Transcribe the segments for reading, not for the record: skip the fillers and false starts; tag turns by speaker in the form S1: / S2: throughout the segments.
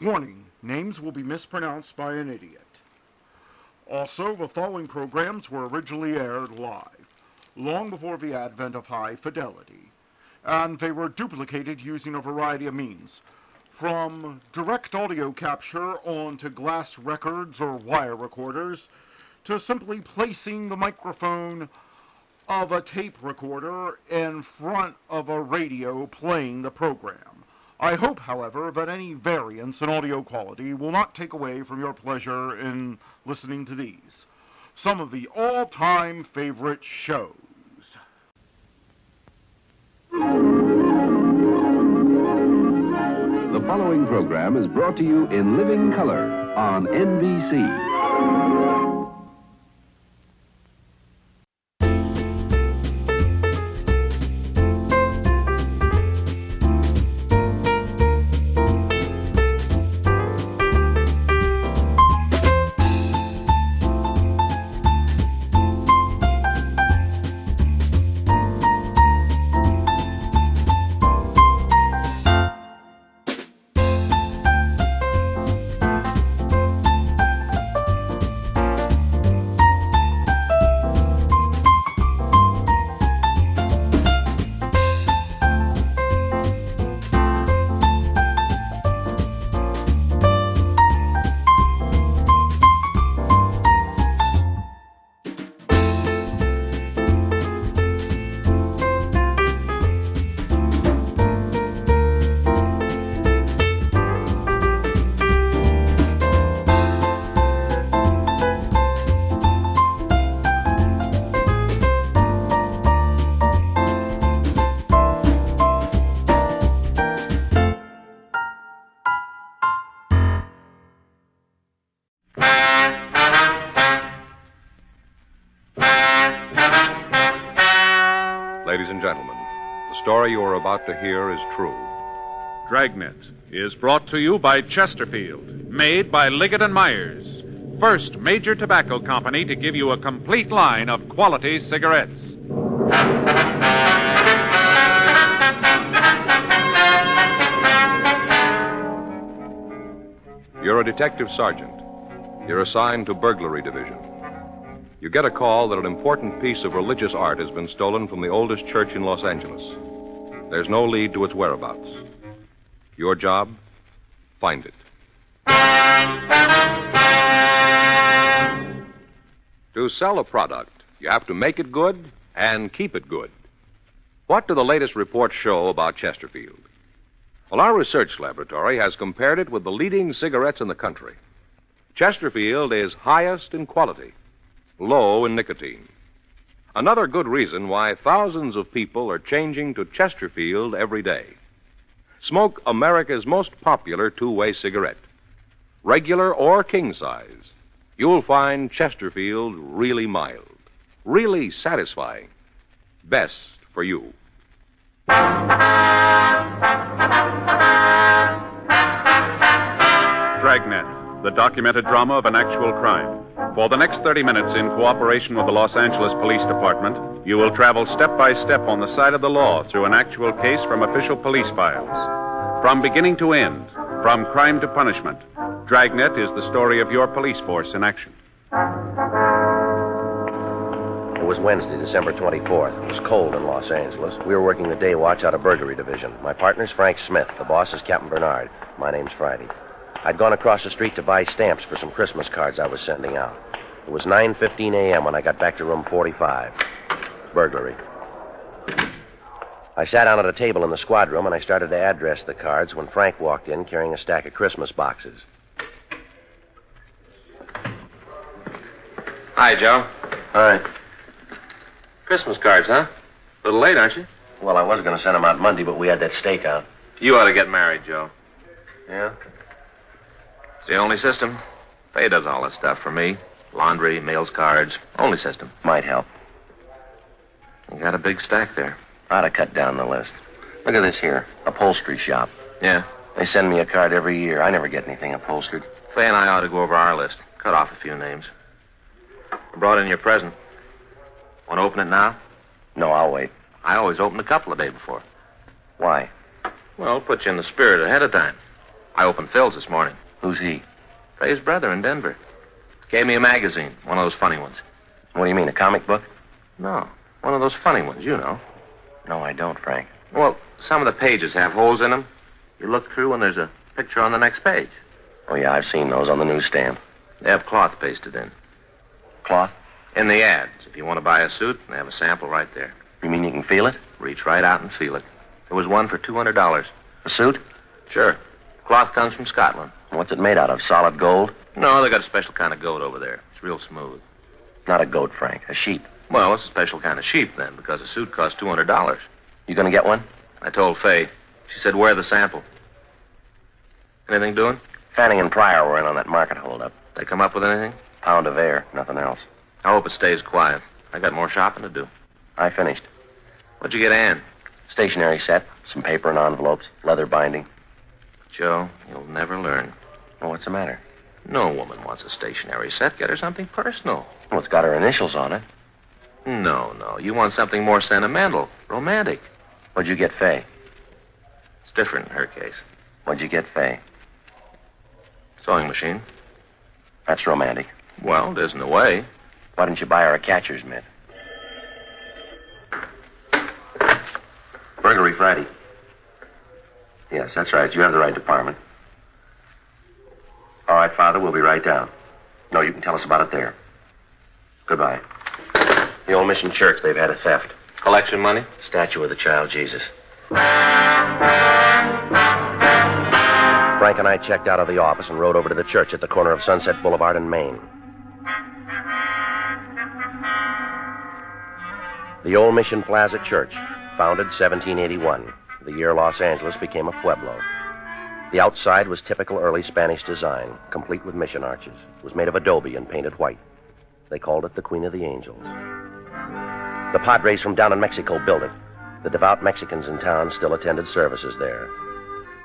S1: Warning, names will be mispronounced by an idiot. Also, the following programs were originally aired live, long before the advent of high fidelity, and they were duplicated using a variety of means, from direct audio capture onto glass records or wire recorders, to simply placing the microphone of a tape recorder in front of a radio playing the program. I hope, however, that any variance in audio quality will not take away from your pleasure in listening to these, some of the all-time favorite shows.
S2: The following program is brought to you in living color on NBC.
S3: Ladies and gentlemen, the story you are about to hear is true.
S4: Dragnet is brought to you by Chesterfield, made by Liggett & Myers, first major tobacco company to give you a complete line of quality cigarettes.
S3: You're a detective sergeant. You're assigned to burglary division. You get a call that an important piece of religious art has been stolen from the oldest church in Los Angeles. There's no lead to its whereabouts. Your job? Find it. To sell a product, you have to make it good and keep it good. What do the latest reports show about Chesterfield? Well, our research laboratory has compared it with the leading cigarettes in the country. Chesterfield is highest in quality, low in nicotine. Another good reason why thousands of people are changing to Chesterfield every day. Smoke America's most popular two-way cigarette. Regular or king size, you'll find Chesterfield really mild, really satisfying, best for you.
S4: Dragnet, the documented drama of an actual crime. For the next 30 minutes, in cooperation with the Los Angeles Police Department, you will travel step by step on the side of the law through an actual case from official police files. From beginning to end, from crime to punishment, Dragnet is the story of your police force in action.
S5: It was Wednesday, December 24th. It was cold in Los Angeles. We were working the day watch out of burglary division. My partner's Frank Smith. The boss is Captain Bernard. My name's Friday. I'd gone across the street to buy stamps for some Christmas cards I was sending out. It was 9:15 a.m. when I got back to room 45. Burglary. I sat down at a table in the squad room and I started to address the cards when Frank walked in carrying a stack of Christmas boxes.
S6: Hi, Joe.
S5: All right.
S6: Christmas cards, huh? A little late, aren't you?
S5: Well, I was going to send them out Monday, but we had that stakeout.
S6: You ought to get married, Joe.
S5: Yeah?
S6: It's the only system. Faye does all that stuff for me. Laundry, mails, cards. Only system.
S5: Might help.
S6: You got a big stack there.
S5: Ought to cut down the list. Look at this here. Upholstery shop.
S6: Yeah?
S5: They send me a card every year. I never get anything upholstered.
S6: Faye and I ought to go over our list. Cut off a few names. I brought in your present. Want to open it now?
S5: No, I'll wait.
S6: I always open a couple the day before.
S5: Why?
S6: Well, put you in the spirit ahead of time. I opened Phil's this morning.
S5: Who's he?
S6: Faye's brother in Denver. Gave me a magazine, one of those funny ones.
S5: What do you mean, a comic book?
S6: No, one of those funny ones, you know.
S5: No, I don't, Frank.
S6: Well, some of the pages have holes in them. You look through and there's a picture on the next page.
S5: Oh, yeah, I've seen those on the newsstand.
S6: They have cloth pasted in.
S5: Cloth?
S6: In the ads. If you want to buy a suit, they have a sample right there.
S5: You mean you can feel it?
S6: Reach right out and feel it. There was one for $200.
S5: A suit?
S6: Sure. Cloth comes from Scotland.
S5: What's it made out of? Solid gold?
S6: No, they got a special kind of goat over there. It's real smooth.
S5: Not a goat, Frank. A sheep.
S6: Well, it's a special kind of sheep, then, because a suit costs $200.
S5: You gonna get one?
S6: I told Faye. She said, wear the sample. Anything doing?
S5: Fanning and Pryor were in on that market holdup.
S6: They come up with anything?
S5: Pound of air, nothing else.
S6: I hope it stays quiet. I got more shopping to do.
S5: I finished.
S6: What'd you get Ann?
S5: Stationery set, some paper and envelopes, leather binding.
S6: Joe, you'll never learn.
S5: Well, what's the matter?
S6: No woman wants a stationery set. Get her something personal.
S5: Well, it's got her initials on it.
S6: No. You want something more sentimental, romantic.
S5: What'd you get Faye?
S6: It's different in her case.
S5: What'd you get Faye?
S6: Sewing machine.
S5: That's romantic.
S6: Well, it isn't a way.
S5: Why didn't you buy her a catcher's mitt? Burglary Friday. Yes, that's right. You have the right department. All right, Father, we'll be right down. No, you can tell us about it there. Goodbye. The old mission church, they've had a theft.
S6: Collection money?
S5: Statue of the child Jesus. Frank and I checked out of the office and rode over to the church at the corner of Sunset Boulevard and Main. The Old Mission Plaza Church, founded 1781, the year Los Angeles became a pueblo. The outside was typical early Spanish design, complete with mission arches. It was made of adobe and painted white. They called it the Queen of the Angels. The Padres from down in Mexico built it. The devout Mexicans in town still attended services there.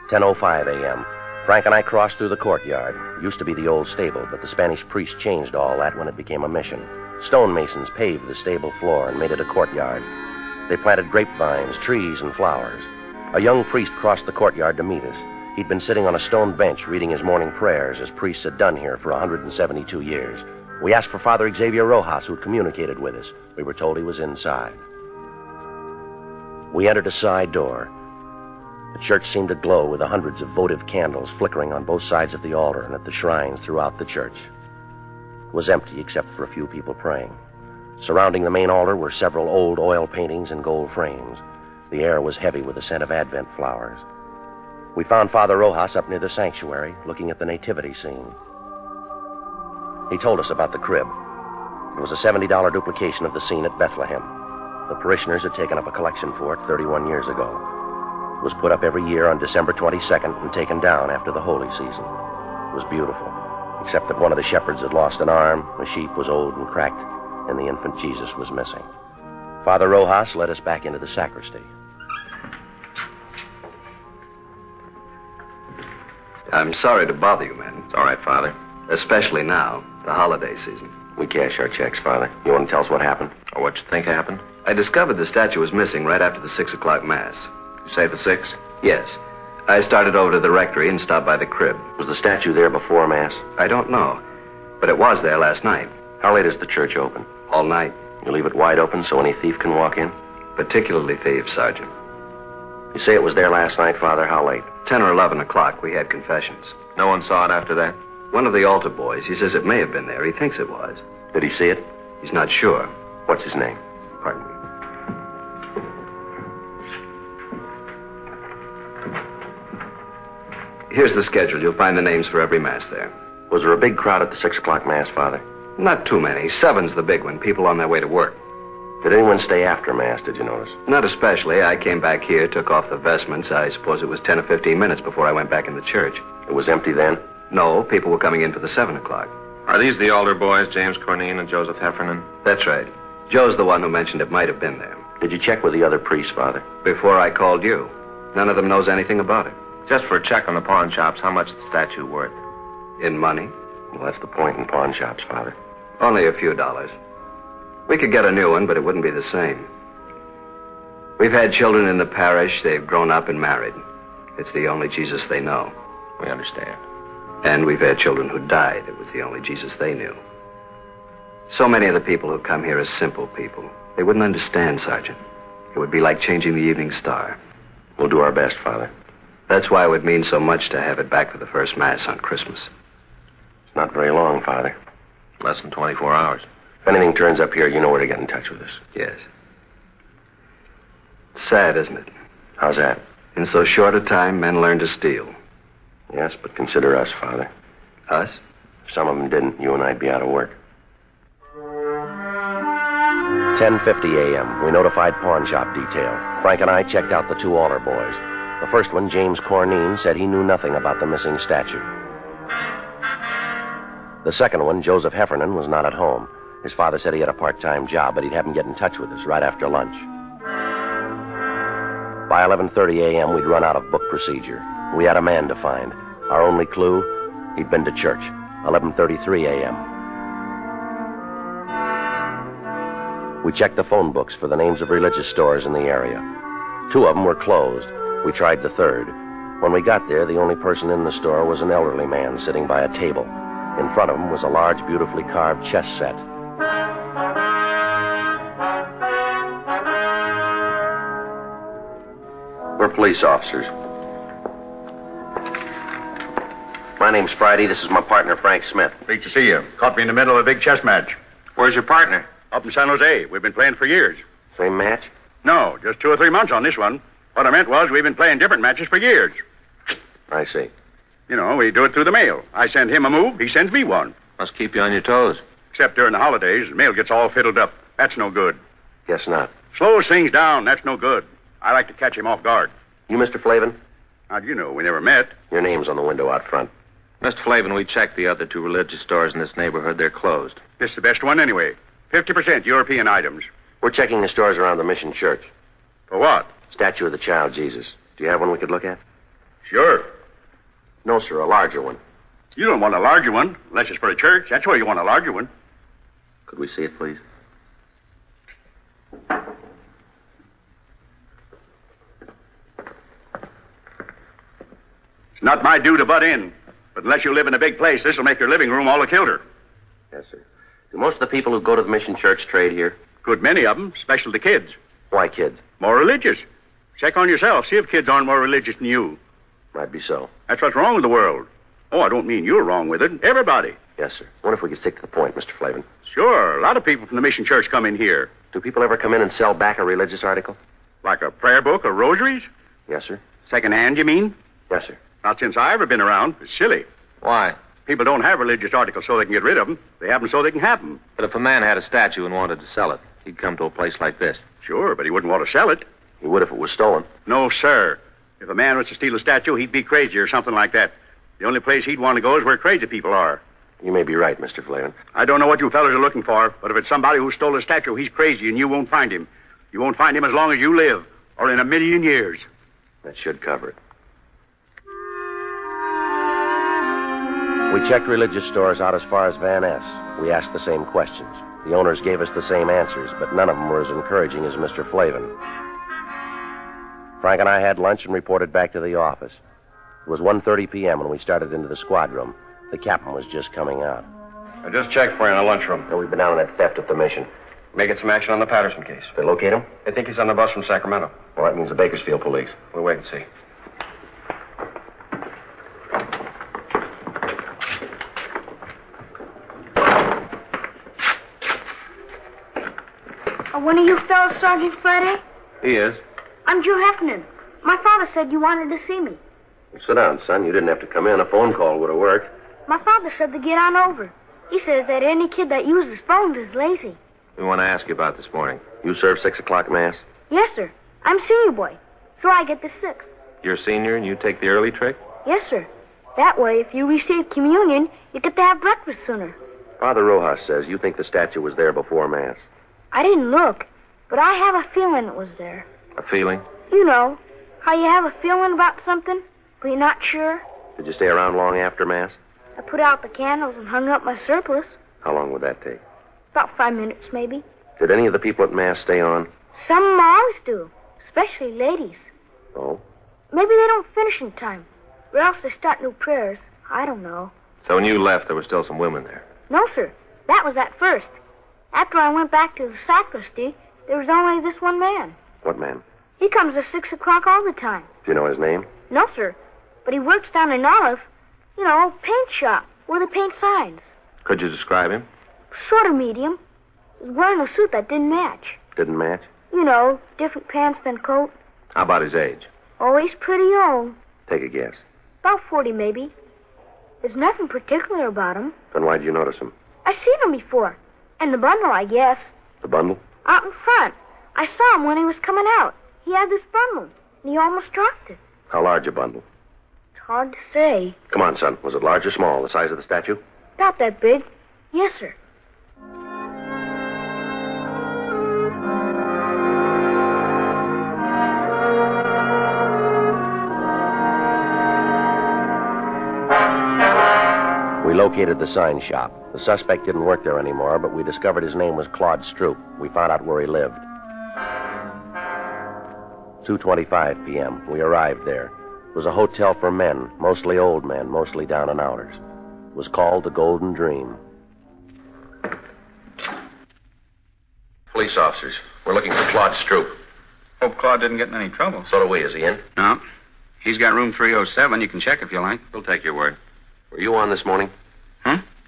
S5: 10:05 a.m. Frank and I crossed through the courtyard. It used to be the old stable, but the Spanish priest changed all that when it became a mission. Stonemasons paved the stable floor and made it a courtyard. They planted grapevines, trees, and flowers. A young priest crossed the courtyard to meet us. He'd been sitting on a stone bench reading his morning prayers, as priests had done here for 172 years. We asked for Father Xavier Rojas, who'd communicated with us. We were told he was inside. We entered a side door. The church seemed to glow with the hundreds of votive candles flickering on both sides of the altar and at the shrines throughout the church. It was empty except for a few people praying. Surrounding the main altar were several old oil paintings in gold frames. The air was heavy with the scent of Advent flowers. We found Father Rojas up near the sanctuary, looking at the nativity scene. He told us about the crib. It was a $70 duplication of the scene at Bethlehem. The parishioners had taken up a collection for it 31 years ago. It was put up every year on December 22nd and taken down after the holy season. It was beautiful, except that one of the shepherds had lost an arm, the sheep was old and cracked, and the infant Jesus was missing. Father Rojas led us back into the sacristy.
S7: I'm sorry to bother you, man.
S6: It's all right, Father.
S7: Especially now, the holiday season.
S5: We cash our checks, Father. You want to tell us what happened?
S6: Or what you think happened?
S7: I discovered the statue was missing right after the 6 o'clock mass.
S6: You say the 6?
S7: Yes. I started over to the rectory and stopped by the crib.
S5: Was the statue there before Mass?
S7: I don't know, but it was there last night.
S5: How late is the church open?
S7: All night.
S5: You leave it wide open so any thief can walk in?
S7: Particularly thieves, Sergeant.
S5: You say it was there last night, Father. How late?
S7: 10 or 11 o'clock, we had confessions.
S6: No one saw it after that?
S7: One of the altar boys, he says it may have been there. He thinks it was.
S5: Did he see it?
S7: He's not sure.
S5: What's his name?
S7: Pardon me. Here's the schedule. You'll find the names for every mass there.
S5: Was there a big crowd at the 6 o'clock Mass, Father?
S7: Not too many. 7's the big one. People on their way to work.
S5: Did anyone stay after Mass, did you notice?
S7: Not especially. I came back here, took off the vestments. I suppose it was 10 or 15 minutes before I went back in the church.
S5: It was empty then?
S7: No, people were coming in for the 7 o'clock.
S6: Are these the altar boys, James Cornine and Joseph Heffernan?
S7: That's right. Joe's the one who mentioned it might have been there.
S5: Did you check with the other priests, Father?
S7: Before I called you. None of them knows anything about it.
S6: Just for a check on the pawn shops, how much is the statue worth?
S7: In money?
S5: Well, that's the point in pawn shops, Father.
S7: Only a few dollars. We could get a new one, but it wouldn't be the same. We've had children in the parish. They've grown up and married. It's the only Jesus they know.
S6: We understand.
S7: And we've had children who died. It was the only Jesus they knew. So many of the people who come here are simple people. They wouldn't understand, Sergeant. It would be like changing the evening star.
S5: We'll do our best, Father.
S7: That's why it would mean so much to have it back for the first Mass on Christmas.
S5: It's not very long, Father.
S6: Less than 24 hours.
S5: If anything turns up here, you know where to get in touch with us.
S7: Yes. Sad, isn't it?
S5: How's that?
S7: In so short a time, men learn to steal.
S5: Yes, but consider us, Father.
S7: Us?
S5: If some of them didn't, you and I'd be out of work. 10:50 a.m. We notified pawn shop detail. Frank and I checked out the two altar boys. The first one, James Corneen, said he knew nothing about the missing statue. The second one, Joseph Heffernan, was not at home. His father said he had a part-time job, but he'd have him get in touch with us right after lunch. By 11:30 a.m., we'd run out of book procedure. We had a man to find. Our only clue, he'd been to church. 11:33 a.m. We checked the phone books for the names of religious stores in the area. 2 of them were closed. We tried the third. When we got there, the only person in the store was an elderly man sitting by a table. In front of him was a large, beautifully carved chess set. We're police officers. My name's Friday. This is my partner, Frank Smith.
S8: Pleased to see you. Caught me in the middle of a big chess match.
S6: Where's your partner?
S8: Up in San Jose. We've been playing for years.
S5: Same match?
S8: No, just 2 or 3 months on this one. What I meant was we've been playing different matches for years.
S5: I see.
S8: You know, we do it through the mail. I send him a move, he sends me one.
S6: Must keep you on your toes.
S8: Except during the holidays, the mail gets all fiddled up. That's no good.
S5: Guess not.
S8: Slows things down, that's no good. I like to catch him off guard.
S5: You Mr. Flavin?
S8: How'd you know? We never met.
S5: Your name's on the window out front.
S6: Mr. Flavin, we checked the other 2 religious stores in this neighborhood. They're closed.
S8: This is the best one anyway. 50% European items.
S5: We're checking the stores around the Mission Church.
S8: For what?
S5: Statue of the Child Jesus. Do you have one we could look at?
S8: Sure.
S5: No, sir, a larger one.
S8: You don't want a larger one, unless it's for a church. That's where you want a larger one.
S5: Could we see it, please?
S8: It's not my due to butt in. But unless you live in a big place, this'll make your living room all the kilter.
S5: Yes, sir. Do most of the people who go to the Mission Church trade here?
S8: Good many of them, especially the kids.
S5: Why kids?
S8: More religious. Check on yourself. See if kids aren't more religious than you.
S5: Might be so.
S8: That's what's wrong with the world. Oh, I don't mean you're wrong with it. Everybody.
S5: Yes, sir. Wonder if we could stick to the point, Mr. Flavin.
S8: Sure. A lot of people from the Mission Church come in here.
S5: Do people ever come in and sell back a religious article?
S8: Like a prayer book or rosaries?
S5: Yes, sir.
S8: Second-hand, you mean?
S5: Yes, sir.
S8: Not since I've ever been around. It's silly.
S6: Why?
S8: People don't have religious articles so they can get rid of them. They have them so they can have them.
S6: But if a man had a statue and wanted to sell it, he'd come to a place like this.
S8: Sure, but he wouldn't want to sell it.
S5: He would if it was stolen.
S8: No, sir. If a man was to steal a statue, he'd be crazy or something like that. The only place he'd want to go is where crazy people are.
S5: You may be right, Mr. Flavin.
S8: I don't know what you fellas are looking for, but if it's somebody who stole a statue, he's crazy and you won't find him. You won't find him as long as you live, or in 1,000,000 years.
S5: That should cover it. We checked religious stores out as far as Van Ness. We asked the same questions. The owners gave us the same answers, but none of them were as encouraging as Mr. Flavin. Frank and I had lunch and reported back to the office. It was 1:30 p.m. when we started into the squad room. The captain was just coming out.
S7: I just checked for you in the lunchroom.
S5: And we've been down on that theft at the mission.
S7: Making some action on the Patterson case.
S5: They locate him?
S7: I think he's on the bus from Sacramento.
S5: Well, that means the Bakersfield police.
S7: We'll wait and see.
S9: Are one of you fellas Sergeant Friday?
S6: He is.
S9: I'm Joe Heffernan. My father said you wanted to see me.
S5: Well, sit down, son. You didn't have to come in. A phone call would have worked.
S9: My father said to get on over. He says that any kid that uses phones is lazy.
S6: We want to ask you about this morning.
S5: You serve 6 o'clock mass?
S9: Yes, sir. I'm senior boy, so I get the 6th.
S6: You're a senior and you take the early trick?
S9: Yes, sir. That way, if you receive communion, you get to have breakfast sooner.
S5: Father Rojas says you think the statue was there before mass.
S9: I didn't look, but I have a feeling it was there.
S6: A feeling?
S9: You know, how you have a feeling about something, but you're not sure.
S5: Did you stay around long after mass?
S9: I put out the candles and hung up my surplice.
S5: How long would that take?
S9: About 5 minutes, maybe.
S5: Did any of the people at mass stay on?
S9: Some of them always do, especially ladies.
S5: Oh?
S9: Maybe they don't finish in time. Or else they start new prayers. I don't know.
S6: So when you left, there were still some women there.
S9: No, sir. That was at first. After I went back to the sacristy, there was only this one man.
S5: What man?
S9: He comes at 6 o'clock all the time.
S5: Do you know his name?
S9: No, sir. But he works down in Olive. You know, paint shop, where they paint signs.
S6: Could you describe him?
S9: Sort of medium. He was wearing a suit that didn't match.
S5: Didn't match?
S9: You know, different pants than coat.
S6: How about his age?
S9: Oh, he's pretty old.
S5: Take a guess.
S9: About 40, maybe. There's nothing particular about him.
S5: Then why did you notice him?
S9: I've seen him before. And the bundle, I guess.
S5: The bundle?
S9: Out in front. I saw him when he was coming out. He had this bundle, and he almost dropped it.
S5: How large a bundle?
S9: It's hard to say.
S5: Come on, son. Was it large or small? The size of the statue?
S9: About that big. Yes, sir.
S5: We located the sign shop. The suspect didn't work there anymore, but we discovered his name was Claude Stroop. We found out where he lived. 2:25 p.m. We arrived there. It was a hotel for men, mostly old men, mostly down and outers. It was called the Golden Dream.
S6: Police officers. We're looking for Claude Stroop.
S10: Hope Claude didn't get in any trouble.
S6: So do we. Is he in?
S10: No. He's got room 307. You can check if you like.
S6: We'll take your word.
S5: Were you on this morning?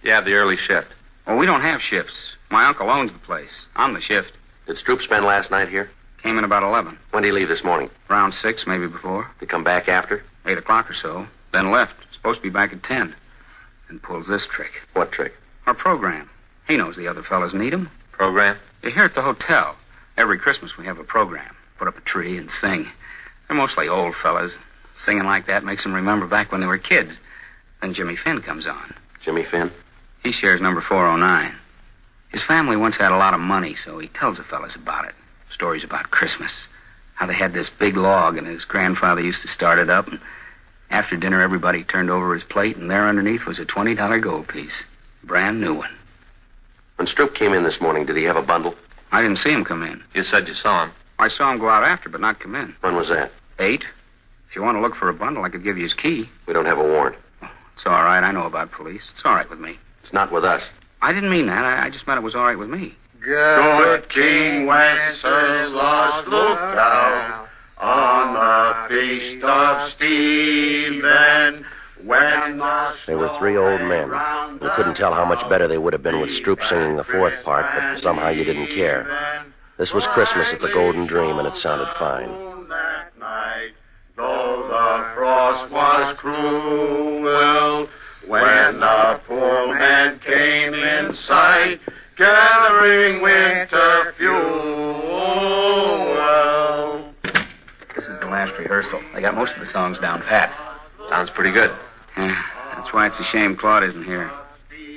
S6: Yeah, the early shift.
S10: Well, we don't have shifts. My uncle owns the place. I'm the shift.
S5: Did Stroop spend last night here?
S10: Came in about 11.
S5: When did he leave this morning?
S10: Around 6, maybe before.
S5: Did he come back after?
S10: 8 o'clock or so. Then left. Supposed to be back at 10. And pulls this trick.
S5: What trick?
S10: Our program. He knows the other fellas need him.
S6: Program?
S10: You're here at the hotel. Every Christmas we have a program. Put up a tree and sing. They're mostly old fellas. Singing like that makes them remember back when they were kids. Then Jimmy Finn comes on.
S5: Jimmy Finn?
S10: He shares number 409. His family once had a lot of money, so he tells the fellas about it. Stories about Christmas. How they had this big log, and his grandfather used to start it up, and after dinner everybody turned over his plate, and there underneath was a $20 gold piece. Brand new one.
S5: When Stroop came in this morning, did he have a bundle?
S10: I didn't see him come in.
S6: You said you saw him.
S10: I saw him go out after, but not come in.
S5: When was that?
S10: 8. If you want to look for a bundle, I could give you his key.
S5: We don't have a warrant.
S10: It's all right. I know about police. It's all right with me.
S5: It's not with us.
S10: I didn't mean that. I just meant it was all right with me.
S1: Good King Wenceslas looked out on the feast of Stephen. When
S5: They were 3 old men. You couldn't tell how much better they would have been with Stroop singing the 4th part, but somehow you didn't care. This was Christmas at the Golden Dream, and it sounded fine.
S1: that night, though the frost was cruel, when the poor man came in sight, gathering winter fuel.
S10: This is the last rehearsal. They got most of the songs down pat.
S6: Sounds pretty good.
S10: Yeah, that's why it's a shame Claude isn't here.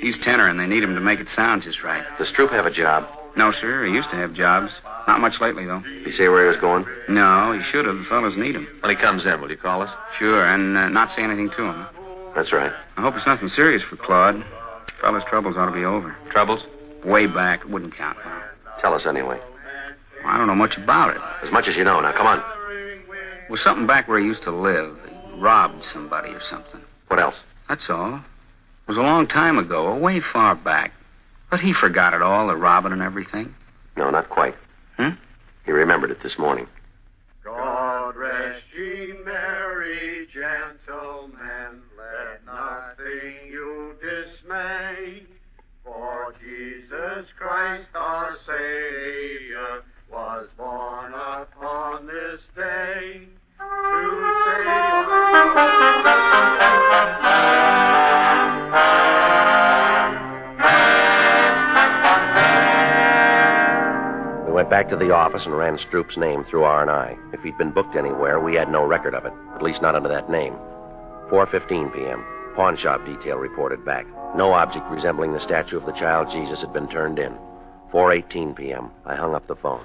S10: He's tenor, and they need him to make it sound just right.
S5: Does Stroop have a job?
S10: No, sir. He used to have jobs. Not much lately, though.
S5: Did he say where he was going?
S10: No, he should have. The fellas need him.
S6: When he comes in, will you call us?
S10: Sure, and not say anything to him.
S5: That's right.
S10: I hope it's nothing serious for Claude. Fella's troubles ought to be over.
S6: Troubles?
S10: Way back. It wouldn't count now.
S5: Tell us anyway.
S10: Well, I don't know much about it.
S5: As much as you know. Now, come on.
S10: It was something back where he used to live. He robbed somebody or something.
S5: What else?
S10: That's all. It was a long time ago, way far back. But he forgot it all, the robbing and everything.
S5: No, not quite. He remembered it this morning.
S1: God rest ye merry gentlemen, let nothing you dismay, for Jesus Christ our Savior was born upon this day to save
S5: We went back to the office and ran Stroop's name through R&I. If he'd been booked anywhere, we had no record of it, at least not under that name. 4:15 p.m. Pawn shop detail reported back. No object resembling the statue of the child Jesus had been turned in. 4:18 p.m. I hung up the phone.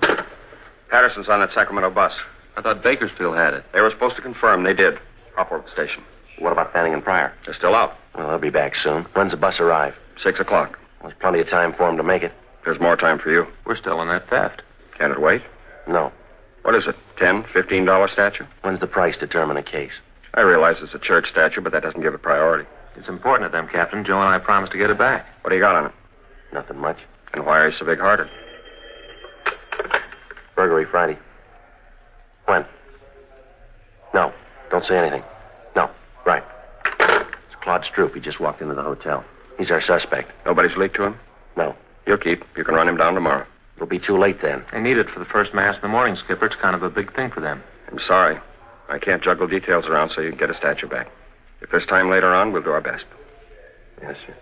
S8: Patterson's on that Sacramento bus.
S6: I thought Bakersfield had it.
S8: They were supposed to confirm. They did. Upward station.
S5: What about Fanning and Pryor?
S8: They're still out.
S5: Well, they'll be back soon. When's the bus arrive?
S8: 6 o'clock.
S5: There's plenty of time for them to make it.
S8: There's more time for you.
S6: We're still in that theft.
S8: Can it wait?
S5: No.
S8: What is it? $10, $15 statue?
S5: When's the price determine a case?
S11: I realize it's a church statue, but that doesn't give it priority.
S6: It's important to them, Captain. Joe and I promised to get it back.
S11: What do you got on it?
S5: Nothing much.
S11: And why are you so big-hearted?
S5: Burglary Friday. When? No. Don't say anything. No. Right. It's Claude Stroop. He just walked into the hotel. He's our suspect.
S11: Nobody's leaked to him?
S5: No.
S11: You'll keep. You can run him down tomorrow.
S5: It'll be too late then.
S6: They need it for the first mass in the morning, Skipper. It's kind of a big thing for them.
S11: I'm sorry. I can't juggle details around so you can get a statue back. If there's time later on, we'll do our best.
S5: Yes, sir.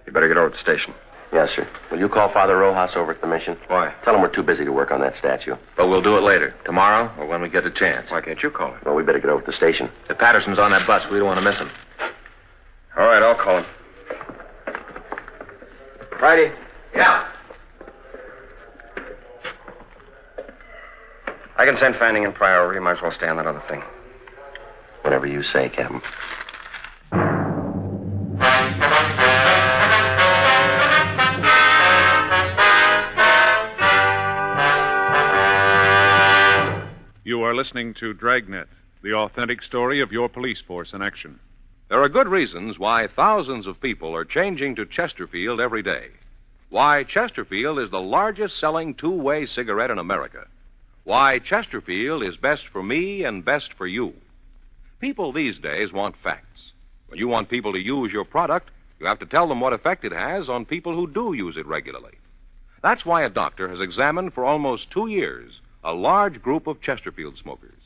S11: You better get over to the station.
S5: Yes, sir. Will you call Father Rojas over at the mission?
S11: Why?
S5: Tell him we're too busy to work on that statue.
S6: But we'll do it later. Tomorrow or when we get a chance.
S11: Why can't you call him?
S5: Well, we better get over to the station.
S6: If Patterson's on that bus, we don't want to miss him.
S11: All right, I'll call him.
S5: Friday.
S6: Yeah.
S11: I can send Fanning in priority. Might as well stay on that other thing.
S5: Whatever you say, Captain.
S4: You are listening to Dragnet, the authentic story of your police force in action.
S3: There are good reasons why thousands of people are changing to Chesterfield every day. Why Chesterfield is the largest selling two-way cigarette in America. Why Chesterfield is best for me and best for you. People these days want facts. When you want people to use your product, you have to tell them what effect it has on people who do use it regularly. That's why a doctor has examined for almost 2 years a large group of Chesterfield smokers.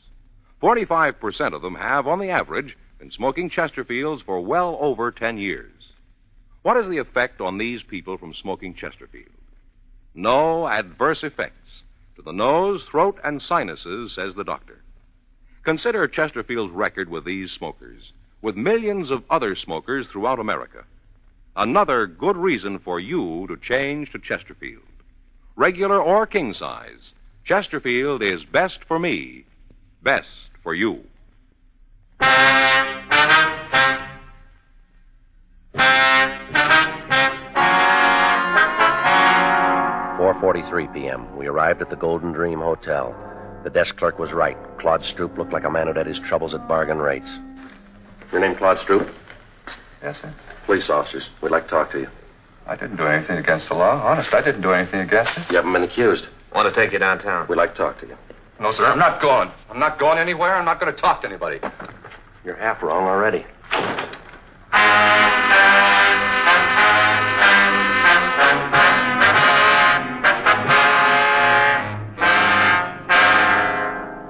S3: 45% of them have, on the average, been smoking Chesterfields for well over 10 years. What is the effect on these people from smoking Chesterfield? No adverse effects. To the nose, throat, and sinuses, says the doctor. Consider Chesterfield's record with these smokers, with millions of other smokers throughout America. Another good reason for you to change to Chesterfield. Regular or king size, Chesterfield is best for me, best for you.
S5: 4:43 p.m. We arrived at the Golden Dream Hotel. The desk clerk was right. Claude Stroop looked like a man who'd had his troubles at bargain rates. Your name Claude Stroop?
S12: Yes, sir.
S5: Police officers. We'd like to talk to you.
S12: I didn't do anything against the law. Honest, I didn't do anything against it.
S5: You haven't been accused.
S6: Want to take you downtown.
S5: We'd like to talk to you.
S12: No, sir, I'm not going. I'm not going anywhere. I'm not going to talk to anybody.
S5: You're half wrong already.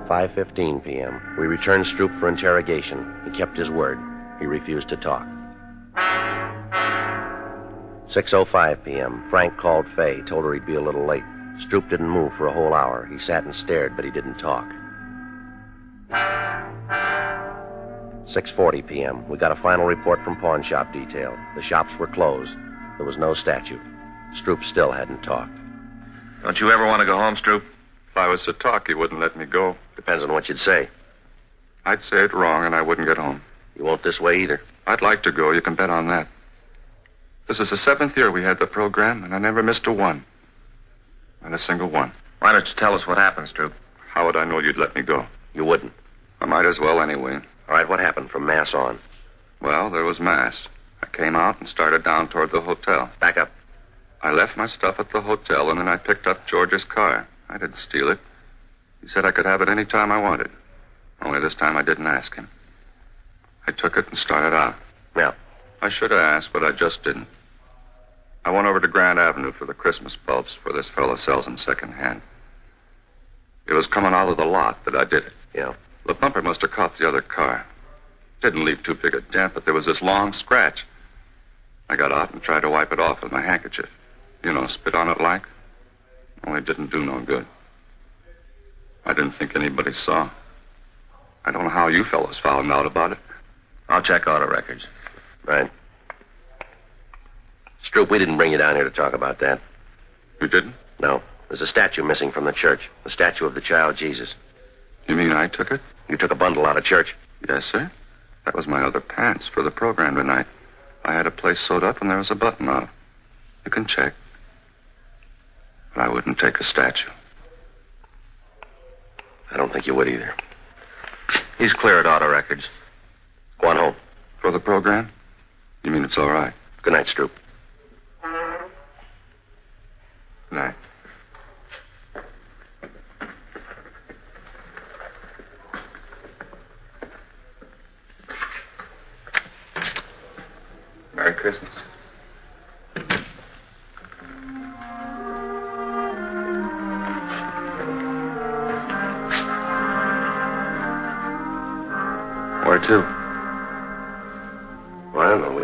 S5: "5:15 p.m. We returned Stroop for interrogation. He kept his word. He refused to talk. 6:05 p.m. Frank called Fay, told her he'd be a little late. Stroop didn't move for a whole hour. He sat and stared, but he didn't talk. 6:40 p.m. We got a final report from pawn shop detail. The shops were closed. There was no statue. Stroop still hadn't talked.
S6: Don't you ever want to go home, Stroop?
S12: If I was to talk, he wouldn't let me go.
S5: Depends on what you'd say.
S12: I'd say it wrong, and I wouldn't get home.
S5: You won't this way either.
S12: I'd like to go. You can bet on that. This is the 7th year we had the program, and I never missed a one. Not a single one.
S6: Why don't you tell us what happened, Stroop?
S12: How would I know you'd let me go?
S5: You wouldn't.
S12: I might as well anyway.
S5: All right, what happened from Mass on?
S12: Well, there was Mass. I came out and started down toward the hotel.
S5: Back up.
S12: I left my stuff at the hotel, and then I picked up George's car. I didn't steal it. He said I could have it any time I wanted. Only this time I didn't ask him. I took it and started out.
S5: Yeah.
S12: I should have asked, but I just didn't. I went over to Grand Avenue for the Christmas bulbs, for this fella sells them secondhand. It was coming out of the lot that I did it.
S5: Yeah.
S12: The bumper must have caught the other car. Didn't leave too big a dent, but there was this long scratch. I got out and tried to wipe it off with my handkerchief. You know, spit on it like. Only it didn't do no good. I didn't think anybody saw. I don't know how you fellas found out about it.
S6: I'll check auto records.
S5: Right. Stroop, we didn't bring you down here to talk about that.
S12: You didn't?
S5: No. There's a statue missing from the church. The statue of the child Jesus.
S12: You mean I took it?
S5: You took a bundle out of church?
S12: Yes, sir. That was my other pants for the program tonight. I had a place sewed up and there was a button off. You can check. But I wouldn't take a statue.
S5: I don't think you would either.
S6: He's clear at auto records.
S5: Go on home.
S12: For the program? You mean it's all right?
S5: Good night, Stroop.
S12: Good night. Merry Christmas. Where to?
S5: Well, I don't know.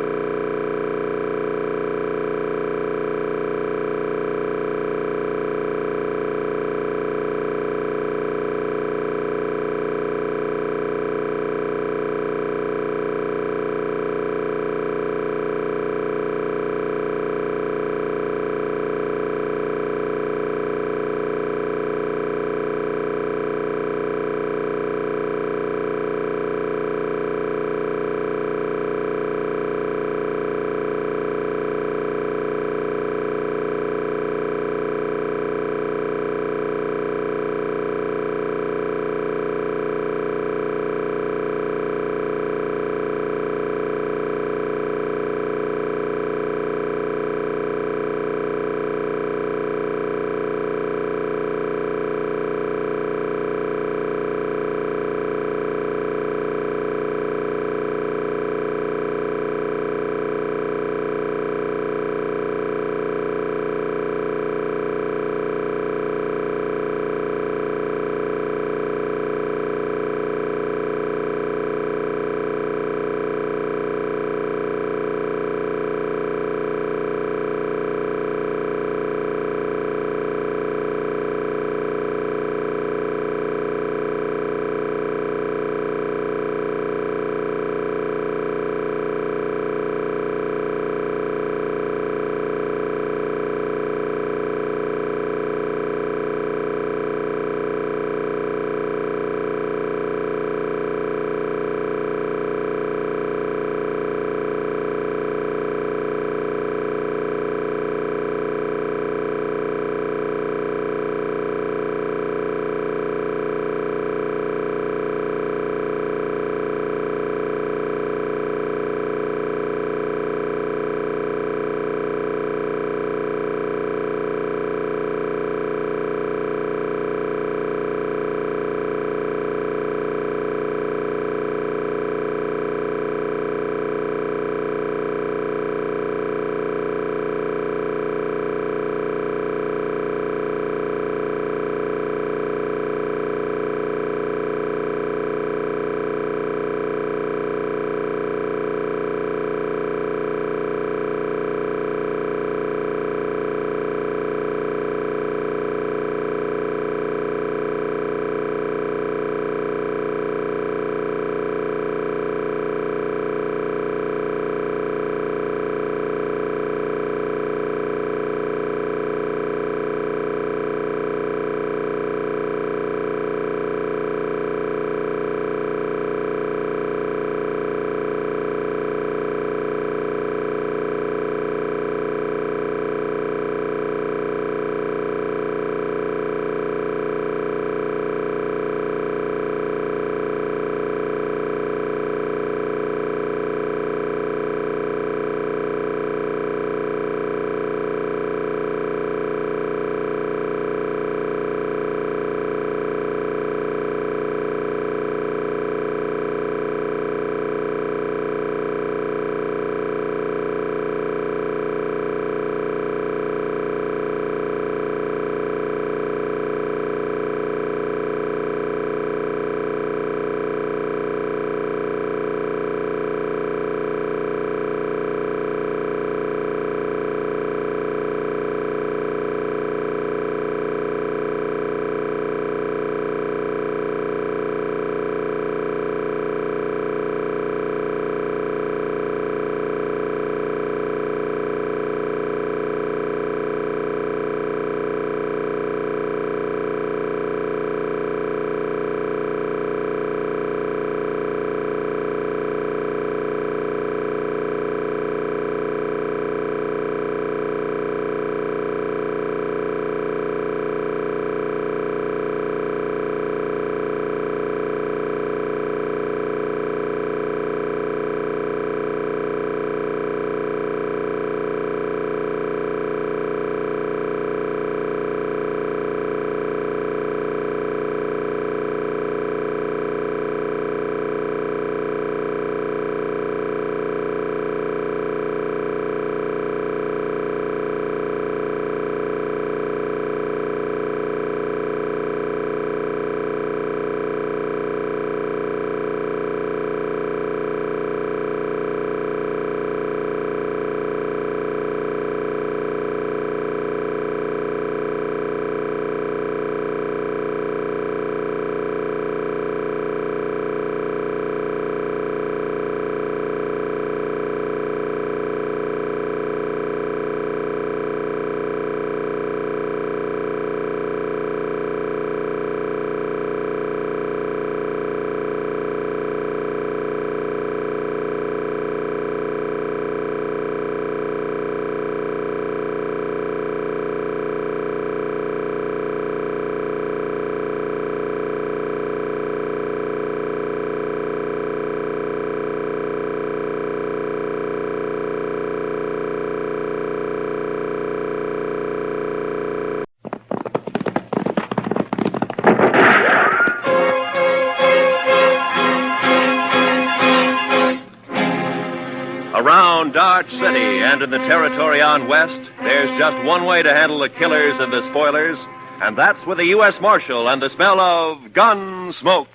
S13: York City and in the territory on west, there's just one way to handle the killers and the spoilers, and that's with a U.S. Marshal and the smell of Gunsmoke.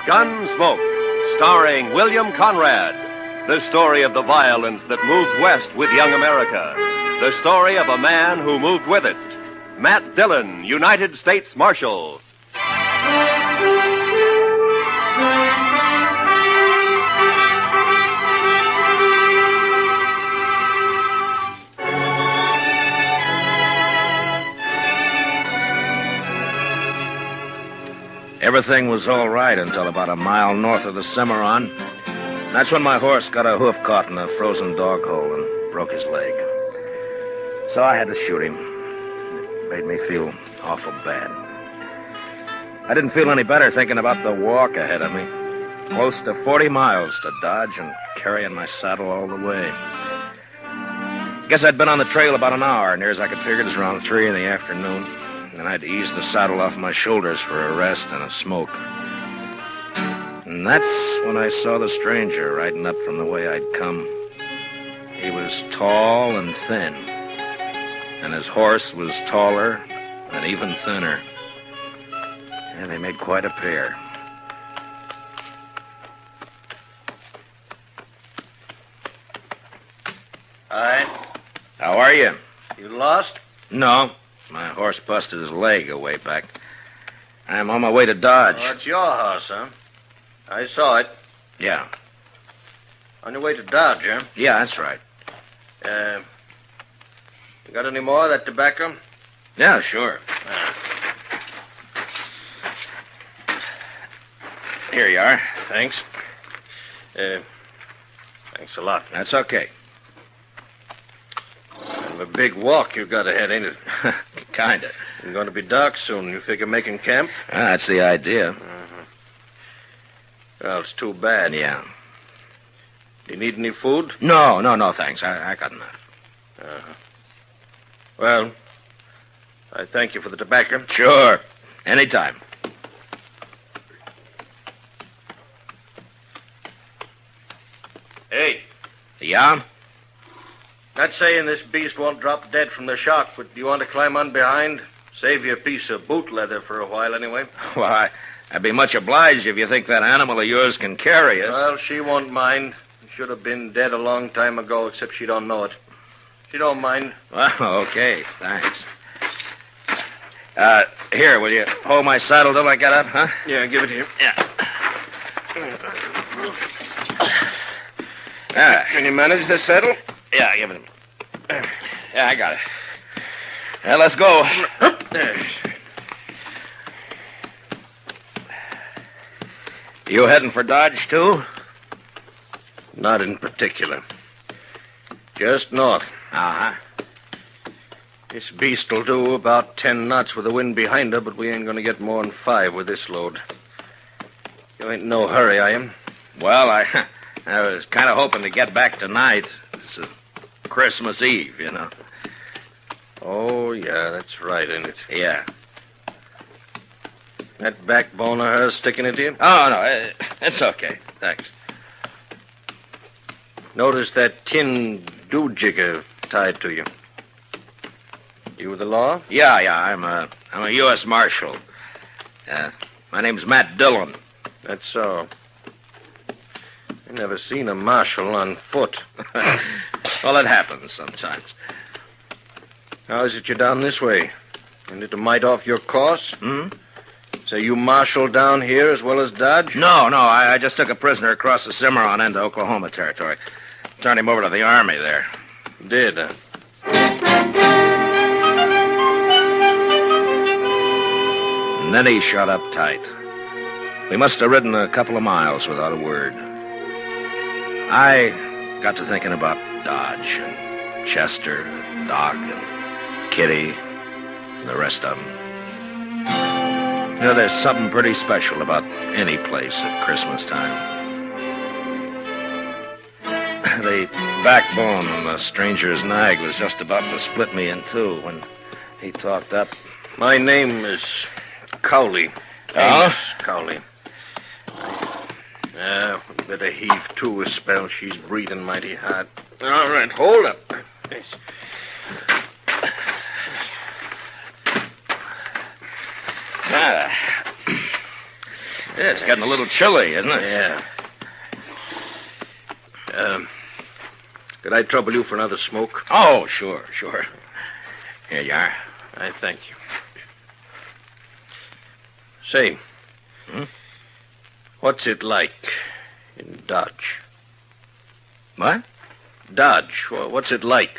S13: Gunsmoke, starring William Conrad. The story of the violence that moved west with young America. The story of a man who moved with it. Matt Dillon, United States Marshal.
S14: Everything was all right until about a mile north of the Cimarron. That's when my horse got a hoof caught in a frozen dog hole and broke his leg. So I had to shoot him. It made me feel awful bad. I didn't feel any better thinking about the walk ahead of me. Close to 40 miles to Dodge and carrying my saddle all the way. Guess I'd been on the trail about an hour. Near as I could figure, it was around 3 in the afternoon. And I had to ease the saddle off my shoulders for a rest and a smoke. And that's when I saw the stranger riding up from the way I'd come. He was tall and thin, and his horse was taller and even thinner. Yeah, they made quite a pair.
S15: Hi.
S14: How are you?
S15: You lost?
S14: No. My horse busted his leg a way back. I'm on my way to Dodge.
S15: Oh, it's your horse, huh? I saw it.
S14: Yeah.
S15: On your way to Dodge, huh?
S14: Yeah, that's right.
S15: You got any more of that tobacco?
S14: Yeah, sure. Here you are.
S15: Thanks. Thanks a lot.
S14: That's okay.
S15: Kind of a big walk you got ahead, ain't it?
S14: Kinda.
S15: It's going to be dark soon. You figure making camp?
S14: That's the idea.
S15: Well, it's too bad.
S14: Yeah.
S15: Do you need any food?
S14: No, thanks. I got enough.
S15: Well, I thank you for the tobacco.
S14: Sure. Anytime.
S15: Hey.
S14: Yeah?
S15: Not saying this beast won't drop dead from the shock, but do you want to climb on behind? Save you a piece of boot leather for a while, anyway.
S14: Well, I'd be much obliged if you think that animal of yours can carry us.
S15: Well, she won't mind. Should have been dead a long time ago, except she don't know it. She don't mind.
S14: Well, okay. Thanks. Here, will you hold my saddle till I get up, huh?
S15: Yeah, give it here.
S14: Yeah. All right.
S15: Can you manage this saddle?
S14: Yeah, give it to me. Yeah, I got it. Well, let's go. You heading for Dodge, too?
S15: Not in particular. Just north.
S14: Uh-huh.
S15: This beast'll do about 10 knots with the wind behind her, but we ain't gonna get more than 5 with this load. You ain't in no hurry, are you?
S14: Well, I was kind of hoping to get back tonight. It's Christmas Eve, you know.
S15: Oh, yeah, that's right, ain't it?
S14: Yeah.
S15: That backbone of hers sticking into you?
S14: Oh, no, it's okay. Thanks.
S15: Notice that tin do-jigger tied to you. You with the law?
S14: Yeah, I'm a U.S. Marshal. My name's Matt Dillon.
S15: That's so. I never seen a marshal on foot.
S14: Well, it happens sometimes.
S15: How is it you're down this way? You need to mite off your course? So you marshal down here as well as Dodge?
S14: No, I just took a prisoner across the Cimarron into Oklahoma territory. Turned him over to the Army there.
S15: Did, huh?
S14: And then he shut up tight. We must have ridden a couple of miles without a word. I got to thinking about Dodge and Chester, Doc, and Kitty, and the rest of them. You know, there's something pretty special about any place at Christmas time. The backbone on the stranger's nag was just about to split me in two when he talked up.
S15: My name is Cowley.
S14: Oh?
S15: Amos Cowley. We better heave to a spell. She's breathing mighty hard. All right, hold up. Yes.
S14: Yeah, it's getting a little chilly, isn't it?
S15: Yeah. Could I trouble you for another smoke?
S14: Oh, sure. Here you are.
S15: I thank you. Say, what's it like in Dodge?
S14: What?
S15: Dodge. What's it like?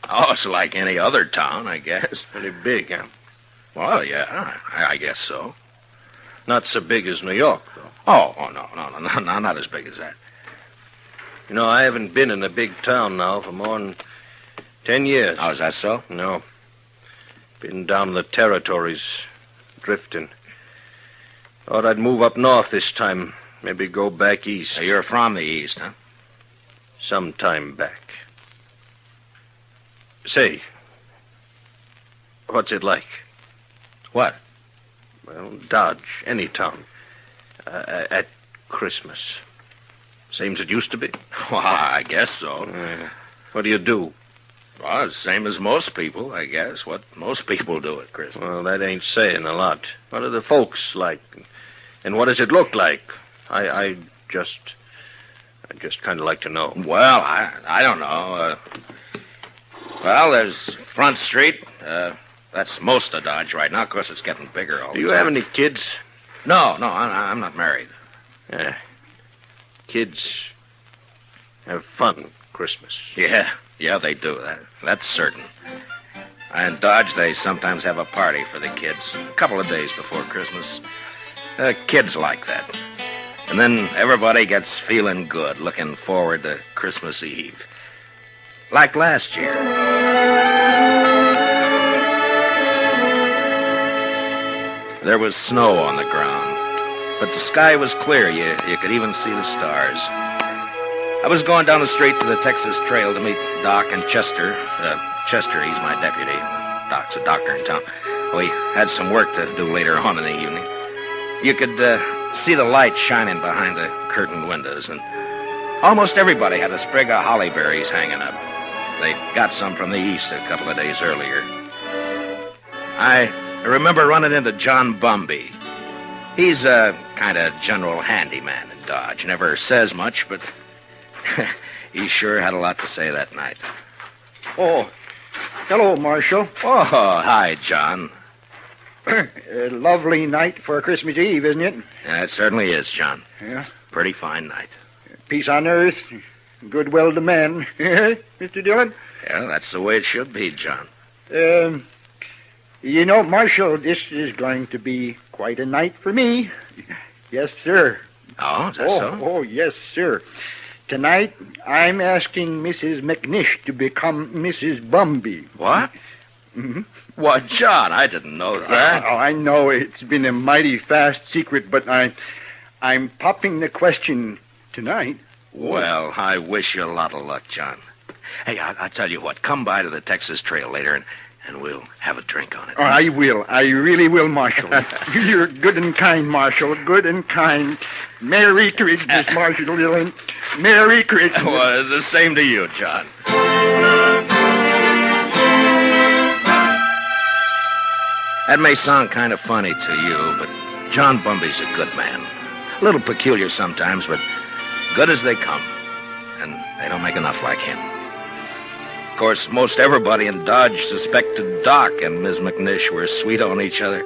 S14: Oh, it's like any other town, I guess.
S15: Pretty big, huh?
S14: Well, yeah, I guess so.
S15: Not so big as New York, though.
S14: Oh, no, not as big as that.
S15: You know, I haven't been in a big town now for more than 10 years.
S14: Oh, is that so?
S15: No. Been down in the territories, drifting. Thought I'd move up north this time, maybe go back east.
S14: So you're from the east, huh?
S15: Some time back. Say, what's it like?
S14: What?
S15: Well, Dodge, any town. At Christmas. Same as it used to be?
S14: Well, I guess so.
S15: What do you do?
S14: Well, it's the same as most people, I guess. What most people do at Christmas.
S15: Well, that ain't saying a lot. What are the folks like? And what does it look like? I just kind of like to know.
S14: Well, I don't know. Well, there's Front Street. That's most of Dodge right now. Of course, it's getting bigger all the time.
S15: Do you have any kids?
S14: No, I'm not married.
S15: Yeah. Kids have fun Christmas.
S14: Yeah, they do. That's certain. In Dodge, they sometimes have a party for the kids a couple of days before Christmas. Kids like that. And then everybody gets feeling good, looking forward to Christmas Eve. Like last year. There was snow on the ground, but the sky was clear. You could even see the stars. I was going down the street to the Texas Trail to meet Doc and Chester. Chester, he's my deputy. Doc's a doctor in town. We had some work to do later on in the evening. You could see the light shining behind the curtained windows, and almost everybody had a sprig of holly berries hanging up. They got some from the east a couple of days earlier. I remember running into John Bumby. He's a kind of general handyman in Dodge. Never says much, but he sure had a lot to say that night.
S16: Oh, hello, Marshal.
S14: Oh, hi, John.
S16: A lovely night for Christmas Eve, isn't it?
S14: Yeah, it certainly is, John.
S16: Yeah.
S14: Pretty fine night.
S16: Peace on earth, goodwill to men. Mr. Dillon?
S14: Yeah, that's the way it should be, John.
S16: You know, Marshal, this is going to be quite a night for me. Yes, sir.
S14: Oh, is that so?
S16: Oh, yes, sir. Tonight, I'm asking Mrs. McNish to become Mrs. Bumby.
S14: What?
S16: Mm-hmm.
S14: What, John? I didn't know that.
S16: Oh, I know it's been a mighty fast secret, but I'm popping the question tonight.
S14: Well, I wish you a lot of luck, John. Hey, I'll tell you what. Come by to the Texas Trail later, and we'll have a drink on it.
S16: Oh, I will. I really will, Marshal. You're good and kind, Marshal. Good and kind. Merry Christmas, Marshal Dillon. Merry Christmas.
S14: Well, the same to you, John. That may sound kind of funny to you, but John Bumby's a good man. A little peculiar sometimes, but good as they come. And they don't make enough like him. Of course, most everybody in Dodge suspected Doc and Ms. McNish were sweet on each other.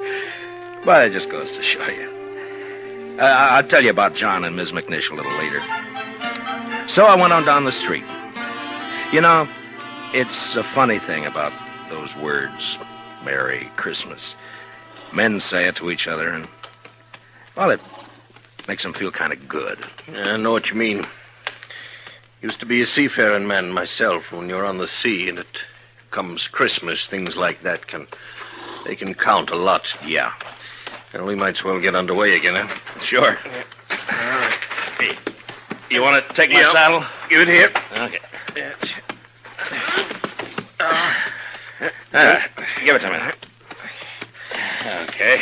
S14: But it just goes to show you. I'll tell you about John and Ms. McNish a little later. So I went on down the street. You know, it's a funny thing about those words, Merry Christmas. Men say it to each other, and, well, it makes them feel kind of good.
S15: Yeah, I know what you mean. Used to be a seafaring man myself. When you're on the sea and it comes Christmas, things like that they can count a lot.
S14: Yeah.
S15: Well, we might as well get underway again, huh?
S14: Sure.
S15: All right. Hey.
S14: You want to take my saddle?
S15: Give it here.
S14: Okay. Give it to me. Okay.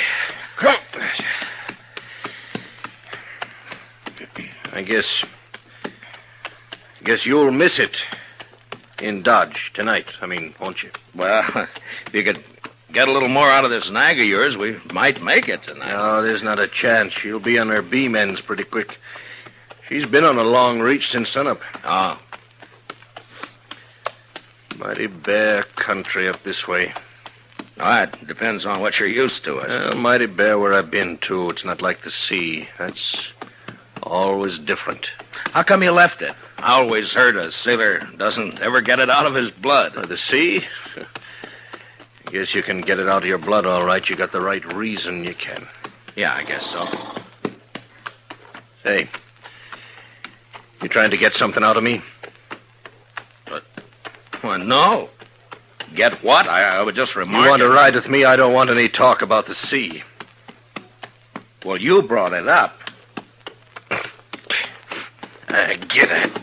S15: Come. I guess you'll miss it in Dodge tonight. Won't you?
S14: Well, if you could get a little more out of this nag of yours, we might make it tonight.
S15: No, there's not a chance. She'll be on her beam ends pretty quick. She's been on a long reach since sunup.
S14: Oh.
S15: Mighty bare country up this way.
S14: All right, depends on what you're used to, I suppose.
S15: Well, mighty bare where I've been, too. It's not like the sea. That's always different.
S14: How come you left it? I always heard a sailor doesn't ever get it out of his blood.
S15: The sea? I guess you can get it out of your blood, all right. You got the right reason you can.
S14: Yeah, I guess so.
S15: Hey, you trying to get something out of me?
S14: Well, no. Get what? I would just remark.
S15: You want to ride with me? I don't want any talk about the sea.
S14: Well, you brought it up.
S15: Get it.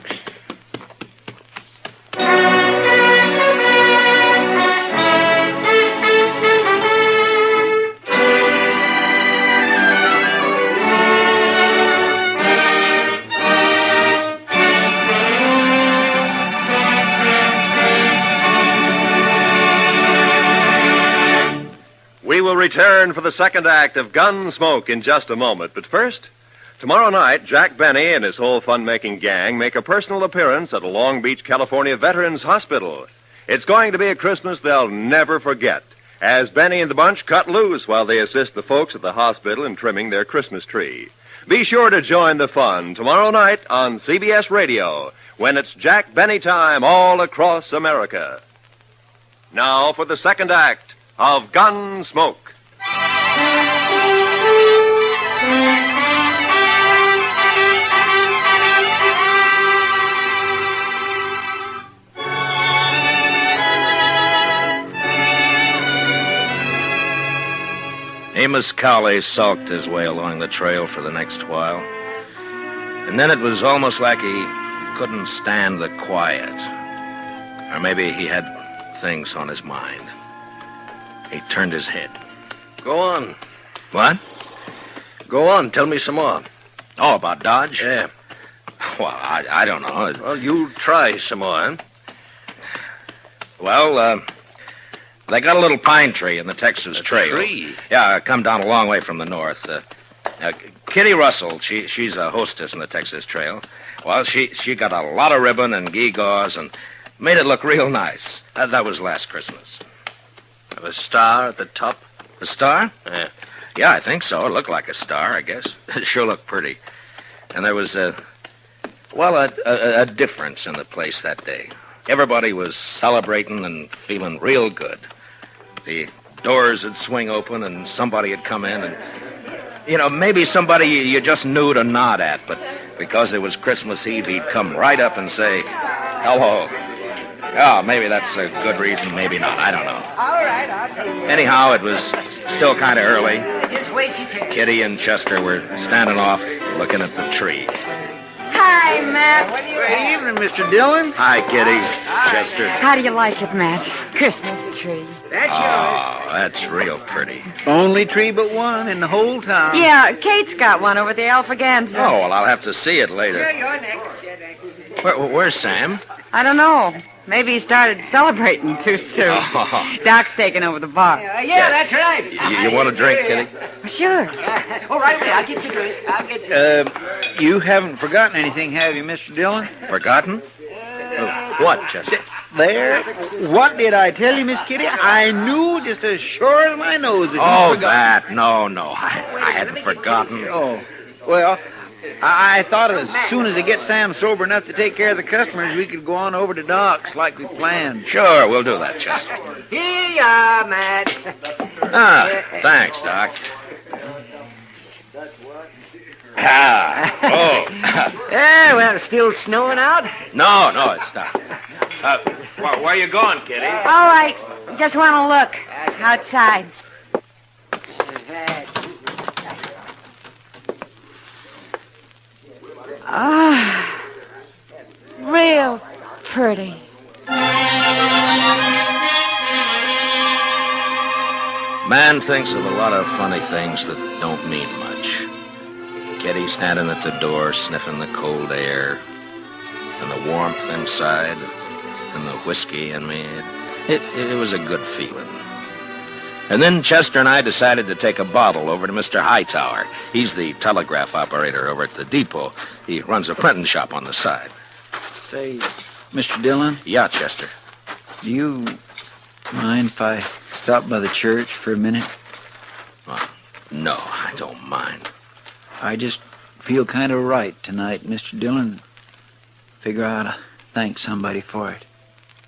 S13: We will return for the second act of Gunsmoke in just a moment. But first, tomorrow night, Jack Benny and his whole fun-making gang make a personal appearance at a Long Beach, California Veterans Hospital. It's going to be a Christmas they'll never forget, as Benny and the bunch cut loose while they assist the folks at the hospital in trimming their Christmas tree. Be sure to join the fun tomorrow night on CBS Radio, when it's Jack Benny time all across America. Now for the second act of Gunsmoke.
S14: Amos Cowley sulked his way along the trail for the next while. And then it was almost like he couldn't stand the quiet. Or maybe he had things on his mind. He turned his head.
S15: Go on.
S14: What?
S15: Go on. Tell me some more.
S14: Oh, about Dodge?
S15: Yeah.
S14: Well, I don't know.
S15: Well, you try some more, huh?
S14: Well, they got a little pine tree in the Texas Trail.
S15: Tree?
S14: Yeah, come down a long way from the north. Kitty Russell, she's a hostess in the Texas Trail. Well, she got a lot of ribbon and gewgaws and made it look real nice. That was last Christmas.
S15: A star at the top?
S14: A star?
S15: Yeah.
S14: Yeah, I think so. It looked like a star, I guess. It sure looked pretty. And there was a difference in the place that day. Everybody was celebrating and feeling real good. The doors would swing open and somebody would come in and, maybe somebody you just knew to nod at, but because it was Christmas Eve, he'd come right up and say, hello. Oh, maybe that's a good reason, maybe not. I don't know.
S17: All right, I'll tell you.
S14: Anyhow, it was still kind of early.
S17: Just wait your turn.
S14: Kitty and Chester were standing off looking at the tree.
S9: Hi, Matt.
S17: Good
S16: evening, Mr. Dillon.
S14: Hi, Kitty. Chester.
S18: How do you like it, Matt? Christmas tree.
S17: That's
S14: Oh, that's real pretty.
S16: Only tree but one in the whole town.
S18: Yeah, Kate's got one over the Alphaganza.
S14: Oh, well, I'll have to see it later.
S17: You're next.
S14: Where's Sam?
S18: I don't know. Maybe he started celebrating too soon.
S14: Oh.
S18: Doc's taking over the bar.
S17: Yeah, that's right.
S14: You want a drink, Kitty?
S18: Sure.
S17: All right, I'll get you a drink. I'll get you.
S16: You haven't forgotten anything, have you, Mr. Dillon?
S14: Forgotten? What, Chester?
S16: There. What did I tell you, Miss Kitty? I knew just as sure as my nose that
S14: Oh,
S16: you forgot.
S14: that. No. I hadn't forgotten.
S16: Oh, well, I thought as soon as I get Sam sober enough to take care of the customers, we could go on over to Doc's like we planned.
S14: Sure, we'll do that, Chester.
S17: Here you are, Matt.
S14: Thanks, Doc.
S17: Yeah, well, still snowing out?
S14: No, it's Doc. Where are you going, Kitty?
S18: All right. Just want to look outside. Real pretty.
S14: Man thinks of a lot of funny things that don't mean much. Kitty standing at the door, sniffing the cold air, and the warmth inside, and the whiskey in me. It was a good feeling. And then Chester and I decided to take a bottle over to Mr. Hightower. He's the telegraph operator over at the depot. He runs a printing shop on the side.
S19: Say, Mr. Dillon?
S14: Yeah, Chester.
S19: Do you mind if I stop by the church for a minute?
S14: No, I don't mind.
S19: I just feel kind of right tonight, Mr. Dillon. Figure I ought to thank somebody for it.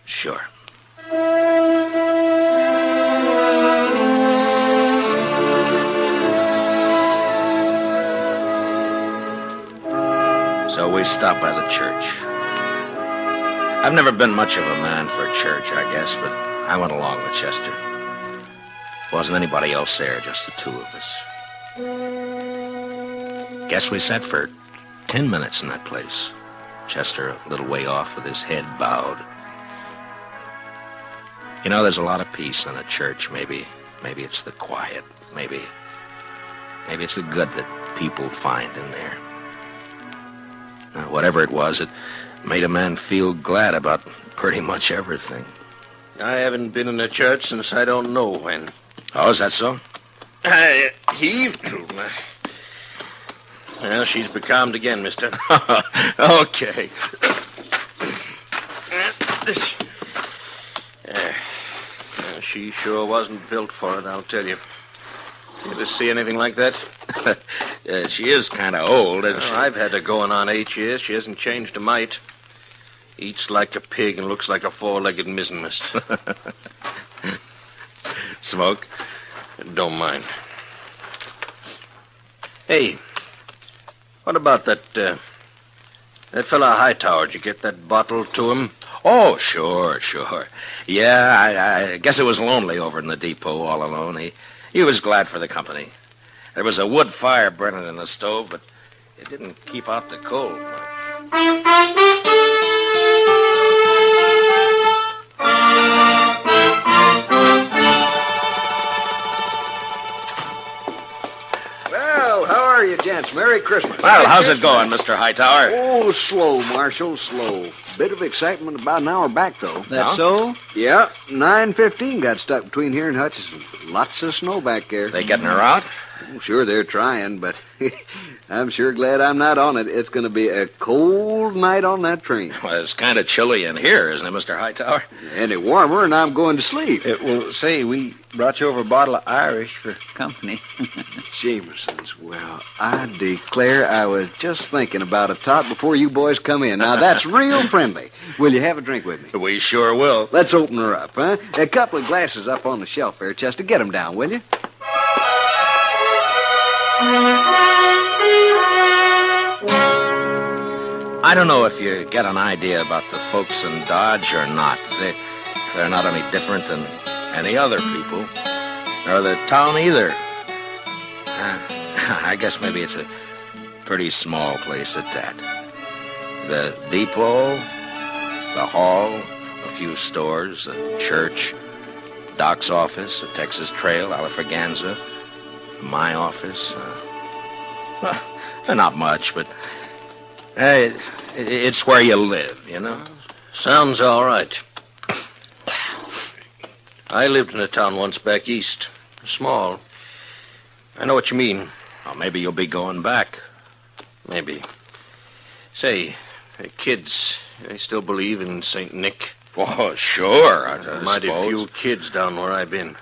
S14: Sure. So we stopped by the church. I've never been much of a man for church, I guess, but I went along with Chester. Wasn't anybody else there, just the two of us. Guess we sat for 10 minutes in that place. Chester a little way off with his head bowed. You know, there's a lot of peace in a church. Maybe it's the quiet. Maybe it's the good that people find in there. Now, whatever it was, it made a man feel glad about pretty much everything.
S15: I haven't been in a church since I don't know when.
S14: Oh, is that so?
S15: I heaved to. Well, she's becalmed again, mister.
S14: Okay.
S15: She sure wasn't built for it, I'll tell you. You ever see anything like that?
S14: She is kind of old, isn't she?
S15: I've had her going on 8 years. She hasn't changed a mite. Eats like a pig and looks like a four-legged mizzenmast.
S14: Smoke?
S15: Don't mind. Hey, what about that fella Hightower? Did you get that bottle to him?
S14: Oh, sure. Yeah, I guess it was lonely over in the depot all alone. He was glad for the company. There was a wood fire burning in the stove, but it didn't keep out the cold.
S20: Well, how are you, gents? Merry Christmas.
S14: Well, how's it going, Mr. Hightower?
S20: Oh, slow, Marshal, slow. Bit of excitement about an hour back, though.
S19: That so?
S20: Yeah, 9:15 got stuck between here and Hutchinson. Lots of snow back there.
S14: They getting her out?
S20: Oh, sure, they're trying, but I'm sure glad I'm not on it. It's going to be a cold night on that train.
S14: Well, it's kind of chilly in here, isn't it, Mr. Hightower?
S20: Any warmer, and I'm going to sleep.
S19: Well, say, we brought you over a bottle of Irish for company.
S20: Jameson's. Well, I declare I was just thinking about a tot before you boys come in. Now, that's real friendly. Will you have a drink with me?
S14: We sure will.
S20: Let's open her up, huh? A couple of glasses up on the shelf there, Chester. Get them down, will you?
S14: I don't know if you get an idea about the folks in Dodge or not. They're not any different than any other people, or the town either. I guess maybe it's a pretty small place at that. The depot, the hall, a few stores, a church, Doc's office, a Texas Trail, Alafraganza, my office. Not much, but it's where you live, you know?
S15: Sounds all right. I lived in a town once back east. Small. I know what you mean.
S14: Well, maybe you'll be going back.
S15: Maybe. Say, the kids, they still believe in St. Nick?
S14: Oh, sure, I
S15: Mighty
S14: suppose.
S15: few kids down where I've been.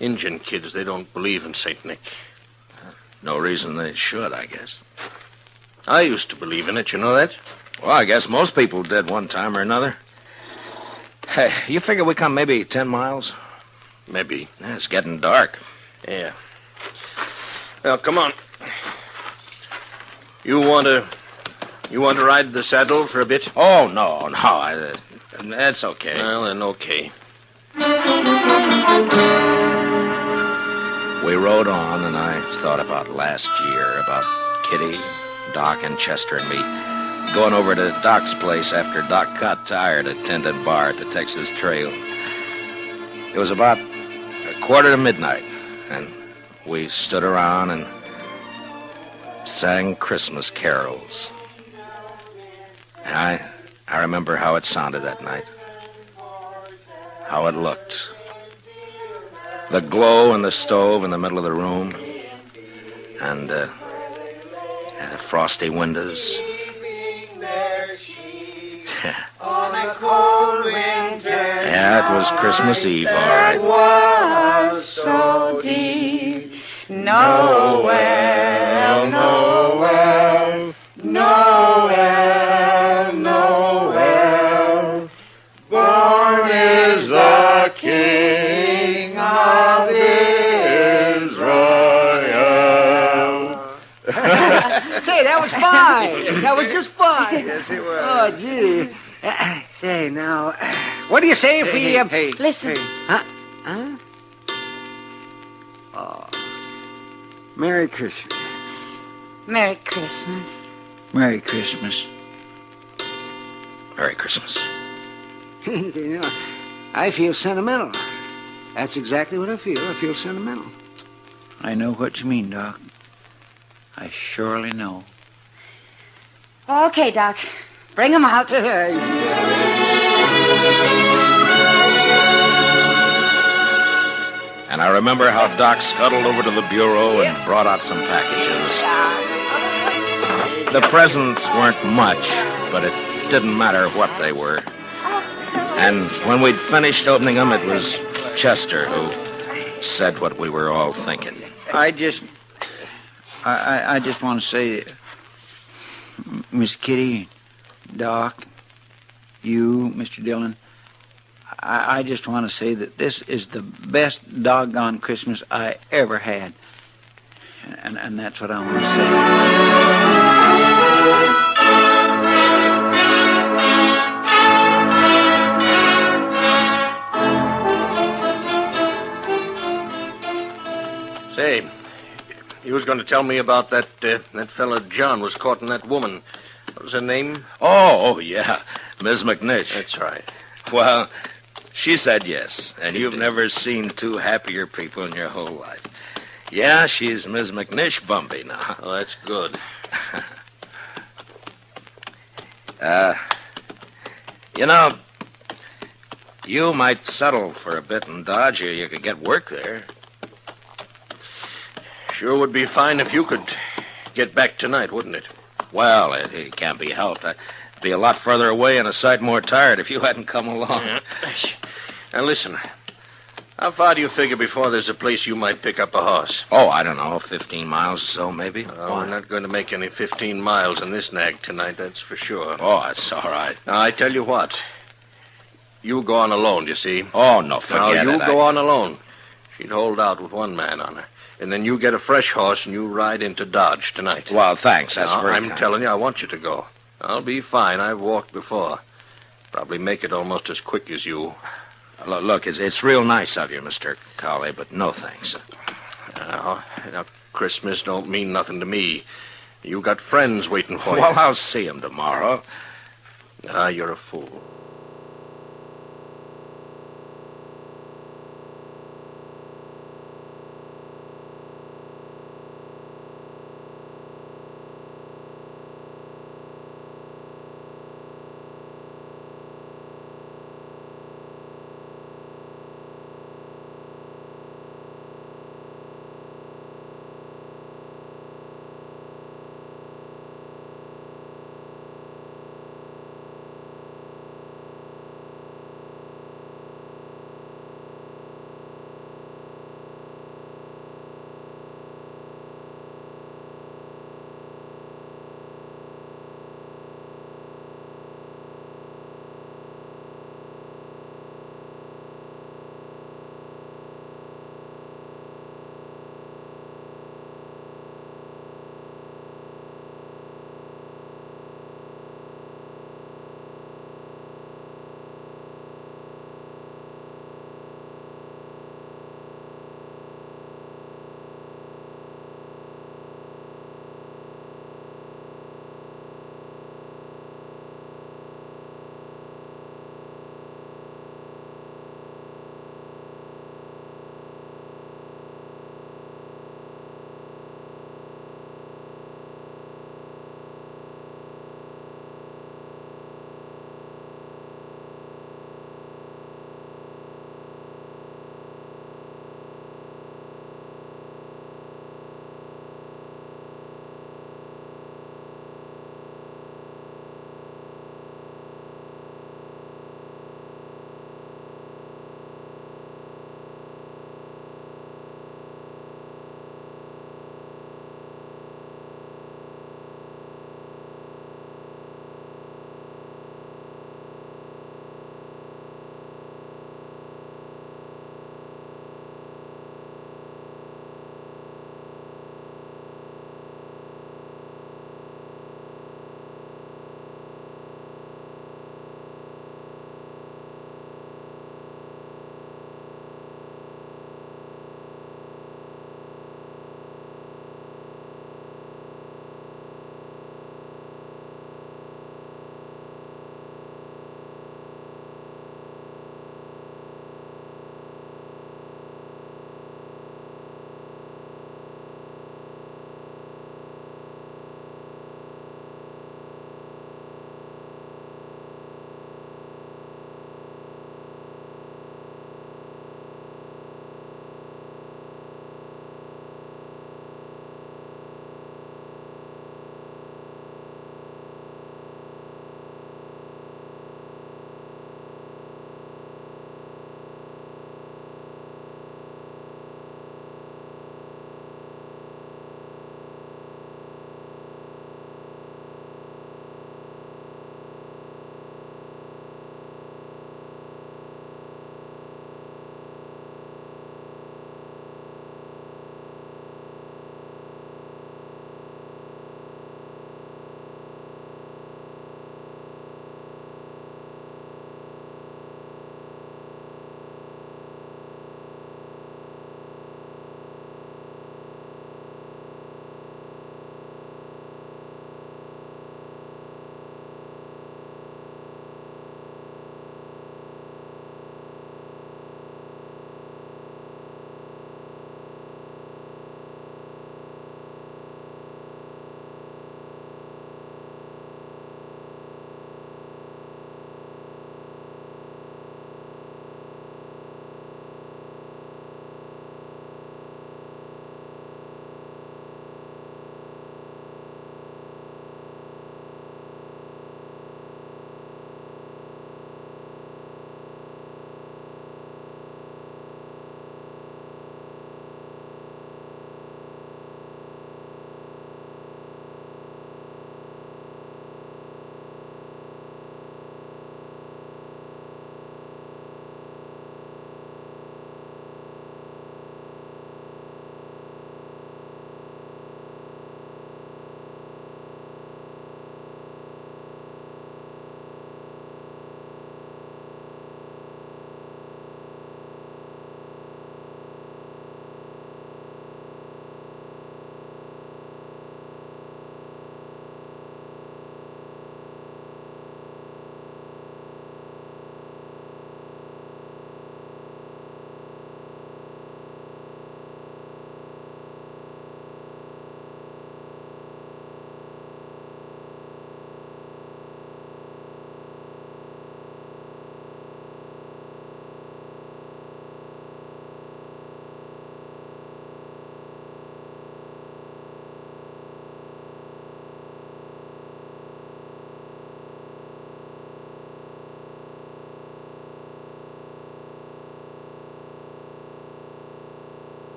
S15: Indian kids, they don't believe in St. Nick.
S14: No reason they should, I guess.
S15: I used to believe in it, you know that?
S14: Well, I guess most people did one time or another. Hey, you figure we come maybe 10 miles?
S15: Maybe.
S14: Yeah, it's getting dark.
S15: Yeah. Well, come on. You want to ride the saddle for a bit?
S14: Oh, no. That's okay.
S15: Well, then okay.
S14: We rode on, and I thought about last year, about Kitty, Doc and Chester and me, going over to Doc's place after Doc got tired at Tendon Bar at the Texas Trail. It was about 1:45, and we stood around and sang Christmas carols. And I remember how it sounded that night, how it looked. The glow in the stove in the middle of the room, and frosty windows.
S21: On a cold winter
S14: Yeah, it was Christmas Eve, all right.
S21: It was so deep. Noel, Noel, Noel, Noel. Born is the King of Israel.
S17: Say, that was fine. That was just fine.
S20: Yes, it was.
S17: Oh, gee. Say, now, what do you say if we...
S18: Listen.
S17: Huh? Huh? Oh. Merry Christmas.
S18: Merry Christmas.
S19: Merry Christmas.
S14: Merry Christmas.
S17: You know, I feel sentimental. That's exactly what I feel. I feel sentimental.
S19: I know what you mean, Doc. I surely know.
S18: Okay, Doc. Bring him out.
S14: And I remember how Doc scuttled over to the bureau and brought out some packages. The presents weren't much, but it didn't matter what they were. And when we'd finished opening them, it was Chester who said what we were all thinking.
S19: I just want to say, Miss Kitty, Doc, you, Mr. Dillon, I just want to say that this is the best doggone Christmas I ever had. And that's what I want to say.
S15: Say, you was going to tell me about that fella John was courting that woman. What was her name?
S14: Oh, yeah, Miss McNish.
S15: That's right.
S14: Well, she said yes, and you've never seen two happier people in your whole life. Yeah, she's Miss McNish Bumpy now.
S15: Oh, that's good.
S14: You know, you might settle for a bit in Dodge, or you could get work there.
S15: Sure would be fine if you could get back tonight, wouldn't it?
S14: Well, it can't be helped. I'd be a lot further away and a sight more tired if you hadn't come along.
S15: Yeah. Now, listen. How far do you figure before there's a place you might pick up a horse?
S14: Oh, I don't know, 15 miles or so, maybe.
S15: Oh, we're not going to make any 15 miles in this nag tonight, that's for sure.
S14: Oh, that's all right.
S15: Now, I tell you what. You go on alone, you see.
S14: Oh, no, forget it.
S15: Now, you go on alone. She'd hold out with one man on her. And then you get a fresh horse and you ride into Dodge tonight.
S14: Well, thanks. That's very
S15: I'm telling you, I want you to go. I'll be fine. I've walked before. Probably make it almost as quick as you.
S14: Look, it's real nice of you, Mr. Cawley, but no thanks.
S15: Now, Christmas don't mean nothing to me. You got friends waiting for you.
S14: Well, I'll see them tomorrow.
S15: You're a fool.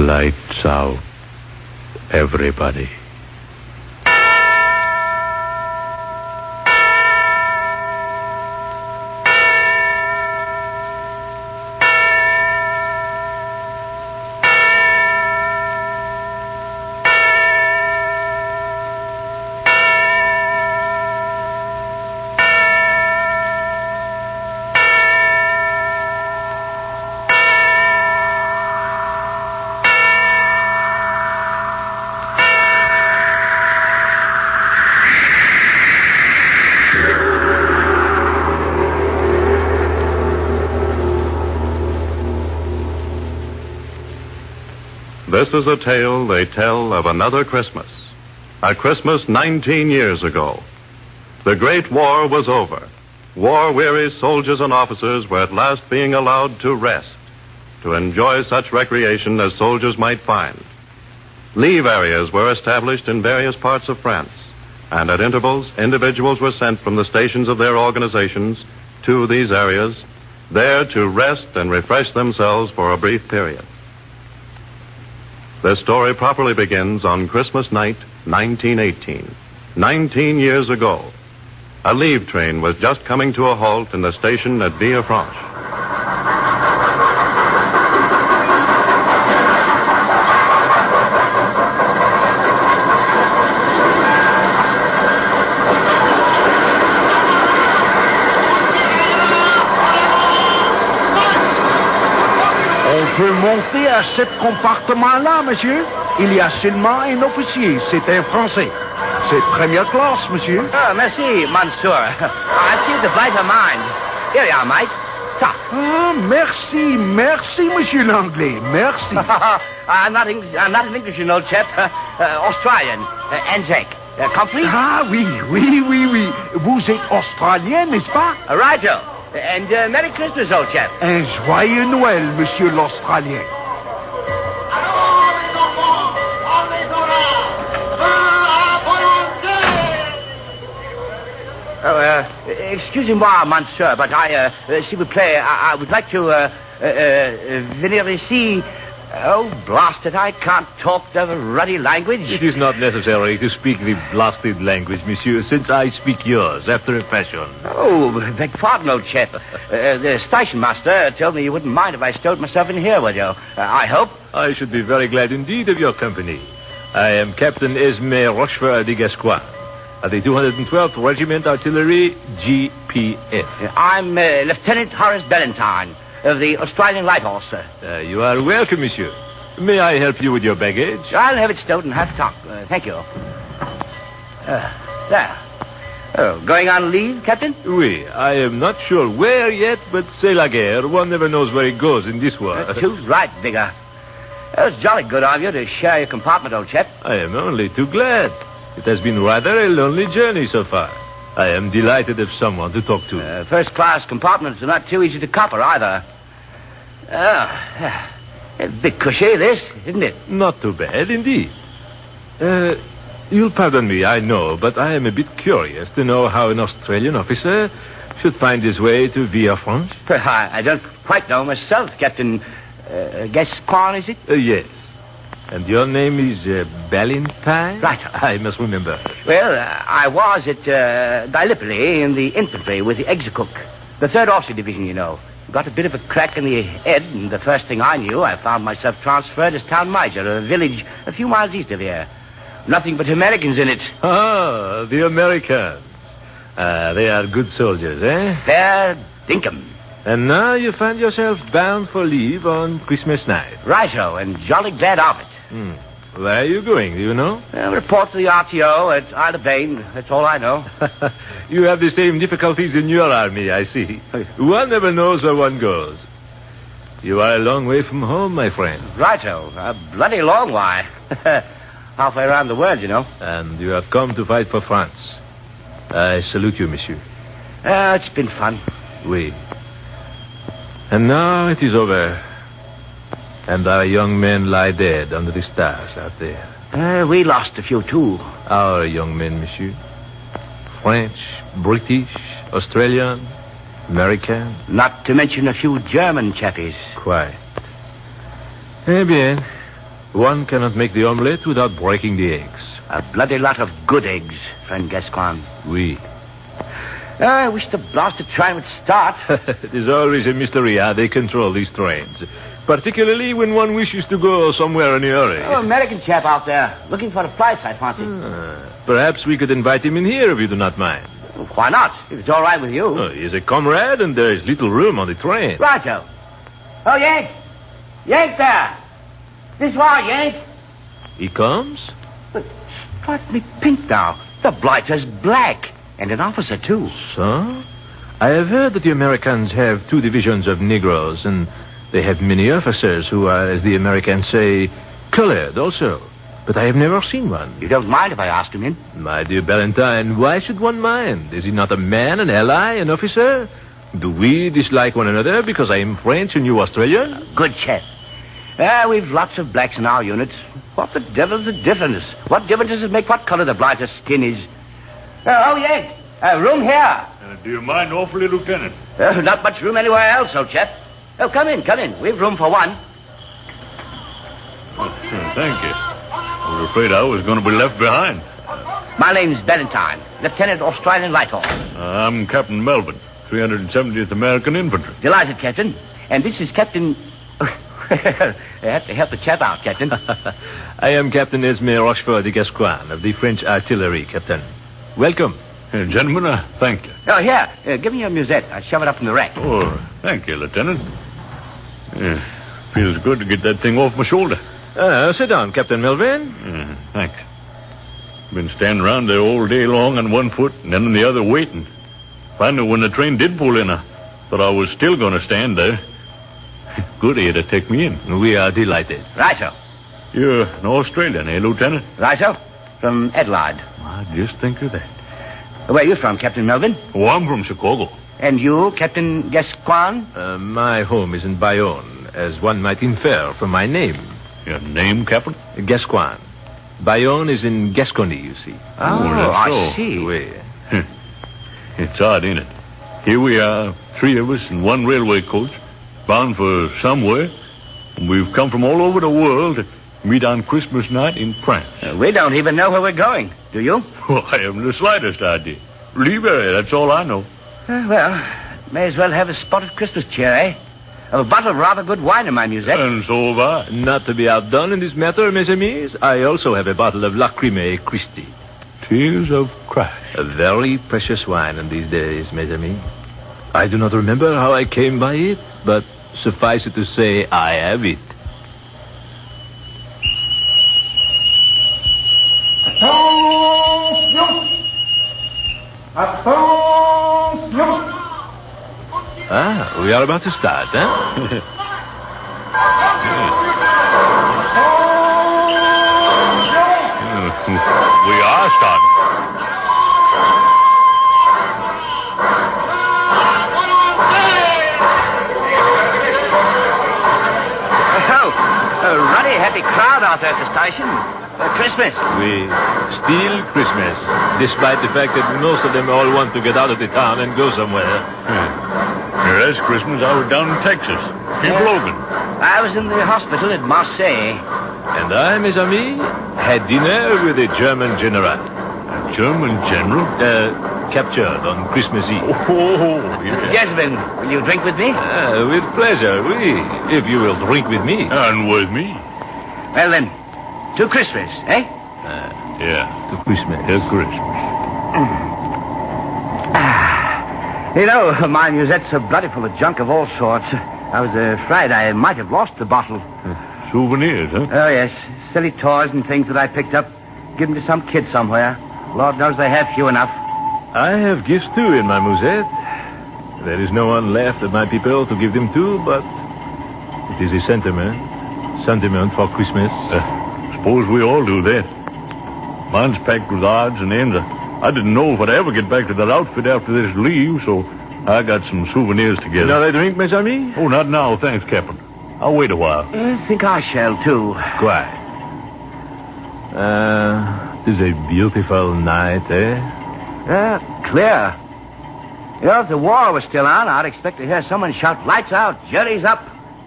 S2: Lights out, everybody.
S22: This is a tale they tell of another Christmas. A Christmas 19 years ago. The Great War was over. War-weary soldiers and officers were at last being allowed to rest, to enjoy such recreation as soldiers might find. Leave areas were established in various parts of France, and at intervals, individuals were sent from the stations of their organizations to these areas, there to rest and refresh themselves for a brief period. This story properly begins on Christmas night, 1918. 19 years ago. A leave train was just coming to a halt in the station at Villefranche.
S23: On peut monter à ce compartiment-là, monsieur. Il y a seulement un officier. C'est un Français. C'est première classe, monsieur.
S17: Oh, merci, monsieur. I see the brighter mind. Here you are, mate. Top.
S23: Ah, merci, monsieur l'anglais. Merci.
S17: I'm not an English, you know, chap. Australian. Anzac. Compris?
S23: Ah, oui. Vous êtes australien, n'est-ce pas?
S17: Righto. And Merry Christmas, old chap.
S23: Un joyeux Noël, monsieur l'Australien.
S17: Excusez-moi, monsieur, but s'il vous plaît, I would like to venir ici. Oh, blast it, I can't talk the ruddy language.
S24: It is not necessary to speak the blasted language, monsieur, since I speak yours, after a fashion.
S17: Oh, beg pardon, old chap. The station master told me you wouldn't mind if I stowed myself in here with you. I hope.
S24: I should be very glad indeed of your company. I am Captain Esme Rochefort de Gascoigne, of the 212th Regiment Artillery, GPF.
S17: I'm Lieutenant Horace Ballantyne, of the Australian Light Horse, sir.
S24: You are welcome, monsieur. May I help you with your baggage?
S17: I'll have it stowed in half top. Thank you. There. Oh, going on leave, Captain?
S24: Oui, I am not sure where yet, but c'est la guerre. One never knows where it goes in this war.
S17: Too right, Bigger. It was jolly good of you to share your compartment, old chap.
S24: I am only too glad. It has been rather a lonely journey so far. I am delighted to have someone to talk to.
S17: First-class compartments are not too easy to copper, either. A bit cushy, this, isn't it?
S24: Not too bad, indeed. You'll pardon me, I know, but I am a bit curious to know how an Australian officer should find his way to Villefranche.
S17: I don't quite know myself, Captain Gascoigne, is it?
S24: Yes. And your name is Ballantyne?
S17: Right.
S24: I must remember.
S17: Well, I was at Gallipoli in the infantry with the Execook, the 3rd Officer Division, you know. Got a bit of a crack in the head, and the first thing I knew, I found myself transferred as town major, a village a few miles east of here. Nothing but Americans in it.
S24: Ah, the Americans. They are good soldiers, eh?
S17: Fair dinkum.
S24: And now you find yourself bound for leave on Christmas night.
S17: Righto, and jolly glad of it.
S24: Where are you going, do you know?
S17: Report to the RTO at Isle of Bane. That's all I know.
S24: You have the same difficulties in your army, I see. One never knows where one goes. You are a long way from home, my friend.
S17: Righto. A bloody long way. Halfway around the world, you know.
S24: And you have come to fight for France. I salute you, monsieur.
S17: It's been fun.
S24: Oui. And now it is over. And our young men lie dead under the stars out there.
S17: We lost a few, too.
S24: Our young men, monsieur. French, British, Australian, American.
S17: Not to mention a few German chappies.
S24: Quite. Eh bien, One cannot make the omelette without breaking the eggs.
S17: A bloody lot of good eggs, friend Gascoigne.
S24: Oui.
S17: I wish the blasted train would start.
S24: It is always a mystery how they control these trains. Particularly when one wishes to go somewhere in a hurry.
S17: Oh, American chap out there, looking for a place, I fancy.
S24: Perhaps we could invite him in here if you do not mind.
S17: Why not, if it's all right with you?
S24: Oh, he is a comrade, and there is little room on the train.
S17: Righto. Oh, Yank! Yank there! This way, Yank!
S24: He comes?
S17: But strike me pink now. The blighter's black. And an officer, too.
S24: So? I have heard that the Americans have 2 divisions of Negroes, and they have many officers who are, as the Americans say, colored also. But I have never seen one.
S17: You don't mind if I ask him in?
S24: My dear Valentine, why should one mind? Is he not a man, an ally, an officer? Do we dislike one another because I am French and you Australian?
S17: Good chap. We've lots of blacks in our units. What the devil's the difference? What difference does it make what color the blighter's skin is? Yank. Room here.
S21: Do you mind awfully, Lieutenant?
S17: Not much room anywhere else, old chap. Oh, come in. We've room for one.
S21: Thank you. I was afraid I was going to be left behind.
S17: My name's Valentine, Lieutenant Australian Light Horse.
S21: I'm Captain Melvin, 370th American Infantry.
S17: Delighted, Captain. And this is Captain... I have to help the chap out, Captain.
S24: I am Captain Esme Rochefort de Gascoigne of the French Artillery, Captain. Welcome.
S21: Gentlemen, thank you.
S17: Oh, here. Give me your musette. I'll shove it up in the rack.
S21: Oh, thank you, Lieutenant. Feels good to get that thing off my shoulder.
S24: Sit down, Captain Melvin.
S21: Thanks. Been standing around there all day long on one foot and then on the other waiting. Finally, when the train did pull in, I thought I was still going to stand there. Good of you to take me in.
S24: We are delighted.
S17: Righto.
S21: You're an Australian, eh, Lieutenant?
S17: Righto. From Adelaide.
S21: I just think of that.
S17: Where are you from, Captain Melvin?
S21: Oh, I'm from Chicago.
S17: And you, Captain Gascoigne?
S24: My home is in Bayonne, as one might infer from my name.
S21: Your name, Captain?
S24: Gascoigne. Bayonne is in Gascony, you see.
S17: I see.
S21: Oui. It's odd, ain't it? Here we are, 3 of us in one railway coach, bound for somewhere. And we've come from all over the world to meet on Christmas night in France.
S17: We don't even know where we're going, do you?
S21: Well, I haven't the slightest idea. Leave her, that's all I know.
S17: Well, may as well have a spotted Christmas cheer, eh? A bottle of rather good wine in my musette.
S21: And so have I.
S24: Not to be outdone in this matter, mes amis, I also have a bottle of Lacrymae Christi.
S21: Tears of Christ.
S24: A very precious wine in these days, mes amis. I do not remember how I came by it, but suffice it to say, I have it.
S21: Attention!
S24: We are about to start, huh?
S21: We are starting.
S17: A ruddy, happy crowd out there at the station. Christmas.
S24: We still Christmas, despite the fact that most of them all want to get out of the town and go somewhere.
S21: Last Christmas, I was down in Texas. Keep Logan.
S17: I was in the hospital at Marseille.
S24: And I, mes amis, had dinner with a German general.
S21: A German general?
S24: Captured on Christmas Eve.
S21: Oh, yes.
S17: Gentlemen, will you drink with me?
S24: With pleasure, oui. If you will drink with me.
S21: And with me.
S17: Well, then, to Christmas, eh?
S21: Yeah.
S24: To Christmas.
S21: To Christmas.
S17: You know, my musette's so bloody full of junk of all sorts. I was afraid I might have lost the bottle.
S21: Souvenirs, huh?
S17: Oh, yes. Silly toys and things that I picked up. Give them to some kid somewhere. Lord knows they have few enough.
S24: I have gifts, too, in my musette. There is no one left of my people to give them to, but it is a sentiment for Christmas.
S21: Suppose we all do that. Mine's packed with odds and ends. I didn't know if I'd ever get back to that outfit after this leave, so I got some souvenirs together.
S24: Another drink, mes amis?
S21: Oh, not now, thanks, Captain. I'll wait a while.
S17: I think I shall, too.
S24: Quiet. It is a beautiful night, eh?
S17: Clear. You know, if the war was still on, I'd expect to hear someone shout, "Lights out, jury's up."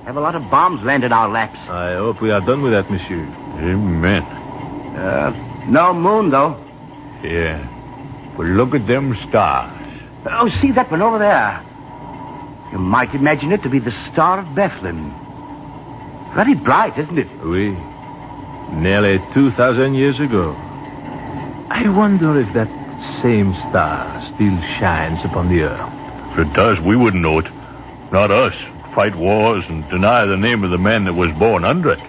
S17: Have a lot of bombs land in our laps.
S24: I hope we are done with that, monsieur.
S21: Amen.
S17: No moon, though.
S21: Yeah. But look at them stars.
S17: Oh, see that one over there. You might imagine it to be the Star of Bethlehem. Very bright, isn't it?
S24: Oui. Nearly 2,000 years ago. I wonder if that same star still shines upon the earth.
S21: If it does, we wouldn't know it. Not us. Fight wars and deny the name of the man that was born under it.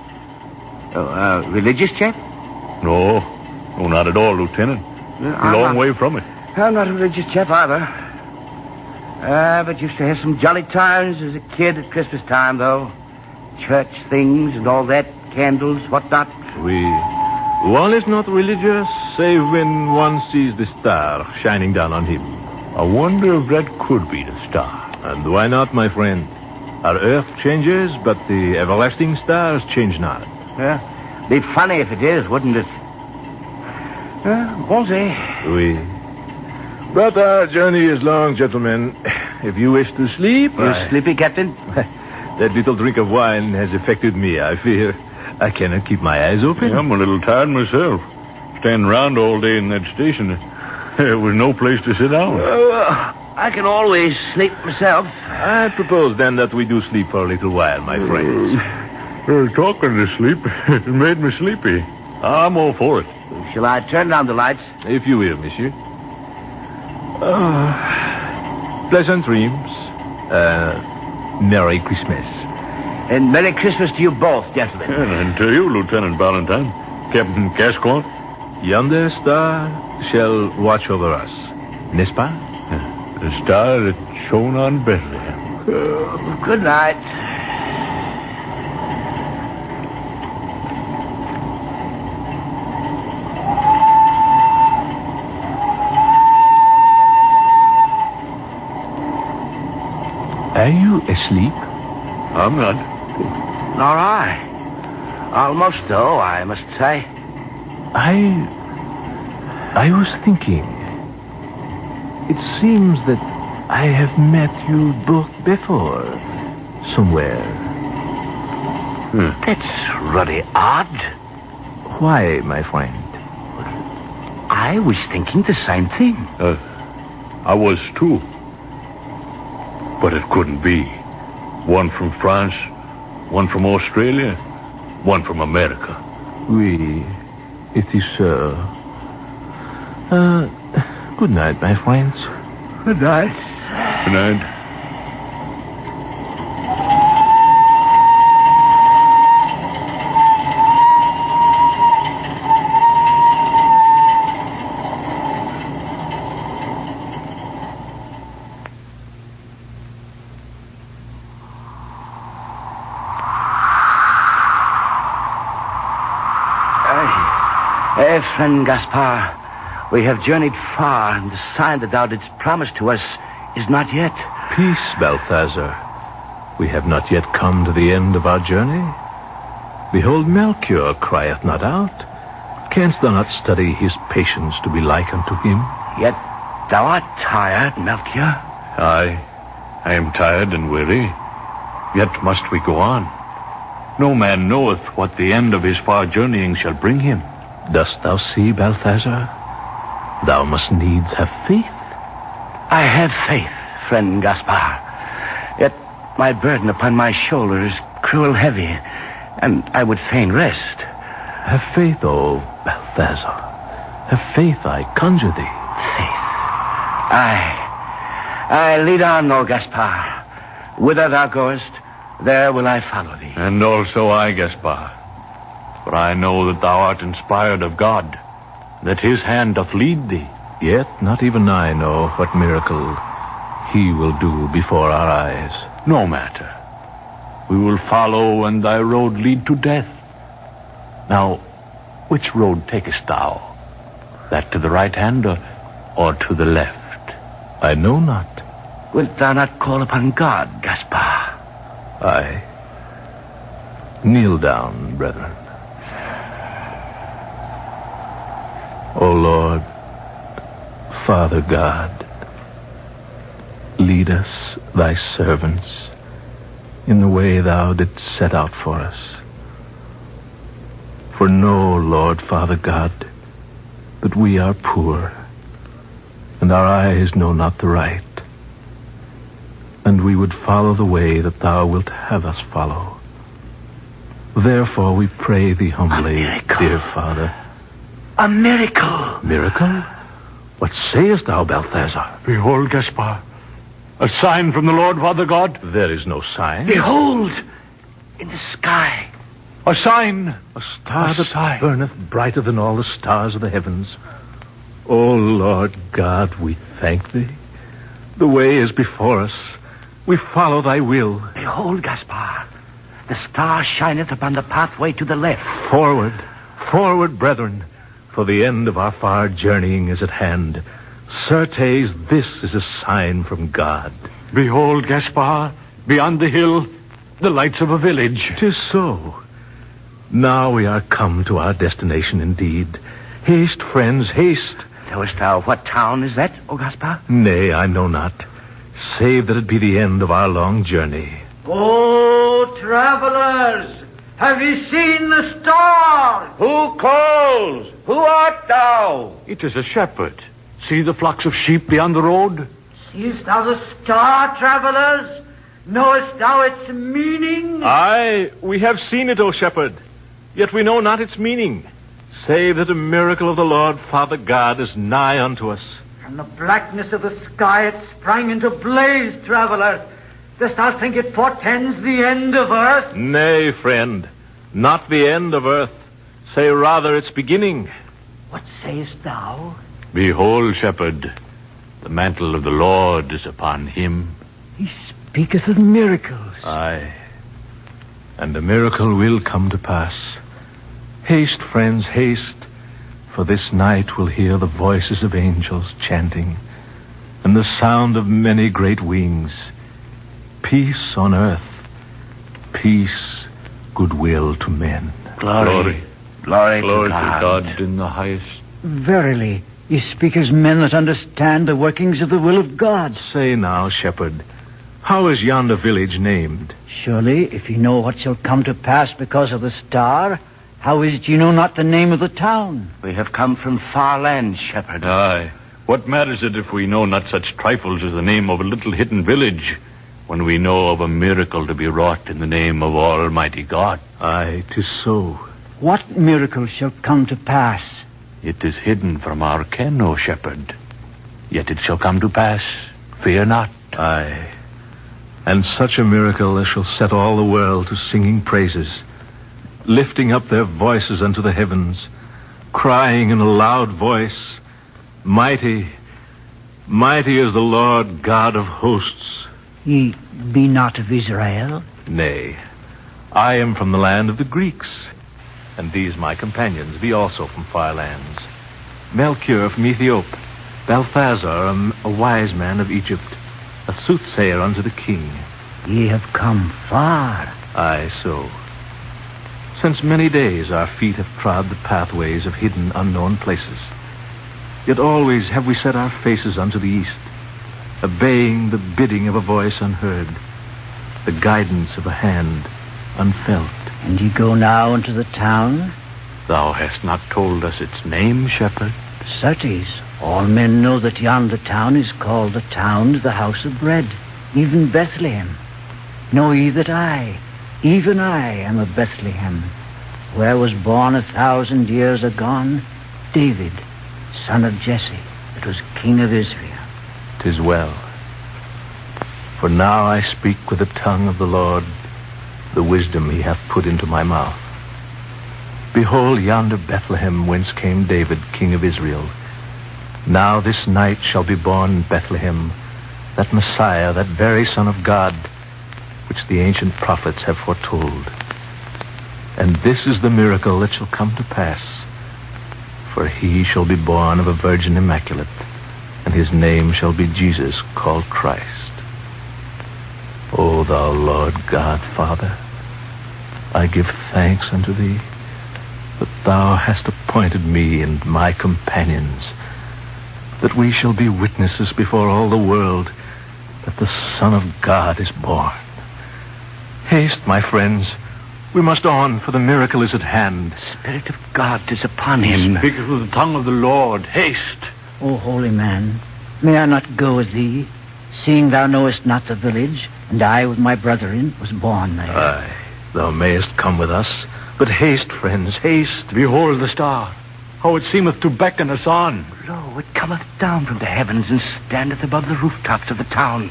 S17: Religious chap?
S21: No, not at all, Lieutenant. A long way from it.
S17: I'm not a religious chap either. But used to have some jolly times as a kid at Christmas time, though. Church things and all that, candles, whatnot.
S24: One is not religious, save when one sees the star shining down on him.
S21: I wonder if that could be the star.
S24: And why not, my friend? Our earth changes, but the everlasting stars change not.
S17: Yeah, be funny if it is, wouldn't it? Ozzie.
S24: Oui. But our journey is long, gentlemen. If you wish to sleep...
S17: You're sleepy, Captain?
S24: That little drink of wine has affected me, I fear. I cannot keep my eyes open.
S21: Yeah, I'm a little tired myself. Standing around all day in that station, there was no place to sit down.
S17: I can always sleep myself.
S24: I propose, then, that we do sleep for a little while, my friends.
S21: Talking to sleep, it made me sleepy. I'm all for it.
S17: Shall I turn down the lights?
S24: If you will, monsieur. Pleasant dreams. Merry Christmas.
S17: And Merry Christmas to you both, gentlemen.
S21: And to you, Lieutenant Valentine. Captain Gascoigne.
S24: Yonder star shall watch over us. N'est-ce pas?
S21: The star that shone on Bethlehem.
S17: Good night.
S24: Are you asleep?
S21: I'm not.
S17: Nor I. Almost, though, I must say.
S24: I was thinking. It seems that I have met you both before. Somewhere.
S17: That's really odd.
S24: Why, my friend?
S17: I was thinking the same thing.
S21: I was, too. But it couldn't be. One from France, one from Australia, one from America.
S24: Oui, it is so. Good night, my friends.
S17: Good night.
S21: Good night.
S17: Friend Gaspar, we have journeyed far, and the sign that thou didst promise to us is not yet.
S24: Peace, Balthazar. We have not yet come to the end of our journey. Behold, Melchior crieth not out. Canst thou not study his patience to be like unto him?
S17: Yet thou art tired, Melchior.
S21: I am tired and weary. Yet must we go on. No man knoweth what the end of his far journeying shall bring him.
S24: Dost thou see, Balthazar? Thou must needs have faith.
S17: I have faith, friend Gaspar. Yet my burden upon my shoulder is cruel heavy, and I would fain rest.
S24: Have faith, O Balthazar. Have faith, I conjure thee.
S17: Faith. I lead on, O Gaspar. Whither thou goest, there will I follow thee.
S21: And also I, Gaspar. For I know that thou art inspired of God, that his hand doth lead thee.
S24: Yet not even I know what miracle he will do before our eyes.
S21: No matter. We will follow, and thy road lead to death. Now, which road takest thou? That to the right hand or to the left?
S24: I know not.
S17: Wilt thou not call upon God, Gaspar?
S24: Aye. Kneel down, brethren. O Lord, Father God, lead us, thy servants, in the way thou didst set out for us. For know, Lord Father God, that we are poor, and our eyes know not the right, and we would follow the way that thou wilt have us follow. Therefore we pray thee humbly, dear Father.
S17: A miracle.
S24: Miracle? What sayest thou, Balthazar?
S21: Behold, Gaspar, a sign from the Lord Father God.
S24: There is no sign.
S17: Behold, in the sky.
S21: A sign.
S24: A star that burneth brighter than all the stars of the heavens. O Lord God, we thank thee. The way is before us. We follow thy will.
S17: Behold, Gaspar, the star shineth upon the pathway to the left.
S24: Forward, forward, brethren, for the end of our far journeying is at hand. Certes, this is a sign from God.
S21: Behold, Gaspar, beyond the hill, the lights of a village.
S24: 'Tis so. Now we are come to our destination indeed. Haste, friends, haste.
S17: Knowest thou what town is that, O Gaspar?
S24: Nay, I know not, save that it be the end of our long journey.
S23: Oh, travelers, have ye seen the star?
S21: Who calls? Who art thou? It is a shepherd. See the flocks of sheep beyond the road?
S23: Seest thou the star, travelers? Knowest thou its meaning?
S24: Aye, we have seen it, O shepherd, yet we know not its meaning, save that a miracle of the Lord Father God is nigh unto us.
S23: From the blackness of the sky it sprang into blaze, traveler. Dost thou think it portends the end of earth?
S24: Nay, friend, not the end of earth. Say rather its beginning.
S23: What sayest thou?
S21: Behold, shepherd, the mantle of the Lord is upon him.
S23: He speaketh of miracles.
S24: Aye, and a miracle will come to pass. Haste, friends, haste, for this night we'll hear the voices of angels chanting, and the sound of many great wings. Peace on earth, peace, goodwill to men.
S17: Glory to
S21: God in the highest.
S23: Verily, ye speak as men that understand the workings of the will of God.
S24: Say now, shepherd, how is yonder village named?
S23: Surely, if ye know what shall come to pass because of the star, how is it ye know not the name of the town?
S17: We have come from far lands, shepherd.
S21: Aye. What matters it if we know not such trifles as the name of a little hidden village, when we know of a miracle to be wrought in the name of Almighty God?
S24: Aye, 'tis so.
S23: What miracle shall come to pass?
S21: It is hidden from our ken, O shepherd. Yet it shall come to pass. Fear not.
S24: Aye. And such a miracle as shall set all the world to singing praises, lifting up their voices unto the heavens, crying in a loud voice, Mighty, mighty is the Lord God of hosts.
S23: Ye be not of Israel?
S24: Nay, I am from the land of the Greeks, and these my companions be also from far lands. Melchior from Ethiopia, Balthazar, a wise man of Egypt, a soothsayer unto the king.
S23: Ye have come far.
S24: Aye, so. Since many days our feet have trod the pathways of hidden, unknown places. Yet always have we set our faces unto the east, obeying the bidding of a voice unheard, the guidance of a hand unfelt.
S23: And ye go now into the town?
S21: Thou hast not told us its name, shepherd.
S23: Certes, all men know that yonder town is called the town of the house of bread, even Bethlehem. Know ye that I, even I, am of Bethlehem, where was born 1,000 years agone David, son of Jesse, that was king of Israel.
S24: 'Tis well. For now I speak with the tongue of the Lord, the wisdom he hath put into my mouth. Behold yonder Bethlehem, whence came David, king of Israel. Now this night shall be born in Bethlehem that Messiah, that very Son of God, which the ancient prophets have foretold. And this is the miracle that shall come to pass. For he shall be born of a virgin immaculate, and his name shall be Jesus, called Christ. O thou Lord God, Father, I give thanks unto thee that thou hast appointed me and my companions, that we shall be witnesses before all the world that the Son of God is born. Haste, my friends. We must on, for the miracle is at hand.
S17: The Spirit of God is upon him.
S21: Speak through the tongue of the Lord. Haste.
S23: O holy man, may I not go with thee, seeing thou knowest not the village, and I with my brethren was born there?
S24: Aye, thou mayest come with us. But haste, friends, haste.
S21: Behold the star. How it seemeth to beckon us on.
S17: Lo, it cometh down from the heavens and standeth above the rooftops of the town.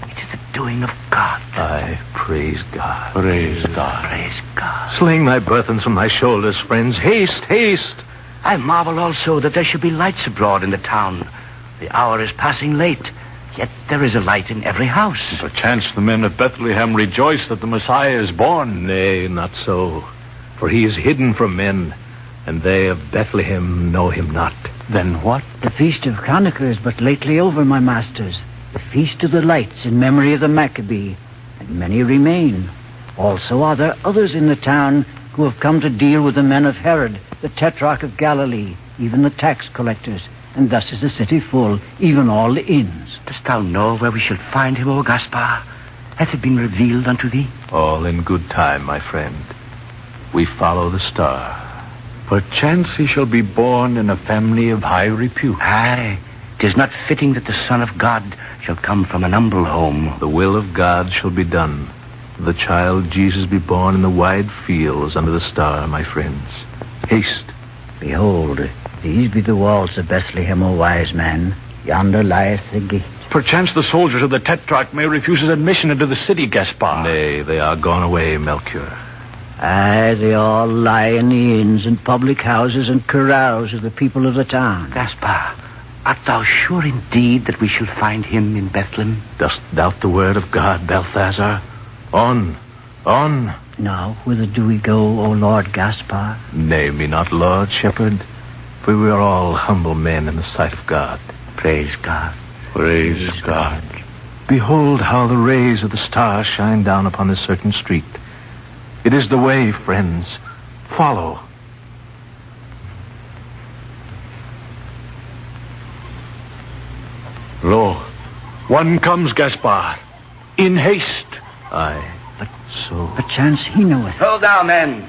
S17: It is the doing of God.
S24: Aye, praise God.
S21: Praise God.
S17: Praise God.
S24: Sling thy burthens from thy shoulders, friends. Haste, haste.
S17: I marvel also that there should be lights abroad in the town. The hour is passing late, yet there is a light in every house.
S21: Perchance the men of Bethlehem rejoice that the Messiah is born.
S24: Nay, not so. For he is hidden from men, and they of Bethlehem know him not.
S21: Then what?
S23: The feast of Hanukkah is but lately over, my masters. The feast of the lights in memory of the Maccabee, and many remain. Also are there others in the town who have come to deal with the men of Herod, the Tetrarch of Galilee, even the tax collectors, and thus is the city full, even all the inns.
S17: Dost thou know where we shall find him, O Gaspar? Hath it been revealed unto thee?
S24: All in good time, my friend. We follow the star.
S21: Perchance he shall be born in a family of high repute.
S17: Aye, 'tis not fitting that the Son of God shall come from an humble home.
S24: The will of God shall be done. The child Jesus be born in the wide fields under the star, my friends. Haste.
S23: Behold, these be the walls of Bethlehem, O wise man. Yonder lieth the gate.
S21: Perchance the soldiers of the Tetrarch may refuse us admission into the city, Gaspar.
S24: Nay, they are gone away, Melchior.
S23: Aye, they all lie in the inns and public houses and corrals of the people of the town.
S17: Gaspar, art thou sure indeed that we shall find him in Bethlehem?
S24: Dost doubt the word of God, Balthazar? On, on.
S23: Now, whither do we go, O Lord Gaspar?
S24: Name me not Lord, shepherd, for we are all humble men in the sight of God.
S17: Praise God.
S21: Praise God.
S24: Behold how the rays of the star shine down upon this certain street. It is the way, friends. Follow.
S21: Lo, one comes, Gaspar. In haste.
S24: Aye, but so...
S23: Perchance he knoweth.
S17: Hold thou, men.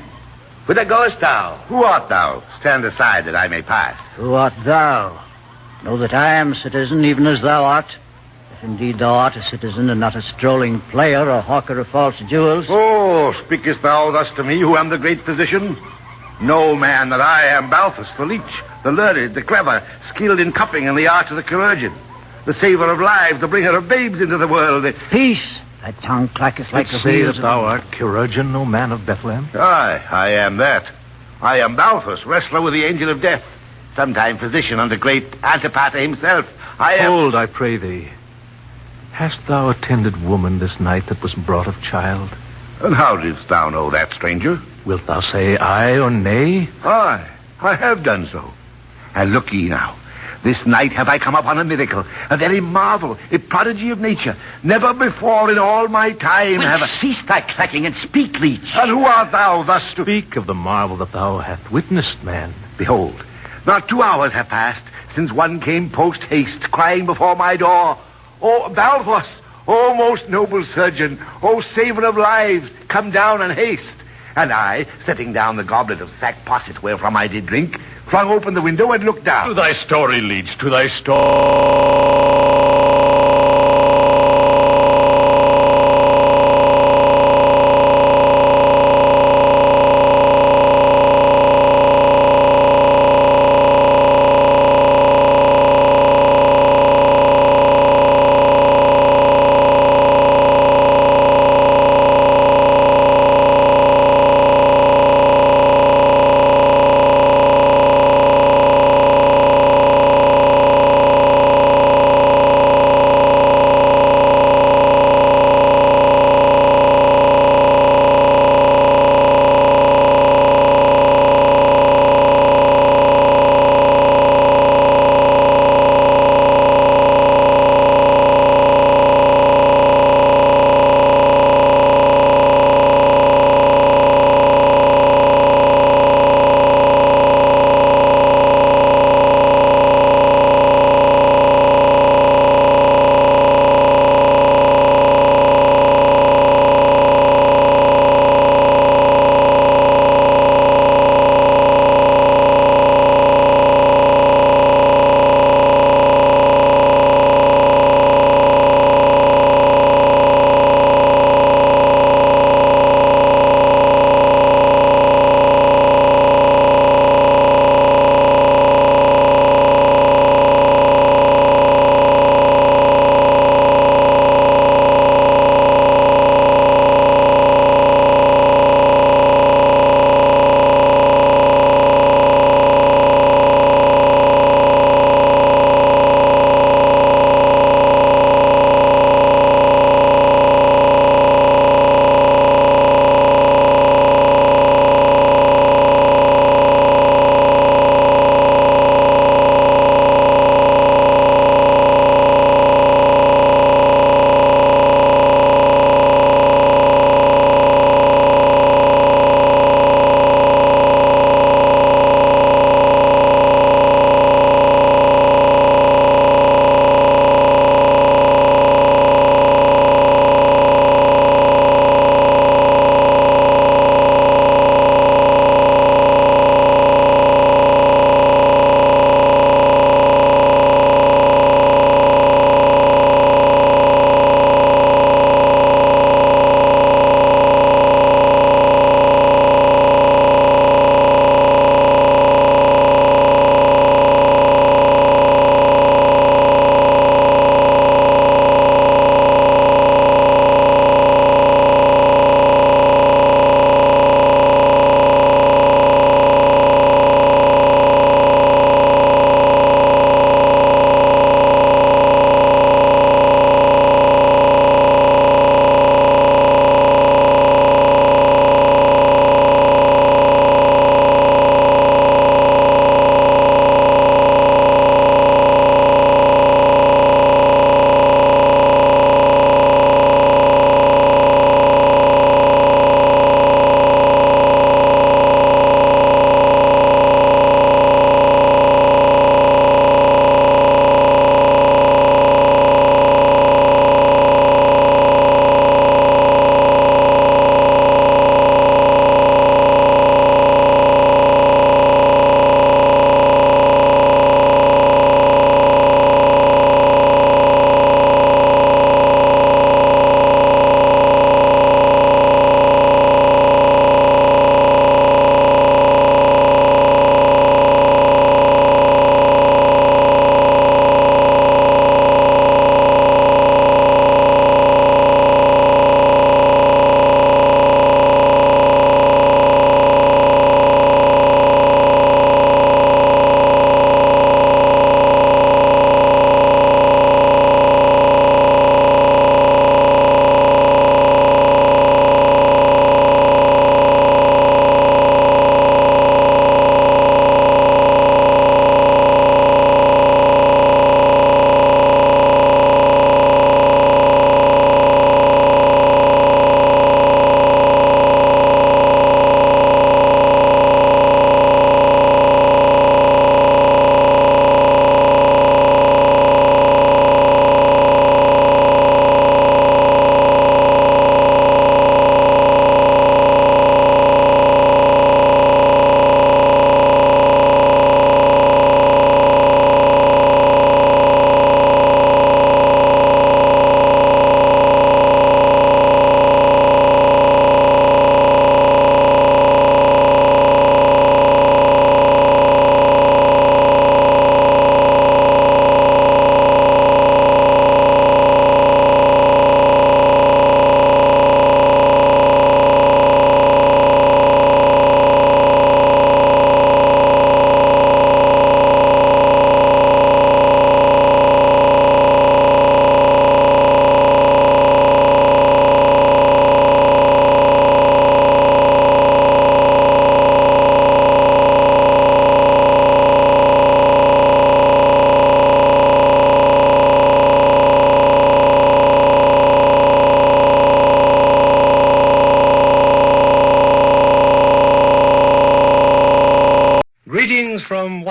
S17: Whither goest thou?
S1: Who art thou? Stand aside that I may pass.
S23: Who art thou? Know that I am citizen, even as thou art. If indeed thou art a citizen and not a strolling player or hawker of false jewels.
S1: Oh, speakest thou thus to me, who am the great physician? Know, man, that I am Balthus, the leech, the learned, the clever, skilled in cupping and the arts of the chirurgeon, the saver of lives, the bringer of babes into the world.
S23: Peace! Thy tongue clacketh like the
S24: say
S23: wheels
S24: that thou art chirurgeon, O man of Bethlehem?
S1: Aye, I am that. I am Balthus, wrestler with the angel of death, sometime physician under great Antipater himself. I am...
S24: Hold, I pray thee. Hast thou attended woman this night that was brought of child?
S1: And how didst thou know that, stranger?
S24: Wilt thou say aye or nay?
S1: Aye, I have done so. And look ye now. This night have I come upon a miracle, a very marvel, a prodigy of nature. Never before in all my time have I...
S17: Cease thy clacking and speak, leech.
S1: And who art thou thus to...
S24: Speak of the marvel that thou hast witnessed, man.
S1: Behold, not 2 hours have passed since one came post-haste, crying before my door, O Balthus, O most noble surgeon, O saver of lives, come down and haste. And I, setting down the goblet of sack posset wherefrom I did drink, flung open the window and looked down.
S21: To thy story, leech, to thy story.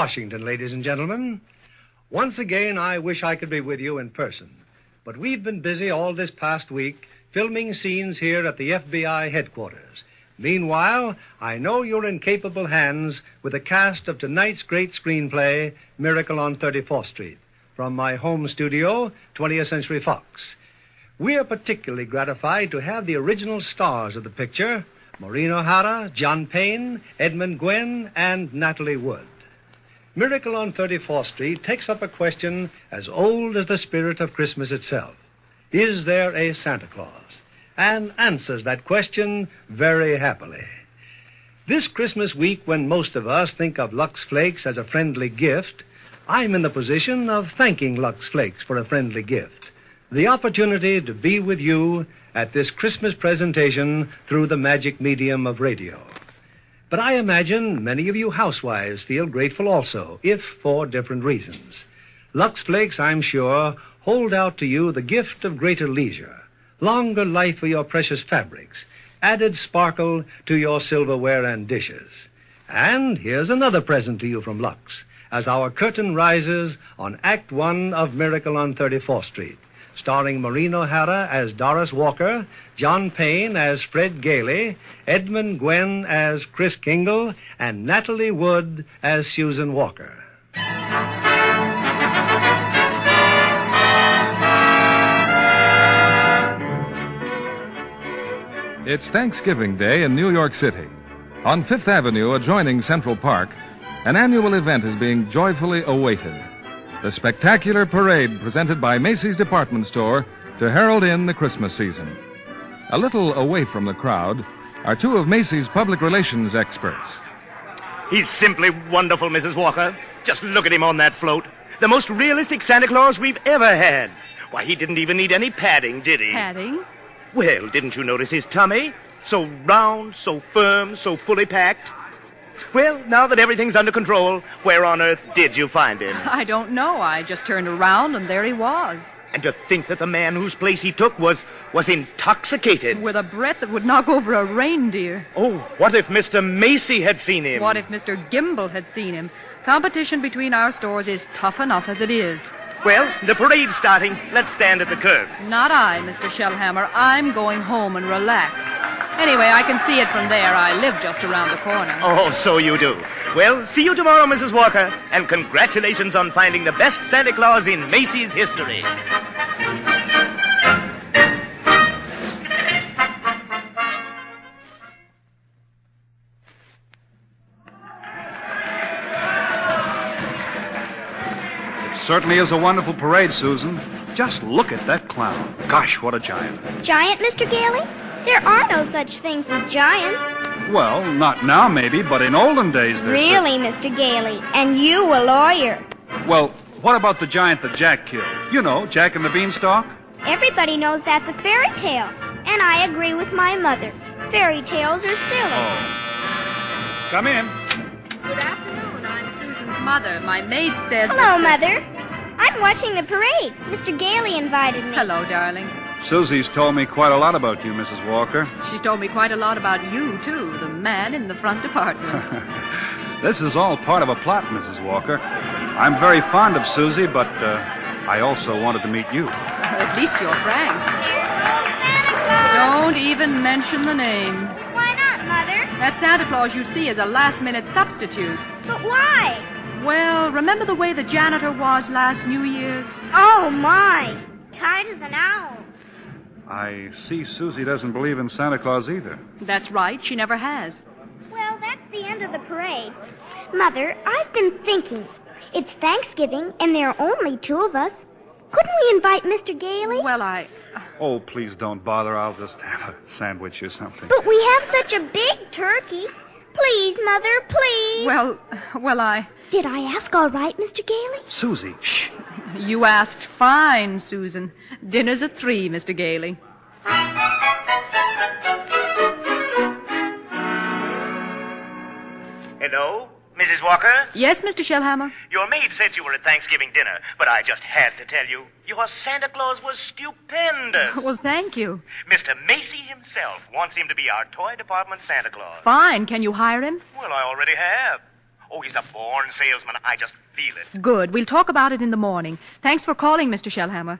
S7: Washington, ladies and gentlemen. Once again, I wish I could be with you in person. But we've been busy all this past week filming scenes here at the FBI headquarters. Meanwhile, I know you're in capable hands with the cast of tonight's great screenplay, Miracle on 34th Street, from my home studio, 20th Century Fox. We're particularly gratified to have the original stars of the picture, Maureen O'Hara, John Payne, Edmund Gwenn, and Natalie Wood. Miracle on 34th Street takes up a question as old as the spirit of Christmas itself. Is there a Santa Claus? And answers that question very happily. This Christmas week, when most of us think of Lux Flakes as a friendly gift, I'm in the position of thanking Lux Flakes for a friendly gift. The opportunity to be with you at this Christmas presentation through the magic medium of radio. But I imagine many of you housewives feel grateful also, if for different reasons. Lux Flakes, I'm sure, hold out to you the gift of greater leisure, longer life for your precious fabrics, added sparkle to your silverware and dishes. And here's another present to you from Lux, as our curtain rises on Act One of Miracle on 34th Street, starring Maureen O'Hara as Doris Walker, John Payne as Fred Gailey, Edmund Gwenn as Chris Kingle, and Natalie Wood as Susan Walker.
S8: It's Thanksgiving Day in New York City. On Fifth Avenue, adjoining Central Park, an annual event is being joyfully awaited. The spectacular parade presented by Macy's department store to herald in the Christmas season. A little away from the crowd are two of Macy's public relations experts.
S10: He's simply wonderful, Mrs. Walker. Just look at him on that float. The most realistic Santa Claus we've ever had. Why, he didn't even need any padding, did he?
S18: Padding?
S10: Well, didn't you notice his tummy? So round, so firm, so fully packed. Well, now that everything's under control, where on earth did you find him?
S18: I don't know. I just turned around and there he was.
S10: And to think that the man whose place he took was intoxicated.
S18: With a breath that would knock over a reindeer.
S10: Oh, what if Mr. Macy had seen him?
S18: What if Mr. Gimble had seen him? Competition between our stores is tough enough as it is.
S10: Well, the parade's starting. Let's stand at the curb.
S18: Not I, Mr. Shellhammer. I'm going home and relax. Anyway, I can see it from there. I live just around the corner.
S10: Oh, so you do. Well, see you tomorrow, Mrs. Walker. And congratulations on finding the best Santa Claus in Macy's history.
S11: Certainly is a wonderful parade, Susan. Just look at that clown. Gosh, what a giant.
S9: Giant, Mr. Gailey? There are no such things as giants.
S11: Well, not now, maybe, but in olden days there's...
S9: Really, Mr. Gailey? And you a lawyer?
S11: Well, what about the giant that Jack killed? You know, Jack and the Beanstalk?
S9: Everybody knows that's a fairy tale. And I agree with my mother. Fairy tales are silly.
S11: Oh. Come in.
S18: Good afternoon. I'm Susan's mother. My maid said...
S9: Hello, Mother. I'm watching the parade. Mr. Gailey invited me.
S18: Hello, darling.
S11: Susie's told me quite a lot about you, Mrs. Walker.
S18: She's told me quite a lot about you, too, the man in the front department.
S11: This is all part of a plot, Mrs. Walker. I'm very fond of Susie, but I also wanted to meet you.
S18: At least you're frank. Don't even mention the name.
S9: Why not, Mother?
S18: That Santa Claus you see is a last-minute substitute.
S9: But why?
S18: Well, remember the way the janitor was last New Year's?
S9: Oh, my. Tight as an owl.
S11: I see Susie doesn't believe in Santa Claus either.
S18: That's right. She never has.
S9: Well, that's the end of the parade. Mother, I've been thinking. It's Thanksgiving, and there are only two of us. Couldn't we invite Mr. Gailey?
S18: Well,
S11: Oh, please don't bother. I'll just have a sandwich or something.
S9: But we have such a big turkey. Please, Mother, please.
S18: Well,
S9: Did I ask all right, Mr. Gailey?
S11: Susie, shh.
S18: You asked fine, Susan. Dinner's at 3, Mr. Gailey.
S10: Hello, Mrs. Walker?
S18: Yes, Mr. Shellhammer?
S10: Your maid said you were at Thanksgiving dinner, but I just had to tell you, your Santa Claus was stupendous.
S18: Well, thank you.
S10: Mr. Macy himself wants him to be our toy department Santa Claus.
S18: Fine. Can you hire him?
S10: Well, I already have. Oh, he's a born salesman. I just feel it.
S18: Good. We'll talk about it in the morning. Thanks for calling, Mr. Shellhammer.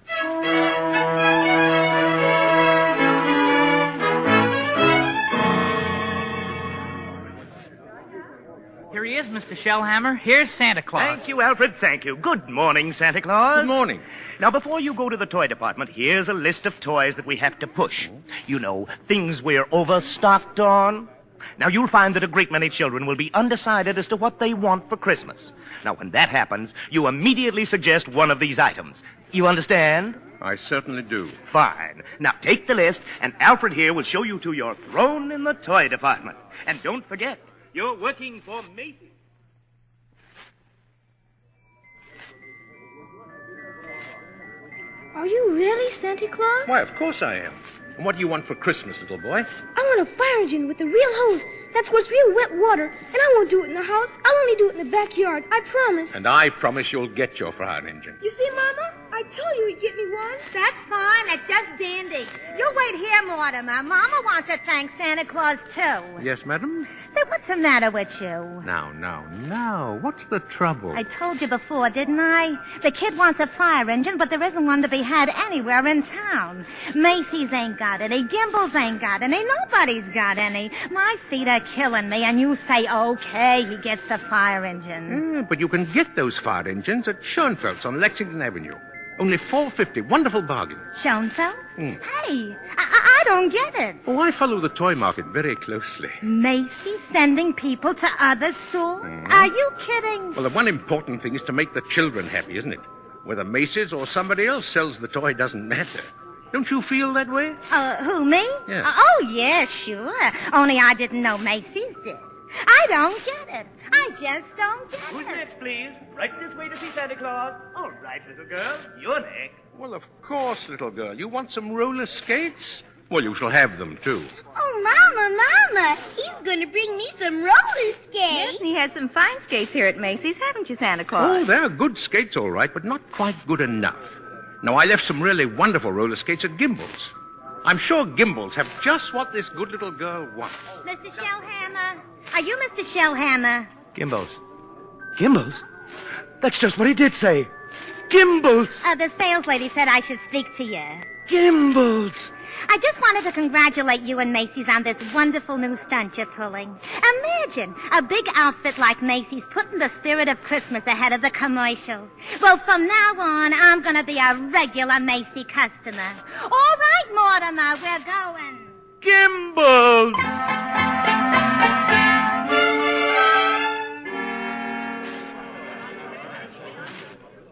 S3: Here he is, Mr. Shellhammer. Here's Santa Claus.
S10: Thank you, Alfred. Thank you. Good morning, Santa Claus.
S4: Good morning.
S10: Now, before you go to the toy department, here's a list of toys that we have to push. You know, things we're overstocked on. Now, you'll find that a great many children will be undecided as to what they want for Christmas. Now, when that happens, you immediately suggest one of these items. You understand?
S4: I certainly do.
S10: Fine. Now, take the list, and Alfred here will show you to your throne in the toy department. And don't forget, you're working for Macy's.
S9: Are you really Santa Claus?
S4: Why, of course I am. And what do you want for Christmas, little boy?
S9: I want a fire engine with a real hose that squirts real wet water, and I won't do it in the house. I'll only do it in the backyard. I promise.
S4: And I promise you'll get your fire engine.
S9: You see, Mama? I told you he'd get me one.
S6: That's fine. That's just dandy. You wait here, Mortimer. Mama wants to thank Santa Claus, too.
S4: Yes, madam?
S6: Say, what's the matter with you?
S4: Now. What's the trouble?
S6: I told you before, didn't I? The kid wants a fire engine, but there isn't one to be had anywhere in town. Macy's ain't got any. Gimbel's ain't got any. Nobody's got any. My feet are killing me, and you say, okay, he gets the fire engine.
S4: Yeah, but you can get those fire engines at Schoenfeld's on Lexington Avenue. Only $4.50. Wonderful bargain.
S6: Schoenfeld? Hey, I don't get it.
S4: Oh, I follow the toy market very closely.
S6: Macy's sending people to other stores? Are you kidding?
S4: Well, the one important thing is to make the children happy, isn't it? Whether Macy's or somebody else sells the toy doesn't matter. Don't you feel that way?
S6: Who, me?
S4: Yeah.
S6: Oh, yeah, sure. Only I didn't know Macy's did. I don't get it. I just don't get
S10: Who's
S6: it.
S10: next, please? Right this way to see Santa Claus. All right, little girl. You're next.
S4: Well, of course, little girl. You want some roller skates? Well, you shall have them, too.
S9: Oh, Mama, he's going to bring me some roller skates.
S12: Yes, and he had some fine skates here at Macy's, haven't you, Santa Claus?
S4: Oh, they're good skates, all right, but not quite good enough. Now, I left some really wonderful roller skates at Gimbel's. I'm sure Gimbel's have just what this good little girl wants.
S6: Mr. Shellhammer. Are you Mr. Shellhammer?
S10: Gimbel's. Gimbel's? That's just what he did say. Gimbel's.
S6: The sales lady said I should speak to you.
S10: Gimbel's.
S6: I just wanted to congratulate you and Macy's on this wonderful new stunt you're pulling. Imagine a big outfit like Macy's putting the spirit of Christmas ahead of the commercial. Well, from now on, I'm going to be a regular Macy customer. All right, Mortimer, we're going.
S10: Gimbel's.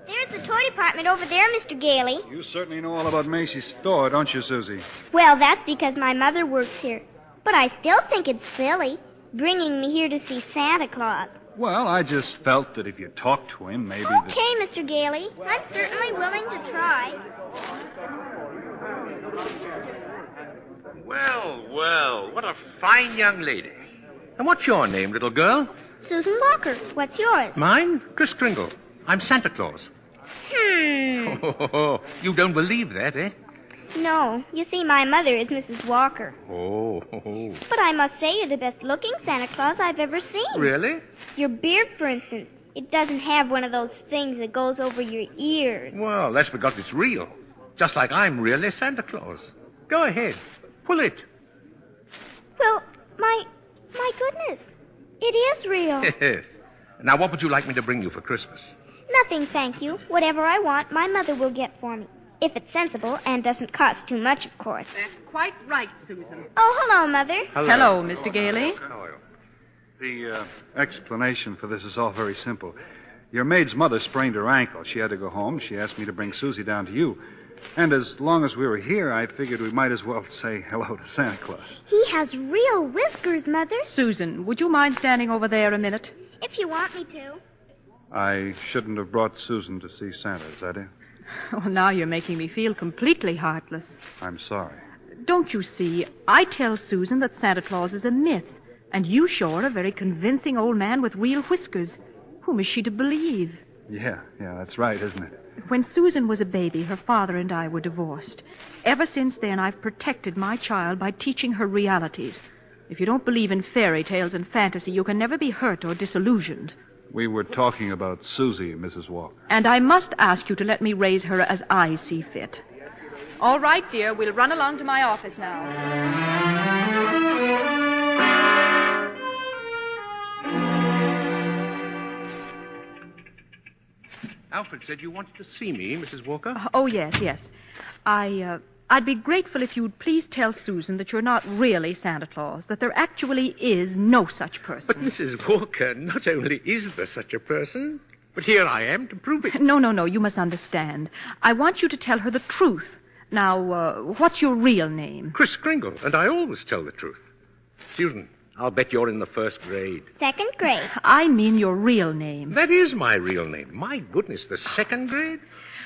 S9: There's the toy department over there, Mr. Gailey.
S11: You certainly know all about Macy's store, don't you, Susie?
S9: Well, that's because my mother works here. But I still think it's silly, bringing me here to see Santa Claus.
S11: Well, I just felt that if you talked to him, maybe...
S9: Okay, Mr. Gailey. I'm certainly willing to try.
S4: Well, what a fine young lady. And what's your name, little girl?
S9: Susan Walker. What's yours?
S4: Mine? Chris Kringle. I'm Santa Claus. Oh, you don't believe that, eh?
S9: No. You see, my mother is Mrs. Walker.
S4: Oh.
S9: But I must say you're the best-looking Santa Claus I've ever seen.
S4: Really?
S9: Your beard, for instance. It doesn't have one of those things that goes over your ears.
S4: Well, that's because it's real. Just like I'm really Santa Claus. Go ahead. Pull it.
S9: Well, my goodness. It is real.
S4: Yes. Now, what would you like me to bring you for Christmas?
S9: Nothing, thank you. Whatever I want, my mother will get for me. If it's sensible and doesn't cost too much, of course.
S18: That's quite right, Susan.
S9: Oh, hello, Mother.
S18: Hello, Mr. Gailey.
S11: How are you? The explanation for this is all very simple. Your maid's mother sprained her ankle. She had to go home. She asked me to bring Susie down to you. And as long as we were here, I figured we might as well say hello to Santa Claus.
S9: He has real whiskers, Mother.
S18: Susan, would you mind standing over there a minute?
S9: If you want me to.
S11: I shouldn't have brought Susan to see Santa, is that it?
S18: Well, now you're making me feel completely heartless.
S11: I'm sorry.
S18: Don't you see, I tell Susan that Santa Claus is a myth, and you show her a very convincing old man with real whiskers. Whom is she to believe?
S11: Yeah, that's right, isn't it?
S18: When Susan was a baby, her father and I were divorced. Ever since then, I've protected my child by teaching her realities. If you don't believe in fairy tales and fantasy, you can never be hurt or disillusioned.
S11: We were talking about Susie, Mrs. Walker.
S18: And I must ask you to let me raise her as I see fit. All right, dear, we'll run along to my office now.
S4: Alfred said you wanted to see me, Mrs. Walker.
S18: Oh, yes. I'd be grateful if you'd please tell Susan that you're not really Santa Claus, that there actually is no such person.
S4: But, Mrs. Walker, not only is there such a person, but here I am to prove it.
S18: No, you must understand. I want you to tell her the truth. Now, what's your real name?
S4: Kris Kringle, and I always tell the truth. Susan, I'll bet you're in the first grade.
S9: Second grade.
S18: I mean your real name.
S4: That is my real name. My goodness, the second grade?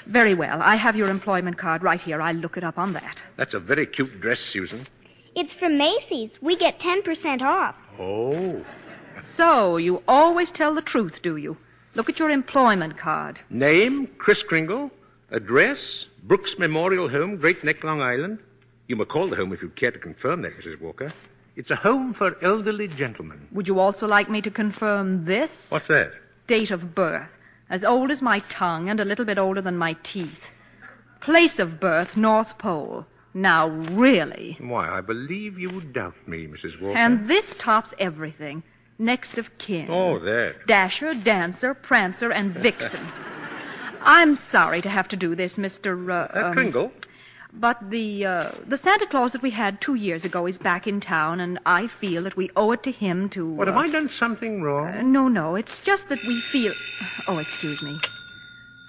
S18: Very well. I have your employment card right here. I'll look it up on that.
S4: That's a very cute dress, Susan.
S9: It's from Macy's. We get 10% off.
S4: Oh.
S18: So, you always tell the truth, do you? Look at your employment card.
S4: Name, Kris Kringle. Address, Brooks Memorial Home, Great Neck, Long Island. You may call the home if you care to confirm that, Mrs. Walker. It's a home for elderly gentlemen.
S18: Would you also like me to confirm this?
S4: What's that?
S18: Date of birth. As old as my tongue and a little bit older than my teeth. Place of birth, North Pole. Now, really.
S4: Why, I believe you doubt me, Mrs. Walker.
S18: And this tops everything. Next of kin.
S4: Oh, that.
S18: Dasher, Dancer, Prancer, and Vixen. I'm sorry to have to do this, Mr.
S4: Kringle?
S18: But the Santa Claus that we had 2 years ago is back in town, and I feel that we owe it to him to...
S4: What, have I done something wrong?
S18: No. It's just that we feel... Oh, excuse me.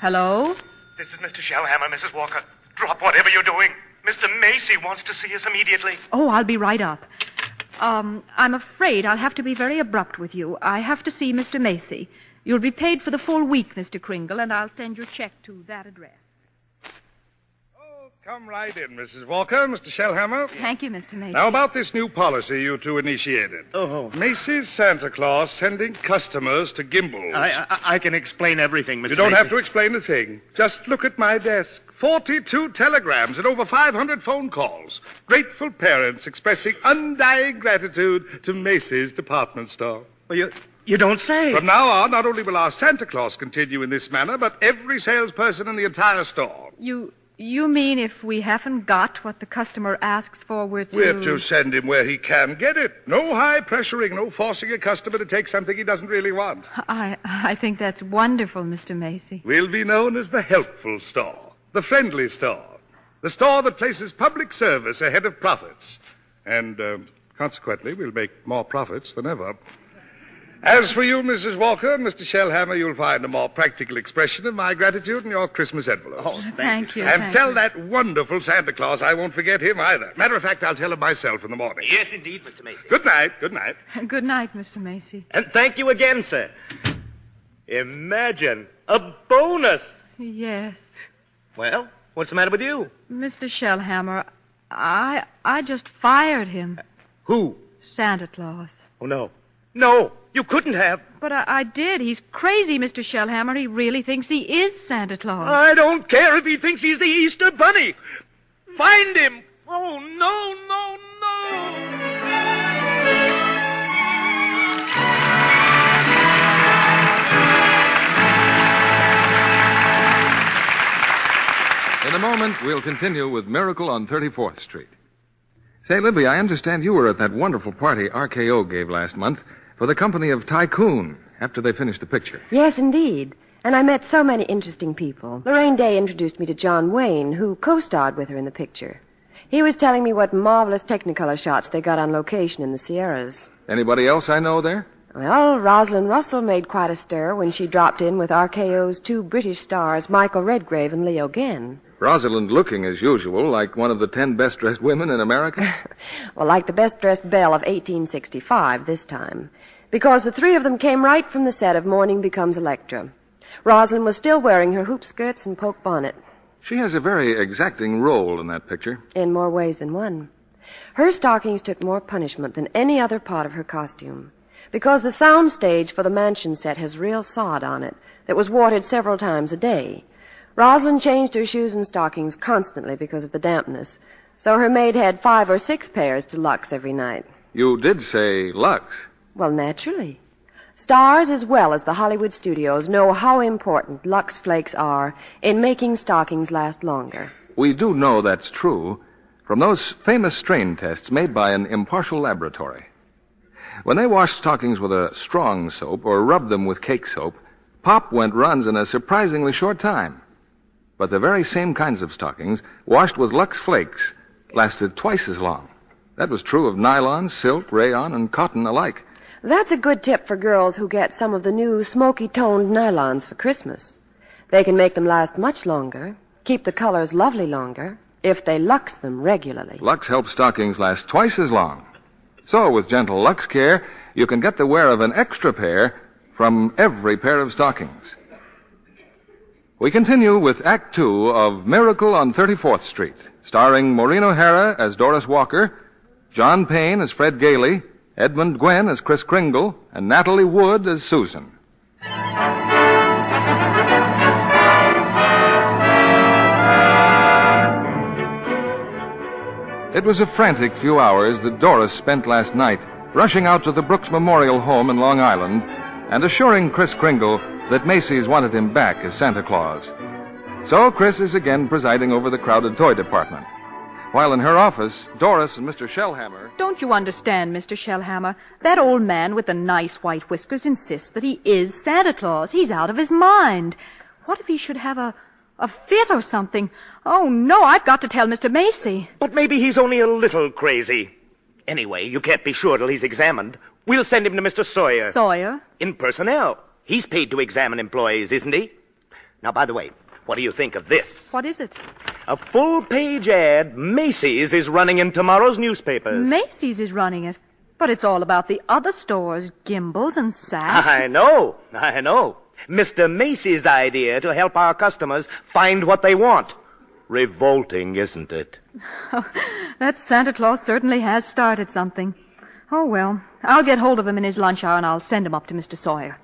S18: Hello?
S10: This is Mr. Shellhammer, Mrs. Walker. Drop whatever you're doing. Mr. Macy wants to see us immediately.
S18: Oh, I'll be right up. I'm afraid I'll have to be very abrupt with you. I have to see Mr. Macy. You'll be paid for the full week, Mr. Kringle, and I'll send your check to that address.
S5: Come right in, Mrs. Walker, Mr. Shellhammer.
S18: Thank you, Mr. Macy.
S5: Now, about this new policy you two initiated.
S10: Oh.
S5: Macy's Santa Claus sending customers to Gimbals.
S10: I can explain everything, Mr. Macy.
S5: You don't have to explain a thing. Just look at my desk. 42 telegrams and over 500 phone calls. Grateful parents expressing undying gratitude to Macy's department store.
S10: Well, you don't say.
S5: From now on, not only will our Santa Claus continue in this manner, but every salesperson in the entire store.
S18: You mean if we haven't got what the customer asks for, we're
S5: to send him where he can get it. No high pressuring, no forcing a customer to take something he doesn't really want.
S18: I think that's wonderful, Mr. Macy.
S5: We'll be known as the helpful store, the friendly store, the store that places public service ahead of profits. And, consequently, we'll make more profits than ever. As for you, Mrs. Walker and Mr. Shellhammer, you'll find a more practical expression of my gratitude in your Christmas envelopes.
S10: Oh, thank you.
S5: And tell that wonderful Santa Claus I won't forget him either. Matter of fact, I'll tell him myself in the morning.
S10: Yes, indeed, Mr. Macy.
S5: Good night.
S18: Good night, Mr. Macy.
S10: And thank you again, sir. Imagine a bonus.
S18: Yes.
S10: Well, what's the matter with you?
S18: Mr. Shellhammer, I just fired him.
S10: Who?
S18: Santa Claus.
S10: Oh, no. No, you couldn't have.
S18: But I did. He's crazy, Mr. Shellhammer. He really thinks he is Santa Claus.
S10: I don't care if he thinks he's the Easter Bunny. Find him. Oh, no.
S8: In a moment, we'll continue with Miracle on 34th Street. Say, Libby, I understand you were at that wonderful party RKO gave last month for the company of Tycoon after they finished the picture.
S13: Yes, indeed. And I met so many interesting people. Lorraine Day introduced me to John Wayne, who co-starred with her in the picture. He was telling me what marvelous Technicolor shots they got on location in the Sierras.
S8: Anybody else I know there?
S13: Well, Rosalind Russell made quite a stir when she dropped in with RKO's 2 British stars, Michael Redgrave and Leo Genn.
S8: Rosalind looking, as usual, like one of the 10 best-dressed women in America?
S13: Well, like the best-dressed belle of 1865 this time. Because the 3 of them came right from the set of Morning Becomes Electra. Rosalind was still wearing her hoop skirts and poke bonnet.
S8: She has a very exacting role in that picture.
S13: In more ways than one. Her stockings took more punishment than any other part of her costume. Because the sound stage for the mansion set has real sod on it that was watered several times a day. Rosalind changed her shoes and stockings constantly because of the dampness, so her maid had 5 or 6 pairs to Lux every night.
S8: You did say Lux.
S13: Well, naturally. Stars as well as the Hollywood studios know how important Lux Flakes are in making stockings last longer.
S8: We do know that's true from those famous strain tests made by an impartial laboratory. When they washed stockings with a strong soap or rubbed them with cake soap, pop went runs in a surprisingly short time. But the very same kinds of stockings, washed with Lux Flakes, lasted twice as long. That was true of nylon, silk, rayon, and cotton alike.
S13: That's a good tip for girls who get some of the new smoky-toned nylons for Christmas. They can make them last much longer, keep the colors lovely longer, if they Lux them regularly.
S8: Lux helps stockings last twice as long. So, with gentle Lux care, you can get the wear of an extra pair from every pair of stockings. We continue with Act 2 of Miracle on 34th Street, starring Maureen O'Hara as Doris Walker, John Payne as Fred Gailey, Edmund Gwen as Kris Kringle, and Natalie Wood as Susan. It was a frantic few hours that Doris spent last night rushing out to the Brooks Memorial Home in Long Island and assuring Kris Kringle that Macy's wanted him back as Santa Claus. So Kris is again presiding over the crowded toy department. While in her office, Doris and Mr. Shellhammer...
S18: Don't you understand, Mr. Shellhammer? That old man with the nice white whiskers insists that he is Santa Claus. He's out of his mind. What if he should have a fit or something? Oh, no, I've got to tell Mr. Macy.
S10: But maybe he's only a little crazy. Anyway, you can't be sure till he's examined. We'll send him to Mr. Sawyer.
S18: Sawyer?
S10: In personnel. He's paid to examine employees, isn't he? Now, by the way, what do you think of this?
S18: What is it?
S10: A full-page ad Macy's is running in tomorrow's newspapers.
S18: Macy's is running it. But it's all about the other stores, Gimbel's and Saks.
S10: I know. Mr. Macy's idea to help our customers find what they want. Revolting, isn't it?
S18: That Santa Claus certainly has started something. Oh, well, I'll get hold of him in his lunch hour and I'll send him up to Mr. Sawyer.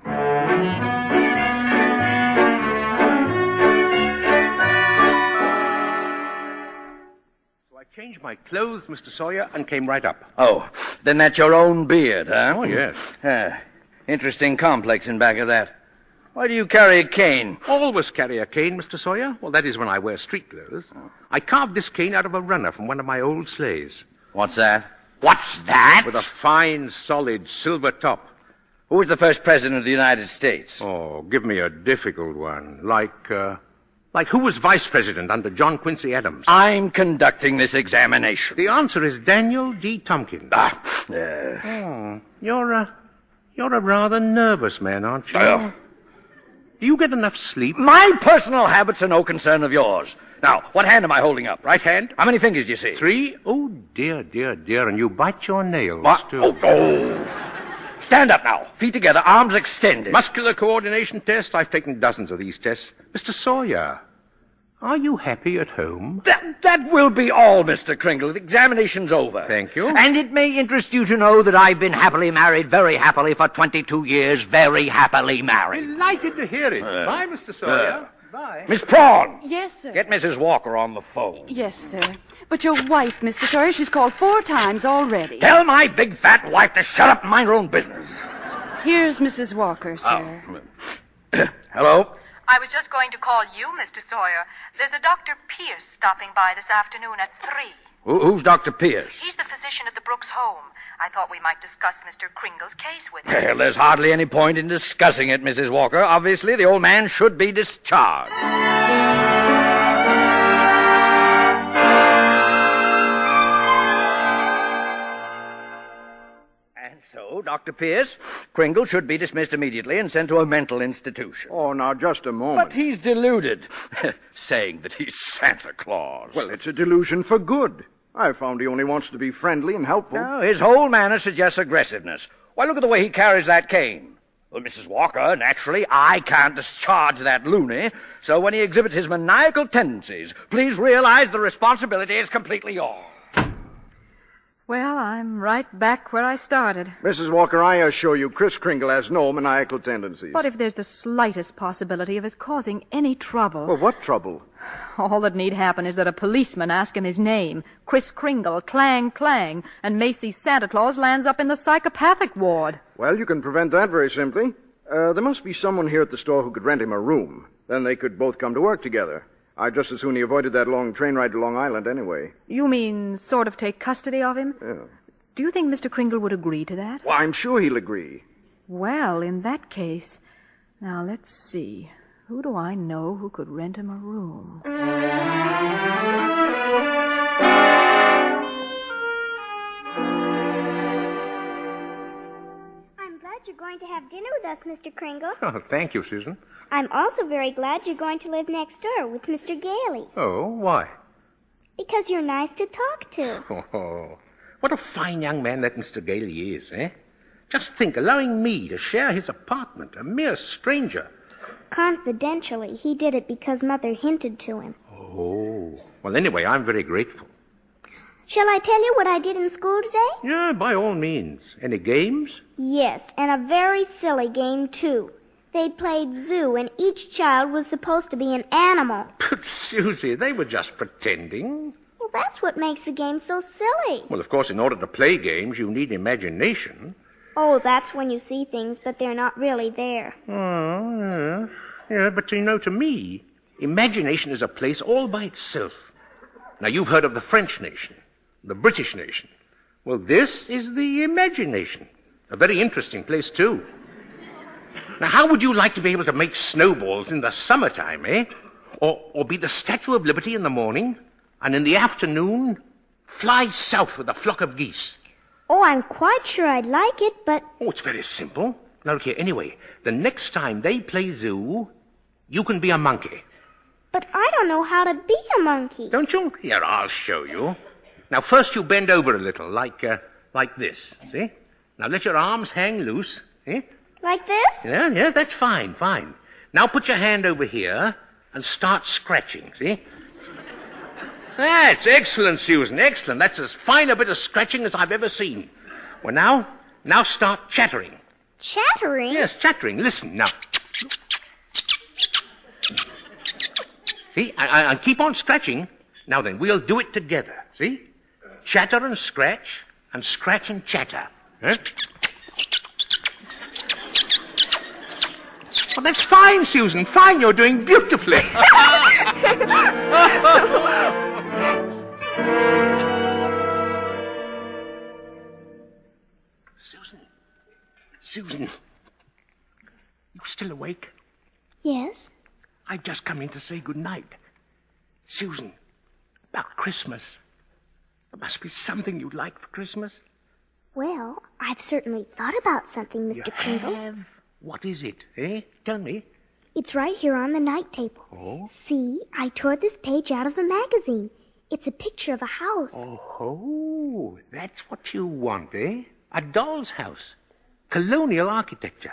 S4: Changed my clothes, Mr. Sawyer, and came right up.
S14: Oh, then that's your own beard, huh?
S4: Oh, yes.
S14: Interesting complex in back of that. Why do you carry a cane?
S4: Always carry a cane, Mr. Sawyer. Well, that is when I wear street clothes. I carved this cane out of a runner from one of my old sleighs.
S14: What's that?
S4: What's that? With a fine, solid silver top.
S14: Who was the first president of the United States?
S4: Oh, give me a difficult one. Like who was vice president under John Quincy Adams?
S14: I'm conducting this examination.
S4: The answer is Daniel D. Tompkins. You're a rather nervous man, aren't you? Do you get enough sleep?
S14: My personal habits are no concern of yours. Now, what hand am I holding up?
S4: Right hand.
S14: How many fingers do you see?
S4: 3. Oh, dear, and you bite your nails,
S14: what?
S4: too.
S14: Oh. Stand up now. Feet together, arms extended.
S4: Muscular coordination test. I've taken dozens of these tests. Mr. Sawyer, are you happy at home?
S14: That will be all, Mr. Kringle. The examination's over.
S4: Thank you.
S14: And it may interest you to know that I've been happily married, very happily, for 22 years, very happily married.
S4: Delighted to hear it. Bye, Mr. Sawyer.
S18: Bye.
S14: Miss Prawn.
S18: Yes, sir.
S14: Get Mrs. Walker on the phone.
S18: Yes, sir. But your wife, Mr. Sawyer, she's called 4 times already.
S14: Tell my big fat wife to shut up and mind her own business.
S18: Here's Mrs. Walker, sir.
S14: Hello?
S16: I was just going to call you, Mr. Sawyer. There's a Dr. Pierce stopping by this afternoon at 3.
S14: Who's Dr. Pierce?
S16: He's the physician at the Brooks home. I thought we might discuss Mr. Kringle's case with him.
S14: Well, there's hardly any point in discussing it, Mrs. Walker. Obviously, the old man should be discharged. And so, Dr. Pierce, Kringle should be dismissed immediately and sent to a mental institution.
S19: Oh, now, just a moment.
S14: But he's deluded, saying that he's Santa Claus.
S19: Well, it's a delusion for good. I found he only wants to be friendly and helpful.
S14: No, his whole manner suggests aggressiveness. Why, look at the way he carries that cane. Well, Mrs. Walker, naturally, I can't discharge that loony. So when he exhibits his maniacal tendencies, please realize the responsibility is completely yours.
S18: Well, I'm right back where I started.
S19: Mrs. Walker, I assure you, Kris Kringle has no maniacal tendencies.
S18: But if there's the slightest possibility of his causing any trouble...
S19: Well, what trouble?
S18: All that need happen is that a policeman ask him his name, Kris Kringle, clang, clang, and Macy's Santa Claus lands up in the psychopathic ward.
S19: Well, you can prevent that very simply. There must be someone here at the store who could rent him a room. Then they could both come to work together. I'd just as soon he avoided that long train ride to Long Island anyway.
S18: You mean sort of take custody of him?
S19: Yeah.
S18: Do you think Mr. Kringle would agree to that?
S19: Well, I'm sure he'll agree.
S18: Well, in that case, now let's see. Who do I know who could rent him a room?
S9: I'm glad you're going to have dinner with us, Mr. Kringle.
S4: Oh, thank you, Susan.
S9: I'm also very glad you're going to live next door with Mr. Gailey.
S4: Oh, why?
S9: Because you're nice to talk to.
S4: Oh, what a fine young man that Mr. Gailey is, eh? Just think, allowing me to share his apartment, a mere stranger.
S9: Confidentially, he did it because Mother hinted to him.
S4: Oh, well, anyway, I'm very grateful.
S9: Shall I tell you what I did in school today?
S4: Yeah, by all means. Any games?
S9: Yes, and a very silly game, too. They played zoo, and each child was supposed to be an animal.
S4: But, Susie, they were just pretending.
S9: Well, that's what makes the game so silly.
S4: Well, of course, in order to play games, you need imagination.
S9: Oh, that's when you see things, but they're not really there.
S4: Oh, yeah. Yeah, but you know, to me, imagination is a place all by itself. Now, you've heard of the French nation, the British nation. Well, this is the imagination. A very interesting place, too. Now, how would you like to be able to make snowballs in the summertime, eh? Or be the Statue of Liberty in the morning, and in the afternoon, fly south with a flock of geese?
S9: Oh, I'm quite sure I'd like it, but...
S4: Oh, it's very simple. Now, look here, anyway, the next time they play zoo, you can be a monkey.
S9: But I don't know how to be a monkey.
S4: Don't you? Here, I'll show you. Now, first you bend over a little, like this, see? Now, let your arms hang loose, eh?
S9: Like this?
S4: Yeah, that's fine, fine. Now, put your hand over here and start scratching, see? That's excellent, Susan, excellent. That's as fine a bit of scratching as I've ever seen. Well, now start chattering.
S9: Chattering?
S4: Yes, chattering. Listen, now. See, and keep on scratching. Now then, we'll do it together, see? Chatter and scratch and chatter. Huh? Well, that's fine, Susan, fine. You're doing beautifully. Susan, you still awake?
S9: Yes.
S4: I've just come in to say good night. Susan, about Christmas. There must be something you'd like for Christmas.
S9: Well, I've certainly thought about something, Mr. Kringle.
S4: Have? What is it, eh? Tell me.
S9: It's right here on the night table.
S4: Oh?
S9: See, I tore this page out of a magazine. It's a picture of a house.
S4: Oh, that's what you want, eh? A doll's house. Colonial architecture.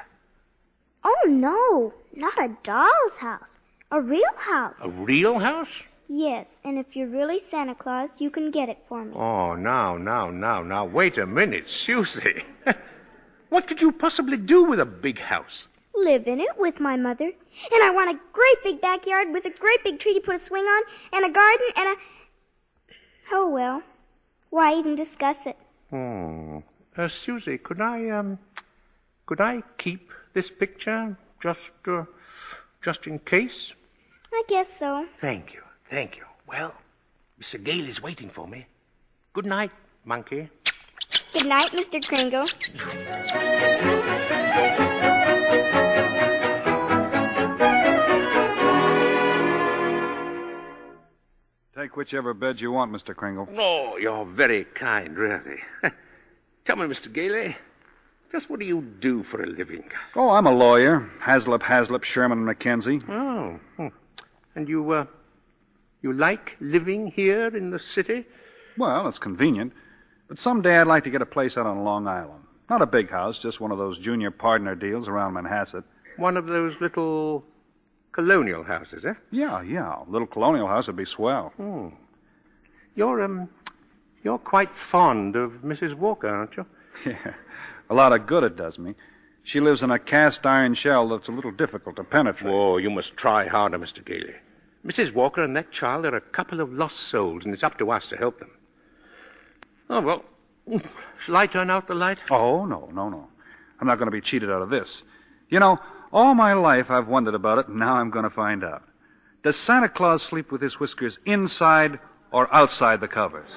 S9: Oh, no, not a doll's house. A real house.
S4: A real house?
S9: Yes, and if you're really Santa Claus, you can get it for me.
S4: Oh, now, wait a minute, Susie. What could you possibly do with a big house?
S9: Live in it with my mother. And I want a great big backyard with a great big tree to put a swing on, and a garden, and a... Oh, well, why even discuss it?
S4: Susie, could I keep this picture just in case?
S9: I guess so.
S4: Thank you. Well, Mr. Gale is waiting for me. Good night, monkey.
S9: Good night, Mr. Kringle.
S11: Take whichever bed you want, Mr. Kringle.
S4: Oh, you're very kind, really. Tell me, Mr. Gailey, just what do you do for a living?
S11: Oh, I'm a lawyer. Haslip, Sherman, Mackenzie.
S4: Oh. And you like living here in the city?
S11: Well, it's convenient. But someday I'd like to get a place out on Long Island. Not a big house, just one of those junior partner deals around Manhasset.
S4: One of those little colonial houses, eh?
S11: Yeah. A little colonial house would be swell.
S4: You're quite fond of Mrs. Walker, aren't you?
S11: Yeah. A lot of good it does me. She lives in a cast iron shell that's a little difficult to penetrate.
S4: Oh, you must try harder, Mr. Gailey. Mrs. Walker and that child are a couple of lost souls, and it's up to us to help them. Oh, well, shall I turn out the light?
S11: Oh, no. I'm not going to be cheated out of this. You know, all my life I've wondered about it, and now I'm going to find out. Does Santa Claus sleep with his whiskers inside or outside the covers?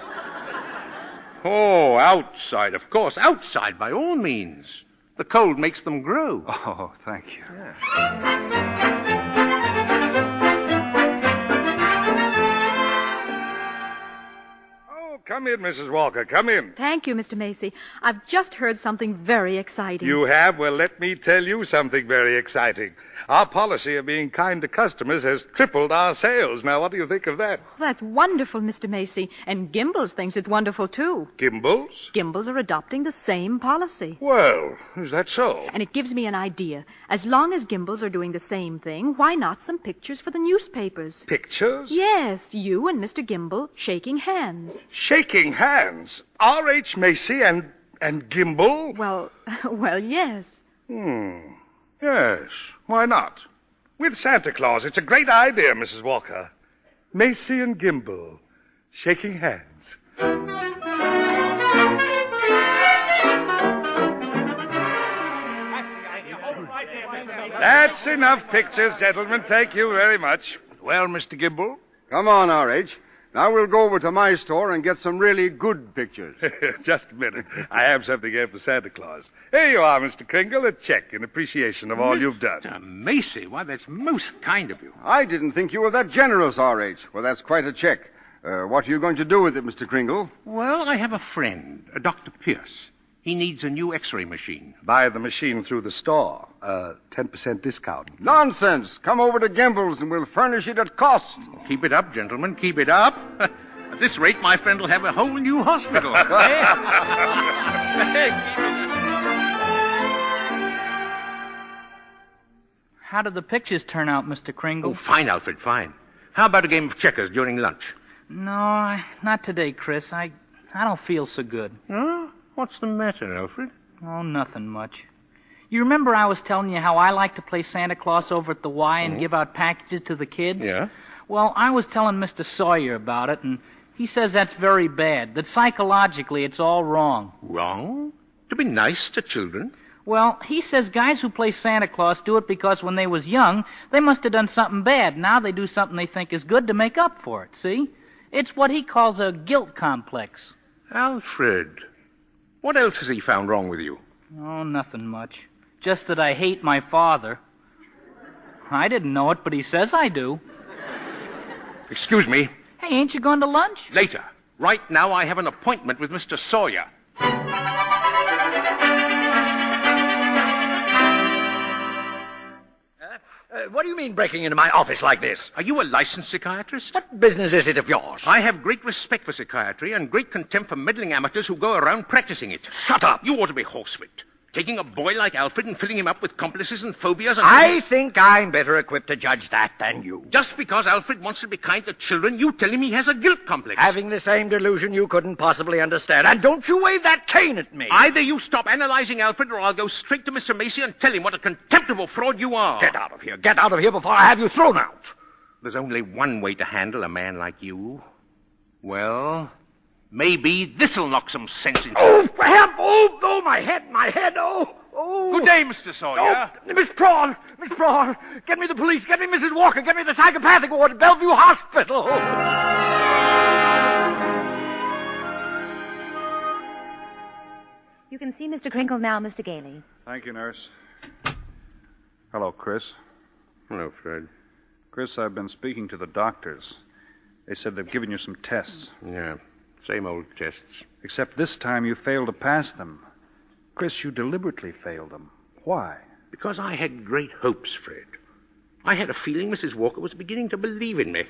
S4: Oh, outside, of course. Outside, by all means. The cold makes them grow.
S11: Oh, thank you.
S5: Come in, Mrs. Walker. Come in.
S18: Thank you, Mr. Macy. I've just heard something very exciting.
S5: You have? Well, let me tell you something very exciting. Our policy of being kind to customers has tripled our sales. Now, what do you think of that?
S18: That's wonderful, Mr. Macy. And Gimbels thinks it's wonderful, too.
S5: Gimbels?
S18: Gimbels are adopting the same policy.
S5: Well, is that so?
S18: And it gives me an idea. As long as Gimbels are doing the same thing, why not some pictures for the newspapers?
S5: Pictures?
S18: Yes, you and Mr. Gimbel shaking hands.
S5: Shaking hands? R.H. Macy and Gimbel?
S18: Well, yes.
S5: Yes, why not? With Santa Claus, it's a great idea, Mrs. Walker. Macy and Gimbel, shaking hands. That's enough pictures, gentlemen. Thank you very much. Well, Mr. Gimbel?
S19: Come on, R.H. Now we'll go over to my store and get some really good pictures.
S5: Just a minute. I have something here for Santa Claus. Here you are, Mr. Kringle, a check in appreciation of all you've done.
S4: Macy, why, that's most kind of you.
S19: I didn't think you were that generous, R.H. Well, that's quite a check. What are you going to do with it, Mr. Kringle?
S4: Well, I have a friend, Dr. Pierce. He needs a new X-ray machine.
S5: Buy the machine through the store. 10% discount.
S19: Nonsense. Come over to Gimbel's and we'll furnish it at cost.
S4: Keep it up, gentlemen. Keep it up. At this rate, my friend will have a whole new hospital.
S3: How did the pictures turn out, Mr. Kringle?
S4: Oh, fine, Alfred, fine. How about a game of checkers during lunch?
S3: No, not today, Chris. I don't feel so good.
S4: Huh? What's the matter, Alfred?
S3: Oh, nothing much. You remember I was telling you how I like to play Santa Claus over at the Y and give out packages to the kids?
S4: Yeah?
S3: Well, I was telling Mr. Sawyer about it, and he says that's very bad, that psychologically it's all wrong.
S4: Wrong? To be nice to children?
S3: Well, he says guys who play Santa Claus do it because when they was young, they must have done something bad. Now they do something they think is good to make up for it, see? It's what he calls a guilt complex.
S4: Alfred, what else has he found wrong with you?
S3: Oh, nothing much. Just that I hate my father. I didn't know it, but he says I do.
S4: Excuse me.
S3: Hey, ain't you going to lunch?
S4: Later. Right now I have an appointment with Mr. Sawyer.
S14: What do you mean breaking into my office like this?
S4: Are you a licensed psychiatrist?
S14: What business is it of yours?
S4: I have great respect for psychiatry and great contempt for meddling amateurs who go around practicing it.
S14: Shut up!
S4: You ought to be horsewhipped. Taking a boy like Alfred and filling him up with complices and phobias and...
S14: I think I'm better equipped to judge that than you.
S4: Just because Alfred wants to be kind to children, you tell him he has a guilt complex.
S14: Having the same delusion you couldn't possibly understand. And don't you wave that cane at me.
S4: Either you stop analyzing Alfred or I'll go straight to Mr. Macy and tell him what a contemptible fraud you are.
S14: Get out of here. Get out of here before I have you thrown out.
S4: There's only one way to handle a man like you. Well, maybe this'll knock some sense into...
S14: Oh, help! Oh, my head, oh! Oh.
S4: Good day, Mr. Sawyer.
S14: Oh, Miss Prawn! Get me the police, get me Mrs. Walker, get me the psychopathic ward at Bellevue Hospital!
S2: You can see Mr. Kringle now, Mr. Gailey.
S11: Thank you, nurse. Hello, Chris.
S4: Hello, Fred.
S11: Chris, I've been speaking to the doctors. They said they've given you some tests.
S4: Yeah, same old tests.
S11: Except this time you failed to pass them. Chris, you deliberately failed them. Why?
S4: Because I had great hopes, Fred. I had a feeling Mrs. Walker was beginning to believe in me.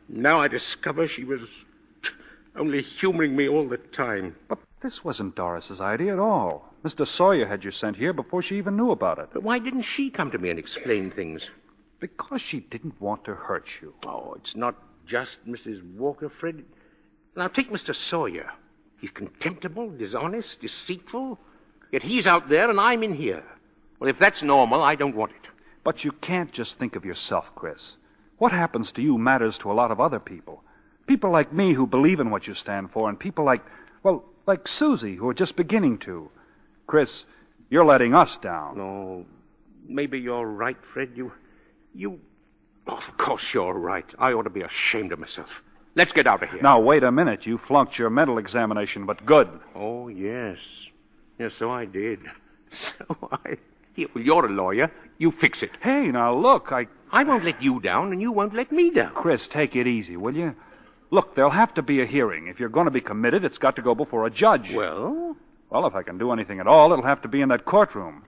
S4: Now I discover she was only humoring me all the time.
S11: But this wasn't Doris's idea at all. Mr. Sawyer had you sent here before she even knew about it.
S4: But why didn't she come to me and explain things?
S11: Because she didn't want to hurt you.
S4: Oh, it's not just Mrs. Walker, Fred. Now, take Mr. Sawyer. He's contemptible, dishonest, deceitful. Yet he's out there and I'm in here. Well, if that's normal, I don't want it.
S11: But you can't just think of yourself, Chris. What happens to you matters to a lot of other people. People like me who believe in what you stand for, and people like Susie, who are just beginning to. Chris, you're letting us down.
S4: No, maybe you're right, Fred. Of course you're right. I ought to be ashamed of myself. Let's get out of here.
S11: Now, wait a minute. You flunked your mental examination, but good.
S4: Oh, yes. Yes, so I did. You're a lawyer. You fix it.
S11: Hey, now look,
S4: I won't let you down, and you won't let me down.
S11: Chris, take it easy, will you? Look, there'll have to be a hearing. If you're going to be committed, it's got to go before a judge.
S4: Well,
S11: if I can do anything at all, it'll have to be in that courtroom.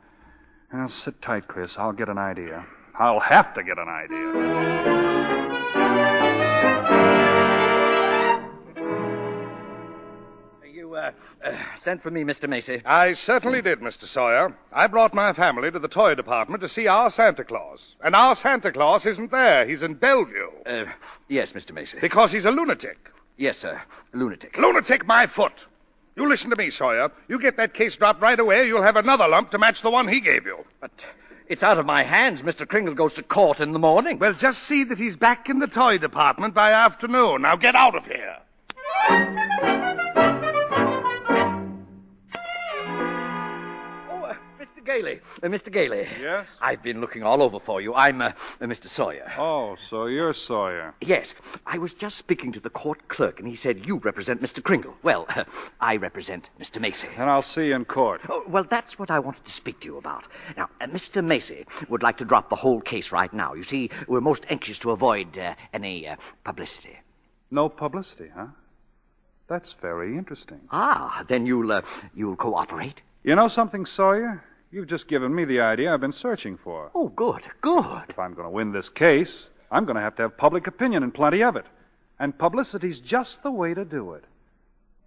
S11: Now, sit tight, Chris. I'll get an idea. I'll have to get an idea.
S14: You sent for me, Mr. Macy.
S5: I certainly did, Mr. Sawyer. I brought my family to the toy department to see our Santa Claus. And our Santa Claus isn't there. He's in Bellevue.
S14: Yes, Mr. Macy.
S5: Because he's a lunatic.
S14: Yes, sir. Lunatic.
S5: Lunatic my foot. You listen to me, Sawyer. You get that case dropped right away, you'll have another lump to match the one he gave you.
S14: But it's out of my hands. Mr. Kringle goes to court in the morning.
S5: Well, just see that he's back in the toy department by afternoon. Now get out of here.
S14: Mr. Gailey.
S11: Yes?
S14: I've been looking all over for you. I'm Mr. Sawyer.
S11: Oh, so you're Sawyer.
S14: Yes. I was just speaking to the court clerk, and he said you represent Mr. Kringle. Well, I represent Mr. Macy.
S11: And I'll see you in court.
S14: Oh, well, that's what I wanted to speak to you about. Now, Mr. Macy would like to drop the whole case right now. You see, we're most anxious to avoid any publicity.
S11: No publicity, huh? That's very interesting.
S14: Ah, then you'll cooperate?
S11: You know something, Sawyer? You've just given me the idea I've been searching for.
S14: Oh, good, good.
S11: If I'm going to win this case, I'm going to have public opinion and plenty of it. And publicity's just the way to do it.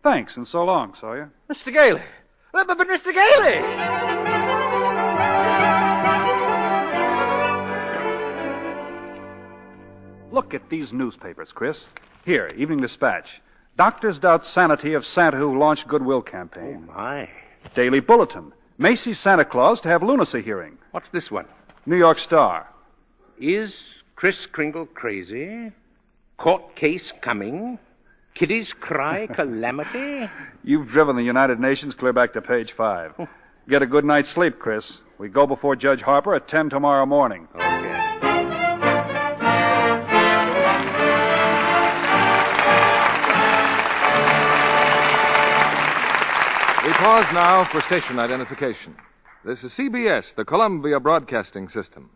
S11: Thanks, and so long, Sawyer.
S14: Mr. Gailey! But Mr. Gailey!
S11: Look at these newspapers, Chris. Here, Evening Dispatch. Doctors doubt sanity of Santa who launched Goodwill campaign.
S4: Oh, my.
S11: Daily Bulletin. Macy's Santa Claus to have lunacy hearing.
S4: What's this one?
S11: New York Star.
S4: Is Kris Kringle crazy? Court case coming? Kiddies cry calamity?
S11: You've driven the United Nations clear back to page 5. Get a good night's sleep, Chris. We go before Judge Harper at 10 tomorrow morning.
S4: Okay.
S8: We pause now for station identification. This is CBS, the Columbia Broadcasting System.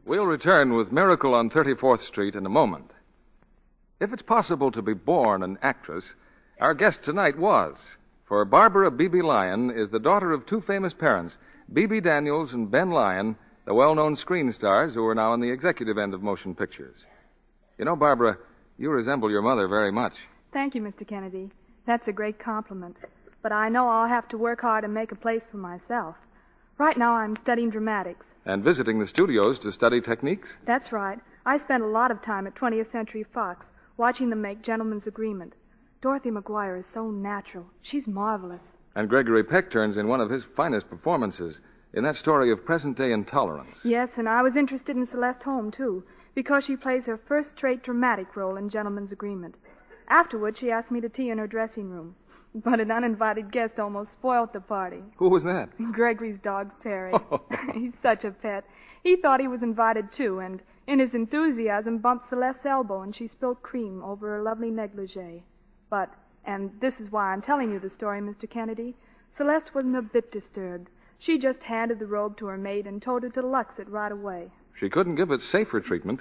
S8: We'll return with Miracle on 34th Street in a moment. If it's possible to be born an actress, our guest tonight was. For Barbara Beebe Lyon is the daughter of two famous parents, Beebe Daniels and Ben Lyon, the well-known screen stars who are now on the executive end of motion pictures. You know, Barbara, you resemble your mother very much.
S15: Thank you, Mr. Kennedy. That's a great compliment. But I know I'll have to work hard and make a place for myself. Right now I'm studying dramatics.
S8: And visiting the studios to study techniques?
S15: That's right. I spent a lot of time at 20th Century Fox watching them make Gentleman's Agreement. Dorothy McGuire is so natural. She's marvelous.
S8: And Gregory Peck turns in one of his finest performances in that story of present-day intolerance.
S15: Yes, and I was interested in Celeste Holm, too, because she plays her first straight dramatic role in Gentleman's Agreement. Afterward, she asked me to tea in her dressing room. But an uninvited guest almost spoiled the party.
S8: Who was that?
S15: Gregory's dog, Perry. He's such a pet. He thought he was invited, too, and in his enthusiasm bumped Celeste's elbow, and she spilled cream over her lovely negligee. But, and this is why I'm telling you the story, Mr. Kennedy, Celeste wasn't a bit disturbed. She just handed the robe to her maid and told her to lux it right away.
S8: She couldn't give it safer treatment.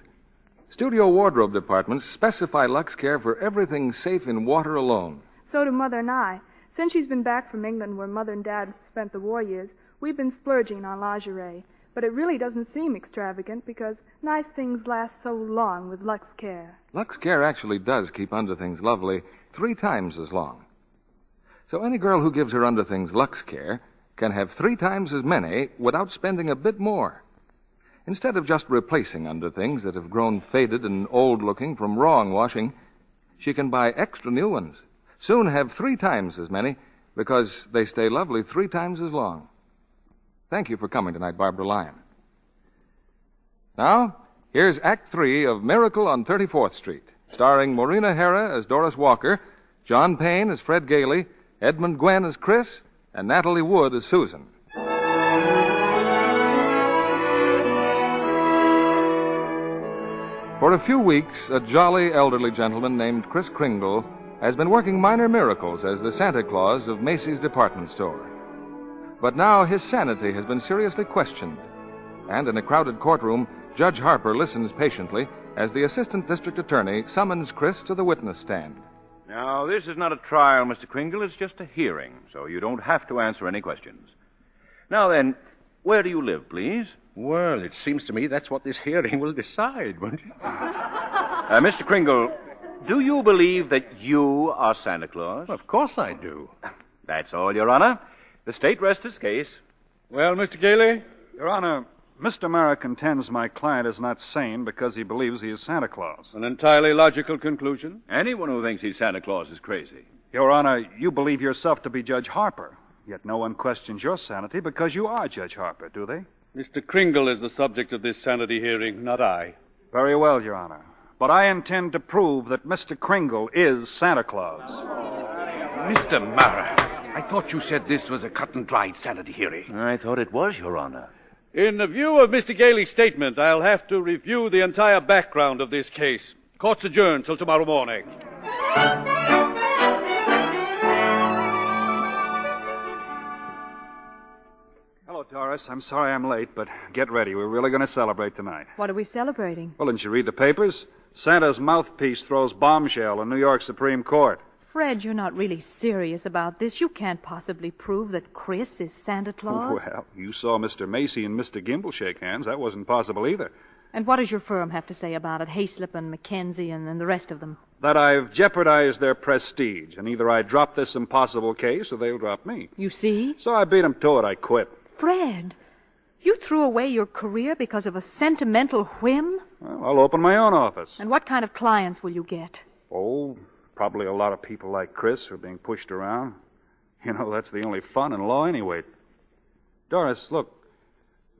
S8: Studio wardrobe departments specify Lux Care for everything safe in water alone.
S15: So do Mother and I. Since she's been back from England where Mother and Dad spent the war years, we've been splurging on lingerie. But it really doesn't seem extravagant because nice things last so long with Lux Care.
S8: Lux Care actually does keep underthings lovely 3 times as long. So any girl who gives her underthings Lux Care can have 3 times as many without spending a bit more. Instead of just replacing underthings that have grown faded and old-looking from wrong washing, she can buy extra new ones, soon have 3 times as many, because they stay lovely 3 times as long. Thank you for coming tonight, Barbara Lyon. Now, here's Act 3 of Miracle on 34th Street, starring Maureen O'Hara as Doris Walker, John Payne as Fred Gailey, Edmund Gwen as Chris, and Natalie Wood as Susan. For a few weeks, a jolly elderly gentleman named Kris Kringle has been working minor miracles as the Santa Claus of Macy's department store. But now his sanity has been seriously questioned, and in a crowded courtroom, Judge Harper listens patiently as the assistant district attorney summons Chris to the witness stand.
S17: Now, this is not a trial, Mr. Kringle. It's just a hearing, so you don't have to answer any questions. Now then, where do you live, please?
S4: Well, it seems to me that's what this hearing will decide, won't it?
S17: Mr. Kringle, do you believe that you are Santa Claus?
S4: Of course I do.
S17: That's all, Your Honor. The state rests its case.
S11: Well, Mr. Gailey? Your Honor, Mr. Mara contends my client is not sane because he believes he is Santa Claus.
S17: An entirely logical conclusion. Anyone who thinks he's Santa Claus is crazy.
S11: Your Honor, you believe yourself to be Judge Harper, yet no one questions your sanity because you are Judge Harper, do they?
S20: Mr. Kringle is the subject of this sanity hearing, not I.
S11: Very well, Your Honor. But I intend to prove that Mr. Kringle is Santa Claus.
S4: Mr. Mara, I thought you said this was a cut-and-dried sanity hearing.
S17: I thought it was, Your Honor.
S20: In the view of Mr. Gailey's statement, I'll have to review the entire background of this case. Court's adjourned till tomorrow morning.
S11: Hello, Doris. I'm sorry I'm late, but get ready. We're really going to celebrate tonight.
S18: What are we celebrating?
S11: Well, didn't you read the papers? Santa's mouthpiece throws bombshell in New York Supreme Court.
S18: Fred, you're not really serious about this. You can't possibly prove that Chris is Santa Claus.
S11: Well, you saw Mr. Macy and Mr. Gimble shake hands. That wasn't possible either.
S18: And what does your firm have to say about it? Hayslip and McKenzie and the rest of them?
S11: That I've jeopardized their prestige, and either I drop this impossible case or they'll drop me.
S18: You see?
S11: So I beat them to it. I quit.
S18: Fred, you threw away your career because of a sentimental whim?
S11: Well, I'll open my own office.
S18: And what kind of clients will you get?
S11: Oh, probably a lot of people like Chris who are being pushed around. You know, that's the only fun in law anyway. Doris, look,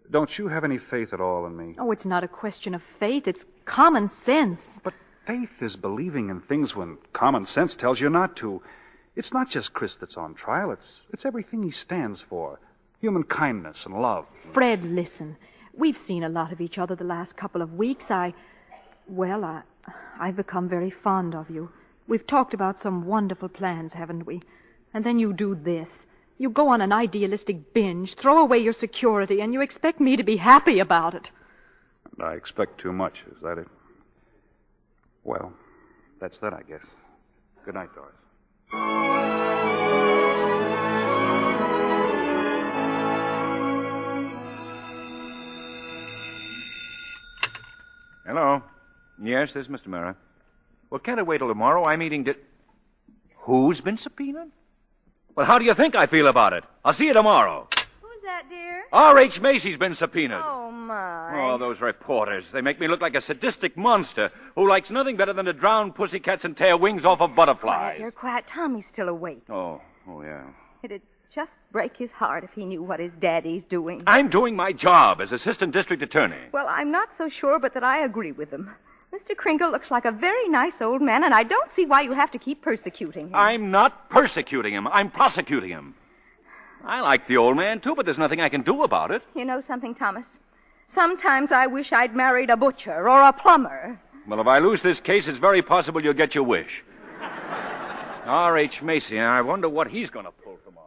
S11: don't you have any faith at all in me?
S18: Oh, it's not a question of faith. It's common sense.
S11: But faith is believing in things when common sense tells you not to. It's not just Chris that's on trial. It's everything he stands for. Human kindness and love.
S18: Fred, listen. We've seen a lot of each other the last couple of weeks. I've become very fond of you. We've talked about some wonderful plans, haven't we? And then you do this. You go on an idealistic binge, throw away your security, and you expect me to be happy about it.
S11: And I expect too much, is that it? Well, that's that, I guess. Good night, Doris.
S17: Hello. Yes, this is Mr. Mara. Well, can't it wait till tomorrow? I'm eating Who's been subpoenaed? Well, how do you think I feel about it? I'll see you tomorrow.
S12: Who's that, dear?
S17: R.H. Macy's been subpoenaed.
S12: Oh, my.
S17: Oh, those reporters. They make me look like a sadistic monster who likes nothing better than to drown pussycats and tear wings off of butterflies.
S12: Quiet, dear, quiet. Tommy's still awake.
S17: Oh, yeah.
S12: It'd just break his heart if he knew what his daddy's doing.
S17: I'm doing my job as assistant district attorney.
S12: Well, I'm not so sure, but that I agree with him. Mr. Kringle looks like a very nice old man, and I don't see why you have to keep persecuting him.
S17: I'm not persecuting him. I'm prosecuting him. I like the old man, too, but there's nothing I can do about it.
S12: You know something, Thomas? Sometimes I wish I'd married a butcher or a plumber.
S17: Well, if I lose this case, it's very possible you'll get your wish. R.H. Macy, I wonder what he's going to pull tomorrow.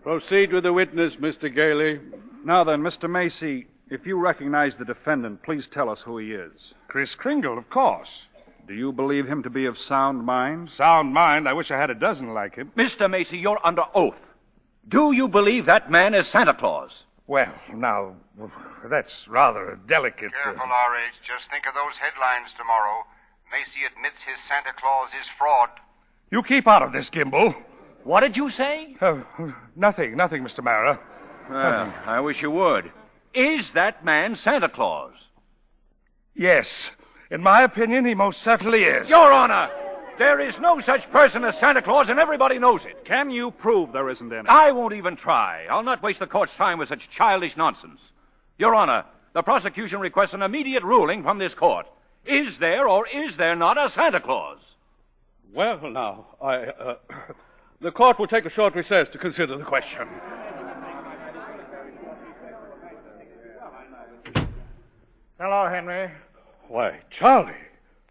S20: Proceed with the witness, Mr. Gailey.
S11: Now then, Mr. Macy, if you recognize the defendant, please tell us who he is.
S5: Kris Kringle, of course.
S11: Do you believe him to be of sound mind?
S5: Sound mind? I wish I had a dozen like him.
S17: Mr. Macy, you're under oath. Do you believe that man is Santa Claus?
S5: Well, now, that's rather a delicate...
S22: Careful, R.H. Just think of those headlines tomorrow. Macy admits his Santa Claus is fraud.
S5: You keep out of this, Gimble.
S17: What did you say?
S5: Nothing, Mr. Mara.
S17: Well, I wish you would. Is that man Santa Claus?
S5: Yes. In my opinion, he most certainly is.
S17: Your Honor, there is no such person as Santa Claus, and everybody knows it.
S11: Can you prove there isn't any?
S17: I won't even try. I'll not waste the court's time with such childish nonsense. Your Honor, the prosecution requests an immediate ruling from this court. Is there or is there not a Santa Claus?
S20: Well, now, the court will take a short recess to consider the question.
S1: Hello, Henry.
S20: Why, Charlie,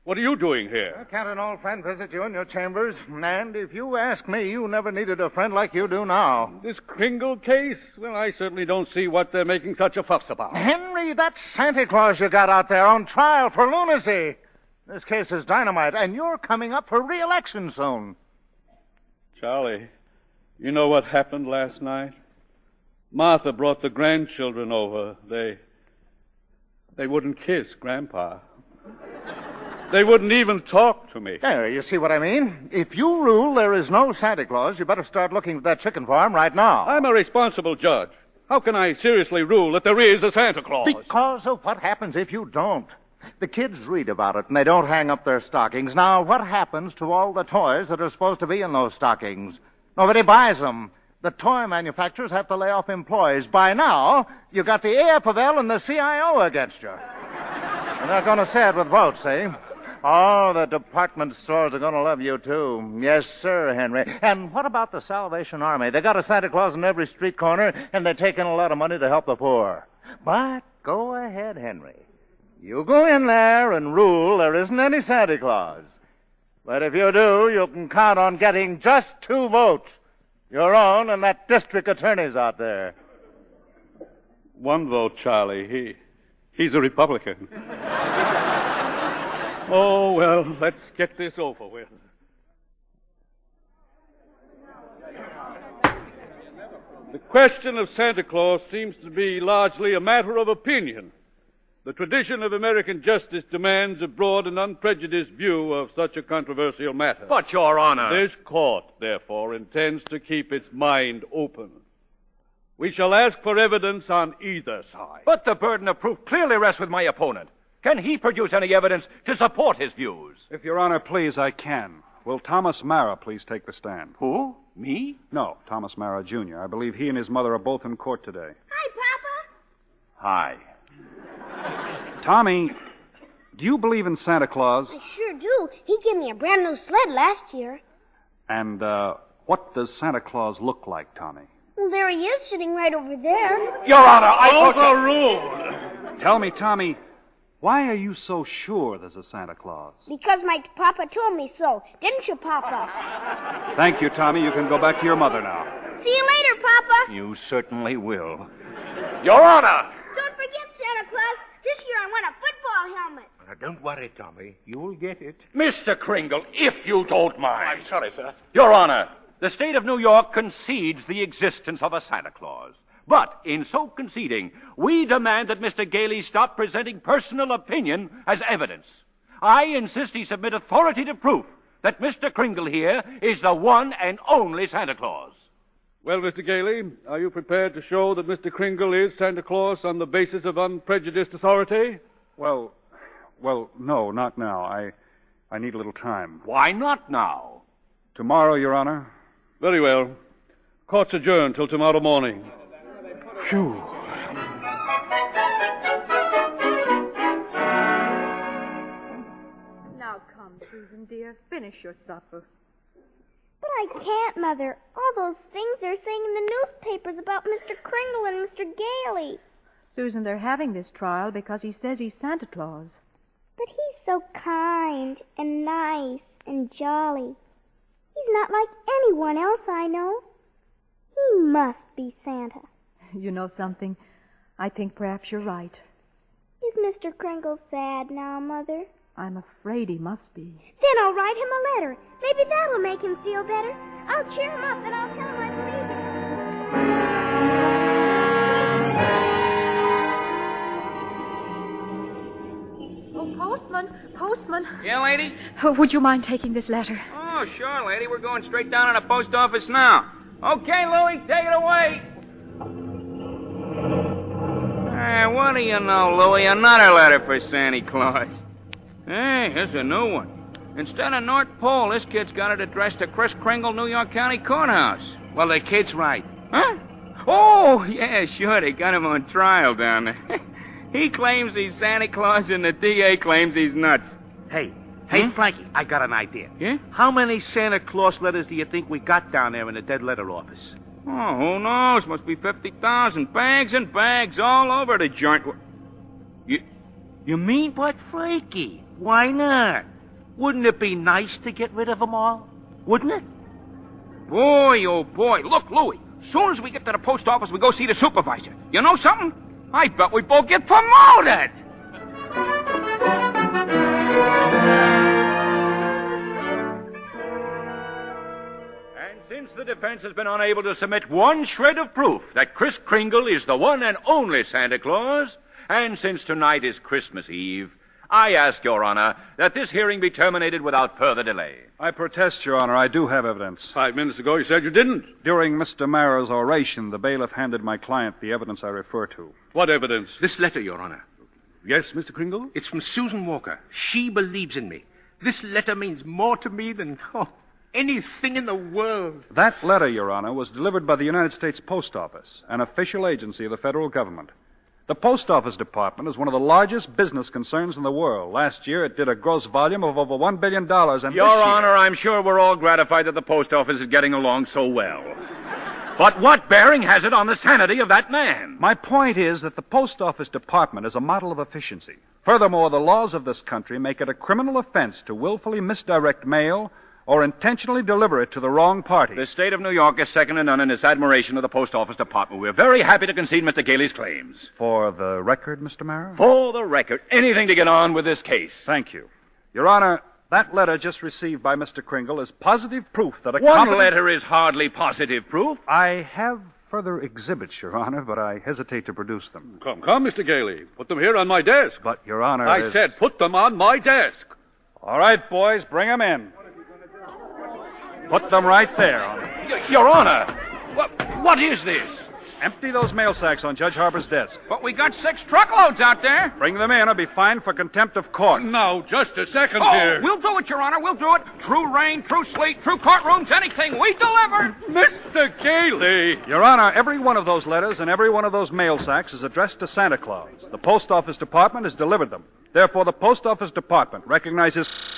S20: what are you doing here?
S1: Can't an old friend visit you in your chambers? And if you ask me, you never needed a friend like you do now.
S20: This Kringle case? Well, I certainly don't see what they're making such a fuss about.
S1: Henry, that's Santa Claus you got out there on trial for lunacy. This case is dynamite, and you're coming up for re-election soon.
S20: Charlie, you know what happened last night? Martha brought the grandchildren over. They wouldn't kiss Grandpa. They wouldn't even talk to me.
S1: There, you see what I mean? If you rule there is no Santa Claus, you better start looking at that chicken farm right now.
S20: I'm a responsible judge. How can I seriously rule that there is a Santa Claus?
S1: Because of what happens if you don't. The kids read about it, and they don't hang up their stockings. Now, what happens to all the toys that are supposed to be in those stockings? Nobody buys them. The toy manufacturers have to lay off employees. By now, you got the AFL and the CIO against you. They're not going to say it with votes, eh? Oh, the department stores are going to love you, too. Yes, sir, Henry. And what about the Salvation Army? They got a Santa Claus in every street corner, and they take in a lot of money to help the poor. But go ahead, Henry. You go in there and rule there isn't any Santa Claus. But if you do, you can count on getting just 2 votes. Your own and that district attorney's out there.
S20: 1 vote, Charlie. He's a Republican. Oh, well, let's get this over with. The question of Santa Claus seems to be largely a matter of opinion. The tradition of American justice demands a broad and unprejudiced view of such a controversial matter.
S17: But, Your Honor...
S20: This court, therefore, intends to keep its mind open. We shall ask for evidence on either side.
S17: But the burden of proof clearly rests with my opponent. Can he produce any evidence to support his views?
S11: If Your Honor please, I can. Will Thomas Mara please take the stand?
S17: Who? Me?
S11: No, Thomas Mara, Jr. I believe he and his mother are both in court today.
S9: Hi, Papa.
S17: Hi.
S11: Tommy, do you believe in Santa Claus?
S9: I sure do. He gave me a brand new sled last year.
S11: And, what does Santa Claus look like, Tommy?
S9: Well, there he is, sitting right over there.
S17: Your Honor,
S20: Overruled!
S11: Tell me, Tommy, why are you so sure there's a Santa Claus?
S9: Because my Papa told me so. Didn't you, Papa?
S11: Thank you, Tommy. You can go back to your mother now.
S9: See you later, Papa.
S17: You certainly will. Your Honor!
S9: Don't forget, Santa Claus. This year I want a football helmet.
S4: Now, don't worry, Tommy. You'll get it.
S17: Mr. Kringle, if you don't mind.
S4: I'm sorry, sir.
S17: Your Honor, the state of New York concedes the existence of a Santa Claus. But in so conceding, we demand that Mr. Gailey stop presenting personal opinion as evidence. I insist he submit authoritative proof that Mr. Kringle here is the one and only Santa Claus.
S20: Well, Mr. Gailey, are you prepared to show that Mr. Kringle is Santa Claus on the basis of unprejudiced authority?
S11: Well, no, not now. I need a little time.
S17: Why not now?
S11: Tomorrow, Your Honor.
S20: Very well. Court's adjourned till tomorrow morning. Phew.
S18: Now come, Susan, dear. Finish your supper.
S9: But I can't, Mother. All those things they're saying in the newspapers about Mr. Kringle and Mr. Gailey.
S18: Susan, they're having this trial because he says he's Santa Claus.
S9: But he's so kind and nice and jolly. He's not like anyone else I know. He must be Santa.
S18: You know something? I think perhaps you're right.
S9: Is Mr. Kringle sad now, Mother?
S18: I'm afraid he must be.
S9: Then I'll write him a letter. Maybe that'll make him feel better. I'll cheer him up and I'll tell him I believe
S18: him. Oh, postman! Postman!
S3: Yeah, lady?
S18: Oh, would you mind taking this letter?
S21: Oh, sure, lady. We're going straight down to the post office now. Okay, Louie, take it away. What do you know, Louie? Another letter for Santa Claus. Hey, here's a new one. Instead of North Pole, this kid's got it addressed to Kris Kringle, New York County Courthouse.
S10: Well, the kid's right.
S21: Huh? Oh, yeah, sure. They got him on trial down there. He claims he's Santa Claus, and the DA claims he's nuts.
S10: Hey, Frankie, I got an idea.
S21: Yeah?
S10: How many Santa Claus letters do you think we got down there in the dead letter office?
S21: Oh, who knows? Must be 50,000. Bags and bags all over the joint. You mean?
S10: But, Frankie, why not? Wouldn't it be nice to get rid of them all? Wouldn't it?
S21: Boy, oh boy. Look, Louie, as soon as we get to the post office, we go see the supervisor. You know something? I bet we both get promoted!
S17: And since the defense has been unable to submit one shred of proof that Kris Kringle is the one and only Santa Claus, and since tonight is Christmas Eve, I ask, Your Honor, that this hearing be terminated without further delay.
S11: I protest, Your Honor. I do have evidence.
S20: 5 minutes ago, you said you didn't.
S11: During Mr. Mara's oration, the bailiff handed my client the evidence I refer to.
S20: What evidence?
S4: This letter, Your Honor.
S20: Yes, Mr. Kringle?
S4: It's from Susan Walker. She believes in me. This letter means more to me than anything in the world.
S11: That letter, Your Honor, was delivered by the United States Post Office, an official agency of the federal government. The Post Office Department is one of the largest business concerns in the world. Last year, it did a gross volume of over $1 billion, and
S17: Your Honor, I'm sure we're all gratified that the Post Office is getting along so well. But what bearing has it on the sanity of that man?
S11: My point is that the Post Office Department is a model of efficiency. Furthermore, the laws of this country make it a criminal offense to willfully misdirect mail or intentionally deliver it to the wrong party.
S17: The state of New York is second to none in its admiration of the Post Office Department. We're very happy to concede Mr. Gailey's claims.
S11: For the record, Mr. Mara?
S17: For the record. Anything to get on with this case.
S11: Thank you. Your Honor, that letter just received by Mr. Kringle is positive proof that a
S17: One letter is hardly positive proof.
S11: I have further exhibits, Your Honor, but I hesitate to produce them.
S20: Come, Mr. Gailey. Put them here on my desk.
S11: But, Your Honor,
S20: I said put them on my desk.
S11: All right, boys, bring them in. Put them right there.
S21: Your Honor, what is this?
S11: Empty those mail sacks on Judge Harper's desk.
S21: But we got 6 truckloads out there.
S11: Bring them in or be fined for contempt of court.
S20: Now, just a second here.
S21: We'll do it, Your Honor. We'll do it. True rain, true sleet, true courtrooms, anything. We deliver.
S20: Mr. Gailey.
S11: Your Honor, every one of those letters and every one of those mail sacks is addressed to Santa Claus. The Post Office Department has delivered them. Therefore, the Post Office Department recognizes...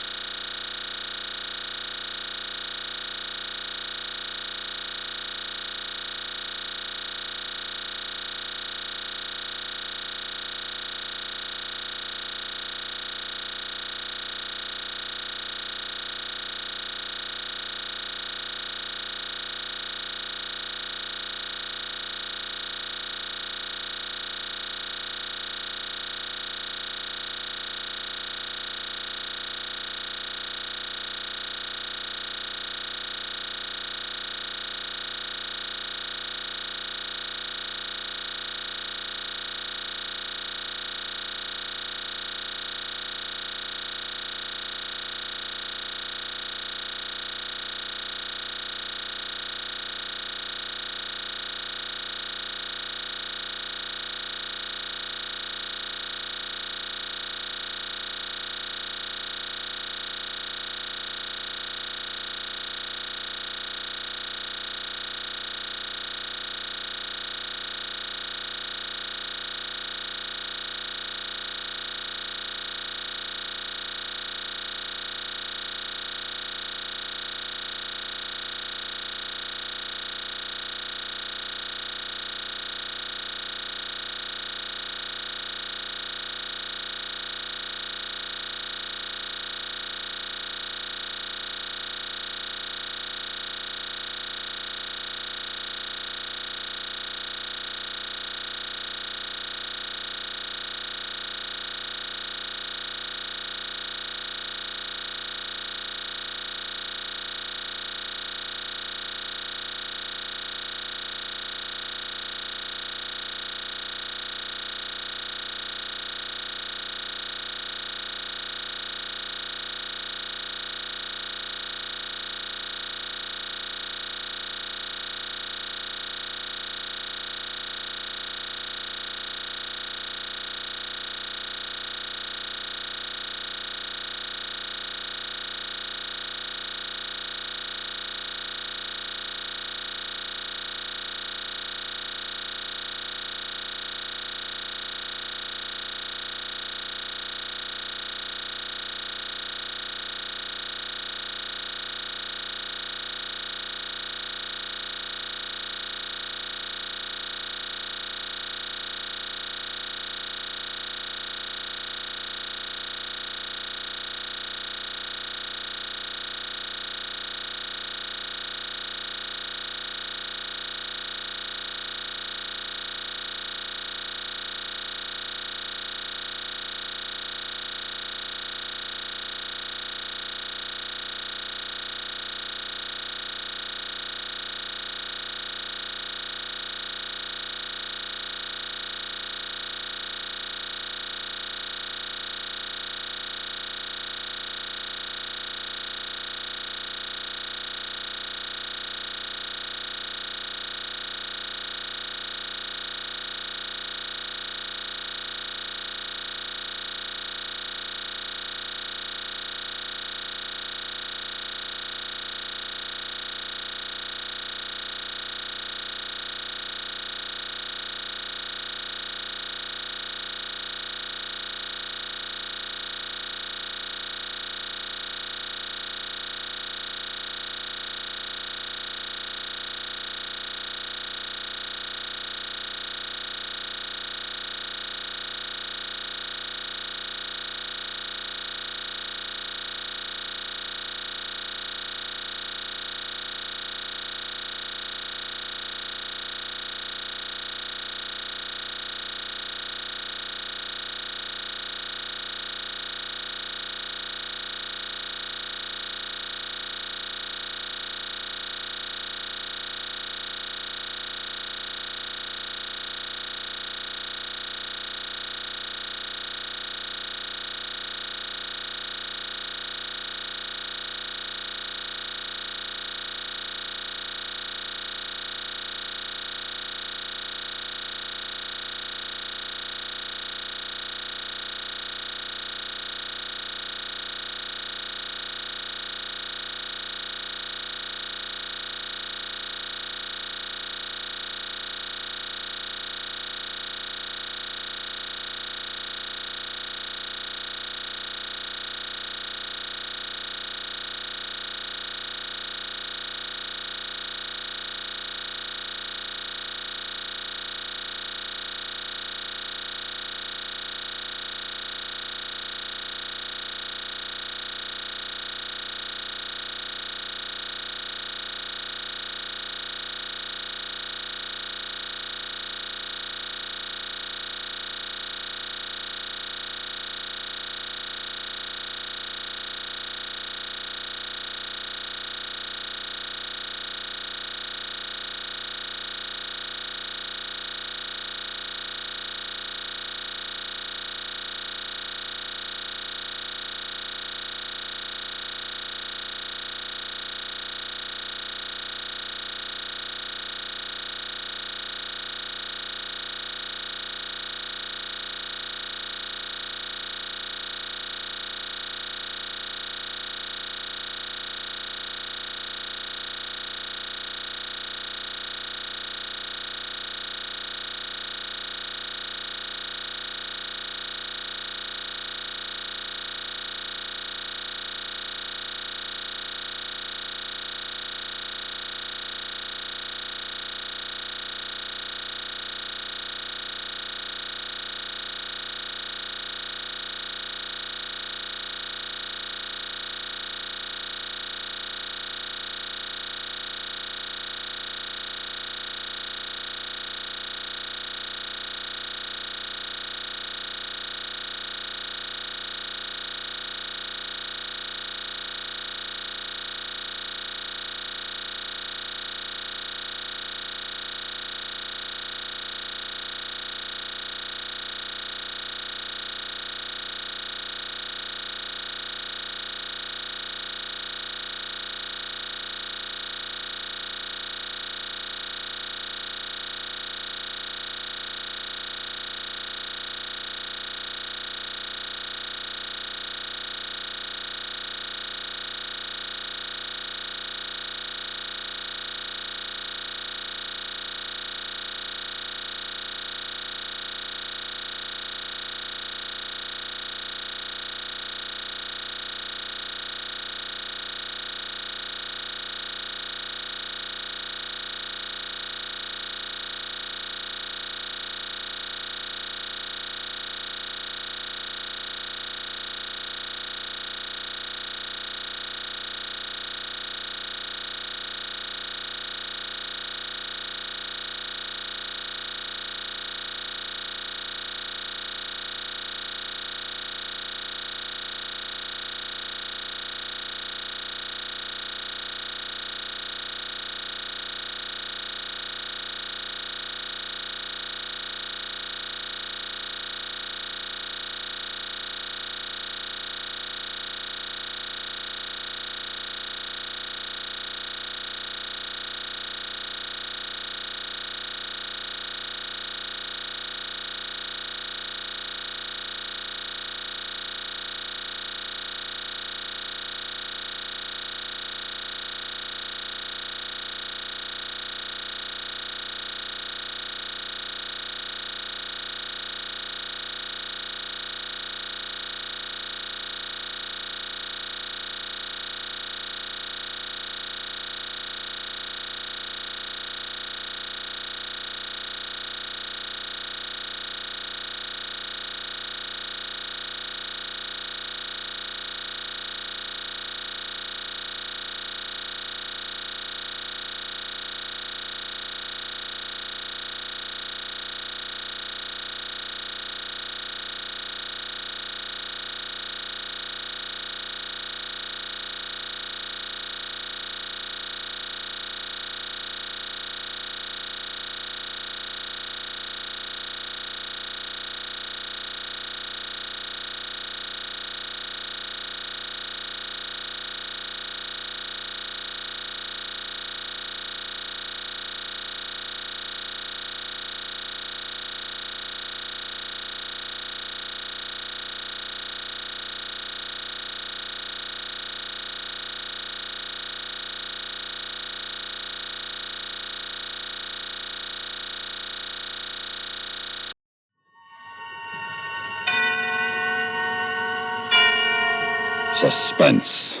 S7: Suspense.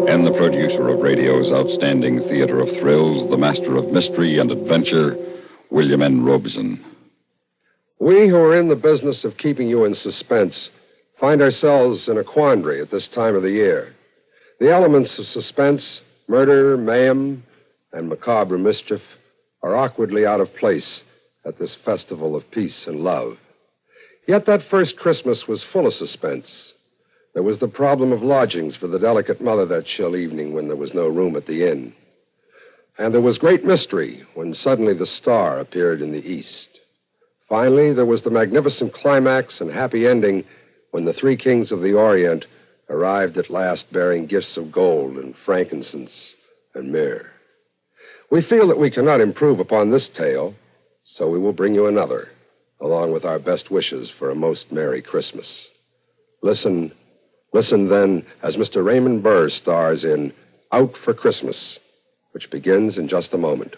S7: And the producer of radio's outstanding theater of thrills, the master of mystery and adventure, William N. Robeson.
S22: We who are in the business of keeping you in suspense find ourselves in a quandary at this time of the year. The elements of suspense, murder, mayhem, and macabre mischief are awkwardly out of place at this festival of peace and love. Yet that first Christmas was full of suspense. There was the problem of lodgings for the delicate mother that chill evening when there was no room at the inn. And there was great mystery when suddenly the star appeared in the east. Finally, there was the magnificent climax and happy ending when the three kings of the Orient arrived at last bearing gifts of gold and frankincense and myrrh. We feel that we cannot improve upon this tale, so we will bring you another, along with our best wishes for a most Merry Christmas. Listen then as Mr. Raymond Burr stars in Out for Christmas, which begins in just a moment.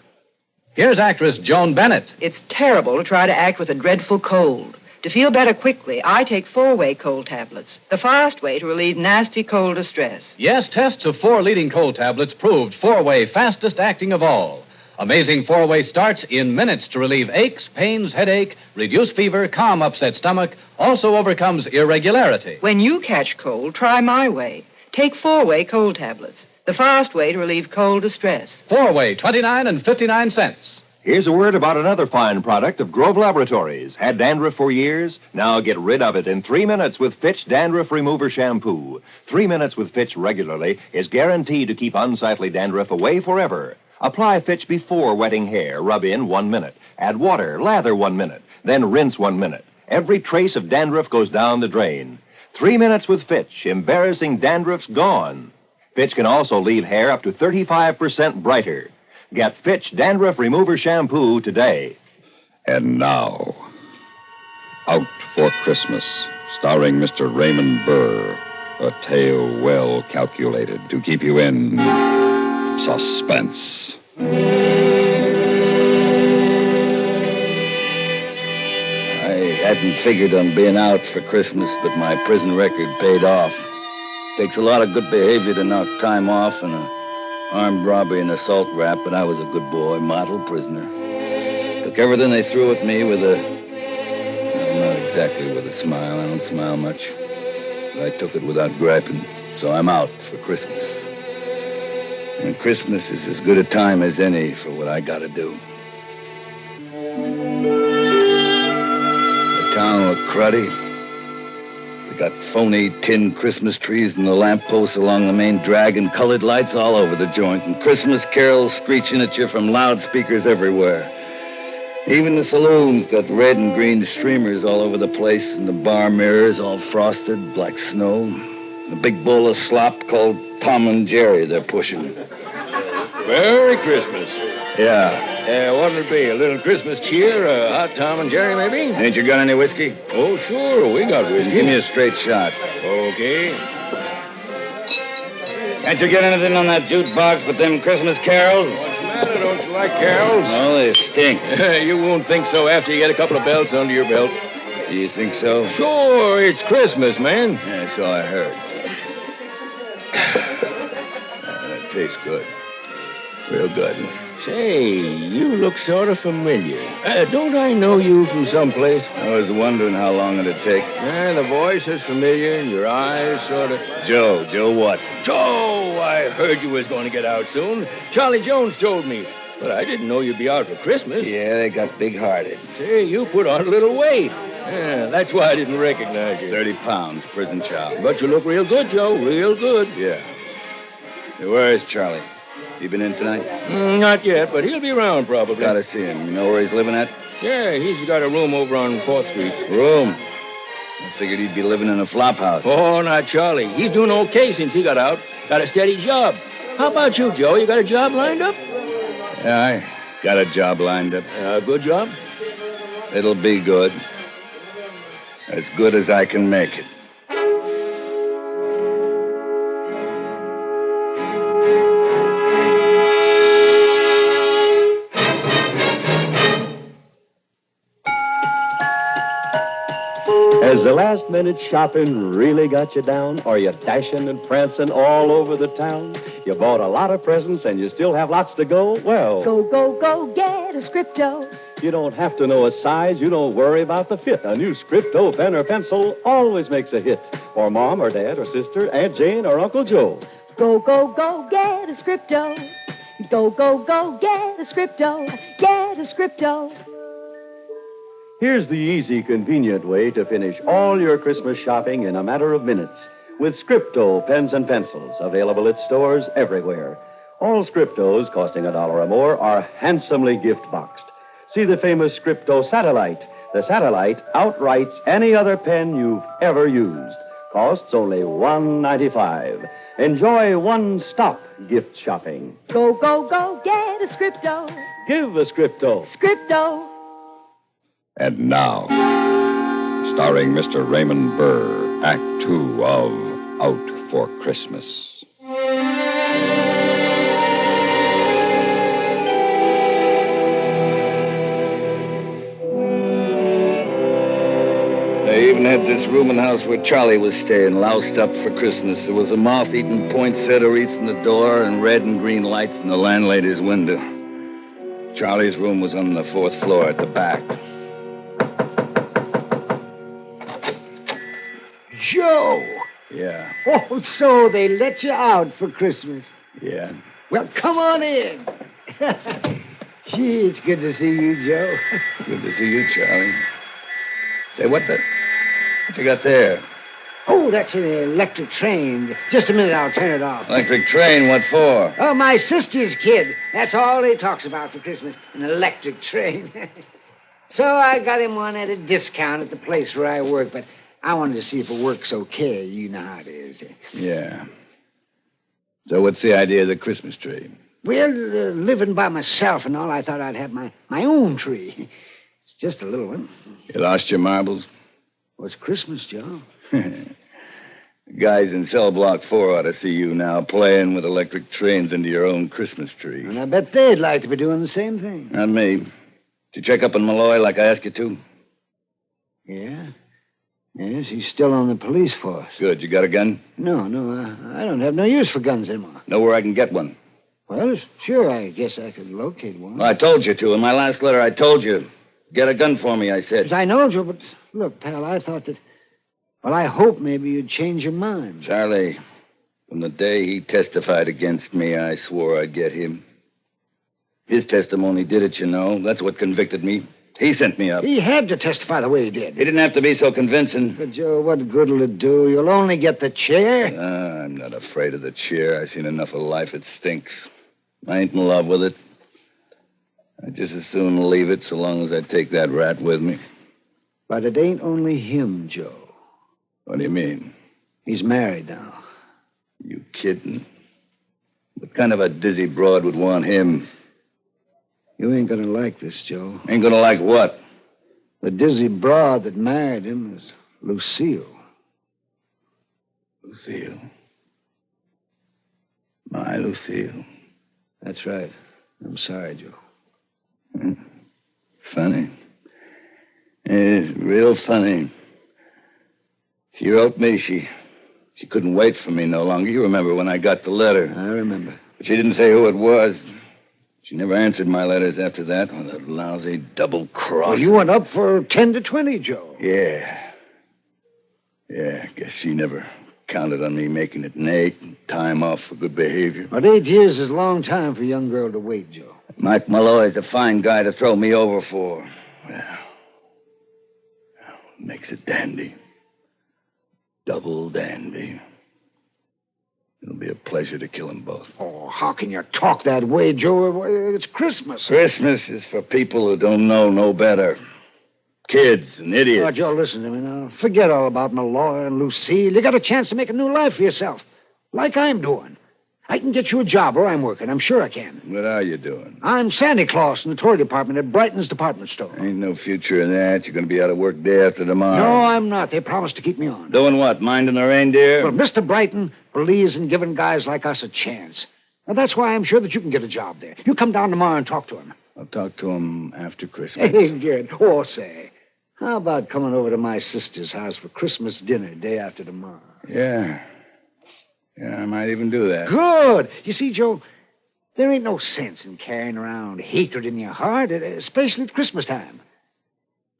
S23: Here's actress Joan Bennett.
S24: It's terrible to try to act with a dreadful cold. To feel better quickly, I take 4-way cold tablets, the fast way to relieve nasty cold distress.
S23: Yes, tests of 4 leading cold tablets proved 4-way fastest acting of all. Amazing 4-way starts in minutes to relieve aches, pains, headache, reduce fever, calm upset stomach, also overcomes irregularity.
S24: When you catch cold, try my way. Take 4-way cold tablets, the fast way to relieve cold distress.
S23: 4-way, 29 and 59 cents.
S25: Here's a word about another fine product of Grove Laboratories. Had dandruff for years? Now get rid of it in 3 minutes with Fitch Dandruff Remover Shampoo. 3 minutes with Fitch regularly is guaranteed to keep unsightly dandruff away forever. Apply Fitch before wetting hair. Rub in 1 minute. Add water. Lather 1 minute. Then rinse 1 minute. Every trace of dandruff goes down the drain. 3 minutes with Fitch. Embarrassing dandruff's gone. Fitch can also leave hair up to 35% brighter. Get Fitch Dandruff Remover Shampoo today.
S7: And now, Out for Christmas, starring Mr. Raymond Burr. A tale well calculated to keep you in suspense.
S26: I hadn't figured on being out for Christmas, but my prison record paid off. Takes a lot of good behavior to knock time off and an armed robbery and assault rap, but I was a good boy, model prisoner. Took everything they threw at me with a... well, not exactly with a smile. I don't smile much. But I took it without griping, so I'm out for Christmas. And Christmas is as good a time as any for what I gotta do. The town looked cruddy. We got phony tin Christmas trees and the lampposts along the main drag and colored lights all over the joint and Christmas carols screeching at you from loudspeakers everywhere. Even the saloons got red and green streamers all over the place and the bar mirrors all frosted like snow. The big bowl of slop called Tom and Jerry they're pushing.
S27: Merry Christmas.
S26: Yeah.
S27: What'll it be? A little Christmas cheer? Hot Tom and Jerry, maybe?
S26: Ain't you got any whiskey?
S27: Oh, sure. We got whiskey.
S26: Give me a straight shot.
S27: Okay.
S26: Can't you get anything on that jukebox but them Christmas carols?
S27: What's the matter? Don't you like carols?
S26: No, they stink.
S27: You won't think so after you get a couple of belts under your belt.
S26: Do you think so?
S27: Sure. It's Christmas, man.
S26: Yeah, so I heard. That tastes good. Real good.
S27: Say, you look sort of familiar. Don't I know you from someplace?
S26: I was wondering how long it'd take.
S27: The voice is familiar, and your eyes sort of...
S26: Joe Watson.
S27: Joe! I heard you was going to get out soon. Charlie Jones told me. But I didn't know you'd be out for Christmas.
S26: Yeah, they got big-hearted.
S27: Say, you put on a little weight. Yeah, that's why I didn't recognize you.
S26: 30 pounds, prison chow.
S27: But you look real good, Joe. Real good.
S26: Yeah. Hey, where is Charlie? He been in tonight?
S27: Not yet, but he'll be around probably.
S26: Gotta see him. You know where he's living at?
S27: Yeah, he's got a room over on 4th Street.
S26: Room? I figured he'd be living in a flop house.
S27: Oh, not Charlie. He's doing okay since he got out. Got a steady job. How about you, Joe? You got a job lined up?
S26: Yeah, I got a job lined up.
S27: A good job?
S26: It'll be good. As good as I can make it.
S2: Has the last-minute shopping really got you down? Are you dashing and prancing all over the town? You bought a lot of presents and you still have lots to go? Well,
S6: Go, go, go, get a Scripto.
S2: you don't have to know a size. You don't worry about the fit. A new Scripto pen or pencil always makes a hit. For Mom or Dad or Sister, Aunt Jane or Uncle Joe.
S6: Go, go, go, get a Scripto. Go, go, go, get a Scripto. Get a Scripto.
S2: Here's the easy, convenient way to finish all your Christmas shopping in a matter of minutes with Scripto pens and pencils, available at stores everywhere. All Scriptos, costing $1 or more, are handsomely gift-boxed. See the famous Scripto Satellite. The Satellite outwrites any other pen you've ever used. Costs only $1.95. Enjoy one-stop gift shopping.
S6: Go, go, go, get a Scripto.
S2: Give a Scripto.
S6: Scripto.
S7: And now, starring Mr. Raymond Burr, Act Two of Out for Christmas.
S26: They even had this rooming house where Charlie was staying, loused up for Christmas. There was a moth-eating poinsettia wreath in the door and red and green lights in the landlady's window. Charlie's room was on the 4th floor at the back.
S13: Joe!
S26: Yeah,
S13: Oh, so they let you out for Christmas.
S26: yeah.
S13: Well, come on in. Gee, it's good to see you, Joe.
S26: Good to see you, Charlie. Say, what you got there?
S13: Oh, that's an electric train. Just a minute, I'll turn it off.
S26: Electric train, what for?
S13: Oh, my sister's kid. That's all he talks about for Christmas, an electric train. So I got him one at a discount at the place where I work, but I wanted to see if it works okay. You know how it is.
S26: Yeah. So what's the idea of the Christmas tree?
S13: Well, living by myself and all, I thought I'd have my own tree. It's just a little one.
S26: You lost your marbles?
S13: Well, it's Christmas, Joe.
S26: Guys in cell block 4 ought to see you now playing with electric trains into your own Christmas tree.
S13: And I bet they'd like to be doing the same thing.
S26: Not me. Did you check up on Malloy like I asked you to?
S13: Yeah? Yes, he's still on the police force.
S26: Good. You got a gun?
S13: No, I don't have no use for guns anymore.
S26: Know where I can get one?
S13: Well, sure, I guess I could locate one.
S26: Well, I told you to. In my last letter, I told you. Get a gun for me, I said.
S13: I know, Joe, but look, pal, I thought that... Well, I hope maybe you'd change your mind.
S26: Charlie, from the day he testified against me, I swore I'd get him. His testimony did it, you know. That's what convicted me. He sent me up.
S13: He had to testify the way he did.
S26: He didn't have to be so convincing.
S13: But, Joe, what good'll it do? You'll only get the chair.
S26: I'm not afraid of the chair. I've seen enough of life. It stinks. I ain't in love with it. I'd just as soon leave it so long as I take that rat with me.
S13: But it ain't only him, Joe.
S26: What do you mean?
S13: He's married now.
S26: You kidding? What kind of a dizzy broad would want him?
S13: You ain't gonna like this, Joe.
S26: Ain't gonna like what?
S13: The dizzy broad that married him is Lucille.
S26: Lucille. My Lucille.
S13: That's right. I'm sorry, Joe.
S26: Funny. It's real funny. She wrote me. She couldn't wait for me no longer. You remember when I got the letter.
S13: I remember.
S26: But she didn't say who it was. She never answered my letters after that. Oh, that lousy double cross.
S13: Well, you went up for 10 to 20, Joe.
S26: Yeah. Yeah, I guess she never counted on me making it an 8 and time off for good behavior.
S13: But 8 years is a long time for a young girl to wait, Joe.
S26: Mike Malloy's a fine guy to throw me over for. Well, makes it dandy. Double dandy. It'll be a pleasure to kill them both.
S13: Oh, how can you talk that way, Joe? It's Christmas.
S26: Christmas is for people who don't know no better. Kids and idiots.
S13: Oh, Joe, listen to me now. Forget all about Malloy and Lucille. You got a chance to make a new life for yourself, like I'm doing. I can get you a job where I'm working. I'm sure I can.
S26: What are you doing?
S13: I'm Santa Claus in the toy department at Brighton's department store.
S26: Ain't no future in that. You're going to be out of work day after tomorrow.
S13: No, I'm not. They promised to keep me on.
S26: Doing what? Minding the reindeer?
S13: Well, Mr. Brighton believes in giving guys like us a chance. Now, that's why I'm sure that you can get a job there. You come down tomorrow and talk to him.
S26: I'll talk to him after Christmas.
S13: Hey, good. Oh, say, How about coming over to my sister's house for Christmas dinner day after tomorrow?
S27: Yeah. Yeah, I might even do that.
S13: Good. You see, Joe, there ain't no sense in carrying around hatred in your heart, especially at Christmas time.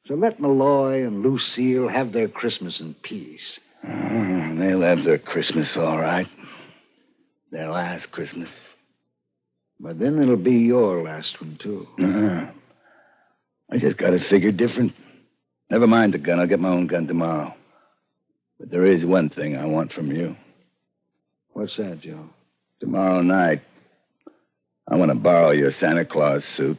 S13: So let Malloy and Lucille have their Christmas in peace.
S27: Oh, they'll have their Christmas, all right. Their last Christmas.
S13: But then it'll be your last one, too.
S27: I just got it figured different. Never mind the gun. I'll get my own gun tomorrow. But there is one thing I want from you.
S13: What's that, Joe?
S27: Tomorrow night, I want to borrow your Santa Claus suit.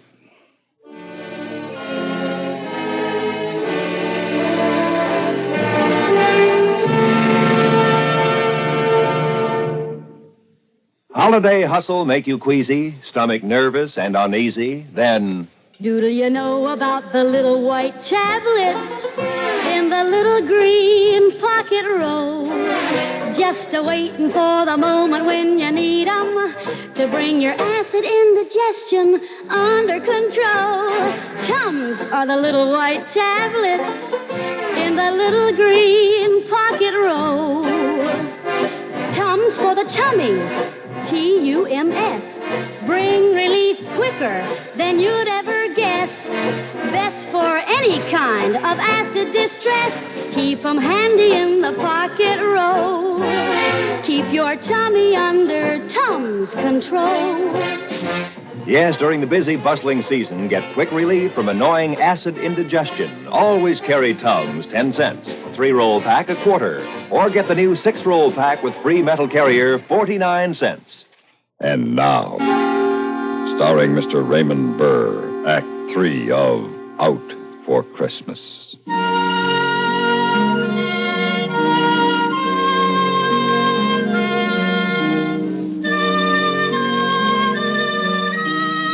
S25: Holiday hustle make you queasy, stomach nervous and uneasy? Then
S6: Doodle you know about the little white chablets in the little green pocket roll? Just a-waiting for the moment when you need 'em to bring your acid indigestion under control. Chums are the little white tablets in the little green pocket roll. Tums for the tummy, Tums. Bring relief quicker than you'd ever guess. Best for any kind of acid distress. Keep 'em handy in the pocket roll. Keep your tummy under Tums control.
S25: yes, during the busy, bustling season, get quick relief from annoying acid indigestion. Always carry Tums, 10 cents. 3-roll pack, a quarter. Or get the new 6-roll pack with free metal carrier, 49 cents.
S7: And now, starring Mr. Raymond Burr, Act 3 of Out for Christmas.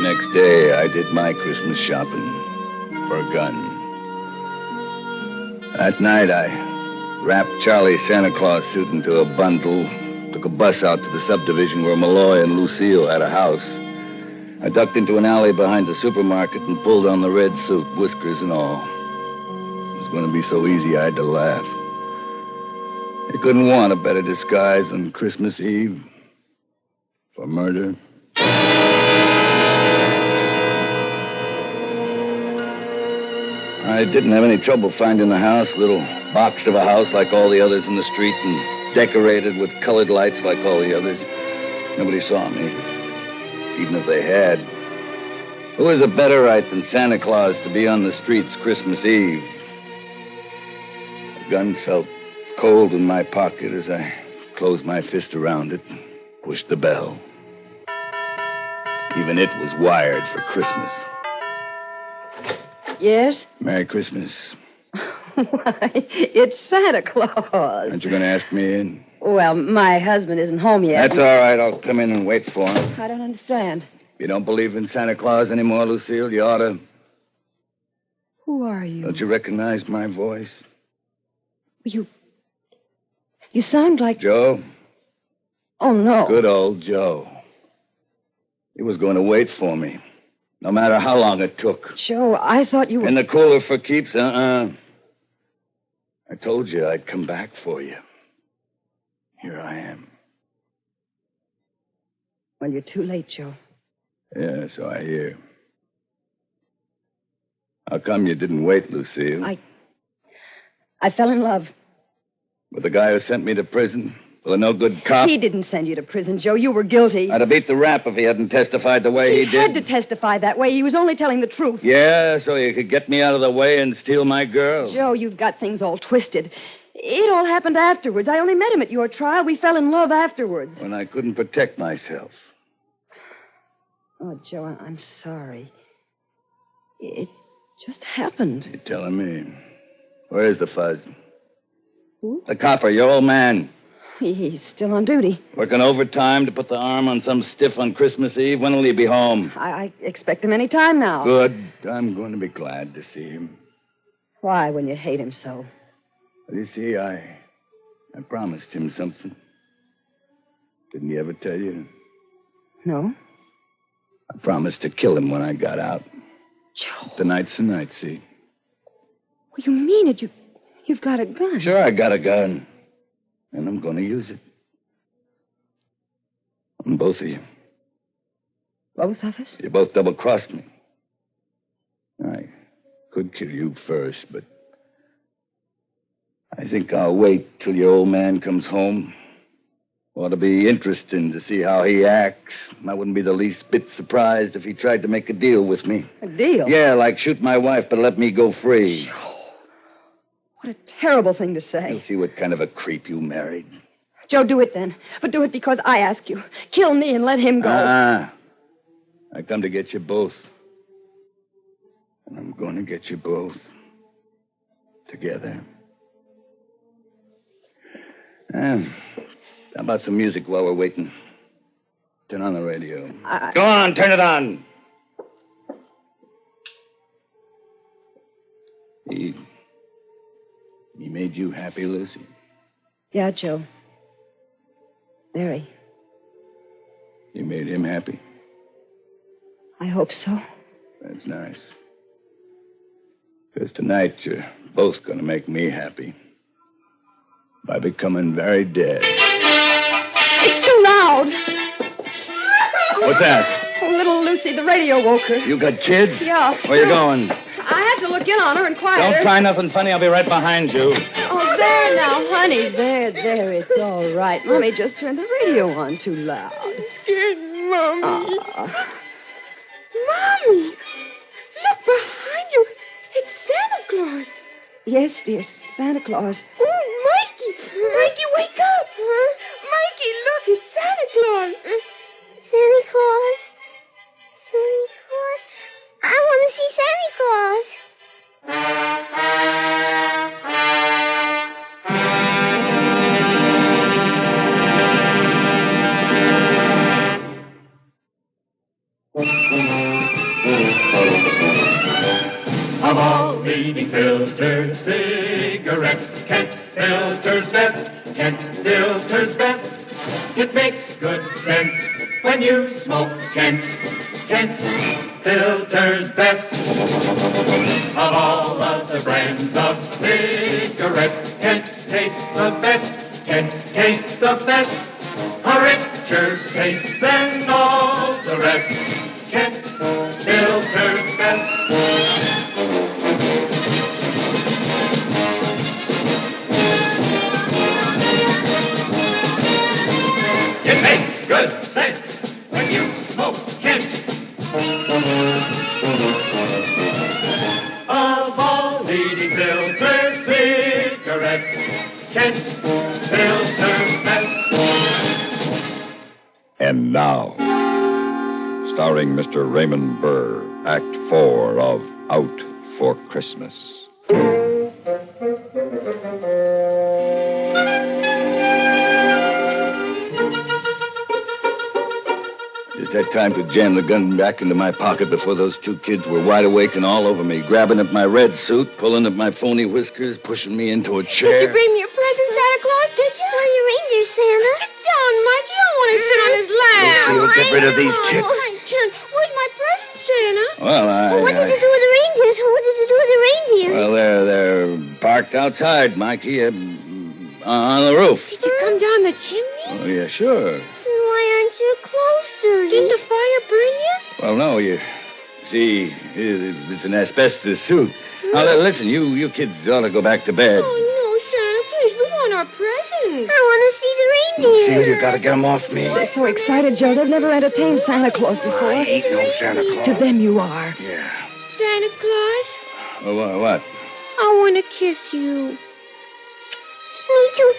S27: Next day, I did my Christmas shopping for a gun. That night, I wrapped Charlie's Santa Claus suit into a bundle, took a bus out to the subdivision where Malloy and Lucille had a house. I ducked into an alley behind the supermarket and pulled on the red suit, whiskers and all. It was going to be so easy I had to laugh. You couldn't want a better disguise on Christmas Eve for murder. I didn't have any trouble finding the house, little box of a house like all the others in the street and decorated with colored lights like all the others. Nobody saw me, even if they had. Who has a better right than Santa Claus to be on the streets Christmas Eve? The gun felt cold in my pocket as I closed my fist around it, pushed the bell. Even it was wired for Christmas.
S24: Yes?
S27: Merry Christmas.
S24: Why, it's Santa Claus.
S27: Aren't you going to ask me in?
S24: Well, my husband isn't home yet.
S27: That's all right. I'll come in and wait for him.
S24: I don't understand.
S27: You don't believe in Santa Claus anymore, Lucille? You ought to.
S24: Who are you?
S27: Don't you recognize my voice?
S24: You sound like...
S27: Joe?
S24: Oh, no.
S27: Good old Joe. He was going to wait for me, no matter how long it took.
S24: Joe, I thought you were...
S27: In the cooler for keeps? I told you I'd come back for you. Here I am.
S24: Well, you're too late, Joe.
S27: Yeah, so I hear. How come you didn't wait, Lucille?
S24: I fell in love.
S27: With the guy who sent me to prison? With a no-good cop?
S24: He didn't send you to prison, Joe. You were guilty.
S27: I'd have beat the rap if he hadn't testified the way he did.
S24: He had to testify that way. He was only telling the truth.
S27: Yeah, so you could get me out of the way and steal my girl.
S24: Joe, you've got things all twisted. It all happened afterwards. I only met him at your trial. We fell in love afterwards.
S27: When I couldn't protect myself.
S24: Oh, Joe, I'm sorry. It just happened.
S27: You're telling me. Where's the fuzz?
S24: Who?
S27: The copper, your old man.
S24: He's still on duty.
S27: Working overtime to put the arm on some stiff on Christmas Eve. When will he be home?
S24: I expect him any time now.
S27: Good. I'm going to be glad to see him.
S24: Why, when you hate him so?
S27: You see, I promised him something. Didn't he ever tell you?
S24: No.
S27: I promised to kill him when I got out.
S24: Joe.
S27: Tonight's the night, see?
S5: You mean it? You've got a gun.
S27: Sure, I got a gun. And I'm going to use it. On both of you.
S5: Both of us?
S27: You both double-crossed me. I could kill you first, but I think I'll wait till your old man comes home. Ought to be interesting to see how he acts. I wouldn't be the least bit surprised if he tried to make a deal with me.
S5: A deal?
S27: Yeah, like shoot my wife, but let me go free.
S5: What a terrible thing to say.
S27: You'll see what kind of a creep you married.
S5: Joe, do it then. But do it because I ask you. Kill me and let him go.
S27: I come to get you both. And I'm going to get you both. Together. How about some music while we're waiting? Turn on the radio. Go on, turn it on. He made you happy, Lucy?
S5: Yeah, Joe. Very.
S27: You made him happy?
S5: I hope so.
S27: That's nice. Because tonight you're both going to make me happy. By becoming very dead.
S5: It's too loud.
S27: What's that?
S5: Oh, little Lucy, the radio woke her.
S27: You got kids?
S5: Yeah.
S27: Where you going?
S5: I had to look in on her and quiet her.
S27: Don't try nothing funny. I'll be right behind you.
S5: Oh, there now, honey. There. It's all right. Mommy just turned the radio on too loud.
S6: I'm scared, Mommy. Mommy, look behind you. It's Santa Claus.
S5: Yes, dear, Santa Claus.
S6: Oh, Mikey, wake up. Mikey, look, it's Santa Claus. Santa Claus? Santa Claus? I want to see Santa Claus.
S8: Of all leading filters, cigarettes, Kent filters best, Kent filters best. It makes good sense when you smoke Kent, Kent filters best. Of all of the brands of cigarettes, Kent tastes the best, Kent tastes the best. A richer taste than all the rest, Kent filters best. It makes good sense when you smoke Kent. Of all leading filter cigarettes, Kent filters best.
S7: And now, starring Mr. Raymond Burr, Act 4 of Out for Christmas.
S27: Just had time to jam the gun back into my pocket before those two kids were wide awake and all over me, grabbing at my red suit, pulling at my phony whiskers, pushing me into a chair.
S6: Did you bring me a present, Santa Claus? Did you? Where are your reindeer, Santa? Sit down, Mikey. I don't want to sit on his lap.
S27: You'll get rid of these chicks.
S6: Where's my present, Santa?
S27: Well,
S6: what did you do with the reindeers? What did you do with the reindeers?
S27: Well, they're parked outside, Mikey, on the roof.
S6: Did you come down the chimney?
S27: Oh, yeah, sure.
S6: Why aren't you close to me? Didn't the fire burn you?
S27: Well, no, you see, it's an asbestos suit. Now, listen, you kids ought to go back to bed.
S6: Oh, no, Santa, please, we want our presents. I want to see the reindeer.
S27: See, you got to get them off me.
S5: They're so excited, Joe. They've never entertained Santa Claus before.
S27: I ain't no Santa Claus.
S5: To them you are.
S27: Yeah.
S6: Santa Claus?
S27: Well, what?
S6: I want to kiss you. Me too.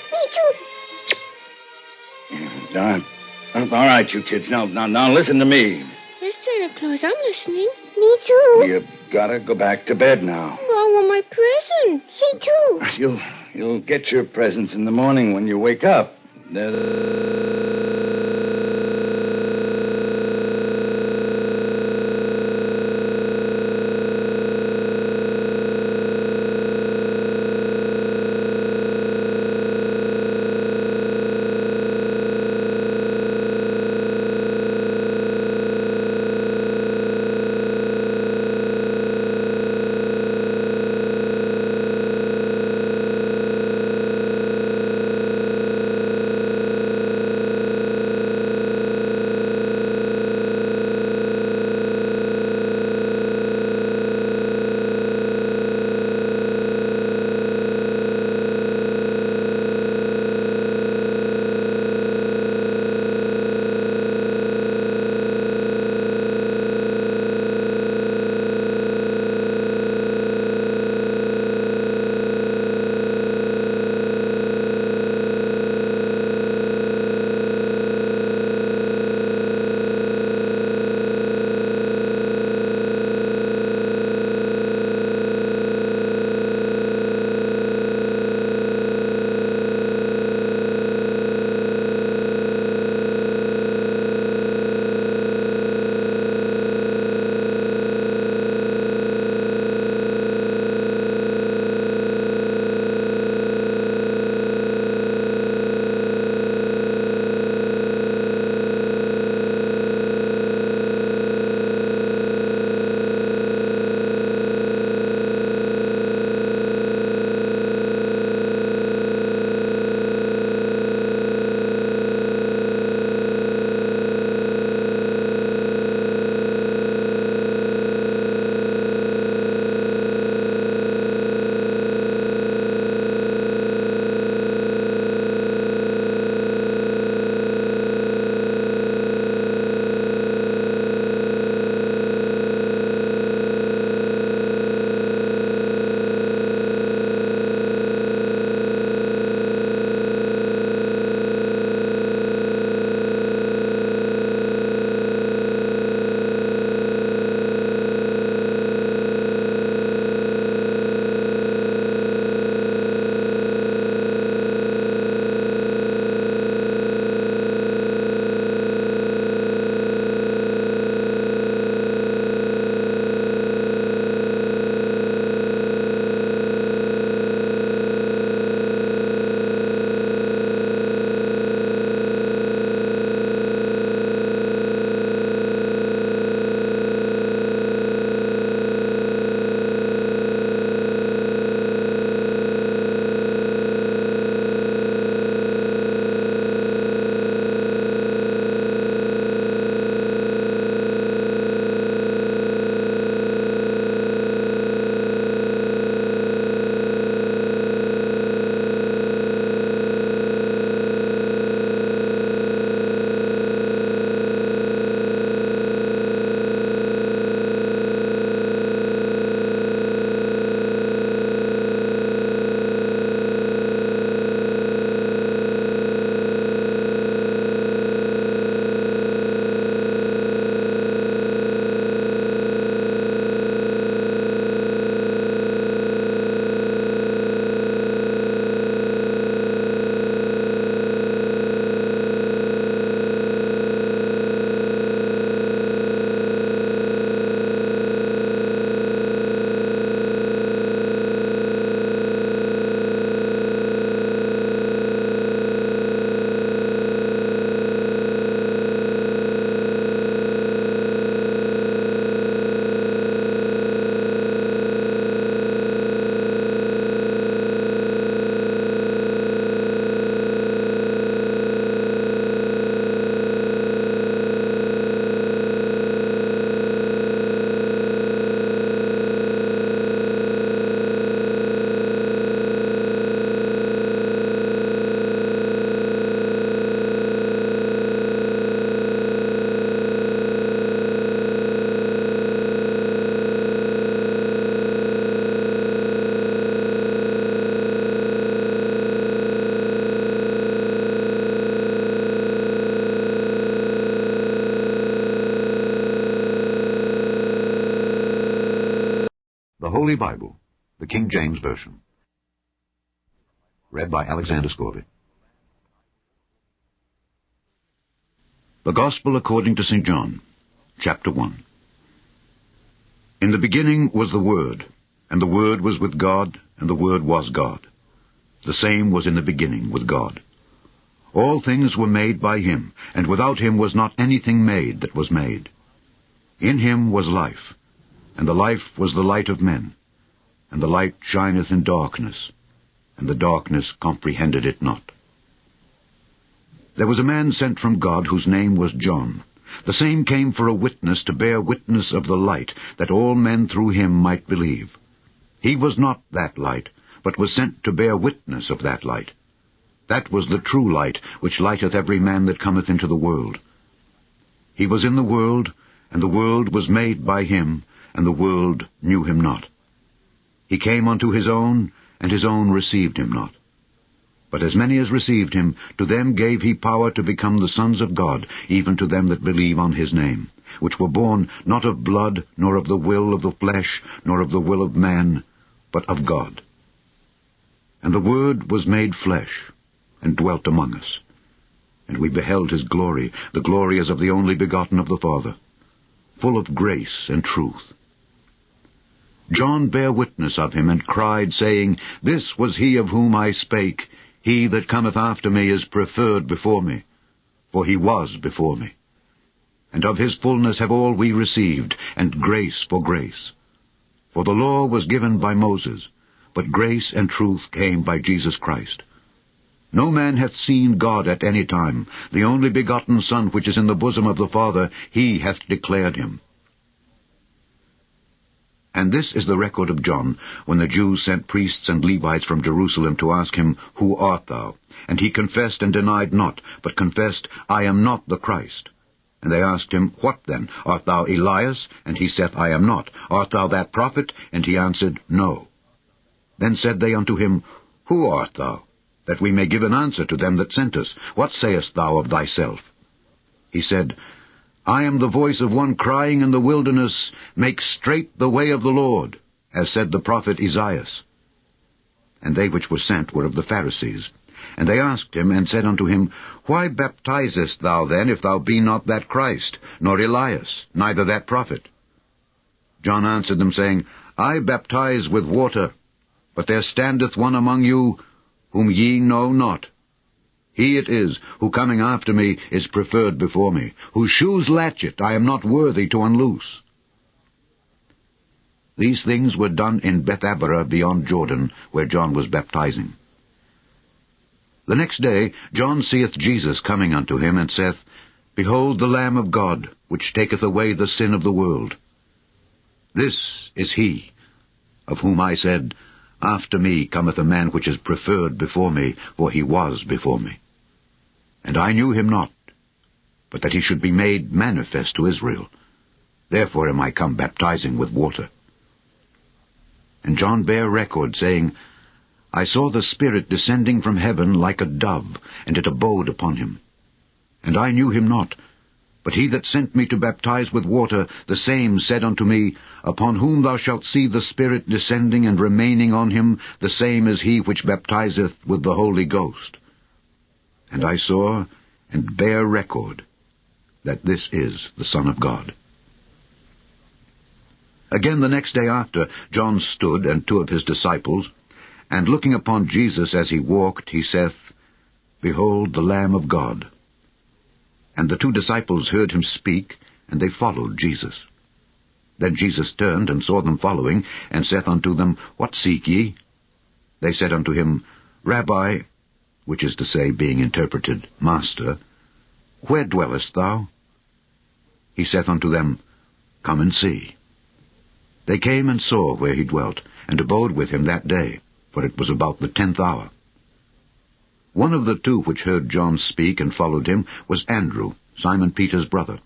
S27: All right, you kids. Now, listen to me.
S6: Yes, Santa Claus, I'm listening. Me too.
S27: You gotta go back to bed now.
S6: Well, I want my presents. Me too.
S27: You'll get your presents in the morning when you wake up.
S1: Holy Bible, the King James Version. Read by Alexander Scorby. The Gospel according to St. John, chapter 1. In the beginning was the Word, and the Word was with God, and the Word was God. The same was in the beginning with God. All things were made by him, and without him was not anything made that was made. In him was life, and the life was the light of men. And the light shineth in darkness, and the darkness comprehended it not. There was a man sent from God whose name was John. The same came for a witness to bear witness of the light, that all men through him might believe. He was not that light, but was sent to bear witness of that light. That was the true light, which lighteth every man that cometh into the world. He was in the world, and the world was made by him, and the world knew him not. He came unto his own, and his own received him not. But as many as received him, to them gave he power to become the sons of God, even to them that believe on his name, which were born not of blood, nor of the will of the flesh, nor of the will of man, but of God. And the Word was made flesh, and dwelt among us. And we beheld his glory, the glory as of the only begotten of the Father, full of grace and truth. John bare witness of him, and cried, saying, This was he of whom I spake. He that cometh after me is preferred before me, for he was before me. And of his fullness have all we received, and grace for grace. For the law was given by Moses, but grace and truth came by Jesus Christ. No man hath seen God at any time. The only begotten Son, which is in the bosom of the Father, he hath declared him. And this is the record of John, when the Jews sent priests and Levites from Jerusalem to ask him, Who art thou? And he confessed and denied not, but confessed, I am not the Christ. And they asked him, What then? Art thou Elias? And he saith, I am not. Art thou that prophet? And he answered, No. Then said they unto him, Who art thou? That we may give an answer to them that sent us. What sayest thou of thyself? He said, I am the voice of one crying in the wilderness, Make straight the way of the Lord, as said the prophet Esaias. And they which were sent were of the Pharisees. And they asked him, and said unto him, Why baptizest thou then, if thou be not that Christ, nor Elias, neither that prophet? John answered them, saying, I baptize with water, but there standeth one among you, whom ye know not. He it is, who coming after me is preferred before me, whose shoes latchet I am not worthy to unloose. These things were done in Bethabara beyond Jordan, where John was baptizing. The next day John seeth Jesus coming unto him, and saith, Behold the Lamb of God, which taketh away the sin of the world. This is he, of whom I said, After me cometh a man which is preferred before me, for he was before me. And I knew him not, but that he should be made manifest to Israel. Therefore am I come baptizing with water. And John bare record, saying, I saw the Spirit descending from heaven like a dove, and it abode upon him. And I knew him not, but he that sent me to baptize with water, the same said unto me, Upon whom thou shalt see the Spirit descending and remaining on him, the same is he which baptizeth with the Holy Ghost. And I saw and bare record that this is the Son of God. Again the next day after, John stood, and two of his disciples, and looking upon Jesus as he walked, he saith, Behold the Lamb of God. And the two disciples heard him speak, and they followed Jesus. Then Jesus turned, and saw them following, and saith unto them, What seek ye? They said unto him, Rabbi, which is to say, being interpreted, Master, where dwellest thou? He saith unto them, Come and see. They came and saw where he dwelt, and abode with him that day, for it was about the 10th hour. One of the two which heard John speak and followed him was Andrew, Simon Peter's brother.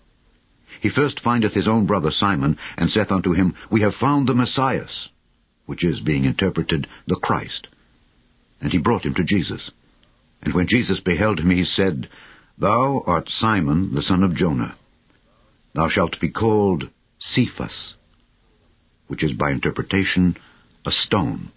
S1: He first findeth his own brother Simon, and saith unto him, We have found the Messiah, which is, being interpreted, the Christ. And he brought him to Jesus. And when Jesus beheld him, he said, Thou art Simon, the son of Jonah. Thou shalt be called Cephas, which is by interpretation, a stone.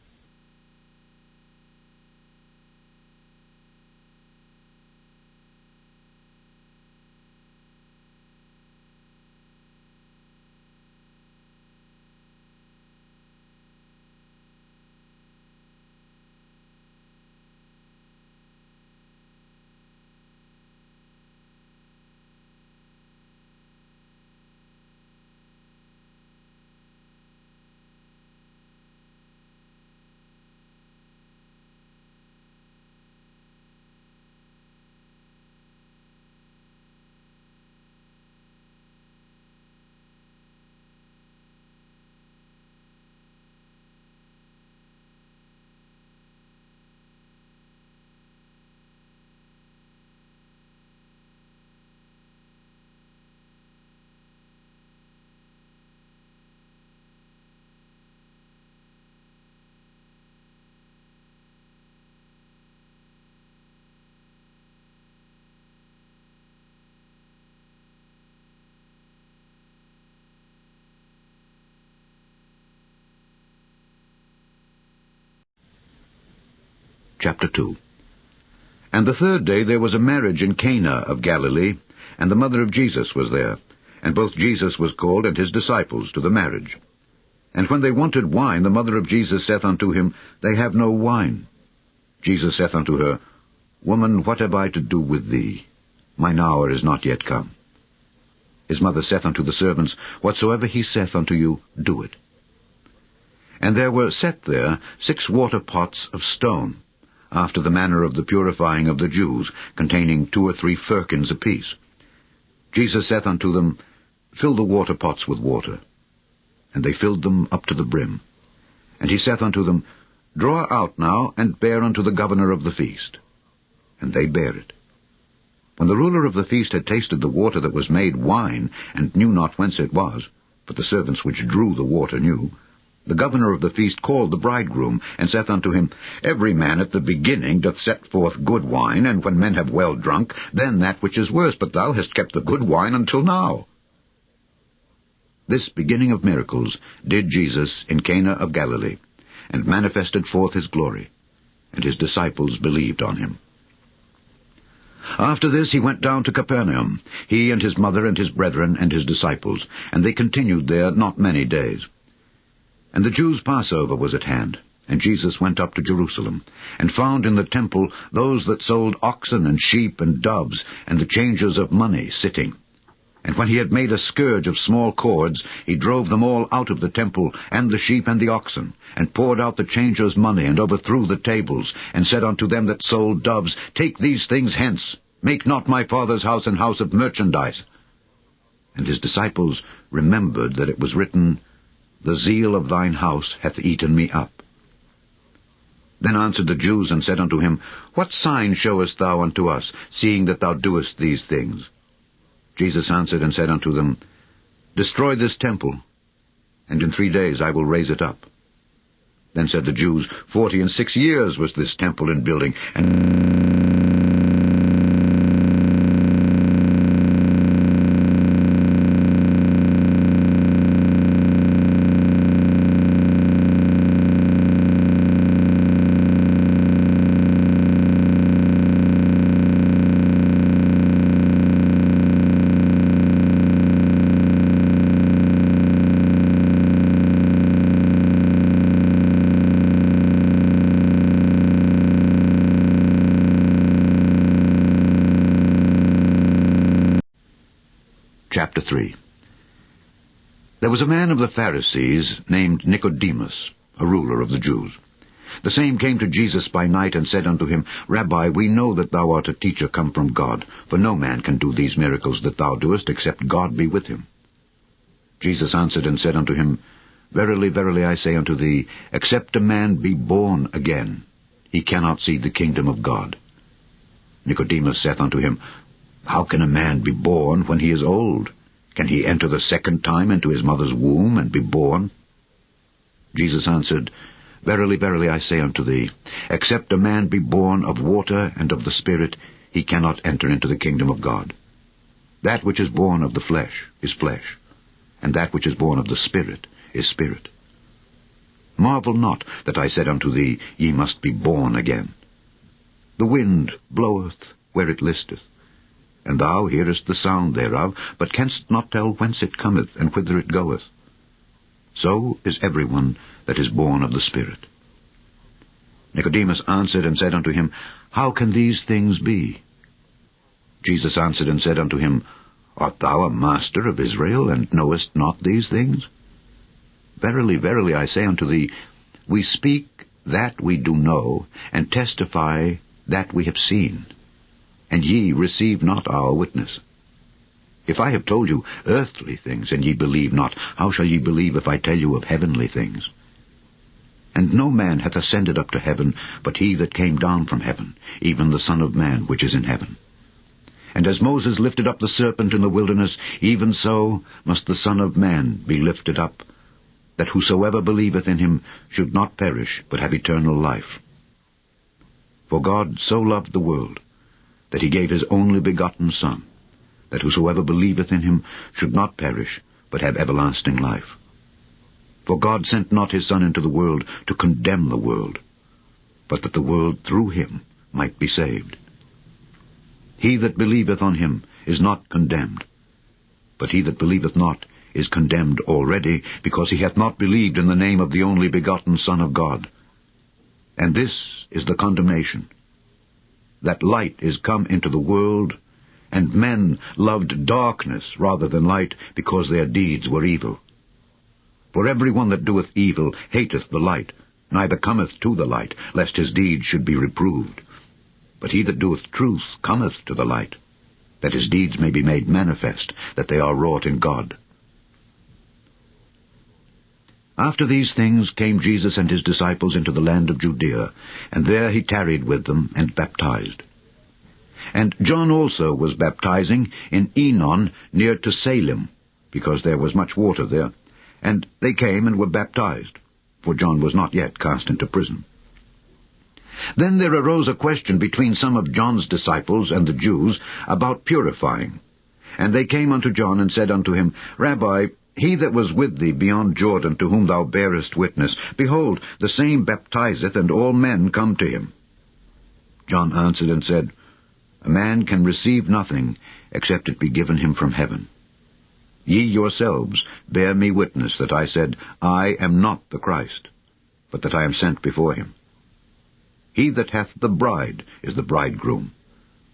S1: Chapter 2. And the third day there was a marriage in Cana of Galilee, and the mother of Jesus was there. And both Jesus was called and his disciples to the marriage. And when they wanted wine, the mother of Jesus saith unto him, They have no wine. Jesus saith unto her, Woman, what have I to do with thee? Mine hour is not yet come. His mother saith unto the servants, Whatsoever he saith unto you, do it. And there were set there 6 water pots of stone, after the manner of the purifying of the Jews, containing 2 or 3 firkins apiece. Jesus saith unto them, Fill the water pots with water. And they filled them up to the brim. And he saith unto them, Draw out now, and bear unto the governor of the feast. And they bare it. When the ruler of the feast had tasted the water that was made wine, and knew not whence it was, but the servants which drew the water knew, the governor of the feast called the bridegroom, and saith unto him, Every man at the beginning doth set forth good wine, and when men have well drunk, then that which is worse, but thou hast kept the good wine until now. This beginning of miracles did Jesus in Cana of Galilee, and manifested forth his glory, and his disciples believed on him. After this he went down to Capernaum, he and his mother and his brethren and his disciples, and they continued there not many days. And the Jews' Passover was at hand, and Jesus went up to Jerusalem, and found in the temple those that sold oxen and sheep and doves, and the changers of money sitting. And when he had made a scourge of small cords, he drove them all out of the temple, and the sheep and the oxen, and poured out the changers' money, and overthrew the tables, and said unto them that sold doves, Take these things hence, make not my Father's house an house of merchandise. And his disciples remembered that it was written, The zeal of thine house hath eaten me up. Then answered the Jews, and said unto him, What sign showest thou unto us, seeing that thou doest these things? Jesus answered and said unto them, Destroy this temple, and in 3 days I will raise it up. Then said the Jews, 46 years was this temple in building, Chapter 3. There was a man of the Pharisees named Nicodemus, a ruler of the Jews. The same came to Jesus by night and said unto him, Rabbi, we know that thou art a teacher come from God, for no man can do these miracles that thou doest, except God be with him. Jesus answered and said unto him, Verily, verily, I say unto thee, except a man be born again, he cannot see the kingdom of God. Nicodemus saith unto him, How can a man be born when he is old? Can he enter the second time into his mother's womb and be born? Jesus answered, Verily, verily, I say unto thee, except a man be born of water and of the Spirit, he cannot enter into the kingdom of God. That which is born of the flesh is flesh, and that which is born of the Spirit is spirit. Marvel not that I said unto thee, Ye must be born again. The wind bloweth where it listeth, and thou hearest the sound thereof, but canst not tell whence it cometh, and whither it goeth. So is every one that is born of the Spirit. Nicodemus answered and said unto him, How can these things be? Jesus answered and said unto him, Art thou a master of Israel, and knowest not these things? Verily, verily, I say unto thee, we speak that we do know, and testify that we have seen, and ye receive not our witness. If I have told you earthly things, and ye believe not, how shall ye believe if I tell you of heavenly things? And no man hath ascended up to heaven, but he that came down from heaven, even the Son of Man which is in heaven. And as Moses lifted up the serpent in the wilderness, even so must the Son of Man be lifted up, that whosoever believeth in him should not perish, but have eternal life. For God so loved the world, that he gave his only begotten Son, that whosoever believeth in him should not perish, but have everlasting life. For God sent not his Son into the world to condemn the world, but that the world through him might be saved. He that believeth on him is not condemned, but he that believeth not is condemned already, because he hath not believed in the name of the only begotten Son of God. And this is the condemnation, that light is come into the world, and men loved darkness rather than light, because their deeds were evil. For every one that doeth evil hateth the light, neither cometh to the light, lest his deeds should be reproved. But he that doeth truth cometh to the light, that his deeds may be made manifest, that they are wrought in God. After these things came Jesus and his disciples into the land of Judea, and there he tarried with them, and baptized. And John also was baptizing in Enon near to Salem, because there was much water there. And they came and were baptized, for John was not yet cast into prison. Then there arose a question between some of John's disciples and the Jews about purifying. And they came unto John and said unto him, Rabbi, he that was with thee beyond Jordan, to whom thou bearest witness, behold, the same baptizeth, and all men come to him. John answered and said, A man can receive nothing, except it be given him from heaven. Ye yourselves bear me witness that I said, I am not the Christ, but that I am sent before him. He that hath the bride is the bridegroom.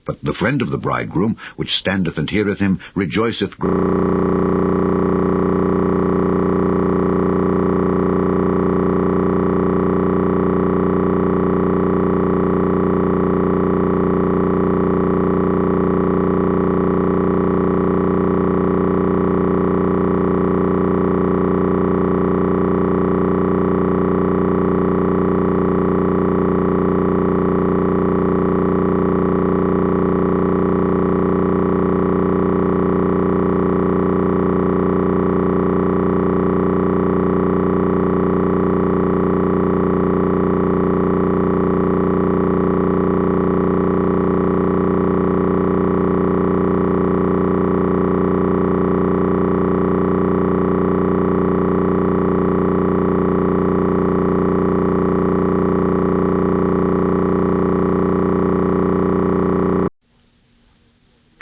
S1: But the friend of the bridegroom, which standeth and heareth him, rejoiceth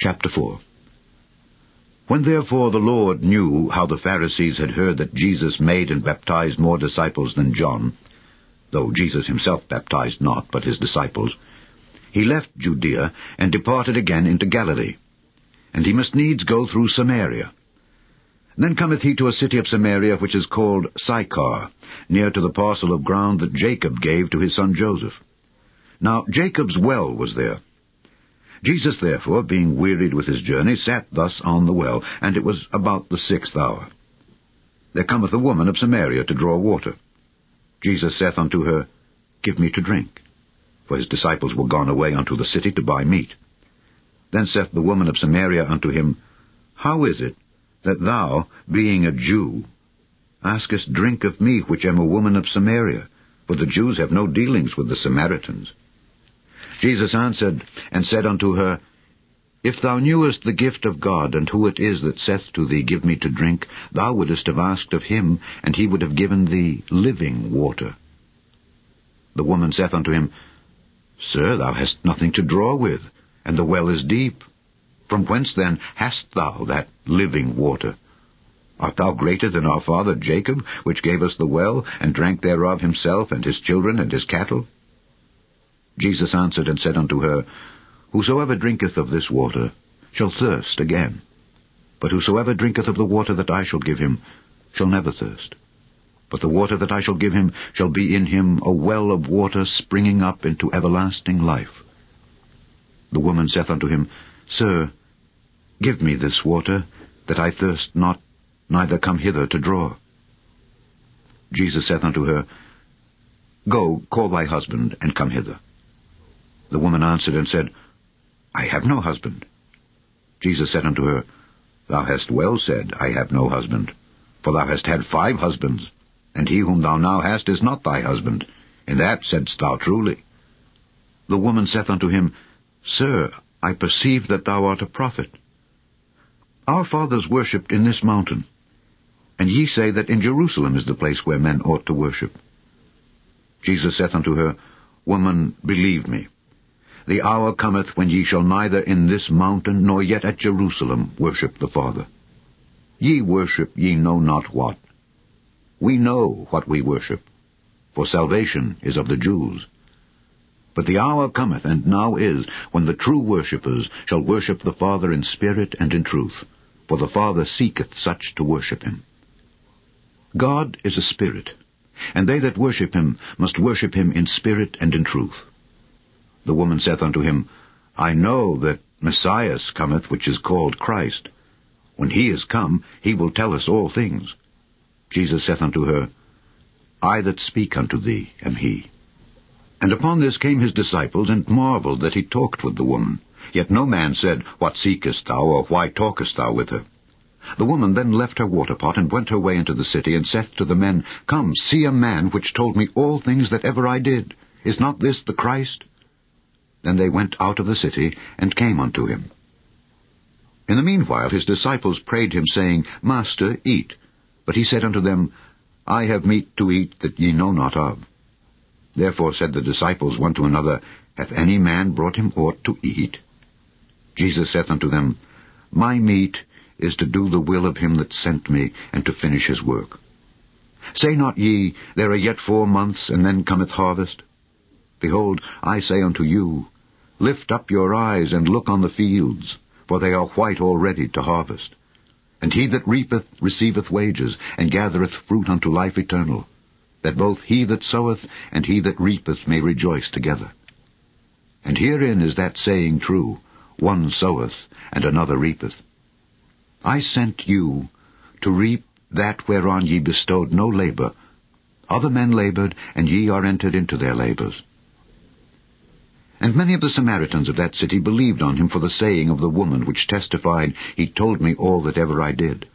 S1: Chapter 4. When therefore the Lord knew how the Pharisees had heard that Jesus made and baptized more disciples than John, though Jesus himself baptized not, but his disciples, he left Judea and departed again into Galilee. And he must needs go through Samaria. Then cometh he to a city of Samaria, which is called Sychar, near to the parcel of ground that Jacob gave to his son Joseph. Now Jacob's well was there. Jesus, therefore, being wearied with his journey, sat thus on the well, and it was about the 6th hour. There cometh a woman of Samaria to draw water. Jesus saith unto her, Give me to drink. For his disciples were gone away unto the city to buy meat. Then saith the woman of Samaria unto him, How is it that thou, being a Jew, askest drink of me, which am a woman of Samaria? For the Jews have no dealings with the Samaritans. Jesus answered and said unto her, If thou knewest the gift of God, and who it is that saith to thee, Give me to drink, thou wouldest have asked of him, and he would have given thee living water. The woman saith unto him, Sir, thou hast nothing to draw with, and the well is deep. From whence then hast thou that living water? Art thou greater than our father Jacob, which gave us the well, and drank thereof himself, and his children, and his cattle? Jesus answered and said unto her, Whosoever drinketh of this water shall thirst again. But whosoever drinketh of the water that I shall give him shall never thirst. But the water that I shall give him shall be in him a well of water springing up into everlasting life. The woman saith unto him, Sir, give me this water, that I thirst not, neither come hither to draw. Jesus saith unto her, Go, call thy husband, and come hither. The woman answered and said, I have no husband. Jesus said unto her, Thou hast well said, I have no husband, for thou hast had 5 husbands, and he whom thou now hast is not thy husband. In that saidst thou truly. The woman saith unto him, Sir, I perceive that thou art a prophet. Our fathers worshipped in this mountain, and ye say that in Jerusalem is the place where men ought to worship. Jesus saith unto her, Woman, believe me, the hour cometh when ye shall neither in this mountain nor yet at Jerusalem worship the Father. Ye worship ye know not what. We know what we worship, for salvation is of the Jews. But the hour cometh, and now is, when the true worshippers shall worship the Father in spirit and in truth, for the Father seeketh such to worship him. God is a spirit, and they that worship him must worship him in spirit and in truth. The woman saith unto him, I know that Messiah cometh, which is called Christ. When he is come, he will tell us all things. Jesus saith unto her, I that speak unto thee am he. And upon this came his disciples, and marveled that he talked with the woman. Yet no man said, What seekest thou, or why talkest thou with her? The woman then left her waterpot, and went her way into the city, and saith to the men, Come, see a man which told me all things that ever I did. Is not this the Christ? Then they went out of the city, and came unto him. In the meanwhile his disciples prayed him, saying, Master, eat. But he said unto them, I have meat to eat that ye know not of. Therefore said the disciples one to another, Hath any man brought him aught to eat? Jesus saith unto them, My meat is to do the will of him that sent me, and to finish his work. Say not ye, There are yet 4 months, and then cometh harvest? Behold, I say unto you, Lift up your eyes, and look on the fields, for they are white already to harvest. And he that reapeth receiveth wages, and gathereth fruit unto life eternal, that both he that soweth and he that reapeth may rejoice together. And herein is that saying true, One soweth, and another reapeth. I sent you to reap that whereon ye bestowed no labor. Other men labored, and ye are entered into their labors. And many of the Samaritans of that city believed on him for the saying of the woman, which testified, He told me all that ever I did.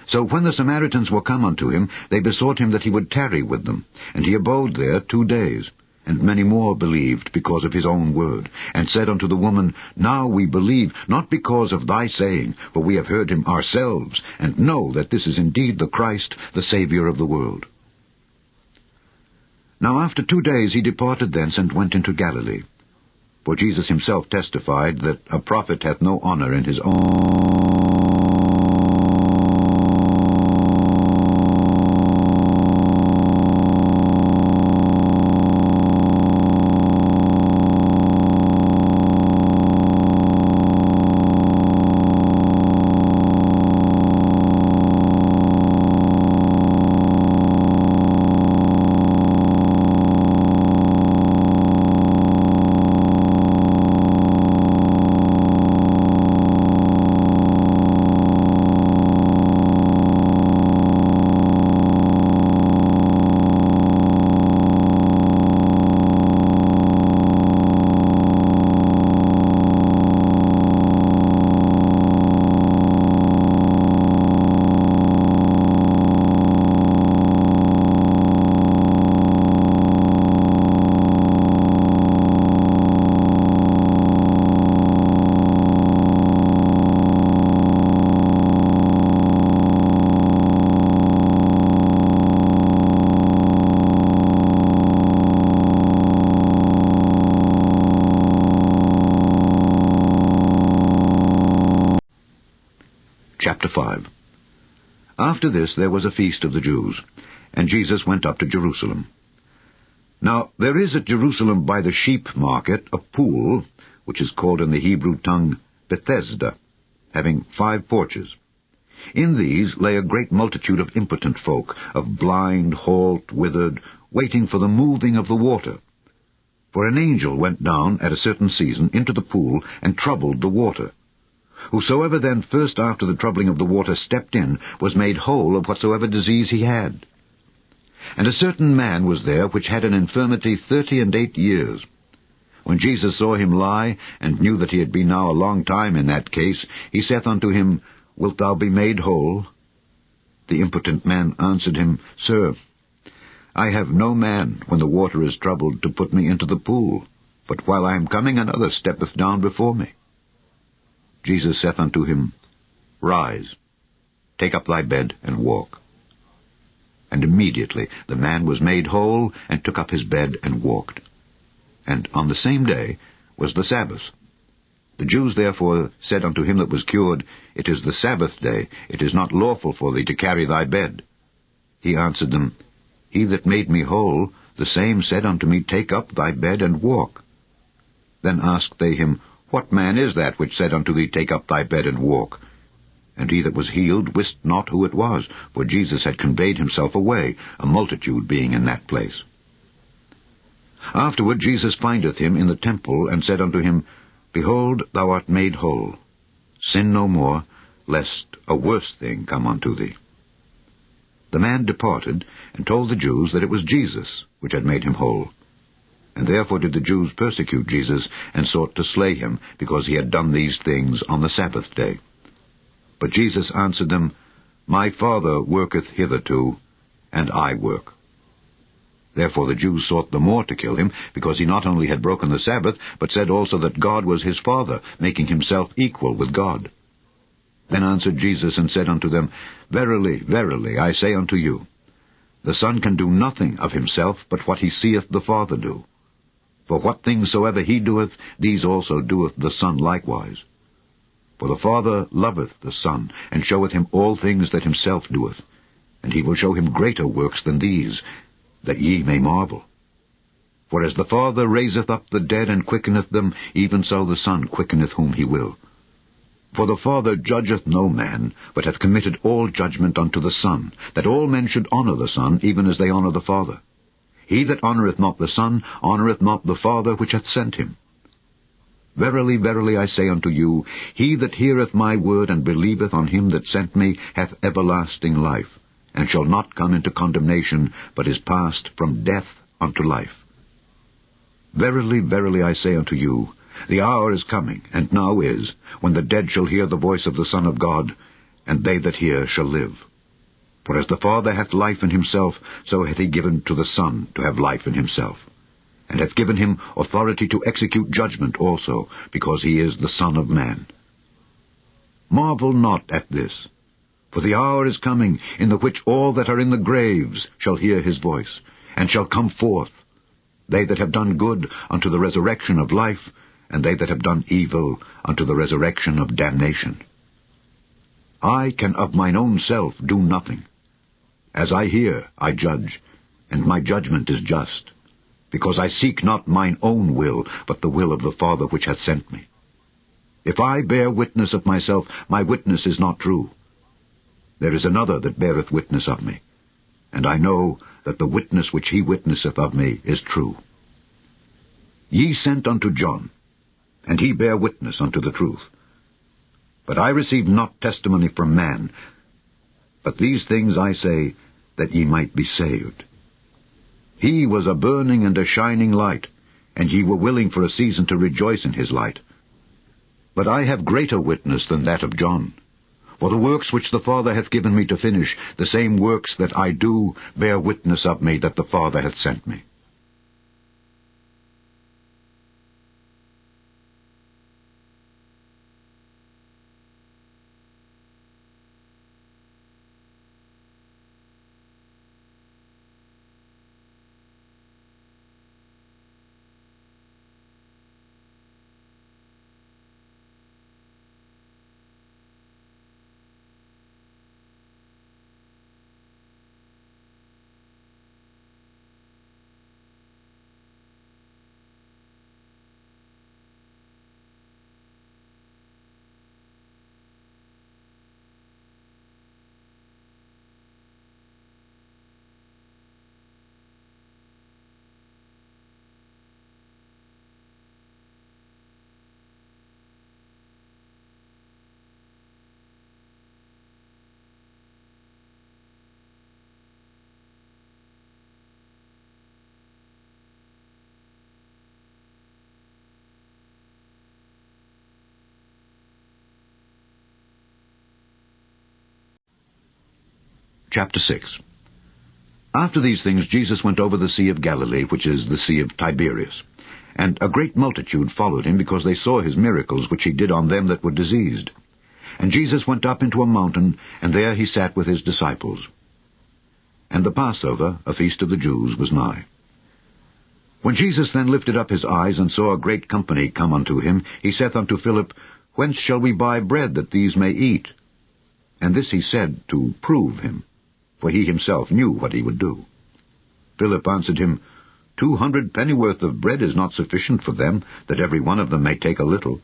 S1: So when the Samaritans were come unto him, they besought him that he would tarry with them. And he abode there 2 days. And many more believed because of his own word, and said unto the woman, Now we believe, not because of thy saying, for we have heard him ourselves, and know that this is indeed the Christ, the Saviour of the world. Now after 2 days he departed thence, and went into Galilee. For Jesus himself testified that a prophet hath no honor in his own. After this there was a feast of the Jews, and Jesus went up to Jerusalem. Now there is at Jerusalem by the sheep market a pool, which is called in the Hebrew tongue Bethesda, having 5 porches. In these lay a great multitude of impotent folk, of blind, halt, withered, waiting for the moving of the water. For an angel went down at a certain season into the pool and troubled the water. Whosoever then first after the troubling of the water stepped in was made whole of whatsoever disease he had. And a certain man was there which had an infirmity 38 years. When Jesus saw him lie, and knew that he had been now a long time in that case, he saith unto him, Wilt thou be made whole? The impotent man answered him, Sir, I have no man, when the water is troubled, to put me into the pool, but while I am coming another steppeth down before me. Jesus saith unto him, Rise, take up thy bed, and walk. And immediately the man was made whole, and took up his bed, and walked. And on the same day was the Sabbath. The Jews therefore said unto him that was cured, It is the Sabbath day, it is not lawful for thee to carry thy bed. He answered them, He that made me whole, the same said unto me, Take up thy bed, and walk. Then asked they him, What man is that which said unto thee, Take up thy bed, and walk? And he that was healed wist not who it was, for Jesus had conveyed himself away, a multitude being in that place. Afterward Jesus findeth him in the temple, and said unto him, Behold, thou art made whole. Sin no more, lest a worse thing come unto thee. The man departed, and told the Jews that it was Jesus which had made him whole. And therefore did the Jews persecute Jesus, and sought to slay him, because he had done these things on the Sabbath day. But Jesus answered them, My Father worketh hitherto, and I work. Therefore the Jews sought the more to kill him, because he not only had broken the Sabbath, but said also that God was his Father, making himself equal with God. Then answered Jesus, and said unto them, Verily, verily, I say unto you, the Son can do nothing of himself, but what he seeth the Father do. For what things soever he doeth, these also doeth the Son likewise. For the Father loveth the Son, and showeth him all things that himself doeth, and he will show him greater works than these, that ye may marvel. For as the Father raiseth up the dead and quickeneth them, even so the Son quickeneth whom he will. For the Father judgeth no man, but hath committed all judgment unto the Son, that all men should honour the Son, even as they honour the Father. He that honoureth not the Son honoureth not the Father which hath sent him. Verily, verily, I say unto you, he that heareth my word and believeth on him that sent me hath everlasting life, and shall not come into condemnation, but is passed from death unto life. Verily, verily, I say unto you, the hour is coming, and now is, when the dead shall hear the voice of the Son of God, and they that hear shall live. For as the Father hath life in himself, so hath he given to the Son to have life in himself, and hath given him authority to execute judgment also, because he is the Son of Man. Marvel not at this, for the hour is coming, in the which all that are in the graves shall hear his voice, and shall come forth, they that have done good unto the resurrection of life, and they that have done evil unto the resurrection of damnation. I can of mine own self do nothing. As I hear, I judge, and my judgment is just, because I seek not mine own will, but the will of the Father which hath sent me. If I bear witness of myself, my witness is not true. There is another that beareth witness of me, and I know that the witness which he witnesseth of me is true. Ye sent unto John, and he bare witness unto the truth. But I received not testimony from man, but these things I say, that ye might be saved. He was a burning and a shining light, and ye were willing for a season to rejoice in his light. But I have greater witness than that of John. For the works which the Father hath given me to finish, the same works that I do, bear witness of me that the Father hath sent me. Chapter 6. After these things Jesus went over the Sea of Galilee, which is the Sea of Tiberias. And a great multitude followed him, because they saw his miracles which he did on them that were diseased. And Jesus went up into a mountain, and there he sat with his disciples. And the Passover, a feast of the Jews, was nigh. When Jesus then lifted up his eyes, and saw a great company come unto him, he saith unto Philip, Whence shall we buy bread that these may eat? And this he said to prove him, for he himself knew what he would do. Philip answered him, 200 pennyworth of bread is not sufficient for them, that every one of them may take a little.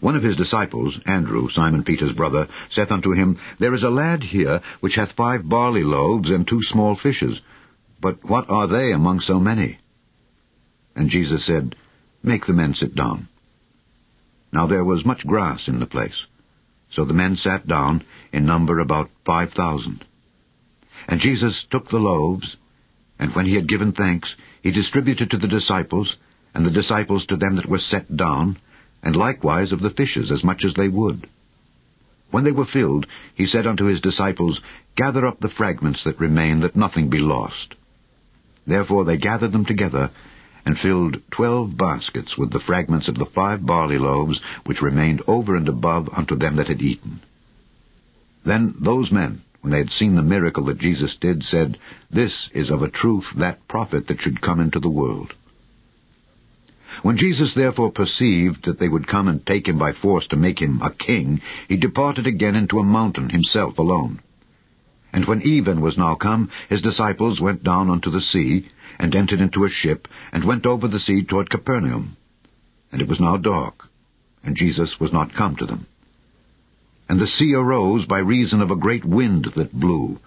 S1: One of his disciples, Andrew, Simon Peter's brother, saith unto him, There is a lad here, which hath 5 barley loaves and 2 small fishes. But what are they among so many? And Jesus said, Make the men sit down. Now there was much grass in the place. So the men sat down, in number about 5,000. And Jesus took the loaves, and when he had given thanks, he distributed to the disciples, and the disciples to them that were set down, and likewise of the fishes as much as they would. When they were filled, he said unto his disciples, Gather up the fragments that remain, that nothing be lost. Therefore they gathered them together, and filled 12 baskets with the fragments of the 5 barley loaves, which remained over and above unto them that had eaten. Then those men, when they had seen the miracle that Jesus did, said, This is of a truth that prophet that should come into the world. When Jesus therefore perceived that they would come and take him by force to make him a king, he departed again into a mountain himself alone. And when even was now come, his disciples went down unto the sea, and entered into a ship, and went over the sea toward Capernaum. And it was now dark, and Jesus was not come to them. And the sea arose by reason of a great wind that blew.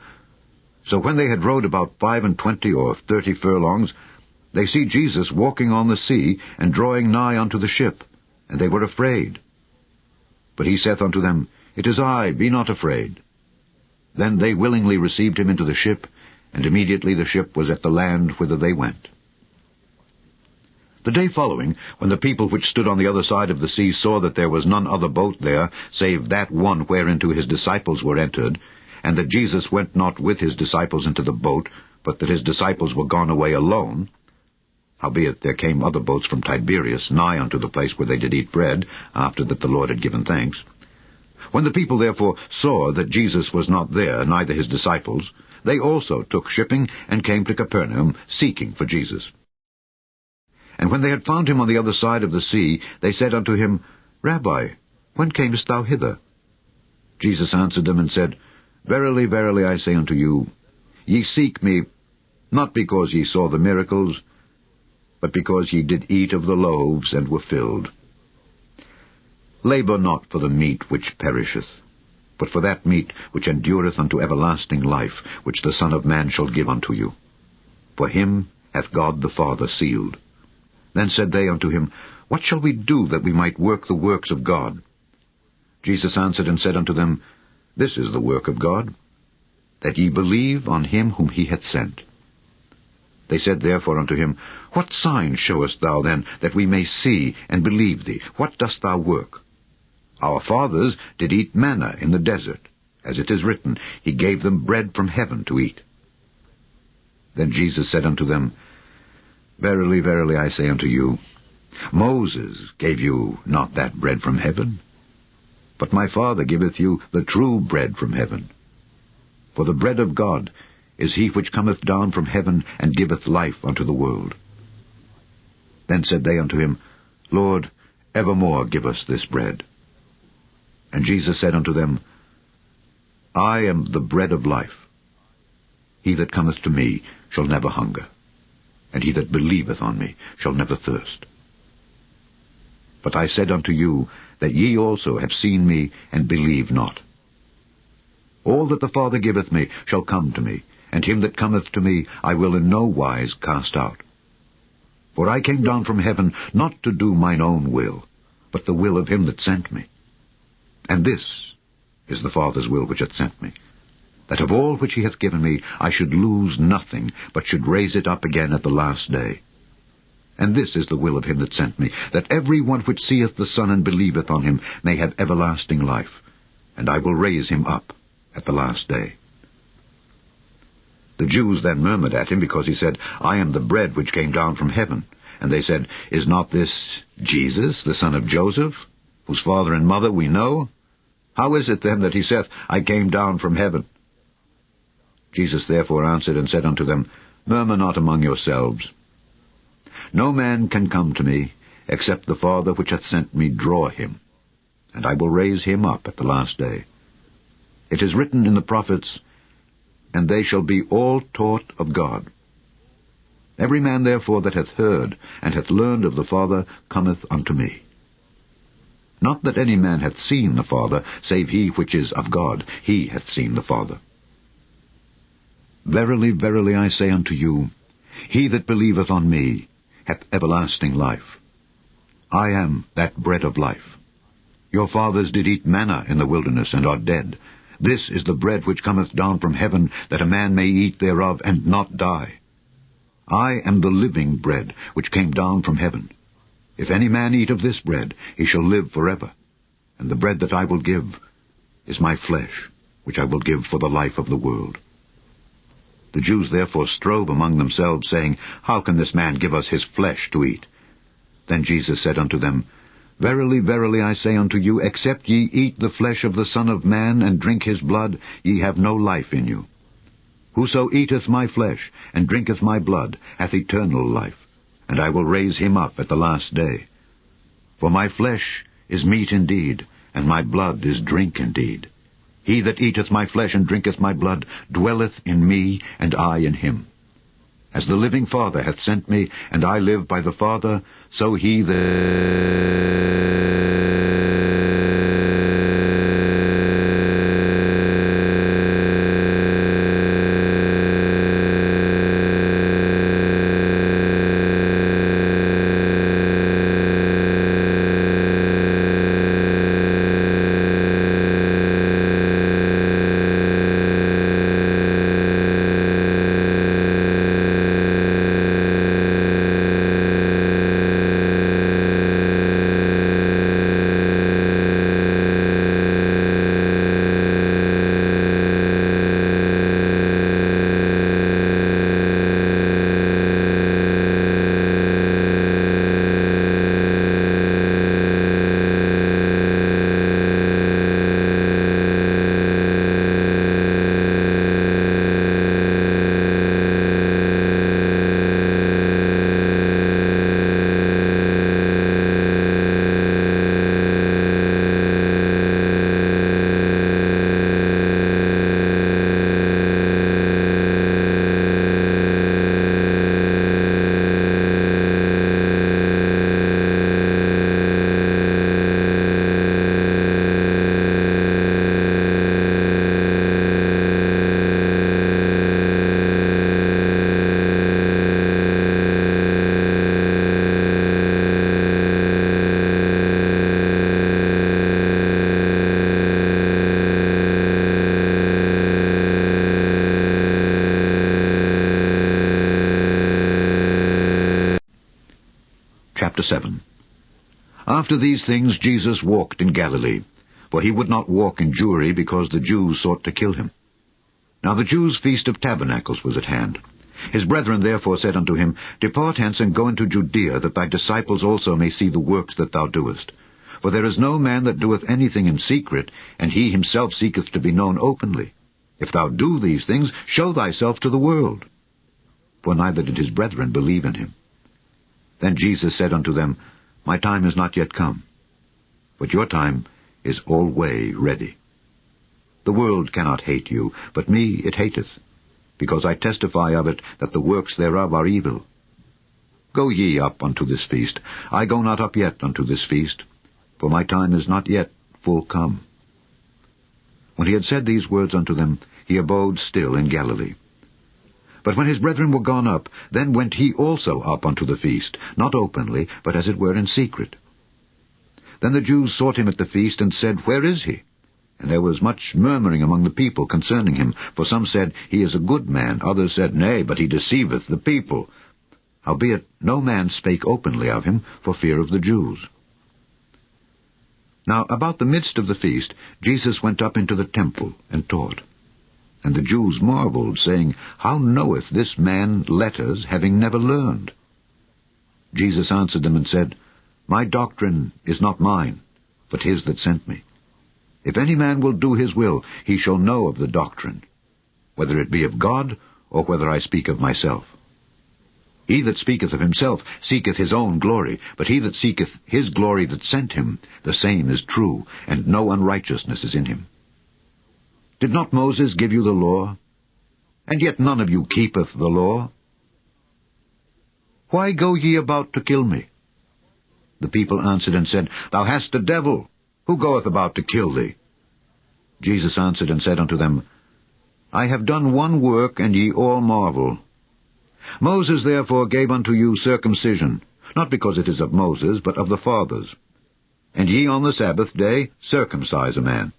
S1: So when they had rowed about 25 or 30 furlongs, they see Jesus walking on the sea, and drawing nigh unto the ship, and they were afraid. But he saith unto them, It is I, be not afraid. Then they willingly received him into the ship, and immediately the ship was at the land whither they went. The day following, when the people which stood on the other side of the sea saw that there was none other boat there, save that one whereinto his disciples were entered, and that Jesus went not with his disciples into the boat, but that his disciples were gone away alone, howbeit there came other boats from Tiberias nigh unto the place where they did eat bread, after that the Lord had given thanks. When the people therefore saw that Jesus was not there, neither his disciples, they also took shipping, and came to Capernaum, seeking for Jesus. And when they had found him on the other side of the sea, they said unto him, Rabbi, when camest thou hither? Jesus answered them and said, Verily, verily, I say unto you, ye seek me, not because ye saw the miracles, but because ye did eat of the loaves, and were filled. Labor not for the meat which perisheth, but for that meat which endureth unto everlasting life, which the Son of Man shall give unto you. For him hath God the Father sealed. Then said they unto him, What shall we do that we might work the works of God? Jesus answered and said unto them, This is the work of God, that ye believe on him whom he hath sent. They said therefore unto him, What sign showest thou then, that we may see and believe thee? What dost thou work? Our fathers did eat manna in the desert, as it is written, He gave them bread from heaven to eat. Then Jesus said unto them, Verily, verily, I say unto you, Moses gave you not that bread from heaven, but my Father giveth you the true bread from heaven. For the bread of God is he which cometh down from heaven, and giveth life unto the world. Then said they unto him, Lord, evermore give us this bread. And Jesus said unto them, I am the bread of life. He that cometh to me shall never hunger, and he that believeth on me shall never thirst. But I said unto you, that ye also have seen me, and believe not. All that the Father giveth me shall come to me, and him that cometh to me I will in no wise cast out. For I came down from heaven not to do mine own will, but the will of him that sent me. And this is the Father's will which hath sent me, that of all which he hath given me I should lose nothing, but should raise it up again at the last day. And this is the will of him that sent me, that every one which seeth the Son and believeth on him may have everlasting life, and I will raise him up at the last day. The Jews then murmured at him, because he said, I am the bread which came down from heaven. And they said, Is not this Jesus, the son of Joseph, whose father and mother we know? How is it then that he saith, I came down from heaven? Jesus therefore answered and said unto them, Murmur not among yourselves. No man can come to me, except the Father which hath sent me draw him, and I will raise him up at the last day. It is written in the prophets, And they shall be all taught of God. Every man therefore that hath heard and hath learned of the Father cometh unto me. Not that any man hath seen the Father, save he which is of God, he hath seen the Father. Verily, verily, I say unto you, he that believeth on me hath everlasting life. I am that bread of life. Your fathers did eat manna in the wilderness, and are dead. This is the bread which cometh down from heaven, that a man may eat thereof, and not die. I am the living bread which came down from heaven. If any man eat of this bread, he shall live forever. And the bread that I will give is my flesh, which I will give for the life of the world. The Jews therefore strove among themselves, saying, How can this man give us his flesh to eat? Then Jesus said unto them, Verily, verily, I say unto you, except ye eat the flesh of the Son of Man, and drink his blood, ye have no life in you. Whoso eateth my flesh, and drinketh my blood, hath eternal life, and I will raise him up at the last day. For my flesh is meat indeed, and my blood is drink indeed. He that eateth my flesh and drinketh my blood dwelleth in me, and I in him. As the living Father hath sent me, and I live by the Father, so he Chapter 7. After these things Jesus walked in Galilee, for he would not walk in Jewry, because the Jews sought to kill him. Now the Jews' feast of tabernacles was at hand. His brethren therefore said unto him, Depart hence, and go into Judea, that thy disciples also may see the works that thou doest. For there is no man that doeth anything in secret, and he himself seeketh to be known openly. If thou do these things, show thyself to the world. For neither did his brethren believe in him. Then Jesus said unto them, My time is not yet come, but your time is alway ready. The world cannot hate you, but me it hateth, because I testify of it that the works thereof are evil. Go ye up unto this feast. I go not up yet unto this feast, for my time is not yet full come. When he had said these words unto them, he abode still in Galilee. But when his brethren were gone up, then went he also up unto the feast, not openly, but as it were in secret. Then the Jews sought him at the feast, and said, Where is he? And there was much murmuring among the people concerning him. For some said, He is a good man. Others said, Nay, but he deceiveth the people. Howbeit no man spake openly of him, for fear of the Jews. Now about the midst of the feast, Jesus went up into the temple, and taught. And the Jews marveled, saying, How knoweth this man letters, having never learned? Jesus answered them and said, My doctrine is not mine, but his that sent me. If any man will do his will, he shall know of the doctrine, whether it be of God, or whether I speak of myself. He that speaketh of himself seeketh his own glory, but he that seeketh his glory that sent him, the same is true, and no unrighteousness is in him. Did not Moses give you the law? And yet none of you keepeth the law. Why go ye about to kill me? The people answered and said, Thou hast a devil. Who goeth about to kill thee? Jesus answered and said unto them, I have done one work, and ye all marvel. Moses therefore gave unto you circumcision, not because it is of Moses, but of the fathers. And ye on the Sabbath day circumcise a man.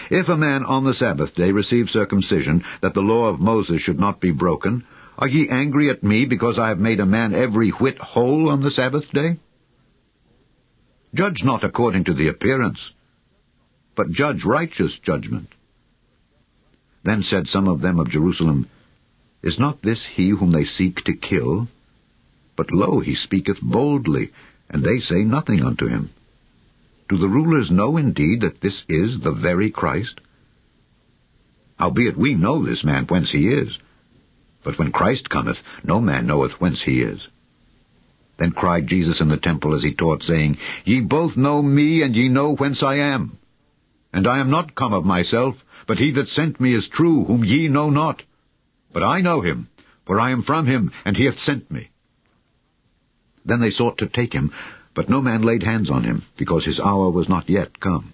S1: If a man on the Sabbath day receive circumcision, that the law of Moses should not be broken, are ye angry at me, because I have made a man every whit whole on the Sabbath day? Judge not according to the appearance, but judge righteous judgment. Then said some of them of Jerusalem, Is not this he whom they seek to kill? But lo, he speaketh boldly, and they say nothing unto him. Do the rulers know indeed that this is the very Christ? Howbeit we know this man whence he is. But when Christ cometh, no man knoweth whence he is. Then cried Jesus in the temple as he taught, saying, Ye both know me, and ye know whence I am. And I am not come of myself, but he that sent me is true, whom ye know not. But I know him, for I am from him, and he hath sent me. Then they sought to take him, but no man laid hands on him, because his hour was not yet come.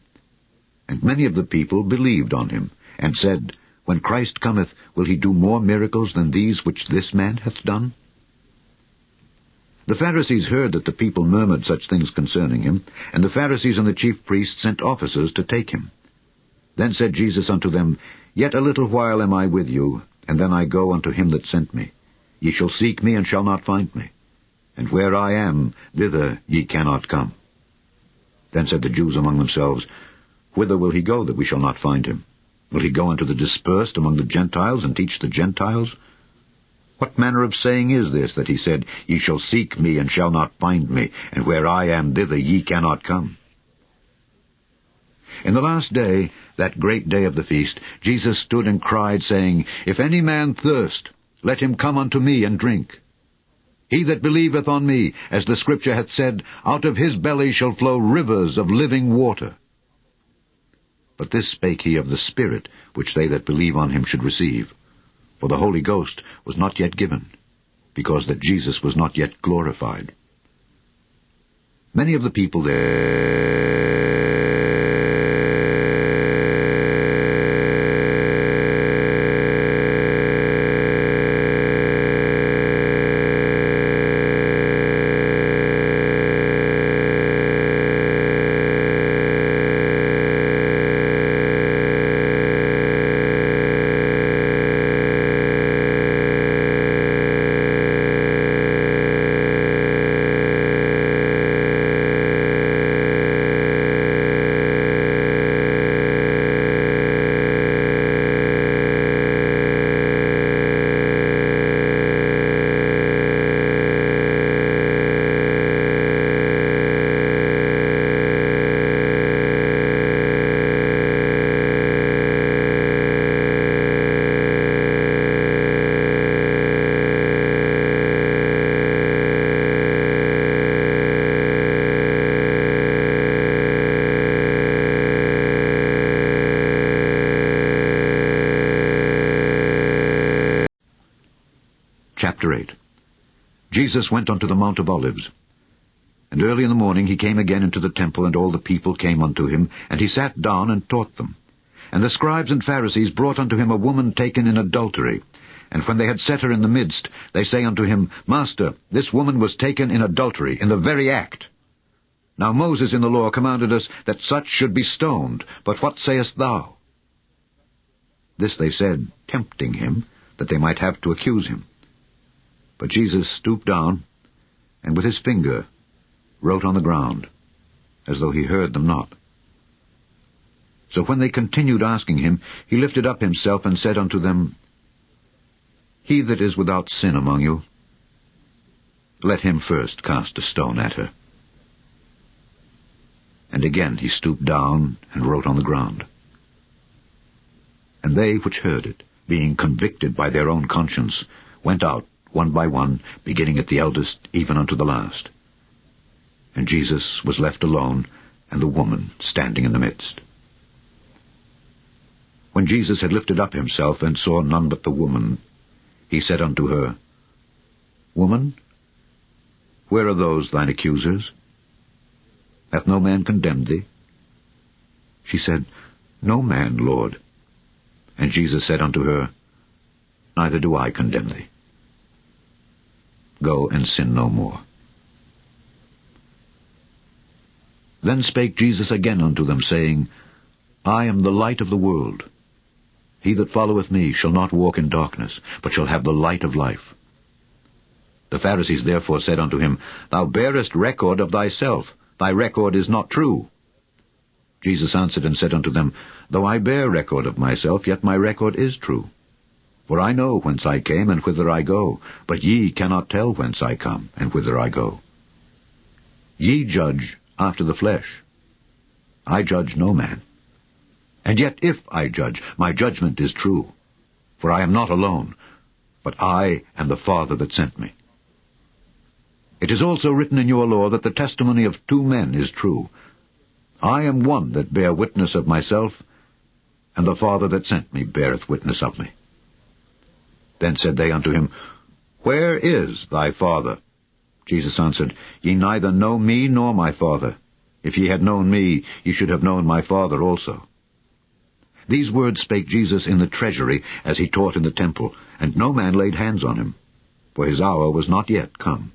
S1: And many of the people believed on him, and said, When Christ cometh, will he do more miracles than these which this man hath done? The Pharisees heard that the people murmured such things concerning him, and the Pharisees and the chief priests sent officers to take him. Then said Jesus unto them, Yet a little while am I with you, and then I go unto him that sent me. Ye shall seek me, and shall not find me. And where I am, thither ye cannot come. Then said the Jews among themselves, Whither will he go, that we shall not find him? Will he go unto the dispersed among the Gentiles, and teach the Gentiles? What manner of saying is this, that he said, Ye shall seek me, and shall not find me, and where I am, thither ye cannot come? In the last day, that great day of the feast, Jesus stood and cried, saying, If any man thirst, let him come unto me and drink. He that believeth on me, as the Scripture hath said, out of his belly shall flow rivers of living water. But this spake he of the Spirit, which they that believe on him should receive. For the Holy Ghost was not yet given, because that Jesus was not yet glorified. Many of the people there Chapter 8. Jesus went unto the Mount of Olives. And early in the morning he came again into the temple, and all the people came unto him, and he sat down and taught them. And the scribes and Pharisees brought unto him a woman taken in adultery. And when they had set her in the midst, they say unto him, Master, this woman was taken in adultery, in the very act. Now Moses in the law commanded us that such should be stoned, but what sayest thou? This they said, tempting him, that they might have to accuse him. But Jesus stooped down, and with his finger wrote on the ground, as though he heard them not. So when they continued asking him, he lifted up himself and said unto them, He that is without sin among you, let him first cast a stone at her. And again he stooped down and wrote on the ground. And they which heard it, being convicted by their own conscience, went out one by one, beginning at the eldest, even unto the last. And Jesus was left alone, and the woman standing in the midst. When Jesus had lifted up himself, and saw none but the woman, he said unto her, Woman, where are those thine accusers? Hath no man condemned thee? She said, No man, Lord. And Jesus said unto her, Neither do I condemn thee. Go and sin no more. Then spake Jesus again unto them, saying, I am the light of the world. He that followeth me shall not walk in darkness, but shall have the light of life. The Pharisees therefore said unto him, Thou bearest record of thyself. Thy record is not true. Jesus answered and said unto them, Though I bear record of myself, yet my record is true. For I know whence I came and whither I go, but ye cannot tell whence I come and whither I go. Ye judge after the flesh. I judge no man. And yet if I judge, my judgment is true. For I am not alone, but I and the Father that sent me. It is also written in your law that the testimony of 2 men is true. I am one that bear witness of myself, and the Father that sent me beareth witness of me. Then said they unto him, Where is thy Father? Jesus answered, Ye neither know me nor my Father. If ye had known me, ye should have known my Father also. These words spake Jesus in the treasury, as he taught in the temple, and no man laid hands on him, for his hour was not yet come.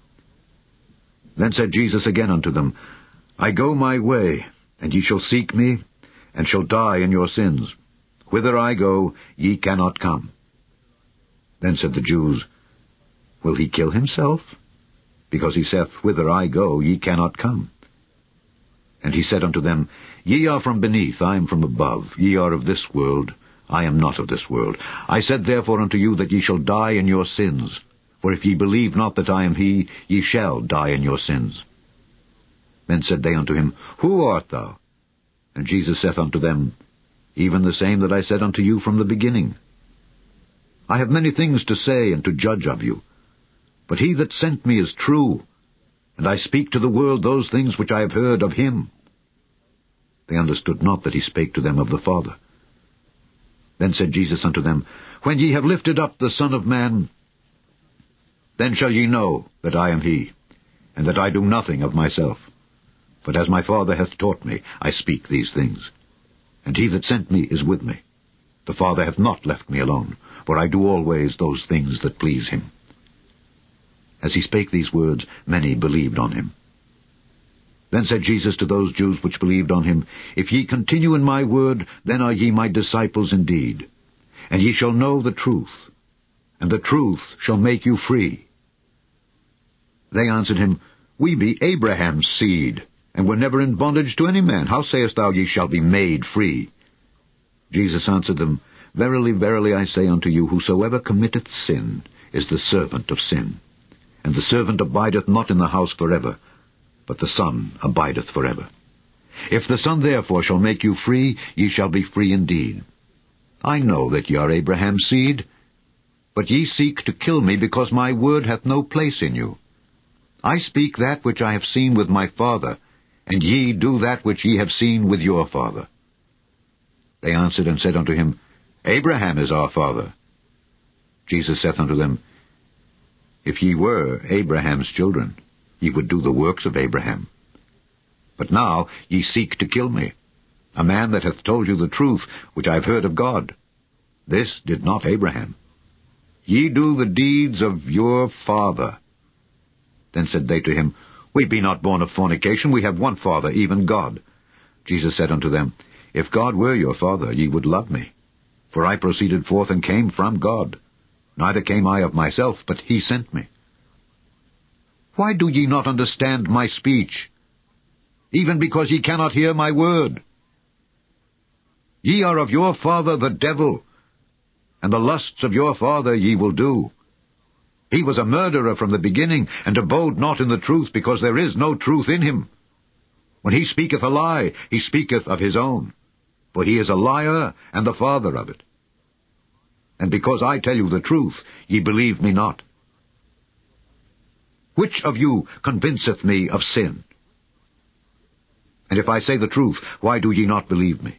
S1: Then said Jesus again unto them, I go my way, and ye shall seek me, and shall die in your sins. Whither I go, ye cannot come. Then said the Jews, Will he kill himself? Because he saith, Whither I go, ye cannot come. And he said unto them, Ye are from beneath, I am from above. Ye are of this world, I am not of this world. I said therefore unto you that ye shall die in your sins. For if ye believe not that I am he, ye shall die in your sins. Then said they unto him, Who art thou? And Jesus saith unto them, Even the same that I said unto you from the beginning. I have many things to say and to judge of you. But he that sent me is true, and I speak to the world those things which I have heard of him. They understood not that he spake to them of the Father. Then said Jesus unto them, When ye have lifted up the Son of Man, then shall ye know that I am he, and that I do nothing of myself. But as my Father hath taught me, I speak these things. And he that sent me is with me. The Father hath not left me alone, for I do always those things that please him. As he spake these words, many believed on him. Then said Jesus to those Jews which believed on him, If ye continue in my word, then are ye my disciples indeed. And ye shall know the truth, and the truth shall make you free. They answered him, We be Abraham's seed, and were never in bondage to any man. How sayest thou, Ye shall be made free? Jesus answered them, Verily, verily, I say unto you, whosoever committeth sin is the servant of sin. And the servant abideth not in the house forever, but the Son abideth forever. If the Son therefore shall make you free, ye shall be free indeed. I know that ye are Abraham's seed, but ye seek to kill me, because my word hath no place in you. I speak that which I have seen with my Father, and ye do that which ye have seen with your father. They answered and said unto him, Abraham is our father. Jesus saith unto them, If ye were Abraham's children, ye would do the works of Abraham. But now ye seek to kill me, a man that hath told you the truth, which I have heard of God. This did not Abraham. Ye do the deeds of your father. Then said they to him, We be not born of fornication, we have one Father, even God. Jesus said unto them, If God were your Father, ye would love me. For I proceeded forth and came from God. Neither came I of myself, but he sent me. Why do ye not understand my speech? Even because ye cannot hear my word. Ye are of your father the devil, and the lusts of your father ye will do. He was a murderer from the beginning, and abode not in the truth, because there is no truth in him. When he speaketh a lie, he speaketh of his own, for he is a liar and the father of it. And because I tell you the truth, ye believe me not. Which of you convinceth me of sin? And if I say the truth, why do ye not believe me?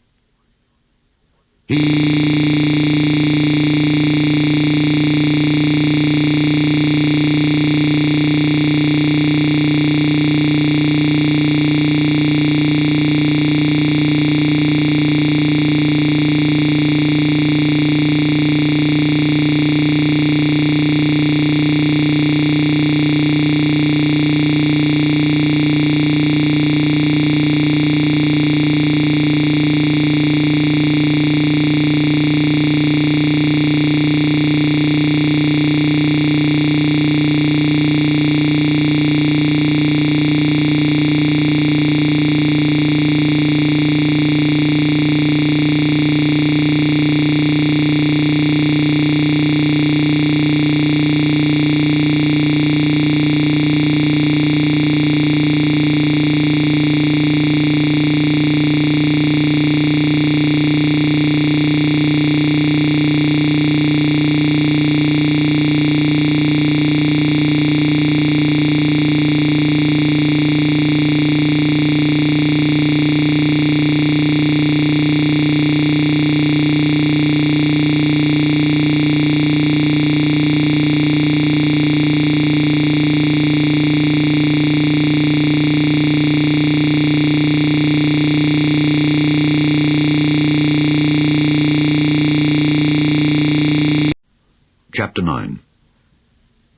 S1: Chapter 9.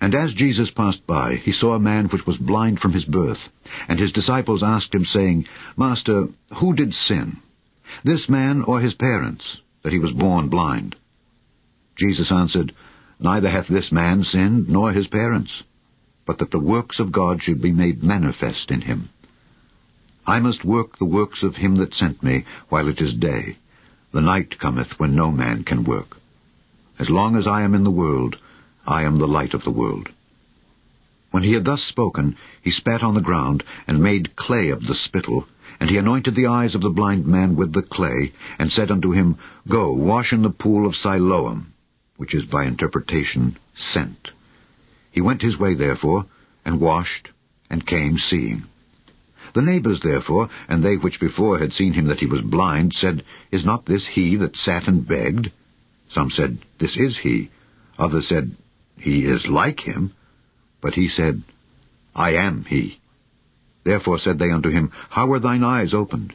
S1: And as Jesus passed by, he saw a man which was blind from his birth. And his disciples asked him, saying, Master, who did sin, this man or his parents, that he was born blind? Jesus answered, Neither hath this man sinned, nor his parents, but that the works of God should be made manifest in him. I must work the works of him that sent me while it is day. The night cometh when no man can work. As long as I am in the world, I am the light of the world. When he had thus spoken, he spat on the ground, and made clay of the spittle, and he anointed the eyes of the blind man with the clay, and said unto him, Go, wash in the pool of Siloam, which is by interpretation, sent. He went his way therefore, and washed, and came seeing. The neighbors therefore, and they which before had seen him that he was blind, said, Is not this he that sat and begged? Some said, This is he. Others said, He is like him. But he said, I am he. Therefore said they unto him, How were thine eyes opened?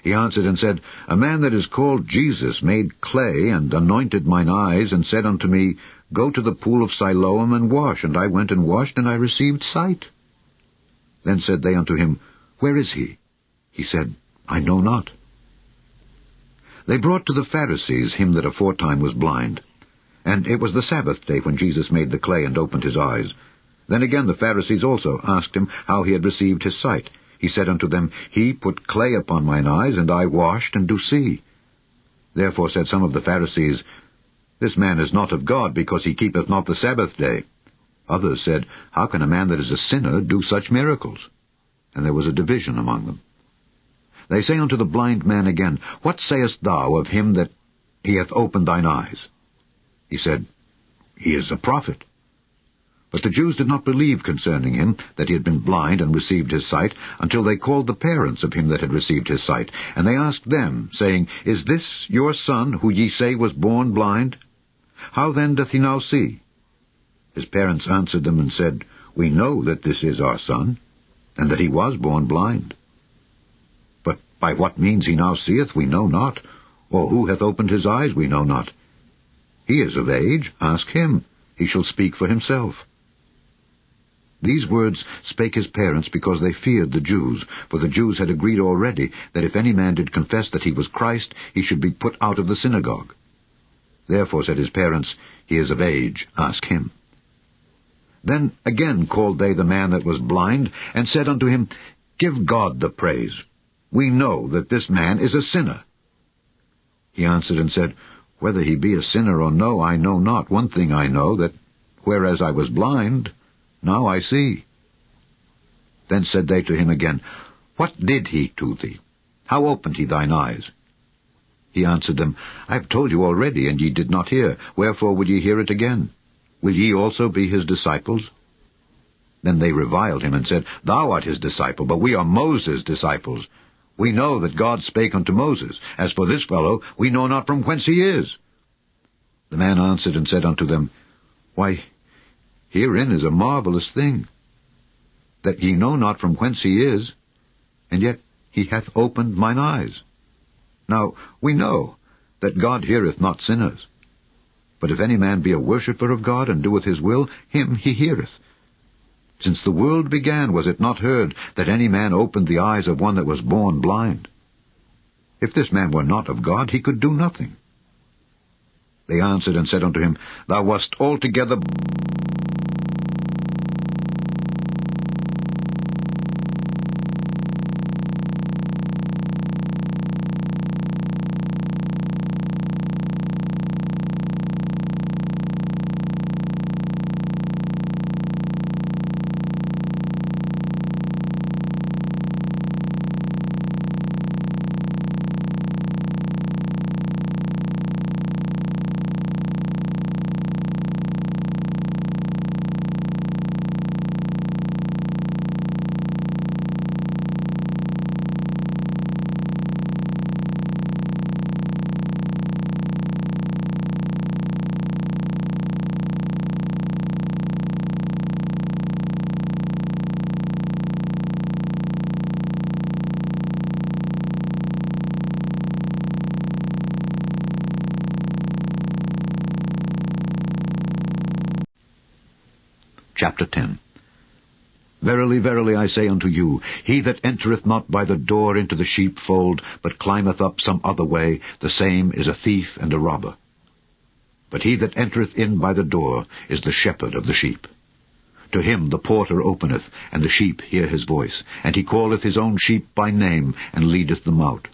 S1: He answered and said, A man that is called Jesus made clay, and anointed mine eyes, and said unto me, Go to the pool of Siloam, and wash. And I went and washed, and I received sight. Then said they unto him, Where is he? He said, I know not. They brought to the Pharisees him that aforetime was blind. And it was the Sabbath day when Jesus made the clay and opened his eyes. Then again the Pharisees also asked him how he had received his sight. He said unto them, He put clay upon mine eyes, and I washed, and do see. Therefore said some of the Pharisees, This man is not of God, because he keepeth not the Sabbath day. Others said, How can a man that is a sinner do such miracles? And there was a division among them. They say unto the blind man again, What sayest thou of him that he hath opened thine eyes? He said, He is a prophet. But the Jews did not believe concerning him that he had been blind and received his sight, until they called the parents of him that had received his sight. And they asked them, saying, Is this your son, who ye say was born blind? How then doth he now see? His parents answered them and said, We know that this is our son, and that he was born blind. But by what means he now seeth we know not, or who hath opened his eyes we know not. He is of age, ask him, he shall speak for himself. These words spake his parents because they feared the Jews, for the Jews had agreed already that if any man did confess that he was Christ, he should be put out of the synagogue. Therefore said his parents, He is of age, ask him. Then again called they the man that was blind, and said unto him, Give God the praise. We know that this man is a sinner. He answered and said, Whether he be a sinner or no, I know not. One thing I know, that whereas I was blind, now I see. Then said they to him again, What did he to thee? How opened he thine eyes? He answered them, I have told you already, and ye did not hear. Wherefore would ye hear it again? Will ye also be his disciples? Then they reviled him, and said, Thou art his disciple, but we are Moses' disciples. We know that God spake unto Moses. As for this fellow, we know not from whence he is. The man answered and said unto them, Why, herein is a marvelous thing, that ye know not from whence he is, and yet he hath opened mine eyes. Now we know that God heareth not sinners. But if any man be a worshipper of God, and doeth his will, him he heareth. Since the world began, was it not heard that any man opened the eyes of one that was born blind? If this man were not of God, he could do nothing. They answered and said unto him, Thou wast altogether Chapter 10. Verily, verily, I say unto you, he that entereth not by the door into the sheepfold, but climbeth up some other way, the same is a thief and a robber. But he that entereth in by the door is the shepherd of the sheep. To him the porter openeth, and the sheep hear his voice, and he calleth his own sheep by name, and leadeth them out.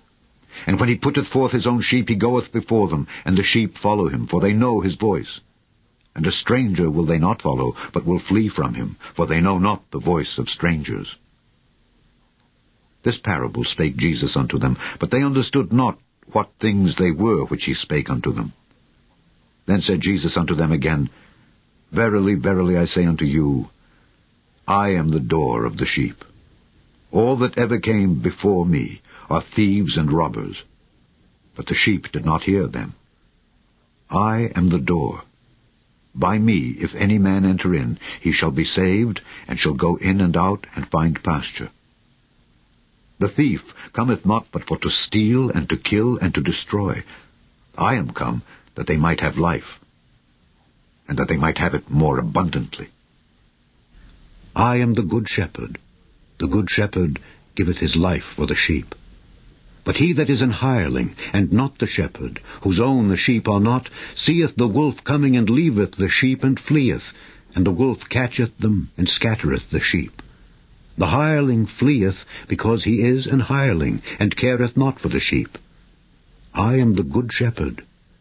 S1: And when he putteth forth his own sheep, he goeth before them, and the sheep follow him, for they know his voice. And a stranger will they not follow, but will flee from him, for they know not the voice of strangers. This parable spake Jesus unto them, but they understood not what things they were which he spake unto them. Then said Jesus unto them again, Verily, verily, I say unto you, I am the door of the sheep. All that ever came before me are thieves and robbers, but the sheep did not hear them. I am the door. By me, if any man enter in, he shall be saved, and shall go in and out, and find pasture. The thief cometh not but for to steal, and to kill, and to destroy. I am come, that they might have life, and that they might have it more abundantly. I am the good shepherd. The good shepherd giveth his life for the sheep. But he that is an hireling, and not the shepherd, whose own the sheep are not, seeth the wolf coming, and leaveth the sheep, and fleeth, and the wolf catcheth them, and scattereth the sheep. The hireling fleeth, because he is an hireling, and careth not for the sheep. I am the good shepherd,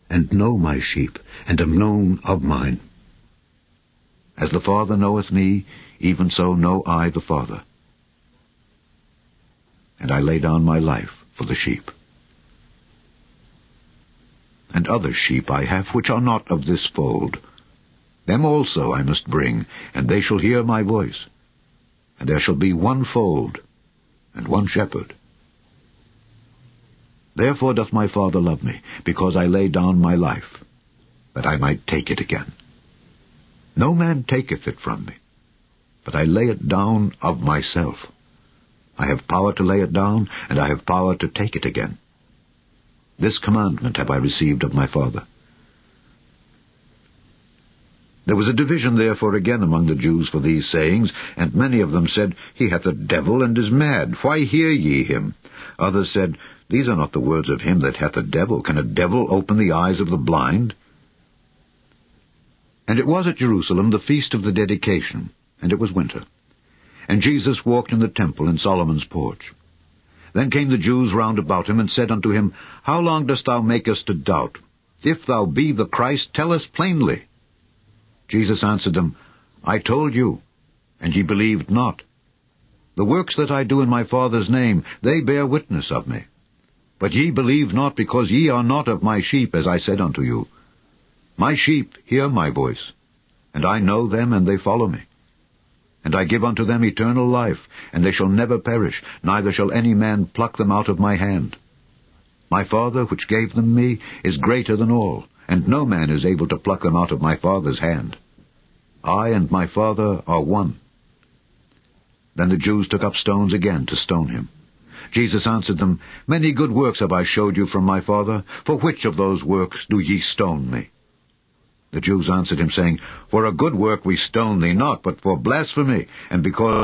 S1: and know my sheep, and am known of mine. As the Father knoweth me, even so know I the Father. And I lay down my life for the sheep. And other sheep I have, which are not of this fold. Them also I must bring, and they shall hear my voice. And there shall be one fold, and one shepherd. Therefore doth my Father love me, because I lay down my life, that I might take it again. No man taketh it from me, but I lay it down of myself. I have power to lay it down, and I have power to take it again. This commandment have I received of my Father. There was a division therefore again among the Jews for these sayings, and many of them said, He hath a devil, and is mad. Why hear ye him? Others said, These are not the words of him that hath a devil. Can a devil open the eyes of the blind? And it was at Jerusalem the feast of the dedication, and it was winter. And Jesus walked in the temple in Solomon's porch. Then came the Jews round about him, and said unto him, How long dost thou make us to doubt? If thou be the Christ, tell us plainly. Jesus answered them, I told you, and ye believed not. The works that I do in my Father's name, they bear witness of me. But ye believe not, because ye are not of my sheep, as I said unto you. My sheep hear my voice, and I know them, and they follow me. And I give unto them eternal life, and they shall never perish, neither shall any man pluck them out of my hand. My Father, which gave them me, is greater than all, and no man is able to pluck them out of my Father's hand. I and my Father are one. Then the Jews took up stones again to stone him. Jesus answered them, Many good works have I showed you from my Father. For which of those works do ye stone me? The Jews answered him, saying, For a good work we stone thee not, but for blasphemy, and because...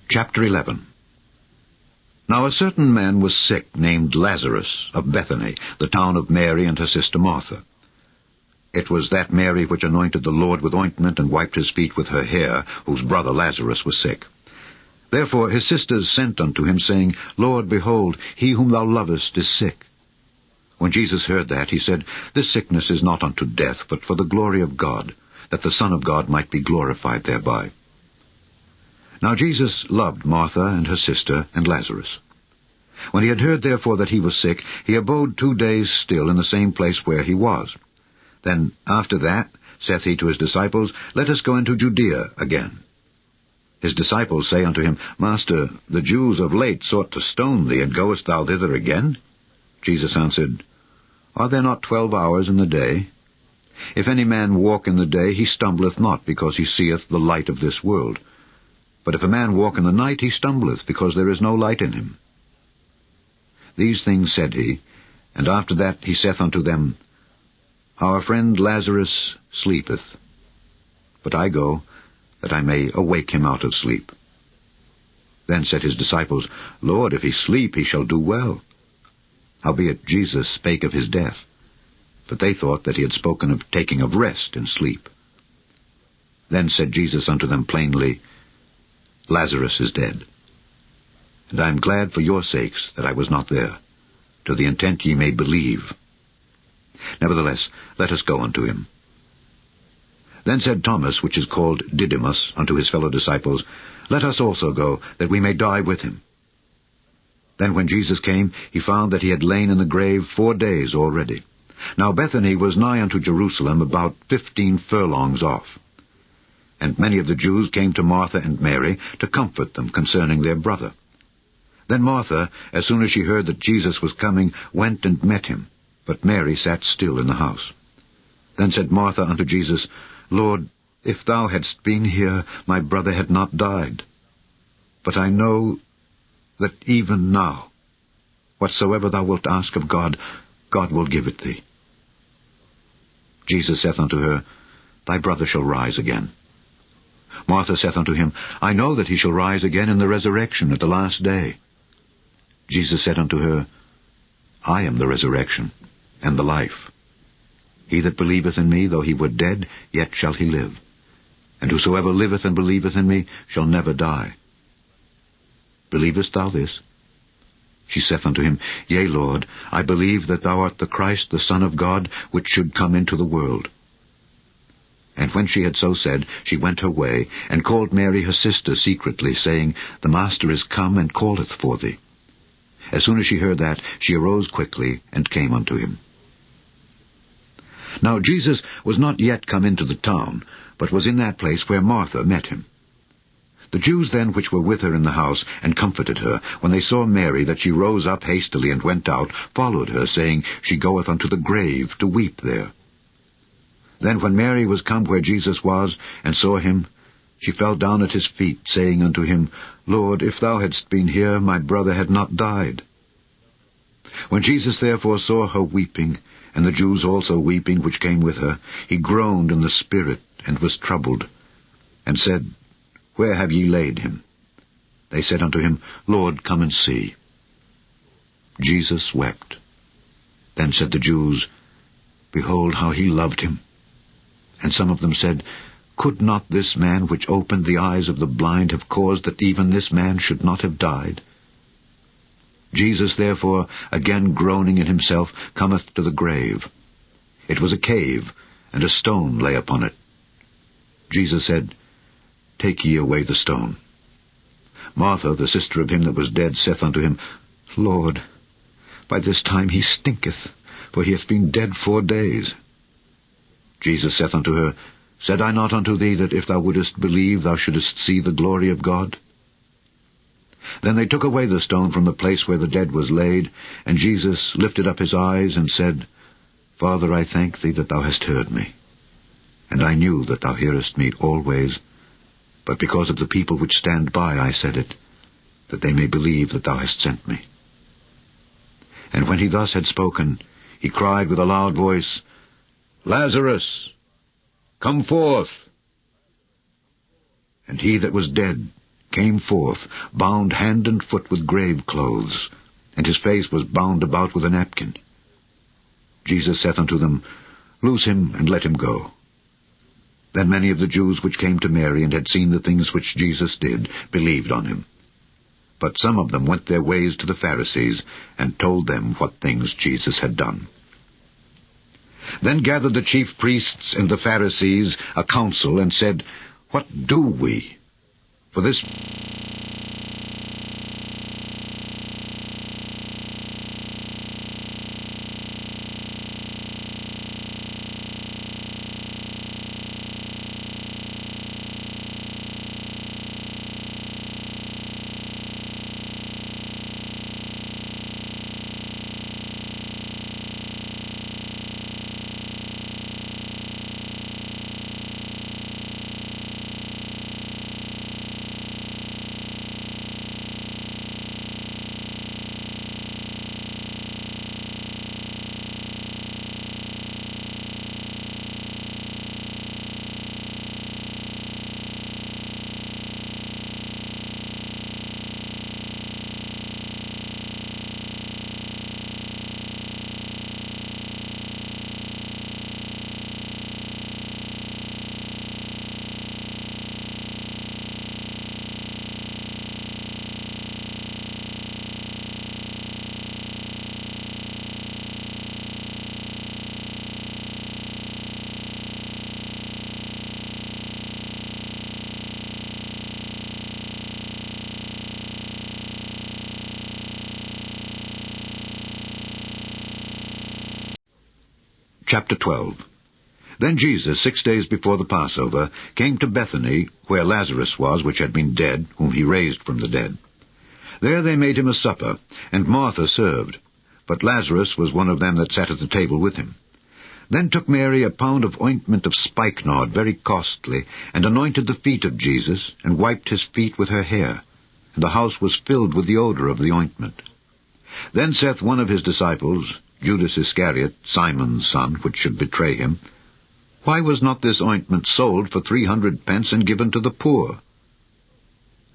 S1: Chapter 11. Now a certain man was sick, named Lazarus, of Bethany, the town of Mary and her sister Martha. It was that Mary which anointed the Lord with ointment and wiped his feet with her hair, whose brother Lazarus was sick. Therefore his sisters sent unto him, saying, Lord, behold, he whom thou lovest is sick. When Jesus heard that, he said, This sickness is not unto death, but for the glory of God, that the Son of God might be glorified thereby. Now Jesus loved Martha and her sister and Lazarus. When he had heard therefore that he was sick, he abode 2 days still in the same place where he was. Then after that saith he to his disciples, Let us go into Judea again. His disciples say unto him, Master, the Jews of late sought to stone thee, and goest thou thither again? Jesus answered, Are there not 12 hours in the day? If any man walk in the day, he stumbleth not, because he seeth the light of this world. But if a man walk in the night, he stumbleth, because there is no light in him. These things said he, and after that he saith unto them, Our friend Lazarus sleepeth, but I go, that I may awake him out of sleep. Then said his disciples, Lord, if he sleep, he shall do well. Howbeit Jesus spake of his death, but they thought that he had spoken of taking of rest and sleep. Then said Jesus unto them plainly, Lazarus is dead, and I am glad for your sakes that I was not there, to the intent ye may believe. Nevertheless, let us go unto him. Then said Thomas, which is called Didymus, unto his fellow disciples, Let us also go, that we may die with him. Then when Jesus came, he found that he had lain in the grave 4 days already. Now Bethany was nigh unto Jerusalem, about 15 furlongs off. And many of the Jews came to Martha and Mary to comfort them concerning their brother. Then Martha, as soon as she heard that Jesus was coming, went and met him, but Mary sat still in the house. Then said Martha unto Jesus, Lord, if thou hadst been here, my brother had not died. But I know that even now, whatsoever thou wilt ask of God, God will give it thee. Jesus saith unto her, Thy brother shall rise again. Martha saith unto him, I know that he shall rise again in the resurrection at the last day. Jesus said unto her, I am the resurrection and the life. He that believeth in me, though he were dead, yet shall he live. And whosoever liveth and believeth in me shall never die. Believest thou this? She saith unto him, Yea, Lord, I believe that thou art the Christ, the Son of God, which should come into the world. And when she had so said, she went her way, and called Mary her sister secretly, saying, The Master is come, and calleth for thee. As soon as she heard that, she arose quickly and came unto him. Now Jesus was not yet come into the town, but was in that place where Martha met him. The Jews then which were with her in the house, and comforted her, when they saw Mary, that she rose up hastily and went out, followed her, saying, She goeth unto the grave to weep there. Then when Mary was come where Jesus was, and saw him, she fell down at his feet, saying unto him, Lord, if thou hadst been here, my brother had not died. When Jesus therefore saw her weeping, and the Jews also weeping which came with her, he groaned in the spirit, and was troubled, and said, Where have ye laid him? They said unto him, Lord, come and see. Jesus wept. Then said the Jews, Behold how he loved him. And some of them said, Could not this man which opened the eyes of the blind have caused that even this man should not have died? Jesus therefore, again groaning in himself, cometh to the grave. It was a cave, and a stone lay upon it. Jesus said, Take ye away the stone. Martha, the sister of him that was dead, saith unto him, Lord, by this time he stinketh, for he hath been dead 4 days. Jesus saith unto her, Said I not unto thee that if thou wouldest believe, thou shouldest see the glory of God? Then they took away the stone from the place where the dead was laid, and Jesus lifted up his eyes and said, Father, I thank thee that thou hast heard me. And I knew that thou hearest me always, but because of the people which stand by I said it, that they may believe that thou hast sent me. And when he thus had spoken, he cried with a loud voice, Lazarus, come forth. And he that was dead came forth, bound hand and foot with grave clothes, and his face was bound about with a napkin. Jesus saith unto them, Loose him, and let him go. Then many of the Jews which came to Mary, and had seen the things which Jesus did, believed on him. But some of them went their ways to the Pharisees, and told them what things Jesus had done. Then gathered the chief priests and the Pharisees a council, and said, What do we? For this Chapter 12. Then Jesus, 6 days before the Passover, came to Bethany, where Lazarus was, which had been dead, whom he raised from the dead. There they made him a supper, and Martha served, but Lazarus was one of them that sat at the table with him. Then took Mary a pound of ointment of spikenard, very costly, and anointed the feet of Jesus, and wiped his feet with her hair. And the house was filled with the odor of the ointment. Then saith one of his disciples, Judas Iscariot, Simon's son, which should betray him, Why was not this ointment sold for 300 pence and given to the poor?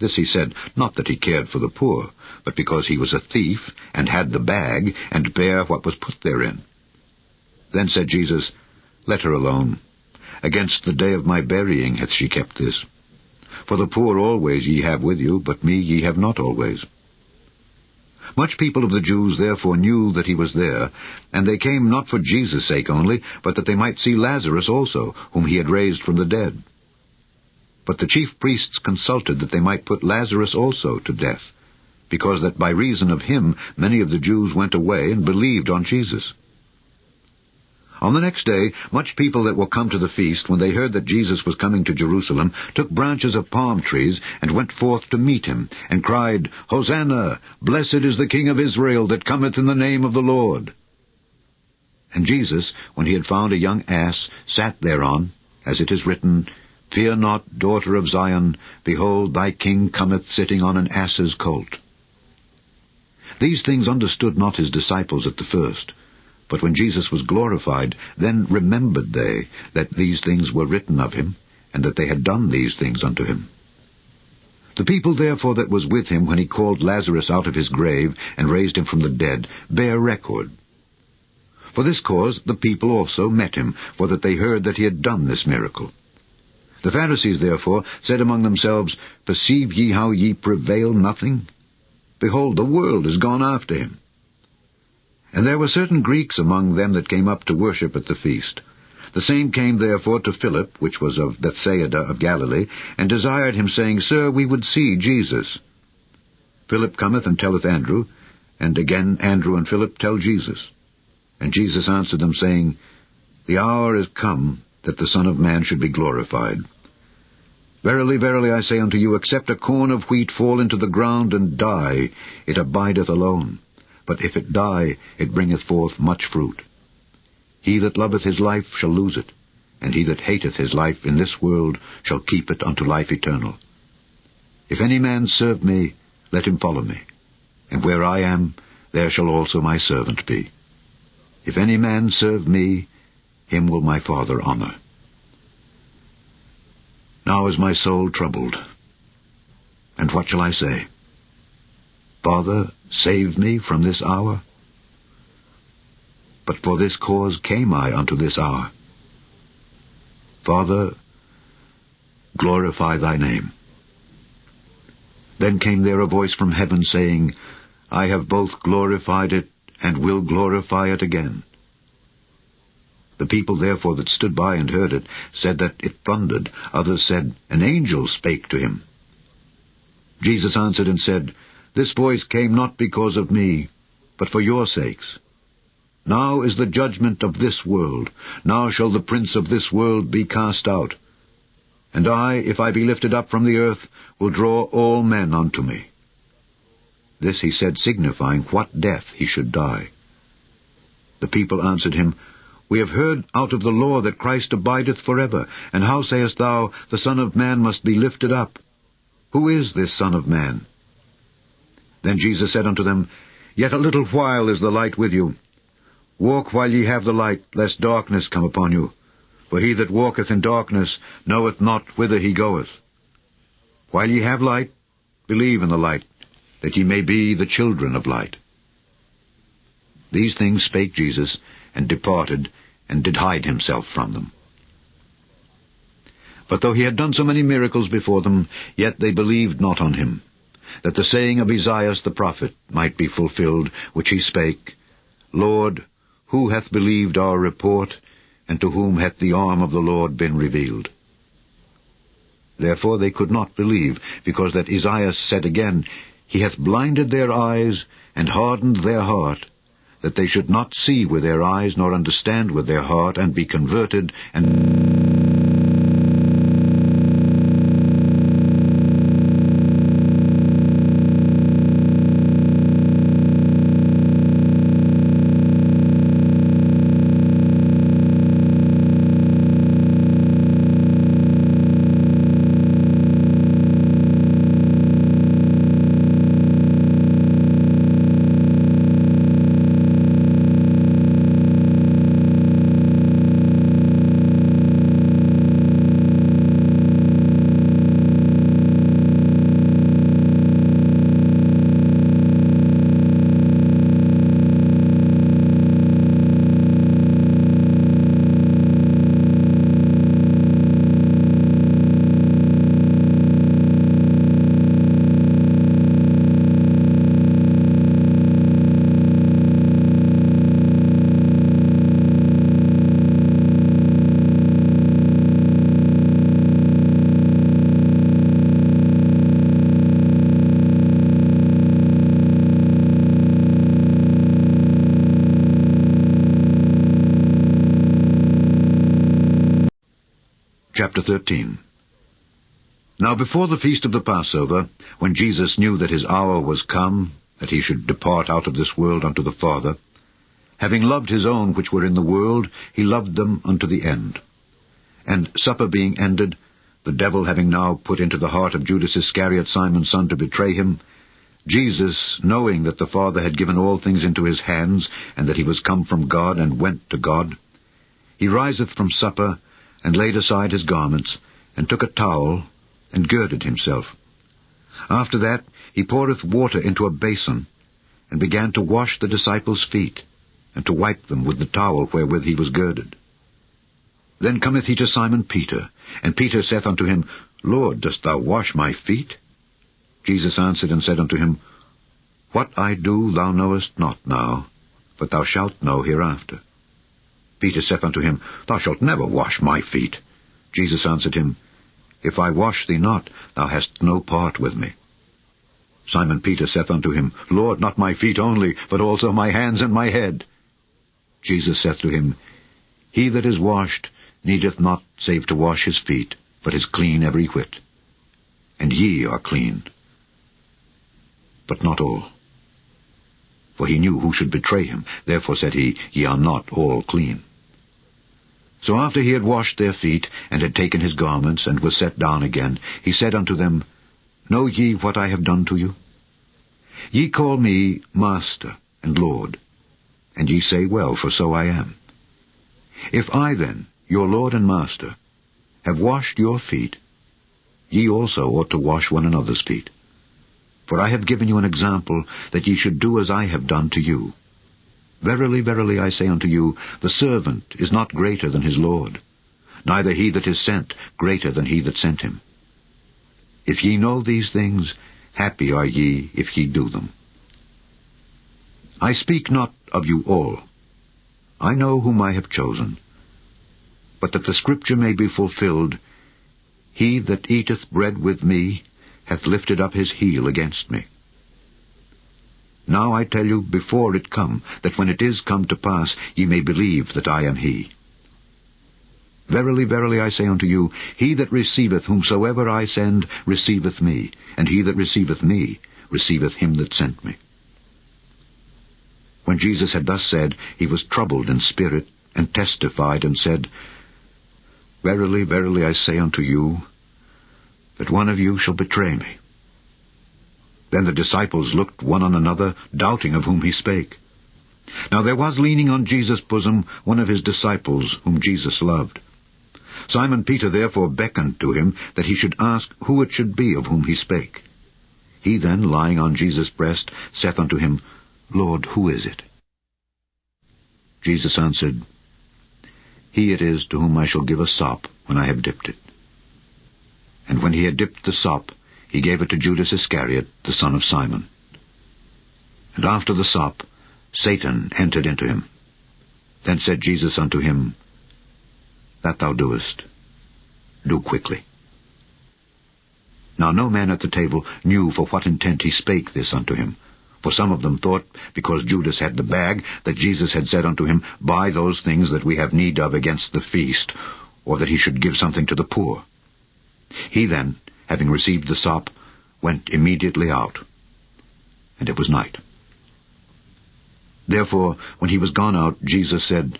S1: This he said, not that he cared for the poor, but because he was a thief, and had the bag, and bare what was put therein. Then said Jesus, Let her alone. Against the day of my burying hath she kept this. For the poor always ye have with you, but me ye have not always. Much people of the Jews therefore knew that he was there, and they came not for Jesus' sake only, but that they might see Lazarus also, whom he had raised from the dead. But the chief priests consulted that they might put Lazarus also to death, because that by reason of him many of the Jews went away and believed on Jesus. On the next day, much people that were come to the feast, when they heard that Jesus was coming to Jerusalem, took branches of palm trees and went forth to meet him, and cried, Hosanna! Blessed is the King of Israel that cometh in the name of the Lord. And Jesus, when he had found a young ass, sat thereon, as it is written, Fear not, daughter of Zion, behold, thy King cometh sitting on an ass's colt. These things understood not his disciples at the first. But when Jesus was glorified, then remembered they that these things were written of him, and that they had done these things unto him. The people therefore that was with him when he called Lazarus out of his grave, and raised him from the dead, bear record. For this cause the people also met him, for that they heard that he had done this miracle. The Pharisees therefore said among themselves, Perceive ye how ye prevail nothing? Behold, the world is gone after him. And there were certain Greeks among them that came up to worship at the feast. The same came therefore to Philip, which was of Bethsaida of Galilee, and desired him, saying, Sir, we would see Jesus. Philip cometh and telleth Andrew, and again Andrew and Philip tell Jesus. And Jesus answered them, saying, The hour is come that the Son of Man should be glorified. Verily, verily, I say unto you, except a corn of wheat fall into the ground and die, it abideth alone. But if it die, it bringeth forth much fruit. He that loveth his life shall lose it, and he that hateth his life in this world shall keep it unto life eternal. If any man serve me, let him follow me. And where I am, there shall also my servant be. If any man serve me, him will my Father honor. Now is my soul troubled, and what shall I say? Father, save me from this hour. But for this cause came I unto this hour. Father, glorify thy name. Then came there a voice from heaven, saying, I have both glorified it, and will glorify it again. The people therefore that stood by and heard it said that it thundered. Others said, An angel spake to him. Jesus answered and said, This voice came not because of me, but for your sakes. Now is the judgment of this world. Now shall the prince of this world be cast out. And I, if I be lifted up from the earth, will draw all men unto me. This he said, signifying what death he should die. The people answered him, We have heard out of the law that Christ abideth forever. And how sayest thou, the Son of Man must be lifted up? Who is this Son of Man? Then Jesus said unto them, Yet a little while is the light with you. Walk while ye have the light, lest darkness come upon you. For he that walketh in darkness knoweth not whither he goeth. While ye have light, believe in the light, that ye may be the children of light. These things spake Jesus, and departed, and did hide himself from them. But though he had done so many miracles before them, yet they believed not on him, that the saying of Esaias the prophet might be fulfilled, which he spake, Lord, who hath believed our report, and to whom hath the arm of the Lord been revealed? Therefore they could not believe, because that Esaias said again, He hath blinded their eyes, and hardened their heart, that they should not see with their eyes, nor understand with their heart, and be converted, and Chapter 13. Now before the feast of the Passover, when Jesus knew that his hour was come, that he should depart out of this world unto the Father, having loved his own which were in the world, he loved them unto the end. And supper being ended, the devil having now put into the heart of Judas Iscariot, Simon's son, to betray him, Jesus, knowing that the Father had given all things into his hands, and that he was come from God and went to God, he riseth from supper, and laid aside his garments, and took a towel, and girded himself. After that he poureth water into a basin, and began to wash the disciples' feet, and to wipe them with the towel wherewith he was girded. Then cometh he to Simon Peter, and Peter saith unto him, Lord, dost thou wash my feet? Jesus answered and said unto him, What I do thou knowest not now, but thou shalt know hereafter. Peter saith unto him, Thou shalt never wash my feet. Jesus answered him, If I wash thee not, thou hast no part with me. Simon Peter saith unto him, Lord, not my feet only, but also my hands and my head. Jesus saith to him, He that is washed needeth not save to wash his feet, but is clean every whit. And ye are clean, but not all. For he knew who should betray him. Therefore said he, Ye are not all clean. So after he had washed their feet, and had taken his garments, and was set down again, he said unto them, Know ye what I have done to you? Ye call me Master and Lord, and ye say, Well, for so I am. If I then, your Lord and Master, have washed your feet, ye also ought to wash one another's feet. For I have given you an example, that ye should do as I have done to you. Verily, verily, I say unto you, the servant is not greater than his Lord, neither he that is sent greater than he that sent him. If ye know these things, happy are ye if ye do them. I speak not of you all. I know whom I have chosen. But that the scripture may be fulfilled, He that eateth bread with me hath lifted up his heel against me. Now I tell you before it come, that when it is come to pass, ye may believe that I am he. Verily, verily, I say unto you, he that receiveth whomsoever I send receiveth me, and he that receiveth me receiveth him that sent me. When Jesus had thus said, he was troubled in spirit, and testified, and said, Verily, verily, I say unto you, that one of you shall betray me. Then the disciples looked one on another, doubting of whom he spake. Now there was leaning on Jesus' bosom one of his disciples, whom Jesus loved. Simon Peter therefore beckoned to him, that he should ask who it should be of whom he spake. He then, lying on Jesus' breast, saith unto him, Lord, who is it? Jesus answered, He it is to whom I shall give a sop when I have dipped it. And when he had dipped the sop, he gave it to Judas Iscariot, the son of Simon. And after the sop, Satan entered into him. Then said Jesus unto him, That thou doest, do quickly. Now no man at the table knew for what intent he spake this unto him. For some of them thought, because Judas had the bag, that Jesus had said unto him, Buy those things that we have need of against the feast, or that he should give something to the poor. He then, having received the sop, went immediately out, and it was night. Therefore, when he was gone out, Jesus said,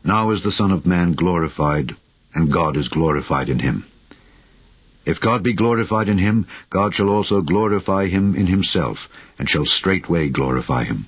S1: Now is the Son of Man glorified, and God is glorified in him. If God be glorified in him, God shall also glorify him in himself, and shall straightway glorify him.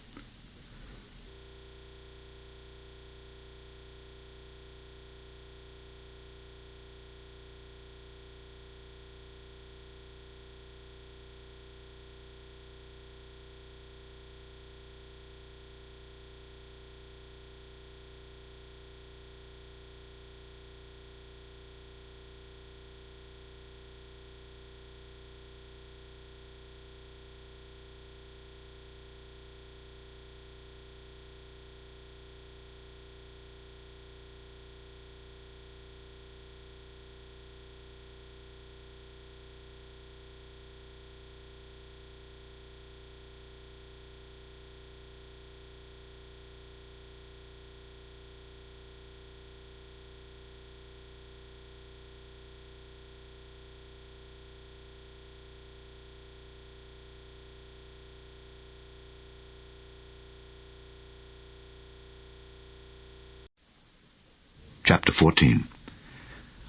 S1: Chapter 14.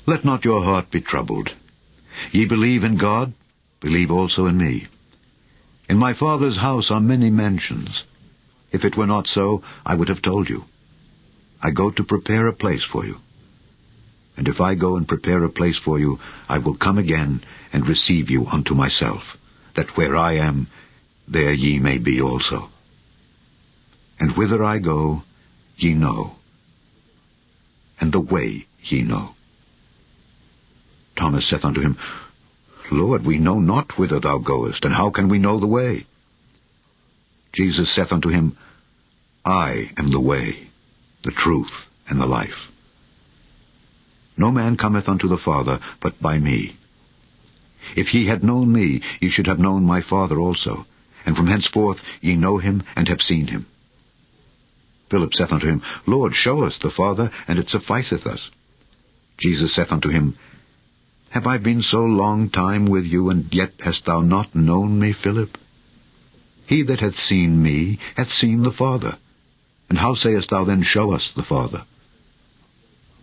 S1: Let not your heart be troubled. Ye believe in God, believe also in me. In my Father's house are many mansions. If it were not so, I would have told you. I go to prepare a place for you. And if I go and prepare a place for you, I will come again and receive you unto myself, that where I am, there ye may be also. And whither I go, ye know, and the way ye know. Thomas saith unto him, Lord, we know not whither thou goest, and how can we know the way? Jesus saith unto him, I am the way, the truth, and the life. No man cometh unto the Father but by me. If ye had known me, ye should have known my Father also, and from henceforth ye know him and have seen him. Philip saith unto him, Lord, show us the Father, and it sufficeth us. Jesus saith unto him, Have I been so long time with you, and yet hast thou not known me, Philip? He that hath seen me hath seen the Father. And how sayest thou then, Show us the Father?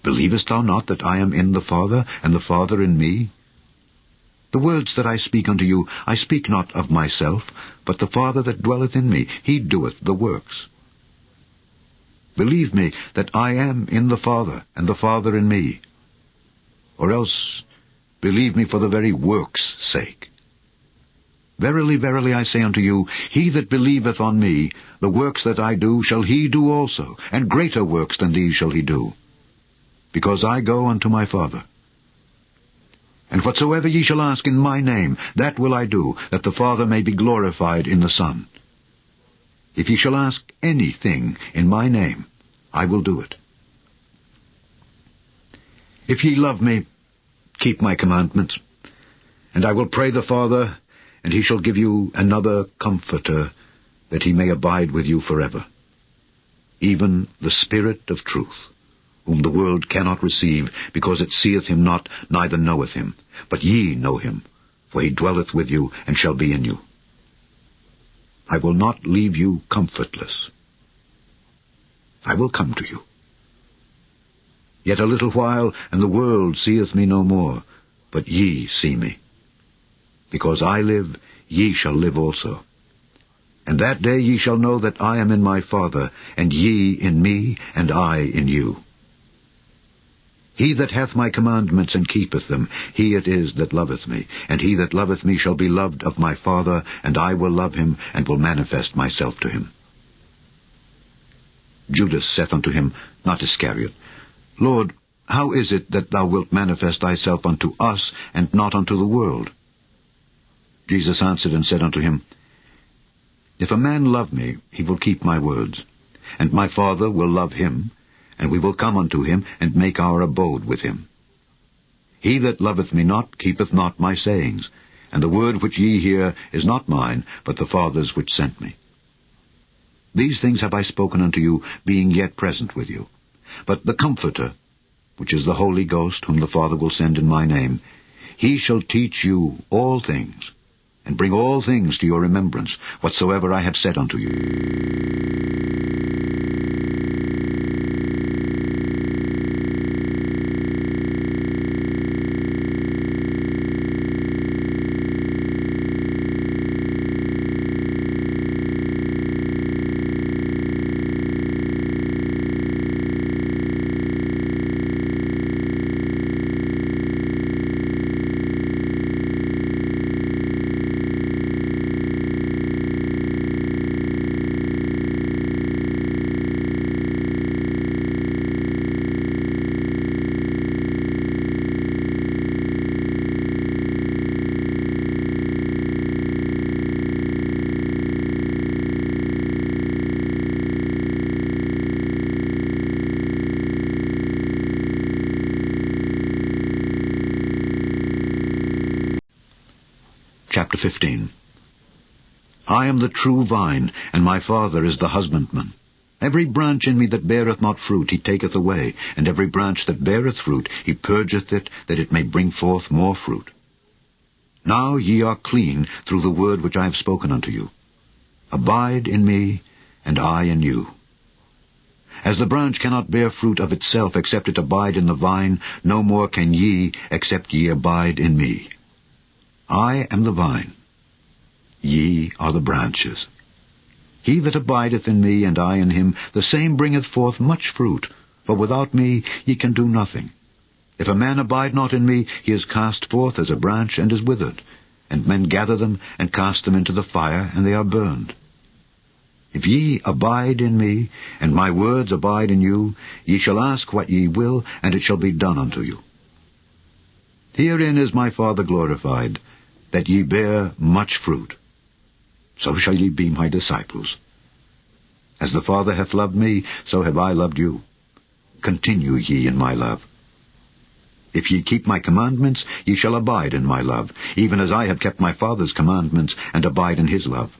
S1: Believest thou not that I am in the Father, and the Father in me? The words that I speak unto you, I speak not of myself, but the Father that dwelleth in me, he doeth the works. Believe me that I am in the Father, and the Father in me. Or else believe me for the very works' sake. Verily, verily, I say unto you, he that believeth on me, the works that I do shall he do also, and greater works than these shall he do, because I go unto my Father. And whatsoever ye shall ask in my name, that will I do, that the Father may be glorified in the Son. If ye shall ask anything in my name, I will do it. If ye love me, keep my commandments, and I will pray the Father, and he shall give you another Comforter, that he may abide with you forever, even the Spirit of truth, whom the world cannot receive, because it seeth him not, neither knoweth him. But ye know him, for he dwelleth with you, and shall be in you. I will not leave you comfortless. I will come to you. Yet a little while, and the world seeth me no more, but ye see me. Because I live, ye shall live also. And that day ye shall know that I am in my Father, and ye in me, and I in you. He that hath my commandments and keepeth them, he it is that loveth me. And he that loveth me shall be loved of my Father, and I will love him, and will manifest myself to him. Judas saith unto him, not Iscariot, Lord, how is it that thou wilt manifest thyself unto us, and not unto the world? Jesus answered and said unto him, If a man love me, he will keep my words, and my Father will love him, and we will come unto him, and make our abode with him. He that loveth me not keepeth not my sayings, and the word which ye hear is not mine, but the Father's which sent me. These things have I spoken unto you, being yet present with you. But the Comforter, which is the Holy Ghost, whom the Father will send in my name, he shall teach you all things, and bring all things to your remembrance, whatsoever I have said unto you. Chapter 15. I am the true vine, and my Father is the husbandman. Every branch in me that beareth not fruit he taketh away, and every branch that beareth fruit he purgeth it, that it may bring forth more fruit. Now ye are clean through the word which I have spoken unto you. Abide in me, and I in you. As the branch cannot bear fruit of itself except it abide in the vine, no more can ye except ye abide in me. I am the vine, ye are the branches. He that abideth in me, and I in him, the same bringeth forth much fruit, for without me ye can do nothing. If a man abide not in me, he is cast forth as a branch, and is withered, and men gather them, and cast them into the fire, and they are burned. If ye abide in me, and my words abide in you, ye shall ask what ye will, and it shall be done unto you. Herein is my Father glorified, that ye bear much fruit. So shall ye be my disciples. As the Father hath loved me, so have I loved you. Continue ye in my love. If ye keep my commandments, ye shall abide in my love, even as I have kept my Father's commandments, and abide in his love.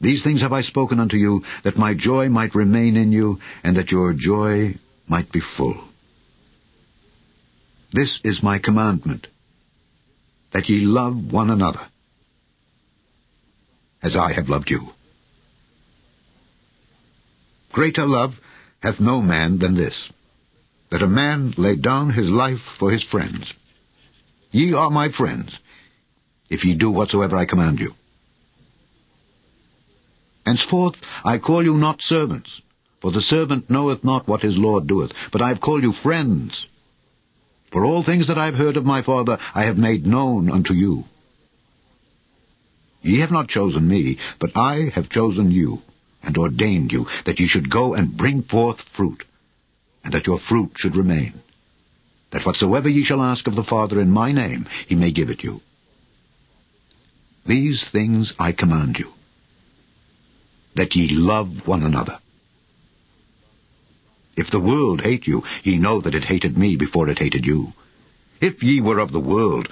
S1: These things have I spoken unto you, that my joy might remain in you, and that your joy might be full. This is my commandment, that ye love one another, as I have loved you. Greater love hath no man than this, that a man lay down his life for his friends. Ye are my friends, if ye do whatsoever I command you. Henceforth I call you not servants, for the servant knoweth not what his Lord doeth, but I have called you friends. For all things that I have heard of my Father I have made known unto you. Ye have not chosen me, but I have chosen you, and ordained you, that ye should go and bring forth fruit, and that your fruit should remain, that whatsoever ye shall ask of the Father in my name, he may give it you. These things I command you, that ye love one another. If the world hate you, ye know that it hated me before it hated you. If ye were of the world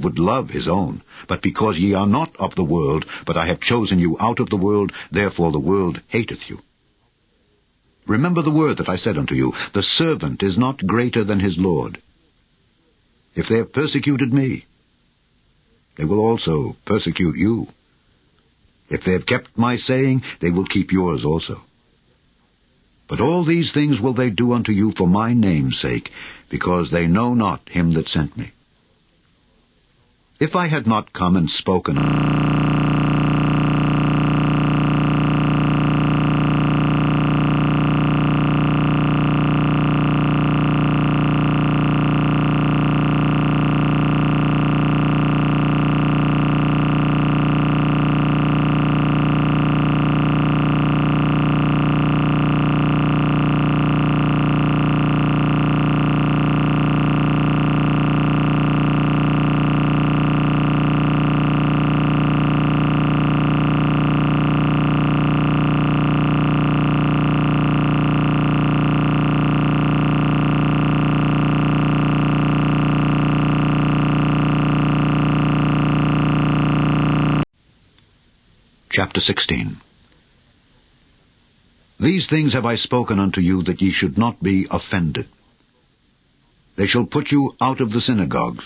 S1: would love his own. But because ye are not of the world, but I have chosen you out of the world, therefore the world hateth you. Remember the word that I said unto you, the servant is not greater than his Lord. If they have persecuted me, they will also persecute you. If they have kept my saying, they will keep yours also. But all these things will they do unto you for my name's sake, because they know not him that sent me. If I had not come and spoken... Chapter 16. These things have I spoken unto you, that ye should not be offended. They shall put you out of the synagogues.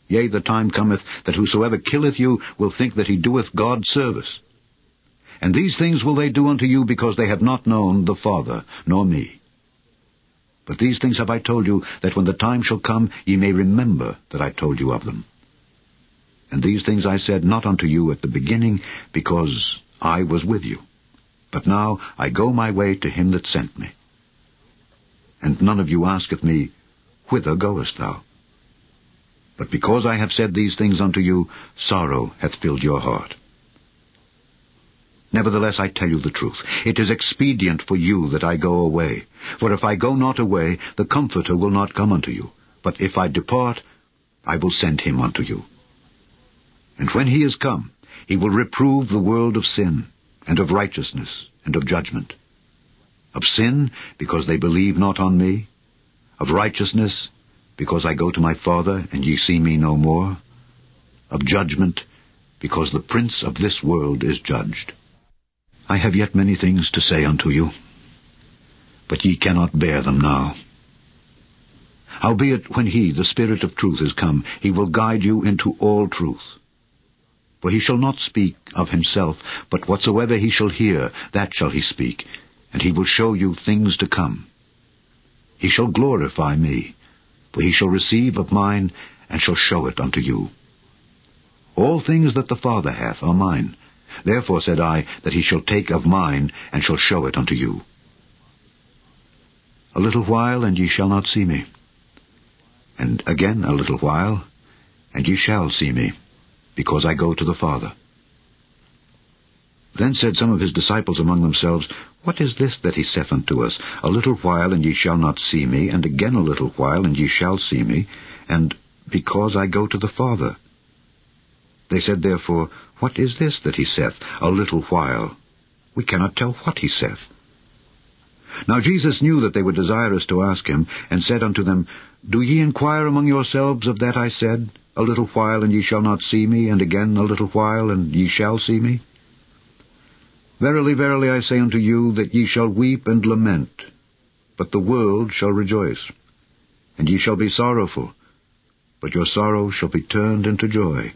S1: Yea, the time cometh, that whosoever killeth you will think that he doeth God service. And these things will they do unto you, because they have not known the Father, nor me. But these things have I told you, that when the time shall come, ye may remember that I told you of them. And these things I said not unto you at the beginning, because I was with you. But now I go my way to him that sent me. And none of you asketh me, Whither goest thou? But because I have said these things unto you, sorrow hath filled your heart. Nevertheless I tell you the truth. It is expedient for you that I go away. For if I go not away, the Comforter will not come unto you. But if I depart, I will send him unto you. And when he is come, he will reprove the world of sin, and of righteousness, and of judgment. Of sin, because they believe not on me. Of righteousness, because I go to my Father, and ye see me no more. Of judgment, because the prince of this world is judged. I have yet many things to say unto you, but ye cannot bear them now. Howbeit, when he, the Spirit of truth, is come, he will guide you into all truth. For he shall not speak of himself, but whatsoever he shall hear, that shall he speak, and he will show you things to come. He shall glorify me, for he shall receive of mine, and shall show it unto you. All things that the Father hath are mine. Therefore said I, that he shall take of mine, and shall show it unto you. A little while, and ye shall not see me. And again a little while, and ye shall see me, because I go to the Father. Then said some of his disciples among themselves, What is this that he saith unto us? A little while, and ye shall not see me, and again a little while, and ye shall see me, and because I go to the Father. They said therefore, What is this that he saith? A little while. We cannot tell what he saith. Now Jesus knew that they were desirous to ask him, and said unto them, Do ye inquire among yourselves of that I said, A little while, and ye shall not see me, and again a little while, and ye shall see me? Verily, verily, I say unto you, that ye shall weep and lament, but the world shall rejoice. And ye shall be sorrowful, but your sorrow shall be turned into joy.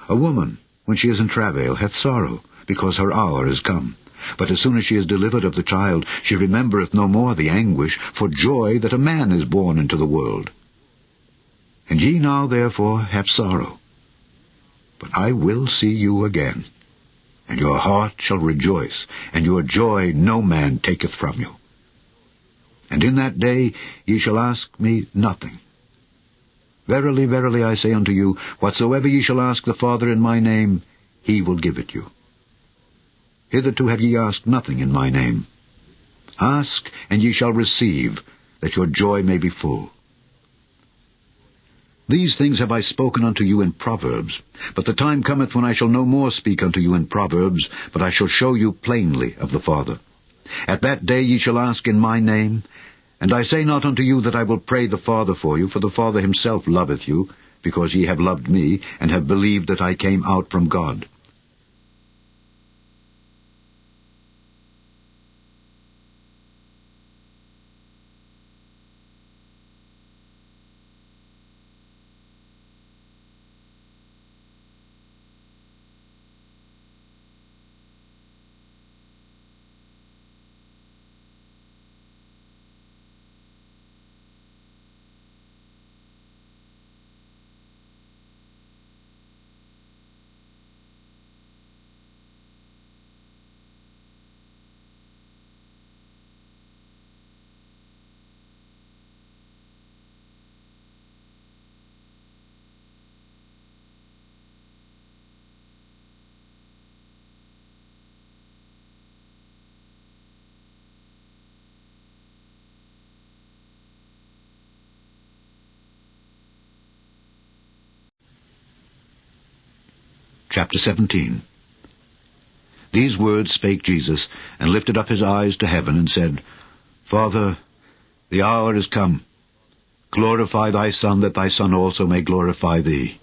S1: A woman, when she is in travail, hath sorrow, because her hour is come. But as soon as she is delivered of the child, she remembereth no more the anguish for joy that a man is born into the world. And ye now therefore have sorrow, but I will see you again, and your heart shall rejoice, and your joy no man taketh from you. And in that day ye shall ask me nothing. Verily, verily, I say unto you, whatsoever ye shall ask the Father in my name, he will give it you. Hitherto have ye asked nothing in my name. Ask, and ye shall receive, that your joy may be full. These things have I spoken unto you in Proverbs, but the time cometh when I shall no more speak unto you in Proverbs, but I shall show you plainly of the Father. At that day ye shall ask in my name, and I say not unto you that I will pray the Father for you, for the Father himself loveth you, because ye have loved me, and have believed that I came out from God. Chapter 17. These words spake Jesus, and lifted up his eyes to heaven, and said, Father, the hour is come. Glorify thy Son, that thy Son also may glorify thee.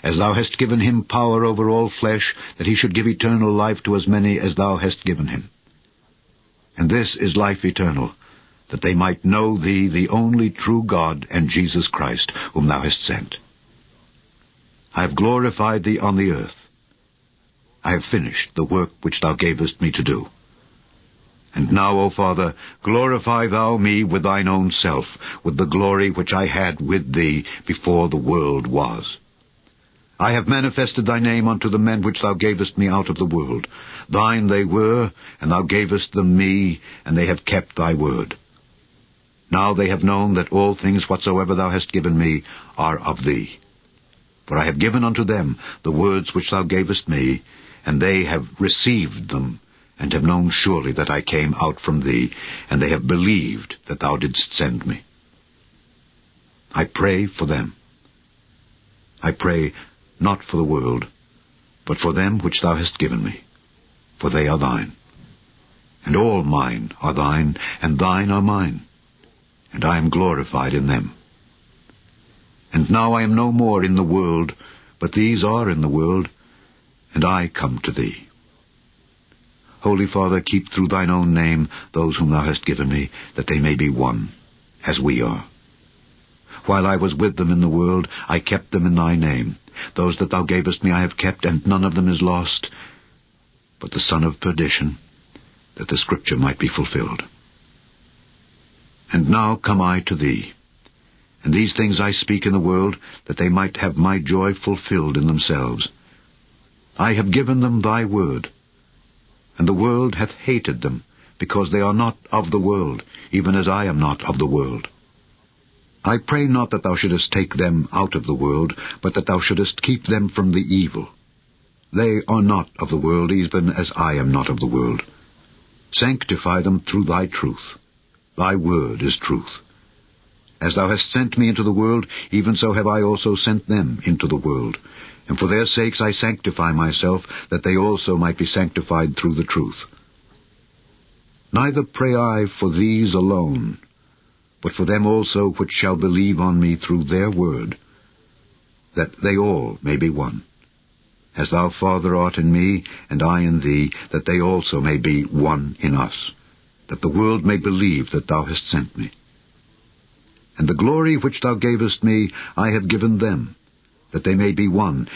S1: As thou hast given him power over all flesh, that he should give eternal life to as many as thou hast given him. And this is life eternal, that they might know thee, the only true God, and Jesus Christ, whom thou hast sent. I have glorified thee on the earth. I have finished the work which thou gavest me to do. And now, O Father, glorify thou me with thine own self, with the glory which I had with thee before the world was. I have manifested thy name unto the men which thou gavest me out of the world. Thine they were, and thou gavest them me, and they have kept thy word. Now they have known that all things whatsoever thou hast given me are of thee. For I have given unto them the words which thou gavest me, and they have received them, and have known surely that I came out from thee, and they have believed that thou didst send me. I pray for them. I pray not for the world, but for them which thou hast given me, for they are thine. And all mine are thine, and thine are mine, and I am glorified in them. And now I am no more in the world, but these are in the world, and I come to thee. Holy Father, keep through thine own name those whom thou hast given me, that they may be one, as we are. While I was with them in the world, I kept them in thy name. Those that thou gavest me I have kept, and none of them is lost, but the son of perdition, that the Scripture might be fulfilled. And now come I to thee, and these things I speak in the world, that they might have my joy fulfilled in themselves. I have given them thy word, and the world hath hated them, because they are not of the world, even as I am not of the world. I pray not that thou shouldest take them out of the world, but that thou shouldest keep them from the evil. They are not of the world, even as I am not of the world. Sanctify them through thy truth. Thy word is truth. As thou hast sent me into the world, even so have I also sent them into the world. And for their sakes I sanctify myself, that they also might be sanctified through the truth. Neither pray I for these alone, but for them also which shall believe on me through their word, that they all may be one. As thou, Father, art in me, and I in thee, that they also may be one in us, that the world may believe that thou hast sent me. And the glory which thou gavest me I have given them, that they may be one.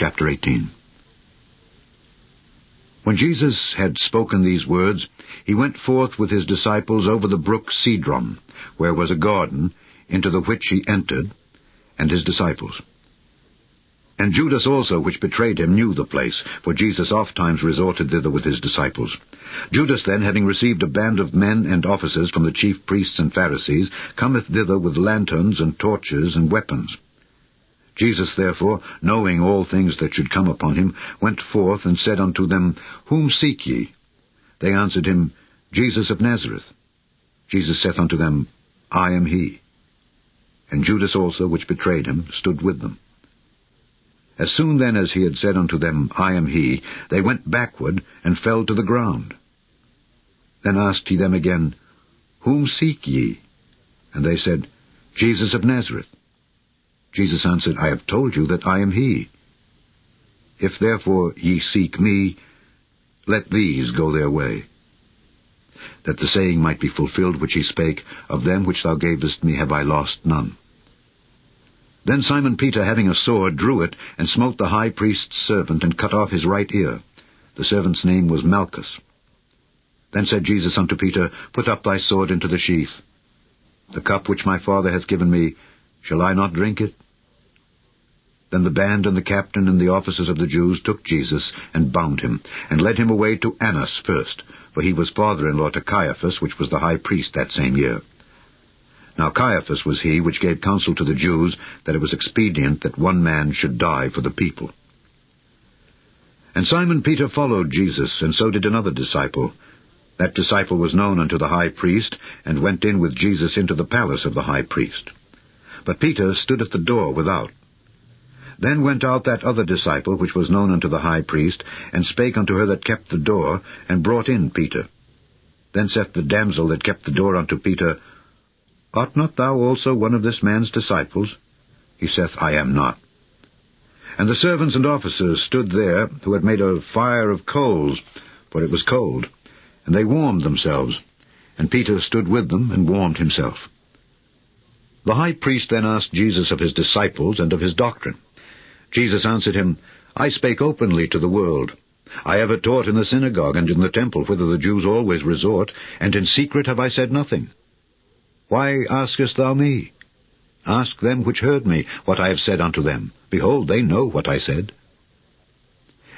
S1: Chapter 18. When Jesus had spoken these words, he went forth with his disciples over the brook Cedron, where was a garden, into the which he entered, and his disciples. And Judas also, which betrayed him, knew the place, for Jesus ofttimes resorted thither with his disciples. Judas then, having received a band of men and officers from the chief priests and Pharisees, cometh thither with lanterns and torches and weapons. Jesus, therefore, knowing all things that should come upon him, went forth and said unto them, Whom seek ye? They answered him, Jesus of Nazareth. Jesus saith unto them, I am he. And Judas also, which betrayed him, stood with them. As soon then as he had said unto them, I am he, they went backward and fell to the ground. Then asked he them again, Whom seek ye? And they said, Jesus of Nazareth. Jesus answered, I have told you that I am he. If therefore ye seek me, let these go their way. That the saying might be fulfilled which he spake, Of them which thou gavest me have I lost none. Then Simon Peter, having a sword, drew it, and smote the high priest's servant, and cut off his right ear. The servant's name was Malchus. Then said Jesus unto Peter, Put up thy sword into the sheath. The cup which my Father hath given me, shall I not drink it? Then the band and the captain and the officers of the Jews took Jesus, and bound him, and led him away to Annas first, for he was father-in-law to Caiaphas, which was the high priest that same year. Now Caiaphas was he which gave counsel to the Jews, that it was expedient that one man should die for the people. And Simon Peter followed Jesus, and so did another disciple. That disciple was known unto the high priest, and went in with Jesus into the palace of the high priest. But Peter stood at the door without. Then went out that other disciple, which was known unto the high priest, and spake unto her that kept the door, and brought in Peter. Then saith the damsel that kept the door unto Peter, Art not thou also one of this man's disciples? He saith, I am not. And the servants and officers stood there, who had made a fire of coals, for it was cold, and they warmed themselves. And Peter stood with them, and warmed himself. The high priest then asked Jesus of his disciples and of his doctrine. Jesus answered him, I spake openly to the world. I ever taught in the synagogue and in the temple, whither the Jews always resort, and in secret have I said nothing. Why askest thou me? Ask them which heard me what I have said unto them. Behold, they know what I said.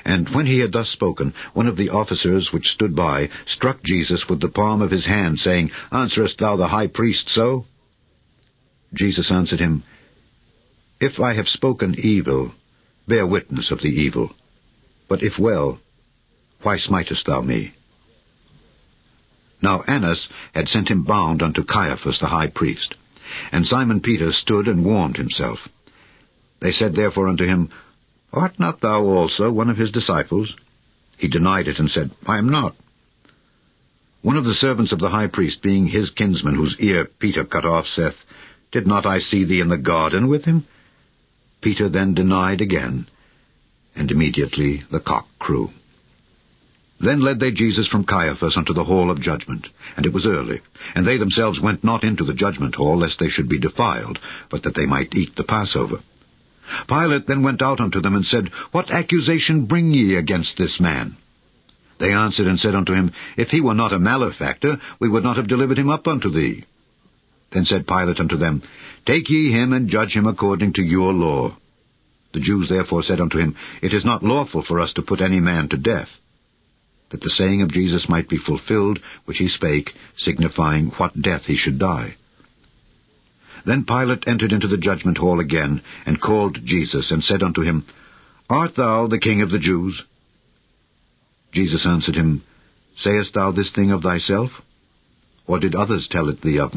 S1: And when he had thus spoken, one of the officers which stood by struck Jesus with the palm of his hand, saying, Answerest thou the high priest so? Jesus answered him, If I have spoken evil, bear witness of the evil. But if well, why smitest thou me? Now Annas had sent him bound unto Caiaphas the high priest. And Simon Peter stood and warmed himself. They said therefore unto him, Art not thou also one of his disciples? He denied it, and said, I am not. One of the servants of the high priest, being his kinsman, whose ear Peter cut off, saith, Did not I see thee in the garden with him? Peter then denied again, and immediately the cock crew. Then led they Jesus from Caiaphas unto the hall of judgment, and it was early, and they themselves went not into the judgment hall, lest they should be defiled, but that they might eat the Passover. Pilate then went out unto them, and said, What accusation bring ye against this man? They answered and said unto him, If he were not a malefactor, we would not have delivered him up unto thee. Then said Pilate unto them, Take ye him, and judge him according to your law. The Jews therefore said unto him, It is not lawful for us to put any man to death, that the saying of Jesus might be fulfilled, which he spake, signifying what death he should die. Then Pilate entered into the judgment hall again, and called Jesus, and said unto him, Art thou the King of the Jews? Jesus answered him, Sayest thou this thing of thyself? Or did others tell it thee of?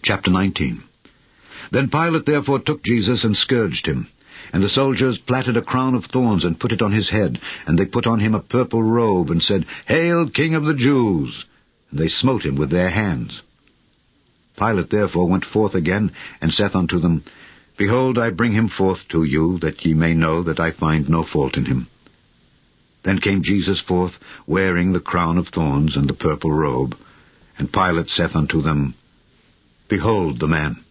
S1: Chapter 19. Then Pilate therefore took Jesus and scourged him. And the soldiers platted a crown of thorns and put it on his head. And they put on him a purple robe, and said, Hail, King of the Jews! And they smote him with their hands. Pilate therefore went forth again, and saith unto them, Behold, I bring him forth to you, that ye may know that I find no fault in him. Then came Jesus forth, wearing the crown of thorns and the purple robe. And Pilate saith unto them, Behold the man.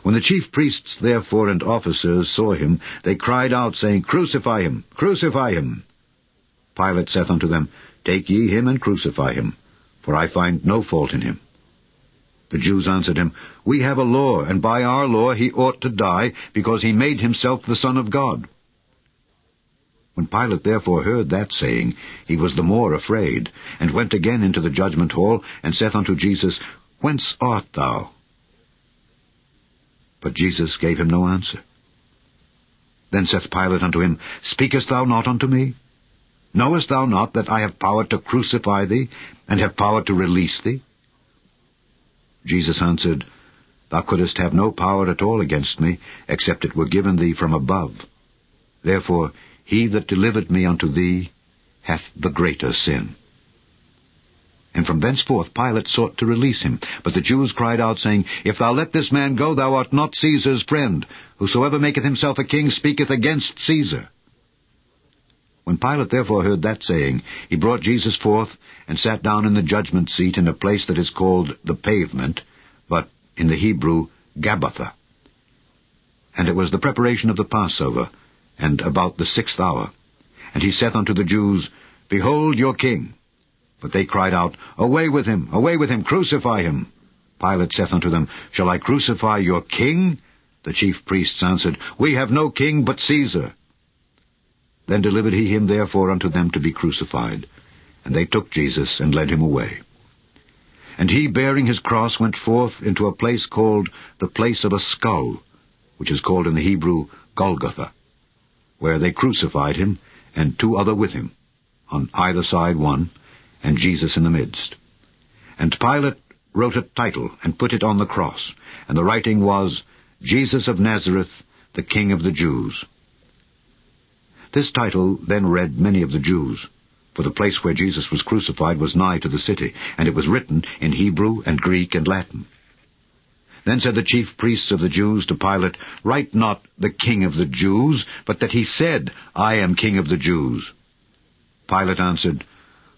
S1: When the chief priests therefore and officers saw him, they cried out, saying, Crucify him! Crucify him! Pilate saith unto them, Take ye him and crucify him, for I find no fault in him. The Jews answered him, We have a law, and by our law he ought to die, because he made himself the Son of God. When Pilate therefore heard that saying, he was the more afraid, and went again into the judgment hall, and saith unto Jesus, Whence art thou? But Jesus gave him no answer. Then saith Pilate unto him, Speakest thou not unto me? Knowest thou not that I have power to crucify thee, and have power to release thee? Jesus answered, Thou couldst have no power at all against me, except it were given thee from above. Therefore he that delivered me unto thee hath the greater sin. And from thenceforth Pilate sought to release him. But the Jews cried out, saying, If thou let this man go, thou art not Caesar's friend. Whosoever maketh himself a king speaketh against Caesar. When Pilate therefore heard that saying, he brought Jesus forth, and sat down in the judgment seat in a place that is called the Pavement, but in the Hebrew, Gabbatha. And it was the preparation of the Passover, and about the 6th hour. And he saith unto the Jews, Behold your king. But they cried out, Away with him, crucify him. Pilate saith unto them, Shall I crucify your king? The chief priests answered, We have no king but Caesar. Then delivered he him therefore unto them to be crucified. And they took Jesus, and led him away. And he, bearing his cross, went forth into a place called the place of a skull, which is called in the Hebrew Golgotha, where they crucified him, and 2 other with him, on either side one, and Jesus in the midst. And Pilate wrote a title, and put it on the cross, and the writing was, Jesus of Nazareth, the King of the Jews. This title then read many of the Jews, for the place where Jesus was crucified was nigh to the city, and it was written in Hebrew and Greek and Latin. Then said the chief priests of the Jews to Pilate, Write not the King of the Jews, but that he said, I am King of the Jews. Pilate answered,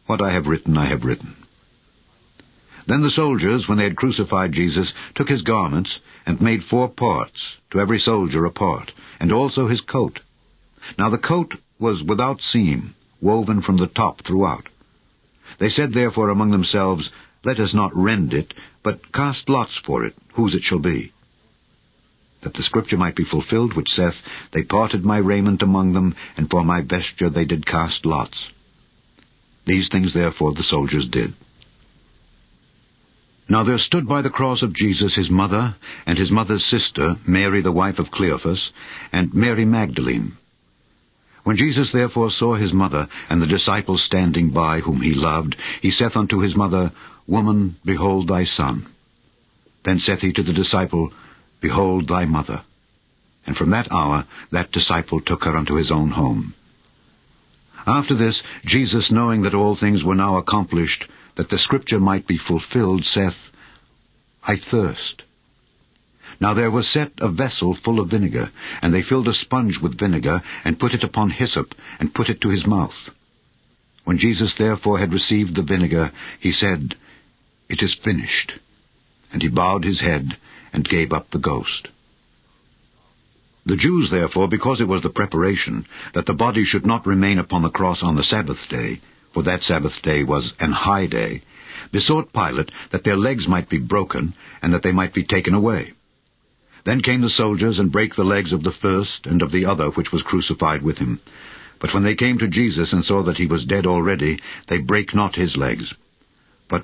S1: What I have written, I have written. Then the soldiers, when they had crucified Jesus, took his garments, and made 4 parts, to every soldier a part, and also his coat. Now the coat was without seam, woven from the top throughout. They said therefore among themselves, Let us not rend it, but cast lots for it, whose it shall be. That the scripture might be fulfilled, which saith, They parted my raiment among them, and for my vesture they did cast lots. These things therefore the soldiers did. Now there stood by the cross of Jesus his mother, and his mother's sister, Mary the wife of Cleophas, and Mary Magdalene. When Jesus therefore saw his mother, and the disciples standing by, whom he loved, he saith unto his mother, Woman, behold thy son. Then saith he to the disciple, Behold thy mother. And from that hour that disciple took her unto his own home. After this, Jesus, knowing that all things were now accomplished, that the scripture might be fulfilled, saith, I thirst. Now there was set a vessel full of vinegar, and they filled a sponge with vinegar, and put it upon hyssop, and put it to his mouth. When Jesus therefore had received the vinegar, he said, It is finished. And he bowed his head, and gave up the ghost. The Jews therefore, because it was the preparation, that the body should not remain upon the cross on the Sabbath day, for that Sabbath day was an high day, besought Pilate that their legs might be broken, and that they might be taken away. Then came the soldiers, and brake the legs of the first and of the other which was crucified with him. But when they came to Jesus, and saw that he was dead already, they brake not his legs. But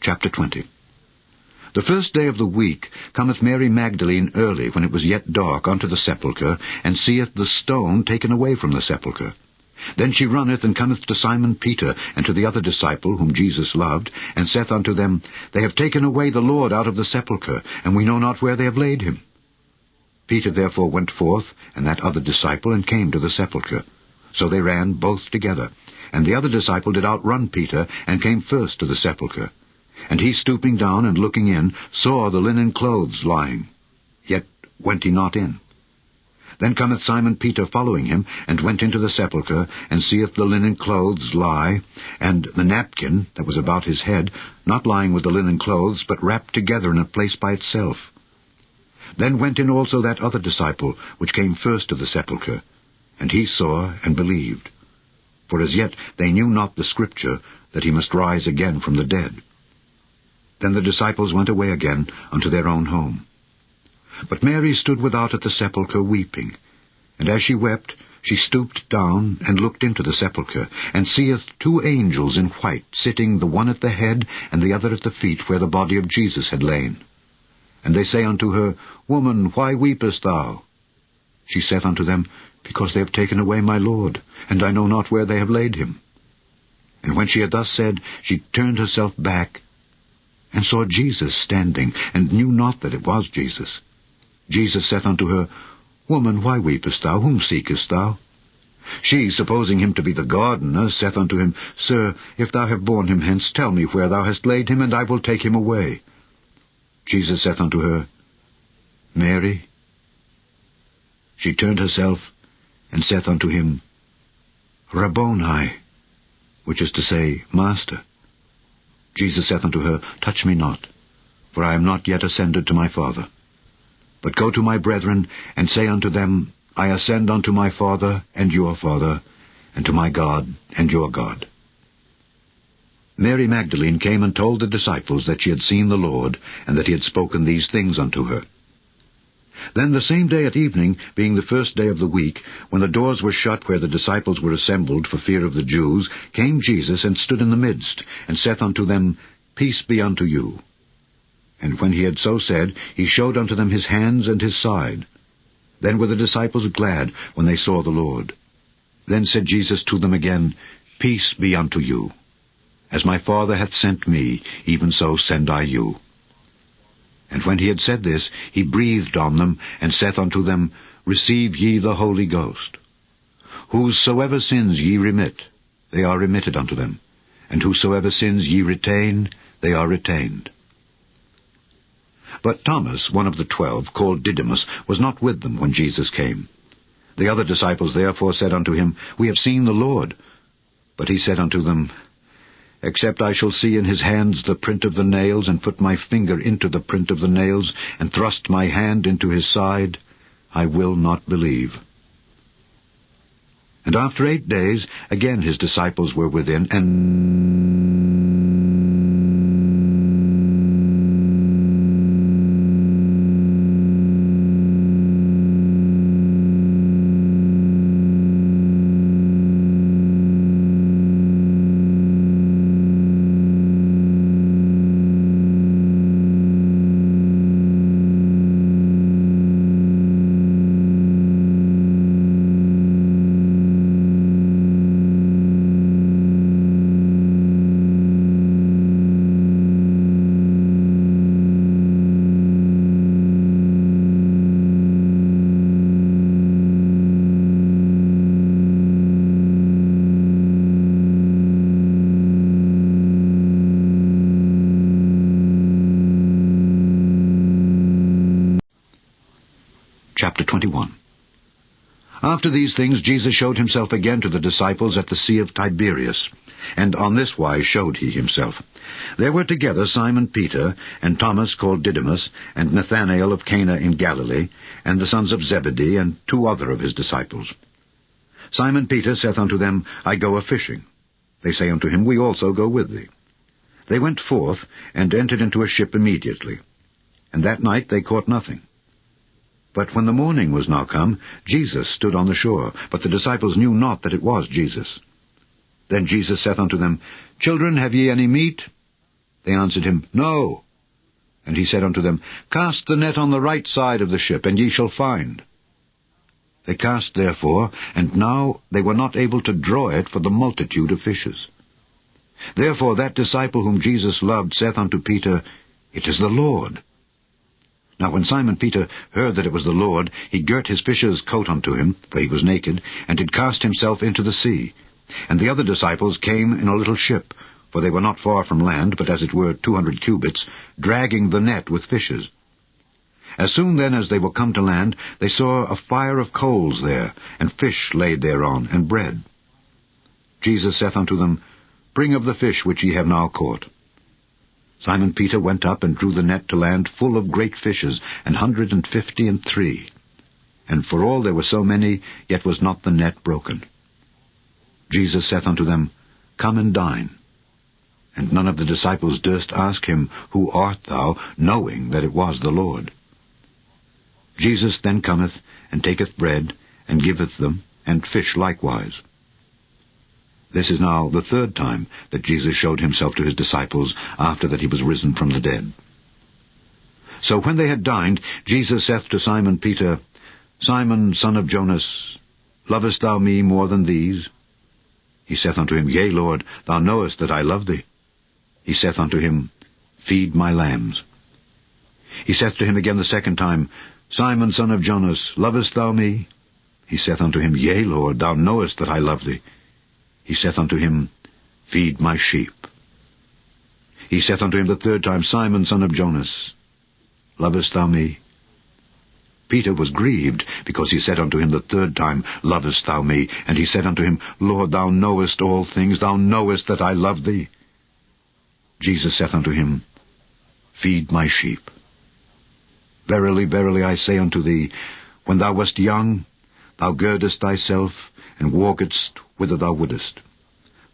S1: Chapter 20. The first day of the week cometh Mary Magdalene early, when it was yet dark, unto the sepulchre, and seeth the stone taken away from the sepulchre. Then she runneth, and cometh to Simon Peter, and to the other disciple, whom Jesus loved, and saith unto them, They have taken away the Lord out of the sepulchre, and we know not where they have laid him. Peter therefore went forth, and that other disciple, and came to the sepulchre. So they ran both together. And the other disciple did outrun Peter, and came first to the sepulchre. And he, stooping down and looking in, saw the linen clothes lying, yet went he not in. Then cometh Simon Peter following him, and went into the sepulchre, and seeth the linen clothes lie, and the napkin that was about his head, not lying with the linen clothes, but wrapped together in a place by itself. Then went in also that other disciple, which came first to the sepulchre, and he saw and believed. For as yet they knew not the scripture, that he must rise again from the dead. Then the disciples went away again unto their own home. But Mary stood without at the sepulchre weeping. And as she wept, she stooped down and looked into the sepulchre, and seeth 2 angels in white, sitting, the one at the head, and the other at the feet, where the body of Jesus had lain. And they say unto her, Woman, why weepest thou? She saith unto them, Because they have taken away my Lord, and I know not where they have laid him. And when she had thus said, she turned herself back, and saw Jesus standing, and knew not that it was Jesus. Jesus saith unto her, Woman, why weepest thou? Whom seekest thou? She, supposing him to be the gardener, saith unto him, Sir, if thou have borne him hence, tell me where thou hast laid him, and I will take him away. Jesus saith unto her, Mary. She turned herself, and saith unto him, Rabboni, which is to say, Master. Jesus saith unto her, Touch me not, for I am not yet ascended to my Father. But go to my brethren, and say unto them, I ascend unto my Father and your Father, and to my God and your God. Mary Magdalene came and told the disciples that she had seen the Lord, and that he had spoken these things unto her. Then the same day at evening, being the first day of the week, when the doors were shut where the disciples were assembled for fear of the Jews, came Jesus and stood in the midst, and saith unto them, Peace be unto you. And when he had so said, he showed unto them his hands and his side. Then were the disciples glad when they saw the Lord. Then said Jesus to them again, Peace be unto you. As my Father hath sent me, even so send I you. And when he had said this, he breathed on them, and saith unto them, Receive ye the Holy Ghost. Whosoever sins ye remit, they are remitted unto them. And whosoever sins ye retain, they are retained. But Thomas, one of the 12, called Didymus, was not with them when Jesus came. The other disciples therefore said unto him, We have seen the Lord. But he said unto them, Except I shall see in his hands the print of the nails, and put my finger into the print of the nails, and thrust my hand into his side, I will not believe. And after 8 days, again his disciples were within, and Chapter 21. After these things Jesus showed himself again to the disciples at the Sea of Tiberias, and on this wise showed he himself. There were together Simon Peter, and Thomas called Didymus, and Nathanael of Cana in Galilee, and the sons of Zebedee, and 2 other of his disciples. Simon Peter saith unto them, I go a-fishing. They say unto him, We also go with thee. They went forth, and entered into a ship immediately. And that night they caught nothing. But when the morning was now come, Jesus stood on the shore, but the disciples knew not that it was Jesus. Then Jesus saith unto them, Children, have ye any meat? They answered him, No. And he said unto them, Cast the net on the right side of the ship, and ye shall find. They cast therefore, and now they were not able to draw it for the multitude of fishes. Therefore that disciple whom Jesus loved saith unto Peter, It is the Lord. Now when Simon Peter heard that it was the Lord, he girt his fisher's coat unto him, for he was naked, and did cast himself into the sea. And the other disciples came in a little ship, for they were not far from land, but as it were 200 cubits, dragging the net with fishes. As soon then as they were come to land, they saw a fire of coals there, and fish laid thereon, and bread. Jesus saith unto them, Bring of the fish which ye have now caught. Simon Peter went up and drew the net to land full of great fishes, 153. And for all there were so many, yet was not the net broken. Jesus saith unto them, Come and dine. And none of the disciples durst ask him, Who art thou? Knowing that it was the Lord. Jesus then cometh, and taketh bread, and giveth them, and fish likewise. This is now the 3rd time that Jesus showed himself to his disciples after that he was risen from the dead. So when they had dined, Jesus saith to Simon Peter, Simon, son of Jonas, lovest thou me more than these? He saith unto him, Yea, Lord, thou knowest that I love thee. He saith unto him, Feed my lambs. He saith to him again the 2nd time, Simon, son of Jonas, lovest thou me? He saith unto him, Yea, Lord, thou knowest that I love thee. He saith unto him, Feed my sheep. He saith unto him the third time, Simon, son of Jonas, lovest thou me? Peter was grieved, because he said unto him the third time, Lovest thou me? And he said unto him, Lord, thou knowest all things, thou knowest that I love thee. Jesus saith unto him, Feed my sheep. Verily, verily, I say unto thee, when thou wast young, thou girdest thyself, and walkedst whither thou wouldest.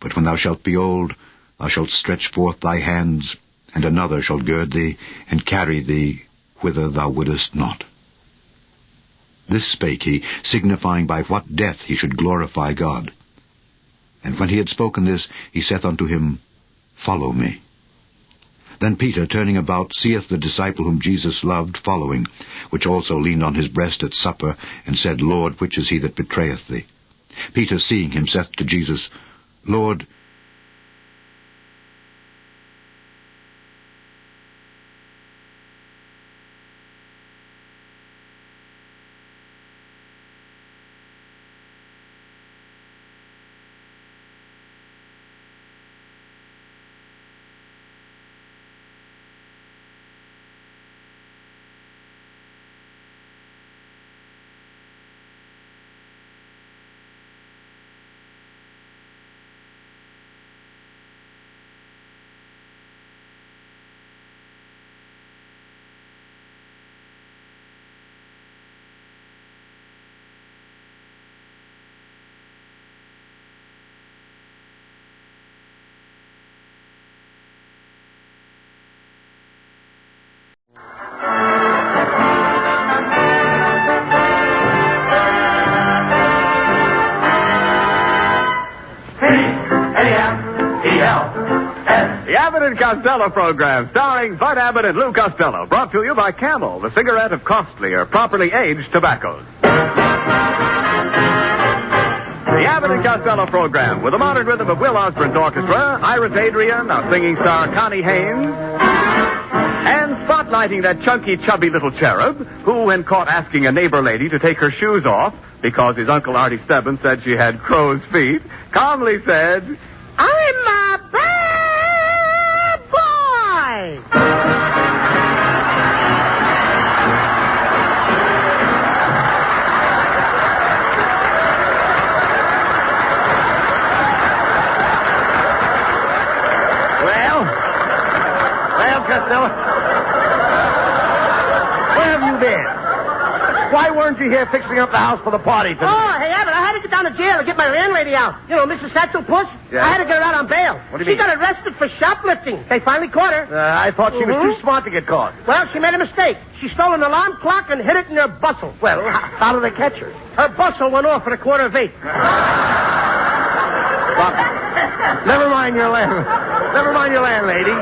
S1: But when thou shalt be old, thou shalt stretch forth thy hands, and another shall gird thee, and carry thee whither thou wouldest not. This spake he, signifying by what death he should glorify God. And when he had spoken this, he saith unto him, Follow me. Then Peter, turning about, seeth the disciple whom Jesus loved following, which also leaned on his breast at supper, and said, Lord, which is he that betrayeth thee? Peter, seeing him, saith to Jesus, Lord,
S3: The Abbott and Costello program, starring Bud Abbott and Lou Costello, brought to you by Camel, the cigarette of costlier, properly aged tobaccos. The Abbott and Costello program, with the modern rhythm of Will Osborne's orchestra, Iris Adrian, our singing star Connie Haynes, and spotlighting that chunky, chubby little cherub who, when caught asking a neighbor lady to take her shoes off because his Uncle Artie Stebbins said she had crow's feet, calmly said,
S9: I'm a bad boy!
S3: Well, Costello, where have you been? Why weren't you here fixing up the house for the party tonight?
S9: Oh, hey, Abbott, I had to get down to jail to get my landlady out. You know, Mrs. Satchel Puss?
S3: Yeah.
S9: I had to get her out on bail.
S3: What do you mean?
S9: She got arrested for shoplifting. They finally caught her.
S3: I thought she was too smart to get caught.
S9: Well, she made a mistake. She stole an alarm clock and hid it in her bustle.
S3: Well, how did they catch her?
S9: Her bustle went off at 7:15.
S3: Never mind your landlady.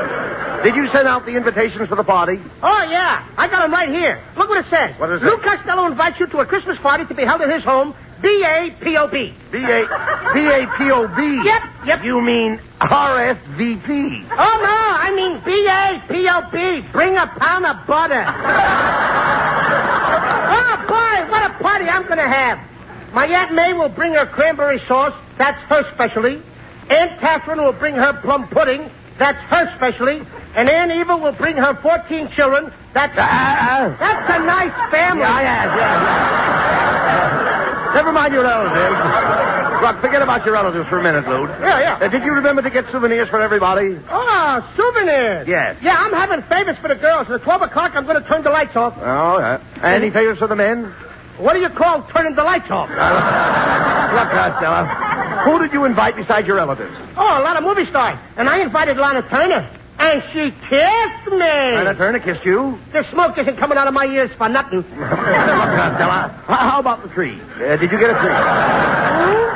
S3: Did you send out the invitations for the party?
S9: Oh, yeah. I got them right here. Look what it says.
S3: What is it?
S9: Lou Costello invites you to a Christmas party to be held at his home, B-A-P-O-B.
S3: B-A-P-O-B?
S9: Yep.
S3: You mean RSVP?
S9: Oh, no, I mean B-A-P-O-B. Bring a pound of butter. Oh, boy, what a party I'm going to have. My Aunt May will bring her cranberry sauce. That's her specialty. Aunt Catherine will bring her plum pudding. That's her specialty. And Aunt Eva will bring her 14 children. That's a nice family.
S3: Yeah. Never mind your relatives. Look, forget about your relatives for a minute, Lou.
S9: Yeah.
S3: Did you remember to get souvenirs for everybody?
S9: Oh, souvenirs.
S3: Yes.
S9: Yeah, I'm having favors for the girls. At 12 o'clock, I'm going to turn the lights off.
S3: Oh, yeah. Any favors for the men?
S9: What do you call turning the lights off?
S3: Look, Costello, who did you invite besides your relatives?
S9: Oh, a lot of movie stars. And I invited Lana Turner. And she kissed me.
S3: Lana Turner kissed you?
S9: The smoke isn't coming out of my ears for nothing.
S3: Look, Costello, how about the tree? Did you get a tree?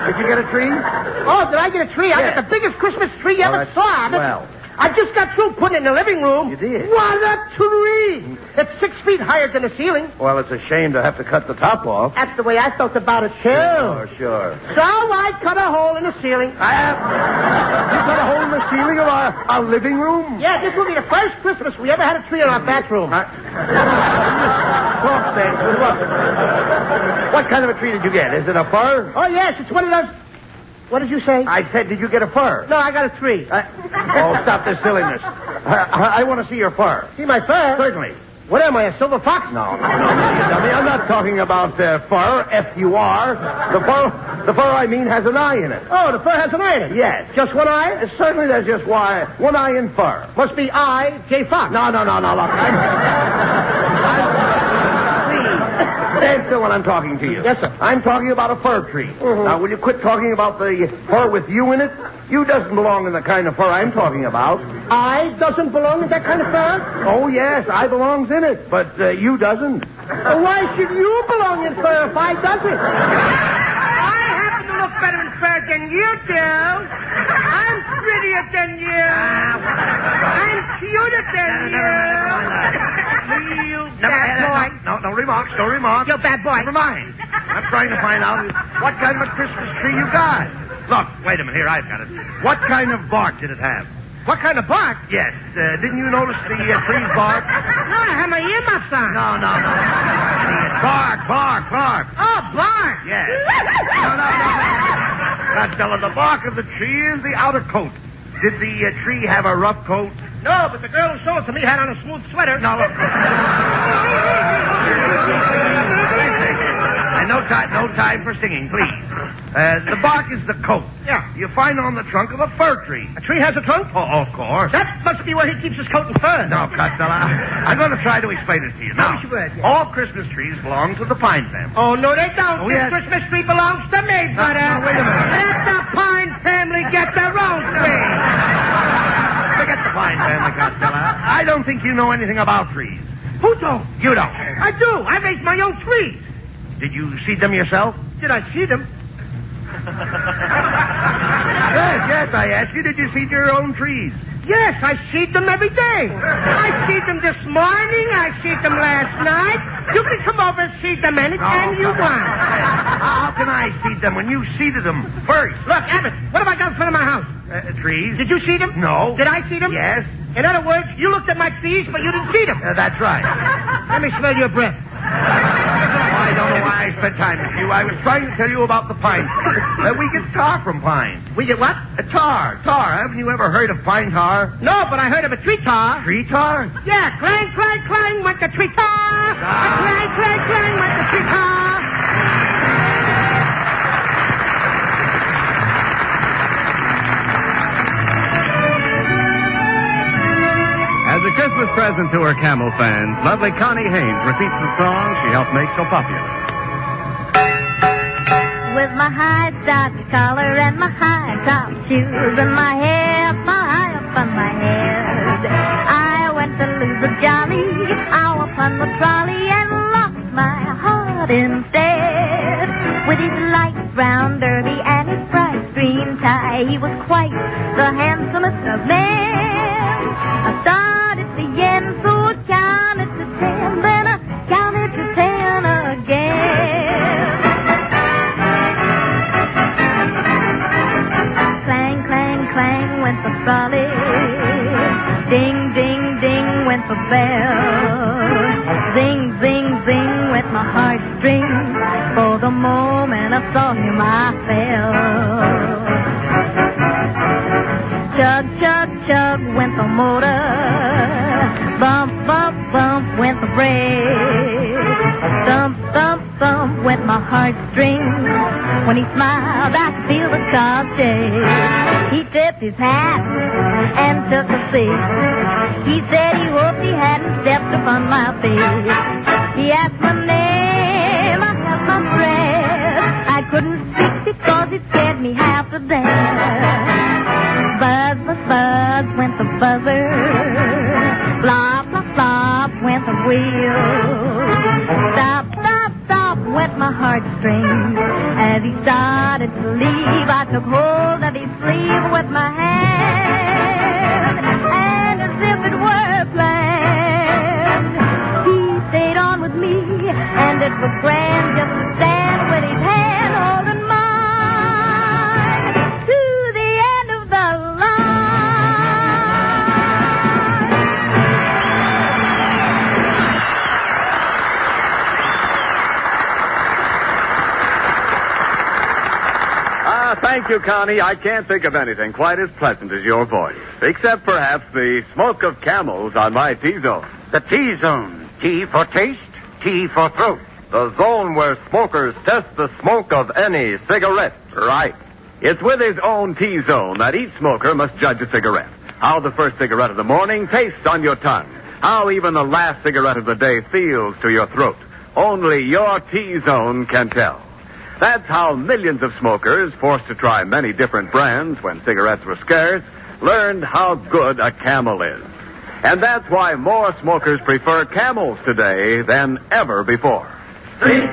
S3: Did you get a tree?
S9: Oh, did I get a tree? Yeah. I got the biggest Christmas tree you ever saw.
S3: Well,
S9: I just got through putting it in the living room.
S3: You did?
S9: What a tree! It's 6 feet higher than the ceiling.
S3: Well, it's a shame to have to cut the top off.
S9: That's the way I felt about it, too.
S3: Sure.
S9: So I cut a hole in the ceiling.
S3: You cut a hole in the ceiling of our living room?
S9: Yeah, this will be the first Christmas we ever had a tree in our bathroom. talk, man. Look. What kind of a tree did you get? Is it a fir? Oh, yes, it's one of those... What did you say? I said, did you get a fir? No, I got a tree. Oh, stop this silliness. I want to see your fur. See my fur? Certainly. What am I, a silver fox? No, dummy. I'm not talking about fur, F-U-R. The fur I mean has an eye in it. Oh, the fur has an eye in it? Yes. Just one eye? Certainly there's just one eye in fur. Must be I, J. Fox. No, look. Stand still when I'm talking to you. Yes, sir. I'm talking about a fir tree. Mm-hmm. Now, will you quit talking about the fur with you in it? You doesn't belong in the kind of fur I'm talking about. I doesn't belong in that kind of fur? Oh, yes, I belongs in it, but you doesn't. Why should you belong in fur if I doesn't? I happen to look better in fur than you do. I'm prettier than you. I'm cuter than you. You bad boy. No remarks. You bad boy. Never mind. I'm trying to find out what kind of a Christmas tree you got. Look, wait a minute. Here, I've got it. What kind of bark did it have? What kind of bark? Yes. Didn't you notice the tree's bark? No, I have my earmuffs on. No. Bark. Oh, bark. Yes. No. Costello, the bark of the tree is the outer coat. Did the tree have a rough coat? No, but the girl who sold it to me had on a smooth sweater. No, look. No time for singing, please. The bark is the coat. Yeah. You find on the trunk of a fir tree. A tree has a trunk? Oh, of course. That must be where he keeps his coat and fur. No, Costello, I'm going to try to explain it to you. Now, all Christmas trees belong to the pine family. Oh, no, they don't. This Christmas tree belongs to me, brother. No, wait a minute. Let the pine family get their own tree. Forget the pine family, Costello. I don't think you know anything about trees. Who don't? You don't. I do. I raise my own trees. Did you seed them yourself? Did I seed them? Yes, I asked you, did you seed your own trees? Yes, I seed them every day. I seed them this morning. I seed them last night. You can come over and seed them anytime you want. How can I seed them when you seeded them first? Look, Abbott, what have I got in front of my house? Trees. Did you seed them? No. Did I seed them? Yes. In other words, you looked at my trees, but you didn't seed them. That's right. Let me smell your breath. I don't know why I spent time with you. I was trying to tell you about the pine. We get tar from pine. We get what? Tar. Haven't you ever heard of pine tar? No, but I heard of a tree tar. Tree tar? Yeah. Clang, clang, clang went the tree tar. Clang, clang, clang went the tree tar.
S3: As a Christmas present to her Camel fans, lovely Connie Haynes repeats the song she helped make so popular.
S6: With my high starched collar and my high top shoes and my hair high up on my head, I went to lose a jolly hour upon the trolley and lost my heart instead. With his light brown derby and his bright green tie, he was quite the handsomest of men. I started to yen, so I counted to 10, then I counted to 10 again. Clang, clang, clang went the trolley. Ding, ding, ding went the bell. Zing, zing, zing went my heartstrings. For the moment I saw him, I fell. Chug, chug, chug went the motor. Bump, bump, bump went the brake. Thump, thump, thump went my heartstrings. When he smiled, I could feel the car shake. He tipped his hat and took a seat. He said he hoped he hadn't stepped upon my feet. He asked my name, I held my breath. I couldn't speak because it scared me half to death. Buzz, buzz, buzz went the buzzer. Flop, flop, flop went the wheel. Stop, stop, stop went my heartstrings. As he started to leave, I took hold of his sleeve with my hand. And as if it were planned, he stayed on with me. And it was grand just to stand with his hand holding mine to the end of the line.
S3: you, Connie. I can't think of anything quite as pleasant as your voice. Except perhaps the smoke of camels on my T-zone.
S10: The T-zone. T for taste, T for throat.
S25: The zone where smokers test the smoke of any cigarette.
S3: Right. It's with his own T-zone that each smoker must judge a cigarette. How the first cigarette of the morning tastes on your tongue. How even the last cigarette of the day feels to your throat. Only your T-zone can tell. That's how millions of smokers, forced to try many different brands when cigarettes were scarce, learned how good a Camel is. And that's why more smokers prefer Camels today than ever before. C-A-M-E-L-S.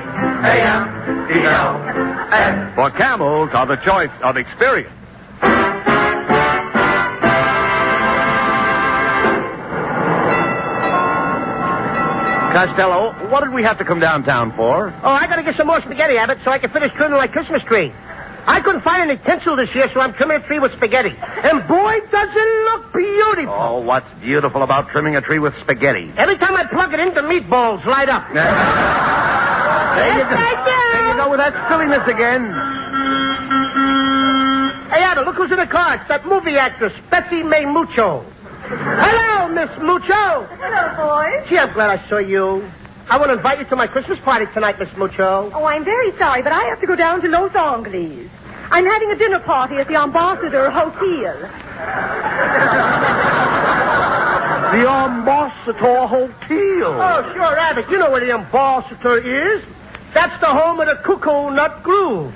S3: For Camels are the choice of experience.
S10: Costello, what did we have to come downtown for?
S9: Oh, I gotta get some more spaghetti, Abbott, so I can finish trimming my Christmas tree. I couldn't find any tinsel this year, so I'm trimming a tree with spaghetti. And boy, does it look beautiful.
S10: Oh, what's beautiful about trimming a tree with spaghetti?
S9: Every time I plug it in, the meatballs light up.
S10: There you go with that silliness again.
S9: Hey, Abbott, look who's in the car. It's that movie actress, Betsy May Mucho. Hello, Miss Mucho.
S12: Hello, boys.
S9: Gee, I'm glad I saw you. I want to invite you to my Christmas party tonight, Miss Mucho.
S12: Oh, I'm very sorry, but I have to go down to Los Angeles. I'm having a dinner party at the Ambassador Hotel.
S10: The Ambassador Hotel.
S9: Oh, sure, Abbott. You know where the Ambassador is. That's the home of the Cuckoo Nut Groove.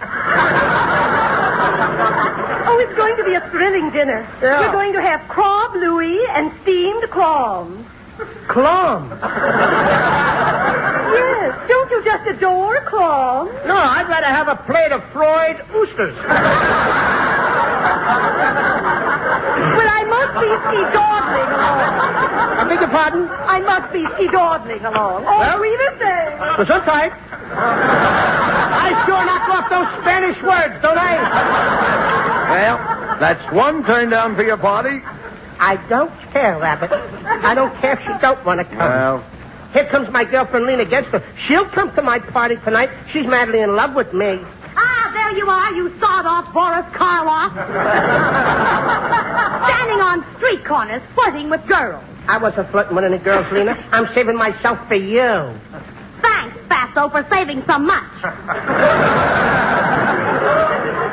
S12: Oh, it's going to be a thrilling dinner.
S9: Yeah.
S12: We're going to have crab louis and steamed clams.
S9: Clams?
S12: Yes. Don't you just adore clams?
S9: No, I'd rather have a plate of fried oysters.
S12: Well, I must be ski-dawdling along.
S9: I beg your pardon?
S12: I must be ski-dawdling along. Oh,
S9: Well,
S12: cuídese.
S9: Well, so tight. I sure knock off those Spanish words, don't I?
S10: Well, that's one turn down for your party.
S9: I don't care, Abbott. I don't care if she don't want to come.
S10: Well,
S9: Here comes my girlfriend, Lena Genster. She'll come to my party tonight. She's madly in love with me.
S12: Ah, there you are, you sawed-off Boris Karloff. Standing on street corners, flirting with girls.
S9: I wasn't flirting with any girls, Lena. I'm saving myself for you.
S12: Thanks, Fatso, for saving so much.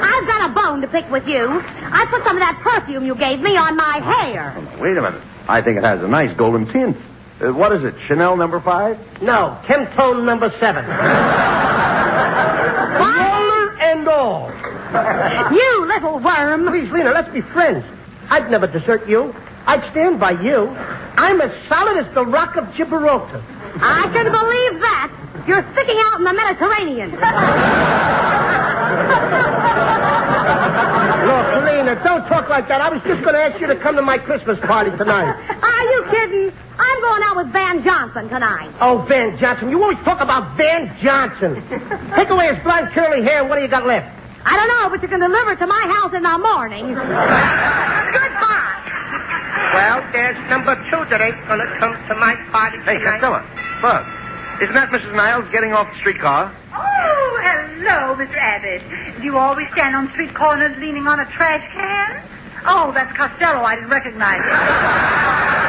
S12: I've got a bone to pick with you. I put some of that perfume you gave me on my hair.
S10: wait a minute. I think it has a nice golden tint. What is it, Chanel number 5?
S9: No, Chemtone number 7. Roller and all.
S12: You little worm.
S9: Please, Lena, let's be friends. I'd never desert you. I'd stand by you. I'm as solid as the rock of Gibraltar.
S12: I can believe that. You're sticking out in the Mediterranean.
S9: Look, Lena, don't talk like that. I was just going to ask you to come to my Christmas party tonight.
S12: Are you kidding? I'm going out with Van Johnson tonight.
S9: Oh, Van Johnson. You always talk about Van Johnson. Take away his blonde curly hair, and what do you got left?
S12: I don't know, but you can deliver it to my house in the morning. Goodbye.
S9: Well, there's number 2 that ain't going to come to my party
S10: Hey,
S9: tonight.
S10: Costello, look. Isn't that Mrs. Niles getting off the streetcar?
S12: Oh, hello, Mr. Abbott. Do you always stand on street corners leaning on a trash can? Oh, that's Costello. I didn't recognize him.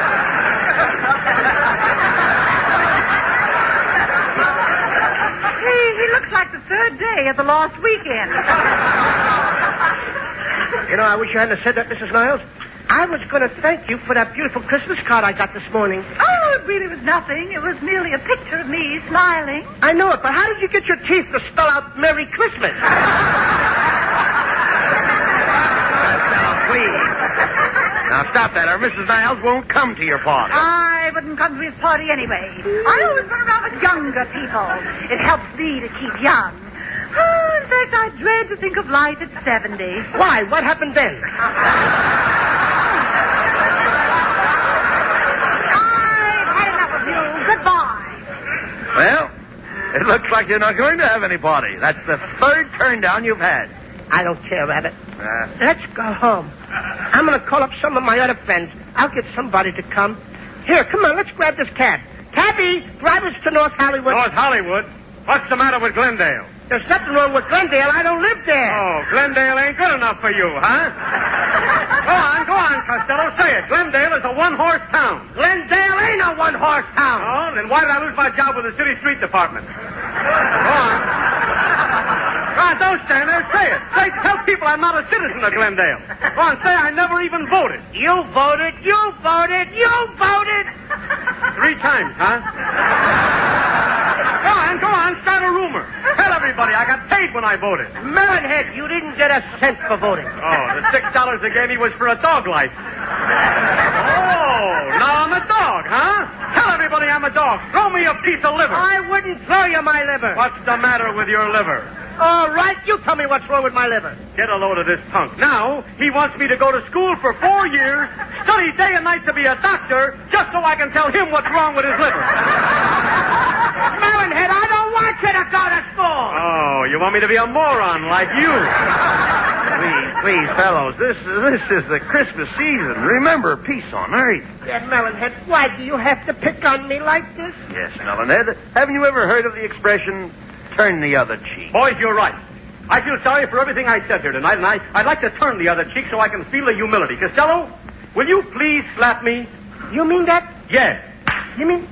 S12: He looks like the third day of the lost weekend.
S9: You know, I wish you hadn't have said that, Mrs. Niles. I was going to thank you for that beautiful Christmas card I got this morning.
S12: Oh, it really was nothing. It was merely a picture of me smiling.
S9: I know it, but how did you get your teeth to spell out Merry Christmas?
S10: Now, please. Now, stop that, or Mrs. Niles won't come to your party.
S12: I wouldn't come to his party anyway. I always run around with younger people. It helps me to keep young. Oh, in fact, I dread to think of life at 70.
S9: Why? What happened then?
S12: Goodbye.
S10: Well, it looks like you're not going to have any party. That's the third turn down you've had.
S9: I don't care, Abbott. Let's go home. I'm going to call up some of my other friends. I'll get somebody to come. Here, come on, let's grab this cab. Cabby, drive us to North Hollywood.
S10: North Hollywood? What's the matter with Glendale?
S9: There's something wrong with Glendale. I don't live there.
S10: Oh, Glendale ain't good enough for you, huh? Go on, Costello. Say it. Glendale is a one-horse town.
S9: Glendale ain't a one-horse town.
S10: Oh, then why did I lose my job with the city street department? Go on. God, don't stand there. Say it. Tell people I'm not a citizen of Glendale. Go on, say I never even voted.
S9: You voted. 3
S10: times, huh? Go on, start a rumor. Tell everybody I got paid when I voted.
S9: Melonhead, you didn't get a cent for voting.
S10: Oh, the $6 they gave me was for a dog life. Oh, now I'm a dog, huh? Tell everybody I'm a dog. Throw me a piece of liver.
S9: I wouldn't throw you my liver.
S10: What's the matter with your liver?
S9: All right, you tell me what's wrong with my liver.
S10: Get a load of this punk. Now, he wants me to go to school for 4 years, study day and night to be a doctor, just so I can tell him what's wrong with his liver.
S9: Melonhead, I don't want you to go to school.
S10: Oh, you want me to be a moron like you? Please, fellows, this is the Christmas season. Remember, peace on earth.
S9: Yeah, Melonhead, why do you have to pick on me like this?
S10: Yes, Melonhead. Haven't you ever heard of the expression, turn the other cheek? Boys, you're right. I feel sorry for everything I said here tonight, and I'd like to turn the other cheek so I can feel the humility. Costello, will you please slap me?
S9: You mean that?
S10: Yes.
S9: You mean...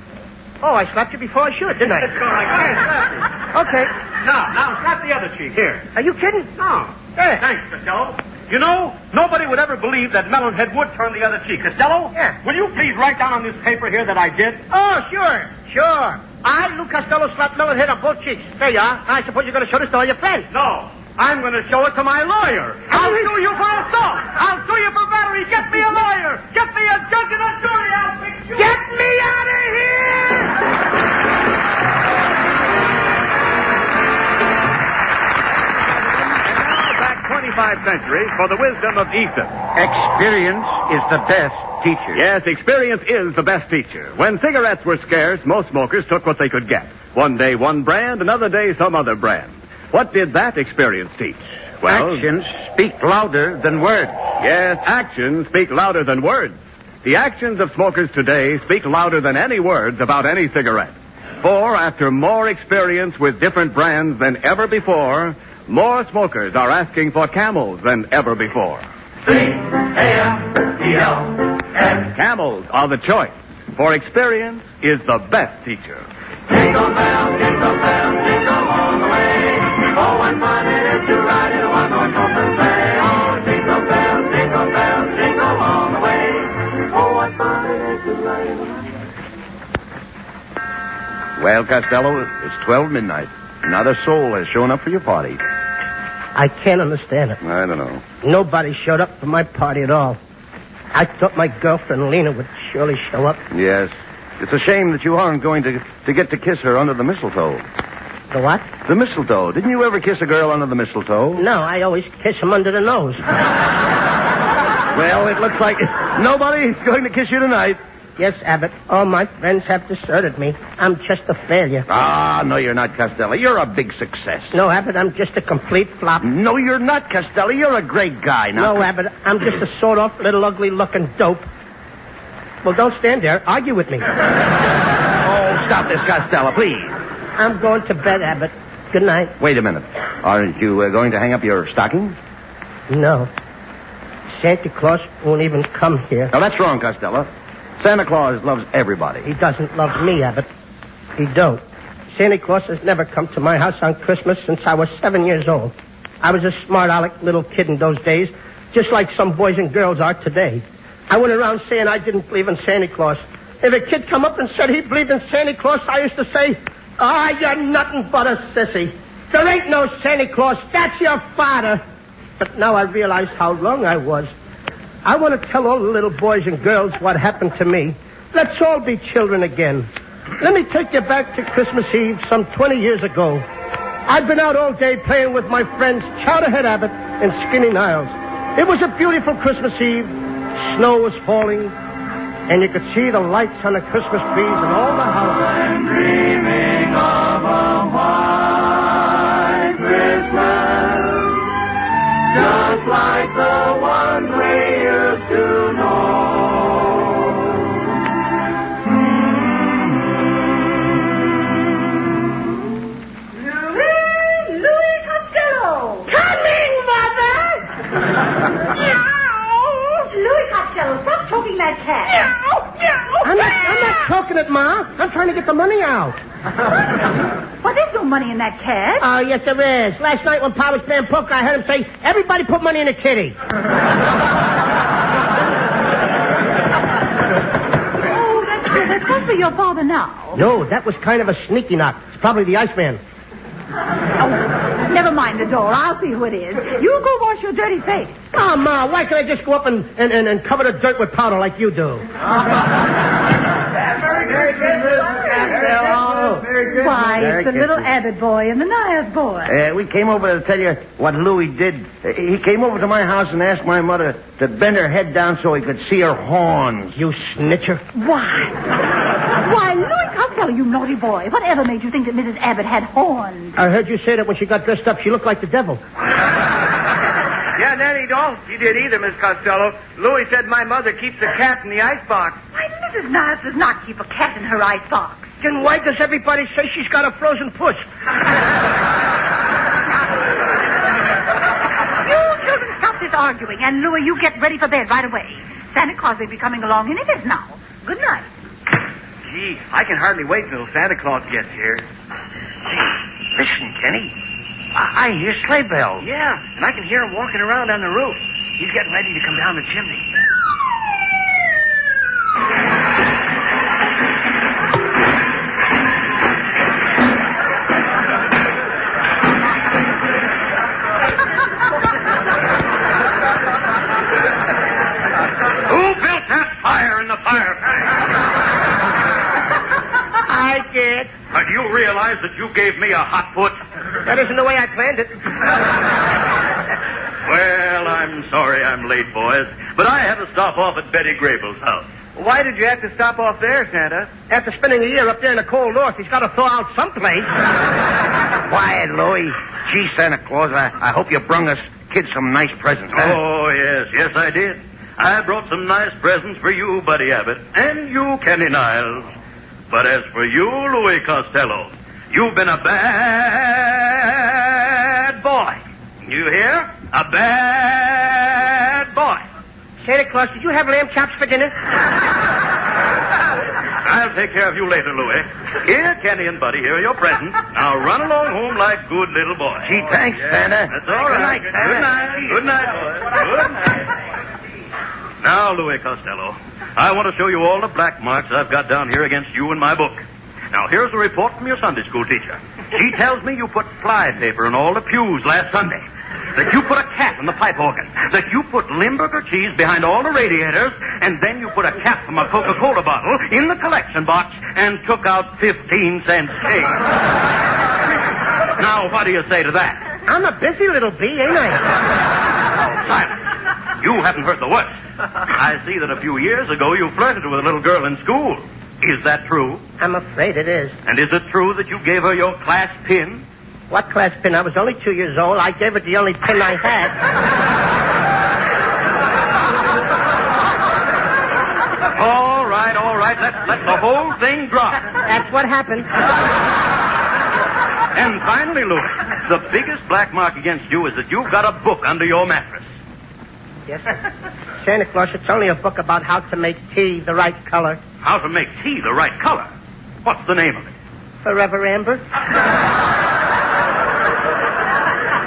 S9: Oh, I slapped you before I should, didn't I?
S10: That's all right. Go ahead, slap me.
S9: Okay.
S10: Now, slap the other cheek. Here.
S9: Are you kidding?
S10: No.
S9: Yeah.
S10: Thanks, Costello. You know, nobody would ever believe that Melonhead would turn the other cheek. Costello?
S9: Yeah.
S10: Will you please write down on this paper here that I did?
S9: Oh, sure. I, Lou Costello, slapped Melonhead on both cheeks. There you are. I suppose you're going to show this to all your friends.
S10: No. I'm going to show it to my lawyer. I'll sue you for assault. I'll sue you for battery. Get me a lawyer. Get me a judge and a jury. I'll fix you.
S9: Get me out of here!
S3: And now back 25 centuries for the wisdom of Ethan. Experience is the best teacher. Yes, experience is the best teacher. When cigarettes were scarce, most smokers took what they could get. One day one brand, another day some other brand. What did that experience teach? Well, actions speak louder than words. Yes, actions speak louder than words. The actions of smokers today speak louder than any words about any cigarette. For after more experience with different brands than ever before, more smokers are asking for Camels than ever before. C-A-M-E-L-S. Camels are the choice, for experience is the best teacher.
S8: Jingle bell, jingle bell, jingle all the way. Oh, what fun it is to ride in a one-horse open sleigh. Oh, jingle bell, jingle bell, jingle all the way. Oh, what fun it is to ride in a
S25: Well, Costello, it's 12 midnight. Not a soul has shown up for your party.
S9: I can't understand it.
S25: I don't know.
S9: Nobody showed up for my party at all. I thought my girlfriend Lena would surely show up.
S25: Yes. It's a shame that you aren't going to get to kiss her under the mistletoe.
S9: The what?
S25: The mistletoe. Didn't you ever kiss a girl under the mistletoe?
S9: No, I always kiss him under the nose.
S25: Well, it looks like nobody's going to kiss you tonight.
S9: Yes, Abbott. All my friends have deserted me. I'm just a failure.
S25: Ah, no, you're not, Costello. You're a big success.
S9: No, Abbott, I'm just a complete flop.
S25: No, you're not, Costello. You're a great guy. Now,
S9: no, Abbott, I'm just a sawed-off, little, ugly-looking dope. Well, don't stand there. Argue with me.
S25: Oh, stop this, Costello, please.
S9: I'm going to bed, Abbott. Good night.
S25: Wait a minute. Aren't you going to hang up your stockings?
S9: No. Santa Claus won't even come here.
S25: Now, that's wrong, Costello. Santa Claus loves everybody.
S9: He doesn't love me, Abbott. He don't. Santa Claus has never come to my house on Christmas since I was 7 years old. I was a smart-aleck little kid in those days, just like some boys and girls are today. I went around saying I didn't believe in Santa Claus. If a kid come up and said he believed in Santa Claus, I used to say, you're nothing but a sissy. There ain't no Santa Claus. That's your father. But now I realize how wrong I was. I want to tell all the little boys and girls what happened to me. Let's all be children again. Let me take you back to Christmas Eve some 20 years ago. I'd been out all day playing with my friends Chowderhead Abbott and Skinny Niles. It was a beautiful Christmas Eve. Snow was falling, and you could see the lights on the Christmas trees and all the houses.
S8: I'm dreaming of a white Christmas, just like the one we used to know.
S9: Louie,
S12: that cat?
S9: I'm not choking it, Ma. I'm trying to get the money out.
S12: Well, there's no money in that cat.
S9: Oh, yes, there is. Last night when Pa was playing poker, I heard him say, everybody put money in a kitty.
S12: Oh, that's supposed to be your father now.
S9: No, that was kind of a sneaky knock. It's probably the Iceman.
S12: Oh, never mind the door. I'll see who it is. You go wash your dirty face.
S9: Oh, Ma, why can't I just go up and cover the dirt with powder like you do?
S12: Very good. Why, it's the little Abbott boy and the Niles boy.
S10: We came over to tell you what Louis did. He came over to my house and asked my mother to bend her head down so he could see her horns.
S9: You snitcher.
S12: Why, Louis Costello, you naughty boy. Whatever made you think that Mrs. Abbott had horns?
S9: I heard you say that when she got dressed up, she looked like the devil.
S10: Yeah, Nanny don't. She did either, Miss Costello. Louis said my mother keeps a cat in the icebox.
S12: Why, Mrs. Niles does not keep a cat in her icebox.
S9: Then why does everybody say she's got a frozen puss?
S12: You children, stop this arguing. And, Louis, you get ready for bed right away. Santa Claus may be coming along any minute now. Good night.
S10: Gee, I can hardly wait till Santa Claus gets here. Gee, listen, Kenny. I hear sleigh bells. Yeah, and I can hear him walking around on the roof. He's getting ready to come down the chimney. Who built that fire in the fireplace?
S9: I did.
S10: Do you realize that you gave me a hot foot?
S9: That isn't the way I planned it.
S10: Well, I'm sorry I'm late, boys, but I had to stop off at Betty Grable's house. Why did you have to stop off there, Santa?
S9: After spending a year up there in the cold north, he's got to thaw out someplace.
S10: Quiet, Louie. Gee, Santa Claus, I hope you brung us kids some nice presents, huh? Oh, yes, I did. I brought some nice presents for you, Buddy Abbott, and you, Kenny Niles. But as for you, Louis Costello, you've been a bad boy. You hear? A bad boy.
S9: Santa Claus, did you have lamb chops for dinner?
S10: I'll take care of you later, Louis. Here, Kenny and Buddy, here are your presents. Now run along home like good little boys. Gee, thanks, Santa. That's all right. Good night. Good night, boys. Good night. Now, Louis Costello, I want to show you all the black marks I've got down here against you in my book. Now, here's a report from your Sunday school teacher. She tells me you put fly paper in all the pews last Sunday. That you put a cat in the pipe organ. That you put Limburger cheese behind all the radiators. And then you put a cap from a Coca-Cola bottle in the collection box and took out 15-cent change. Now, what do you say to that?
S9: I'm a busy little bee, ain't I?
S10: Oh, silence. You haven't heard the worst. I see that a few years ago you flirted with a little girl in school. Is that true?
S9: I'm afraid it is.
S10: And is it true that you gave her your class pin?
S9: What class pin? I was only 2 years old. I gave her the only pin I had.
S10: All right. Let the whole thing drop.
S9: That's what happened.
S10: And finally, Louis, the biggest black mark against you is that you've got a book under your mattress.
S9: Yes? Santa Claus, it's only a book about how to make tea the right color.
S10: How to make tea the right color? What's the name of it?
S9: Forever Amber.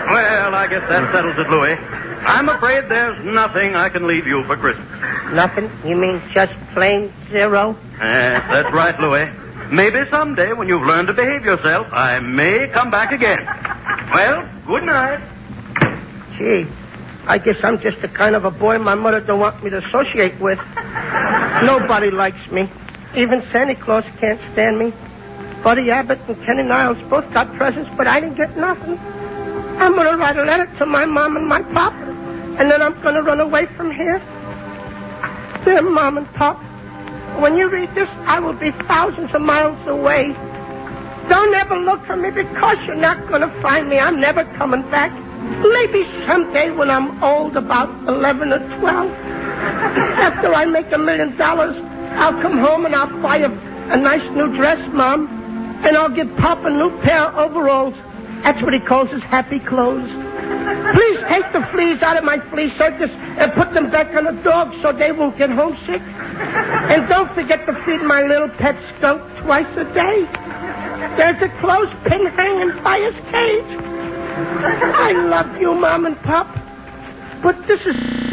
S10: Well, I guess that settles it, Louis. I'm afraid there's nothing I can leave you for Christmas.
S9: Nothing? You mean just plain zero?
S10: That's right, Louis. Maybe someday when you've learned to behave yourself, I may come back again. Well, good night.
S9: Gee, I guess I'm just the kind of a boy my mother don't want me to associate with. Nobody likes me. Even Santa Claus can't stand me. Buddy Abbott and Kenny Niles both got presents, but I didn't get nothing. I'm going to write a letter to my mom and my pop, and then I'm going to run away from here. Dear Mom and Pop, when you read this, I will be thousands of miles away. Don't ever look for me because you're not going to find me. I'm never coming back. Maybe someday when I'm old, about 11 or 12, after I make $1 million, I'll come home and I'll buy a nice new dress, Mom, and I'll give Pop a new pair of overalls. That's what he calls his happy clothes. Please take the fleas out of my flea circus and put them back on the dogs so they won't get homesick. And don't forget to feed my little pet skunk twice a day. There's a clothespin hanging by his cage. I love you, Mom and Pop, but this is...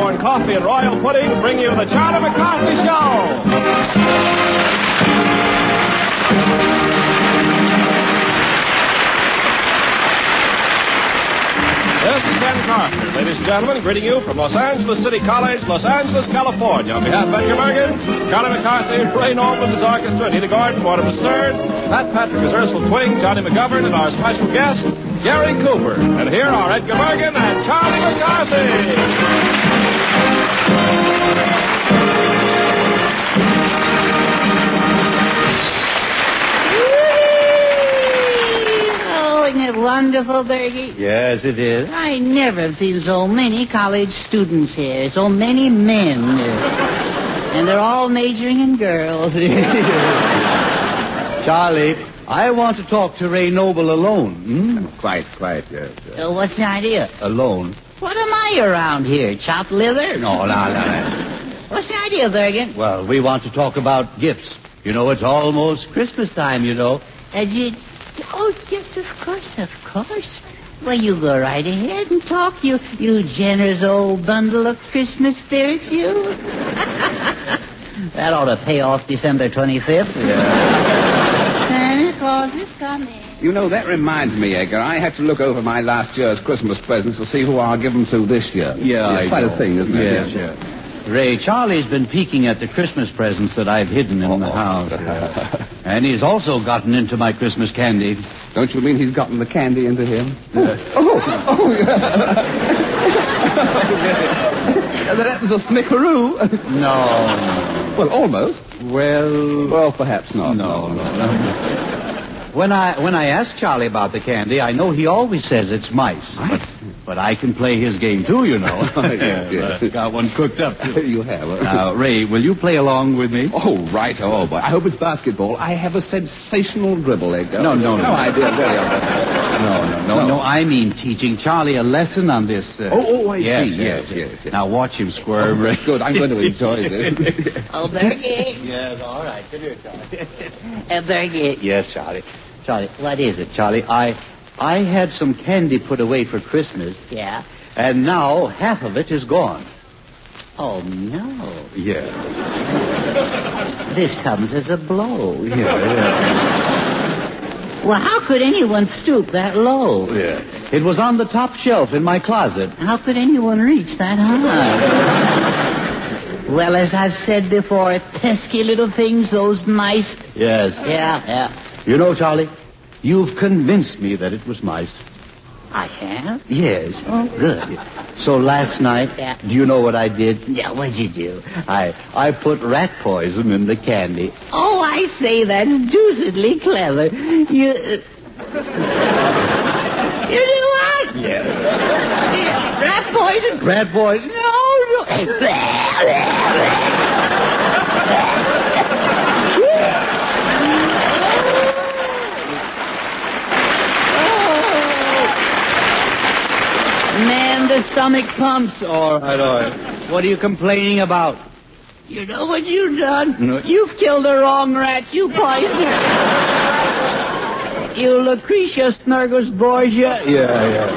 S4: popcorn, coffee, and royal pudding bring you the Charlie McCarthy Show. This is Ben Carter, ladies and gentlemen, greeting you from Los Angeles City College, Los Angeles, California. On behalf of Edgar Bergen, Charlie McCarthy, Ray Nolman's orchestra, Anita Gordon, Mortimer Stern, Pat Patrick as Ursula Twing, Johnny McGovern, and our special guest, Gary Cooper. And here are Edgar Bergen and Charlie McCarthy.
S14: Isn't it wonderful, Bergie?
S15: Yes, it is.
S14: I never have seen so many college students here. So many men. And they're all majoring in girls.
S15: Charlie, I want to talk to Ray Noble alone. Quite, yes.
S14: What's the idea?
S15: Alone.
S14: What am I around here? Chopped liver?
S15: No.
S14: What's the idea, Bergen?
S15: Well, we want to talk about gifts. You know, it's almost Christmas time, you know.
S14: Oh, yes, of course. Well, you go right ahead and talk, you generous old bundle of Christmas spirits, you. That ought to pay off December 25th.
S15: Yeah.
S14: Santa Claus is coming.
S15: You know, that reminds me, Edgar. I had to look over my last year's Christmas presents to see who I'll give them to this year. Yeah, it's quite a thing, isn't it? Yes, yeah. Ray, Charlie's been peeking at the Christmas presents that I've hidden in the house. And he's also gotten into my Christmas candy. Don't you mean he's gotten the candy into him? Yeah. That was a snickeroo. No. Well, almost. Well, perhaps not. No. When I ask Charlie about the candy, I know he always says it's mice. But I can play his game, too, you know. Yes. Got one cooked up, too. You have. Now, Ray, will you play along with me? Oh, right. Oh, boy. I hope it's basketball. I have a sensational dribble, Edgar. No. No idea. No, I mean teaching Charlie a lesson on this. I see. Yes. Now, watch him squirm, Ray. Good. I'm going to enjoy this.
S14: Oh, Bergie.
S15: Yes, all right. Come here, Charlie.
S14: Bergie.
S15: Yes, Charlie. Charlie, what is it, Charlie? I had some candy put away for Christmas.
S14: Yeah?
S15: And now half of it is gone.
S14: Oh, no.
S15: Yeah.
S14: This comes as a blow.
S15: Yeah.
S14: Well, how could anyone stoop that low?
S15: Yeah. It was on the top shelf in my closet.
S14: How could anyone reach that high? Well, as I've said before, pesky little things, those mice.
S15: Yes.
S14: Yeah.
S15: You know, Charlie, you've convinced me that it was mice.
S14: I have?
S15: Yes.
S14: Oh, good.
S15: So last night, do you know what I did?
S14: Yeah, what'd you do?
S15: I put rat poison in the candy.
S14: Oh, I say, that's deucedly clever. You do what?
S15: Yeah.
S14: Rat poison?
S15: Rat poison?
S14: No. Man, the stomach pumps.
S15: All right. What are you complaining about?
S14: You know what you've done?
S15: No.
S14: You've killed the wrong rat, you poisoner. You Lucretia Snurgles Borgia.
S15: Yeah.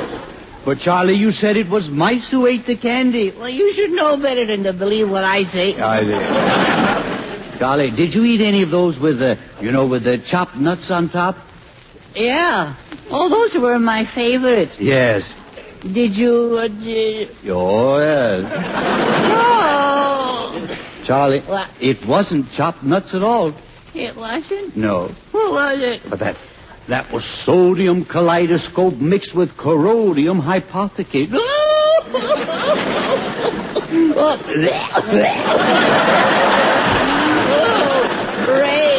S15: But, Charlie, you said it was mice who ate the candy.
S14: Well, you should know better than to believe what I say.
S15: I did. Charlie, did you eat any of those with the chopped nuts on top?
S14: Yeah. Oh, those were my favorites.
S15: Yes.
S14: Did you,
S15: Oh, yes.
S14: No.
S15: Charlie, it wasn't chopped nuts at all.
S14: It wasn't?
S15: No.
S14: What was it?
S15: But that was sodium kaleidoscope mixed with corrodium hypothecate.
S14: Ray.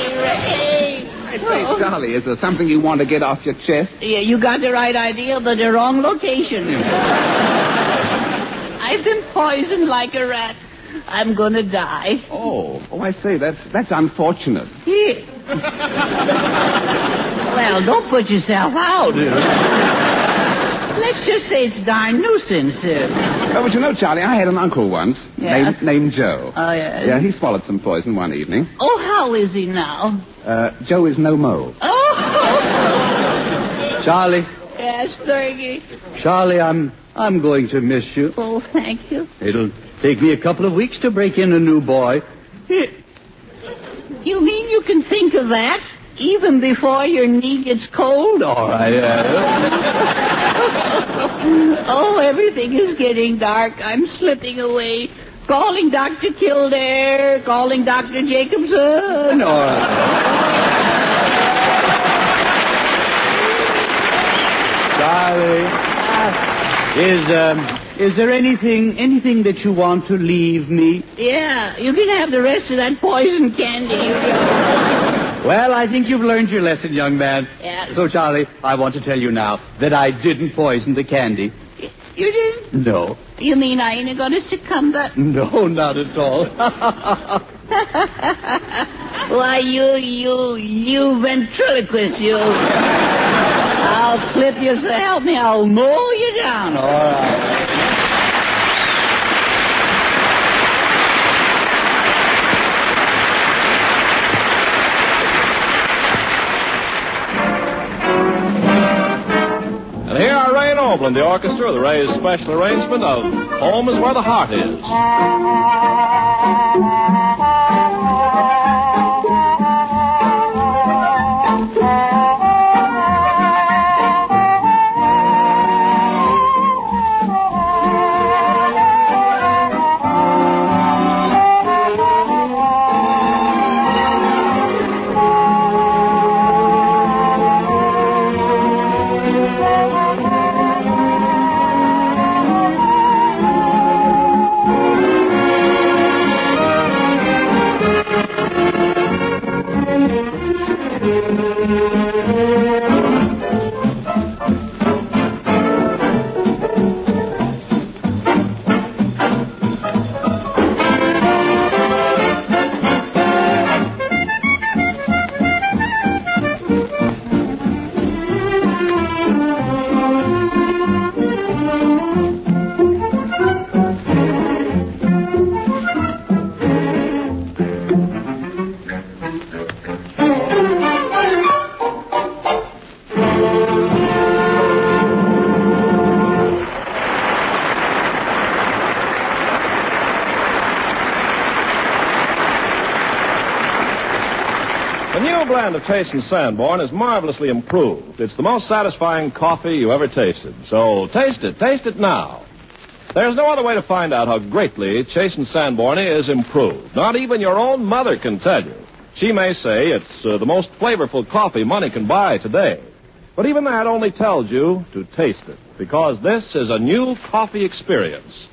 S15: I say, Charlie, is there something you want to get off your chest?
S14: Yeah, you got the right idea, but the wrong location. I've been poisoned like a rat. I'm going to die.
S15: Oh, I say, that's unfortunate.
S14: Yeah. Well, don't put yourself out. Let's just say it's darn nuisance.
S15: Oh, but you know, Charlie, I had an uncle once named Joe.
S14: Oh, yeah?
S15: Yeah, he swallowed some poison one evening.
S14: Oh, how is he now?
S15: Joe is no mo.
S14: Oh!
S15: Charlie.
S14: Yes? yes, Fergie.
S15: Charlie, I'm going to miss you.
S14: Oh, thank you.
S15: It'll take me a couple of weeks to break in a new boy.
S14: You mean you can think of that even before your knee gets cold?
S15: All right.
S14: Oh, everything is getting dark. I'm slipping away. Calling Dr. Kildare, calling Dr. Jacobson.
S15: All right. Charlie, is there anything that you want to leave me?
S14: Yeah, you can have the rest of that poison candy.
S15: Well, I think you've learned your lesson, young man.
S14: Yeah.
S15: So, Charlie, I want to tell you now that I didn't poison the candy.
S14: You didn't?
S15: No.
S14: You mean I ain't going to succumb to...
S15: No, not at all.
S14: Why, you ventriloquist, you... I'll clip you, so help me, I'll mow you down.
S15: All right.
S4: And here are Ray and Oberlin, the orchestra, the Ray's special arrangement of Home is Where the Heart Is. Blend of Chase & Sanborn is marvelously improved. It's the most satisfying coffee you ever tasted. So taste it now. There's no other way to find out how greatly Chase & Sanborn is improved. Not even your own mother can tell you. She may say it's the most flavorful coffee money can buy today. But even that only tells you to taste it, because this is a new coffee experience.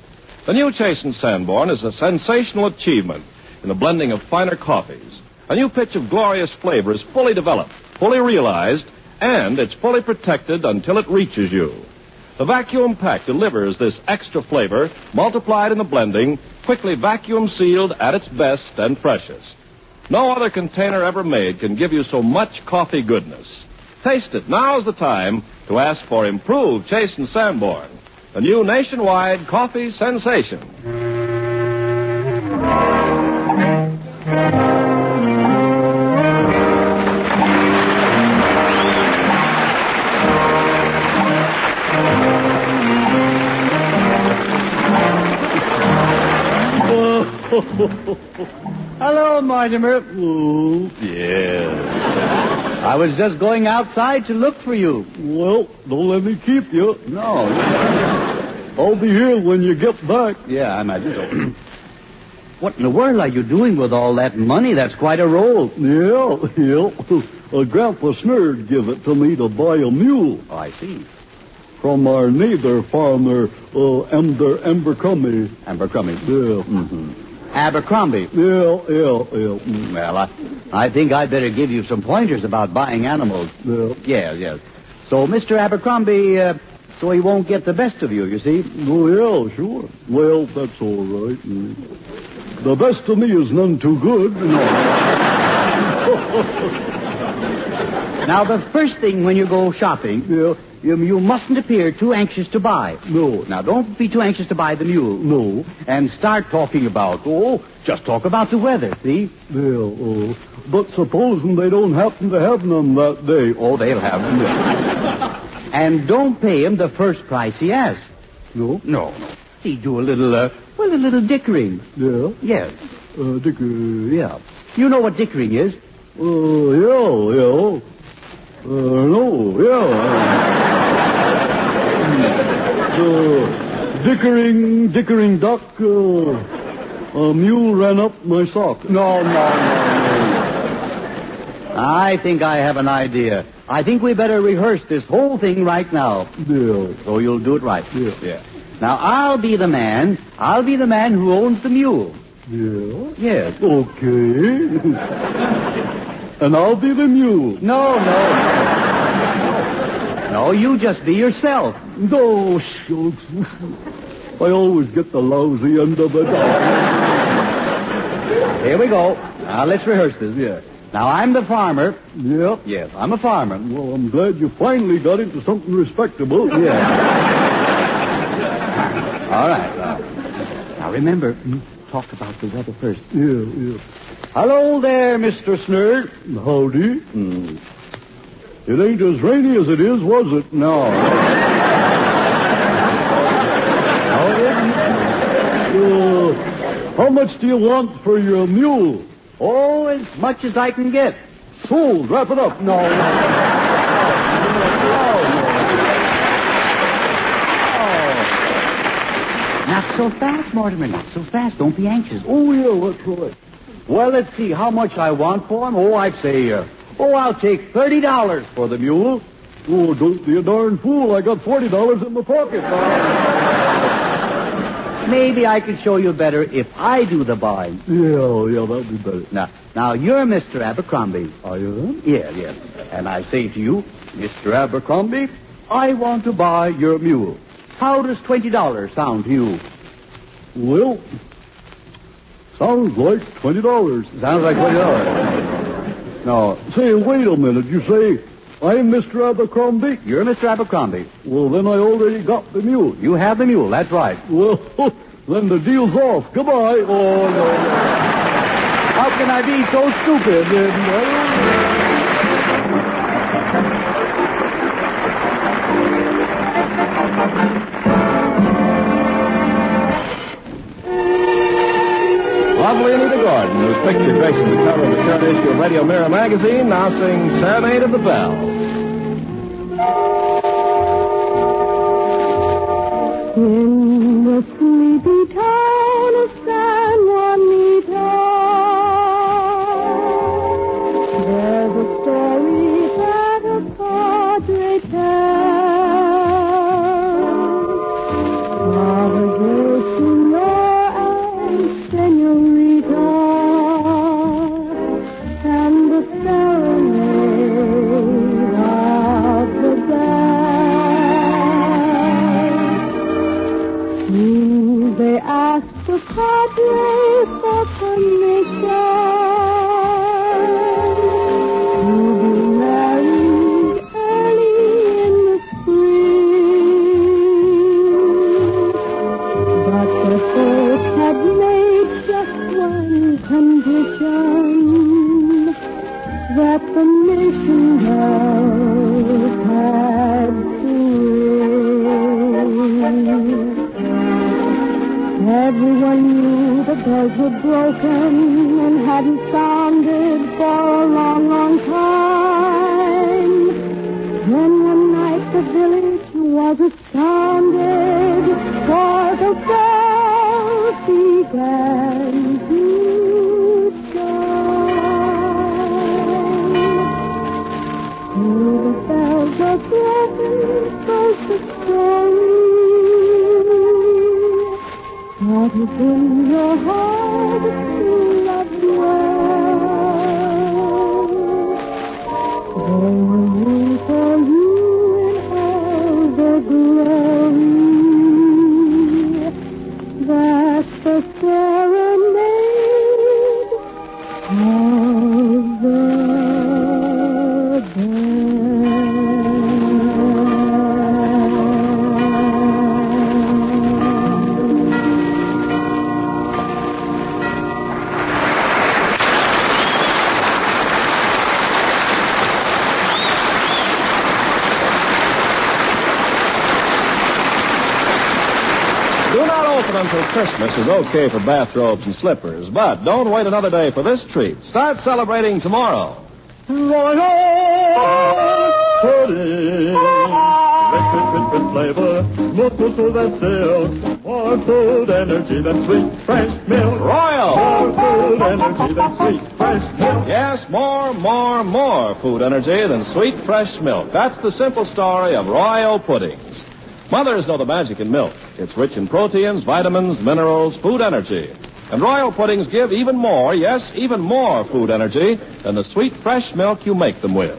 S4: The new Chase & Sanborn is a sensational achievement in the blending of finer coffees. A new pitch of glorious flavor is fully developed, fully realized, and it's fully protected until it reaches you. The vacuum pack delivers this extra flavor, multiplied in the blending, quickly vacuum sealed at its best and freshest. No other container ever made can give you so much coffee goodness. Taste it. Now's the time to ask for improved Chase & Sanborn, the new nationwide coffee sensation.
S15: Hello, Mortimer. Oh, yeah. I was just going outside to look for you.
S11: Well, don't let me keep you.
S15: No.
S11: I'll be here when you get back.
S15: Yeah, I imagine so. What in the world are you doing with all that money? That's quite a roll.
S11: Yeah. Grandpa Snurd give it to me to buy a mule.
S15: Oh, I see.
S11: From our neighbor farmer, Abercrombie.
S15: Abercrombie?
S11: Yeah.
S15: Mm-hmm. Abercrombie?
S11: Yeah.
S15: Well, I think I'd better give you some pointers about buying animals.
S11: Yeah.
S15: Yes. So, Mr. Abercrombie, so he won't get the best of you, you see?
S11: Oh, yeah, sure. Well, that's all right. The best of me is none too good.
S15: Now, the first thing when you go shopping, you mustn't appear too anxious to buy.
S11: No.
S15: Now, don't be too anxious to buy the mule.
S11: No.
S15: And start talking about, just talk about the weather, see?
S11: Yeah, But supposing they don't happen to have none that day.
S15: Oh, they'll have them. And don't pay him the first price he asks.
S11: No?
S15: No. See, do a little, a little dickering.
S11: Yeah?
S15: Yes.
S11: Yeah.
S15: You know what dickering is?
S11: Yeah. No, yeah. Dickering duck, a mule ran up my sock.
S15: No. I think I have an idea. I think we better rehearse this whole thing right now.
S11: Yeah.
S15: So you'll do it right.
S11: Yeah.
S15: Now, I'll be the man who owns the mule.
S11: Yeah?
S15: Yes.
S11: Okay. And I'll be the mule.
S15: No. No, you just be yourself.
S11: No, shucks. I always get the lousy end of it.
S15: Here we go. Now, let's rehearse this.
S11: Yeah.
S15: Now, I'm the farmer.
S11: Yep.
S15: Yes, I'm a farmer.
S11: Well, I'm glad you finally got into something respectable.
S15: Yeah. All right. Now, remember, talk about the weather first.
S11: Yeah.
S15: Hello there, Mr. Snurd.
S11: Howdy. It ain't as rainy as it is, was it?
S15: No.
S11: How much do you want for your mule?
S15: Oh, as much as I can get.
S11: Sold. Wrap it up.
S15: No. Not so fast, Mortimer. Not so fast. Don't be anxious.
S11: Oh, yeah, that's right.
S15: Well, let's see how much I want for him. Oh, I'd say, I'll take $30 for the mule.
S11: Oh, don't be a darn fool. I got $40 in my pocket.
S15: Maybe I can show you better if I do the buying.
S11: Yeah, that'd be better.
S15: Now, you're Mr. Abercrombie.
S11: I am?
S15: Yeah. And I say to you, Mr. Abercrombie, I want to buy your mule. How does $20 sound to you?
S11: Well, sounds like $20.
S15: Sounds like $20. No.
S11: Say, wait a minute. You say I'm Mr. Abercrombie?
S15: You're Mr. Abercrombie.
S11: Well, then I already got the mule.
S15: You have the mule. That's right.
S11: Well, then the deal's off. Goodbye. Oh, no.
S15: How can I be so stupid?
S4: Lovely Anita Gordon, whose picture graces the cover of the current issue of Radio Mirror magazine, now sings Serenade of the Bells.
S6: In the sleepy town of San Juanito, there's a story that a padre tells of a dear senor and senorita and the serenade of the bells. They asked the padre for permission to be married early in the spring, but the folks had made just one condition, that the mission bells had to ring. Everyone knew the bells were broken and hadn't sounded for a long, long time. Then one night the village was astounded, for the bells began to chime. Oh, the bells are broken, goes the story. But if in your heart you love well,
S4: until Christmas is okay for bathrobes and slippers, but don't wait another day for this treat. Start celebrating tomorrow.
S11: Royal pudding. Rich flavor. Most that sells. More food energy than sweet, fresh milk.
S4: Royal.
S11: More food energy than sweet, fresh milk.
S4: Yes, more food energy than sweet, fresh milk. That's the simple story of Royal puddings. Mothers know the magic in milk. It's rich in proteins, vitamins, minerals, food energy. And Royal puddings give even more, yes, even more food energy than the sweet, fresh milk you make them with.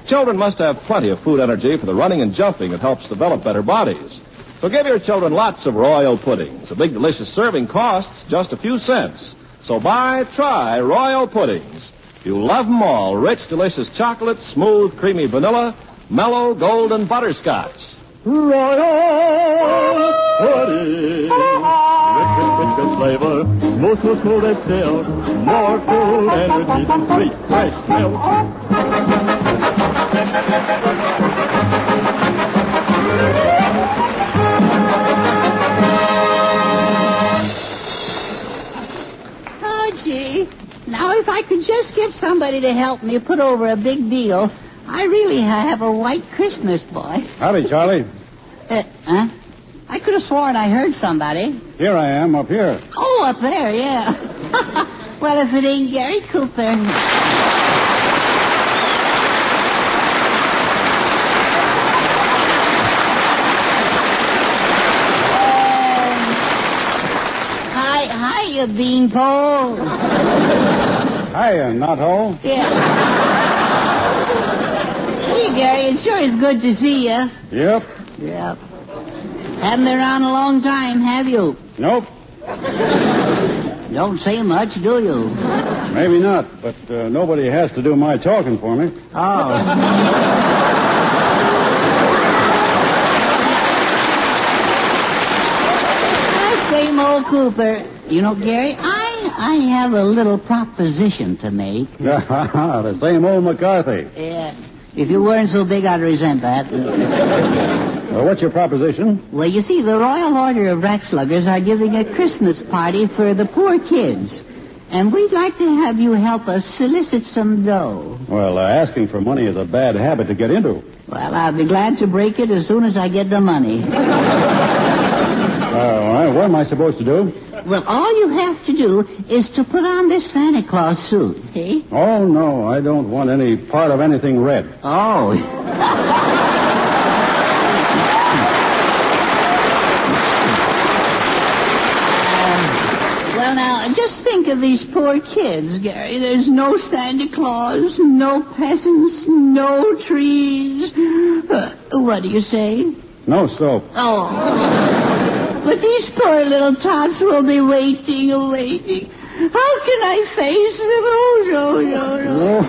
S4: Children must have plenty of food energy for the running and jumping that helps develop better bodies. So give your children lots of Royal puddings. A big, delicious serving costs just a few cents. So try Royal puddings. You'll love them all. Rich, delicious chocolate, smooth, creamy vanilla, mellow, golden butterscotch.
S11: Royal pudding. Rich flavor. Most they sell. More food energy than sweet, fresh milk.
S14: Oh, gee. Now, if I could just get somebody to help me put over a big deal, I really have a white Christmas, boy.
S11: Howdy, Charlie.
S14: Huh? I could have sworn I heard somebody.
S11: Here I am, up here.
S14: Oh, up there, yeah. Well, if it ain't Gary Cooper. Hiya, Beanpole.
S11: Hiya, Knothole.
S14: Yeah. Gee, Gary, it sure is good to see you.
S11: Yep.
S14: Yep. Haven't been around a long time, have you?
S11: Nope.
S14: Don't say much, do you?
S11: Maybe not, but nobody has to do my talking for me.
S14: Oh. Same old Cooper. You know, Gary, I have a little proposition to make.
S11: The same old McCarthy.
S14: Yeah. If you weren't so big, I'd resent that.
S11: Well, what's your proposition?
S14: Well, you see, the Royal Order of Rat Sluggers are giving a Christmas party for the poor kids. And we'd like to have you help us solicit some dough.
S11: Well, asking for money is a bad habit to get into.
S14: Well, I'll be glad to break it as soon as I get the money.
S11: All right, what am I supposed to do?
S14: Well, all you have to do is to put on this Santa Claus suit, see?
S11: Oh, no, I don't want any part of anything red.
S14: Oh. Well, now, just think of these poor kids, Gary. There's no Santa Claus, no peasants, no trees. What do you say?
S11: No soap.
S14: Oh. But these poor little tots will be waiting. How can I face them?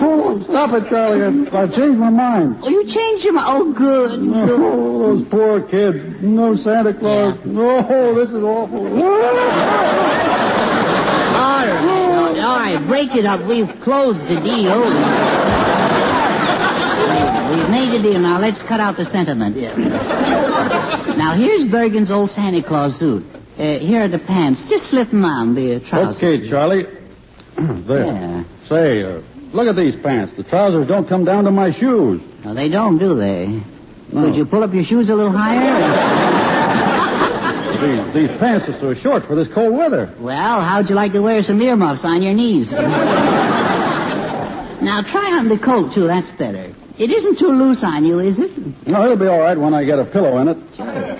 S11: Oh, stop it, Charlie. I changed my mind.
S14: Oh, you changed your mind? Oh, good.
S11: Oh, those poor kids. No Santa Claus. Yeah. Oh, this is awful.
S14: All right, break it up. We've closed the deal. We've made a deal. Now, let's cut out the sentiment. Yeah. Now, here's Bergen's old Santa Claus suit. Here are the pants. Just slip them on the trousers.
S11: Okay, Charlie. There.
S14: Yeah.
S11: Say, look at these pants. The trousers don't come down to my shoes.
S14: No, they don't, do they?
S11: No.
S14: Could you pull up your shoes a little higher?
S11: These pants are so short for this cold weather.
S14: Well, how'd you like to wear some earmuffs on your knees? Now, try on the coat, too. That's better. It isn't too loose on you, is it?
S11: No, it'll be all right when I get a pillow in it.
S14: Sure.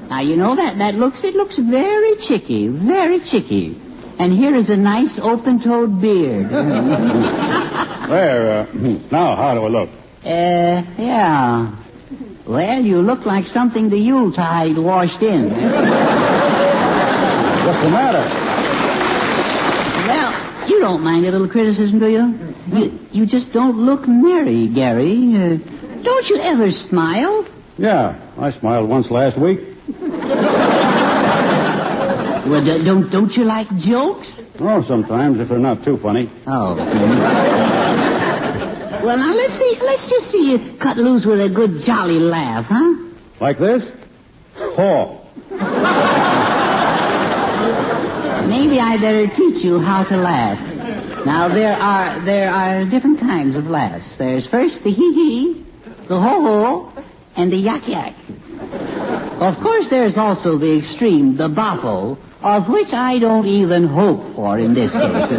S14: Now, you know it looks very chicky, very chicky. And here is a nice open-toed beard.
S11: There, now, how do I look?
S14: Yeah. Well, you look like something the Yuletide washed in.
S11: What's the matter?
S14: Well, you don't mind a little criticism, do you? You just don't look merry, Gary. Don't you ever smile?
S11: Yeah, I smiled once last week.
S14: Well, don't you like jokes?
S11: Oh, sometimes, if they're not too funny.
S14: Oh. Well, now, let's just see you cut loose with a good jolly laugh, huh?
S11: Like this? Oh.
S14: Maybe I better teach you how to laugh. Now, there are different kinds of laughs. There's first the hee-hee, the ho-ho, and the yak-yak. Of course, there's also the extreme, the boffo, of which I don't even hope for in this case.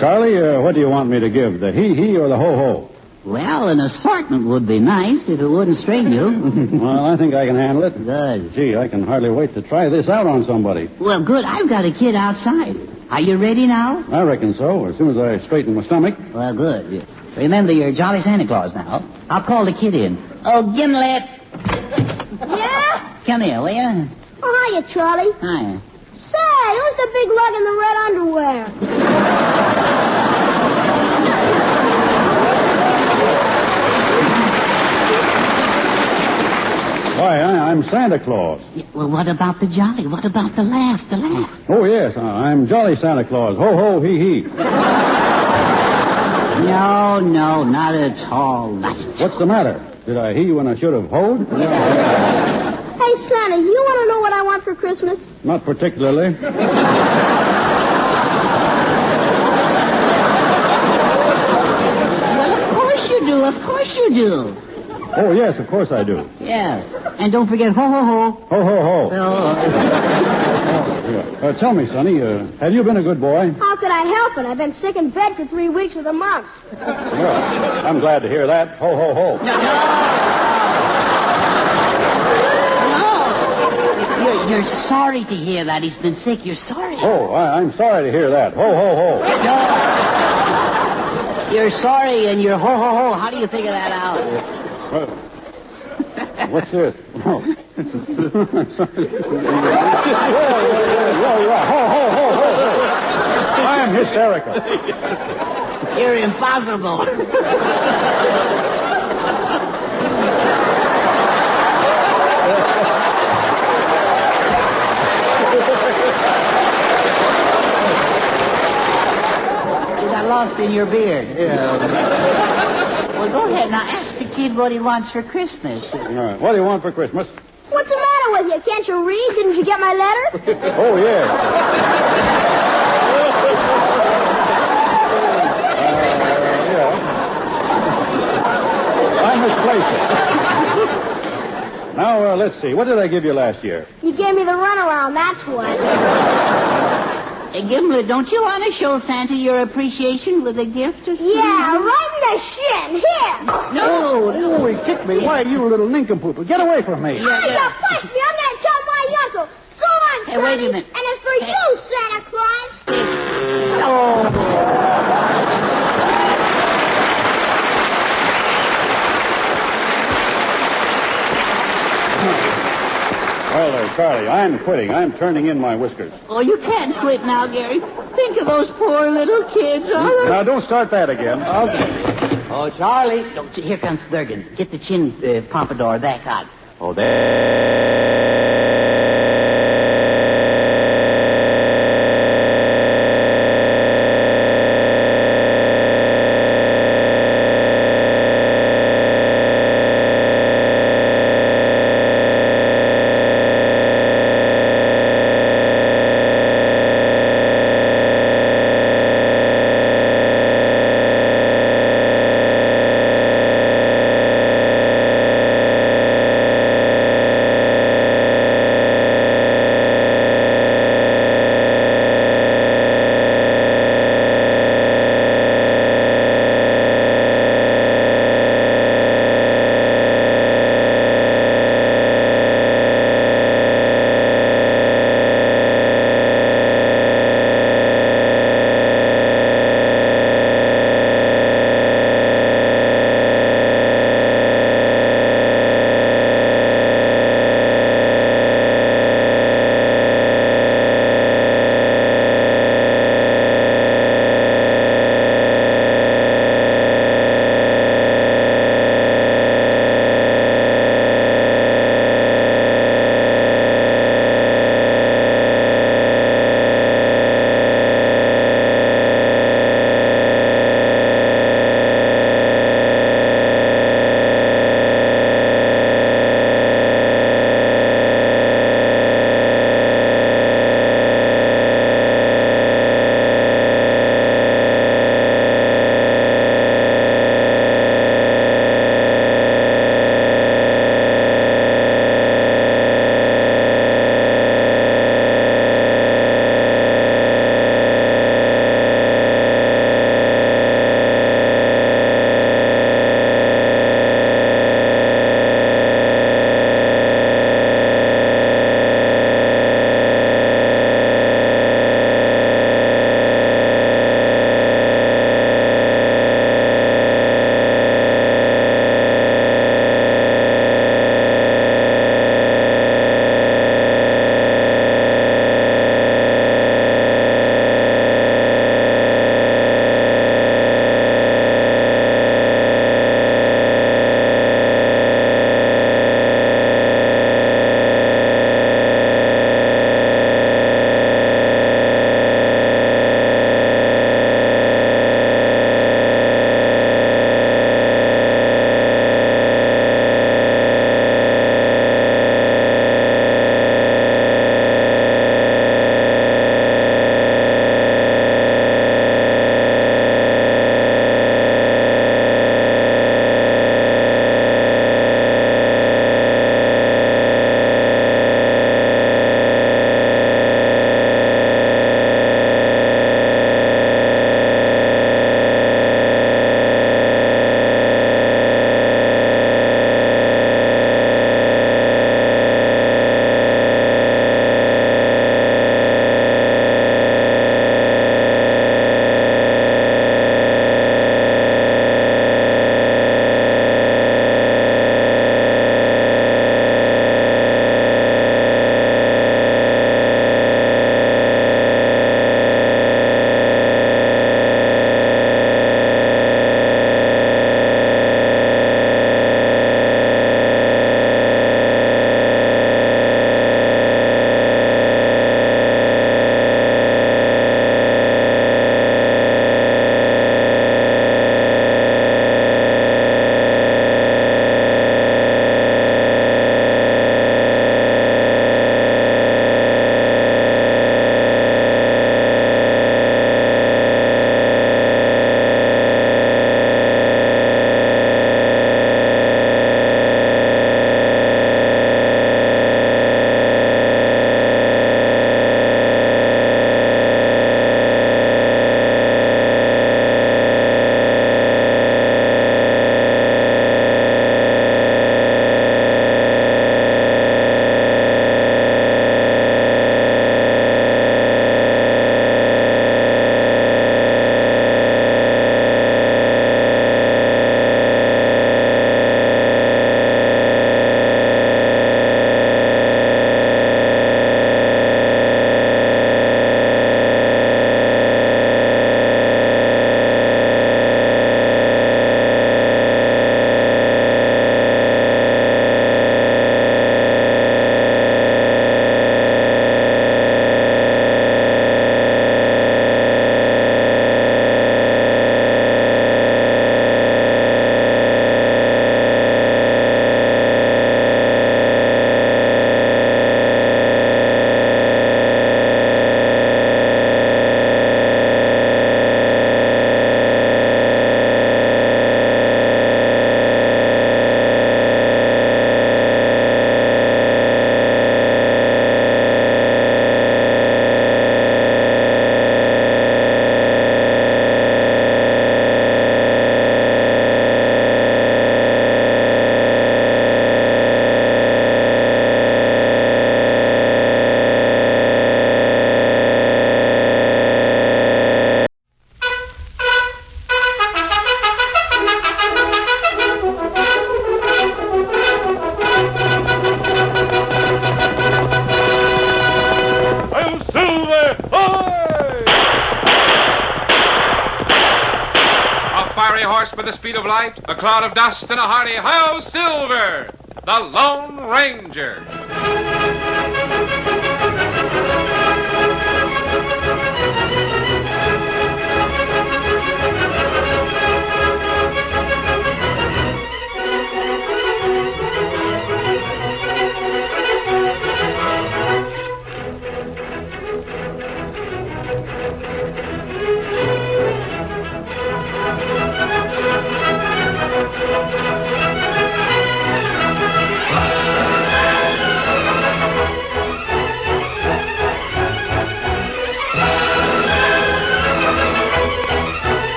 S16: Charlie, what do you want me to give, the hee-hee or the ho-ho?
S14: Well, an assortment would be nice if it wouldn't strain you.
S16: Well, I think I can handle it.
S14: Good.
S16: Gee, I can hardly wait to try this out on somebody.
S14: Well, good. I've got a kid outside. Are you ready now?
S16: I reckon so, as soon as I straighten my stomach.
S14: Well, good. Remember, you're Jolly Santa Claus now. I'll call the kid in. Oh, Gimlet.
S17: Yeah?
S14: Come here, will you?
S17: Oh, hiya, Charlie.
S14: Hiya.
S17: Say, who's the big lug in the red underwear?
S16: Why, I'm Santa Claus.
S14: Yeah, well, what about the jolly? What about the laugh? The laugh?
S16: Oh, yes, I'm Jolly Santa Claus. Ho, ho, hee, hee.
S14: No, not at all.
S16: What's the matter? Did I hee when I should have hoed?
S17: Yeah. Hey, Santa, you want to know what I want for Christmas?
S16: Not particularly.
S14: Well, of course you do. Of course you do.
S16: Oh, yes, of course I do.
S14: Yeah. And don't forget ho, ho, ho.
S16: Ho, ho, ho.
S14: Oh.
S16: Yeah. Tell me, Sonny, have you been a good boy?
S17: How could I help it? I've been sick in bed for 3 weeks with the mumps.
S16: Well, I'm glad to hear that. Ho, ho, ho.
S14: No. You're sorry to hear that. He's been sick. You're sorry.
S16: Oh, I'm sorry to hear that. Ho, ho, ho.
S14: No. You're sorry and you're ho, ho, ho. How do you figure that out?
S16: What's this? Oh. Ho, ho, ho, ho. I'm hysterical.
S14: You're impossible. You got lost in your beard.
S16: Yeah.
S14: Well, go ahead. Now, ask the kid what he wants for Christmas.
S16: All right. What do you want for Christmas?
S17: What's the matter with you? Can't you read? Didn't you get my letter?
S16: Oh, yeah. Yeah. I misplaced it. Now, let's see. What did I give you last year?
S17: You gave me the runaround, that's what.
S14: Hey, Gimlet, don't you want to show Santa your appreciation with a gift or something?
S17: Yeah, right in the shin. Here.
S14: No.
S16: Oh, he kicked me. Why, you little nincompoop. Get away from me.
S17: You pushed me. I'm going to tell my uncle. So long,
S14: Hey, wait a minute.
S17: And it's for you, Santa Claus.
S14: Oh.
S16: Well, Charlie, I'm quitting. I'm turning in my whiskers.
S14: Oh, you can't quit now, Gary. Think of those poor little kids.
S16: Now, don't start that again.
S14: Okay. Oh, Charlie. Oh, here comes Bergen. Get the chin pompadour back on.
S16: Oh, there.
S2: horse by the speed of light, a cloud of dust, and a hearty "Hi-Yo, Silver!" The Lone Ranger.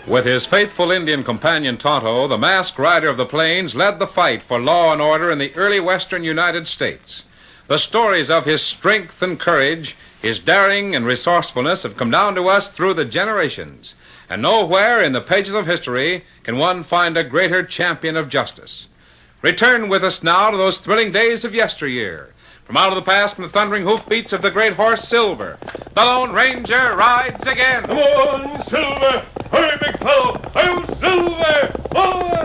S2: With his faithful Indian companion Tonto, the masked rider of the plains led the fight for law and order in the early western United States. The stories of his strength and courage, his daring and resourcefulness have come down to us through the generations. And nowhere in the pages of history can one find a greater champion of justice. Return with us now to those thrilling days of yesteryear. From out of the past, from the thundering hoofbeats of the great horse Silver, the Lone Ranger rides again.
S11: Come on, Silver! Hurry, big fellow! I'll Silver! Away!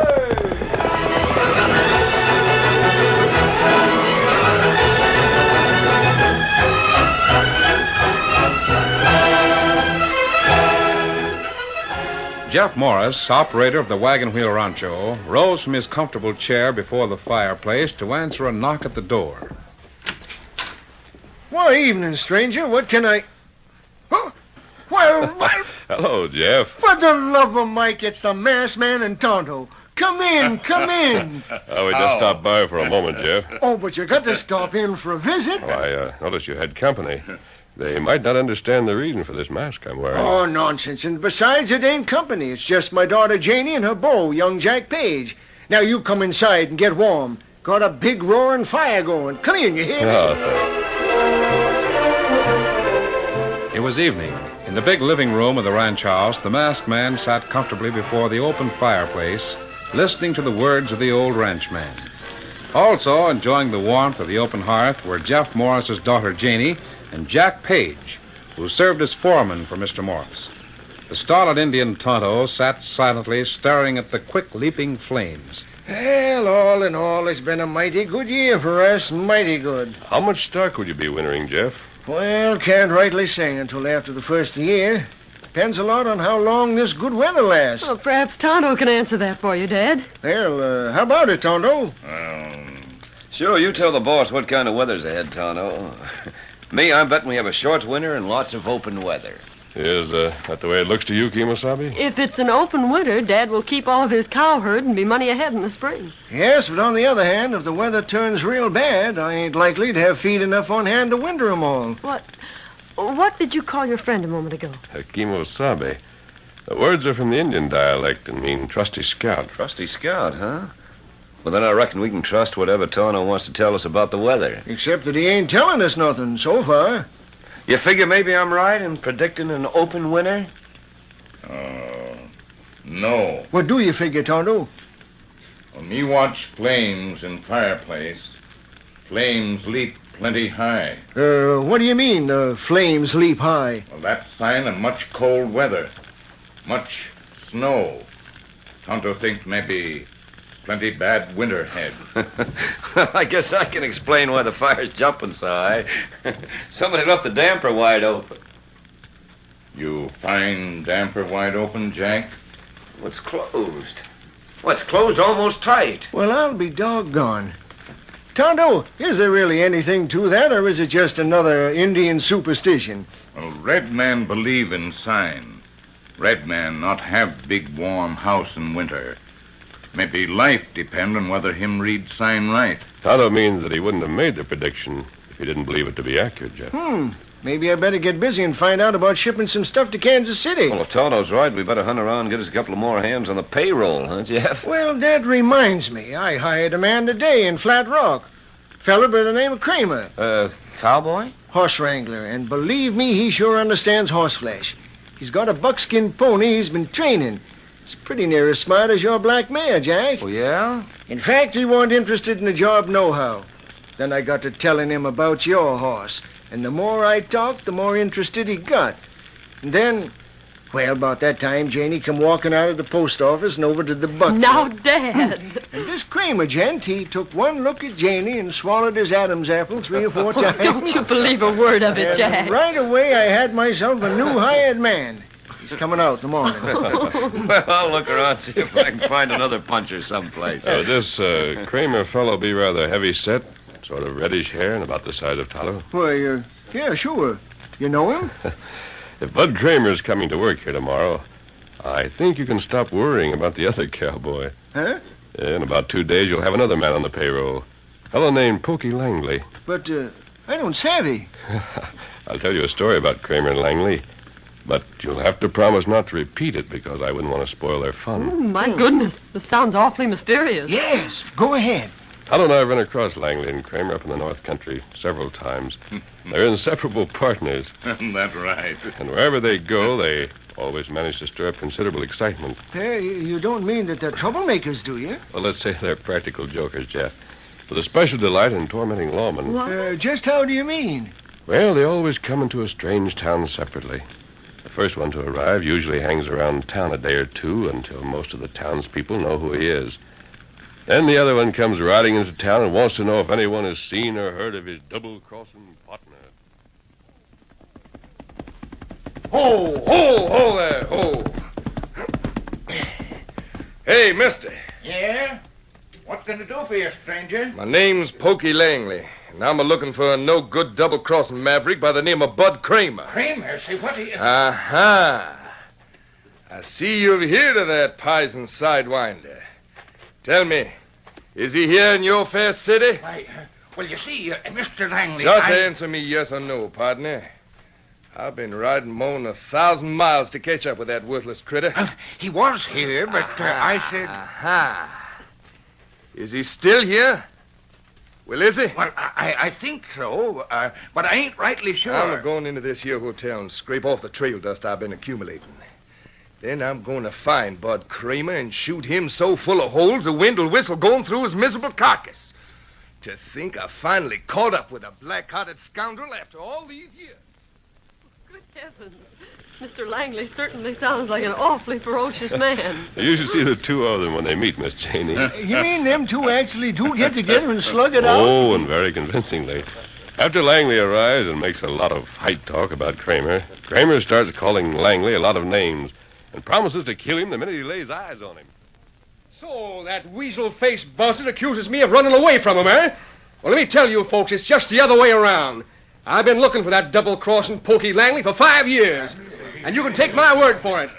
S2: Jeff Morris, operator of the Wagon Wheel Rancho, rose from his comfortable chair before the fireplace to answer a knock at the door.
S18: Why, evening, stranger. What can I... Oh, well,
S4: Hello, Jeff.
S18: For the love of Mike, it's the masked man and Tonto. Come in, come in.
S4: We just stopped by for a moment, Jeff.
S18: Oh, but you got to stop in for a visit.
S4: I noticed you had company. They might not understand the reason for this mask I'm wearing.
S18: Oh, nonsense. And besides, it ain't company. It's just my daughter Joney and her beau, young Jack Page. Now, you come inside and get warm. Got a big roaring fire going. Come in, you hear me?
S4: Oh, thanks.
S2: It was evening. In the big living room of the ranch house, the masked man sat comfortably before the open fireplace, listening to the words of the old ranchman. Also enjoying the warmth of the open hearth were Jeff Morris's daughter Joney and Jack Page, who served as foreman for Mr. Morris. The stolid Indian Tonto sat silently staring at the quick-leaping flames.
S18: Well, all in all, it's been a mighty good year for us, mighty good.
S4: How much stock would you be wintering, Jeff?
S18: Well, can't rightly say until after the first of the year. Depends a lot on how long this good weather lasts.
S19: Well, perhaps Tonto can answer that for you, Dad.
S18: Well, how about it, Tonto?
S20: Sure, you tell the boss what kind of weather's ahead, Tonto. Me, I'm betting we have a short winter and lots of open weather.
S4: Is that the way it looks to you, Kemosabe?
S19: If it's an open winter, Dad will keep all of his cow herd and be money ahead in the spring.
S18: Yes, but on the other hand, if the weather turns real bad, I ain't likely to have feed enough on hand to winter 'em all.
S19: What did you call your friend a moment ago?
S4: Kemosabe. The words are from the Indian dialect and mean trusty scout.
S20: Trusty scout, huh? Well, then I reckon we can trust whatever Tonto wants to tell us about the weather.
S18: Except that he ain't telling us nothing so far.
S20: You figure maybe I'm right in predicting an open winter?
S21: No.
S18: What do you figure, Tonto?
S21: When me watch flames in fireplace, flames leap plenty high.
S18: What do you mean, flames leap high?
S21: Well, that's sign of much cold weather. Much snow. Tonto think maybe plenty bad winter head.
S20: Well, I guess I can explain why the fire's jumping so high. Somebody left the damper wide open.
S21: You find damper wide open, Jack?
S20: What's closed? What's closed almost tight?
S18: Well, I'll be doggone. Tonto, is there really anything to that, or is it just another Indian superstition?
S21: Well, red man believe in sign. Red man not have big warm house in winter. Maybe life depend on whether him read sign right.
S4: Tonto means that he wouldn't have made the prediction if he didn't believe it to be accurate, Jeff.
S18: Maybe I better get busy and find out about shipping some stuff to Kansas City.
S20: Well, if Tonto's right, we better hunt around and get us a couple of more hands on the payroll, huh, Jeff?
S18: Well, that reminds me. I hired a man today in Flat Rock. Fella by the name of Kramer.
S20: Cowboy?
S18: Horse wrangler, and believe me, he sure understands horseflesh. He's got a buckskin pony he's been training. It's pretty near as smart as your black mare, Jack.
S20: Oh, yeah?
S18: In fact, he wasn't interested in the job nohow. Then I got to telling him about your horse. And the more I talked, the more interested he got. And then, well, about that time, Janey come walking out of the post office and over to the buck.
S19: Now, Dad.
S18: And this Kramer gent, he took one look at Janey and swallowed his Adam's apple 3 or 4 times.
S19: Don't you believe a word of it,
S18: And
S19: Jack.
S18: right away, I had myself a new hired man. He's coming out in the morning.
S20: Well, I'll look around, see if I can find another puncher someplace.
S4: This Kramer fellow be rather heavy set, sort of reddish hair and about the size of Tonto.
S18: Why, yeah, sure. You know him?
S4: If Bud Kramer's coming to work here tomorrow, I think you can stop worrying about the other cowboy.
S18: Huh?
S4: In about 2 days, you'll have another man on the payroll. A fellow named Pokey Langley.
S18: But, I don't savvy.
S4: I'll tell you a story about Kramer and Langley. But you'll have to promise not to repeat it because I wouldn't want to spoil their fun.
S19: Oh, my goodness. This sounds awfully mysterious.
S18: Yes, go ahead.
S4: Tonto and I have run across Langley and Kramer up in the North Country several times. They're inseparable partners.
S21: That's right.
S4: And wherever they go, they always manage to stir up considerable excitement.
S18: Hey, you don't mean that they're troublemakers, do you?
S4: Well, let's say they're practical jokers, Jeff. With a special delight in tormenting lawmen.
S18: Just how do you mean?
S4: Well, they always come into a strange town separately. The first one to arrive usually hangs around town a day or two until most of the townspeople know who he is. Then the other one comes riding into town and wants to know if anyone has seen or heard of his double-crossing partner.
S5: Ho there, ho. Hey, mister.
S21: Yeah? What can I do for you, stranger?
S5: My name's Pokey Langley, and I'm a-looking for a no-good double-crossing maverick by the name of Bud Kramer.
S21: Kramer? Say, what are you...
S5: Aha. I see you've heard of that pison sidewinder. Tell me, is he here in your fair city?
S21: Why, well, you see, Mr. Langley,
S5: Just answer me yes or no, partner. I've been riding more than 1,000 miles to catch up with that worthless critter.
S21: He was here, but I said...
S5: Aha. Is he still here? Well, is he?
S21: Well, I think so, but I ain't rightly sure.
S5: I'm going into this here hotel and scrape off the trail dust I've been accumulating. Then I'm going to find Bud Kramer and shoot him so full of holes the wind will whistle going through his miserable carcass. To think I finally caught up with a black-hearted scoundrel after all these years.
S19: Good heavens. Mr. Langley certainly sounds like an awfully ferocious man.
S4: You should see the two of them when they meet, Miss Janey.
S18: You mean them two actually do get together and slug it out?
S4: Oh, and very convincingly. After Langley arrives and makes a lot of fight talk about Kramer, Kramer starts calling Langley a lot of names and promises to kill him the minute he lays eyes on him.
S7: So that weasel-faced buzzard accuses me of running away from him, eh? Well, let me tell you, folks, it's just the other way around. I've been looking for that double-crossing Pokey Langley for 5 years. And you can take my word for it.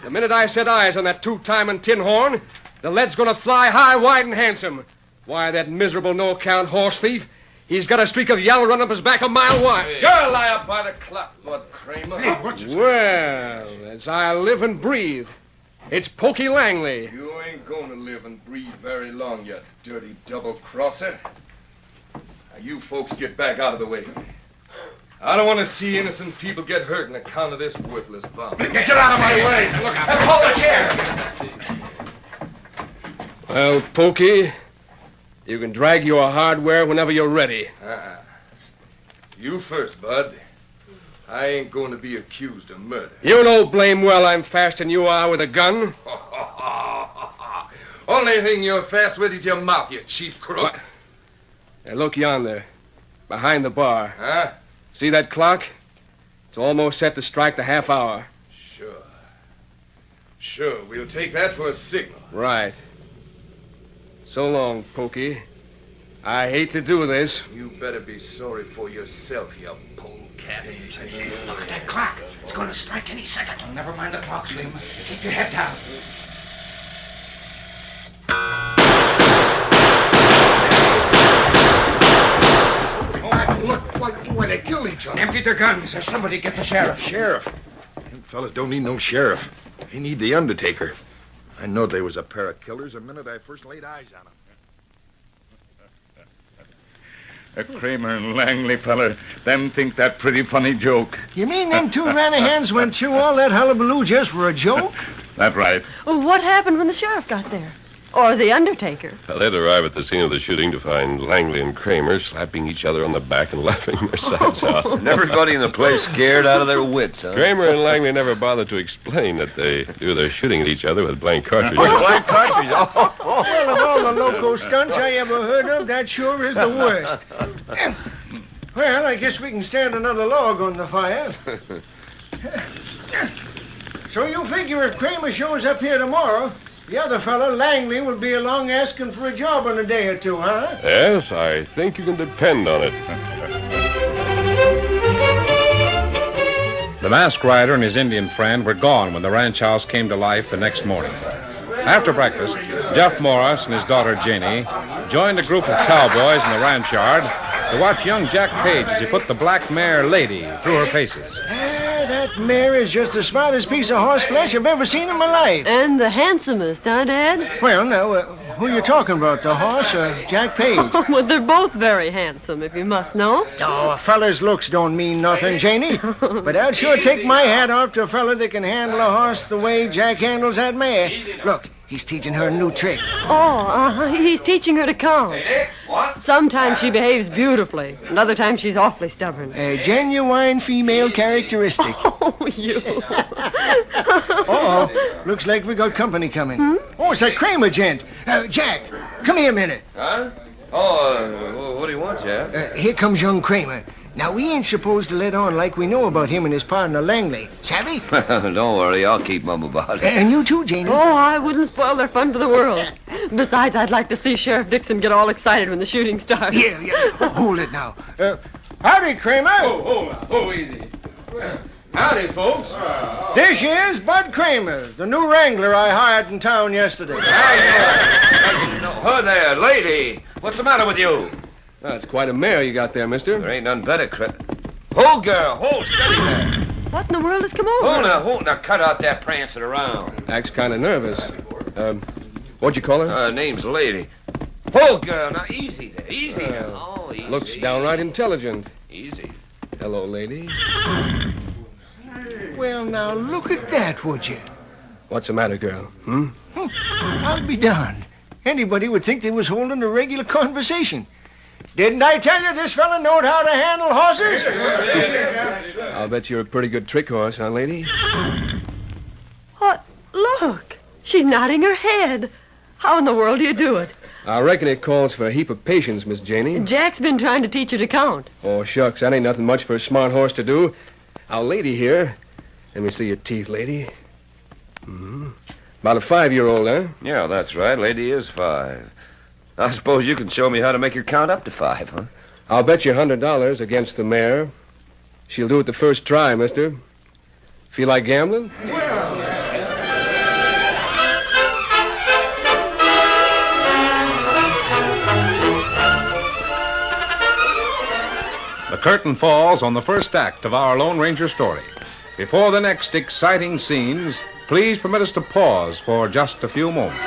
S7: The minute I set eyes on that two-timing tin horn, the lead's going to fly high, wide, and handsome. Why, that miserable no-account horse thief, he's got a streak of yellow run up his back a mile wide.
S5: You're a liar by the clock, Bud Kramer.
S21: Hey, what's this?
S7: Well, as I live and breathe, it's Pokey Langley.
S5: You ain't going to live and breathe very long, you dirty double-crosser. Now, you folks get back out of the way. I don't want to see innocent people get hurt on account of this worthless bomb.
S21: Get out of my way. Look out. Hold the chair.
S7: Well, Pokey, you can drag your hardware whenever you're ready.
S5: You first, Bud. I ain't going to be accused of murder.
S7: You know blame well I'm faster than you are with a gun.
S5: Only thing you're fast with is your mouth, you cheap crook.
S7: Now, look yonder, behind the bar.
S5: Huh?
S7: See that clock? It's almost set to strike the half hour.
S5: Sure, we'll take that for a signal.
S7: Right. So long, Pokey. I hate to do this.
S5: You better be sorry for yourself, you polecat.
S1: Look at that clock. It's going to strike any second. Oh, never mind the clock, Slim. Keep your head down.
S13: Why, they killed each other.
S1: Empty their guns. Or somebody get the sheriff.
S13: Sheriff? Them fellas don't need no sheriff. They need the undertaker. I know they was a pair of killers the minute I first laid eyes on them.
S21: Kramer and Langley feller, them think that pretty funny joke.
S18: You mean them two Ranahans went through all that hullabaloo just for a joke?
S21: That's right.
S19: Well, what happened when the sheriff got there? Or the undertaker?
S4: Well, they'd arrive at the scene of the shooting to find Langley and Kramer slapping each other on the back and laughing their sides out.
S20: And everybody in the place scared out of their wits, huh?
S4: Kramer and Langley never bothered to explain that they do their shooting at each other with blank cartridges.
S20: Blank cartridges?
S18: Well, of all the loco stunts I ever heard of, that sure is the worst. Well, I guess we can stand another log on the fire. So you figure if Kramer shows up here tomorrow, the other fellow, Langley, will be along asking for a job in a day or two, huh?
S4: Yes, I think you can depend on it.
S2: The masked rider and his Indian friend were gone when the ranch house came to life the next morning. After breakfast, Jeff Morris and his daughter Joney joined a group of cowboys in the ranch yard to watch young Jack Page as he put the black mare Lady through her paces.
S18: That mare is just the smartest piece of horseflesh I've ever seen in my life.
S19: And the handsomest, huh, Dad?
S18: Well, now, who you talking about, the horse or Jack Page?
S19: Well, they're both very handsome, if you must know.
S18: Oh, a fella's looks don't mean nothing, Janey. But I'll sure take my hat off to a fella that can handle a horse the way Jack handles that mare. Look, he's teaching her a new trick.
S19: Oh, he's teaching her to count. Sometimes she behaves beautifully, and other times she's awfully stubborn.
S18: A genuine female characteristic.
S19: Oh, you.
S18: Uh-oh. Looks like we got company coming. Oh, it's that Kramer gent. Jack, come here a minute.
S20: Huh? Oh, what do you want, Jack?
S18: Here comes young Kramer. Now, we ain't supposed to let on like we know about him and his partner, Langley. Savvy?
S20: Don't worry, I'll keep mum about it.
S18: And you too, Janey.
S19: Oh, I wouldn't spoil their fun for the world. Besides, I'd like to see Sheriff Dixon get all excited when the shooting starts.
S18: Yeah. Hold it now. Howdy, Kramer.
S7: Hold on. Oh, easy. Howdy, folks.
S18: This here's Bud Kramer, the new wrangler I hired in town yesterday.
S20: Oh, there, lady. What's the matter with you?
S7: That's quite a mare you got there, mister.
S20: There ain't none better, Hold, girl. Hold, steady there.
S19: What in the world has come over?
S20: Hold now. Cut out that prancing around.
S7: Acts kind of nervous. What'd you call her?
S20: Her name's Lady. Hold, girl. Now, easy there. Easy now. Easy.
S7: Looks downright intelligent.
S20: Easy.
S7: Hello, lady.
S18: Well, now, look at that, would you?
S7: What's the matter, girl?
S18: I'll be darned. Anybody would think they was holding a regular conversation. Didn't I tell you this fella knowed how to handle horses?
S7: I'll bet you're a pretty good trick horse, huh, lady?
S19: What? Look. She's nodding her head. How in the world do you do it?
S7: I reckon it calls for a heap of patience, Miss Janey.
S19: Jack's been trying to teach her to count.
S7: Oh, shucks. That ain't nothing much for a smart horse to do. Our lady here. Let me see your teeth, lady. About a 5-year-old, huh?
S20: Yeah, that's right. Lady is 5. I suppose you can show me how to make her count up to 5, huh?
S7: I'll bet you $100 against the mare. She'll do it the first try, mister. Feel like gambling?
S2: The curtain falls on the first act of our Lone Ranger story. Before the next exciting scenes, please permit us to pause for just a few moments.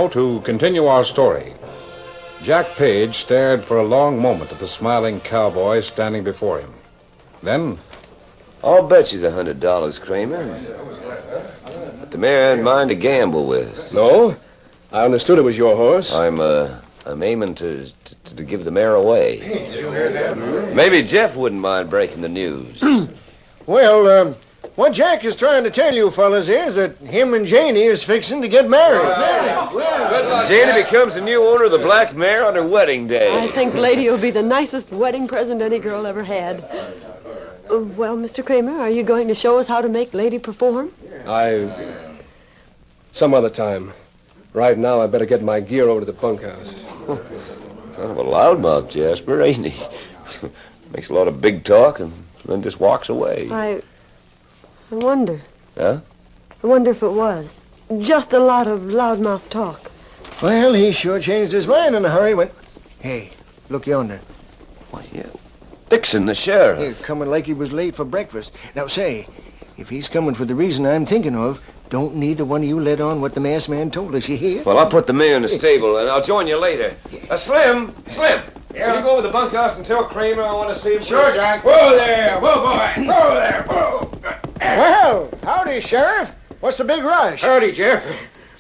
S2: Now, to continue our story. Jack Page stared for a long moment at the smiling cowboy standing before him. Then...
S20: I'll bet you $100, Kramer. But the mare ain't mine to gamble with.
S7: No? I understood it was your horse.
S20: I'm aiming to give the mare away. Maybe Jeff wouldn't mind breaking the news.
S18: Well, what Jack is trying to tell you fellas is that him and Joney is fixing to get married.
S20: Joney becomes the new owner of the black mare on her wedding day.
S19: I think Lady will be the nicest wedding present any girl ever had. Well, Mr. Kramer, are you going to show us how to make Lady perform?
S7: Some other time. Right now, I better get my gear over to the bunkhouse.
S20: Kind of a loudmouth, Jasper, ain't he? Makes a lot of big talk and then just walks away.
S19: I wonder.
S20: Huh?
S19: I wonder if it was. Just a lot of loudmouth talk.
S18: Well, he sure changed his mind in a hurry when... Hey, look yonder.
S20: Why, yeah. Dixon, the sheriff.
S18: He's coming like he was late for breakfast. Now, say, if he's coming for the reason I'm thinking of, don't neither one of you let on what the masked man told us, you hear?
S20: Well, I'll put the mare in the stable, and I'll join you later. Slim! Yeah? Will you go over to the bunkhouse and tell Kramer I want to see him?
S5: Sure, Jack. Whoa there! Whoa, boy! Whoa there! Whoa!
S18: Well, howdy, Sheriff. What's the big rush?
S7: Howdy, Jeff.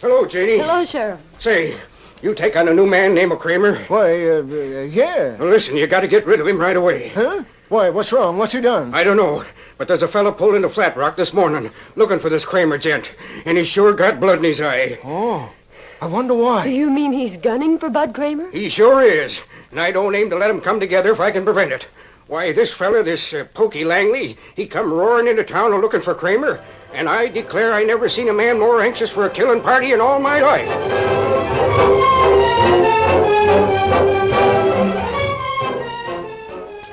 S7: Hello, Janie.
S19: Hello, Sheriff.
S7: Say, you take on a new man named Kramer?
S18: Why, yeah.
S7: Well, listen, you got to get rid of him right away.
S18: Huh? Why, what's wrong? What's he done?
S7: I don't know, but there's a fella pulled into Flat Rock this morning looking for this Kramer gent, and he's sure got blood in his eye.
S18: Oh, I wonder why.
S19: You mean he's gunning for Bud Kramer?
S7: He sure is, and I don't aim to let him come together if I can prevent it. Why, this fella, this Pokey Langley, he come roaring into town looking for Kramer, and I declare I never seen a man more anxious for a killing party in all my life.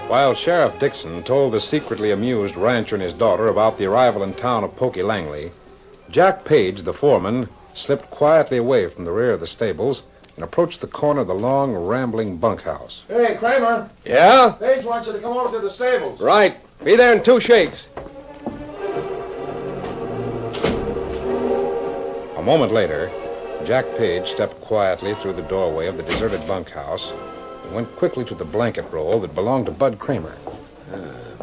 S2: While Sheriff Dixon told the secretly amused rancher and his daughter about the arrival in town of Pokey Langley, Jack Page, the foreman, slipped quietly away from the rear of the stables and approached the corner of the long, rambling bunkhouse.
S5: Hey, Kramer.
S7: Yeah?
S5: Page wants you to come over to the stables.
S7: Right. Be there in 2 shakes.
S2: A moment later, Jack Page stepped quietly through the doorway of the deserted bunkhouse and went quickly to the blanket roll that belonged to Bud Kramer.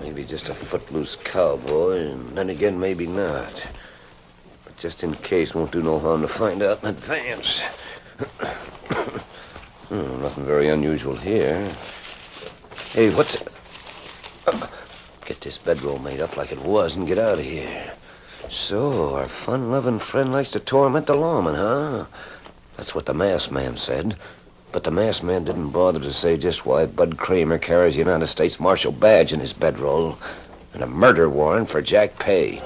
S20: Maybe just a footloose cowboy, and then again, maybe not. But just in case, won't do no harm to find out in advance. Nothing very unusual here. Hey, what's... Get this bedroll made up like it was and get out of here. So, our fun-loving friend likes to torment the lawman, huh? That's what the masked man said. But the masked man didn't bother to say just why Bud Kramer carries the United States Marshal badge in his bedroll and a murder warrant for Jack Page.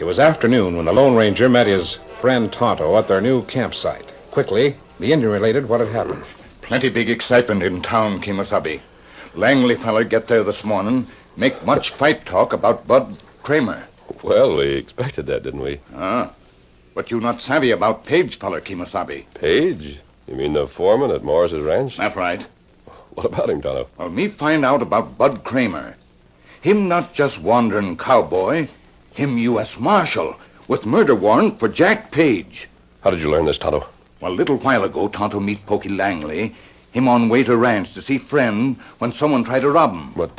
S2: It was afternoon when the Lone Ranger met his friend Tonto at their new campsite. Quickly, the Indian related what had happened.
S21: Plenty big excitement in town, Kemosabe. Langley feller get there this morning, make much fight talk about Bud Kramer.
S3: Well, we expected that, didn't we?
S21: But you not savvy about Page feller, Kemosabe.
S3: Page? You mean the foreman at Morris's ranch?
S21: That's right.
S3: What about him, Tonto?
S21: Well, me find out about Bud Kramer. Him not just wandering cowboy, him U.S. Marshal with murder warrant for Jack Page.
S3: How did you learn this, Tonto?
S21: Well, a little while ago, Tonto meet Pokey Langley. Him on way to ranch to see friend when someone tried to rob him.
S3: What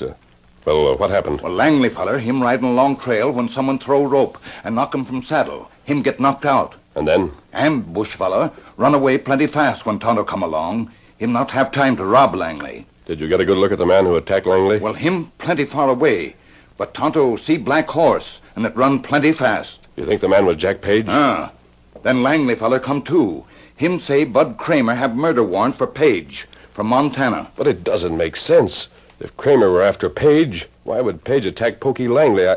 S3: happened?
S21: Well, Langley feller, him riding along trail when someone throw rope and knock him from saddle. Him get knocked out.
S3: And then?
S21: Ambush feller run away plenty fast when Tonto come along. Him not have time to rob Langley.
S3: Did you get a good look at the man who attacked Langley?
S21: Well, him plenty far away. But Tonto see black horse, and it run plenty fast.
S3: You think the man was Jack Page?
S21: Then Langley feller come too. Him say Bud Kramer have murder warrant for Page from Montana.
S3: But it doesn't make sense. If Kramer were after Page, why would Page attack Pokey Langley?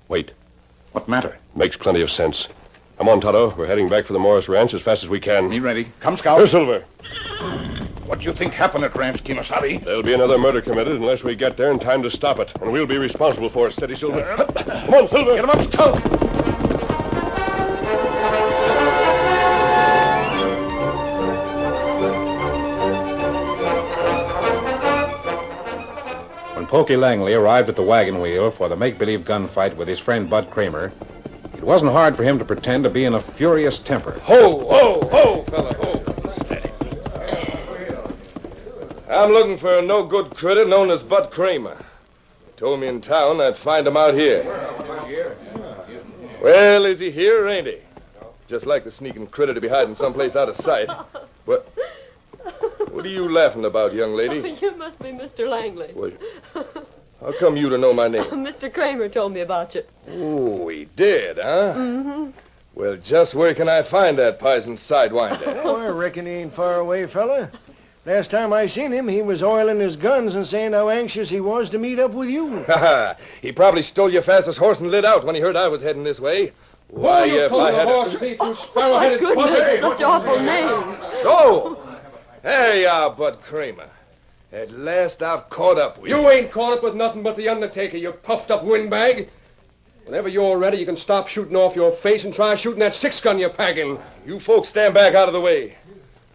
S3: Wait.
S21: What matter?
S3: Makes plenty of sense. Come on, Tonto. We're heading back for the Morris Ranch as fast as we can.
S21: Me ready. Come, Scout.
S3: Here, Silver.
S21: What you think happened at Ranch Kemosabe?
S3: There'll be another murder committed unless we get there in time to stop it. And we'll be responsible for it. Steady, Silver. Come on, Silver.
S21: Get him up, Scout.
S2: When Pokey Langley arrived at the wagon wheel for the make-believe gunfight with his friend Bud Kramer, it wasn't hard for him to pretend to be in a furious temper.
S5: Ho, ho, ho, fella, ho. Steady. I'm looking for a no-good critter known as Bud Kramer. He told me in town I'd find him out here. Well, is he here or ain't he? Just like the sneaking critter to be hiding someplace out of sight. What are you laughing about, young lady?
S19: You must be Mr. Langley.
S5: What? How come you to know my name?
S19: Mr. Kramer told me about you.
S5: Oh, he did, huh?
S19: Mm-hmm.
S5: Well, just where can I find that poison sidewinder?
S18: Oh, I reckon he ain't far away, fella. Last time I seen him, he was oiling his guns and saying how anxious he was to meet up with you.
S5: He probably stole your fastest horse and lit out when he heard I was heading this way. Why, if I had
S7: horse thief, you sparrow-headed buzzard.
S19: Such awful name.
S5: So, hey, Bud Kramer. At last I've caught up with you.
S7: You ain't caught up with nothing but the Undertaker, you puffed-up windbag. Whenever you're ready, you can stop shooting off your face and try shooting that 6-gun you're packing.
S5: You folks stand back out of the way.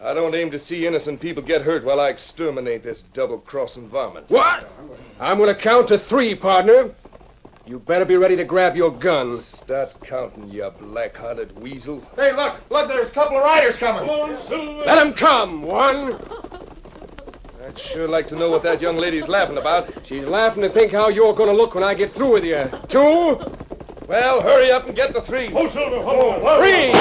S5: I don't aim to see innocent people get hurt while I exterminate this double-crossing varmint.
S7: What? I'm going to count to 3, partner. You better be ready to grab your gun.
S5: Start counting, you black-hearted weasel.
S13: Hey, look, there's a couple of riders coming.
S7: Let them come. 1.
S5: I'd sure like to know what that young lady's laughing about.
S7: She's laughing to think how you're going to look when I get through with you. 2.
S5: Well, hurry up and get the 3.
S13: Oh, Silver, hold on.
S5: 3!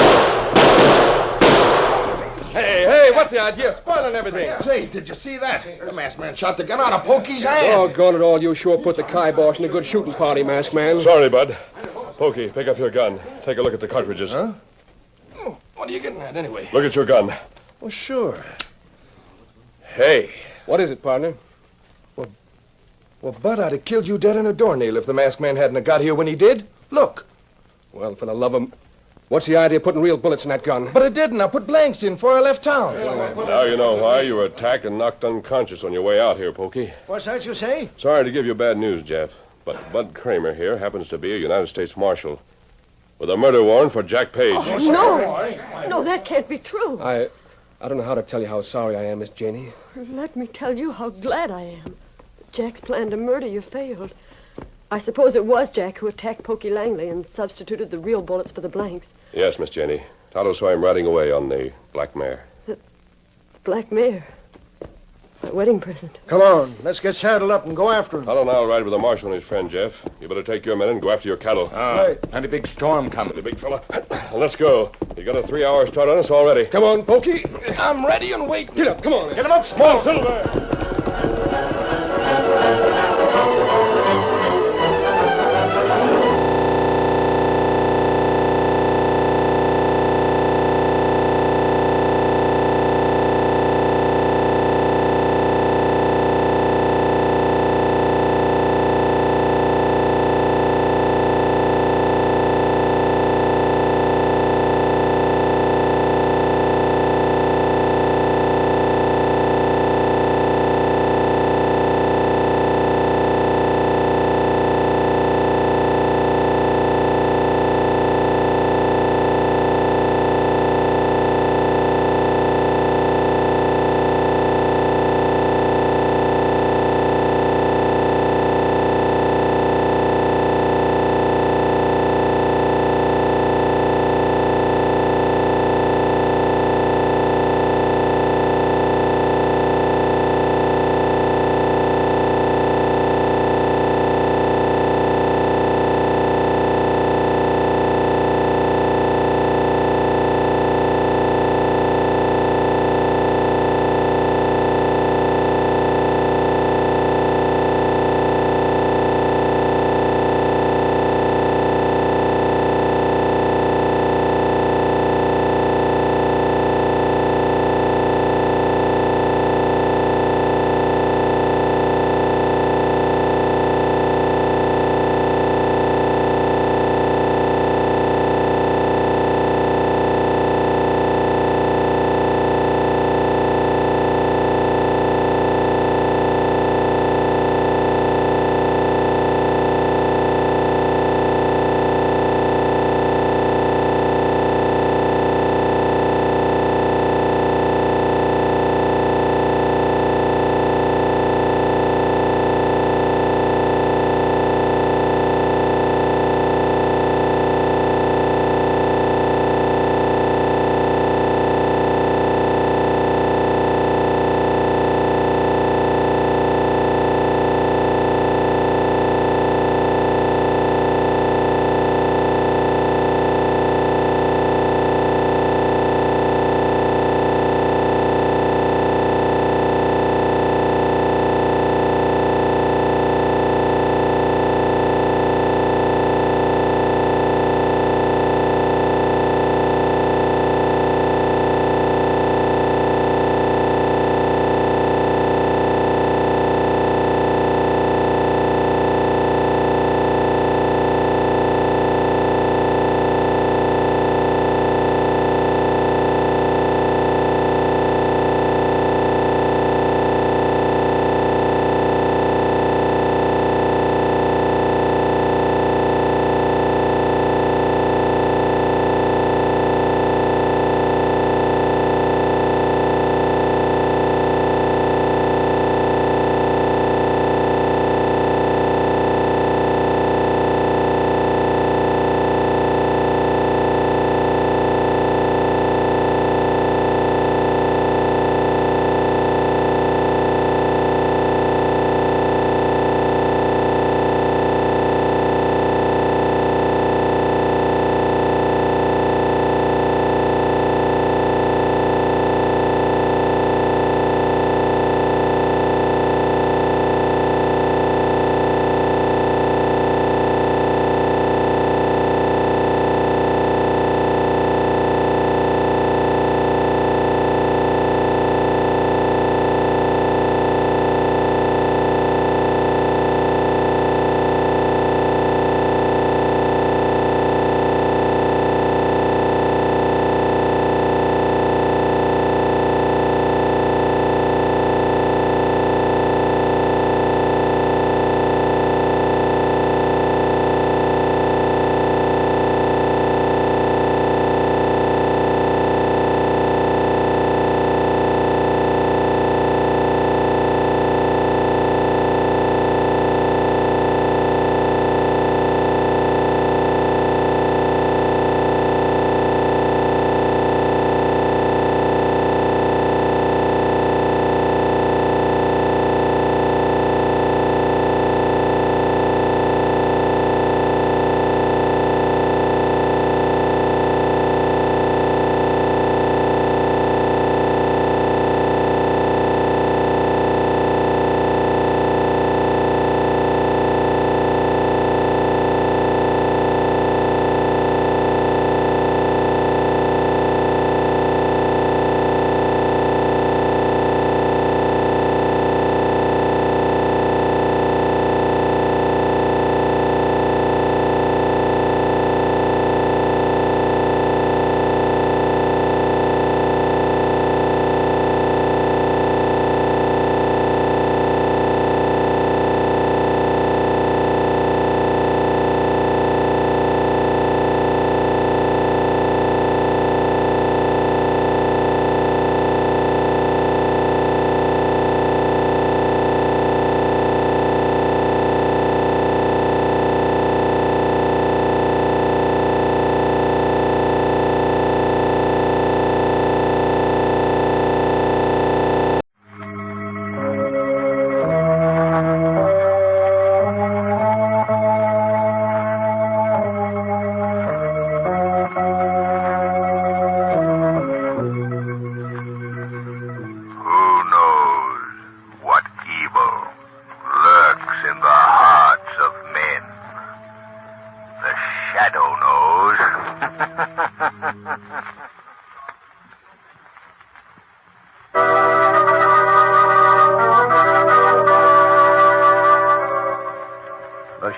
S5: Hey, what's the idea? Spoiling everything.
S13: Say, did you see that? The masked man shot the gun out of Pokey's hand.
S7: Doggone it all, you sure put the kibosh in a good shooting party, masked man.
S3: Sorry, Bud. Pokey, pick up your gun. Take a look at the cartridges.
S5: Huh? Oh, what are you getting at, anyway?
S3: Look at your gun.
S5: Well, sure. Hey.
S7: What is it, partner?
S5: Well, Bud, I'd have killed you dead in a doornail if the masked man hadn't have got here when he did. Look.
S7: Well, for the love of... What's the idea of putting real bullets in that gun?
S5: But I didn't. I put blanks in before I left town.
S3: Now you know why you were attacked and knocked unconscious on your way out here, Pokey.
S18: What's that you say?
S3: Sorry to give you bad news, Jeff, but Bud Kramer here happens to be a United States Marshal with a murder warrant for Jack Page.
S19: Oh, no. No, that can't be true.
S7: I don't know how to tell you how sorry I am, Miss Janey.
S19: Let me tell you how glad I am. Jack's plan to murder you failed. I suppose it was Jack who attacked Pokey Langley and substituted the real bullets for the blanks.
S3: Yes, Miss Jenny. Tonto saw him riding away on the black mare.
S19: The black mare? My wedding present.
S18: Come on, let's get saddled up and go after him.
S3: Tonto and I'll ride with the marshal and his friend, Jeff. You better take your men and go after your cattle.
S21: Right. And a big storm coming.
S3: The big fella. Let's go. You got a 3-hour start on us already.
S7: Come on, Pokey.
S5: I'm ready and waiting.
S7: Get up, come on.
S13: Get him up, Small Silver.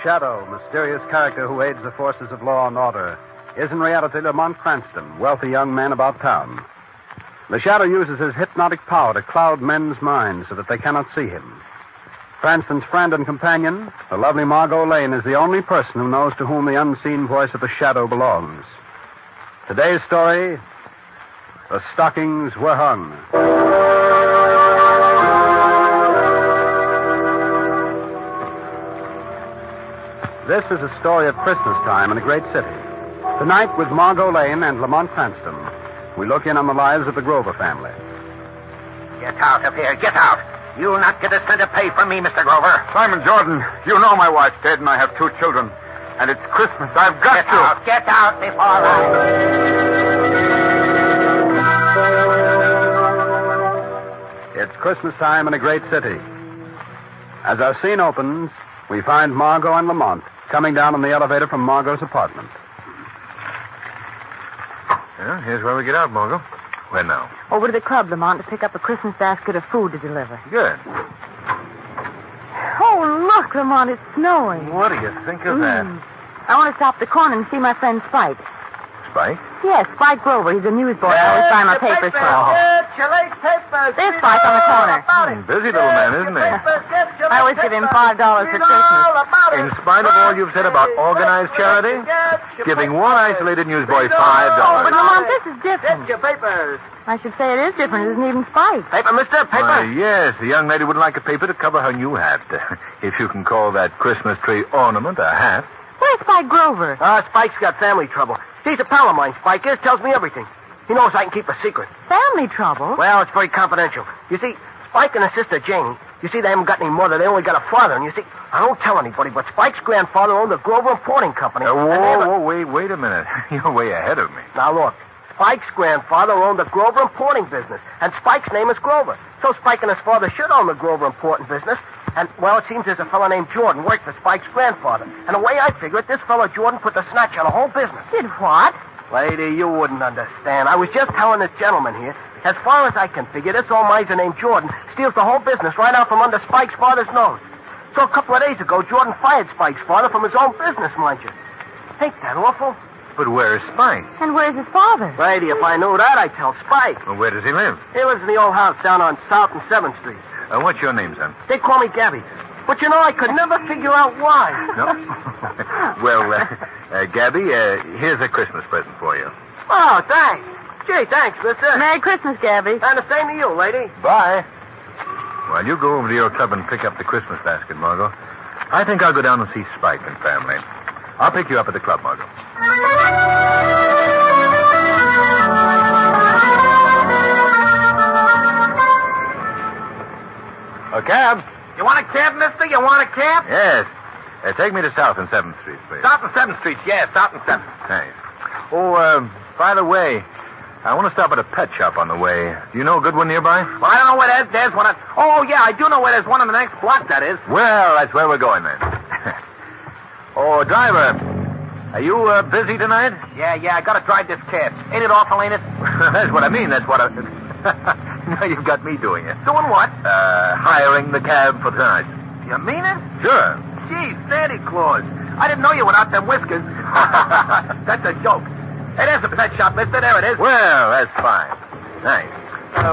S8: Shadow, mysterious character who aids the forces of law and order, is in reality Lamont Cranston, wealthy young man about town. The Shadow uses his hypnotic power to cloud men's minds so that they cannot see him. Cranston's friend and companion, the lovely Margot Lane, is the only person who knows to whom the unseen voice of the Shadow belongs. Today's story, The Stockings Were Hung. This is a story of Christmas time in a great city. Tonight, with Margot Lane and Lamont Cranston, we look in on the lives of the Grover family.
S1: Get out of here. Get out. You'll not get a cent of pay from me, Mr. Grover.
S22: Simon Jordan, you know my wife's dead and I have 2 children. And it's Christmas. I've got to.
S1: Get out before
S8: It's Christmas time in a great city. As our scene opens, we find Margot and Lamont coming down on the elevator from Margot's apartment.
S22: Well, here's where we get out, Margot. Where now?
S23: Over to the club, Lamont, to pick up a Christmas basket of food to deliver.
S22: Good.
S23: Oh, look, Lamont, it's snowing.
S22: What do you think of that?
S23: I want to stop at the corner and see my friend Spike.
S22: Spike?
S23: Yes, Spike Grover. He's a newsboy. I always buy my papers from him.
S9: Your late papers.
S23: There's Spike on the corner.
S22: Busy little man, isn't he?
S23: I always give him $5 for Christmas.
S22: In spite of all you've said about organized charity, giving one isolated newsboy $5.
S23: Oh, but Lamont, this is different.
S9: Get your papers.
S23: I should say it is different. It isn't even Spike.
S9: Paper, mister, paper.
S22: Yes, the young lady would like a paper to cover her new hat. If you can call that Christmas tree ornament a hat.
S23: Where's Spike Grover?
S9: Spike's got family trouble. He's a pal of mine, Spike is. Tells me everything. He knows I can keep a secret.
S23: Family trouble?
S9: Well, it's very confidential. You see, Spike and his sister Janie, you see, they haven't got any mother. They only got a father. And you see, I don't tell anybody, but Spike's grandfather owned the Grover Importing Company.
S22: Wait a minute. You're way ahead of me.
S9: Now, look. Spike's grandfather owned the Grover Importing business, and Spike's name is Grover. So Spike and his father should own the Grover Importing business. And, well, it seems there's a fellow named Jordan worked for Spike's grandfather. And the way I figure it, this fellow Jordan put the snatch on the whole business.
S23: Did what?
S9: Lady, you wouldn't understand. I was just telling this gentleman here, as far as I can figure, this old miser named Jordan steals the whole business right out from under Spike's father's nose. So a couple of days ago, Jordan fired Spike's father from his own business, mind you. Ain't that awful?
S22: But where's Spike?
S23: And where's his father?
S9: Lady, if I knew that, I'd tell Spike.
S22: Well, where does he live?
S9: He lives in the old house down on South and 7th Street.
S22: What's your name, son?
S9: They call me Gabby. But, you know, I could never figure out why.
S22: No? Well, Gabby, here's a Christmas present for you.
S9: Oh, thanks. Gee, thanks, mister.
S23: Merry Christmas, Gabby.
S9: And the same to you, lady.
S22: Bye. Well, you go over to your club and pick up the Christmas basket, Margot. I think I'll go down and see Spike and family. I'll pick you up at the club, Margot. A cab?
S1: You want a cab, mister? You want a cab?
S22: Yes. Take me to South and 7th Street, please.
S1: South and 7th Street, yes, South and 7th.
S22: Thanks. Oh, by the way, I want to stop at a pet shop on the way. Do you know a good one nearby?
S1: Well, I don't know where there's. There's one. Oh, yeah, I do know where there's one on the next block, that is.
S22: Well, that's where we're going then. Oh, driver, are you busy tonight?
S1: Yeah, I gotta drive this cab. Ain't it awful, ain't it?
S22: That's what I mean. That's what I... Now you've got me doing it.
S1: Doing what?
S22: Hiring the cab for tonight.
S1: You mean it?
S22: Sure.
S1: Gee, Santa Claus. I didn't know you without them whiskers. That's a joke. Hey, there's a pet shop, mister. There it is.
S22: Well, that's fine. Thanks.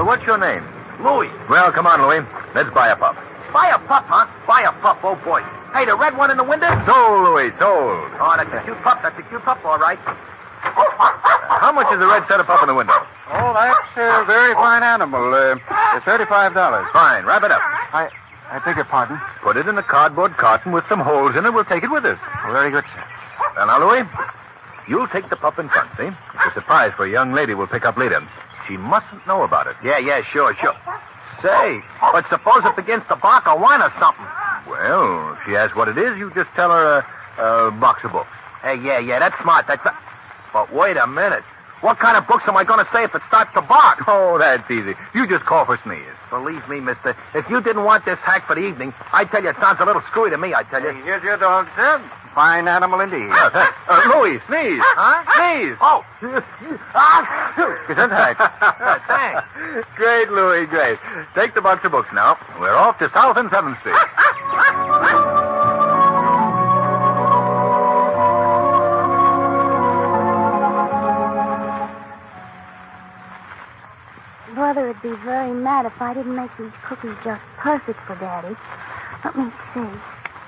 S22: What's your name?
S1: Louis.
S22: Well, come on, Louis. Let's buy a pup.
S1: Buy a pup, huh? Buy a pup, oh boy. Hey, the red one in the window?
S22: Sold, Louis, sold.
S1: Oh, that's a cute pup. That's a cute pup, all right.
S22: How much is the red setup up in the window?
S16: Oh, that's a very fine animal. $35.
S22: Fine. Wrap it up.
S16: I beg your pardon?
S22: Put it in a cardboard carton with some holes in it. We'll take it with us.
S16: Very good, sir.
S22: Well, now, Louis, you'll take the pup in front, see? It's a surprise for a young lady we'll pick up later. She mustn't know about it.
S1: Yeah, sure. Say, but suppose it begins to bark or whine or something.
S22: Well, if she asks what it is, you just tell her a box of books.
S1: Hey, yeah, that's smart. But wait a minute. What kind of books am I going to say if it starts to bark?
S22: Oh, that's easy. You just call for Sneeze.
S1: Believe me, mister, if you didn't want this hack for the evening, I'd tell you it sounds a little screwy to me, I tell you.
S16: Hey, here's your dog, sir. Fine animal indeed.
S22: Oh, thanks. Louis, Sneeze.
S1: Huh?
S22: Sneeze.
S1: Oh.
S22: Gesundheit.
S1: Thanks.
S22: Great, Louis, great. Take the box of books now. We're off to South and 7th Street.
S17: if I didn't make these cookies just perfect for Daddy. Let me see.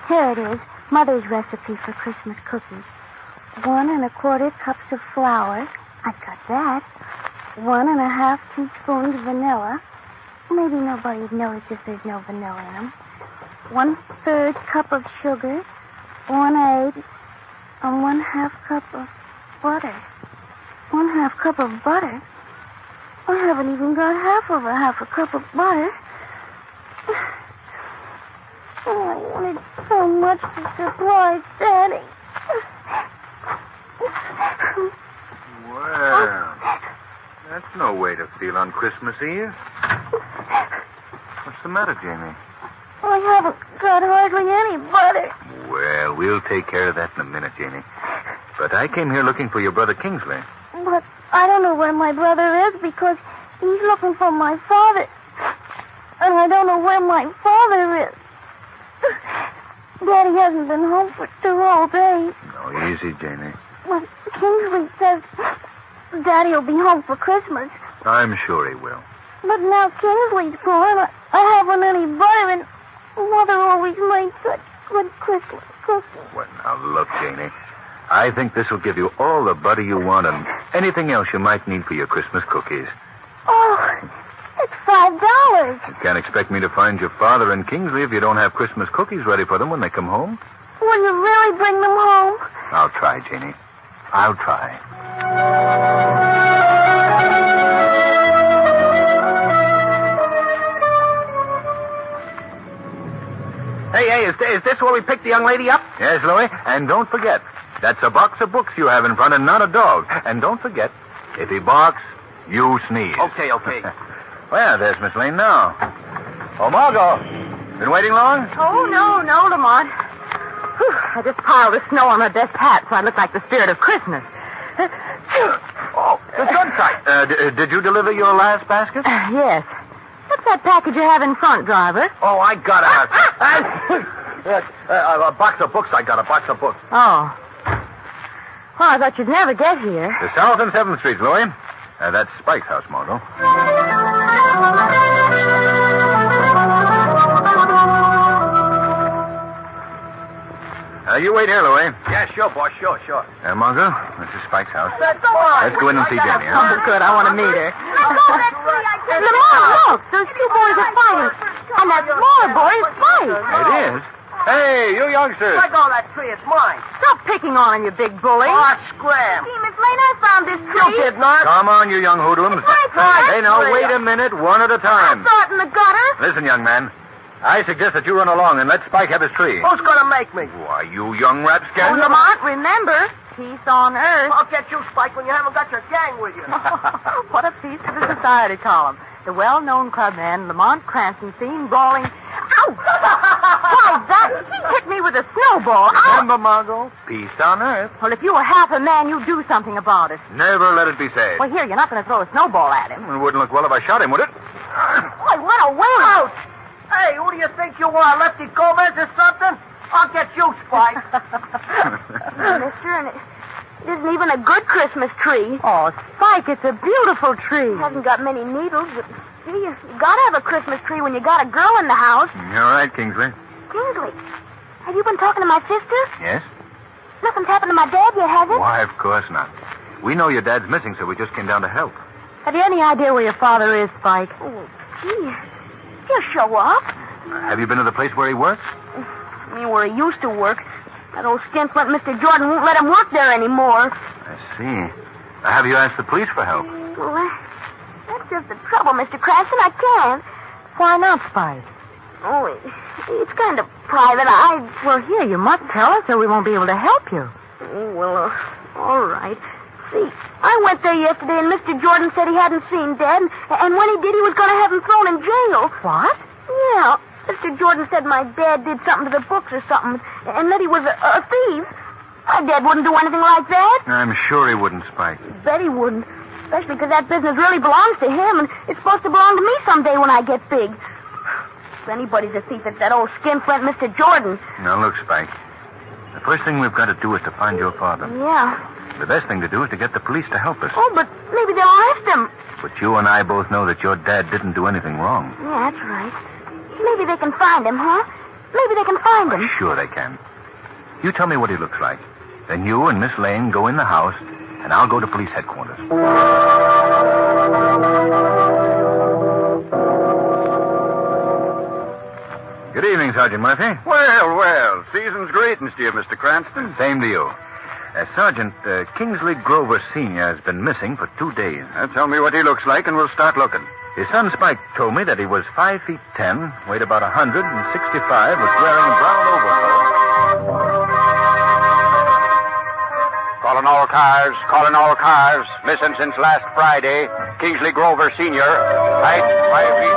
S17: Here it is, Mother's recipe for Christmas cookies. 1 1/4 cups of flour. I've got that. 1 1/2 teaspoons vanilla. Maybe nobody would notice if there's no vanilla in them. 1/3 cup of sugar. 1 egg. And 1/2 cup of butter. 1/2 cup of butter? I haven't even got half a cup of butter. Oh, I wanted so much to surprise Daddy.
S22: Well, that's no way to feel on Christmas Eve. What's the matter, Jamie?
S17: I haven't got hardly any butter.
S22: Well, we'll take care of that in a minute, Jamie. But I came here looking for your brother Kingsley.
S17: But I don't know where my brother is because he's looking for my father. And I don't know where my father is. Daddy hasn't been home for 2 whole days.
S22: No, easy, Jamie.
S17: Well, Kingsley says Daddy will be home for Christmas.
S22: I'm sure he will.
S17: But now Kingsley's gone. I haven't any butter, and Mother always made such good Christmas cookies.
S22: Well, now look, Janie. I think this will give you all the butter you want and anything else you might need for your Christmas cookies.
S17: Oh, it's $5.
S22: You can't expect me to find your father and Kingsley if you don't have Christmas cookies ready for them when they come home.
S17: Will you really bring them home?
S22: I'll try, Janie. I'll try.
S1: Hey, is this where we picked the young lady up?
S22: Yes, Louie, and don't forget, that's a box of books you have in front and not a dog. And don't forget, if he barks, you sneeze.
S1: Okay.
S22: Well, there's Miss Lane now. Oh, Margot, been waiting long?
S23: Oh, no, Lamont. Whew, I just piled the snow on my best hat so I look like the spirit of Christmas.
S1: Oh, the good side.
S22: Did you deliver your last basket?
S23: Yes. What's that package you have in front, driver?
S1: Oh, I got a box of books. I got a box of books.
S23: Oh. Well, I thought you'd never get here.
S22: The South and 7th Street, Louie. That's Spike's house, Margot. You wait here, Louie.
S1: Yeah, sure, boss. Sure.
S22: Margot, this is Spike's house.
S17: Go on.
S22: Let's go in and see Jenny,
S23: Oh, good. I want to meet her.
S17: Lamont,
S23: Lamont, look. Those 2 boys are fighting. And that smaller boy is Spike.
S22: It is? Hey, you youngsters.
S1: Let go of that tree. It's mine.
S23: Stop picking on him, you big bully.
S1: Oh, scram.
S17: Gee, Miss Lane, I found this
S1: You
S17: tree.
S1: did not.
S22: Come on, you young hoodlums. Hey, now, wait a minute. One at a time.
S17: I saw it in the gutter.
S22: Listen, young man. I suggest that you run along and let Spike have his tree.
S1: Who's going to make me?
S22: Why, you young rapscallion.
S23: Oh, Lamont, remember, peace on earth.
S1: I'll get you, Spike, when you haven't got your gang with you.
S23: What a piece of the society column. The well-known clubman, Lamont Cranston, seen brawling... Ow! Why, that... He hit me with a snowball.
S22: Remember, Margot, peace on earth.
S23: Well, if you were half a man, you'd do something about it.
S22: Never let it be said.
S23: Well, here, you're not going to throw a snowball at him.
S22: It wouldn't look well if I shot him, would it?
S23: Boy, what a win!
S1: Ouch! Hey, who do you think you are, Lefty Gomez or something? I'll get you, Spike.
S17: Mister, and it isn't even a good Christmas tree.
S23: Oh, Spike, it's a beautiful tree.
S17: It hasn't got many needles, but gee, you gotta have a Christmas tree when you got a girl in the house.
S22: All right, Kingsley.
S17: Kingsley, have you been talking to my sister?
S22: Yes?
S17: Nothing's happened to my dad yet, has it?
S22: Why, of course not. We know your dad's missing, so we just came down to help.
S23: Have you any idea where your father is, Spike?
S17: Oh, gee, he'll show up.
S22: Have you been to the place where he works?
S17: I mean, where he used to work. That old skinflint Mr. Jordan won't let him work there anymore.
S22: I see. Have you asked the police for help?
S17: Well, that's just the trouble, Mr. Cranston. I can't.
S23: Why not, Spike?
S17: Oh, it's kind of private.
S23: Well, here, you must tell us or we won't be able to help you.
S17: Oh, well, all right. See, I went there yesterday and Mr. Jordan said he hadn't seen Dad, and when he did, he was going to have him thrown in jail.
S23: What?
S17: Yeah. Mr. Jordan said my dad did something to the books or something, and that he was a thief. My dad wouldn't do anything like that.
S22: I'm sure he wouldn't, Spike.
S17: Bet he wouldn't. Especially because that business really belongs to him, and it's supposed to belong to me someday when I get big. If anybody's a thief, it's that old skinflint Mr. Jordan.
S22: Now, look, Spike. The first thing we've got to do is to find your father.
S17: Yeah.
S22: The best thing to do is to get the police to help us.
S17: Oh, but maybe they'll arrest him.
S22: But you and I both know that your dad didn't do anything wrong.
S17: Yeah, that's right. Maybe they can find him, huh? Maybe they can find him.
S22: Sure they can. You tell me what he looks like. Then you and Miss Lane go in the house, and I'll go to police headquarters. Good evening, Sergeant Murphy.
S10: Well. Season's greetings to you, Mr. Cranston.
S22: Same to you. Sergeant, Kingsley Grover Sr. has been missing for 2 days.
S10: Tell me what he looks like, and we'll start looking.
S22: His son Spike told me that he was 5 feet 10, weighed about 165, was wearing a brown overcoat.
S10: Calling all cars. Missing since last Friday. Kingsley Grover Sr. Height 5 feet.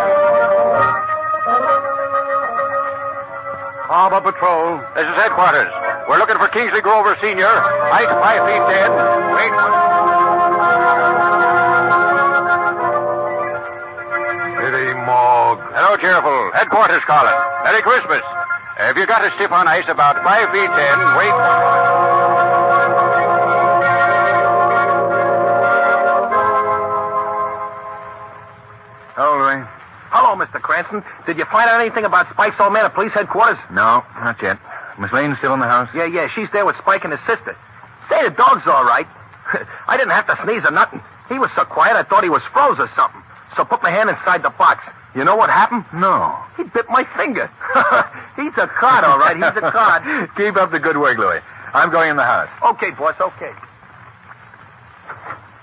S10: Harbor Patrol. This is headquarters. We're looking for Kingsley Grover Sr. Height 5 feet 10. Wait.
S13: City Morgue.
S10: Hello, Cheerful. Headquarters calling. Merry Christmas. Have you got a stiff on ice about 5 feet 10? Wait.
S1: Hello, Mr. Cranston. Did you find out anything about Spike's old man at police headquarters?
S22: No, not yet. Miss Lane's still in the house?
S1: Yeah. She's there with Spike and his sister. Say, the dog's all right. I didn't have to sneeze or nothing. He was so quiet I thought he was froze or something. So put my hand inside the box. You know what happened?
S22: No.
S1: He bit my finger. He's a cod, all right. He's a cod.
S22: Keep up the good work, Louis. I'm going in the house.
S1: Okay, boss, okay.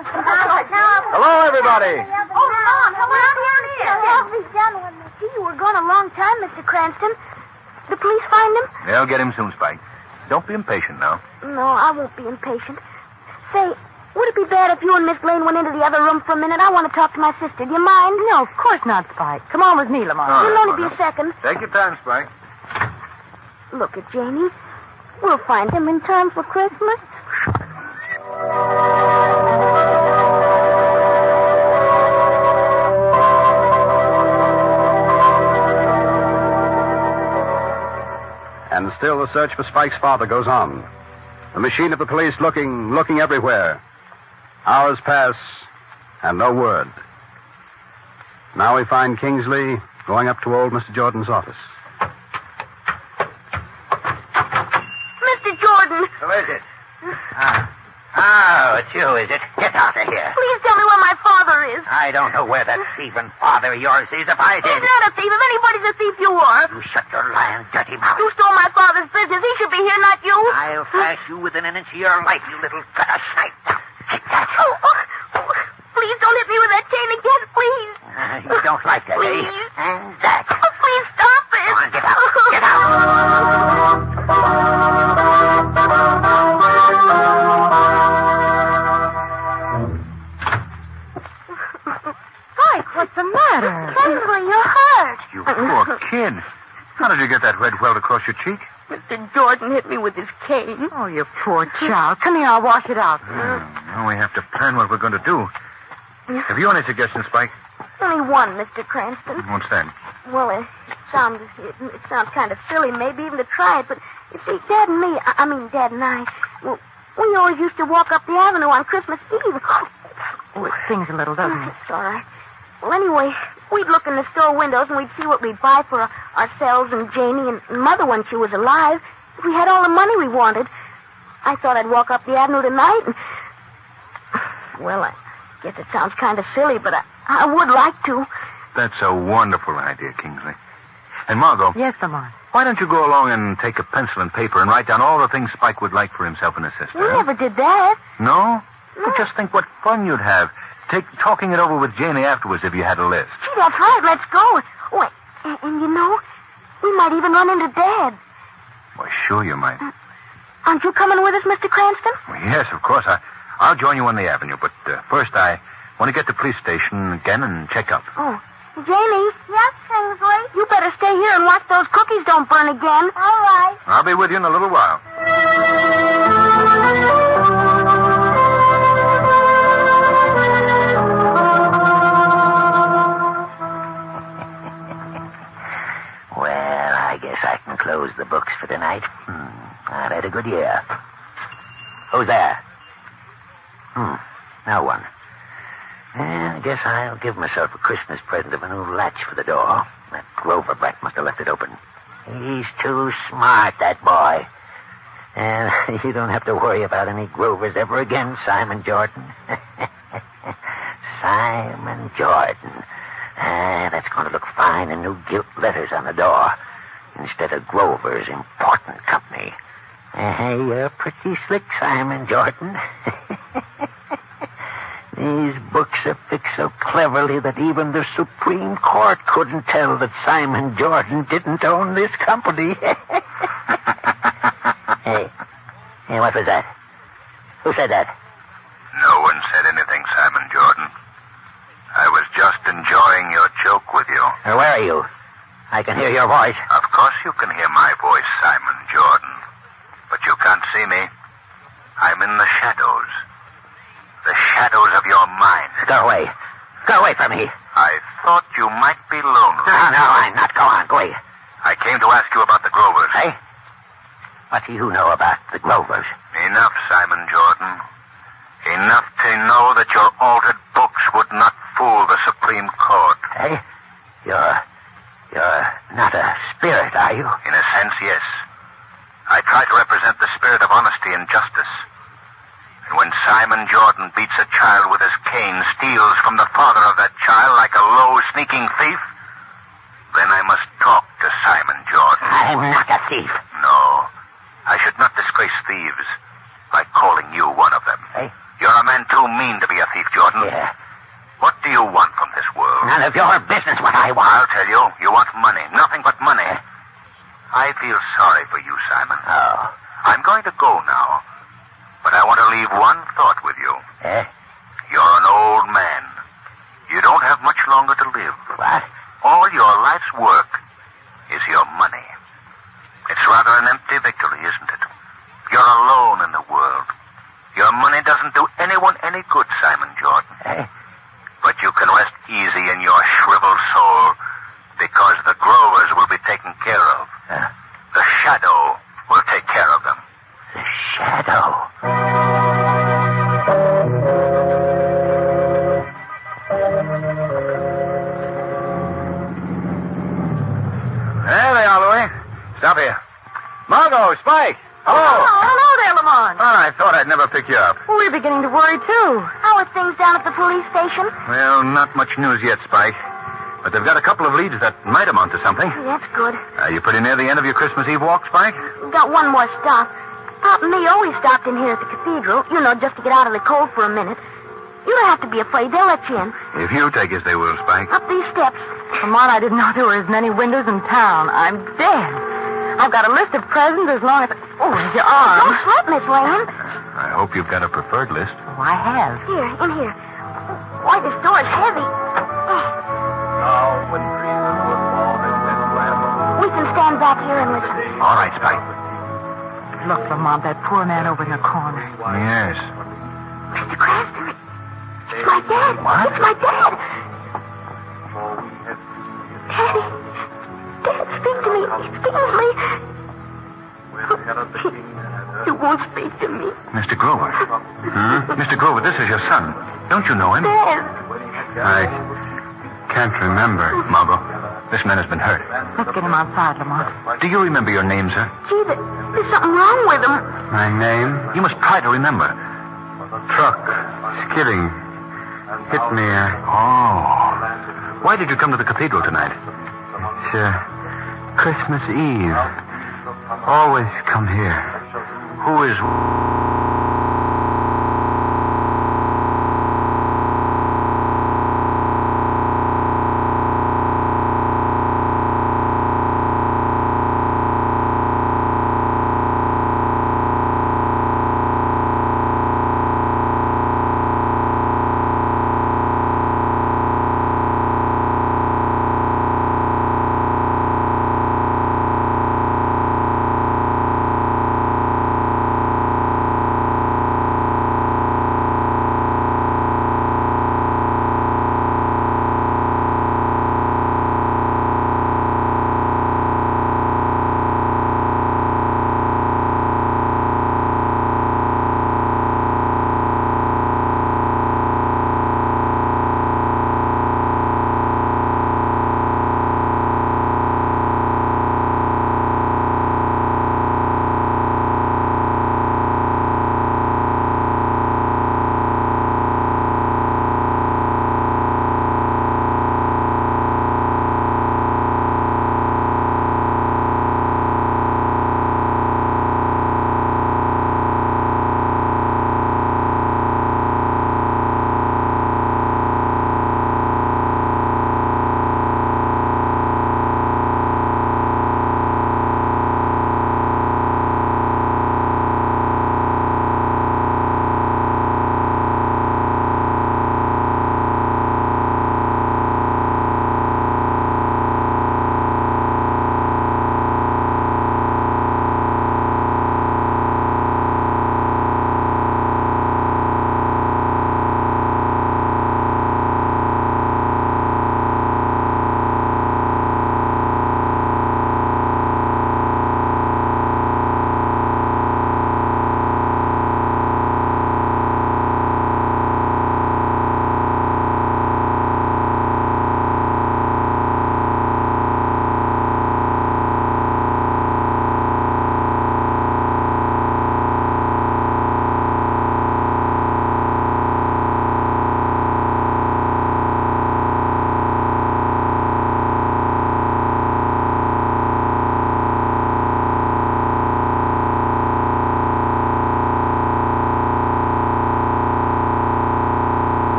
S22: Hello, everybody.
S17: Oh, Mom, come on here. Gee, you were gone a long time, Mr. Cranston. The police find him?
S22: They'll get him soon, Spike. Don't be impatient now.
S17: No, I won't be impatient. Say, would it be bad if you and Miss Lane went into the other room for a minute? I want to talk to my sister. Do you mind?
S23: No, of course not, Spike. Come on with me, Lamont.
S17: It'll only be a second.
S22: Take your time, Spike.
S17: Look at Janie. We'll find him in time for Christmas.
S8: And still the search for Spike's father goes on. The machine of the police looking everywhere. Hours pass, and no word. Now we find Kingsley going up to old Mr. Jordan's office.
S17: Mr. Jordan!
S12: Who is it? Oh, it's you, is it? Get out of here.
S17: Please tell me where my father is.
S12: I don't know where that thieving father of yours is. If I did...
S17: He's not a thief. If anybody's a thief, you are.
S12: You shut your lying, dirty mouth.
S17: You stole my father's business. He should be here, not you.
S12: I'll thrash you within an inch of your life, you little gutter snipe. Take that.
S17: Oh, please don't hit me with that chain again, please.
S12: You don't like that,
S17: please.
S12: eh? And that.
S17: Oh, please stop it.
S12: Go on, get out. Get out.
S23: What's the matter?
S17: Kingsley, you're hurt.
S22: You poor kid. How did you get that red welt across your cheek?
S17: Mr. Jordan hit me with his cane.
S23: Oh, you poor child. Come here, I'll wash it out.
S22: Now we have to plan what we're going to do. Have you any suggestions, Spike?
S17: Only one, Mr. Cranston.
S22: What's that?
S17: Well, it sounds kind of silly, maybe even to try it, but you see, Dad and me, I mean Dad and I, well, we always used to walk up the avenue on Christmas Eve.
S23: Oh, it stings a little, doesn't it?
S17: It's all right. Well, anyway, we'd look in the store windows and we'd see what we'd buy for ourselves and Janie and Mother when she was alive. If we had all the money we wanted. I thought I'd walk up the avenue tonight and... Well, I guess it sounds kind of silly, but I would like to.
S22: That's a wonderful idea, Kingsley. And Margot.
S23: Yes, Lamont.
S22: Why don't you go along and take a pencil and paper and write down all the things Spike would like for himself and his sister?
S17: We never did that.
S22: No? Well, just think what fun you'd have. Talking it over with Janie afterwards if you had a list.
S17: Gee, that's right. Let's go. Oh, and you know, we might even run into Dad.
S22: Well, sure you might.
S17: Aren't you coming with us, Mr. Cranston?
S22: Well, yes, of course. I'll join you on the avenue, but first I want to get to the police station again and check up.
S17: Oh, Janie. Yes, Kingsley? You better stay here and watch those cookies don't burn again. All right.
S22: I'll be with you in a little while.
S12: I can close the books for tonight. I've had a good year. Who's there? No one. I guess I'll give myself a Christmas present of a new latch for the door. That Grover brat must have left it open. He's too smart, that boy. And you don't have to worry about any Grovers ever again, Simon Jordan. Simon Jordan. That's going to look fine in new gilt letters on the door instead of Grover's Important Company. You're pretty slick, Simon Jordan. These books are fixed so cleverly that even the Supreme Court couldn't tell that Simon Jordan didn't own this company. Hey, what was that? Who said that?
S10: No one said anything, Simon Jordan. I was just enjoying your joke with you.
S12: Where are you? I can hear your voice.
S10: Of course you can hear my voice, Simon Jordan. But you can't see me. I'm in the shadows. The shadows of your mind.
S12: Go away. Go away from me.
S10: I thought you might be lonely.
S12: No, I'm not. Go on, go away.
S10: I came to ask you about the Grovers.
S12: Hey? What do you know about the Grovers?
S10: Enough, Simon Jordan. Enough to know that your altered books would not fool the Supreme Court.
S12: Hey? You're not a spirit, are you?
S10: In a sense, yes. I try to represent the spirit of honesty and justice. And when Simon Jordan beats a child with his cane, steals from the father of that child like a low, sneaking thief, then I must talk to Simon Jordan.
S12: I'm not a thief.
S10: No. I should not disgrace thieves by calling you one of them.
S12: Hey?
S10: You're a man too mean to be a thief, Jordan.
S12: Yeah.
S10: What do you want from this world?
S12: None of your business what I want.
S10: I'll tell you. You want money. Nothing but money. I feel sorry for you, Simon.
S12: Oh.
S10: I'm going to go now. But I want to leave one thought with you.
S12: Eh?
S10: You're an old man. You don't have much longer to live.
S12: What?
S10: All your life's work is your money. It's rather an empty victory, isn't it? You're alone in the world. Your money doesn't do anyone any good, Simon Jordan.
S12: Eh?
S10: But you can rest easy in your shriveled soul because the Grovers will be taken care of. The shadow will take care of them.
S12: The shadow?
S1: There they are, Louie. Stop here. Margot, Spike. Hello.
S23: Hello there, Lamont.
S1: Oh, I thought I'd never pick you up.
S23: We're beginning to worry, too.
S17: How are things down at the police station?
S1: Well, not much news yet, Spike. But they've got a couple of leads that might amount to something.
S17: That's good.
S1: Are you pretty near the end of your Christmas Eve walk, Spike?
S17: We've got one more stop. Pop and me always stopped in here at the cathedral, just to get out of the cold for a minute. You don't have to be afraid. They'll let you in.
S1: If you take us, they will, Spike.
S17: Up these steps.
S23: Lamont, I didn't know there were as many windows in town. I'm dead. I've got a list of presents as long as... Oh, there's your arm.
S17: Don't slip, Miss Lane.
S1: I hope you've got a preferred list.
S23: Oh, I have.
S17: Here, in here. Boy, this door is heavy. We can stand back here and listen.
S1: All right, Spike.
S23: Look, Lamont, that poor man over in the corner.
S1: Yes.
S17: Mr. Cranston, it's my dad.
S1: What?
S17: It's my dad. Daddy. Dad, speak to me. Speak to me. You won't speak to me.
S1: Mr. Grover. Mr. Grover, this is your son. Don't you know him?
S17: Dad.
S1: I can't remember. Margot, this man has been hurt.
S23: Let's get him outside, Lamont.
S1: Do you remember your name, sir?
S17: Gee, there's something wrong with him.
S1: My name? You must try to remember. Truck. Skidding. Hit me. Oh. Why did you come to the cathedral tonight? It's Christmas Eve. Always come here. Who is...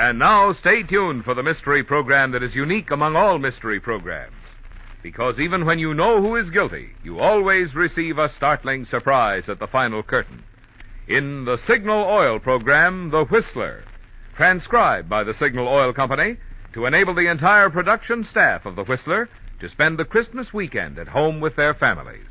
S6: And now stay tuned for the mystery program that is unique among all mystery programs. Because even when you know who is guilty, you always receive a startling surprise at the final curtain. In the Signal Oil program, The Whistler, transcribed by the Signal Oil Company to enable the entire production staff of The Whistler to spend the Christmas weekend at home with their families.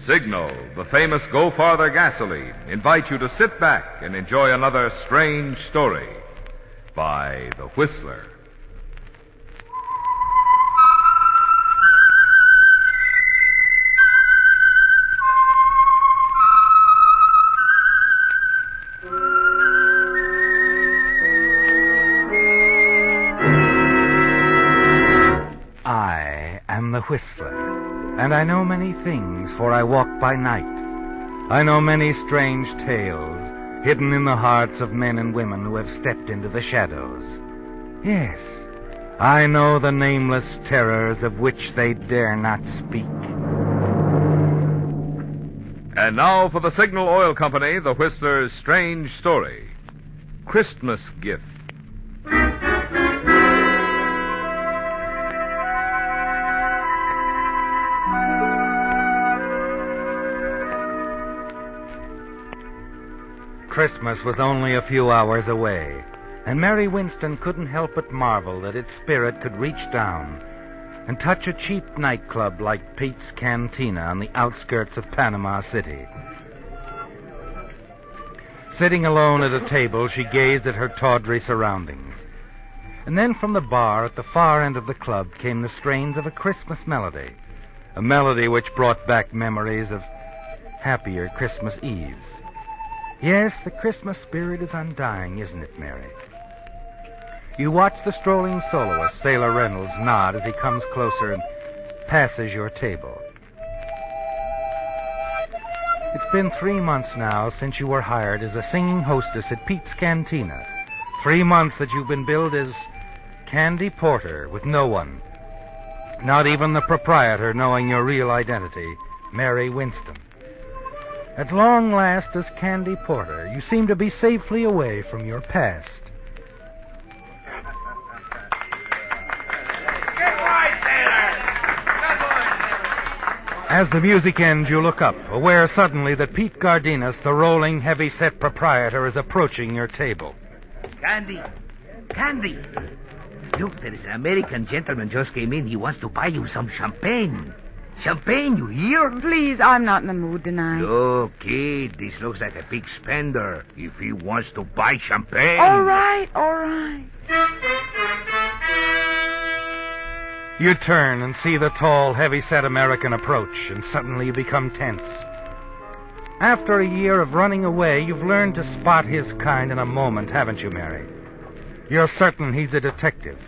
S6: Signal, the famous Go Farther gasoline, invite you to sit back and enjoy another strange story by The Whistler.
S14: I am the Whistler. And I know many things, for I walk by night. I know many strange tales, hidden in the hearts of men and women who have stepped into the shadows. Yes, I know the nameless terrors of which they dare not speak.
S6: And now for the Signal Oil Company, The Whistler's strange story, Christmas Gift.
S14: Christmas was only a few hours away, and Mary Winston couldn't help but marvel that its spirit could reach down and touch a cheap nightclub like Pete's Cantina on the outskirts of Panama City. Sitting alone at a table, she gazed at her tawdry surroundings. And then from the bar at the far end of the club came the strains of a Christmas melody, a melody which brought back memories of happier Christmas Eves. Yes, the Christmas spirit is undying, isn't it, Mary? You watch the strolling soloist, Sailor Reynolds, nod as he comes closer and passes your table. It's been 3 months now since you were hired as a singing hostess at Pete's Cantina. 3 months that you've been billed as Candy Porter with no one, not even the proprietor, knowing your real identity, Mary Winston. At long last, as Candy Porter, you seem to be safely away from your past. As the music ends, you look up, aware suddenly that Pete Gardinas, the rolling, heavy-set proprietor, is approaching your table.
S15: Candy! Candy! Look, there is an American gentleman just came in. He wants to buy you some champagne. Champagne, you hear?
S23: Please, I'm not in the mood tonight.
S15: Look, kid, this looks like a big spender. If he wants to buy champagne...
S23: All right, all right.
S14: You turn and see the tall, heavy-set American approach, and suddenly you become tense. After a year of running away, you've learned to spot his kind in a moment, haven't you, Mary? You're certain he's a detective.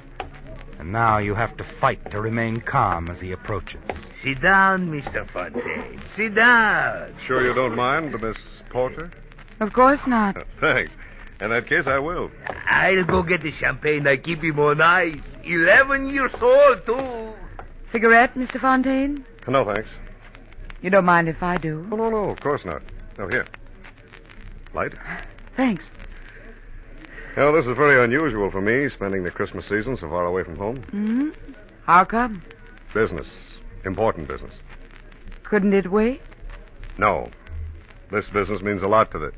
S14: And now you have to fight to remain calm as he approaches.
S15: Sit down, Mr. Fontaine. Sit down.
S24: Sure you don't mind, Miss Porter?
S23: Of course not.
S24: Thanks. In that case, I will.
S15: I'll go get the champagne. I keep him on ice. 11 years old, too.
S23: Cigarette, Mr. Fontaine?
S24: No, thanks.
S23: You don't mind if I do?
S24: Oh, no, of course not. Oh, here. Light?
S23: Thanks.
S24: Well, this is very unusual for me, spending the Christmas season so far away from home.
S23: Mm-hmm. How come?
S24: Business. Important business.
S23: Couldn't it wait?
S24: No. This business means a lot to the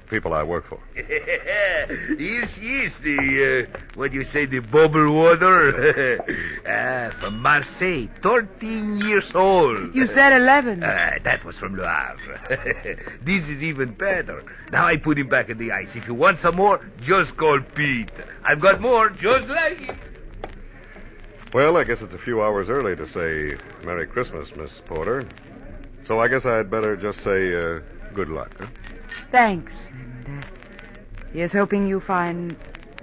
S24: people I work for.
S15: Here she is, the, what do you say, the bubble water? From Marseille, 13 years old.
S23: You said 11.
S15: That was from Le Havre. This is even better. Now I put him back in the ice. If you want some more, just call Pete. I've got more just like him.
S24: Well, I guess it's a few hours early to say Merry Christmas, Miss Porter. So I guess I'd better just say good luck, huh?
S23: Thanks. And here's hoping you find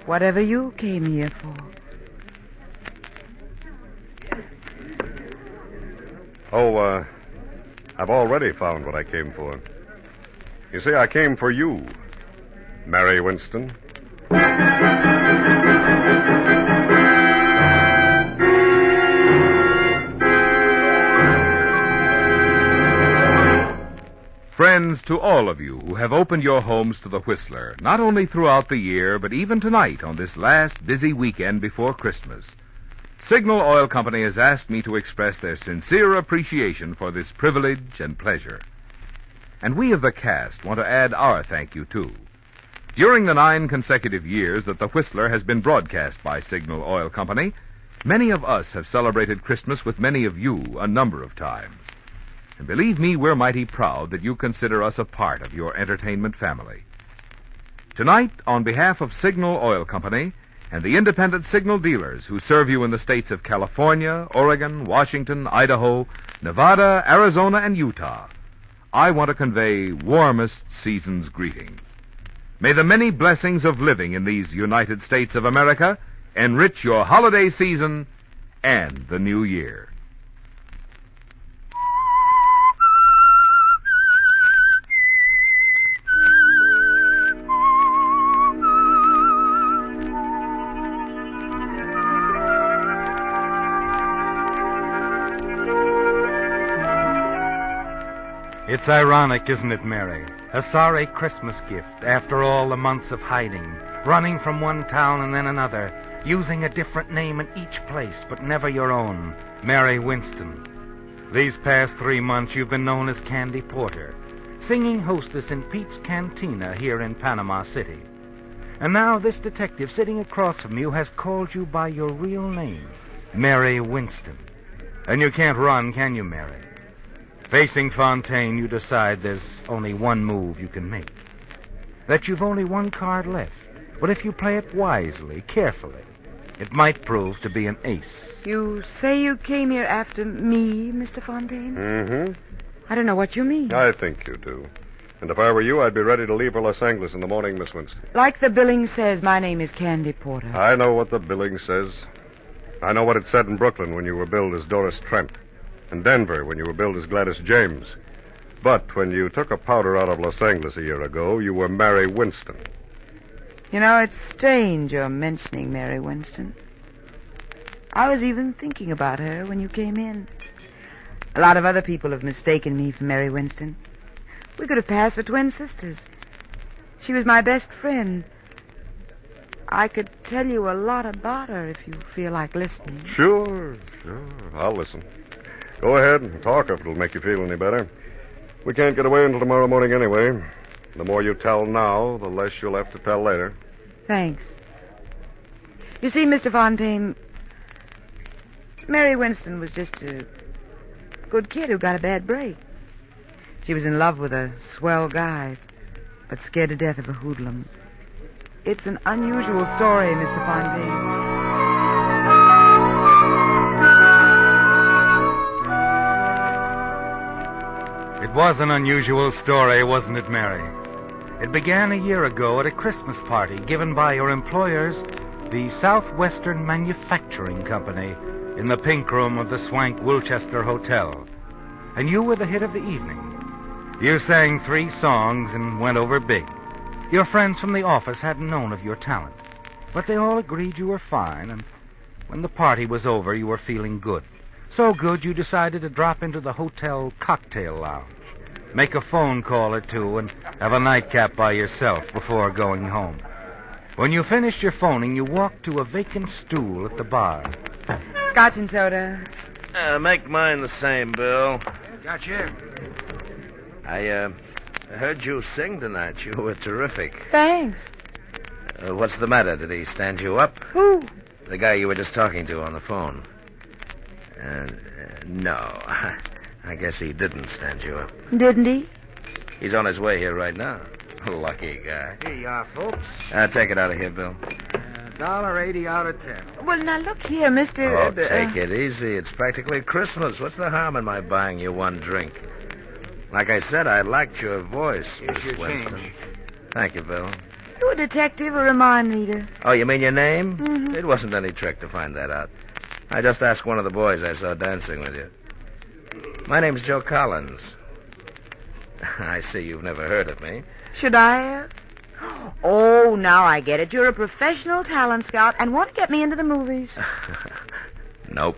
S23: whatever you came here for.
S24: Oh, I've already found what I came for. You see, I came for you, Mary Winston.
S6: friends, to all of you who have opened your homes to the Whistler, not only throughout the year, but even tonight on this last busy weekend before Christmas, Signal Oil Company has asked me to express their sincere appreciation for this privilege and pleasure. And we of the cast want to add our thank you, too. During the 9 consecutive years that the Whistler has been broadcast by Signal Oil Company, many of us have celebrated Christmas with many of you a number of times. And believe me, we're mighty proud that you consider us a part of your entertainment family. Tonight, on behalf of Signal Oil Company and the independent signal dealers who serve you in the states of California, Oregon, Washington, Idaho, Nevada, Arizona, and Utah, I want to convey warmest season's greetings. May the many blessings of living in these United States of America enrich your holiday season and the new year.
S14: It's ironic, isn't it, Mary? A sorry Christmas gift after all the months of hiding, running from one town and then another, using a different name in each place, but never your own, Mary Winston. These past 3 months you've been known as Candy Porter, singing hostess in Pete's Cantina here in Panama City. And now this detective sitting across from you has called you by your real name, Mary Winston. And you can't run, can you, Mary? Facing Fontaine, you decide there's only one move you can make. That you've only one card left. But if you play it wisely, carefully, it might prove to be an ace.
S2: You say you came here after me, Mr. Fontaine?
S24: Mm-hmm.
S2: I don't know what you mean.
S24: I think you do. And if I were you, I'd be ready to leave for Los Angeles in the morning, Miss Winston.
S2: Like the billing says, my name is Candy Porter.
S24: I know what the billing says. I know what it said in Brooklyn when you were billed as Doris Trent. In Denver when you were billed as Gladys James. But when you took a powder out of Los Angeles a year ago, you were Mary Winston.
S2: You know, it's strange you're mentioning Mary Winston. I was even thinking about her when you came in. A lot of other people have mistaken me for Mary Winston. We could have passed for twin sisters. She was my best friend. I could tell you a lot about her if you feel like listening.
S24: Sure. I'll listen. Go ahead and talk if it'll make you feel any better. We can't get away until tomorrow morning anyway. The more you tell now, the less you'll have to tell later.
S2: Thanks. You see, Mr. Fontaine, Mary Winston was just a good kid who got a bad break. She was in love with a swell guy, but scared to death of a hoodlum. It's an unusual story, Mr. Fontaine.
S14: It was an unusual story, wasn't it, Mary? It began a year ago at a Christmas party given by your employers, the Southwestern Manufacturing Company, in the pink room of the swank Wilchester Hotel. And you were the hit of the evening. You sang 3 songs and went over big. Your friends from the office hadn't known of your talent, but they all agreed you were fine, and when the party was over, you were feeling good. So good you decided to drop into the hotel cocktail lounge, make a phone call or two, and have a nightcap by yourself before going home. When you finished your phoning, you walked to a vacant stool at the bar.
S2: Scotch and soda.
S4: Make mine the same, Bill.
S2: Gotcha.
S4: I heard you sing tonight. You were terrific.
S2: Thanks.
S4: What's the matter? Did he stand you up?
S2: Who?
S4: The guy you were just talking to on the phone. No. I guess he didn't stand you up.
S2: Didn't he?
S4: He's on his way here right now. Lucky guy.
S11: Here you are, folks.
S4: Take it out of here, Bill.
S11: $1.80 out of 10.
S2: Well, now, look here, Mr.
S4: Oh, take it easy. It's practically Christmas. What's the harm in my buying you one drink? Like I said, I liked your voice, Miss Winston.
S11: Change.
S4: Thank you, Bill.
S2: You a detective or a mind reader?
S4: Oh, you mean your name?
S2: Mm-hmm.
S4: It wasn't any trick to find that out. I just asked one of the boys I saw dancing with you. My name's Joe Collins. I see you've never heard of me.
S2: Should I? Oh, now I get it. You're a professional talent scout and want to get me into the movies.
S4: Nope.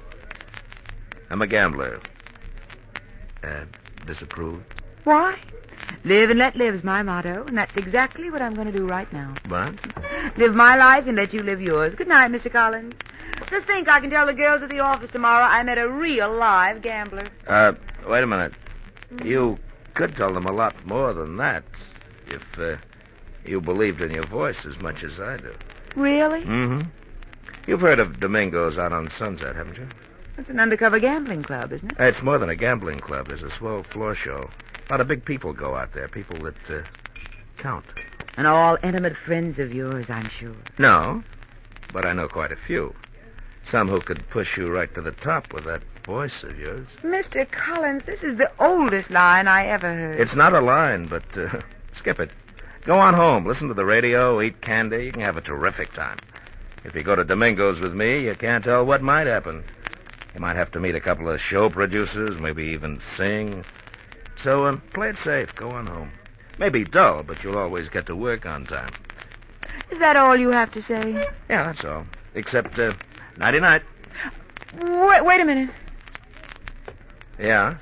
S4: I'm a gambler. Disapproved?
S2: Why? Live and let live's my motto, and that's exactly what I'm going to do right now.
S4: What?
S2: Live my life and let you live yours. Good night, Mr. Collins. Just think, I can tell the girls at the office tomorrow I met a real live gambler.
S4: Wait a minute. You could tell them a lot more than that if you believed in your voice as much as I do.
S2: Really?
S4: Mm-hmm. You've heard of Domingo's out on Sunset, haven't you?
S2: It's an undercover gambling club, isn't it?
S4: It's more than a gambling club. There's a swell floor show. A lot of big people go out there, people that count.
S2: And all intimate friends of yours, I'm sure.
S4: No, but I know quite a few. Some who could push you right to the top with that voice of yours.
S2: Mr. Collins, this is the oldest line I ever heard.
S4: It's not a line, but skip it. Go on home, listen to the radio, eat candy. You can have a terrific time. If you go to Domingo's with me, you can't tell what might happen. You might have to meet a couple of show producers, maybe even sing. So play it safe. Go on home. Maybe dull, but you'll always get to work on time.
S2: Is that all you have to say?
S4: Yeah, that's all. Except, nighty-night.
S2: Wait a minute.
S4: Yeah?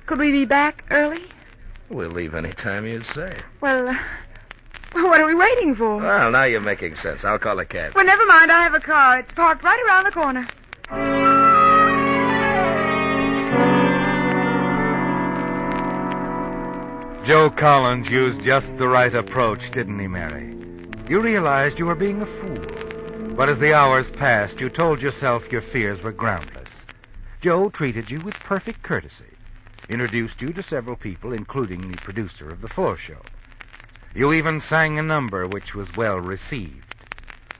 S2: Could we be back early?
S4: We'll leave any time you say.
S2: Well, what are we waiting for?
S4: Well, now you're making sense. I'll call a cab.
S2: Well, never mind. I have a car. It's parked right around the corner.
S14: Joe Collins used just the right approach, didn't he, Mary? You realized you were being a fool. But as the hours passed, you told yourself your fears were groundless. Joe treated you with perfect courtesy, introduced you to several people, including the producer of the floor show. You even sang a number which was well received.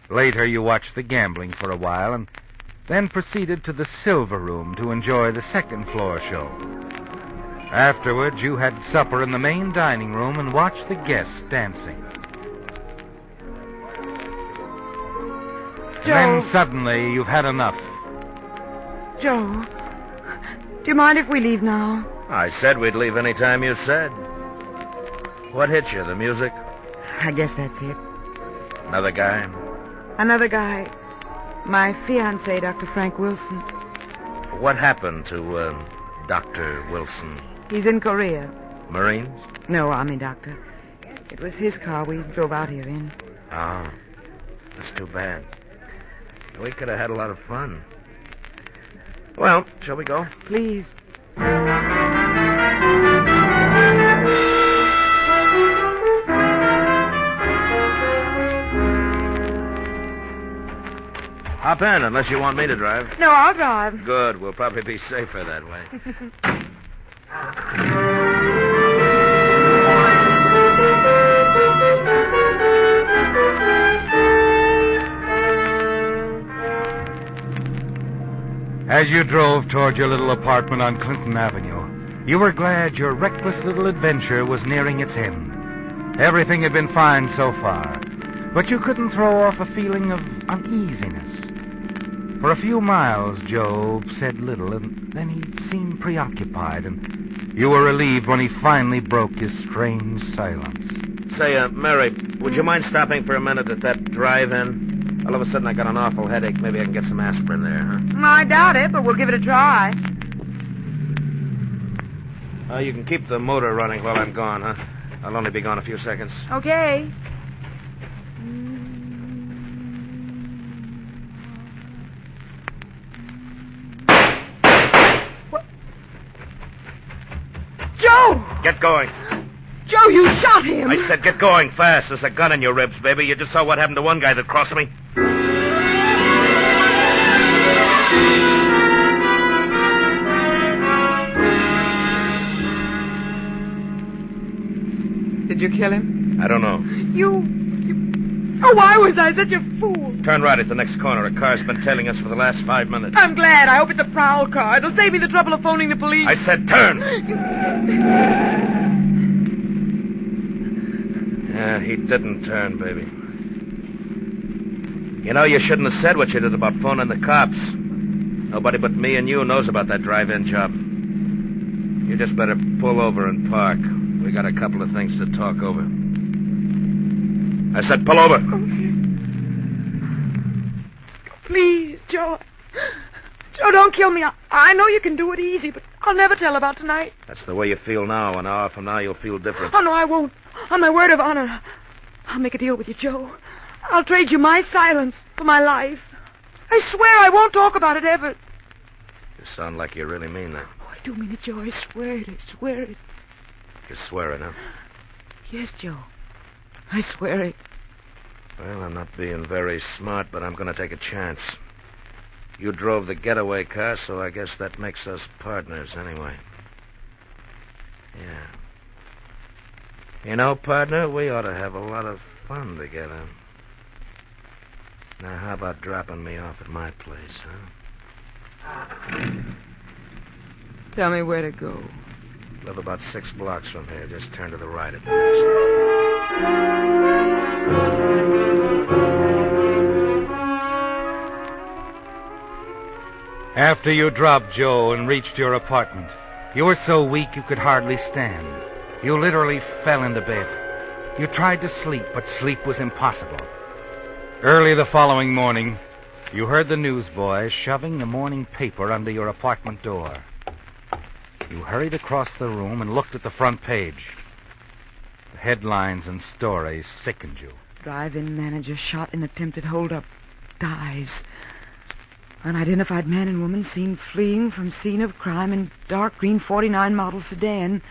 S14: Later, you watched the gambling for a while and then proceeded to the Silver Room to enjoy the second floor show. Afterwards, you had supper in the main dining room and watched the guests dancing.
S2: Joe.
S14: Then suddenly, you've had enough.
S2: Joe, do you mind if we leave now?
S4: I said we'd leave any time you said. What hit you, the music?
S2: I guess that's it.
S4: Another guy?
S2: Another guy. My fiancé, Dr. Frank Wilson.
S4: What happened to, Dr. Wilson?
S2: He's in Korea.
S4: Marines?
S2: No, Army doctor. It was his car we drove out here in.
S4: Oh, that's too bad. We could have had a lot of fun. Well, shall we go?
S2: Please.
S4: Hop in, unless you want me to drive.
S2: No, I'll drive.
S4: Good. We'll probably be safer that way.
S14: As you drove toward your little apartment on Clinton Avenue, you were glad your reckless little adventure was nearing its end. Everything had been fine so far, but you couldn't throw off a feeling of uneasiness. For a few miles, Joe said little, and then he seemed preoccupied, and you were relieved when he finally broke his strange silence.
S4: Say, Mary, would you mind stopping for a minute at that drive-in? All of a sudden, I got an awful headache. Maybe I can get some aspirin there, huh?
S2: I doubt it, but we'll give it a try.
S4: You can keep the motor running while I'm gone, huh? I'll only be gone a few seconds.
S2: Okay. What? Joe!
S4: Get going.
S2: Joe, you shot him!
S4: I said get going fast. There's a gun in your ribs, baby. You just saw what happened to one guy that crossed me.
S2: Did you kill him?
S4: I don't know.
S2: Oh, why was I such a fool?
S4: Turn right at the next corner. A car's been tailing us for the last 5 minutes.
S2: I'm glad. I hope it's a prowl car. It'll save me the trouble of phoning the police.
S4: I said turn! Yeah, he didn't turn, baby. You know, you shouldn't have said what you did about phoning the cops. Nobody but me and you knows about that drive-in job. You just better pull over and park. We got a couple of things to talk over. I said pull over.
S2: Okay. Please, Joe. Joe, don't kill me. I know you can do it easy, but I'll never tell about tonight.
S4: That's the way you feel now. An hour from now, you'll feel different.
S2: Oh, no, I won't. On my word of honor, I'll make a deal with you, Joe. I'll trade you my silence for my life. I swear I won't talk about it ever.
S4: You sound like you really mean that.
S2: Oh, I do mean it, Joe. I swear it. I swear it.
S4: You're swearing, huh?
S2: Yes, Joe. I swear it.
S4: Well, I'm not being very smart, but I'm going to take a chance. You drove the getaway car, so I guess that makes us partners anyway. Yeah. You know, partner, we ought to have a lot of fun together. Now, how about dropping me off at my place, huh?
S2: Tell me where to go.
S4: Live about 6 blocks from here. Just turn to the right at the next.
S14: After you dropped Joe and reached your apartment, you were so weak you could hardly stand. You literally fell into bed. You tried to sleep, but sleep was impossible. Early the following morning, you heard the newsboys shoving the morning paper under your apartment door. You hurried across the room and looked at the front page. The headlines and stories sickened you.
S2: Drive-in manager shot in attempted holdup. Dies. Unidentified man and woman seen fleeing from scene of crime in dark green 49 model sedan.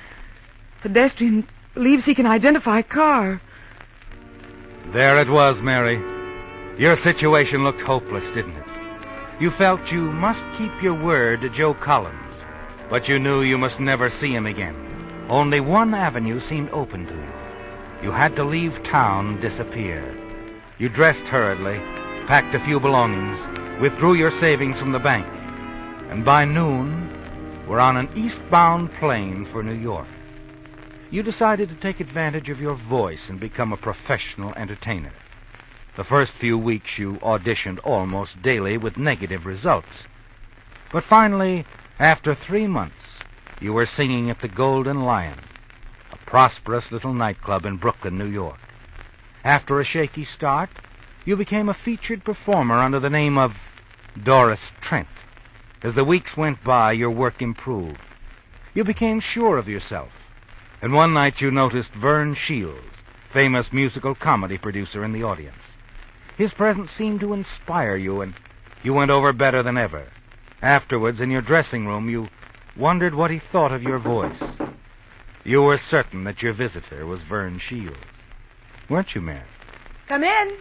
S2: Pedestrian believes he can identify car.
S14: There it was, Mary. Your situation looked hopeless, didn't it? You felt you must keep your word to Joe Collins, but you knew you must never see him again. Only one avenue seemed open to you. You had to leave town and disappear. You dressed hurriedly, packed a few belongings, withdrew your savings from the bank, and by noon were on an eastbound plane for New York. You decided to take advantage of your voice and become a professional entertainer. The first few weeks you auditioned almost daily with negative results. But finally, after 3 months, you were singing at the Golden Lion, a prosperous little nightclub in Brooklyn, New York. After a shaky start, you became a featured performer under the name of Doris Trent. As the weeks went by, your work improved. You became sure of yourself. And one night you noticed Vern Shields, famous musical comedy producer, in the audience. His presence seemed to inspire you, and you went over better than ever. Afterwards, in your dressing room, you wondered what he thought of your voice. You were certain that your visitor was Vern Shields. Weren't you, Mary?
S2: Come in.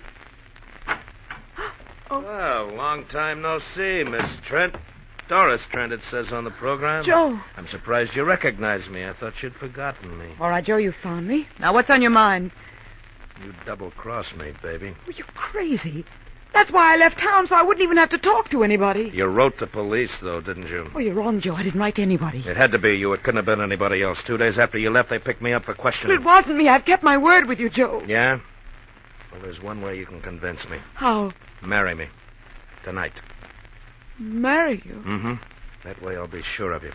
S4: Oh. Well, long time no see, Miss Trent. Doris Trent, it says on the program.
S2: Joe.
S4: I'm surprised you recognized me. I thought you'd forgotten me.
S2: All right, Joe, you found me. Now, what's on your mind?
S4: You double-crossed me, baby.
S2: Well, you're crazy. That's why I left town, so I wouldn't even have to talk to anybody.
S4: You wrote the police, though, didn't you?
S2: Oh, you're wrong, Joe. I didn't write to anybody.
S4: It had to be you. It couldn't have been anybody else. 2 days after you left, they picked me up for questioning.
S2: It wasn't me. I've kept my word with you, Joe.
S4: Yeah? Well, there's one way you can convince me.
S2: How?
S4: Marry me. Tonight.
S2: Marry you?
S4: Mm-hmm. That way I'll be sure of you.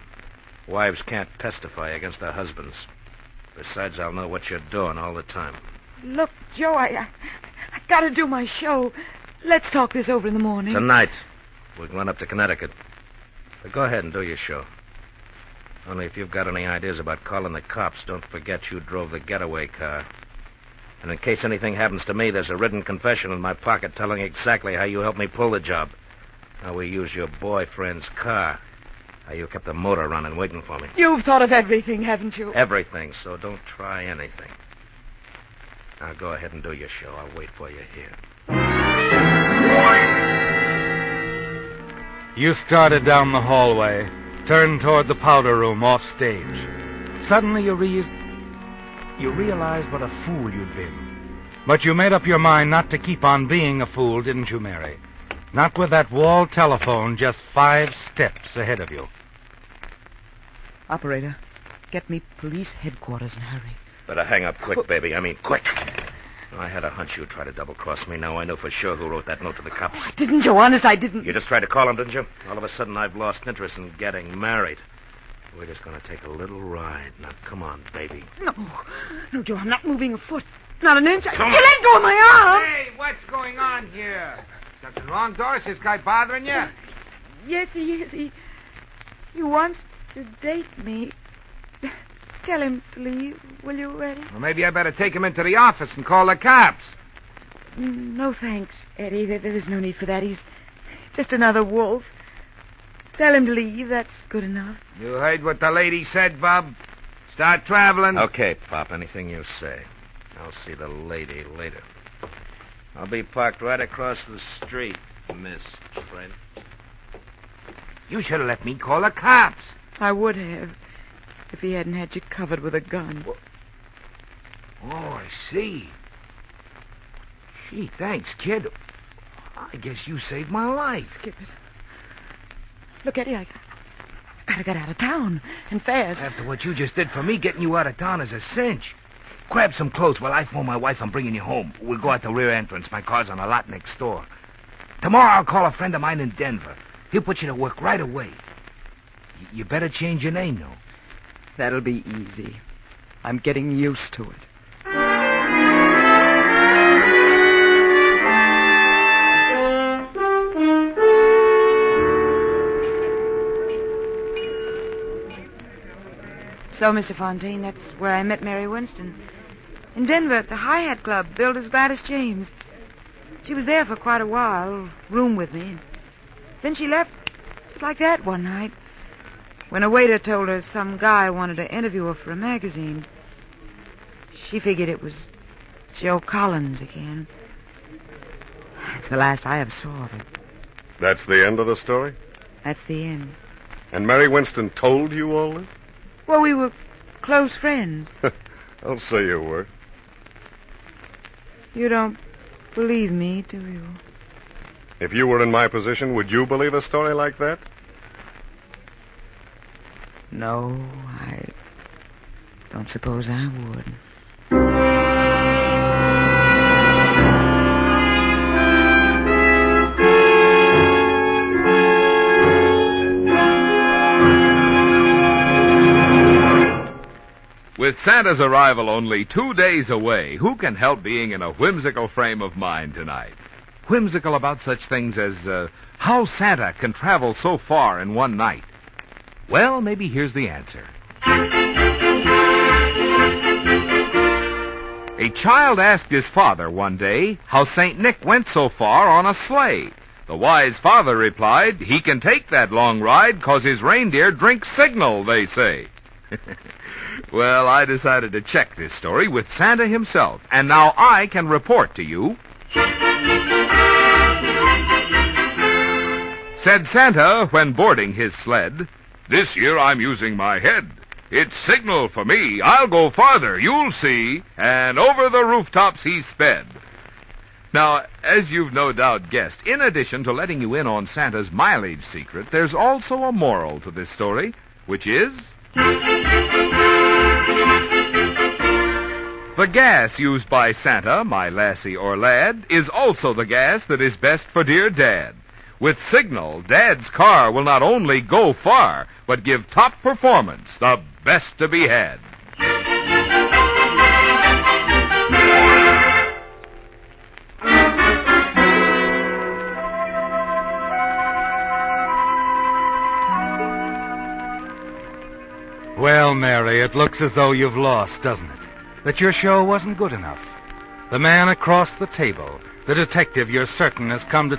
S4: Wives can't testify against their husbands. Besides, I'll know what you're doing all the time.
S2: Look, Joe, I got to do my show. Let's talk this over in the morning.
S4: Tonight. We can run up to Connecticut. But go ahead and do your show. Only if you've got any ideas about calling the cops, don't forget you drove the getaway car. And in case anything happens to me, there's a written confession in my pocket telling exactly how you helped me pull the job. How we used your boyfriend's car. How you kept the motor running waiting for me.
S2: You've thought of everything, haven't you?
S4: Everything, so don't try anything. Now go ahead and do your show. I'll wait for you here.
S14: You started down the hallway, turned toward the powder room off stage. Suddenly you realized what a fool you'd been. But you made up your mind not to keep on being a fool, didn't you, Mary? Not with that wall telephone just 5 steps ahead of you.
S2: Operator, get me police headquarters in a hurry.
S4: Better hang up quick, baby. I mean, quick. I had a hunch you'd try to double-cross me. Now I know for sure who wrote that note to the cops.
S2: Oh, didn't you? Honest, I didn't.
S4: You just tried to call him, didn't you? All of a sudden, I've lost interest in getting married. We're just going to take a little ride. Now, come on, baby.
S2: No, Joe, I'm not moving a foot. Not an inch.
S4: Come
S2: You
S4: on.
S2: let go of my arm.
S11: Hey, what's going on here? Something wrong, Doris? This guy bothering you?
S2: Yes, he is. He wants to date me. Tell him to leave, will you, Eddie?
S11: Well, maybe I better take him into the office and call the cops.
S2: No thanks, Eddie. There is no need for that. He's just another wolf. Tell him to leave. That's good enough.
S11: You heard what the lady said, Bob. Start traveling.
S4: Okay, Pop, anything you say. I'll see the lady later. I'll be parked right across the street, Miss Trent.
S11: You should have let me call the cops.
S2: I would have, if he hadn't had you covered with a gun.
S11: Oh, I see. Gee, thanks, kid. I guess you saved my life.
S2: Skip it. Look, Eddie, I gotta get out of town, and fast.
S11: After what you just did for me, getting you out of town is a cinch. Grab some clothes while I phone my wife I'm bringing you home. We'll go out the rear entrance. My car's on a lot next door. Tomorrow I'll call a friend of mine in Denver. He'll put you to work right away. You better change your name, though.
S2: That'll be easy. I'm getting used to it. So, Mr. Fontaine, that's where I met Mary Winston. In Denver at the Hi-Hat Club, billed as Gladys James. She was there for quite a while, room with me. Then she left just like that one night, when a waiter told her some guy wanted to interview her for a magazine. She figured it was Joe Collins again. That's the last I ever saw of her.
S24: That's the end of the story?
S2: That's the end.
S24: And Mary Winston told you all this?
S2: Well, we were close friends.
S24: I'll say you were.
S2: You don't believe me, do you?
S24: If you were in my position, would you believe a story like that?
S2: No, I don't suppose I would.
S6: With Santa's arrival only 2 days away, who can help being in a whimsical frame of mind tonight? Whimsical about such things as how Santa can travel so far in one night. Well, maybe here's the answer. A child asked his father one day how St. Nick went so far on a sleigh. The wise father replied, he can take that long ride 'cause his reindeer drink signal, they say. Well, I decided to check this story with Santa himself, and now I can report to you. Said Santa when boarding his sled, "This year I'm using my head. It's signal for me. I'll go farther, you'll see." And over the rooftops he sped. Now, as you've no doubt guessed, in addition to letting you in on Santa's mileage secret, there's also a moral to this story, which is... the gas used by Santa, my lassie or lad, is also the gas that is best for dear Dad. With signal, Dad's car will not only go far, but give top performance, the best to be had.
S14: Well, Mary, it looks as though you've lost, doesn't it? That your show wasn't good enough. The man across the table, the detective you're certain has come to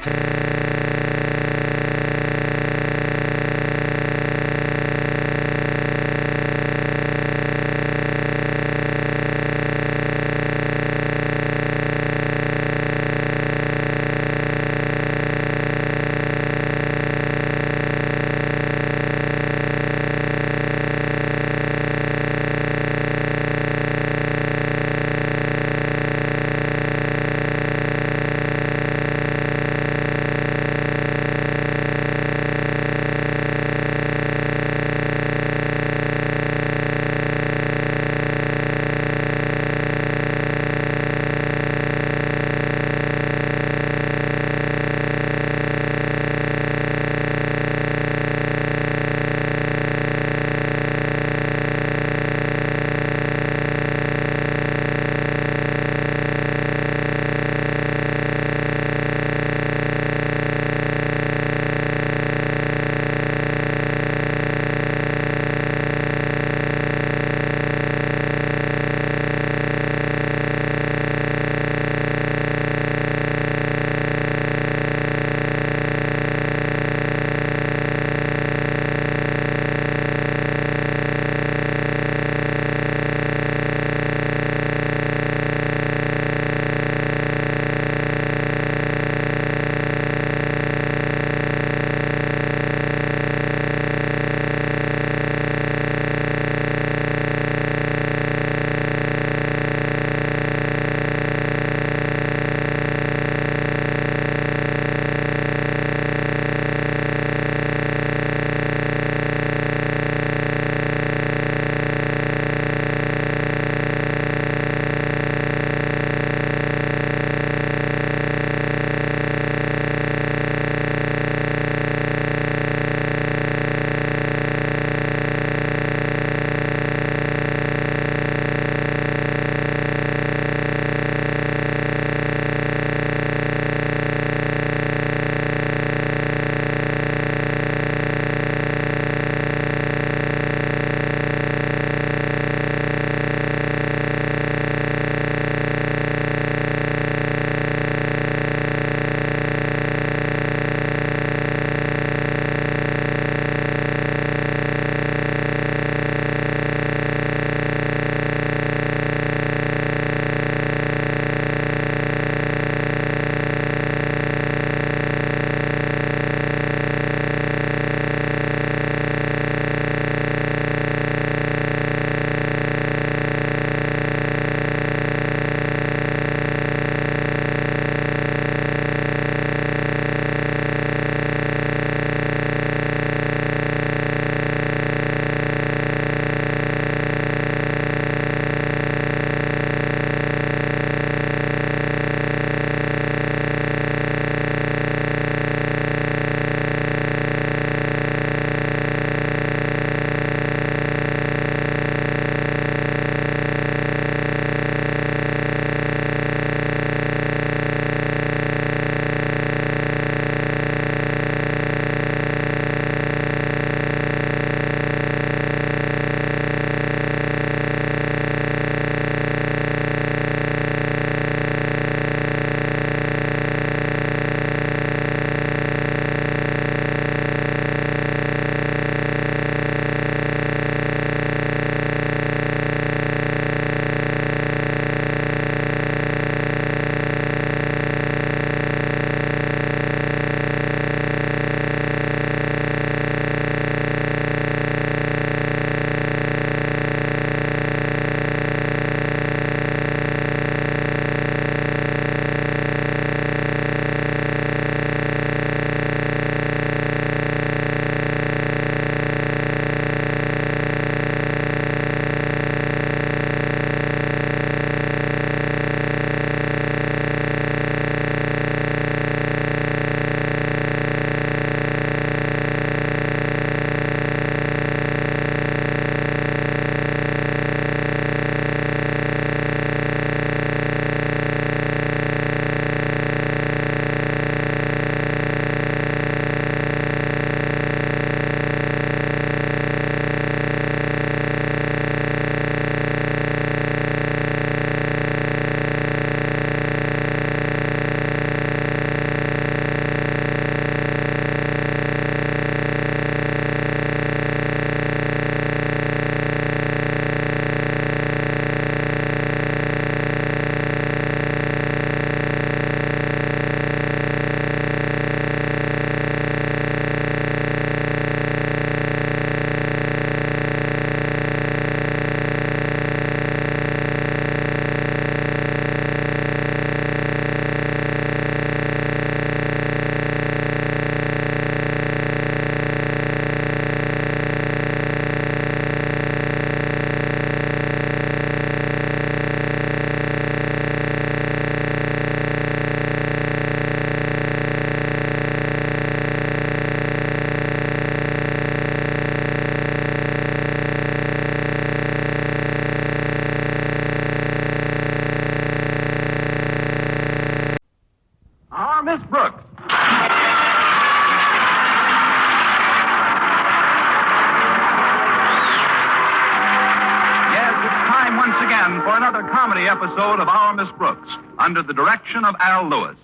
S18: again for another comedy episode of Our Miss Brooks, under the direction of Al Lewis.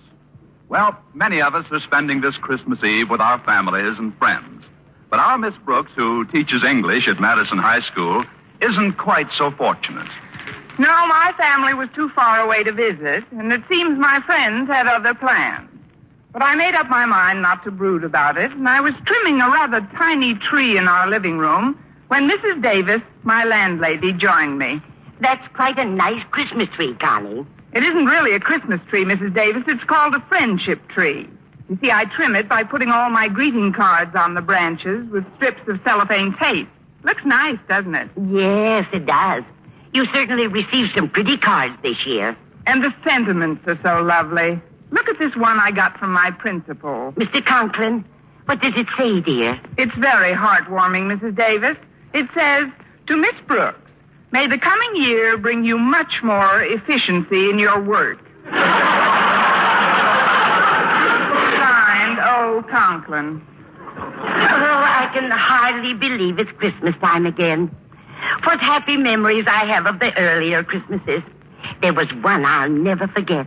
S18: Well, many of us are spending this Christmas Eve with our families and friends. But our Miss Brooks, who teaches English at Madison High School, isn't quite so fortunate.
S2: No, my family was too far away to visit, and it seems my friends had other plans. But I made up my mind not to brood about it, and I was trimming a rather tiny tree in our living room when Mrs. Davis, my landlady, joined me.
S12: That's quite a nice Christmas tree, Connie.
S2: It isn't really a Christmas tree, Mrs. Davis. It's called a friendship tree. You see, I trim it by putting all my greeting cards on the branches with strips of cellophane tape. Looks nice, doesn't it?
S12: Yes, it does. You certainly received some pretty cards this year.
S2: And the sentiments are so lovely. Look at this one I got from my principal.
S12: Mr. Conklin, what does it say, dear?
S2: It's very heartwarming, Mrs. Davis. It says, to Miss Brooks, may the coming year bring you much more efficiency in your work. Signed, O. Conklin.
S12: Oh, I can hardly believe it's Christmas time again. What happy memories I have of the earlier Christmases. There was one I'll never forget.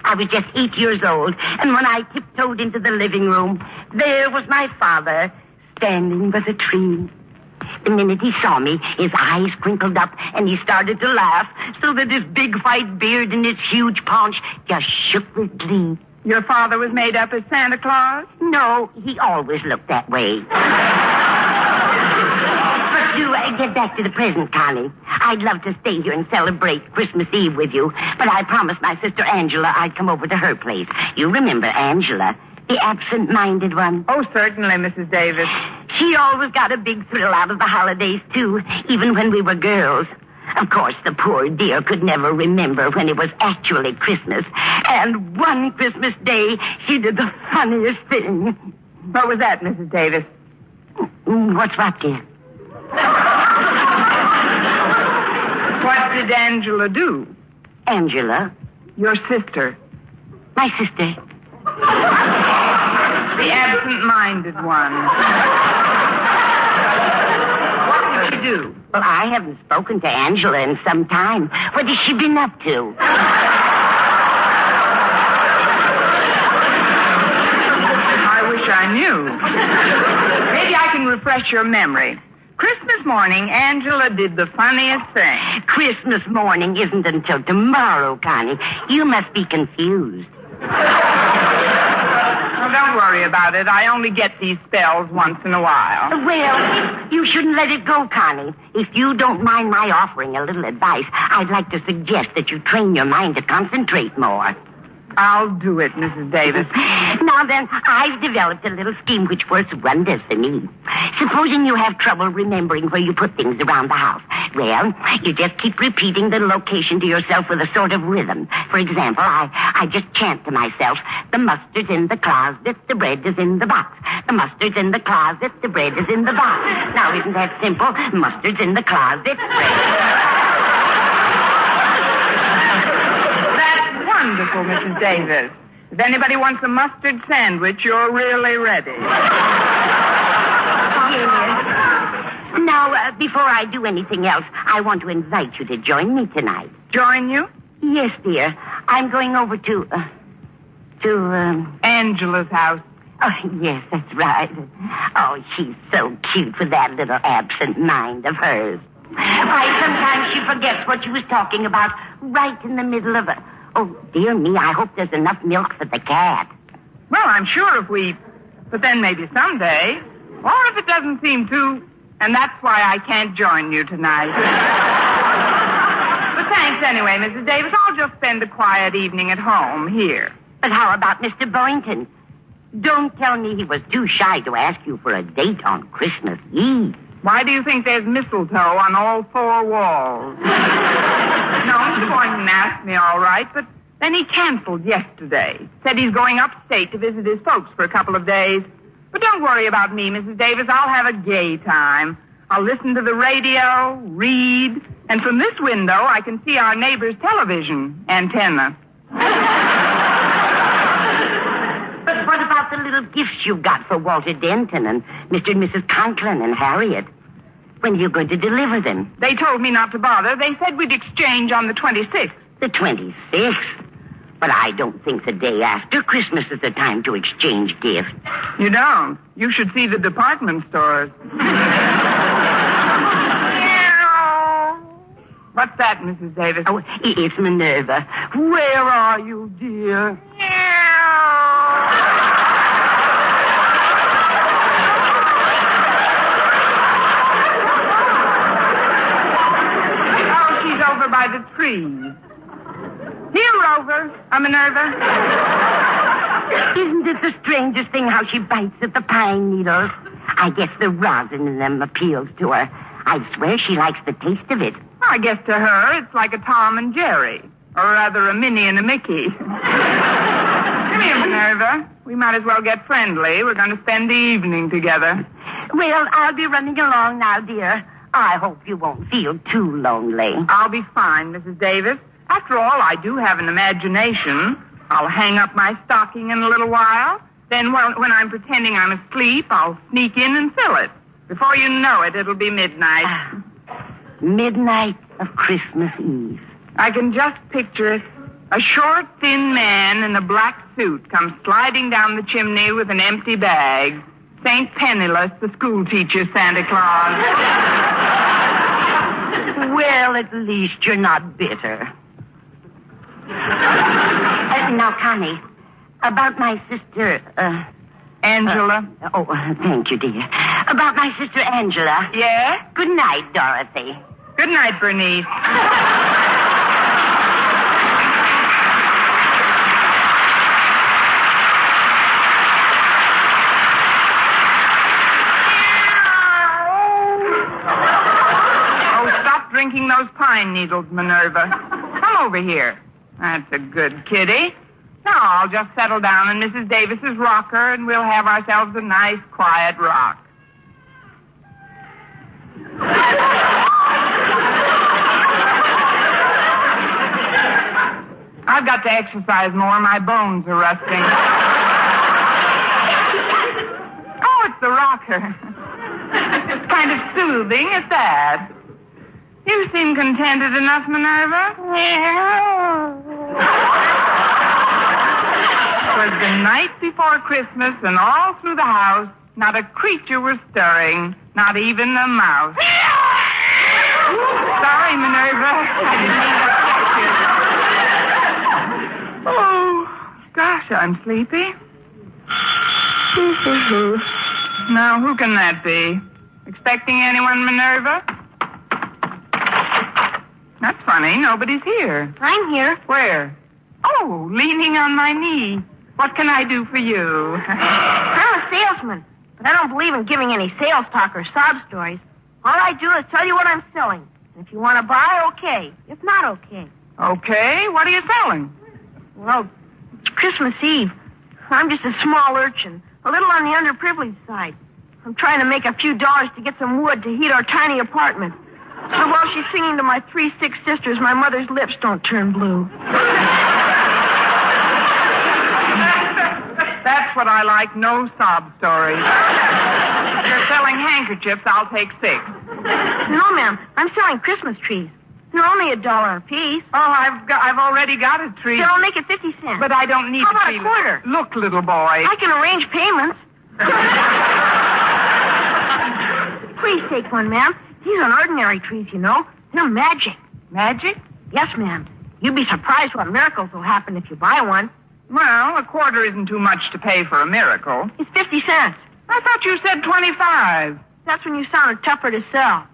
S12: I was just 8 years old, and when I tiptoed into the living room, there was my father standing by the tree. The minute he saw me, his eyes crinkled up, and he started to laugh, so that his big white beard and his huge paunch just shook with glee.
S2: Your father was made up as Santa Claus?
S12: No, he always looked that way. But to get back to the present, Connie, I'd love to stay here and celebrate Christmas Eve with you, but I promised my sister Angela I'd come over to her place. You remember Angela, the absent-minded one?
S2: Oh, certainly, Mrs. Davis.
S12: She always got a big thrill out of the holidays, too, even when we were girls. Of course, the poor dear could never remember when it was actually Christmas. And one Christmas day, she did the funniest thing.
S2: What was that, Mrs. Davis?
S12: What's what, dear?
S2: What did Angela do?
S12: Angela?
S2: Your sister.
S12: My sister.
S2: The absent-minded one. What did she do?
S12: Well, I haven't spoken to Angela in some time. What has she been up to?
S2: I wish I knew. Maybe I can refresh your memory. Christmas morning, Angela did the funniest thing.
S12: Christmas morning isn't until tomorrow, Connie. You must be confused.
S2: Oh, don't worry about it. I only get these spells once in a while.
S12: Well, you shouldn't let it go, Connie. If you don't mind my offering a little advice, I'd like to suggest that you train your mind to concentrate more.
S2: I'll do it, Mrs. Davis.
S12: Now then, I've developed a little scheme which works wonders for me. Supposing you have trouble remembering where you put things around the house. Well, you just keep repeating the location to yourself with a sort of rhythm. For example, I just chant to myself, the mustard's in the closet, the bread is in the box. The mustard's in the closet, the bread is in the box. Now, isn't that simple? Mustard's in the closet, bread...
S2: Wonderful, Mrs. Davis. If anybody wants a mustard sandwich, you're really ready.
S12: Yes. Now, before I do anything else, I want to invite you to join me tonight.
S2: Join you?
S12: Yes, dear. I'm going over to
S2: Angela's house.
S12: Oh, yes, that's right. Oh, she's so cute with that little absent mind of hers. Why, sometimes she forgets what she was talking about right in the middle of it. Oh, dear me, I hope there's enough milk for the cat.
S2: Well, I'm sure if we... But then maybe someday. Or if it doesn't seem to. And that's why I can't join you tonight. But thanks anyway, Mrs. Davis. I'll just spend a quiet evening at home here.
S12: But how about Mr. Boynton? Don't tell me he was too shy to ask you for a date on Christmas Eve.
S2: Why do you think there's mistletoe on all four walls? No, Mr. Boynton asked me all right, but then he canceled yesterday. Said he's going upstate to visit his folks for a couple of days. But don't worry about me, Mrs. Davis. I'll have a gay time. I'll listen to the radio, read, and from this window I can see our neighbor's television antenna.
S12: But what about the little gifts you got for Walter Denton and Mr. and Mrs. Conklin and Harriet?
S3: When are you going to deliver them?
S19: They told me not to bother. They said we'd exchange on the 26th.
S3: The 26th? But I don't think the day after Christmas is the time to exchange gifts.
S19: You don't? You should see the department stores. What's that, Mrs. Davis?
S3: Oh, it's Minerva.
S19: Where are you, dear? Oh, she's over by the trees. Here, Rover. Minerva.
S3: Isn't it the strangest thing how she bites at the pine needles? I guess the rosin in them appeals to her. I swear she likes the taste of it.
S19: I guess to her it's like a Tom and Jerry. Or rather, a Minnie and a Mickey. Come here, Minerva. We might as well get friendly. We're going to spend the evening together.
S3: Well, I'll be running along now, dear. I hope you won't feel too lonely.
S19: I'll be fine, Mrs. Davis. After all, I do have an imagination. I'll hang up my stocking in a little while. Then when I'm pretending I'm asleep, I'll sneak in and fill it. Before you know it, it'll be midnight.
S3: Midnight of Christmas Eve.
S19: I can just picture it. A short, thin man in a black suit comes sliding down the chimney with an empty bag. St. Penniless, the school teacher, Santa Claus.
S3: Well, at least you're not bitter. Now, Connie, about my sister,
S19: Angela.
S3: Thank you, dear. About my sister Angela.
S19: Yeah?
S3: Good night, Dorothy.
S19: Good night, Bernice. Oh, stop drinking those pine needles, Minerva. Come over here. That's a good kitty. Now I'll just settle down in Mrs. Davis's rocker, and we'll have ourselves a nice, quiet rock. I've got to exercise more. My bones are rusting. Oh, it's the rocker. It's kind of soothing at that. You seem contented enough, Minerva. It was the night before Christmas, and all through the house, not a creature was stirring, not even a mouse. Sorry, Minerva. I didn't mean to catch you. Oh, gosh, I'm sleepy. Now, who can that be? Expecting anyone, Minerva? That's funny. Nobody's here.
S17: I'm here.
S19: Where? Oh, leaning on my knee. What can I do for you?
S17: I'm a salesman, but I don't believe in giving any sales talk or sob stories. All I do is tell you what I'm selling. And if you want to buy, okay. If not, okay.
S19: Okay, what are you selling?
S17: Well, it's Christmas Eve. I'm just a small urchin, a little on the underprivileged side. I'm trying to make a few dollars to get some wood to heat our tiny apartment. So while she's singing to my 3 sick sisters, my mother's lips don't turn blue.
S19: That's what I like, no sob stories. If you're selling handkerchiefs, I'll take 6.
S17: No, ma'am. I'm selling Christmas trees. They're only $1 a piece.
S19: Oh, I've already got a tree.
S17: Then I'll make it 50 cents.
S19: But I don't need
S17: How about
S19: a tree.
S17: a quarter?
S19: Look, little boy.
S17: I can arrange payments. Please take one, ma'am. These aren't ordinary trees, you know. They're magic.
S19: Magic?
S17: Yes, ma'am. You'd be surprised what miracles will happen if you buy one.
S19: Well, a quarter isn't too much to pay for a miracle.
S17: It's 50 cents.
S19: I thought you said 25.
S17: That's when you sounded tougher to sell.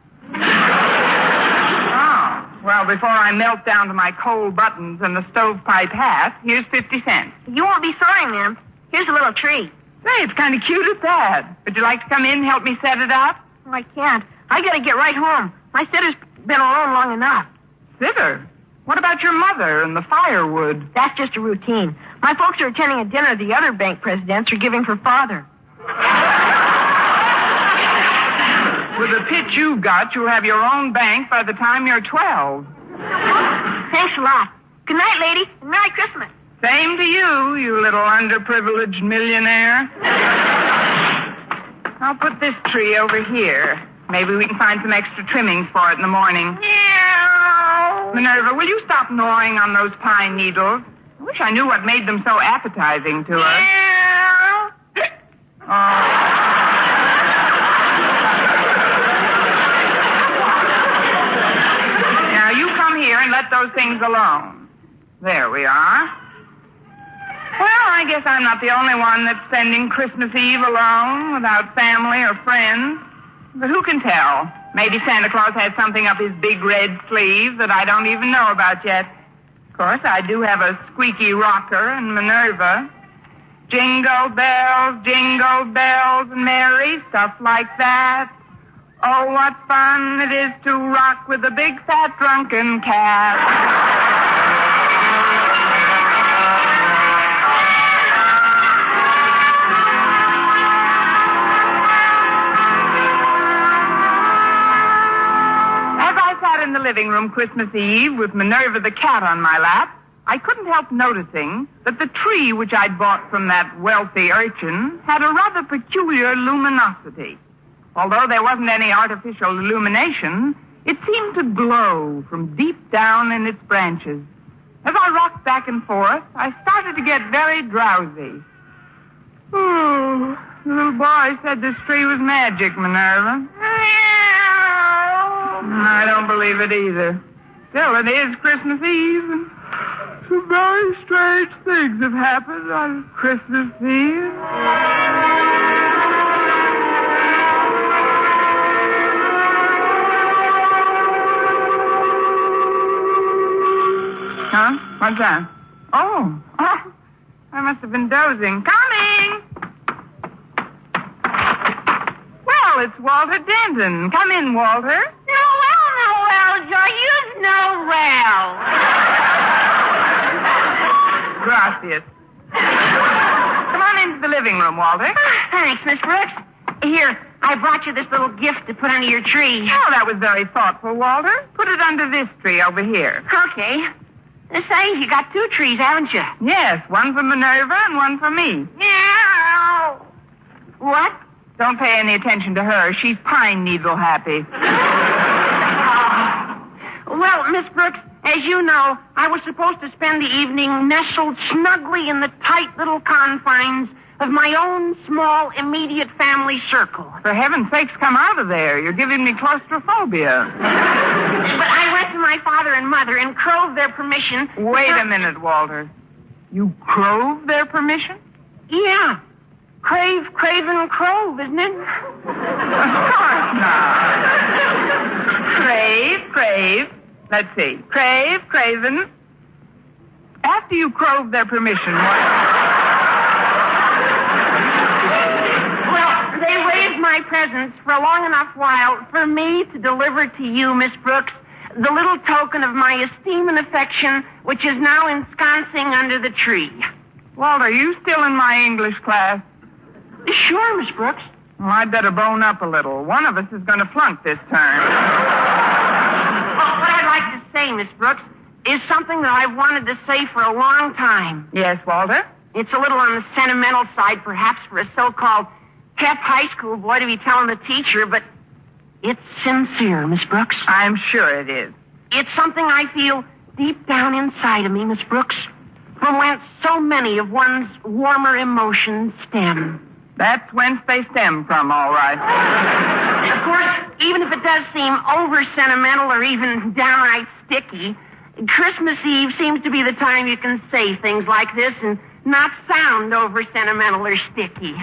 S19: Oh. Well, before I melt down to my coal buttons and the stovepipe hat, here's 50 cents.
S17: You won't be sorry, ma'am. Here's a little tree.
S19: Say, it's kind of cute at that. Would you like to come in and help me set it up?
S17: Oh, I can't. I gotta get right home. My sitter's been alone long enough.
S19: Sitter? What about your mother and the firewood?
S17: That's just a routine. My folks are attending a dinner the other bank presidents are giving for Father.
S19: With the pitch you've got, you'll have your own bank by the time you're 12.
S17: Thanks a lot. Good night, lady, and Merry Christmas.
S19: Same to you, you little underprivileged millionaire. I'll put this tree over here. Maybe we can find some extra trimmings for it in the morning. Minerva, will you stop gnawing on those pine needles? I wish I knew what made them so appetizing to us. Now, you come here and let those things alone. There we are. Well, I guess I'm not the only one that's spending Christmas Eve alone without family or friends. But who can tell? Maybe Santa Claus has something up his big red sleeve that I don't even know about yet. Of course, I do have a squeaky rocker and Minerva. Jingle bells, and merry, stuff like that. Oh, what fun it is to rock with a big fat drunken cat. In the living room Christmas Eve with Minerva the cat on my lap, I couldn't help noticing that the tree which I'd bought from that wealthy urchin had a rather peculiar luminosity. Although there wasn't any artificial illumination, it seemed to glow from deep down in its branches. As I rocked back and forth, I started to get very drowsy. Oh, the little boy said this tree was magic, Minerva. I don't believe it either. Still, it is Christmas Eve, and some very strange things have happened on Christmas Eve. Huh? What's that? Oh, I must have been dozing. Coming! Well, it's Walter Denton. Come in, Walter.
S3: Noel.
S19: Gracias. Come on into the living room, Walter.
S3: Thanks, Miss Brooks. Here, I brought you this little gift to put under your tree.
S19: Oh, that was very thoughtful, Walter. Put it under this tree over here.
S3: Okay. Say, you got two trees, haven't you?
S19: Yes, one for Minerva and one for me.
S3: Meow. What?
S19: Don't pay any attention to her. She's pine needle happy.
S3: Well, Miss Brooks, as you know, I was supposed to spend the evening nestled snugly in the tight little confines of my own small, immediate family circle.
S19: For heaven's sakes, come out of there. You're giving me claustrophobia.
S3: But I went to my father and mother and crowed their permission.
S19: Wait a minute, Walter. You crowed their permission?
S3: Yeah. Crave, and crove, isn't it?
S19: Of course not. Crave. Let's see. Craven. After you crowed their permission, what?
S3: Well, they raised my presents for a long enough while for me to deliver to you, Miss Brooks, the little token of my esteem and affection, which is now ensconcing under the tree.
S19: Walter, are you still in my English class?
S3: Sure, Miss Brooks.
S19: Well, I'd better bone up a little. One of us is going to flunk this term.
S3: What I'd like to say, Miss Brooks, is something that I've wanted to say for a long time.
S19: Yes, Walter?
S3: It's a little on the sentimental side, perhaps, for a so-called pep high school boy to be telling the teacher, but it's sincere, Miss Brooks.
S19: I'm sure it is.
S3: It's something I feel deep down inside of me, Miss Brooks, from whence so many of one's warmer emotions stem.
S19: That's whence they stem from, all right.
S3: Of course, even if it does seem over-sentimental or even downright sticky, Christmas Eve seems to be the time you can say things like this and not sound over-sentimental or sticky.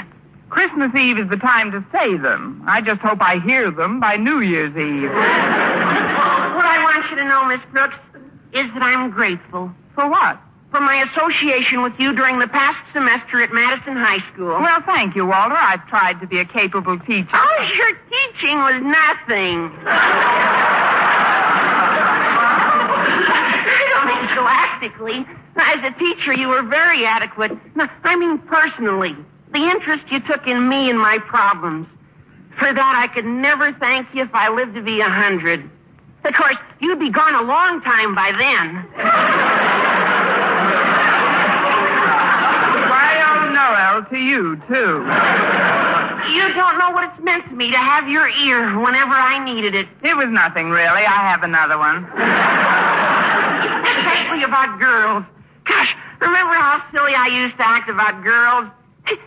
S19: Christmas Eve is the time to say them. I just hope I hear them by New Year's Eve.
S3: What I want you to know, Miss Brooks, is that I'm grateful.
S19: For what?
S3: For my association with you during the past semester at Madison High School.
S19: Well, thank you, Walter. I've tried to be a capable teacher.
S3: Oh, your teaching was nothing. I don't mean scholastically. As a teacher, you were very adequate. No, I mean personally. The interest you took in me and my problems. For that, I could never thank you if I lived to be 100. Of course, you'd be gone a long time by then.
S19: Noel to you, too.
S3: You don't know what it's meant to me to have your ear whenever I needed it.
S19: It was nothing, really. I have another one.
S3: Especially about girls. Gosh, remember how silly I used to act about girls?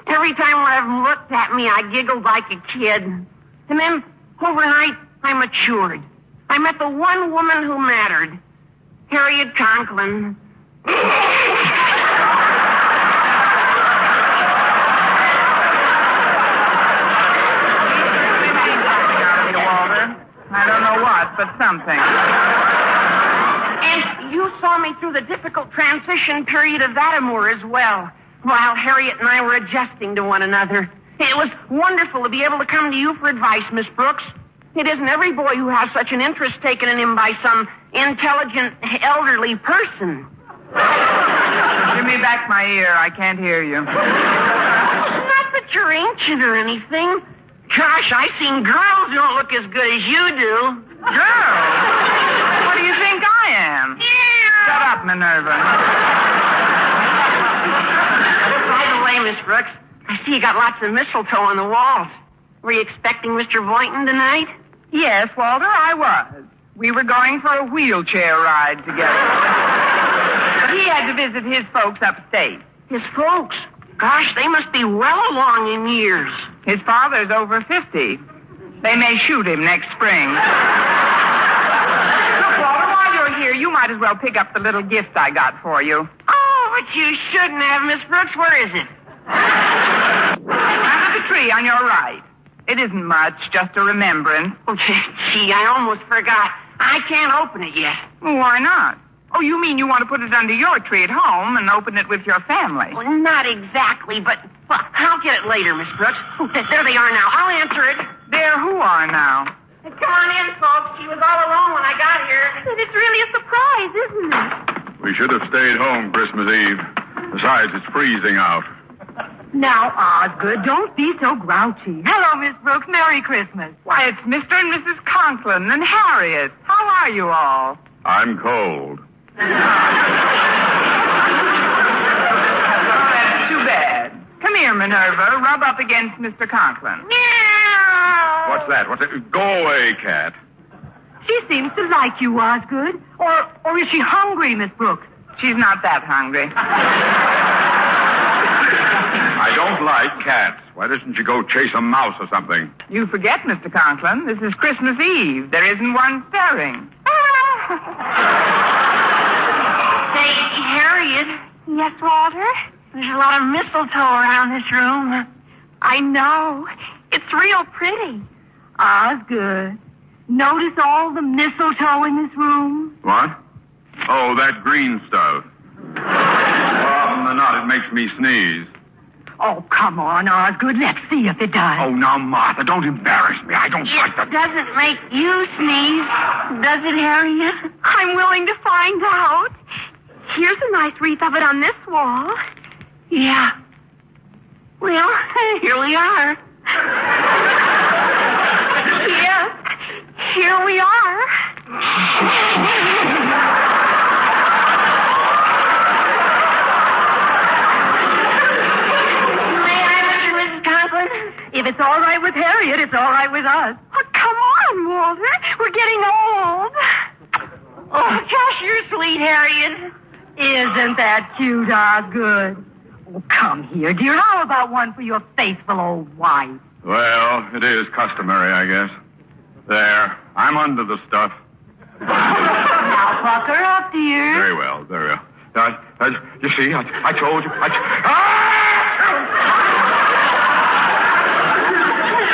S3: Every time one of them looked at me, I giggled like a kid. And then, overnight, I matured. I met the one woman who mattered. Harriet Conklin.
S19: I don't know what, but something.
S3: And you saw me through the difficult transition period of that amour as well, while Harriet and I were adjusting to one another. It was wonderful to be able to come to you for advice, Miss Brooks. It isn't every boy who has such an interest taken in him by some intelligent, elderly person.
S19: Give me back my ear. I can't hear you.
S3: Not that you're ancient or anything. Gosh, I've seen girls who don't look as good as you do.
S19: Girls? What do you think I am?
S3: Yeah.
S19: Shut up, Minerva.
S3: By the way, Miss Brooks, I see you got lots of mistletoe on the walls. Were you expecting Mr. Boynton tonight?
S19: Yes, Walter, I was. We were going for a wheelchair ride together. But he had to visit his folks upstate.
S3: His folks? Gosh, they must be well along in years.
S19: His father's over 50. They may shoot him next spring. Look, Walter, while you're here, you might as well pick up the little gift I got for you.
S3: Oh, but you shouldn't have, Miss Brooks. Where is it?
S19: Under the tree on your right. It isn't much, just a remembrance.
S3: Gee, I almost forgot. I can't open it yet.
S19: Why not? Oh, you mean you want to put it under your tree at home and open it with your family?
S3: Well, not exactly, but well, I'll get it later, Miss Brooks. There they are now. I'll answer it.
S19: There who are now?
S3: Come on in, folks. She was all alone when I got here. It's really a surprise, isn't it?
S5: We should have stayed home Christmas Eve. Besides, it's freezing out.
S23: Now, Osgood, don't be so grouchy. Hello, Miss Brooks. Merry Christmas.
S19: Why, it's Mr. and Mrs. Conklin and Harriet. How are you all?
S5: I'm cold.
S19: That's too bad. Come here, Minerva. Rub up against Mr. Conklin.
S5: What's that? Go away, cat.
S23: She seems to like you, Osgood. Or is she hungry, Miss Brooks?
S19: She's not that hungry.
S5: I don't like cats. Why doesn't you go chase a mouse or something?
S19: You forget, Mr. Conklin. This is Christmas Eve. There isn't one stirring.
S3: Say, Harriet.
S23: Yes, Walter?
S3: There's a lot of mistletoe around this room.
S23: I know. It's real pretty. Osgood, notice all the mistletoe in this room?
S5: What? Oh, that green stuff. More often than not, it makes me sneeze.
S23: Oh, come on, Osgood. Let's see if it does.
S5: Oh, now, Martha, don't embarrass me. I don't like that.
S3: It doesn't make you sneeze, does it, Harriet?
S23: I'm willing to find out. Here's a nice wreath of it on this wall.
S3: Yeah. Well, here we are.
S23: Yes, here we are. If it's all right with Harriet, it's all right with us. Oh, come on, Walter. We're getting old.
S3: Oh, gosh, you're sweet, Harriet.
S23: Isn't that cute, Osgood? Oh, come here, dear. How about one for your faithful old wife?
S5: Well, it is customary, I guess. There. I'm under the stuff.
S23: Now, pucker up, dear.
S5: Very well, very well. You see, I told you.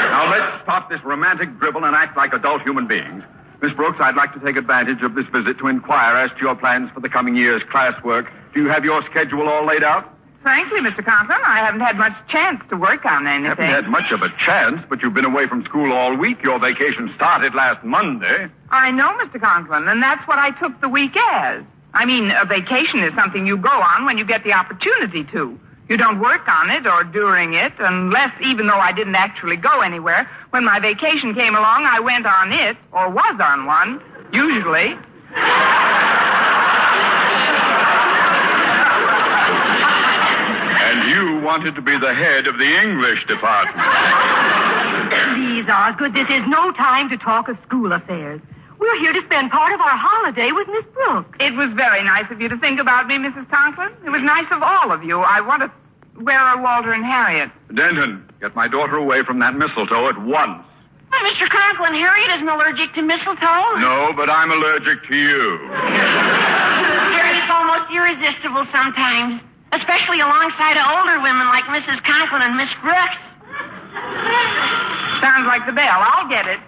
S5: Now, let's stop this romantic dribble and act like adult human beings. Miss Brooks, I'd like to take advantage of this visit to inquire as to your plans for the coming year's classwork. Do you have your schedule all laid out?
S19: Frankly, Mr. Conklin, I haven't had much chance to work on anything.
S5: Haven't had much of a chance, but you've been away from school all week. Your vacation started last Monday.
S19: I know, Mr. Conklin, and that's what I took the week as. I mean, a vacation is something you go on when you get the opportunity to. You don't work on it or during it, unless, even though I didn't actually go anywhere, when my vacation came along, I went on it, or was on one, usually.
S5: And You wanted to be the head of the English department.
S7: Please, Osgood, this is no time to talk of school affairs. We're here to spend part of our holiday with Miss Brooks.
S19: It was very nice of you to think about me, Mrs. Conklin. It was nice of all of you. I want to... Where are Walter and Harriet?
S5: Denton, get my daughter away from that mistletoe at once.
S3: Well, Mr. Conklin, Harriet isn't allergic to mistletoe.
S5: No, but I'm allergic to you.
S3: Harriet's almost irresistible sometimes, especially alongside of older women like Mrs. Conklin and Miss Brooks.
S19: Sounds like the bell. I'll get it.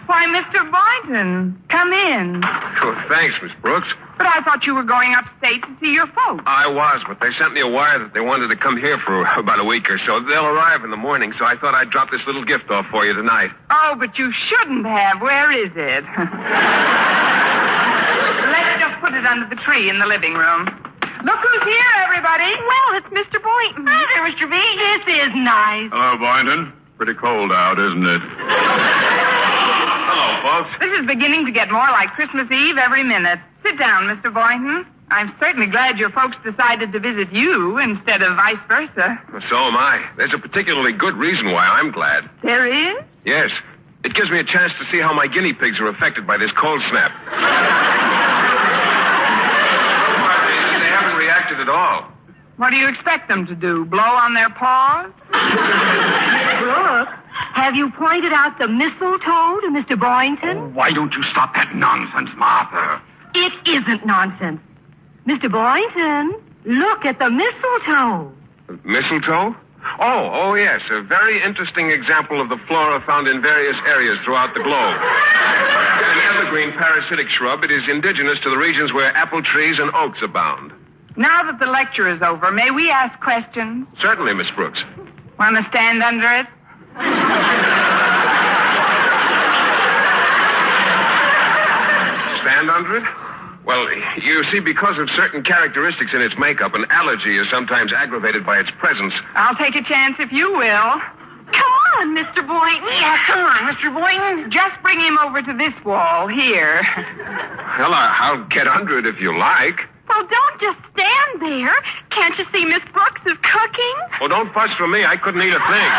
S19: Why, Mr. Boynton, come in.
S9: Sure, thanks, Miss Brooks.
S19: But I thought you were going upstate to see your folks.
S9: I was, but they sent me a wire that they wanted to come here for about a week or so. They'll arrive in the morning, so I thought I'd drop this little gift off for you tonight.
S19: Oh, but you shouldn't have. Where is it? Let's just put it under the tree in the living room. Look who's here, everybody.
S7: Well, it's Mr. Boynton.
S3: Hi there, Mr. B.
S7: This is nice.
S5: Hello, Boynton. Pretty cold out, isn't it?
S9: Hello, folks.
S19: This is beginning to get more like Christmas Eve every minute. Sit down, Mr. Boynton. I'm certainly glad your folks decided to visit you instead of vice versa.
S9: Well, so am I. There's a particularly good reason why I'm glad.
S19: There is?
S9: Yes. It gives me a chance to see how my guinea pigs are affected by this cold snap. They haven't reacted at all.
S19: What do you expect them to do? Blow on their paws?
S7: Brooks, have you pointed out the mistletoe to Mr. Boynton?
S5: Oh, why don't you stop that nonsense, Martha?
S7: It isn't nonsense. Mr. Boynton, look at the mistletoe.
S9: Mistletoe? Oh, yes. A very interesting example of the flora found in various areas throughout the globe. An evergreen parasitic shrub, it is indigenous to the regions where apple trees and oaks abound.
S19: Now that the lecture is over, may we ask questions?
S9: Certainly, Miss Brooks.
S19: Want to stand under it?
S9: Stand under it? Well, you see, because of certain characteristics in its makeup, an allergy is sometimes aggravated by its presence.
S19: I'll take a chance if you will.
S7: Come on, Mr. Boynton.
S3: Yeah, come on, Mr. Boynton.
S19: Just bring him over to this wall, here.
S9: Well, I'll get under it if you like.
S7: Well, don't just stand there. Can't you see Miss Brooks is cooking?
S9: Well, don't fuss for me. I couldn't eat a thing.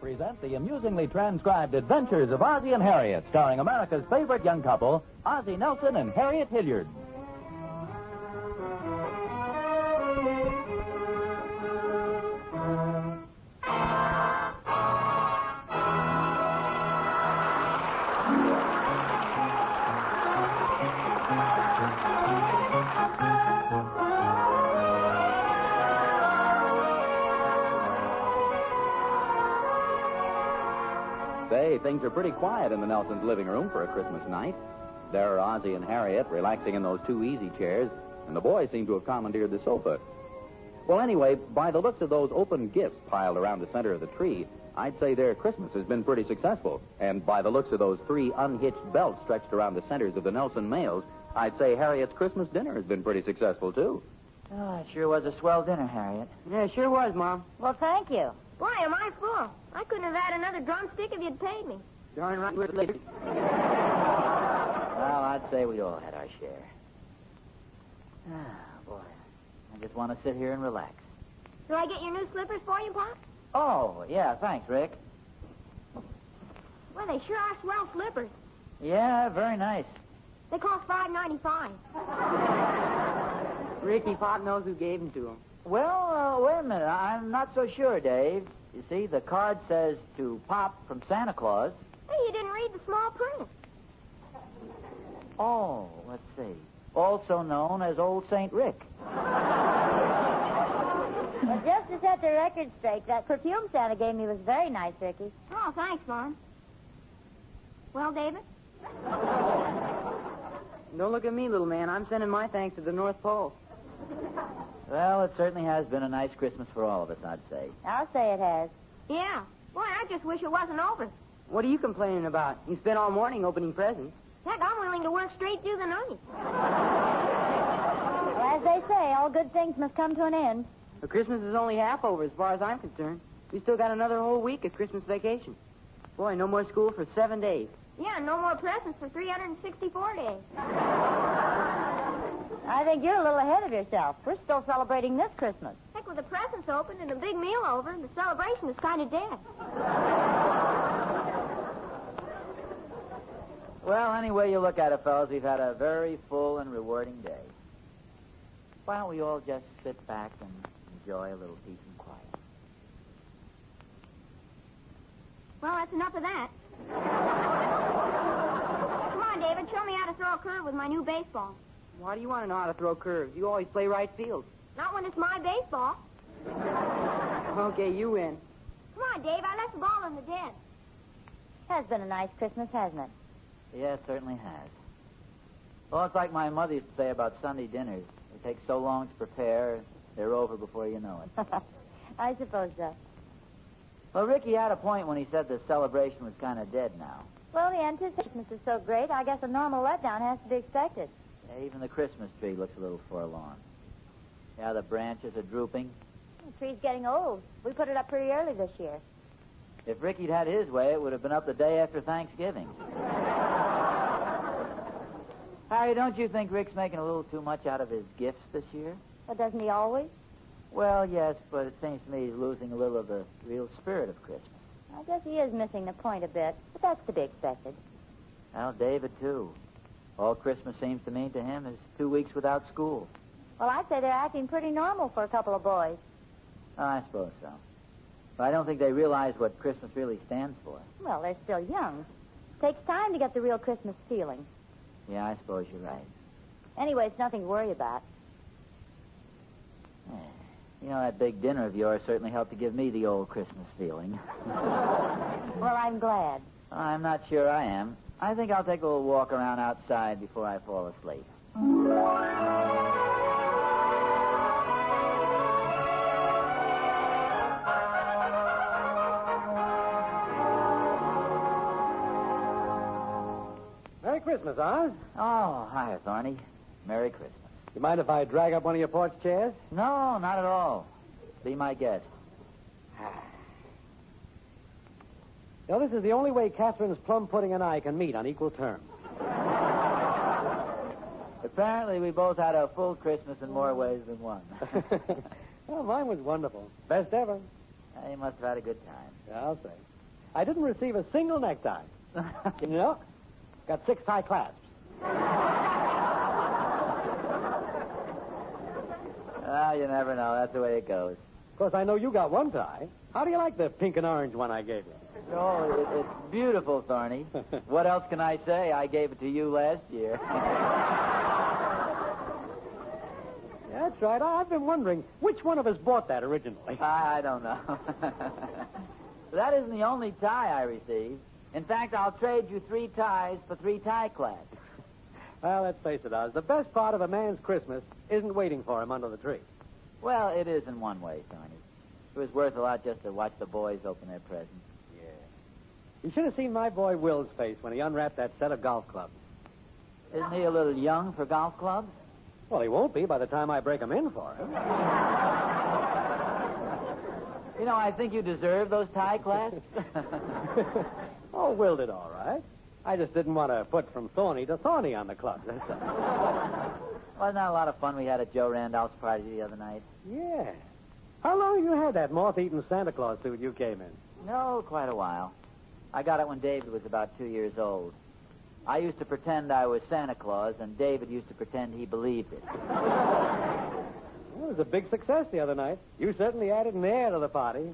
S13: present the amusingly transcribed adventures of Ozzie and Harriet, starring America's favorite young couple, Ozzie Nelson and Harriet Hilliard.
S16: Say, things are pretty quiet in the Nelsons' living room for a Christmas night. There are Ozzie and Harriet relaxing in those two easy chairs, and the boys seem to have commandeered the sofa. Well, anyway, by the looks of those open gifts piled around the center of the tree, I'd say their Christmas has been pretty successful. And by the looks of those three unhitched belts stretched around the centers of the Nelson males, I'd say Harriet's Christmas dinner has been pretty successful, too.
S20: Oh, it sure was a swell dinner, Harriet.
S23: Yeah, it sure was, Mom.
S17: Well, thank you. Boy, am I full. I couldn't have had another drumstick if you'd paid me.
S23: Darn right we're late.
S20: Well, I'd say we all had our share. Ah, boy. I just want to sit here and relax.
S17: Do I get your new slippers for you, Pop?
S20: Oh, yeah, thanks, Rick.
S17: Well, they sure are swell slippers.
S20: Yeah, very nice.
S17: They cost $5.95.
S23: Ricky, Pop knows who gave them to him.
S20: Well, wait a minute. I'm not so sure, Dave. You see, the card says to Pop from Santa Claus.
S17: Hey, you didn't read the small print.
S20: Oh, let's see. Also known as Old St. Rick.
S17: Well, just to set the record straight, that perfume Santa gave me was very nice, Ricky. Oh, thanks, Mom. Well, David?
S23: Don't look at me, little man. I'm sending my thanks to the North Pole.
S20: Well, it certainly has been a nice Christmas for all of us, I'd say.
S17: I'll say it has. Yeah. Boy, I just wish it wasn't over.
S23: What are you complaining about? You spent all morning opening presents.
S17: Heck, I'm willing to work straight through the night. Well, as they say, all good things must come to an end.
S23: But Christmas is only half over as far as I'm concerned. We still got another whole week of Christmas vacation. Boy, no more school for 7 days.
S17: Yeah, no more presents for 364 days. I think you're a little ahead of yourself. We're still celebrating this Christmas. Heck, with the presents open and a big meal over, the celebration is kind of dead.
S20: Well, any way you look at it, fellas, we've had a very full and rewarding day. Why don't we all just sit back and enjoy a little peace and quiet?
S17: Well, that's enough of that. Come on, David, show me how to throw a curve with my new baseball.
S23: Why do you want to know how to throw curves? You always play right field.
S17: Not when it's my baseball.
S23: Okay, you win.
S17: Come on, Dave, I left the ball in the den. Has been a nice Christmas, hasn't it?
S20: Yeah, it certainly has. Well, it's like my mother used to say about Sunday dinners. They take so long to prepare, they're over before you know it.
S17: I suppose so.
S20: Well, Ricky had a point when he said the celebration was kind of dead now.
S17: Well, the anticipation is so great, I guess a normal letdown has to be expected.
S20: Yeah, even the Christmas tree looks a little forlorn. Yeah, the branches are drooping.
S17: The tree's getting old. We put it up pretty early this year.
S20: If Ricky'd had his way, it would have been up the day after Thanksgiving. Harry, don't you think Rick's making a little too much out of his gifts this year?
S17: But doesn't he always?
S20: Well, yes, but it seems to me he's losing a little of the real spirit of Christmas.
S17: I guess he is missing the point a bit, but that's to be expected.
S20: Well, David, too. All Christmas seems to mean to him is 2 weeks without school.
S17: Well, I'd say they're acting pretty normal for a couple of boys.
S20: Oh, I suppose so. But I don't think they realize what Christmas really stands for.
S17: Well, they're still young. It takes time to get the real Christmas feeling.
S20: Yeah, I suppose you're right.
S17: Anyway, it's nothing to worry about.
S20: You know, that big dinner of yours certainly helped to give me the old Christmas feeling.
S17: Well, I'm glad.
S20: I'm not sure I am. I think I'll take a little walk around outside before I fall asleep.
S21: Merry Christmas, Oz.
S20: Oh, hi, Thorny. Merry Christmas.
S21: You mind if I drag up one of your porch chairs?
S20: No, not at all. Be my guest.
S21: You know, this is the only way Catherine's plum pudding and I can meet on equal terms.
S20: Apparently, we both had a full Christmas in more ways than one.
S21: Well, mine was wonderful. Best ever.
S20: You must have had a good time.
S21: Yeah, I'll say. I didn't receive a single necktie. You know, got 6 tie clasps.
S20: Well, you never know. That's the way it goes.
S21: Of course, I know you got 1 tie. How do you like the pink and orange one I gave you?
S20: Oh, it's beautiful, Thorny. What else can I say? I gave it to you last year.
S21: That's right. I've been wondering which one of us bought that originally.
S20: I don't know. That isn't the only tie I received. In fact, I'll trade you 3 ties for 3 tie clasps.
S21: Well, let's face it, Oz. The best part of a man's Christmas isn't waiting for him under the tree.
S20: Well, it is in one way, Thorny. It was worth a lot just to watch the boys open their presents.
S21: Yeah. You should have seen my boy Will's face when he unwrapped that set of golf clubs.
S20: Isn't he a little young for golf clubs?
S21: Well, he won't be by the time I break him in for him.
S20: You know, I think you deserve those tie clasps.
S21: Oh, Will did all right. I just didn't want to put from thorny to thorny on the club. That's all.
S20: Wasn't that a lot of fun we had at Joe Randolph's party the other night?
S21: Yeah. How long have you had that moth-eaten Santa Claus suit you came in?
S20: No, quite a while. I got it when David was about 2 years old. I used to pretend I was Santa Claus, and David used to pretend he believed it.
S21: Well, it was a big success the other night. You certainly added an air to the party.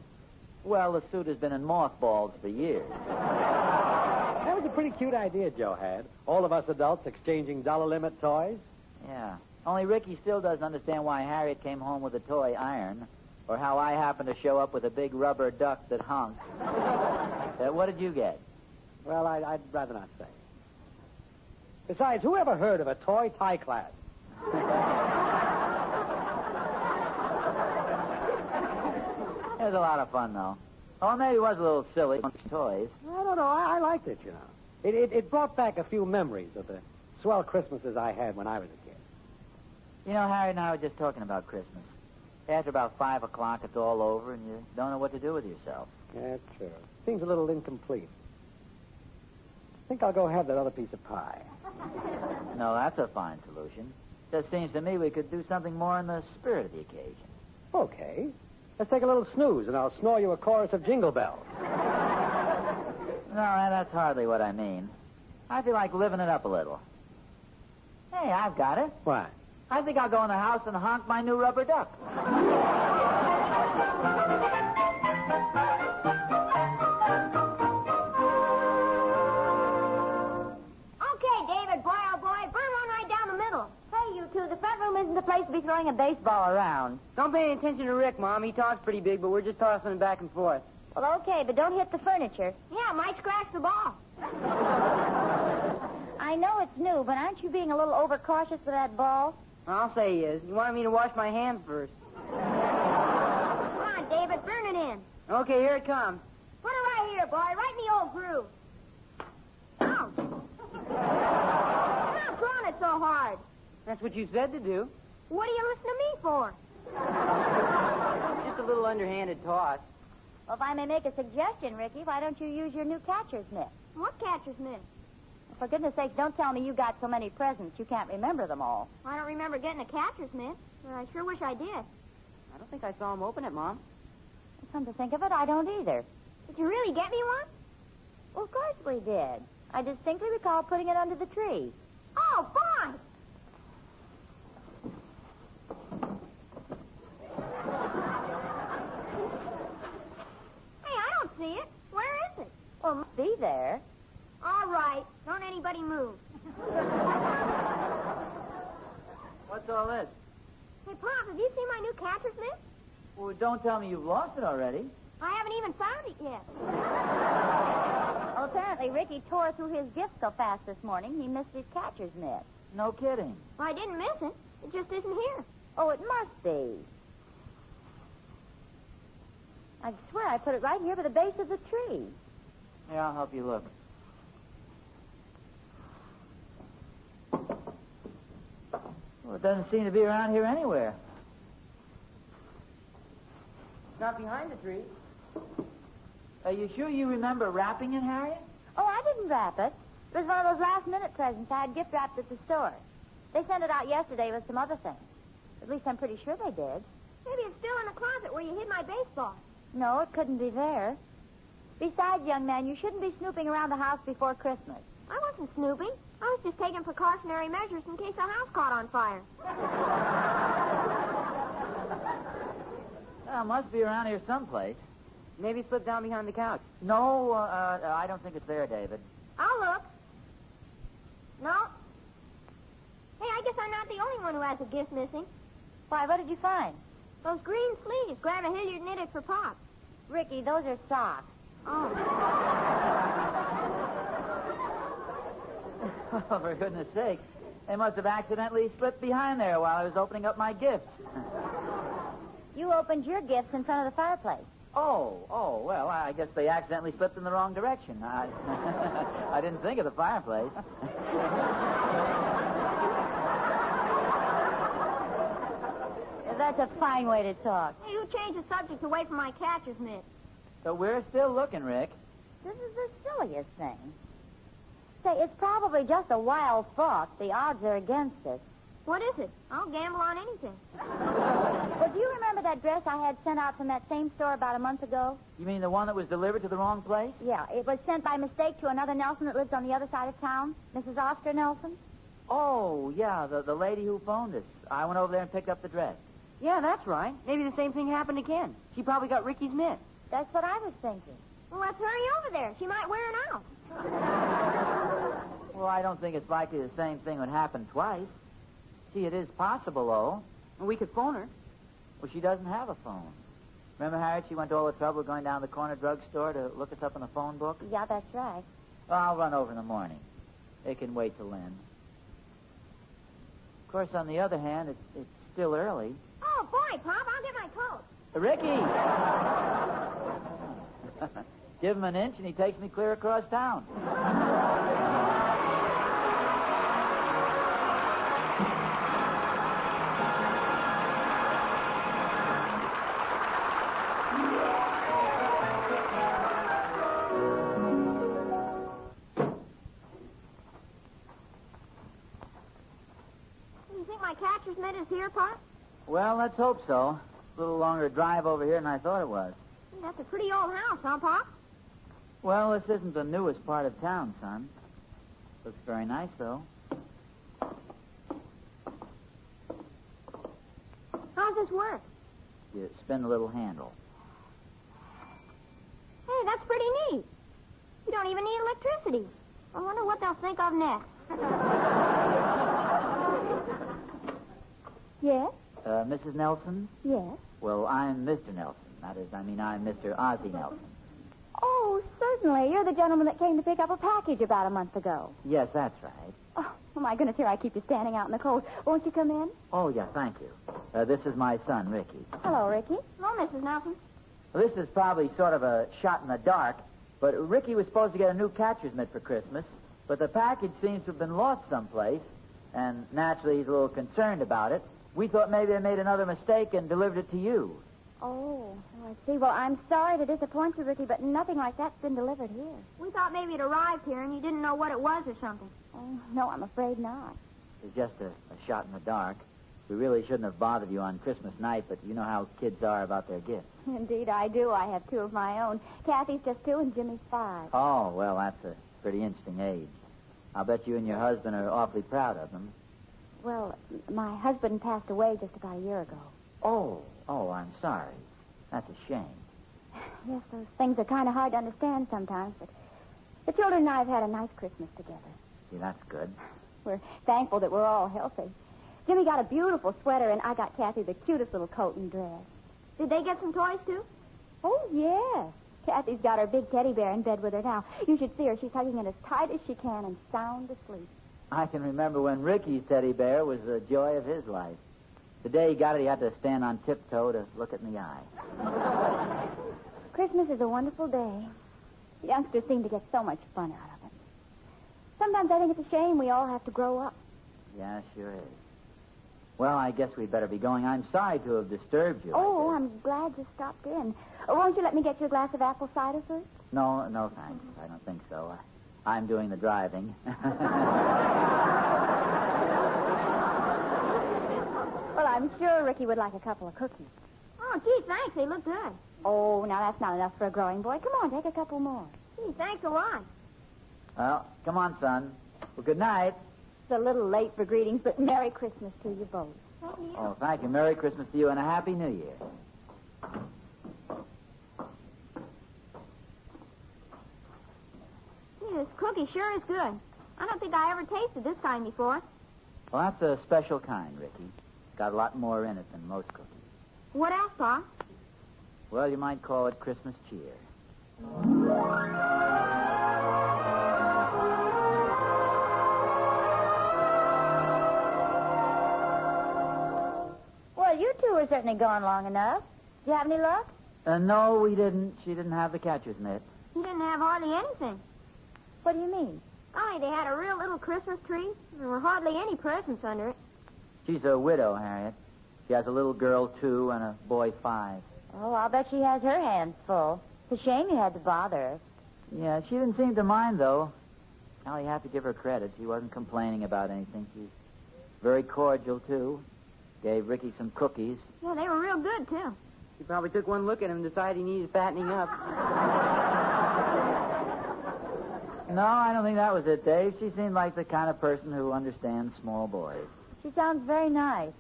S20: Well, the suit has been in mothballs for years.
S21: That was a pretty cute idea Joe had. All of us adults exchanging dollar-limit toys.
S20: Yeah. Only Ricky still doesn't understand why Harriet came home with a toy iron, or how I happened to show up with a big rubber duck that honked. What did you get?
S21: Well, I'd rather not say. Besides, who ever heard of a toy tie class?
S20: It was a lot of fun, though. Oh, maybe it was a little silly. Toys.
S21: I don't know. I liked it, you know. It brought back a few memories of the swell Christmases I had when I was a kid.
S20: You know, Harry and I were just talking about Christmas. After about 5 o'clock, it's all over, and you don't know what to do with yourself.
S21: That's true. Seems a little incomplete. I think I'll go have that other piece of pie.
S20: No, that's a fine solution. Just seems to me we could do something more in the spirit of the occasion.
S21: Okay. Let's take a little snooze, and I'll snore you a chorus of jingle bells.
S20: No, that's hardly what I mean. I feel like living it up a little. Hey, I've got it.
S21: What?
S20: I think I'll go in the house and honk my new rubber duck.
S17: Okay, David, boy, oh boy, burn one right down the middle. Hey, you two, the front room isn't the place to be throwing a baseball around.
S1: Don't pay any attention to Rick, Mom. He talks pretty big, but we're just tossing it back and forth.
S17: Well, okay, but don't hit the furniture. Yeah, it might scratch the ball. I know it's new, but aren't you being a little overcautious with that ball?
S1: I'll say he is. You wanted me to wash my hands first.
S17: Come on, David, burn it in.
S1: Okay, here it comes.
S17: Put it right here, boy, right in the old groove. Ouch. Stop throwing it so hard.
S1: That's what you said to do.
S17: What are you listening to me for?
S1: Just a little underhanded toss.
S17: Well, if I may make a suggestion, Ricky, why don't you use your new catcher's mitt? What catcher's mitt? For goodness sake, don't tell me you got so many presents you can't remember them all. I don't remember getting a catcher's mitt. I sure wish I did.
S1: I don't think I saw him open it, Mom.
S17: Come to think of it, I don't either. Did you really get me one? Well, of course we did. I distinctly recall putting it under the tree. Oh, boy! Hey, I don't see it. Where is it? Well, it must be there. All right. Don't anybody move.
S20: What's all this?
S17: Hey, Pop, have you seen my new catcher's mitt?
S20: Well, don't tell me you've lost it already.
S17: I haven't even found it yet. Well, apparently Ricky tore through his gift so fast this morning he missed his catcher's mitt.
S20: No kidding.
S17: Well, I didn't miss it. It just isn't here. Oh, it must be. I swear I put it right here by the base of the tree.
S20: Here, I'll help you look. Well, it doesn't seem to be around here anywhere.
S1: It's not behind the tree.
S20: Are you sure you remember wrapping it, Harriet?
S17: Oh, I didn't wrap it. It was one of those last-minute presents I had gift wrapped at the store. They sent it out yesterday with some other things. At least I'm pretty sure they did. Maybe it's still in the closet where you hid my baseball. No, it couldn't be there. Besides, young man, you shouldn't be snooping around the house before Christmas.
S8: I wasn't snooping. I was just taking precautionary measures in case the house caught on fire.
S20: Well, must be around here someplace.
S1: Maybe slip down behind the couch.
S20: No, I don't think it's there, David.
S8: I'll look. No. Hey, I guess I'm not the only one who has a gift missing.
S17: Why, what did you find?
S8: Those green sleeves Grandma Hilliard knitted for Pop.
S17: Ricky, those are socks.
S8: Oh.
S20: Oh, for goodness sake. They must have accidentally slipped behind there while I was opening up my gifts.
S17: You opened your gifts in front of the fireplace.
S20: Oh, well, I guess they accidentally slipped in the wrong direction. I didn't think of the fireplace.
S17: That's a fine way to talk.
S8: Hey, you changed the subject away from my catcher's mitt.
S20: So we're still looking, Rick.
S17: This is the silliest thing. Say, it's probably just a wild thought. The odds are against us.
S8: What is it? I'll gamble on anything.
S17: Well, do you remember that dress I had sent out from that same store about a month ago?
S20: You mean the one that was delivered to the wrong place?
S17: Yeah, it was sent by mistake to another Nelson that lives on the other side of town, Mrs. Oscar Nelson.
S20: Oh, yeah, the lady who phoned us. I went over there and picked up the dress.
S1: Yeah, that's right. Maybe the same thing happened again. She probably got Ricky's mitt.
S17: That's what I was thinking.
S8: Well, let's hurry over there. She might wear it out.
S20: Well, I don't think it's likely the same thing would happen twice. Gee, it is possible, though.
S1: We could phone her.
S20: Well, she doesn't have a phone. Remember, Harriet, she went to all the trouble of going down to the corner drugstore to look us up in the phone book?
S17: Yeah, that's right.
S20: Well, I'll run over in the morning. It can wait till then. Of course, on the other hand, it's still early.
S8: Oh, boy, Pop, I'll get my coat.
S20: Ricky! Give him an inch and he takes me clear across town.
S8: You think my catcher's mitt is here, Pop?
S20: Well, let's hope so. A little longer drive over here than I thought it was.
S8: That's a pretty old house, huh, Pop?
S20: Well, this isn't the newest part of town, son. Looks very nice, though.
S8: How's this work?
S20: You spin the little handle.
S8: Hey, that's pretty neat. You don't even need electricity. I wonder what they'll think of next.
S17: Yes?
S20: Mrs. Nelson?
S17: Yes.
S20: Well, I'm Mr. Nelson. That is, I'm Mr. Ozzie Nelson.
S17: Oh, certainly. You're the gentleman that came to pick up a package about a month ago.
S20: Yes, that's right.
S17: Oh, my goodness, here I keep you standing out in the cold. Won't you come in?
S20: Oh, yeah, thank you. This is my son, Ricky.
S17: Hello, Ricky.
S8: Hello, Mrs. Nelson.
S20: Well, this is probably sort of a shot in the dark, but Ricky was supposed to get a new catcher's mitt for Christmas, but the package seems to have been lost someplace, and naturally he's a little concerned about it. We thought maybe they made another mistake and delivered it to you.
S17: Oh, I see. Well, I'm sorry to disappoint you, Ricky, but nothing like that's been delivered here.
S8: We thought maybe it arrived here and you didn't know what it was or something.
S17: Oh, no, I'm afraid not.
S20: It's just a shot in the dark. We really shouldn't have bothered you on Christmas night, but you know how kids are about their gifts.
S17: Indeed, I do. I have two of my own. Kathy's just 2 and Jimmy's 5.
S20: Oh, well, that's a pretty interesting age. I'll bet you and your husband are awfully proud of them.
S17: Well, my husband passed away just about a year ago.
S20: Oh, I'm sorry. That's a shame.
S17: Yes, those things are kind of hard to understand sometimes, but the children and I have had a nice Christmas together.
S20: Yeah, that's good.
S17: We're thankful that we're all healthy. Jimmy got a beautiful sweater, and I got Kathy the cutest little coat and dress.
S8: Did they get some toys, too?
S17: Oh, yes. Kathy's got her big teddy bear in bed with her now. You should see her. She's hugging it as tight as she can and sound asleep.
S20: I can remember when Ricky's teddy bear was the joy of his life. The day he got it, he had to stand on tiptoe to look it in the eye.
S17: Christmas is a wonderful day. The youngsters seem to get so much fun out of it. Sometimes I think it's a shame we all have to grow up.
S20: Yeah, sure is. Well, I guess we'd better be going. I'm sorry to have disturbed you.
S17: Oh, I'm glad you stopped in. Won't you let me get you a glass of apple cider first?
S20: No, thanks. I don't think so. I'm doing the driving.
S17: Well, I'm sure Ricky would like a couple of cookies.
S8: Oh, Oh, gee, thanks. They look good.
S17: Oh, now that's not enough for a growing boy. Come on, take a couple more.
S8: Gee, thanks a lot.
S20: Well, come on, son. Well, good night.
S17: It's a little late for greetings, but Merry Christmas to you both.
S8: Thank you.
S20: Oh, thank you. Merry Christmas to you and a Happy New Year.
S8: Gee, this cookie sure is good. I don't think I ever tasted this kind before.
S20: Well, that's a special kind, Ricky. It's got a lot more in it than most cookies.
S8: What else, Pa?
S20: Well, you might call it Christmas cheer.
S17: Well, you two are certainly gone long enough. Did you have any luck?
S20: No, we didn't. She didn't have the catcher's mitt.
S8: He didn't have hardly anything.
S17: What do you mean?
S8: Golly, they had a real little Christmas tree. There were hardly any presents under it.
S20: She's a widow, Harriet. She has a little girl, 2, and a boy, 5.
S17: Oh, I'll bet she has her hands full. It's a shame you had to bother her.
S20: Yeah, she didn't seem to mind, though. Now, you have to give her credit. She wasn't complaining about anything. She's very cordial, too. Gave Ricky some cookies.
S8: Yeah, they were real good, too.
S1: He probably took one look at him and decided he needed fattening up.
S20: No, I don't think that was it, Dave. She seemed like the kind of person who understands small boys.
S17: She sounds very nice.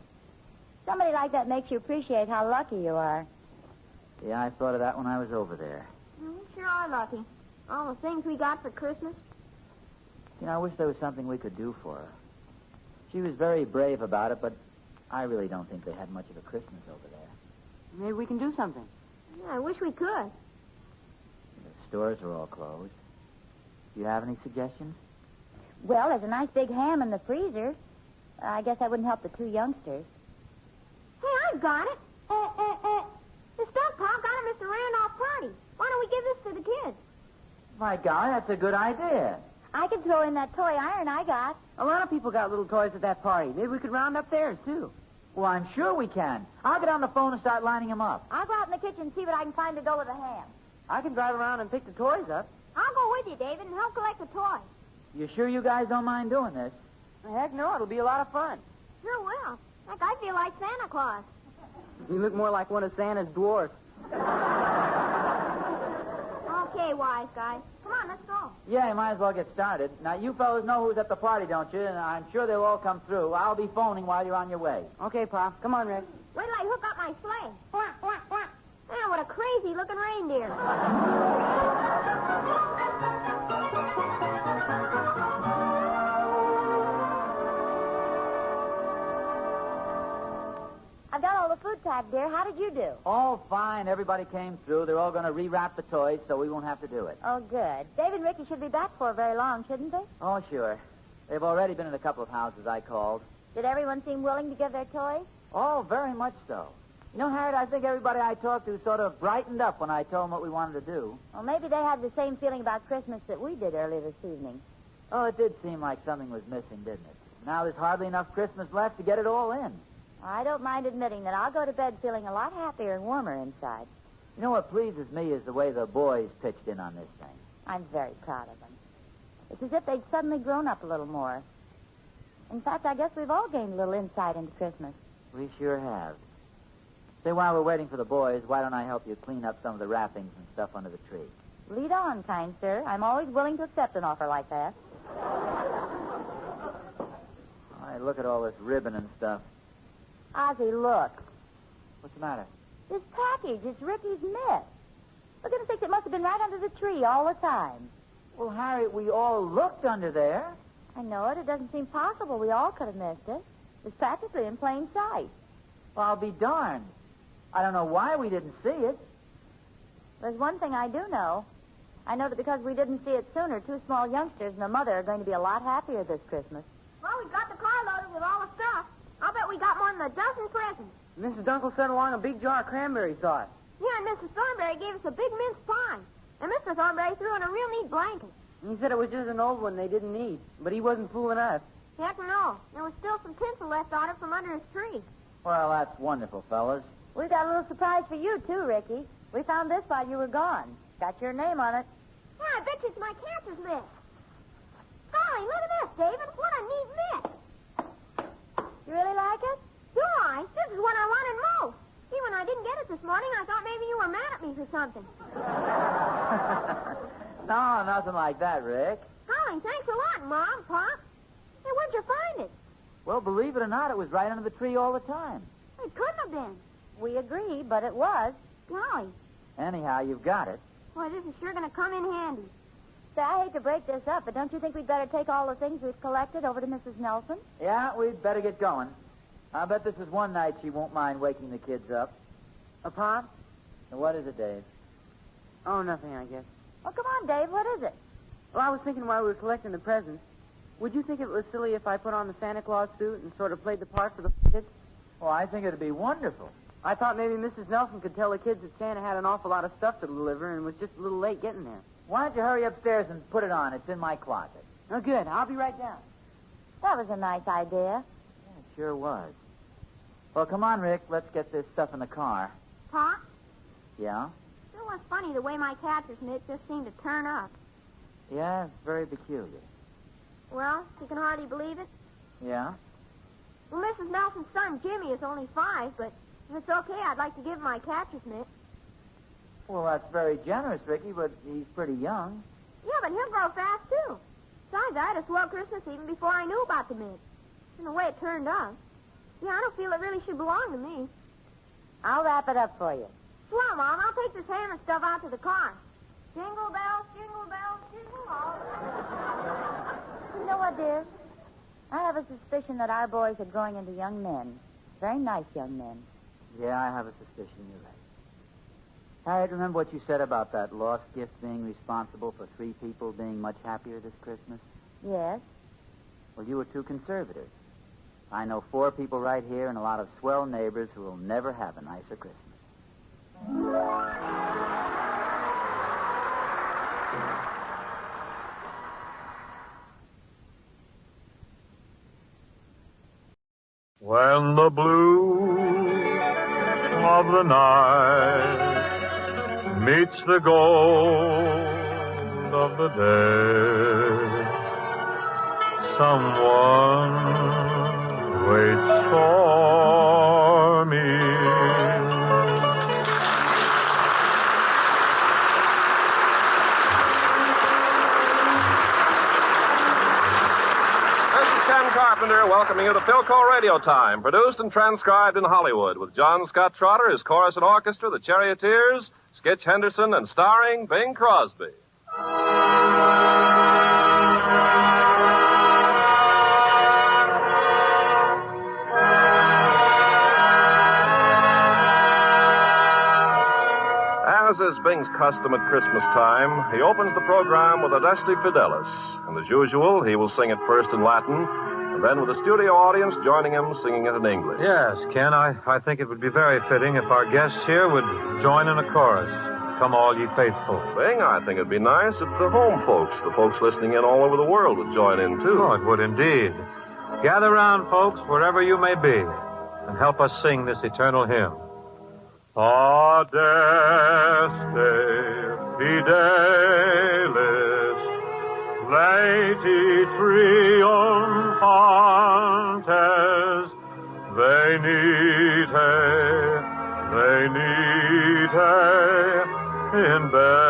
S17: Somebody like that makes you appreciate how lucky you are.
S20: Yeah, I thought of that when I was over there.
S8: We sure are lucky. All the things we got for Christmas.
S20: You know, I wish there was something we could do for her. She was very brave about it, but I really don't think they had much of a Christmas over there.
S1: Maybe we can do something.
S8: Yeah, I wish we could.
S20: The stores are all closed. Do you have any suggestions?
S17: Well, there's a nice big ham in the freezer. I guess that wouldn't help the 2 youngsters.
S8: Hey, I've got it. The stuff Pa got at Mr. Randolph's party. Why don't we give this to the kids?
S20: My God, that's a good idea.
S17: I could throw in that toy iron I got.
S1: A lot of people got little toys at that party. Maybe we could round up theirs, too.
S20: Well, I'm sure we can. I'll get on the phone and start lining them up.
S17: I'll go out in the kitchen and see what I can find to go with the ham.
S1: I can drive around and pick the toys up.
S8: I'll go with you, David, and help collect the toys.
S20: You sure you guys don't mind doing this?
S1: Heck no, it'll be a lot of fun.
S8: Sure will. Heck, I feel like Santa Claus.
S1: You look more like one of Santa's dwarfs.
S8: Okay, wise guys. Come on, let's go.
S20: Yeah, you might as well get started. Now, you fellas know who's at the party, don't you? And I'm sure they'll all come through. I'll be phoning while you're on your way.
S1: Okay, Pa. Come on, Rick.
S8: Wait till I hook up my sleigh. Man, what a crazy-looking reindeer.
S17: I've got all the food packed, dear. How did you do?
S20: Oh, fine. Everybody came through. They're all going to rewrap the toys, so we won't have to do it.
S17: Oh, good. Dave and Ricky should be back for very long, shouldn't they?
S20: Oh, sure. They've already been in a couple of houses I called.
S17: Did everyone seem willing to give their toys?
S20: Oh, very much so. You know, Harriet, I think everybody I talked to sort of brightened up when I told them what we wanted to do.
S17: Well, maybe they had the same feeling about Christmas that we did earlier this evening.
S20: Oh, it did seem like something was missing, didn't it? Now there's hardly enough Christmas left to get it all in.
S17: I don't mind admitting that I'll go to bed feeling a lot happier and warmer inside.
S20: You know what pleases me is the way the boys pitched in on this thing.
S17: I'm very proud of them. It's as if they'd suddenly grown up a little more. In fact, I guess we've all gained a little insight into Christmas.
S20: We sure have. Say, while we're waiting for the boys, why don't I help you clean up some of the wrappings and stuff under the tree?
S17: Lead on, kind sir. I'm always willing to accept an offer like that.
S20: I look at all this ribbon and stuff.
S17: Ozzie, look.
S20: What's the matter?
S17: This package is Ricky's mitt. For goodness sakes, it must have been right under the tree all the time.
S20: Well, Harriet, we all looked under there.
S17: I know it. It doesn't seem possible. We all could have missed it. It's practically in plain sight.
S20: Well, I'll be darned. I don't know why we didn't see it.
S17: There's one thing I do know. I know that because we didn't see it sooner, 2 small youngsters and their mother are going to be a lot happier this Christmas.
S8: Well, we've got the car loaded with all the stuff. I'll bet we got more than a dozen presents.
S1: Mrs. Dunkel sent along a big jar of cranberry sauce.
S8: Yeah, and Mrs. Thornberry gave us a big mince pie. And Mr. Thornberry threw in a real neat blanket.
S1: He said it was just an old one they didn't need, but he wasn't fooling us.
S8: Heck no. There was still some tinsel left on it from under his tree.
S20: Well, that's wonderful, fellas.
S17: We've got a little surprise for you, too, Ricky. We found this while you were gone. Got your name on it.
S8: Yeah, I bet you it's my cancer's mitt. Golly, look at this, David. What a neat mitt.
S17: You really like it?
S8: Do I? This is what I wanted most. Gee, when I didn't get it this morning, I thought maybe you were mad at me for something.
S20: No, nothing like that, Rick.
S8: Golly, thanks a lot, Mom, Pop. Hey, where'd you find it?
S20: Well, believe it or not, it was right under the tree all the time.
S8: It couldn't have been.
S17: We agree, but it was.
S8: Golly.
S20: Anyhow, you've got it.
S8: Boy, this is sure going to come in handy.
S17: Say, I hate to break this up, but don't you think we'd better take all the things we've collected over to Mrs. Nelson?
S20: Yeah, we'd better get going. I bet this is one night she won't mind waking the kids up.
S1: Pop?
S20: What is it, Dave?
S1: Oh, nothing, I guess.
S17: Oh, come on, Dave. What is it?
S1: Well, I was thinking while we were collecting the presents, would you think it was silly if I put on the Santa Claus suit and sort of played the part for the kids?
S20: Well, I think it'd be wonderful.
S1: I thought maybe Mrs. Nelson could tell the kids that Santa had an awful lot of stuff to deliver and was just a little late getting there.
S20: Why don't you hurry upstairs and put it on? It's in my closet.
S1: Oh, good. I'll be right down.
S17: That was a nice idea.
S20: Yeah, it sure was. Well, come on, Rick. Let's get this stuff in the car.
S8: Pop?
S20: Yeah?
S8: Sure was funny the way my catcher's mitt just seemed to turn up.
S20: Yeah, it's very peculiar.
S8: Well, you can hardly believe it.
S20: Yeah?
S8: Well, Mrs. Nelson's son, Jimmy, is only 5, but if it's okay, I'd like to give him my catcher's mitt.
S20: Well, that's very generous, Ricky, but he's pretty young.
S8: Yeah, but he'll grow fast, too. Besides, I had a swell Christmas even before I knew about the mitt. And the way it turned out. Yeah, I don't feel it really should belong to me.
S17: I'll wrap it up for you.
S8: Swell, Mom. I'll take this ham and stuff out to the car. Jingle bells, jingle bells, jingle all.
S17: You know what, dear? I have a suspicion that our boys are growing into young men. Very nice young men.
S20: Yeah, I have a suspicion you're right. Harriet, remember what you said about that lost gift being responsible for 3 people being much happier this Christmas?
S17: Yes?
S20: Well, you were too conservative. I know 4 people right here and a lot of swell neighbors who will never have a nicer Christmas.
S4: When the blue of the night meets the gold of the day, someone waits for me.
S10: Carpenter welcoming you to Philco Radio Time, produced and transcribed in Hollywood with John Scott Trotter, his chorus and orchestra, the Charioteers, Skitch Henderson, and starring Bing Crosby. As is Bing's custom at Christmas time, he opens the program with Adeste Fidelis. And as usual, he will sing it first in Latin, and then with a studio audience joining him singing it in English.
S4: Yes, Ken, I think it would be very fitting if our guests here would join in a chorus. Come all ye faithful.
S10: Bing, I think it'd be nice if the home folks, the folks listening in all over the world, would join in, too.
S4: Oh, it would indeed. Gather round, folks, wherever you may be, and help us sing this eternal hymn. Adeste Fidelis, Laeti triumphantes, venite in Bethlehem.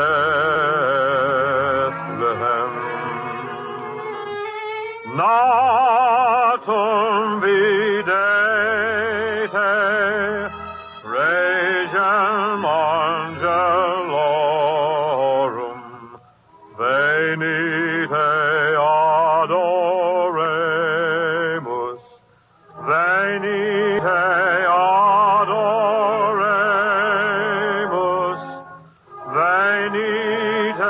S4: Natum videte, regem angelorum, venite adoremus, venite adoremus, venite adoremus,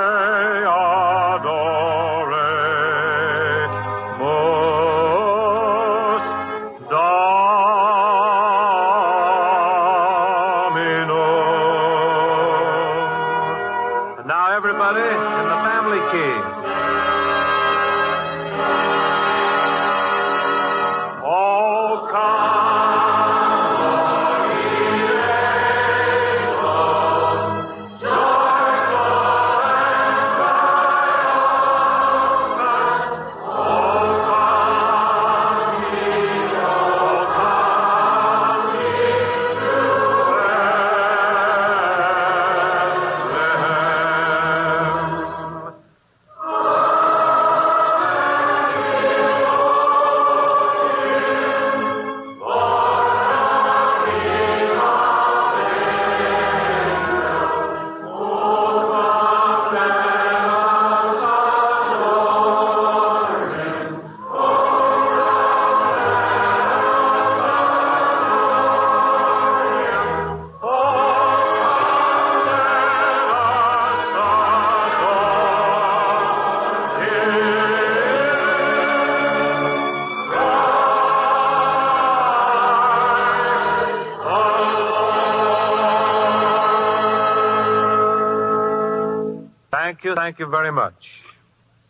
S4: Dominum. And now everybody in the family key. Oh, Thank you very much.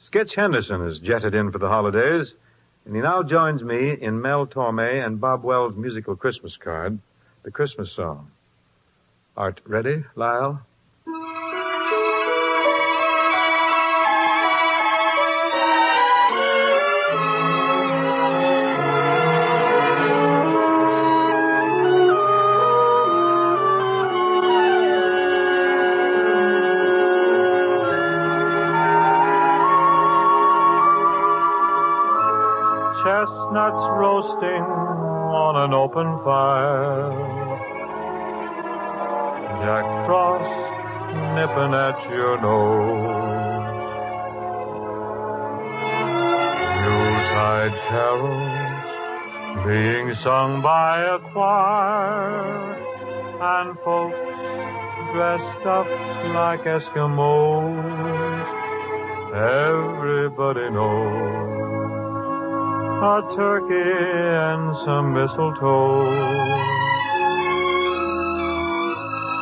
S4: Skitch Henderson is jetted in for the holidays, and he now joins me in Mel Torme and Bob Wells' musical Christmas card, The Christmas Song. Art ready, Lyle?
S11: Chestnuts roasting on an open fire. Jack Frost nipping at your nose. Yuletide carols being sung by a choir. And folks dressed up like Eskimos. Everybody knows a turkey and some mistletoe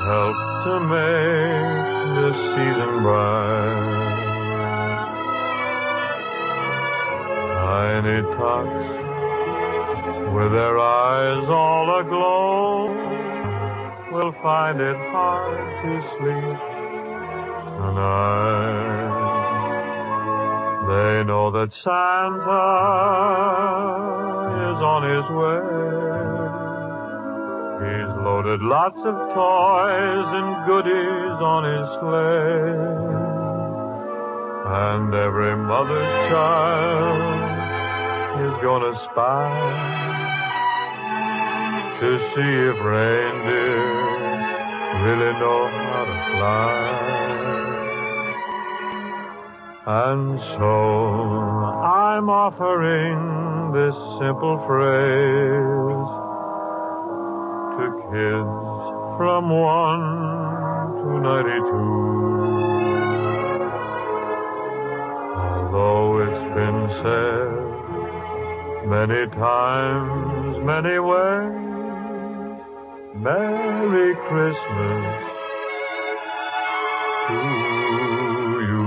S11: help to make this season bright. Tiny tots with their eyes all aglow will find it hard to sleep tonight. They know that Santa is on his way. He's loaded lots of toys and goodies on his sleigh. And every mother's child is gonna spy to see if reindeer really know how to fly. And so I'm offering this simple phrase to kids from 1 to 92. Although it's been said many times, many ways, Merry Christmas to you.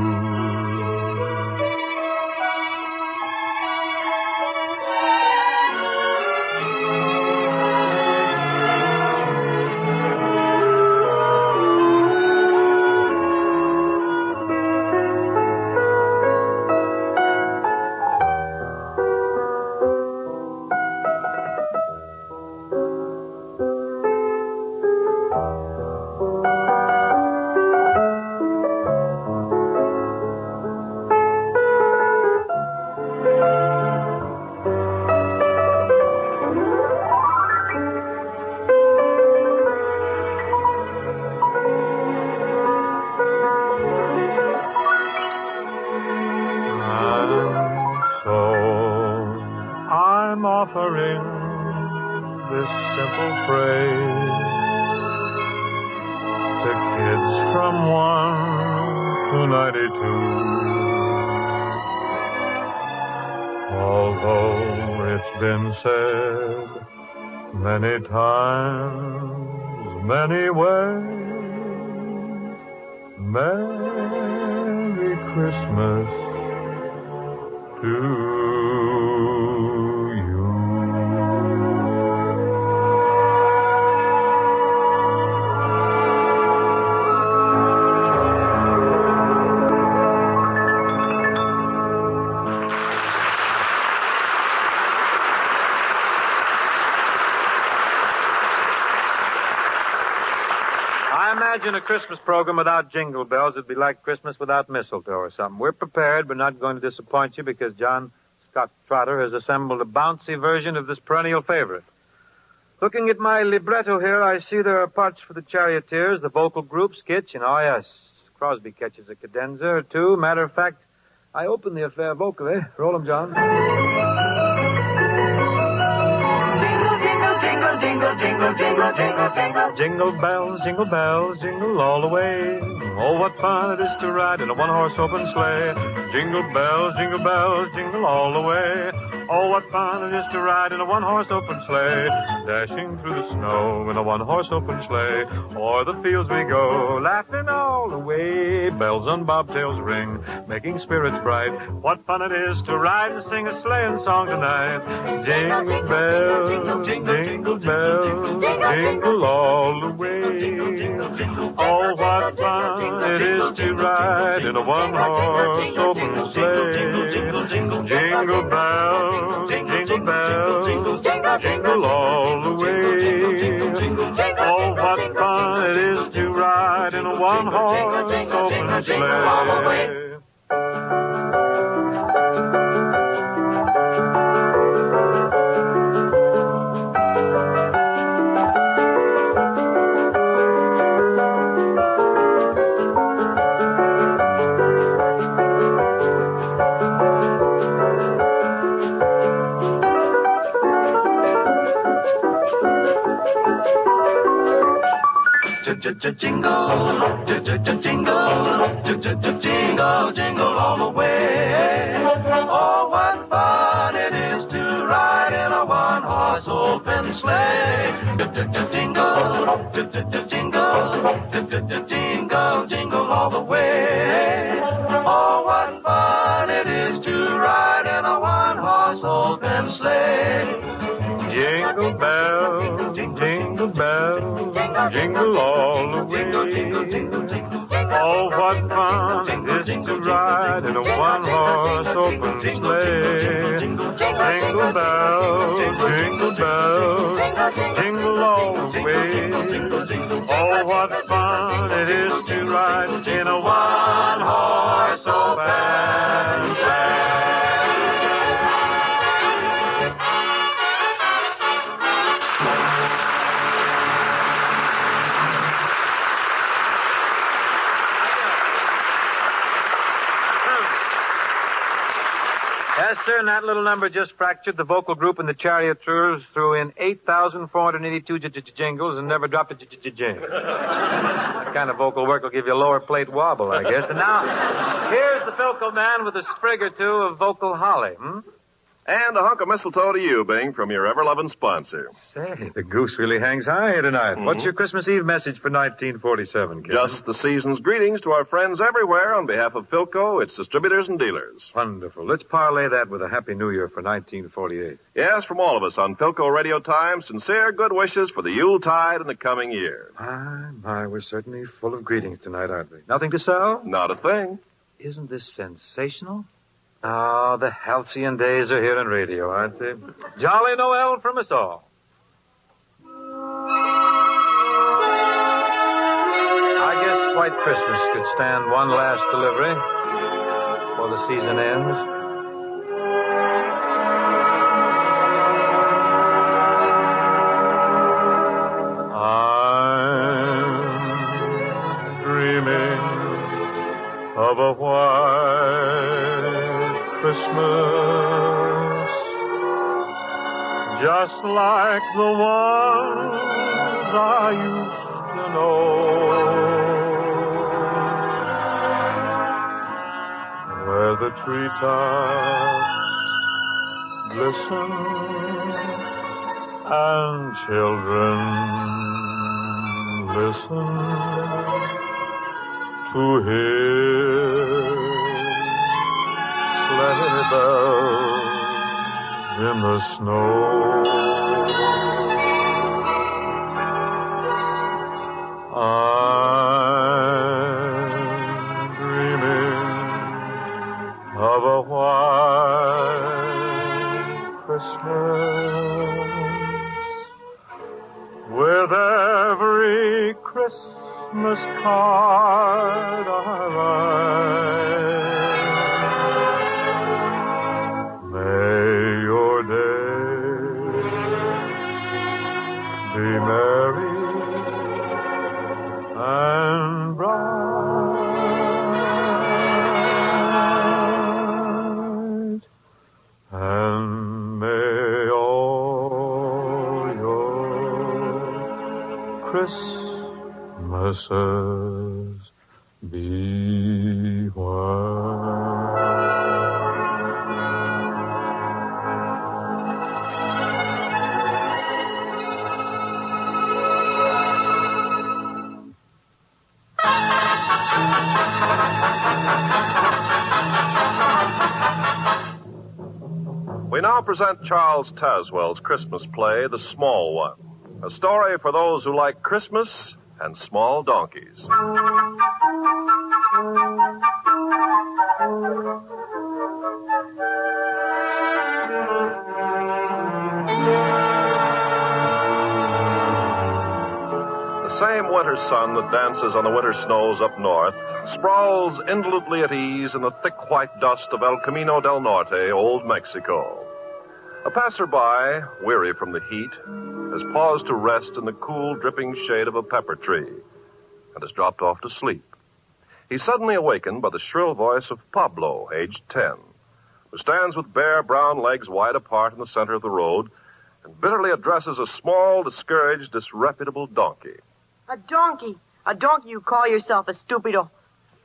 S11: Offering this simple phrase to kids from 1 to 92. Although it's been said many times, many ways, Merry Christmas to you.
S4: Imagine a Christmas program without jingle bells would be like Christmas without mistletoe or something. We're prepared, but not going to disappoint you because John Scott Trotter has assembled a bouncy version of this perennial favorite. Looking at my libretto here, I see there are parts for the charioteers, the vocal group, Skitch, and, oh, yes, Crosby catches a cadenza or two. Matter of fact, I open the affair vocally. Roll 'em, John. Jingle, jingle, jingle, jingle, jingle. Jingle bells, jingle all the way. Oh, what fun it is to ride in a one-horse open sleigh. Jingle bells, jingle all the way. Oh, what fun it is to ride in a one-horse open sleigh, dashing through the snow in a one-horse open sleigh. O'er the fields we go, laughing all the way. Bells on bobtails ring, making spirits bright. What fun it is to ride and sing a sleighing song tonight. Jingle bells, jingle bells, jingle all the way. Oh, what fun it is to ride in a one-horse open sleigh. Jingle bells, jingle bells, jingle all the way. Oh, what fun it is to ride in a one-horse open sleigh.
S6: Jingle, jingle, jingle all the way. Oh, what fun it is to ride in a one-horse open sleigh. Jingle, jingle, jingle, jingle all the way. Oh, what fun it is to ride in a one-horse open sleigh.
S4: Jingle bells, jingle bells, jingle all the way. Oh, what fun it is to ride in a one-horse open sleigh. Jingle bells, jingle all the way. Oh, what fun it is to ride in a one-horse open sleigh. Yes, sir, and that little number just fractured the vocal group and the charioteers threw in 8,482 jingles and never dropped a jingle. That kind of vocal work will give you a lower plate wobble, I guess. And now, here's the Philco man with a sprig or two of vocal holly,
S10: And a hunk of mistletoe to you, Bing, from your ever-loving sponsor.
S4: Say, the goose really hangs high here tonight. What's your Christmas Eve message for 1947, kid?
S10: Just the season's greetings to our friends everywhere on behalf of Philco, its distributors and dealers.
S4: Wonderful. Let's parlay that with a Happy New Year for 1948.
S10: Yes, from all of us on Philco Radio Time, sincere good wishes for the Yuletide and the coming year.
S4: My, we're certainly full of greetings tonight, aren't we? Nothing to sell?
S10: Not a thing.
S4: Isn't this sensational? Oh, the halcyon days are here on radio, aren't they? Jolly Noel from us all. I guess White Christmas could stand one last delivery before the season ends. I'm dreaming of a white Christmas, just like the ones I used to know, where the treetops glisten and children listen to hear sleigh bells in the snow. I'm dreaming of a white Christmas with every Christmas card I write. Be merry and bright, and may all your Christmases be white.
S10: We now present Charles Tazwell's Christmas play, The Small One, a story for those who like Christmas and small donkeys. The same winter sun that dances on the winter snows up north sprawls indolently at ease in the thick white dust of El Camino del Norte, Old Mexico. A passerby, weary from the heat, has paused to rest in the cool, dripping shade of a pepper tree and has dropped off to sleep. He's suddenly awakened by the shrill voice of Pablo, aged 10, who stands with bare brown legs wide apart in the center of the road and bitterly addresses a small, discouraged, disreputable donkey.
S14: A donkey? A donkey you call yourself a stupido?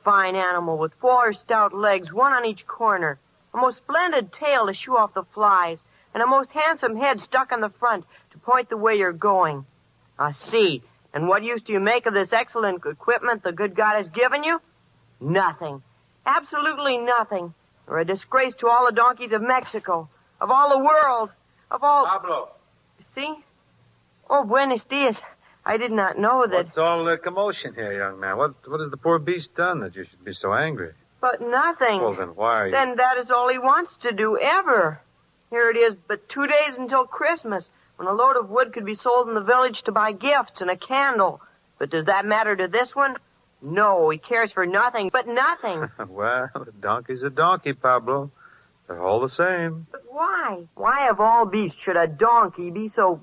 S14: Fine animal with 4 stout legs, one on each corner. A most splendid tail to shoo off the flies, and a most handsome head stuck on the front to point the way you're going. I see. And what use do you make of this excellent equipment the good God has given you? Nothing. Absolutely nothing. You're a disgrace to all the donkeys of Mexico, of all the world, of all...
S4: Pablo.
S14: See? Oh, buenos dias. I did not know that...
S4: What's all the commotion here, young man? What has the poor beast done that you should be so angry?
S14: But nothing.
S4: Well, then why are you...
S14: Then that is all he wants to do, ever. Here it is but 2 days until Christmas, when a load of wood could be sold in the village to buy gifts and a candle. But does that matter to this one? No, he cares for nothing but nothing.
S4: Well, a donkey's a donkey, Pablo. They're all the same.
S14: But why? Why of all beasts should a donkey be so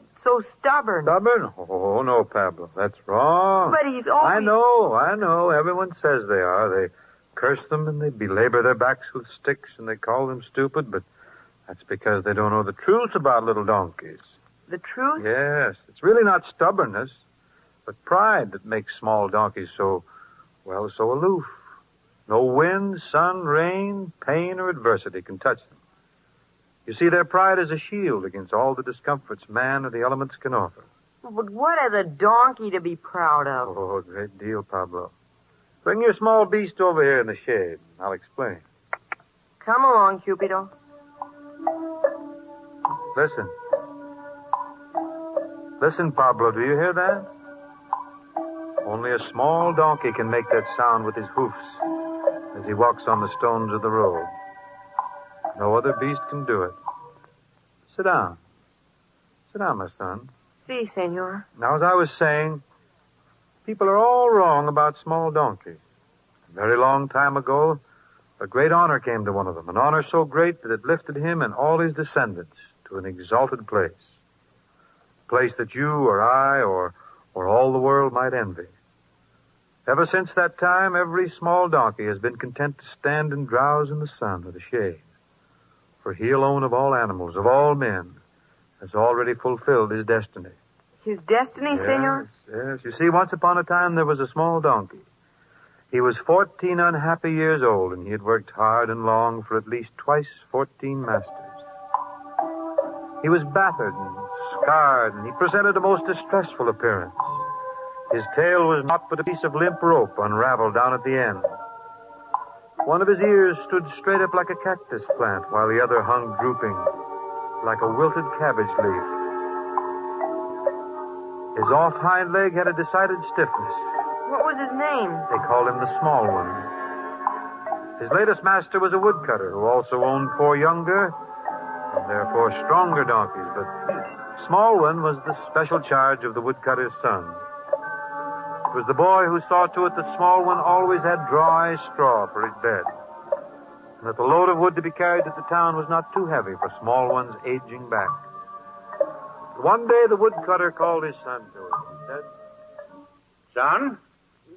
S14: stubborn?
S4: Stubborn? Oh, no, Pablo. That's wrong.
S14: But he's always...
S4: I know. Everyone says they are. They curse them and they belabor their backs with sticks and they call them stupid, but that's because they don't know the truth about little donkeys.
S14: The truth?
S4: Yes. It's really not stubbornness, but pride that makes small donkeys so aloof. No wind, sun, rain, pain, or adversity can touch them. You see, their pride is a shield against all the discomforts man or the elements can offer.
S14: But what has a donkey to be proud of?
S4: Oh, a great deal, Pablo. Bring your small beast over here in the shade. I'll explain.
S14: Come along, Cupido.
S4: Listen. Listen, Pablo, do you hear that? Only a small donkey can make that sound with his hoofs as he walks on the stones of the road. No other beast can do it. Sit down. Sit down, my son.
S14: Si, senor.
S4: Now, as I was saying, people are all wrong about small donkeys. A very long time ago, a great honor came to one of them, an honor so great that it lifted him and all his descendants to an exalted place. A place that you or I or all the world might envy. Ever since that time, every small donkey has been content to stand and drowse in the sun or the shade. For he alone of all animals, of all men, has already fulfilled his destiny.
S14: His destiny, senor?
S4: Yes. You see, once upon a time there was a small donkey. He was 14 unhappy years old, and he had worked hard and long for at least twice 14 masters. He was battered and scarred, and he presented a most distressful appearance. His tail was naught but a piece of limp rope unraveled down at the end. One of his ears stood straight up like a cactus plant, while the other hung drooping like a wilted cabbage leaf. His off hind leg had a decided stiffness.
S14: What was his name?
S4: They called him the Small One. His latest master was a woodcutter who also owned 4 younger and therefore stronger donkeys, but Small One was the special charge of the woodcutter's son. It was the boy who saw to it that Small One always had dry straw for his bed, and that the load of wood to be carried to the town was not too heavy for Small One's aging back. One day the woodcutter called his son to him. He said,
S15: Son,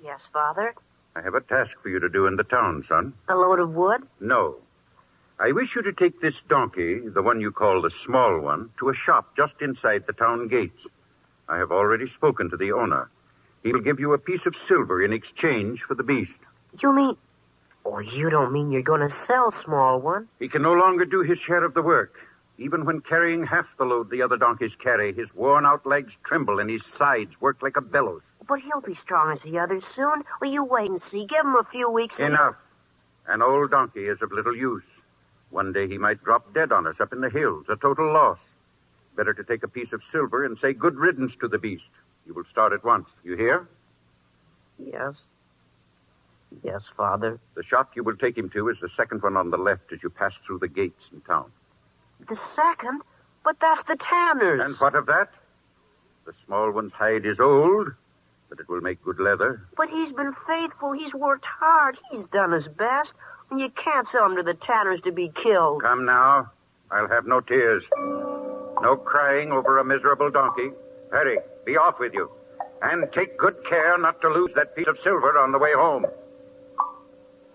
S14: Yes, Father.
S15: I have a task for you to do in the town, son.
S14: A load of wood?
S15: No. I wish you to take this donkey, the one you call the Small One, to a shop just inside the town gates. I have already spoken to the owner. He'll give you a piece of silver in exchange for the beast.
S14: You mean... Oh, you don't mean you're going to sell Small One?
S15: He can no longer do his share of the work. Even when carrying half the load the other donkeys carry, his worn-out legs tremble and his sides work like a bellows.
S14: But he'll be strong as the others soon. Well, you wait and see. Give him a few weeks.
S15: Enough. An old donkey is of little use. One day he might drop dead on us up in the hills, a total loss. Better to take a piece of silver and say good riddance to the beast. You will start at once. You hear?
S14: Yes. Yes, Father.
S15: The shop you will take him to is the second one on the left as you pass through the gates in town.
S14: The second? But that's the tanner's.
S15: And what of that? The small one's hide is old, but it will make good leather.
S14: But he's been faithful. He's worked hard. He's done his best. And you can't sell him to the tanners to be killed.
S15: Come now. I'll have no tears. No crying over a miserable donkey. Hurry, be off with you. And take good care not to lose that piece of silver on the way home.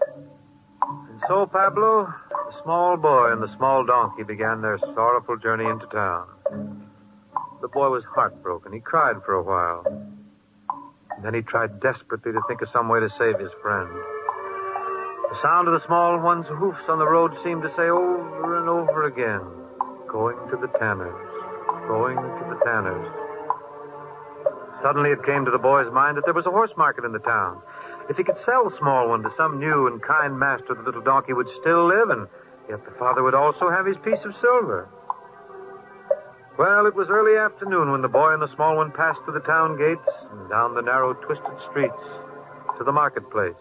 S4: And so, Pablo, the small boy and the small donkey began their sorrowful journey into town. The boy was heartbroken. He cried for a while. And then he tried desperately to think of some way to save his friend. The sound of the small one's hoofs on the road seemed to say over and over again, going to the tanners, going to the tanners. Suddenly it came to the boy's mind that there was a horse market in the town. If he could sell the small one to some new and kind master, the little donkey would still live, and yet the father would also have his piece of silver. Well, it was early afternoon when the boy and the small one passed through the town gates and down the narrow, twisted streets to the marketplace.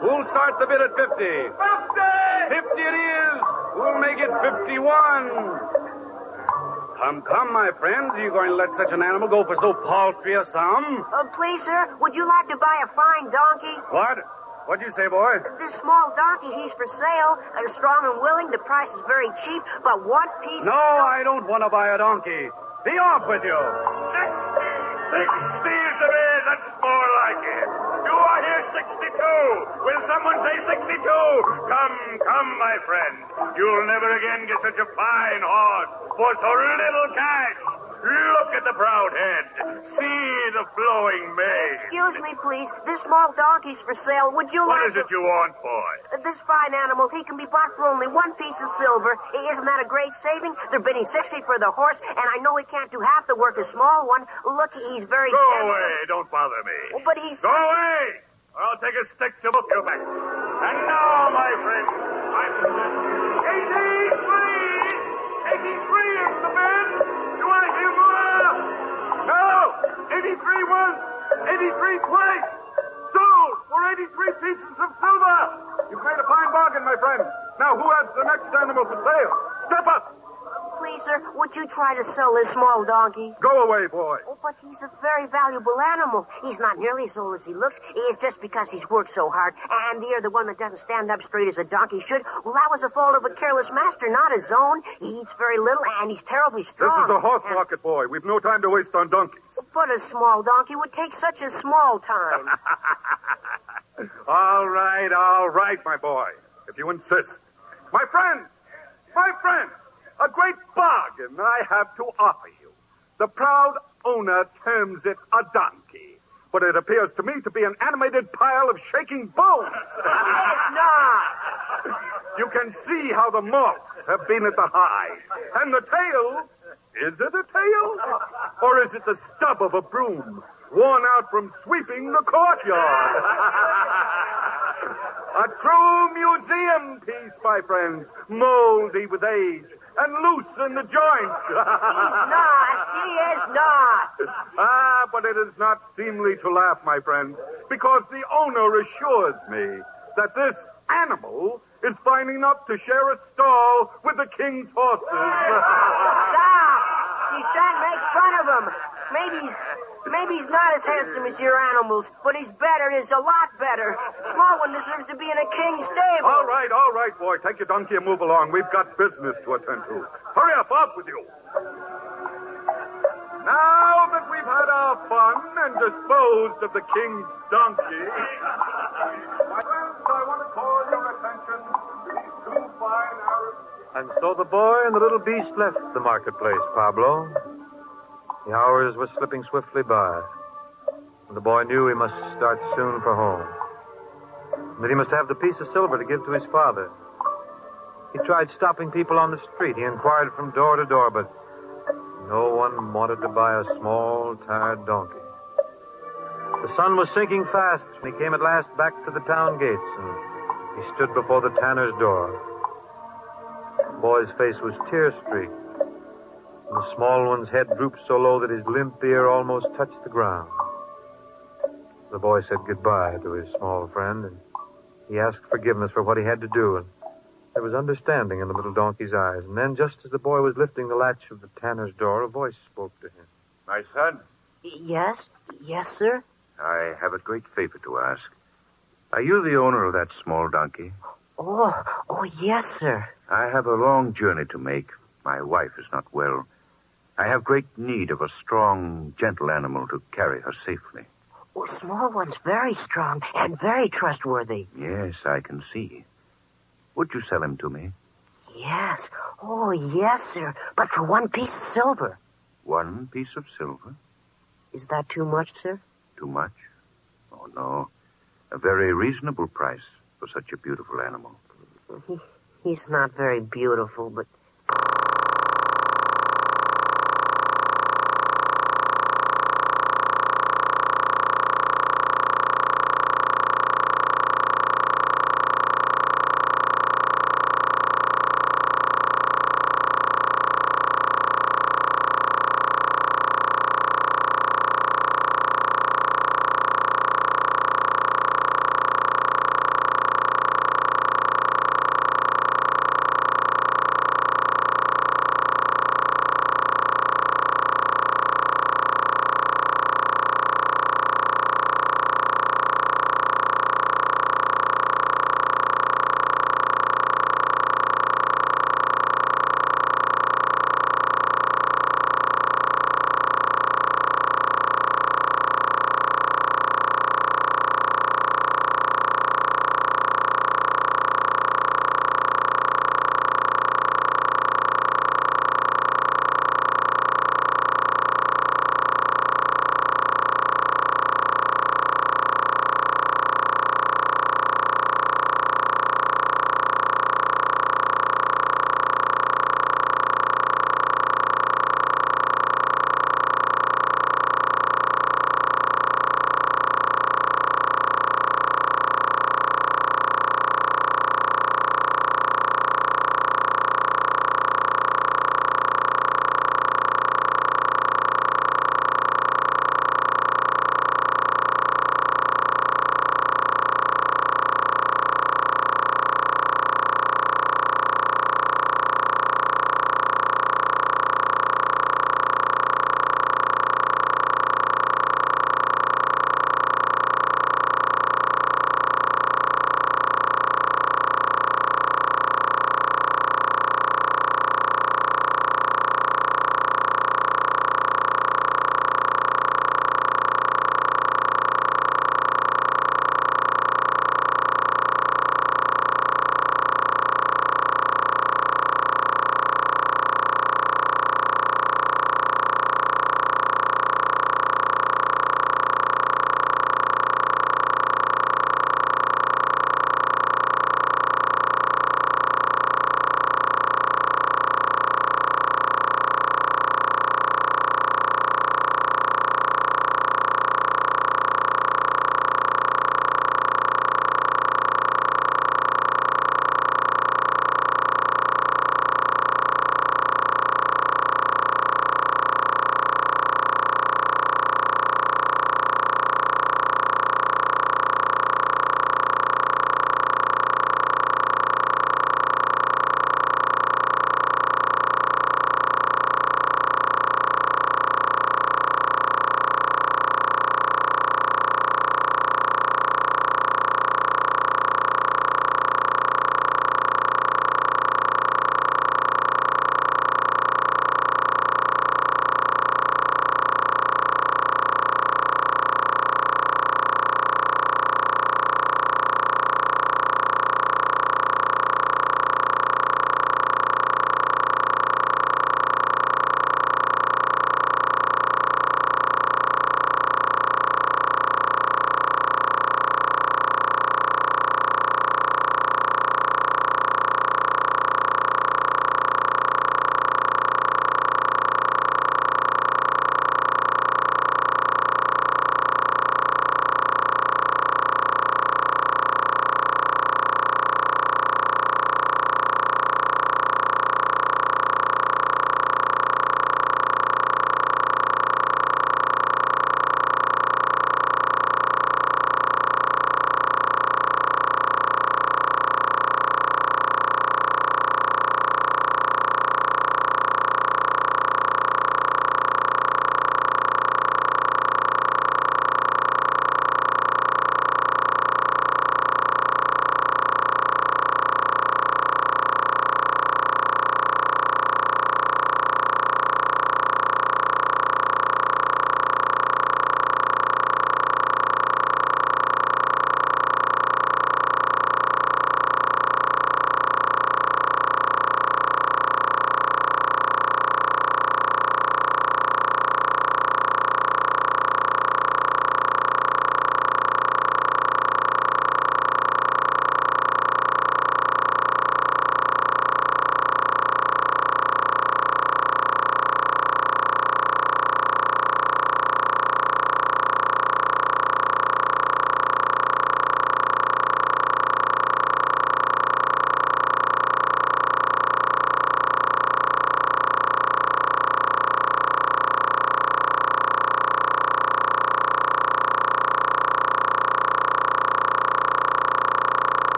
S5: Who'll start the bid at 50? 50! 50 it is! Who'll make it 51? Come, my friends. Are you going to let such an animal go for so paltry a sum?
S14: Please, sir, would you like to buy a fine donkey?
S5: What? What'd you say, boy?
S14: This small donkey, he's for sale. Strong and willing. The price is very cheap, but one piece
S5: No, I don't want to buy a donkey. Be off with you. 60 is the bid. That's more like it. Do I hear 62? Will someone say 62? Come, my friend. You'll never again get such a fine horse for so little cash. Look at the proud head. See the flowing mane.
S14: Excuse me, please. This small donkey's for sale. Would you
S5: What
S14: like
S5: is it you want, boy?
S14: This fine animal, he can be bought for only one piece of silver. Isn't that a great saving? They're bidding 60 for the horse, and I know he can't do half the work a small one. Look, he's very
S5: Go
S14: gentle.
S5: away. Don't bother me.
S14: But he's...
S5: Go away, or I'll take a stick to book you back. And now, my friend, I'm... 83! 83 is the bid! Do I hear more? No! 83 once! 83 twice! Sold for 83 pieces of silver! You've made a fine bargain, my friend. Now, who has the next animal for sale? Step up!
S14: Please, sir, would you try to sell this small donkey?
S5: Go away, boy.
S14: Oh, but he's a very valuable animal. He's not nearly as old as he looks. It's just because he's worked so hard. And the other one that doesn't stand up straight as a donkey should, well, that was the fault of a careless master, not his own. He eats very little, and he's terribly strong.
S5: This is a horse market, boy. We've no time to waste on donkeys.
S14: But a small donkey would take such a small time.
S5: All right, my boy. If you insist. My friend! A great bargain I have to offer you. The proud owner terms it a donkey, but it appears to me to be an animated pile of shaking bones.
S14: It's not.
S5: You can see how the moths have been at the hide. And the tail, is it a tail? Or is it the stub of a broom, worn out from sweeping the courtyard? A true museum piece, my friends, moldy with age and loose in the joints.
S14: He is not.
S5: But it is not seemly to laugh, my friends, because the owner assures me that this animal is fine enough to share a stall with the king's horses.
S14: Stop! You shan't make fun of him. Maybe he's not as handsome as your animals, but he's better. He's a lot better. Small one deserves to be in a king's stable.
S5: All right, boy. Take your donkey and move along. We've got business to attend to. Hurry up, off with you. Now that we've had our fun and disposed of the king's donkey, my friends, I want to call your attention to these two fine Arabs.
S4: And so the boy and the little beast left the marketplace, Pablo. The hours were slipping swiftly by, and the boy knew he must start soon for home, and that he must have the piece of silver to give to his father. He tried stopping people on the street. He inquired from door to door, but no one wanted to buy a small, tired donkey. The sun was sinking fast, and he came at last back to the town gates, and he stood before the tanner's door. The boy's face was tear-streaked, and the small one's head drooped so low that his limp ear almost touched the ground. The boy said goodbye to his small friend, and he asked forgiveness for what he had to do, and there was understanding in the little donkey's eyes. And then, just as the boy was lifting the latch of the tanner's door, a voice spoke to him.
S15: My son,
S14: Yes? Yes, sir?
S15: I have a great favor to ask. Are you the owner of that small donkey?
S14: Oh, yes, sir.
S15: I have a long journey to make. My wife is not well. I have great need of a strong, gentle animal to carry her safely.
S14: Oh, small one's very strong and very trustworthy.
S15: Yes, I can see. Would you sell him to me?
S14: Yes. Oh, yes, sir. But for 1 piece of silver.
S15: 1 piece of silver?
S14: Is that too much, sir?
S15: Too much? Oh, no. A very reasonable price for such a beautiful animal.
S14: He's not very beautiful, but...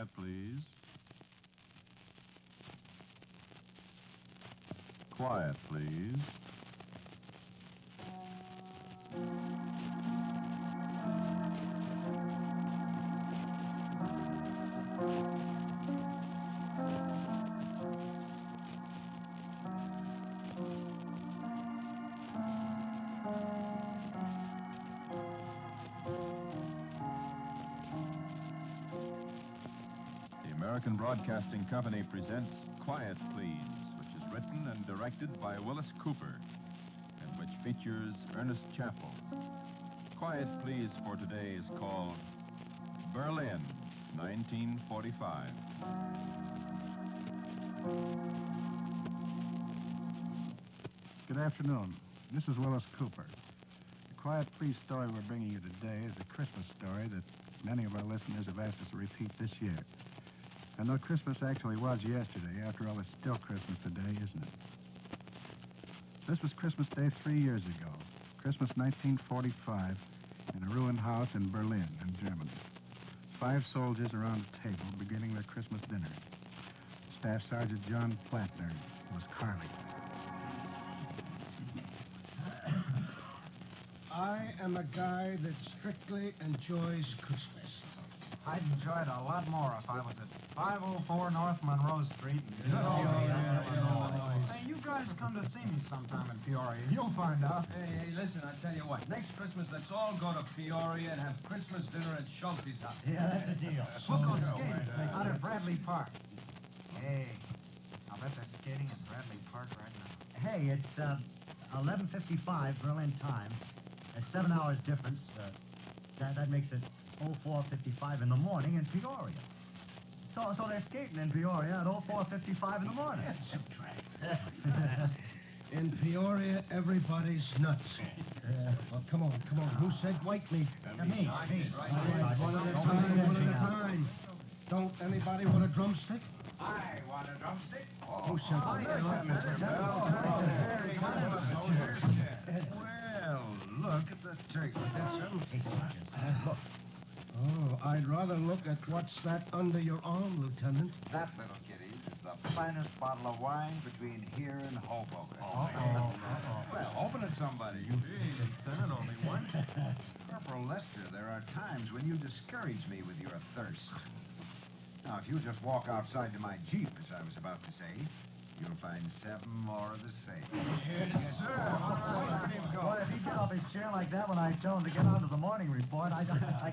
S11: Quiet, please. Quiet, please. American Broadcasting Company presents Quiet Please, which is written and directed by Willis Cooper, and which features Ernest Chappell. Quiet Please for today is called Berlin, 1945.
S2: Good afternoon. This is Willis Cooper. The Quiet Please story we're bringing you today is a Christmas story that many of our listeners have asked us to repeat this year. And though Christmas actually was yesterday, after all, it's still Christmas today, isn't it? This was Christmas Day 3 years ago, Christmas 1945, in a ruined house in Berlin, in Germany. 5 soldiers around a table beginning their Christmas dinner. Staff Sergeant John Plattner was carving.
S18: I am a guy that strictly enjoys Christmas.
S22: I'd enjoy it a lot more if I was at 504 North Monroe Street. Hey, you guys come to see me sometime in Peoria. You'll find out.
S24: Hey, listen, I tell you what. Next Christmas, let's all go to Peoria and have Christmas dinner at Schulte's house.
S20: Yeah, that's the deal.
S22: We'll go skating out at Bradley Park. Hey, I'll bet they're skating at Bradley Park right now.
S25: Hey, it's 11:55 Berlin time. There's 7 hours difference. That makes it 04:55 in the morning in Peoria. So they're skating in Peoria at 04:55 in the morning.
S18: In Peoria, everybody's nuts. Well, come on. Who said white meat?
S25: Me.
S18: One at a time. Don't anybody want a drumstick?
S24: I want a drumstick.
S18: Who said
S24: Well, look at the turkey.
S18: Look. Oh, I'd rather look at what's that under your arm, Lieutenant.
S24: That, little kiddies, is the finest bottle of wine between here and Hoboken. Well, open it, somebody.
S22: Lieutenant, only one.
S24: Corporal Lester, there are times when you discourage me with your thirst. Now, if you just walk outside to my Jeep, as I was about to say, you'll find 7 more of the same.
S18: Yes, sir.
S25: Boy, if he'd get off his chair like that when I tell him to get on to the morning report, I'd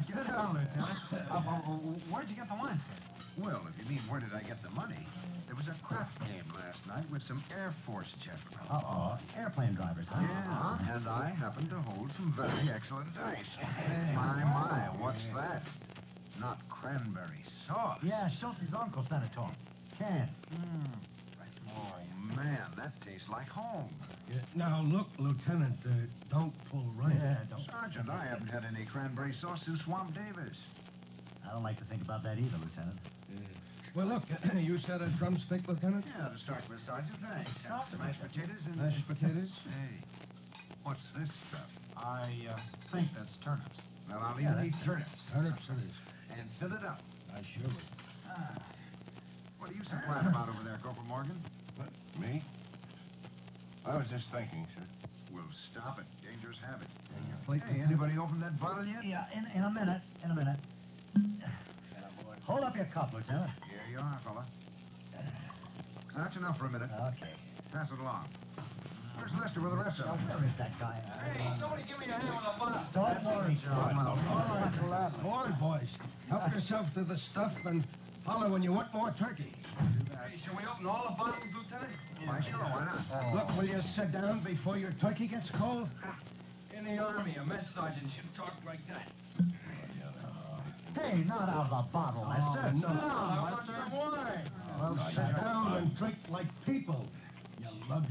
S25: get it down, Lieutenant.
S24: Where'd you get the wine, sir? Well, if you mean where did I get the money, there was a craft game last night with some Air Force gentlemen.
S25: Airplane drivers, huh?
S24: Yeah, and I happened to hold some very excellent dice. My, what's that? Not cranberry sauce.
S25: Yeah, Schulte's uncle sent it to him. Can.
S24: Oh, man, that tastes like home.
S18: Now, look, Lieutenant, don't pull rank.
S25: Yeah, don't.
S24: Sergeant, I haven't had any cranberry sauce since Swamp Davis.
S25: I don't like to think about that either, Lieutenant.
S18: Well, look, you said a drumstick, Lieutenant?
S24: Yeah, to start with, Sergeant, thanks. Some mashed potatoes and...
S18: Mashed potatoes?
S24: Hey, what's this stuff?
S22: I think that's turnips.
S24: Well, I'll eat these turnips.
S18: Turnips it is.
S24: And fill it up.
S18: I sure will.
S24: What are you so quiet about over there, Corporal Morgan?
S26: What, me? I was just thinking, sir.
S24: Well, stop it. Dangerous habit.
S18: Hey,
S24: anybody open that bottle yet?
S25: Yeah, in a minute. Hold up your cup, Lieutenant.
S24: Here you are, fella. That's enough for a minute.
S25: Okay.
S24: Pass it along. Where's Lester with the rest of them?
S25: Where is that guy?
S24: Hey, somebody give me a hand with the bottle.
S25: Don't worry, John.
S18: All right, boys. Help yourself to the stuff and holler when you want more turkey.
S24: Hey, shall we open all the bottles, Lieutenant? Why, sure, why not?
S18: Look, will you sit down before your turkey gets cold?
S24: In the Army, a mess sergeant should talk like that.
S25: Hey, not out of the bottle, Lester.
S18: No, I want some wine. Well, sit down and drink like people, you lug.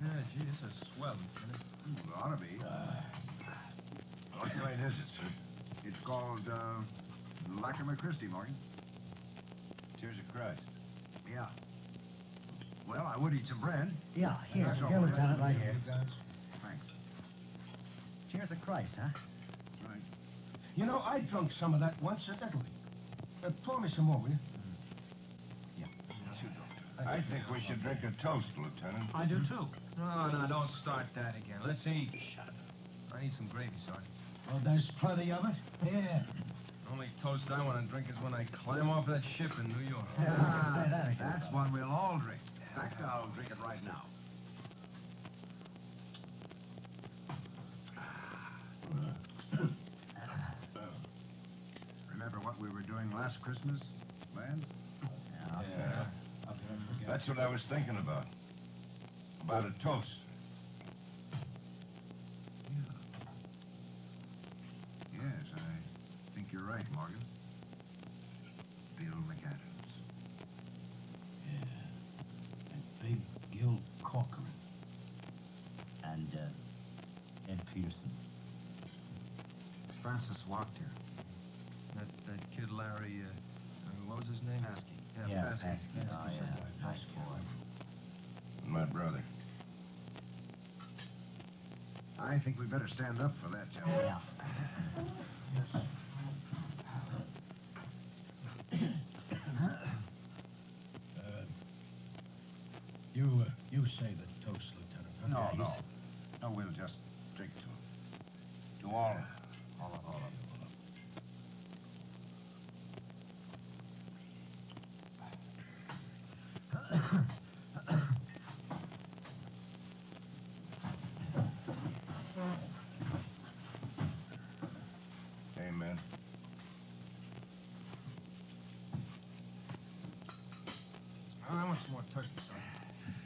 S24: Yeah, gee, this is swell, Lieutenant. It ought to be.
S26: What kind is it, sir?
S24: It's called, Lackamer Christie, Morgan.
S26: Tears of Christ.
S24: Yeah. Well, I would eat some bread.
S25: Yeah, here, Lieutenant, right here.
S24: Thanks.
S25: Cheers of Christ, huh?
S24: Right.
S18: You know, I drunk some of that once in Italy. Pour me some more, will you?
S24: I think we should drink a toast, Lieutenant.
S22: I do, too. No, don't start that again. Let's eat. I need some gravy, Sergeant.
S18: Oh, there's plenty of it. Yeah.
S22: The only toast I want to drink is when I climb off that ship in New York.
S24: That's one we'll all drink. In fact, I'll drink it right now. Remember what we were doing last Christmas, Lance?
S22: Yeah.
S24: That's what I was thinking about. About a toast. Yes, I think you're right, Morgan. Bill McAdams.
S18: Yeah. And Big Gil Corcoran.
S3: And, Ed Peterson.
S24: Francis walked here.
S22: That kid Larry, what was his name?
S3: Paskey.
S22: Yeah,
S3: Paskey. Oh, yeah. Nice boy.
S24: My brother. I think we better stand up for that, Joe.
S3: Yeah.
S18: You say the toast, Lieutenant. Huh?
S24: No, we'll just drink to him. To all of them. All of them. Amen.
S22: How much more turkey, Sergeant?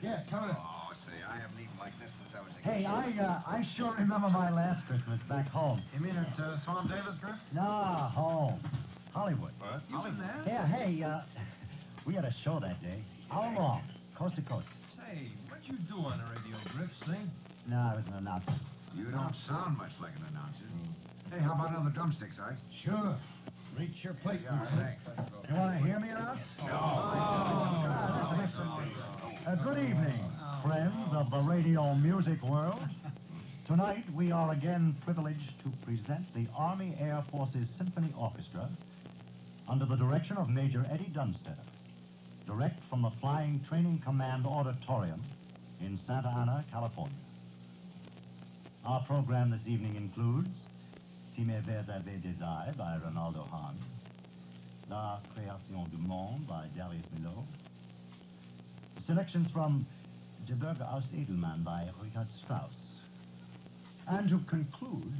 S18: Yeah, come on.
S24: Oh, say, I haven't eaten like this since I was a
S25: Hey,
S24: kid.
S25: I sure remember my last Christmas back home.
S22: You mean at Swamp Davis, Griff?
S25: No, home. Hollywood.
S24: What?
S22: You been there?
S25: Yeah, hey, we had a show that day. All along, coast to coast.
S22: Say, what'd you do on the radio, Griff? Sing?
S25: No, I was an announcer.
S24: You don't sound much like an announcer. Hey, how about another drumsticks, eh?
S18: Sure. Reach your plate.
S24: Yeah, thanks.
S25: You want to hear me announce? Good evening, friends of the radio music world. Tonight, we are again privileged to present the Army Air Forces Symphony Orchestra under the direction of Major Eddie Dunstetter, direct from the Flying Training Command Auditorium in Santa Ana, California. Our program this evening includes Si mes vers avaient des ailes by Ronaldo Hahn, La Création du Monde by Darius Milhaud, selections from Der Bürger aus Edelmann by Richard Strauss, and to conclude,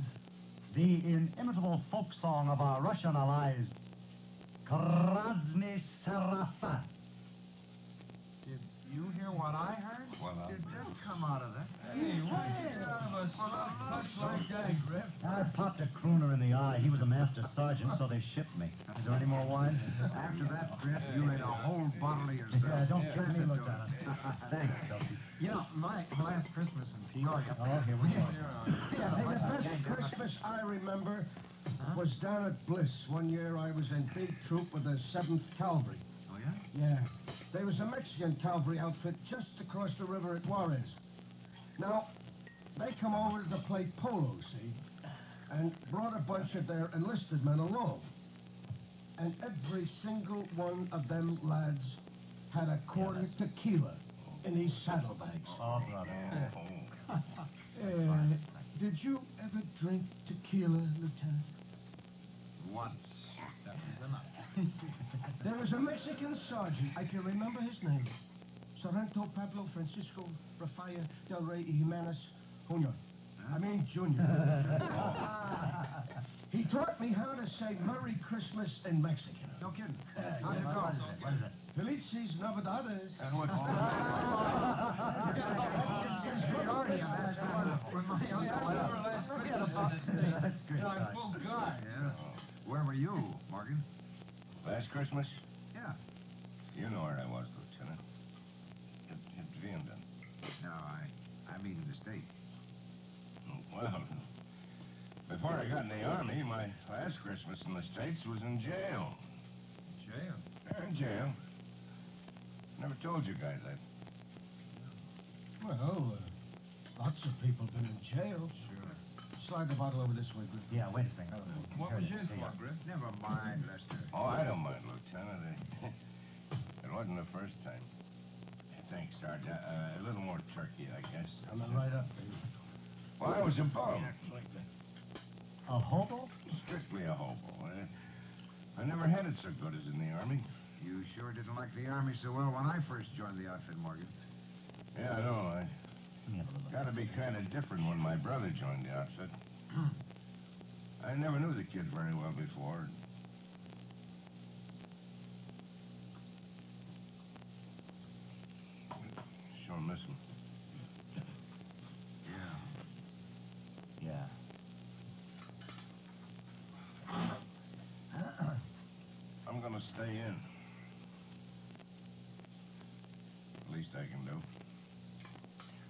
S25: the inimitable folk song of our Russian allies, Krasny Sarafan.
S22: Did you hear what I heard?
S24: Well,
S22: Did that come out of that? Hey, why'd you get out of a soft touch like that, Griff?
S25: I popped a crooner in the eye. He was a master sergeant, so they shipped me. Is there any more wine?
S24: After that, Griff, you ate a whole bottle of yourself.
S25: Don't kid me, Lieutenant. Thanks, Dusty.
S22: You know, my last Christmas in Peoria.
S25: Oh, here we go.
S18: Hey, the best Christmas I remember was down at Bliss. One year I was in big troop with the 7th Cavalry.
S24: Oh, yeah?
S18: Yeah. There was a Mexican cavalry outfit just across the river at Juarez. Now, they come over to play polo, see? And brought a bunch of their enlisted men along. And every single one of them lads had a quart of tequila in his saddlebags.
S25: Oh, brother.
S18: Did you ever drink tequila, Lieutenant?
S24: Once.
S22: That was enough.
S18: There was a Mexican sergeant. I can remember his name. Sorrento Pablo Francisco Rafael Del Rey Jimenez Jr. I mean, Junior. He taught me how to say Merry Christmas in Mexican.
S22: No kidding.
S18: How'd it go?
S25: What is it?
S18: Felices Navidades.
S24: And what's
S22: I'm full guard.
S24: Yeah. Where were you, Morgan?
S2: Last Christmas?
S24: Yeah.
S2: You know where I was, Lieutenant. At Vianden.
S24: No, I mean in the States.
S2: Well, before I got in the Army, my last Christmas in the States was in jail.
S22: Jail?
S2: Yeah, in jail. Never told you guys that.
S18: Well, lots of people been in jail.
S22: Sure.
S18: slide the bottle over this way, Griff.
S25: Yeah, wait a second.
S24: What was you in for, Griff? Never mind, Lester.
S7: Oh, I don't mind, Lieutenant. It wasn't the first time. Thanks, Sergeant. A little more turkey, I guess.
S18: Coming right up, baby.
S7: Well, I was a bum.
S25: A hobo?
S7: Strictly a hobo. I never had it so good as in the Army.
S24: You sure didn't like the Army so well when I first joined the outfit, Morgan.
S7: Yeah, I know. Gotta be kind of different when my brother joined the outfit. I never knew the kid very well before. Sure miss him.
S3: Yeah.
S7: I'm gonna stay in. Least I can do.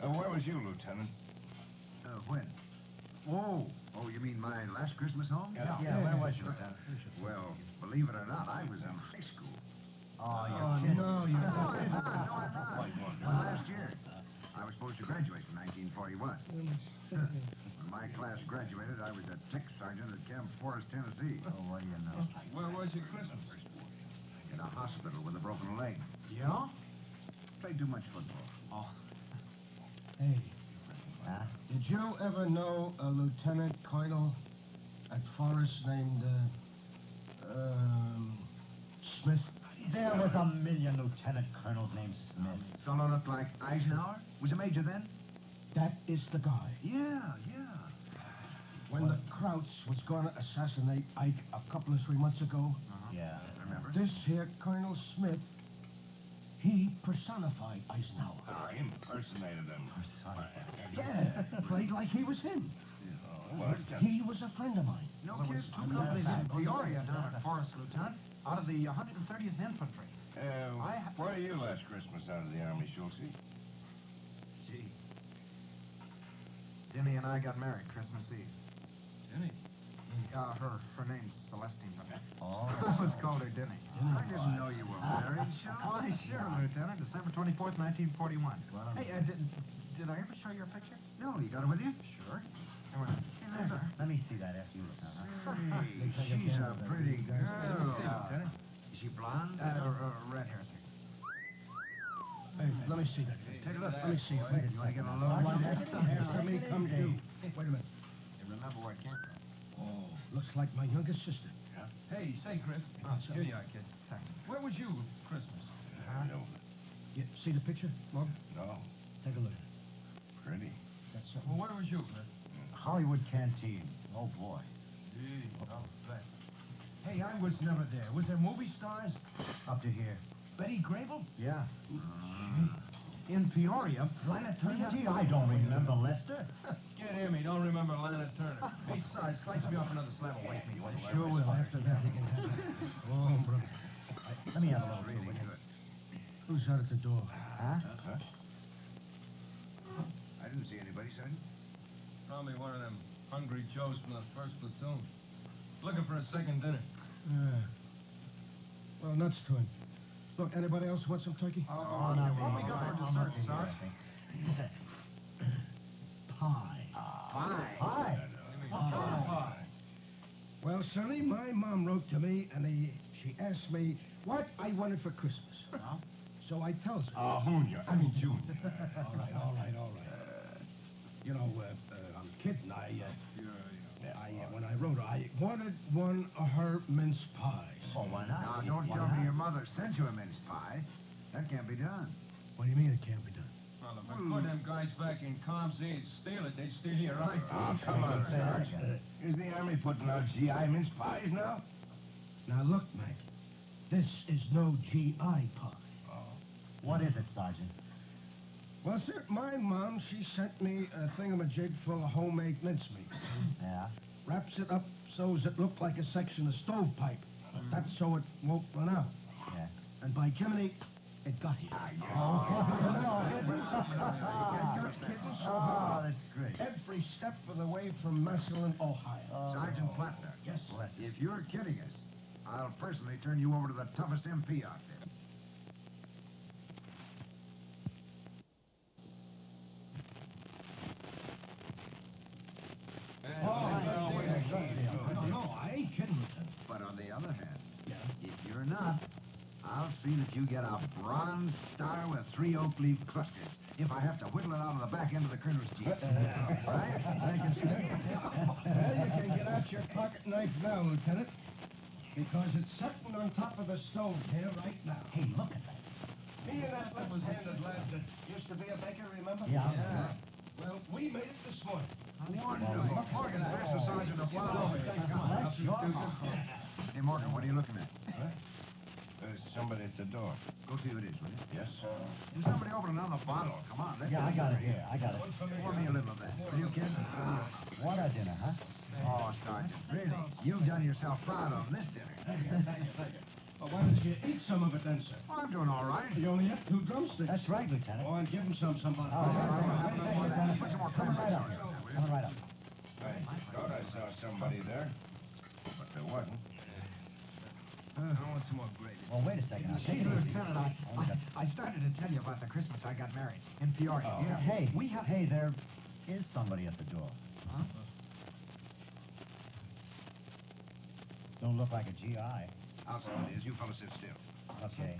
S7: Where was you, Lieutenant?
S24: When? Oh, you mean my last Christmas home?
S25: Yeah, where was you, Lieutenant?
S24: Well, believe it or not, I was in high school.
S25: Oh, you're kidding.
S18: No, you're not.
S24: I'm not. Last year. I was supposed to graduate in 1941. When my class graduated, I was a tech sergeant at Camp Forest, Tennessee.
S25: Oh, what do you know?
S24: Where was your Christmas? In a hospital with a broken leg.
S25: Yeah?
S24: Played too much football.
S25: Oh.
S18: Hey. Did you ever know a lieutenant colonel at Forest named, Smith?
S25: There was a million lieutenant colonels named Smith.
S24: Fellow looked like Eisenhower? Was a major then?
S18: That is the guy.
S24: Yeah.
S18: When the Krauts was going to assassinate Ike a couple of 3 months ago,
S3: Yeah.
S24: Remember?
S18: this here Colonel Smith, he personified Eisenhower.
S7: Impersonated him.
S18: Yeah, played like he was him. He was a friend of mine.
S22: No kids, two companies in Peoria down at Forest, Lieutenant, out of the 130th Infantry.
S7: Where are you last Christmas out of the Army, Schultz?
S22: Gee. Denny and I got married Christmas Eve.
S24: Denny?
S22: Her name's Celestine.
S3: Oh.
S22: I was called her Denny.
S24: I didn't know you were married,
S22: Why, sure, Lieutenant. December 24th, 1941. Hey, did I ever show you a picture?
S24: No, you got it with you?
S22: Sure.
S25: Let me see that after you, Lieutenant.
S24: She's a pretty girl.
S22: Lieutenant.
S24: Is she blonde?
S22: Red hair.
S18: Hey, let me see that.
S24: Take a look.
S18: Let me see it.
S24: You want to get a load like that?
S18: After me comes you. Wait a minute.
S22: You remember where it came from?
S18: Oh, looks like my youngest sister.
S24: Yeah. Hey, say, Griff. Here you are, kid.
S22: Thanks.
S24: Where was you Christmas?
S18: You see the picture, Morgan?
S7: No.
S18: Take a look at it.
S7: Pretty.
S18: That's
S24: Well, where was you, Griff?
S25: Hollywood Canteen. Oh, boy.
S24: Gee, I'll bet. Hey, I was never there. Was there movie stars?
S25: Up to here.
S24: Betty Grable?
S25: Yeah.
S24: In Peoria? Lana Turner?
S25: Gee, I don't remember Lester.
S24: Get him. He don't remember Lana Turner. Hey, Si, slice me off another slab of white meat.
S18: Sure will. After that, he can have it. Oh, bro.
S25: Let me have a little
S24: Really
S25: too,
S24: good.
S18: Who's out at the door?
S25: Huh?
S24: I didn't see anybody, Sergeant.
S9: Probably one of them hungry Joes from the first platoon. Looking for a second dinner.
S18: Well, nuts to him. Look, anybody else want some turkey?
S25: Oh, no.
S22: What we got for dessert, Sarge?
S18: Pie.
S25: Pie?
S22: Pie.
S18: Well, Sonny, my mom wrote to me, and she asked me what I wanted for Christmas. So I tells her.
S7: Junior. I mean, June.
S18: All right. You know, I'm kidding. When I wrote her, I wanted one of her mince pies.
S25: Oh, why not?
S24: Now, don't tell me your mother sent you a mince pie. That can't be done.
S18: What do you mean it can't be done?
S9: Well, if I put them guys back in comms, they'd steal it. They'd steal your right.
S7: Oh, come on, Sarge. Is the Army putting out GI mince pies now?
S18: Now, look, Mac. This is no GI pie.
S7: Oh.
S25: What is it, Sergeant?
S18: Well, sir, my mom, she sent me a thingamajig full of homemade mincemeat.
S25: Yeah?
S18: Wraps it up so it look like a section of stovepipe. That's so it won't run out.
S25: Yeah.
S18: And by Jiminy, it got here.
S25: Oh, that's great.
S18: Every step of the way from Massillon, Ohio.
S24: Sergeant Plattner.
S18: Yes, sir.
S24: If you're kidding us, I'll personally turn you over to the toughest MP out there. see that you get a bronze star with 3 oak leaf clusters. If I have to whittle it out of the back end of the colonel's jeep. Right? Thank you, sir.
S18: Well, you can get out your pocket knife now, Lieutenant, because it's sitting on top of the stove here right now.
S25: Hey, look at that.
S18: Me and that level-handed lad that used to be a baker, remember?
S25: Yeah.
S18: Well, we made it this morning.
S24: Wonderful. Morgan, pass the sergeant a flower. Hey, Morgan, what are you looking at?
S7: There's somebody at the door.
S24: Go see who it is, will you?
S7: Yes, sir.
S24: There's somebody opening another bottle. Come on, let's
S25: Yeah, I got it here. I got it.
S24: Pour me a little of that. Will you, kid?
S25: What a dinner, huh?
S24: Oh, Sergeant, really? You've done yourself proud on this dinner.
S18: Well, why don't you eat some of it then, sir?
S24: Oh, I'm doing all right.
S18: You only have 2 drumsticks.
S25: That's right, Lieutenant.
S18: Oh, and give him somebody.
S25: Oh,
S24: Put some more
S25: coming right up. Coming right up.
S7: I thought I saw somebody there, but there wasn't.
S24: I want some more gravy.
S25: Well, wait a second.
S24: See, Lieutenant, I started to tell you about the Christmas I got married in Peoria.
S25: Oh.
S24: Yeah.
S25: Hey, there is somebody at the door.
S24: Huh?
S25: Don't look like a GI.
S24: Outside it is. You fellas sit still.
S25: Okay.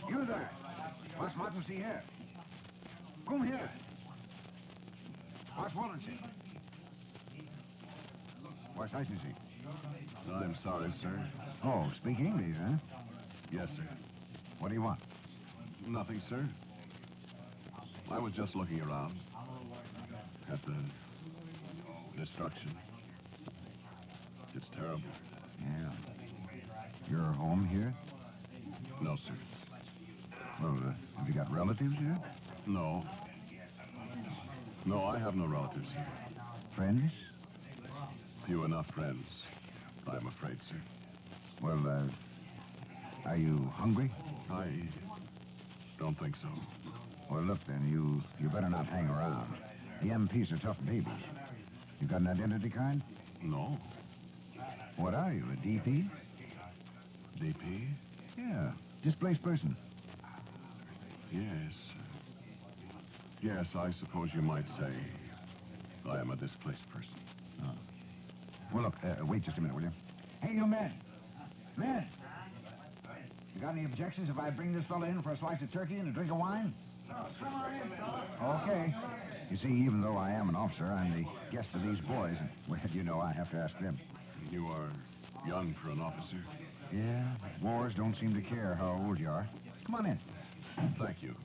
S24: You there. Was machen Sie here? Come here. Was wollen Sie? Was heißen Sie?
S11: I'm sorry, sir.
S24: Oh, speak English, huh?
S11: Yes, sir.
S24: What do you want?
S11: Nothing, sir. I was just looking around at the destruction. It's terrible.
S24: Yeah. You're home here?
S11: No, sir.
S24: Well, have you got relatives here?
S11: No. No, I have no relatives here.
S24: Friends?
S11: Few enough friends, I'm afraid, sir.
S24: Well, are you hungry?
S11: I don't think so.
S24: Well, look, then, you better not hang around. The MPs are tough babies. You got an identity card?
S11: No.
S24: What are you, a DP?
S11: DP?
S24: Yeah, displaced person.
S11: Yes. Yes, I suppose you might say I am a displaced person.
S24: Oh. Well, look, wait just a minute, will you? Hey, you men! Men! You got any objections if I bring this fella in for a slice of turkey and a drink of wine?
S18: No, come on in, fella.
S24: Okay. You see, even though I am an officer, I'm the guest of these boys, and, well, you know, I have to ask them.
S11: You are young for an officer.
S24: Yeah, wars don't seem to care how old you are. Come on in.
S11: Thank you.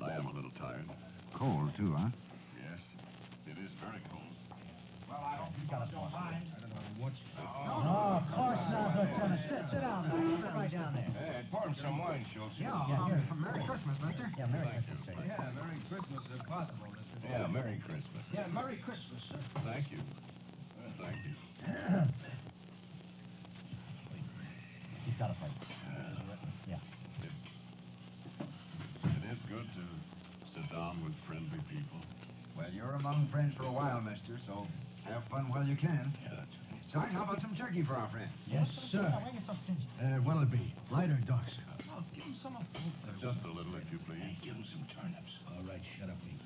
S11: I am a little tired.
S24: Cold, too, huh?
S11: Yes, it is very cold.
S18: Well, I hope you fellas don't mind. I don't know what's...
S25: No, of course not, Lieutenant. Sit down there. Sit right down there.
S7: Hey, pour him some wine, Schultz.
S25: Yeah, here.
S24: Merry Christmas, mister.
S25: Yeah, Merry Christmas, sir.
S9: Yeah, Merry Christmas if possible, Mr.
S7: Yeah, Merry Christmas.
S18: Yeah, Merry Christmas, sir.
S11: Thank you. Thank you.
S25: He's got a plate. Yeah.
S11: It is good to sit down with friendly people.
S24: Well, you're among friends for a while, mister, so have fun while you can.
S11: Yeah,
S24: Sarge, how about some turkey for our friend?
S18: Yes, sir.
S25: Why are you so stingy?
S18: What'll it be? Light or dark, sir?
S9: Oh, give him some of
S11: just a little, if you please.
S7: Give him some turnips.
S18: All right, shut up, Pete.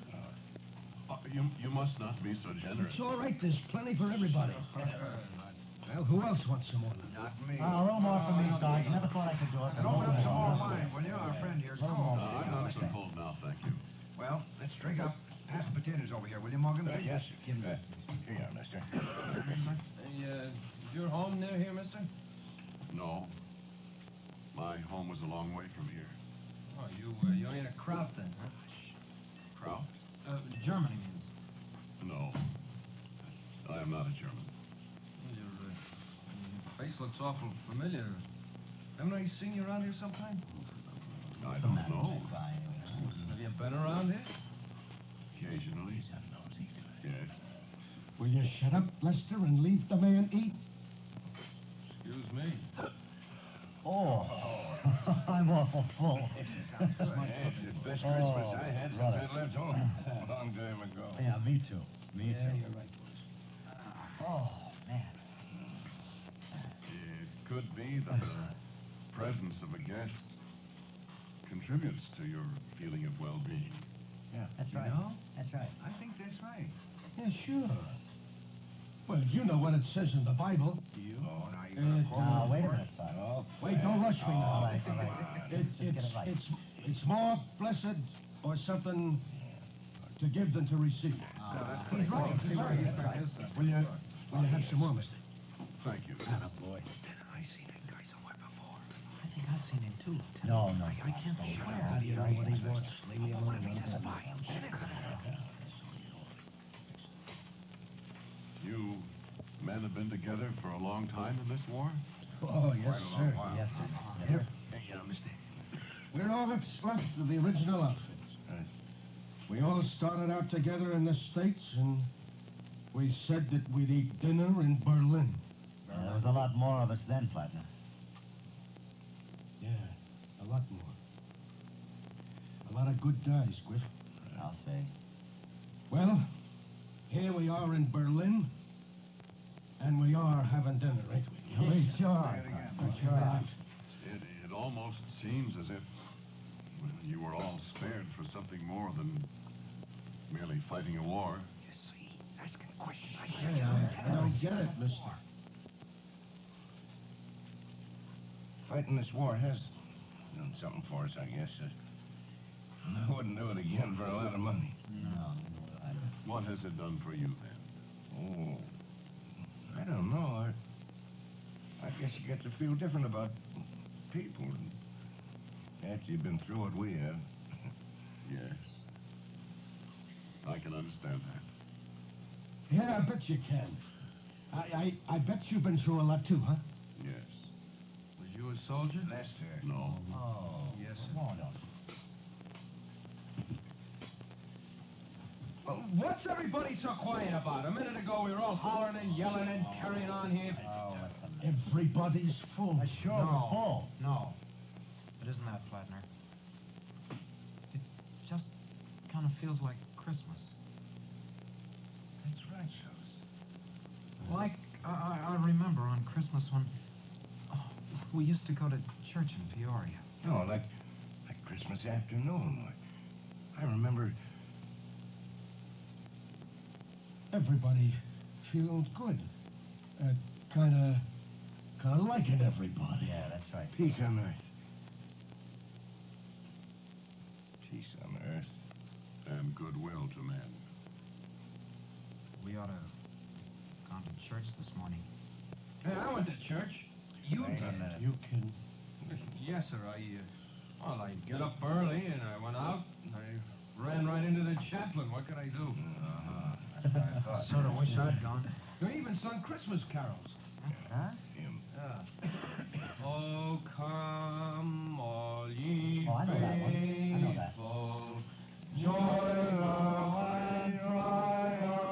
S11: You must not be so generous.
S18: It's all right. There's plenty for everybody. Well, who else wants some more?
S24: Not me.
S25: A little more for me, Sarge. Never thought I could do it.
S24: And open up some more wine, will you? Our friend here's cold.
S11: I'm not so cold now, thank you.
S24: Well, let's drink up. Pass the potatoes over here, will you, Morgan?
S7: Yes, sir. Give him that. Here you are, mister.
S9: Hey, is your home near here, mister?
S11: No. My home was a long way from here.
S9: Oh, you ain't a Kraut then, huh?
S11: Kraut?
S9: Germany means.
S11: No. I am not a German.
S9: Well, your face looks awful familiar. Haven't I seen you around here sometime?
S11: I don't know.
S9: Have you been around here?
S11: Occasionally. Yes.
S18: Will you shut up, Lester, and leave the man eat?
S9: Excuse me.
S25: Oh, I'm awful full.
S7: It's the best Christmas I had since I left home. A long time ago.
S25: Yeah, me too. Me
S18: Yeah,
S25: too.
S18: you're right, boys.
S25: Oh, man.
S11: It could be that the presence of a guest contributes to your feeling of well-being.
S25: Yeah, that's right.
S24: You know?
S25: That's right.
S24: I think that's right.
S18: Yeah, sure. Well, you know what it says in the Bible.
S24: Do you? Oh, now you're going to quote.
S25: Now, wait a minute, son.
S24: Oh,
S18: Wait, don't rush me now.
S25: All right, all right.
S18: It's more blessed or something to give than to receive.
S25: He's right. He's right.
S18: Will you have some more, mister?
S7: Thank you.
S18: Boy.
S22: I seen that guy somewhere before. I think I've seen him too.
S25: No.
S22: I can't swear.
S18: How do you know what he wants? Leave me alone.
S7: You men have been together for a long time in this war?
S18: Oh, yes, sir.
S25: Yes, sir.
S18: Here, mister. We're all that's left of the original outfit. We all started out together in the States, and we said that we'd eat dinner in Berlin.
S25: There was a lot more of us then, partner.
S18: Yeah, a lot more. A lot of good guys, Griff.
S25: I'll say.
S18: Well, here we are in Berlin, and we are having dinner, ain't we?
S25: We sure.
S7: It almost seems as if you were all spared for something more than merely fighting a war.
S22: You see, asking questions.
S18: Hey, I don't get it, mister.
S7: Fighting this war has done something for us, I guess. I wouldn't do it again for a lot of money.
S25: No.
S7: What has it done for you, then?
S12: Oh, I don't know. I guess you get to feel different about people after you've been through what we have.
S7: Yes. I can understand that.
S18: Yeah, I bet you can. I bet you've been through a lot, too, huh?
S7: Yes.
S22: Was you a soldier?
S12: Lester.
S7: No.
S25: Oh.
S22: Yes, sir.
S25: Come on, don't.
S22: Well, what's everybody so quiet about? A minute ago, we were all hollering and yelling and carrying on here.
S25: Oh, listen.
S18: Everybody's full.
S25: Sure,
S22: No.
S25: full.
S22: No. It isn't that, Flatner. It just kind of feels like Christmas.
S12: That's right, fellas.
S22: Like, I remember on Christmas when we used to go to church in Peoria.
S12: No, like Christmas afternoon. I remember.
S18: Everybody feels good. Kind of liking everybody.
S25: Yeah, that's right.
S12: Peace on earth. Peace on earth.
S7: And goodwill to men.
S22: We ought to gone to church this morning.
S24: Hey, I went to church. You
S25: Wait a
S24: did.
S25: minute.
S18: You can.
S24: Yes, sir. I get up early and I went out and I ran right into the chaplain. What could I do?
S25: Uh-huh.
S22: Sort of wish I'd gone.
S24: You even sung Christmas carols.
S25: Huh?
S12: Him.
S24: Yeah. Oh, come, all ye
S25: Oh, I know that one. I know that.
S24: faithful, join our and triumphant.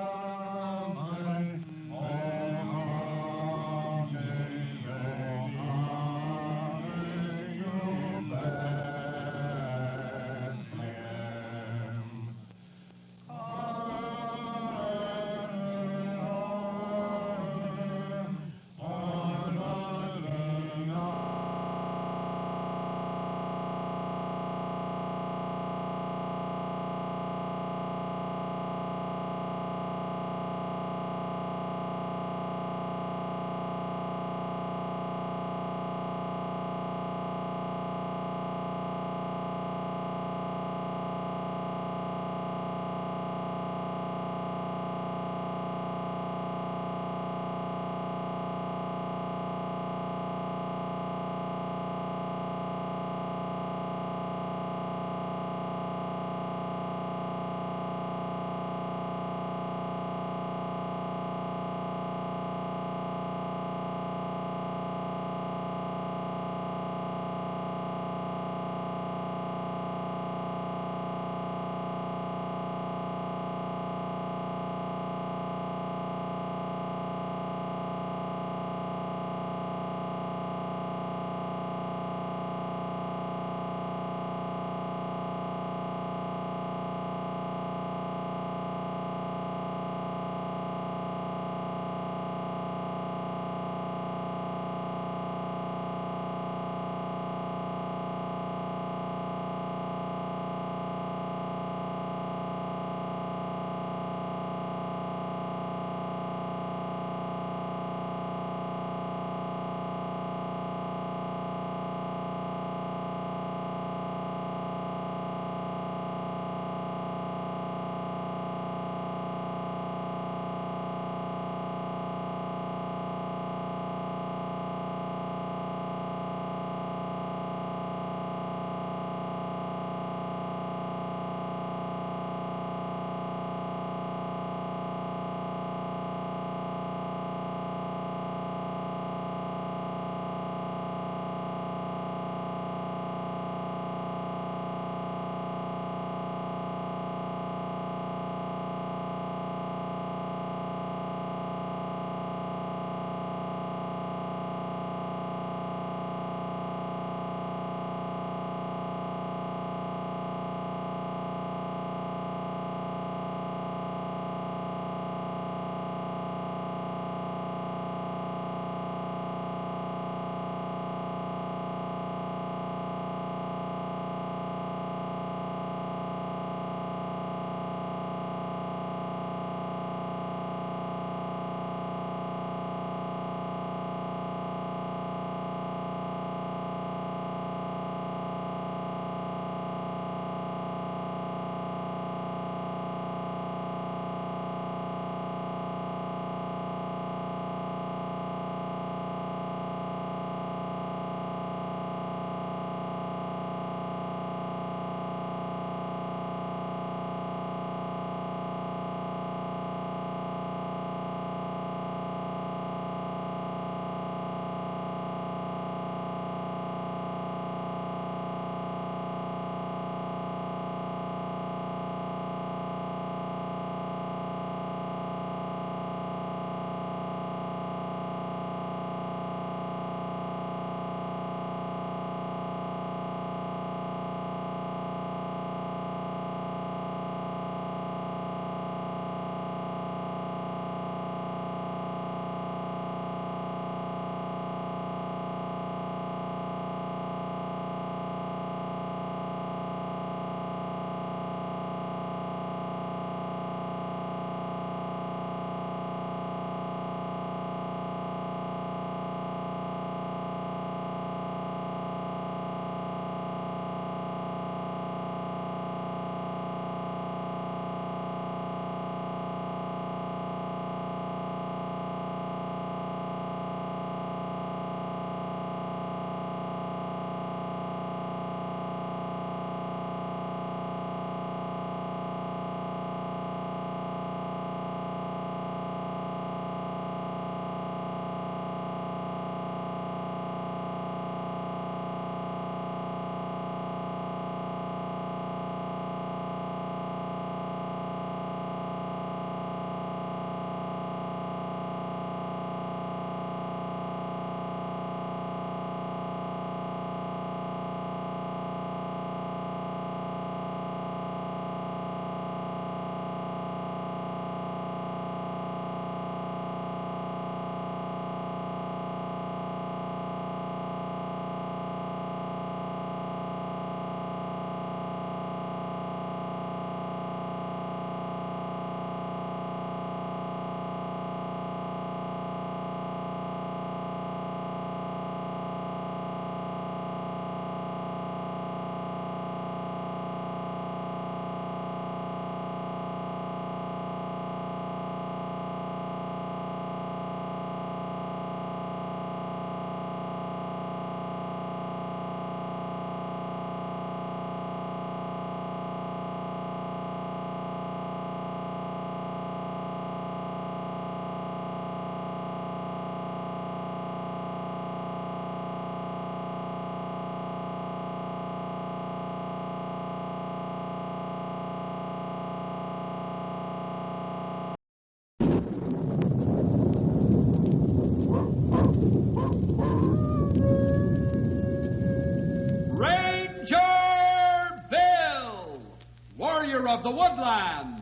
S1: warrior of the woodland.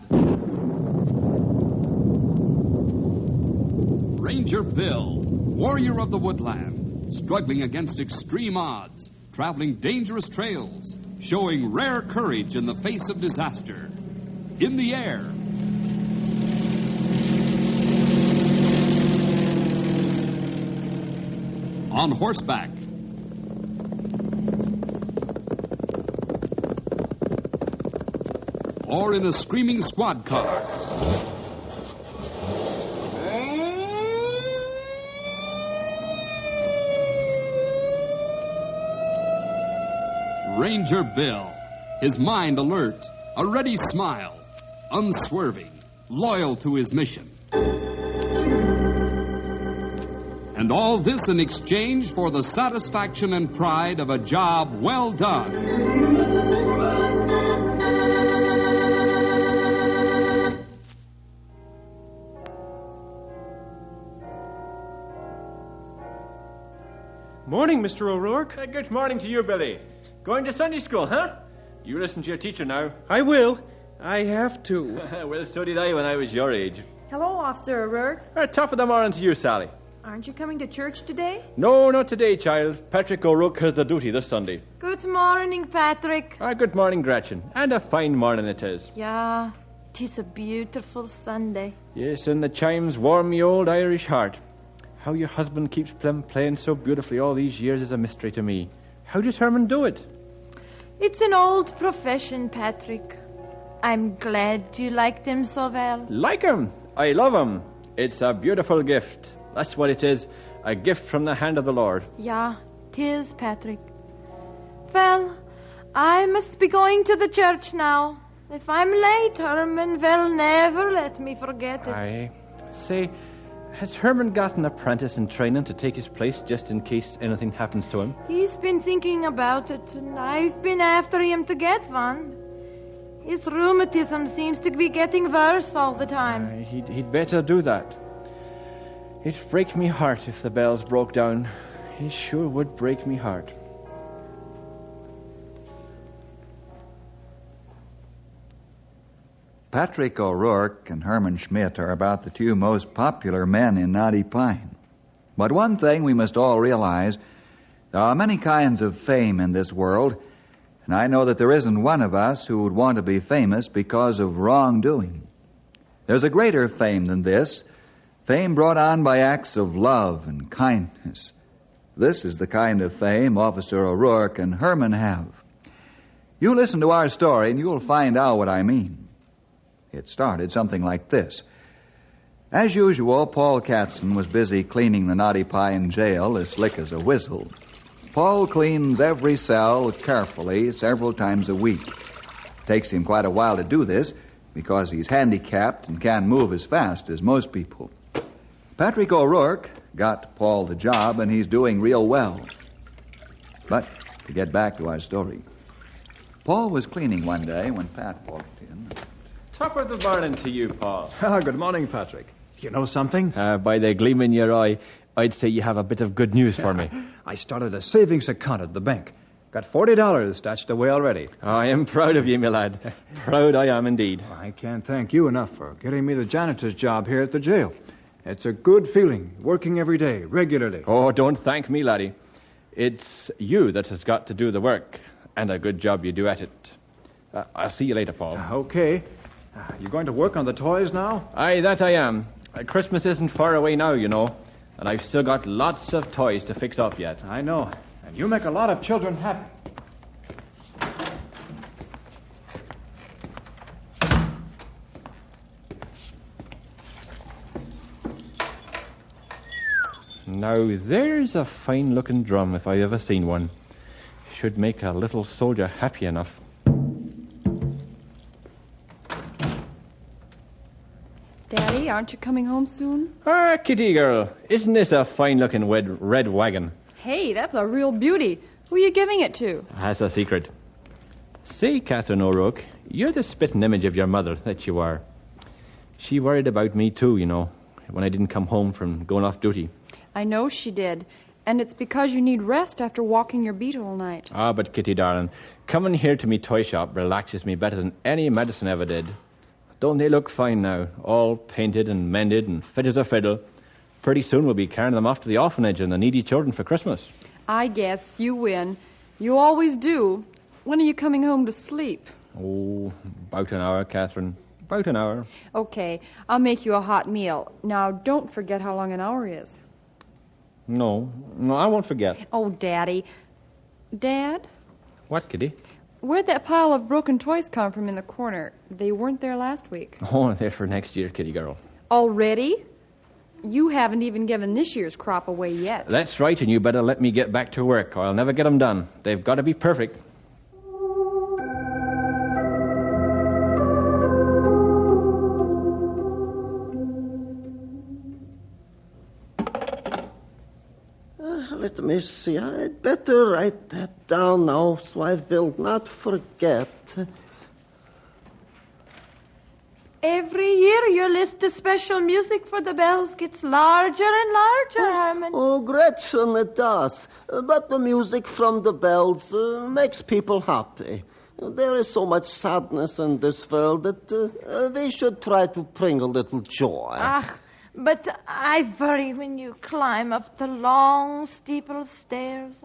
S1: Ranger Bill, warrior of the woodland, struggling against extreme odds, traveling dangerous trails, showing rare courage in the face of disaster. In the air. On horseback. Or in a screaming squad car. Ranger Bill, his mind alert, a ready smile, unswerving, loyal to his mission. And all this in exchange for the satisfaction and pride of a job well done.
S13: Morning, Mr. O'Rourke.
S16: Good morning to you, Billy. Going to Sunday school, huh? You listen to your teacher now.
S13: I will. I have to.
S16: Well, so did I when I was your age.
S19: Hello, Officer O'Rourke.
S16: Top of the morning to you, Sally.
S19: Aren't you coming to church today?
S16: No, not today, child. Patrick O'Rourke has the duty this Sunday.
S19: Good morning, Patrick.
S16: Good morning, Gretchen. And a fine morning it is.
S19: Yeah, 'tis a beautiful Sunday.
S16: Yes, and the chimes warm me old Irish heart. How your husband keeps playing so beautifully all these years is a mystery to me. How does Herman do it?
S19: It's an old profession, Patrick. I'm glad you liked him so well.
S16: Like him? I love him. It's a beautiful gift. That's what it is. A gift from the hand of the Lord.
S19: Yeah, 'tis, Patrick. Well, I must be going to the church now. If I'm late, Herman will never let me forget it.
S16: I say, has Herman got an apprentice in training to take his place just in case anything happens to him?
S19: He's been thinking about it, and I've been after him to get one. His rheumatism seems to be getting worse all the time.
S16: He'd better do that. It'd break me heart if the bells broke down. It sure would break me heart.
S21: Patrick O'Rourke and Herman Schmidt are about the two most popular men in Knotty Pine. But one thing we must all realize, there are many kinds of fame in this world, and I know that there isn't one of us who would want to be famous because of wrongdoing. There's a greater fame than this, fame brought on by acts of love and kindness. This is the kind of fame Officer O'Rourke and Herman have. You listen to our story and you'll find out what I mean. It started something like this. As usual, Paul Katzen was busy cleaning the Knotty Pine jail as slick as a whistle. Paul cleans every cell carefully several times a week. It takes him quite a while to do this because he's handicapped and can't move as fast as most people. Patrick O'Rourke got Paul the job, and he's doing real well. But to get back to our story, Paul was cleaning one day when Pat walked in.
S16: Top of the morning to you, Paul.
S23: Good morning, Patrick. You know something?
S16: By the gleam in your eye, I'd say you have a bit of good news for me.
S23: I started a savings account at the bank. Got $40 stashed away already.
S16: I am proud of you, my lad. Proud I am indeed.
S23: I can't thank you enough for getting me the janitor's job here at the jail. It's a good feeling, working every day, regularly.
S16: Oh, don't thank me, laddie. It's you that has got to do the work, and a good job you do at it. I'll see you later, Paul.
S23: Okay. You going to work on the toys now?
S16: Aye, that I am. Christmas isn't far away now, you know, and I've still got lots of toys to fix up yet.
S23: I know, and you make a lot of children happy.
S16: Now, there's a fine-looking drum if I ever seen one. Should make a little soldier happy enough.
S27: Daddy, aren't you coming home soon?
S16: Kitty girl, isn't this a fine-looking red wagon?
S27: Hey, that's a real beauty. Who are you giving it to?
S16: That's a secret. Say, Catherine O'Rourke, you're the spitting image of your mother, that you are. She worried about me, too, you know, when I didn't come home from going off duty.
S27: I know she did. And it's because you need rest after walking your beat all night.
S16: Ah, but Kitty, darling, coming here to me toy shop relaxes me better than any medicine ever did. Don't they look fine now? All painted and mended and fit as a fiddle. Pretty soon we'll be carrying them off to the orphanage and the needy children for Christmas.
S27: I guess you win. You always do. When are you coming home to sleep?
S16: Oh, about an hour, Catherine. About an hour.
S27: Okay, I'll make you a hot meal. Now, don't forget how long an hour is.
S16: No, I won't forget.
S27: Oh, Daddy. Dad?
S16: What, Kitty?
S27: Where'd that pile of broken toys come from in the corner? They weren't there last week.
S16: Oh, they're for next year, Kitty girl.
S27: Already? You haven't even given this year's crop away yet.
S16: That's right, and you better let me get back to work, or I'll never get them done. They've got to be perfect.
S4: Let me see. I'd better write that down now so I will not forget.
S19: Every year your list of special music for the bells gets larger and larger, Herman.
S4: Oh, Gretchen, it does. But the music from the bells makes people happy. There is so much sadness in this world that we should try to bring a little joy.
S19: But I worry when you climb up the long steeple stairs.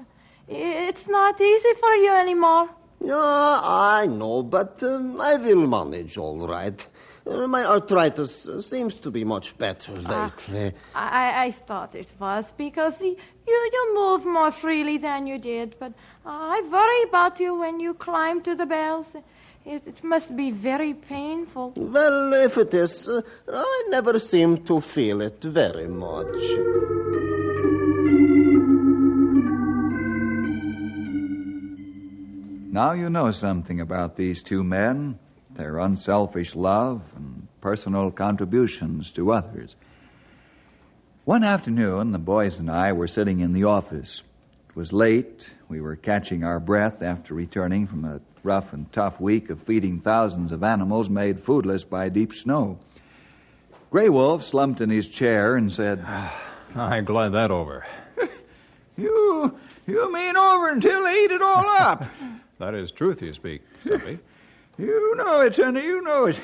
S19: It's not easy for you anymore.
S4: Yeah, I know, but I will manage all right. My arthritis seems to be much better lately.
S19: I thought it was because you move more freely than you did, but I worry about you when you climb to the bells. It must be very painful.
S4: Well, if it is, I never seem to feel it very much.
S21: Now you know something about these two men, their unselfish love and personal contributions to others. One afternoon, the boys and I were sitting in the office. It was late. We were catching our breath after returning from a rough and tough week of feeding thousands of animals made foodless by deep snow. Grey Wolf slumped in his chair and said,
S23: I'm glad that's over.
S21: You mean over until they eat it all up?
S23: That is truth you speak, Stumpy.
S21: You know it, sonny, you know it.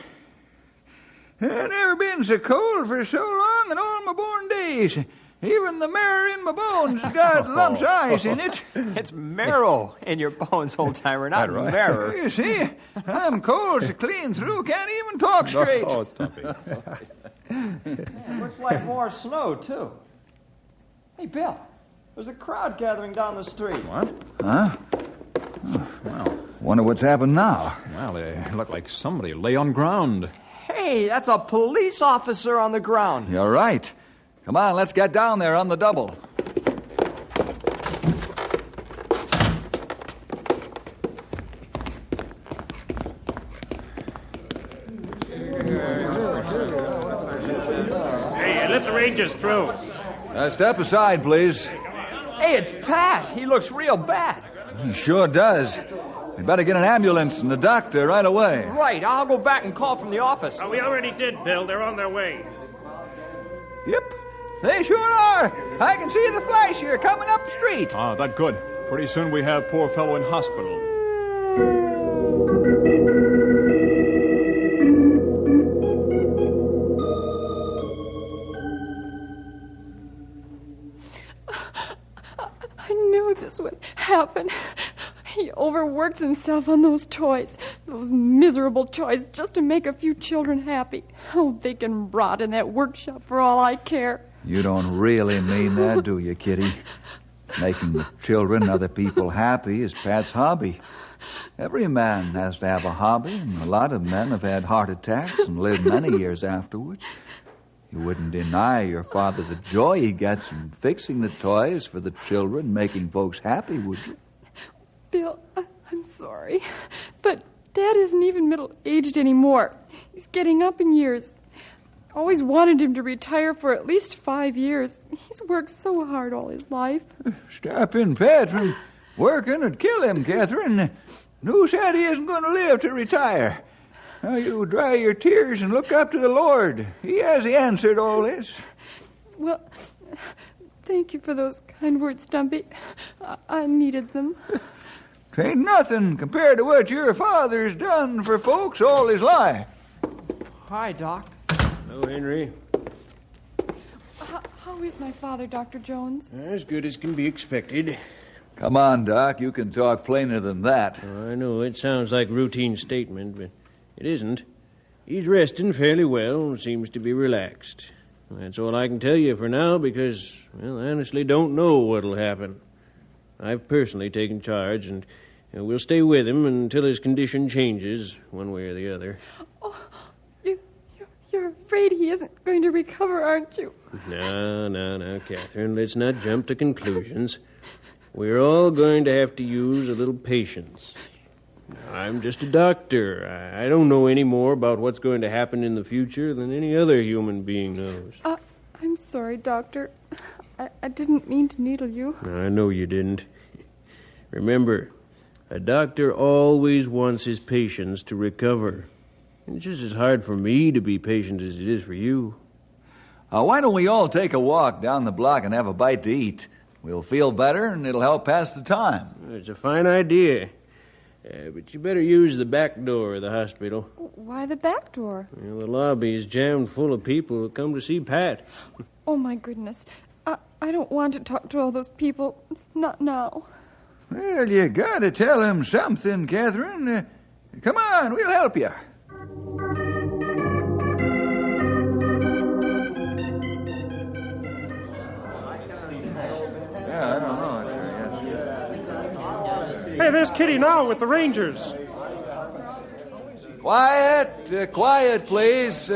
S21: I've never been so cold for so long in all my born days. Even the marrow in my bones has got lumps of ice in it.
S5: It's marrow in your bones, old-timer, not
S21: right.
S5: marrow.
S21: You see, I'm cold so clean through, can't even talk straight.
S23: Oh, Stumpy.
S5: Looks like more snow, too. Hey, Bill, there's a crowd gathering down the street.
S23: What?
S21: Huh? Oh, well, wonder what's happened now.
S23: Well, they look like somebody lay on ground.
S5: Hey, that's a police officer on the ground.
S21: You're right. Come on, let's get down there on the double.
S6: Hey, let the Rangers through.
S21: Step aside, please.
S5: Hey, it's Pat. He looks real bad.
S21: He sure does. We better get an ambulance and a doctor right away.
S5: Right, I'll go back and call from the office.
S6: Oh, we already did, Bill. They're on their way.
S21: Yep, they sure are. I can see the flash here coming up the street.
S23: Ah, that's good. Pretty soon we have poor fellow in hospital.
S27: I knew this would happen. He overworks himself on those toys, those miserable toys, just to make a few children happy. Oh, they can rot in that workshop for all I care.
S21: You don't really mean that, do you, Kitty? Making the children and other people happy is Pat's hobby. Every man has to have a hobby, and a lot of men have had heart attacks and lived many years afterwards. You wouldn't deny your father the joy he gets from fixing the toys for the children, making folks happy, would you?
S27: Bill, I'm sorry, but Dad isn't even middle-aged anymore. He's getting up in years. I always wanted him to retire for at least 5 years. He's worked so hard all his life.
S21: Stopping Pat from working would kill him, Catherine. Who said he isn't going to live to retire? Now you dry your tears and look up to the Lord. He has answered all this.
S27: Well, Thank you for those kind words, Stumpy. I needed them.
S21: 'Tain't nothing compared to what your father's done for folks all his life.
S13: Hi, Doc.
S8: Hello, Henry.
S27: How is my father, Dr. Jones?
S8: As good as can be expected.
S21: Come on, Doc. You can talk plainer than that.
S8: Oh, I know it sounds like a routine statement, but it isn't. He's resting fairly well and seems to be relaxed. That's all I can tell you for now because, well, I honestly don't know what'll happen. I've personally taken charge, and we'll stay with him until his condition changes, one way or the other.
S27: Oh, you're afraid he isn't going to recover, aren't you?
S8: No, Catherine. Let's not jump to conclusions. We're all going to have to use a little patience. I'm just a doctor. I don't know any more about what's going to happen in the future than any other human being knows.
S27: I'm sorry, Doctor. I didn't mean to needle you.
S8: I know you didn't. Remember, a doctor always wants his patients to recover. It's just as hard for me to be patient as it is for you.
S21: Why don't we all take a walk down the block and have a bite to eat? We'll feel better, and it'll help pass the time.
S8: It's a fine idea. But you better use the back door of the hospital.
S27: Why the back door?
S8: Well, the lobby is jammed full of people who come to see Pat.
S27: Oh, my goodness. I don't want to talk to all those people. Not now.
S21: Well, you gotta tell him something, Catherine. Come on, we'll help you.
S13: Yeah, I don't know. Hey, there's Kitty now with the Rangers.
S21: Quiet, please.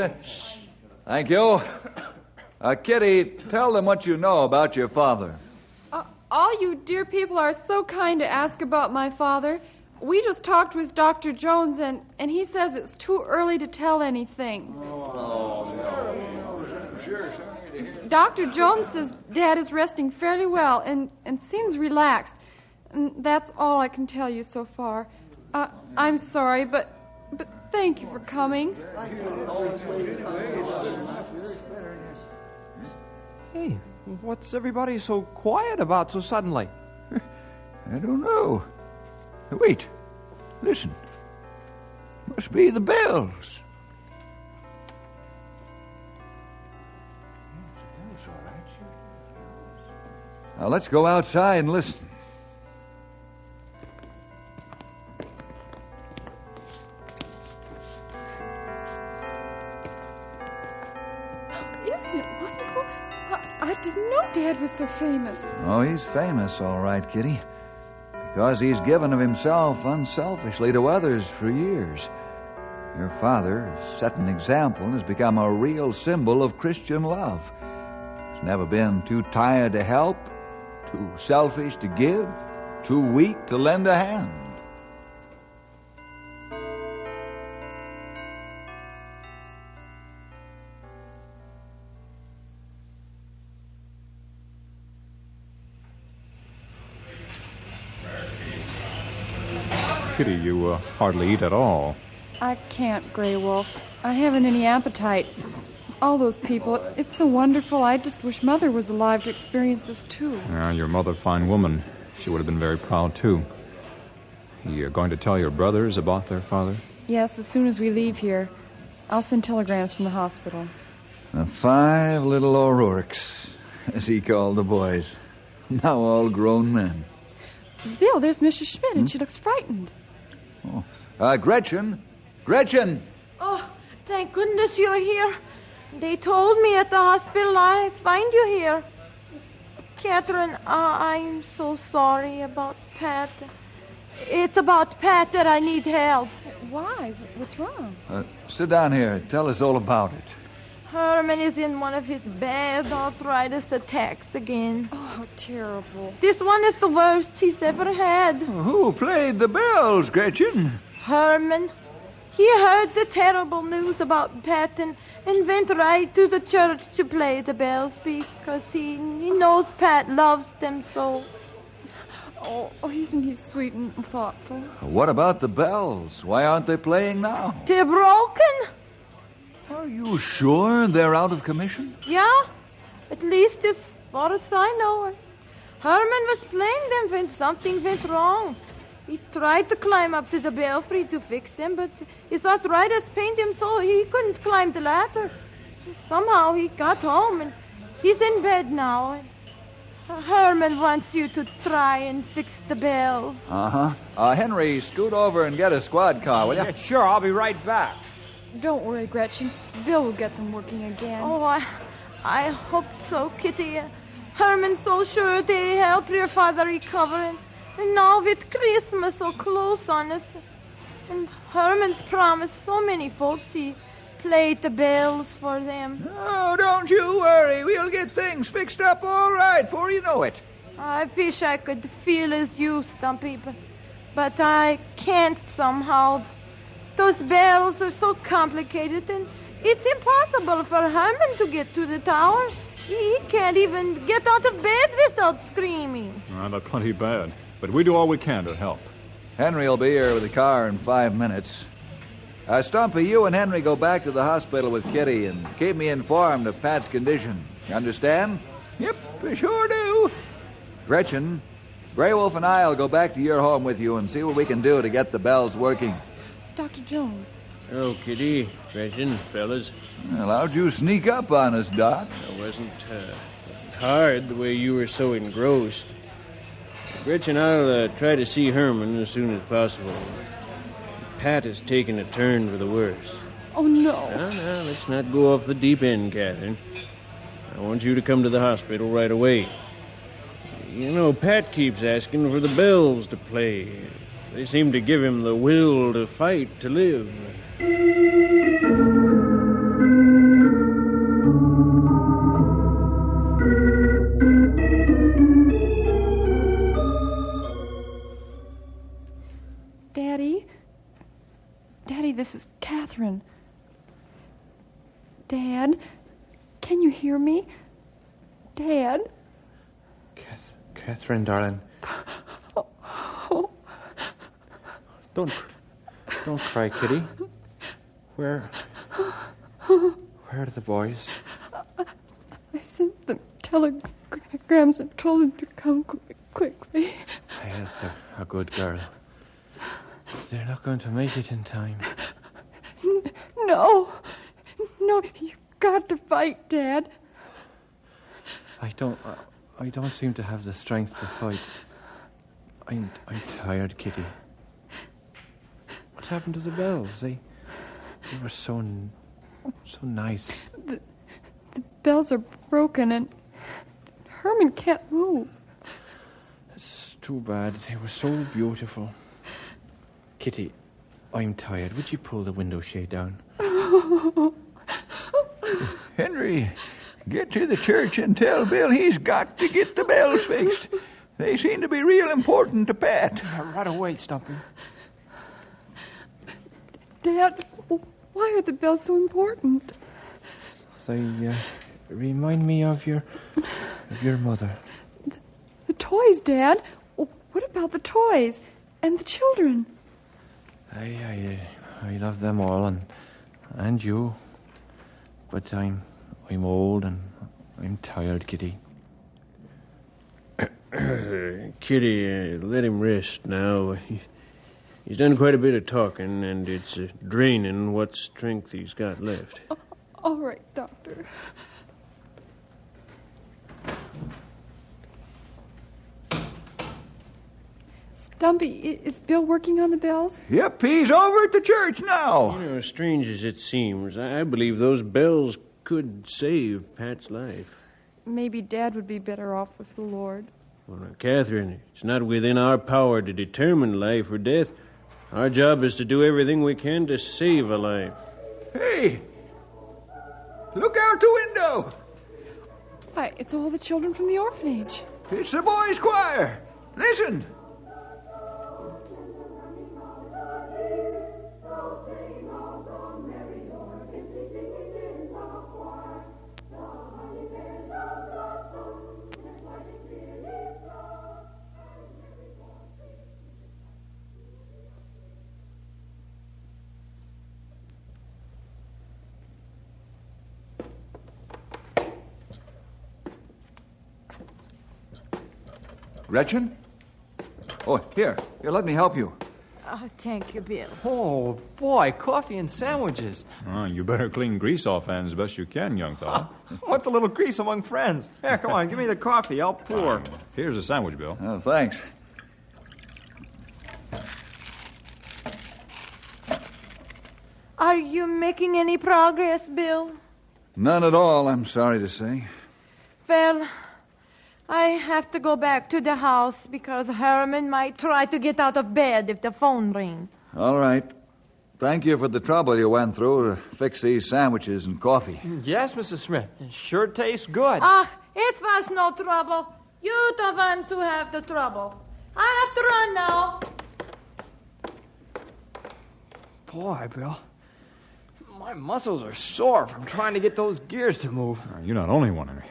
S21: Thank you. Kitty, tell them what you know about your father.
S27: All you dear people are so kind to ask about my father. We just talked with Dr. Jones, and he says it's too early to tell anything. Dr. Jones says Dad is resting fairly well and seems relaxed. And that's all I can tell you so far. I'm sorry, but thank you for coming.
S5: Hey, what's everybody so quiet about so suddenly?
S21: I don't know. Wait. Listen. Must be the bells. Now let's go outside and listen.
S27: Isn't it wonderful? I didn't know Dad was so famous.
S21: Oh, he's famous, all right, Kitty. Because he's given of himself unselfishly to others for years. Your father has set an example and has become a real symbol of Christian love. He's never been too tired to help, too selfish to give, too weak to lend a hand.
S23: Kitty, you hardly eat at all.
S27: I can't, Grey Wolf. I haven't any appetite. All those people, it's so wonderful. I just wish Mother was alive to experience this, too.
S23: Your mother, fine woman. She would have been very proud, too. You're going to tell your brothers about their father?
S27: Yes, as soon as we leave here. I'll send telegrams from the hospital.
S21: The 5 little O'Rourkes, as he called the boys. Now all grown men.
S27: Bill, there's Mrs. Schmidt, and she looks frightened.
S21: Oh. Gretchen!
S19: Oh, thank goodness you're here. They told me at the hospital I'd find you here. Catherine, I'm so sorry about Pat. It's about Pat that I need help.
S27: Why? What's wrong?
S21: Sit down here. Tell us all about it.
S19: Herman is in one of his bad arthritis attacks again.
S27: Oh, how terrible.
S19: This one is the worst he's ever had.
S21: Who played the bells, Gretchen?
S19: Herman. He heard the terrible news about Pat and went right to the church to play the bells because he knows Pat loves them so.
S27: Oh, isn't he sweet and thoughtful?
S21: What about the bells? Why aren't they playing now?
S19: They're broken.
S21: Are you sure they're out of commission?
S19: Yeah. At least this far as I know. Herman was playing them when something went wrong. He tried to climb up to the belfry to fix them, but his arthritis pained him so he couldn't climb the ladder. Somehow he got home, and he's in bed now. Herman wants you to try and fix the bells.
S21: Henry, scoot over and get a squad car, will you?
S5: Yeah, sure, I'll be right back.
S27: Don't worry, Gretchen. Bill will get them working again.
S19: Oh, I hope so, Kitty. Herman's so sure they help your father recover. And now with Christmas so close on us, and Herman's promised so many folks he played the bells for them.
S21: Oh, don't you worry. We'll get things fixed up all right before you know it.
S19: I wish I could feel as you, Stumpy, but I can't somehow. Those bells are so complicated, and it's impossible for Herman to get to the tower. He can't even get out of bed without screaming.
S23: They're plenty bad, but we do all we can to help.
S21: Henry will be here with the car in 5 minutes. Stumpy, you and Henry go back to the hospital with Kitty and keep me informed of Pat's condition. You understand? Yep, we sure do. Gretchen, Grey Wolf and I'll go back to your home with you and see what we can do to get the bells working.
S27: Dr. Jones.
S8: Oh, Kitty, Gretchen, fellas.
S21: How'd you sneak up on us, Doc?
S8: It wasn't hard the way you were so engrossed. Gretchen, I'll try to see Herman as soon as possible. Pat has taken a turn for the worse.
S27: Oh, no.
S8: Now, let's not go off the deep end, Catherine. I want you to come to the hospital right away. You know, Pat keeps asking for the bells to play. They seem to give him the will to fight to live.
S27: Daddy? Daddy, this is Catherine. Dad? Can you hear me? Dad?
S16: Catherine, darling. Don't cry, Kitty. Where are the boys?
S27: I sent them telegrams and told them to come quickly.
S16: Yes, a good girl. They're not going to make it in time.
S27: No, you've got to fight, Dad.
S16: I don't seem to have the strength to fight. I'm tired, Kitty. What happened to the bells? They were so nice.
S27: The bells are broken and Herman can't move.
S16: It's too bad. They were so beautiful. Kitty, I'm tired. Would you pull the window shade down?
S21: Henry, get to the church and tell Bill he's got to get the bells fixed. They seem to be real important to Pat.
S5: Right away, Stumpy.
S27: Dad, why are the bells so important?
S16: They remind me of your mother.
S27: The toys, Dad. What about the toys and the children?
S16: I love them all and you, but I'm old and I'm tired, Kitty.
S8: Kitty, let him rest now. He's done quite a bit of talking, and it's draining what strength he's got left.
S27: All right, Doctor. Stumpy, is Bill working on the bells?
S21: Yep, he's over at the church now.
S8: You know, strange as it seems, I believe those bells could save Pat's life.
S27: Maybe Dad would be better off with the Lord.
S8: Well, now, Catherine, it's not within our power to determine life or death. Our job is to do everything we can to save a life.
S21: Hey! Look out the window!
S27: Why, it's all the children from the orphanage.
S21: It's the boys' choir. Listen! Gretchen? Oh, here, let me help you.
S19: Oh, thank you, Bill.
S5: Oh, boy, coffee and sandwiches.
S23: You better clean grease off hands best you can, young fellow.
S5: What's a little grease among friends? Here, come on, give me the coffee. I'll pour.
S23: Here's a sandwich, Bill.
S21: Oh, thanks.
S19: Are you making any progress, Bill?
S21: None at all, I'm sorry to say.
S19: Well, I have to go back to the house because Herman might try to get out of bed if the phone rings.
S21: All right. Thank you for the trouble you went through to fix these sandwiches and coffee.
S5: Yes, Mrs. Smith. It sure tastes good.
S19: It was no trouble. You the ones who have the trouble. I have to run now.
S5: Boy, Bill, my muscles are sore from trying to get those gears to move.
S23: You're not only one, Henry.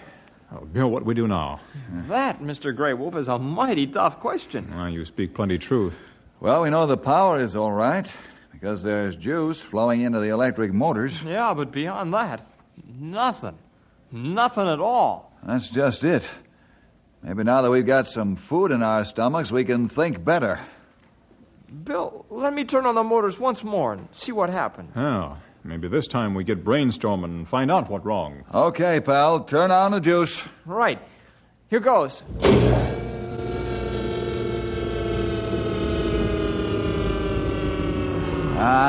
S23: Oh, Bill, what do we do now?
S5: That, Mr. Grey Wolf, is a mighty tough question.
S23: You speak plenty truth.
S21: Well, we know the power is all right because there's juice flowing into the electric motors.
S5: Yeah, but beyond that, nothing. Nothing at all.
S21: That's just it. Maybe now that we've got some food in our stomachs, we can think better.
S5: Bill, let me turn on the motors once more and see what happened.
S23: Oh, maybe this time we get brainstorming and find out what's wrong.
S21: Okay, pal. Turn on the juice.
S5: Right. Here goes.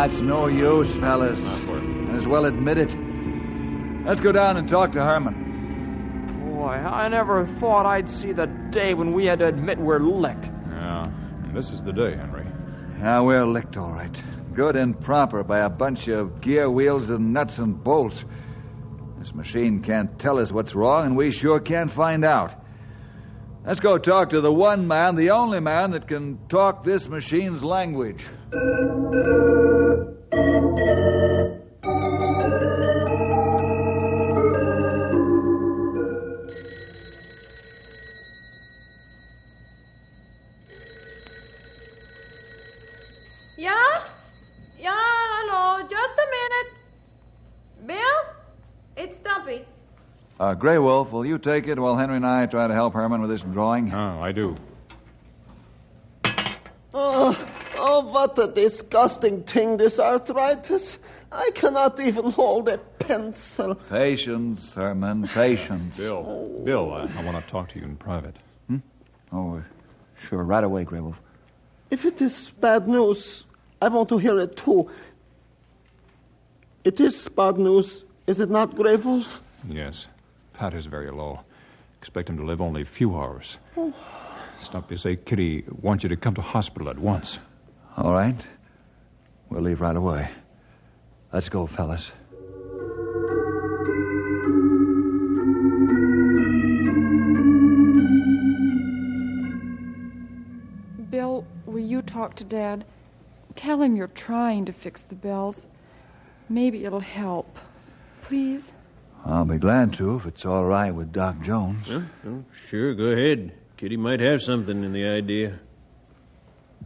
S21: It's no use, fellas. Might as well admit it. Let's go down and talk to Herman.
S5: Boy, I never thought I'd see the day when we had to admit we're licked.
S23: Yeah, this is the day, Henry.
S21: Yeah, we're licked, all right. Good and proper by a bunch of gear wheels and nuts and bolts. This machine can't tell us what's wrong, and we sure can't find out. Let's go talk to the one man, the only man that can talk this machine's language.
S19: Yeah, hello, just a minute. Bill? It's Stumpy.
S21: Grey Wolf, will you take it while Henry and I try to help Herman with this drawing?
S23: Oh, I do.
S4: Oh, what a disgusting thing, this arthritis. I cannot even hold a pencil.
S21: Patience, Herman, patience.
S23: Bill, I want to talk to you in private.
S21: Oh, sure, right away, Grey Wolf.
S4: If it is bad news, I want to hear it too. It is bad news, is it not, Grey Wolf?
S23: Yes. Pat is very low. Expect him to live only a few hours.
S4: Oh.
S21: Stumpy say Kitty wants you to come to hospital at once. All right. We'll leave right away. Let's go, fellas.
S27: Bill, will you talk to Dad? Tell him you're trying to fix the bells. Maybe it'll help. Please?
S21: I'll be glad to if it's all right with Doc Jones.
S8: Oh, sure, go ahead. Kitty might have something in the idea.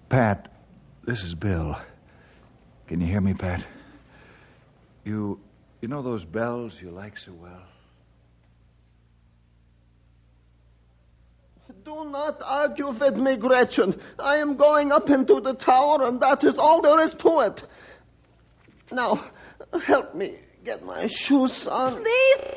S21: Pat, this is Bill. Can you hear me, Pat? You know those bells you like so well?
S4: Do not argue with me, Gretchen. I am going up into the tower, and that is all there is to it. Now, help me get my shoes on.
S19: Please.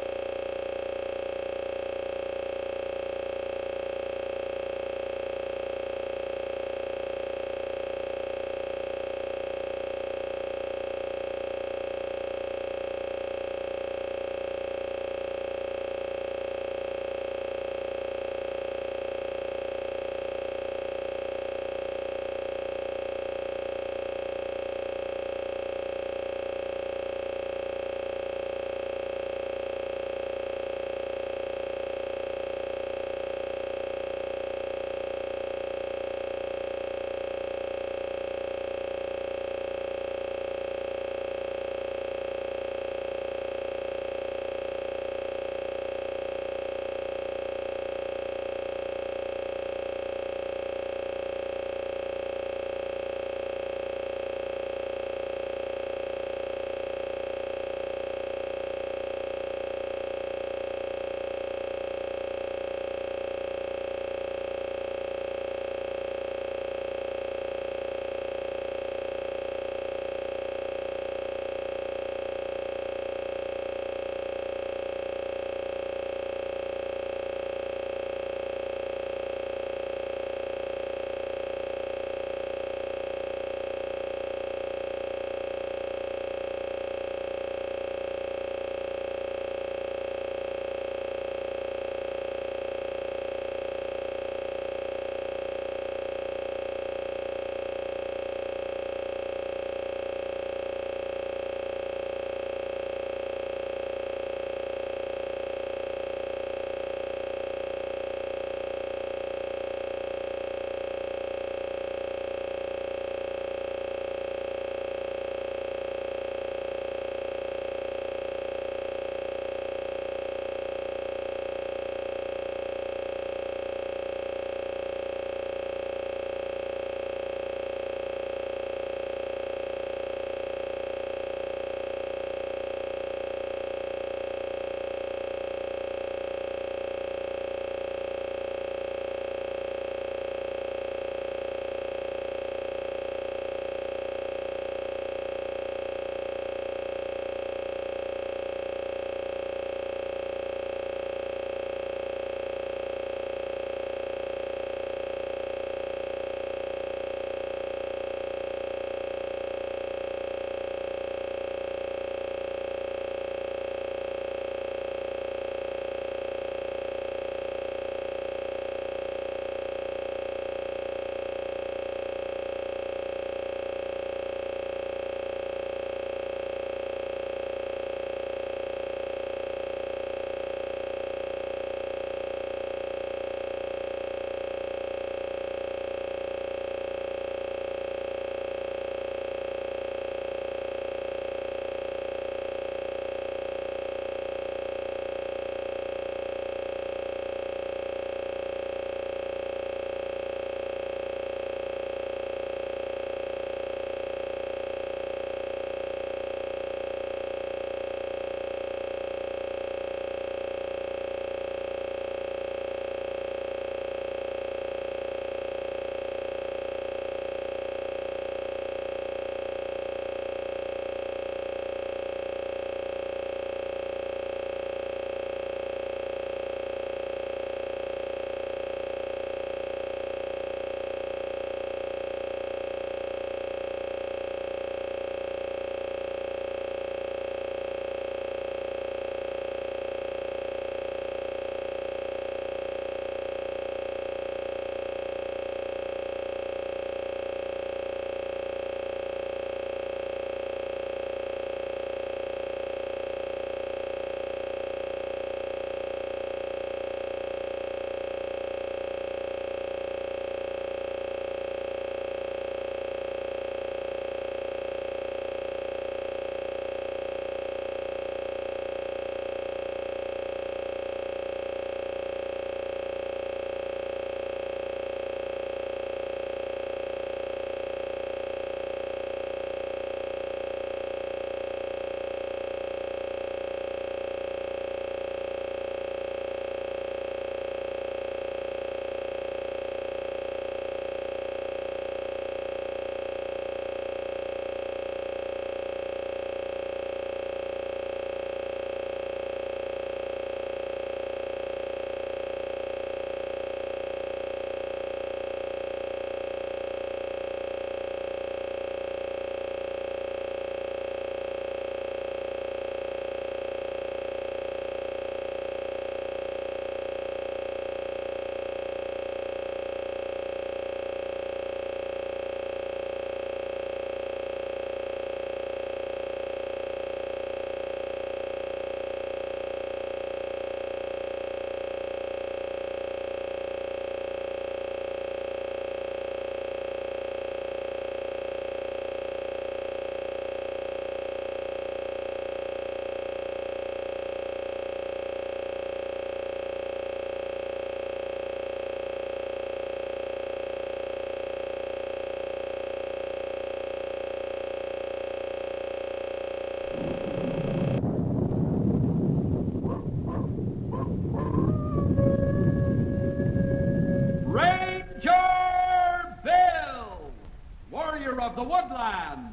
S1: Woodland.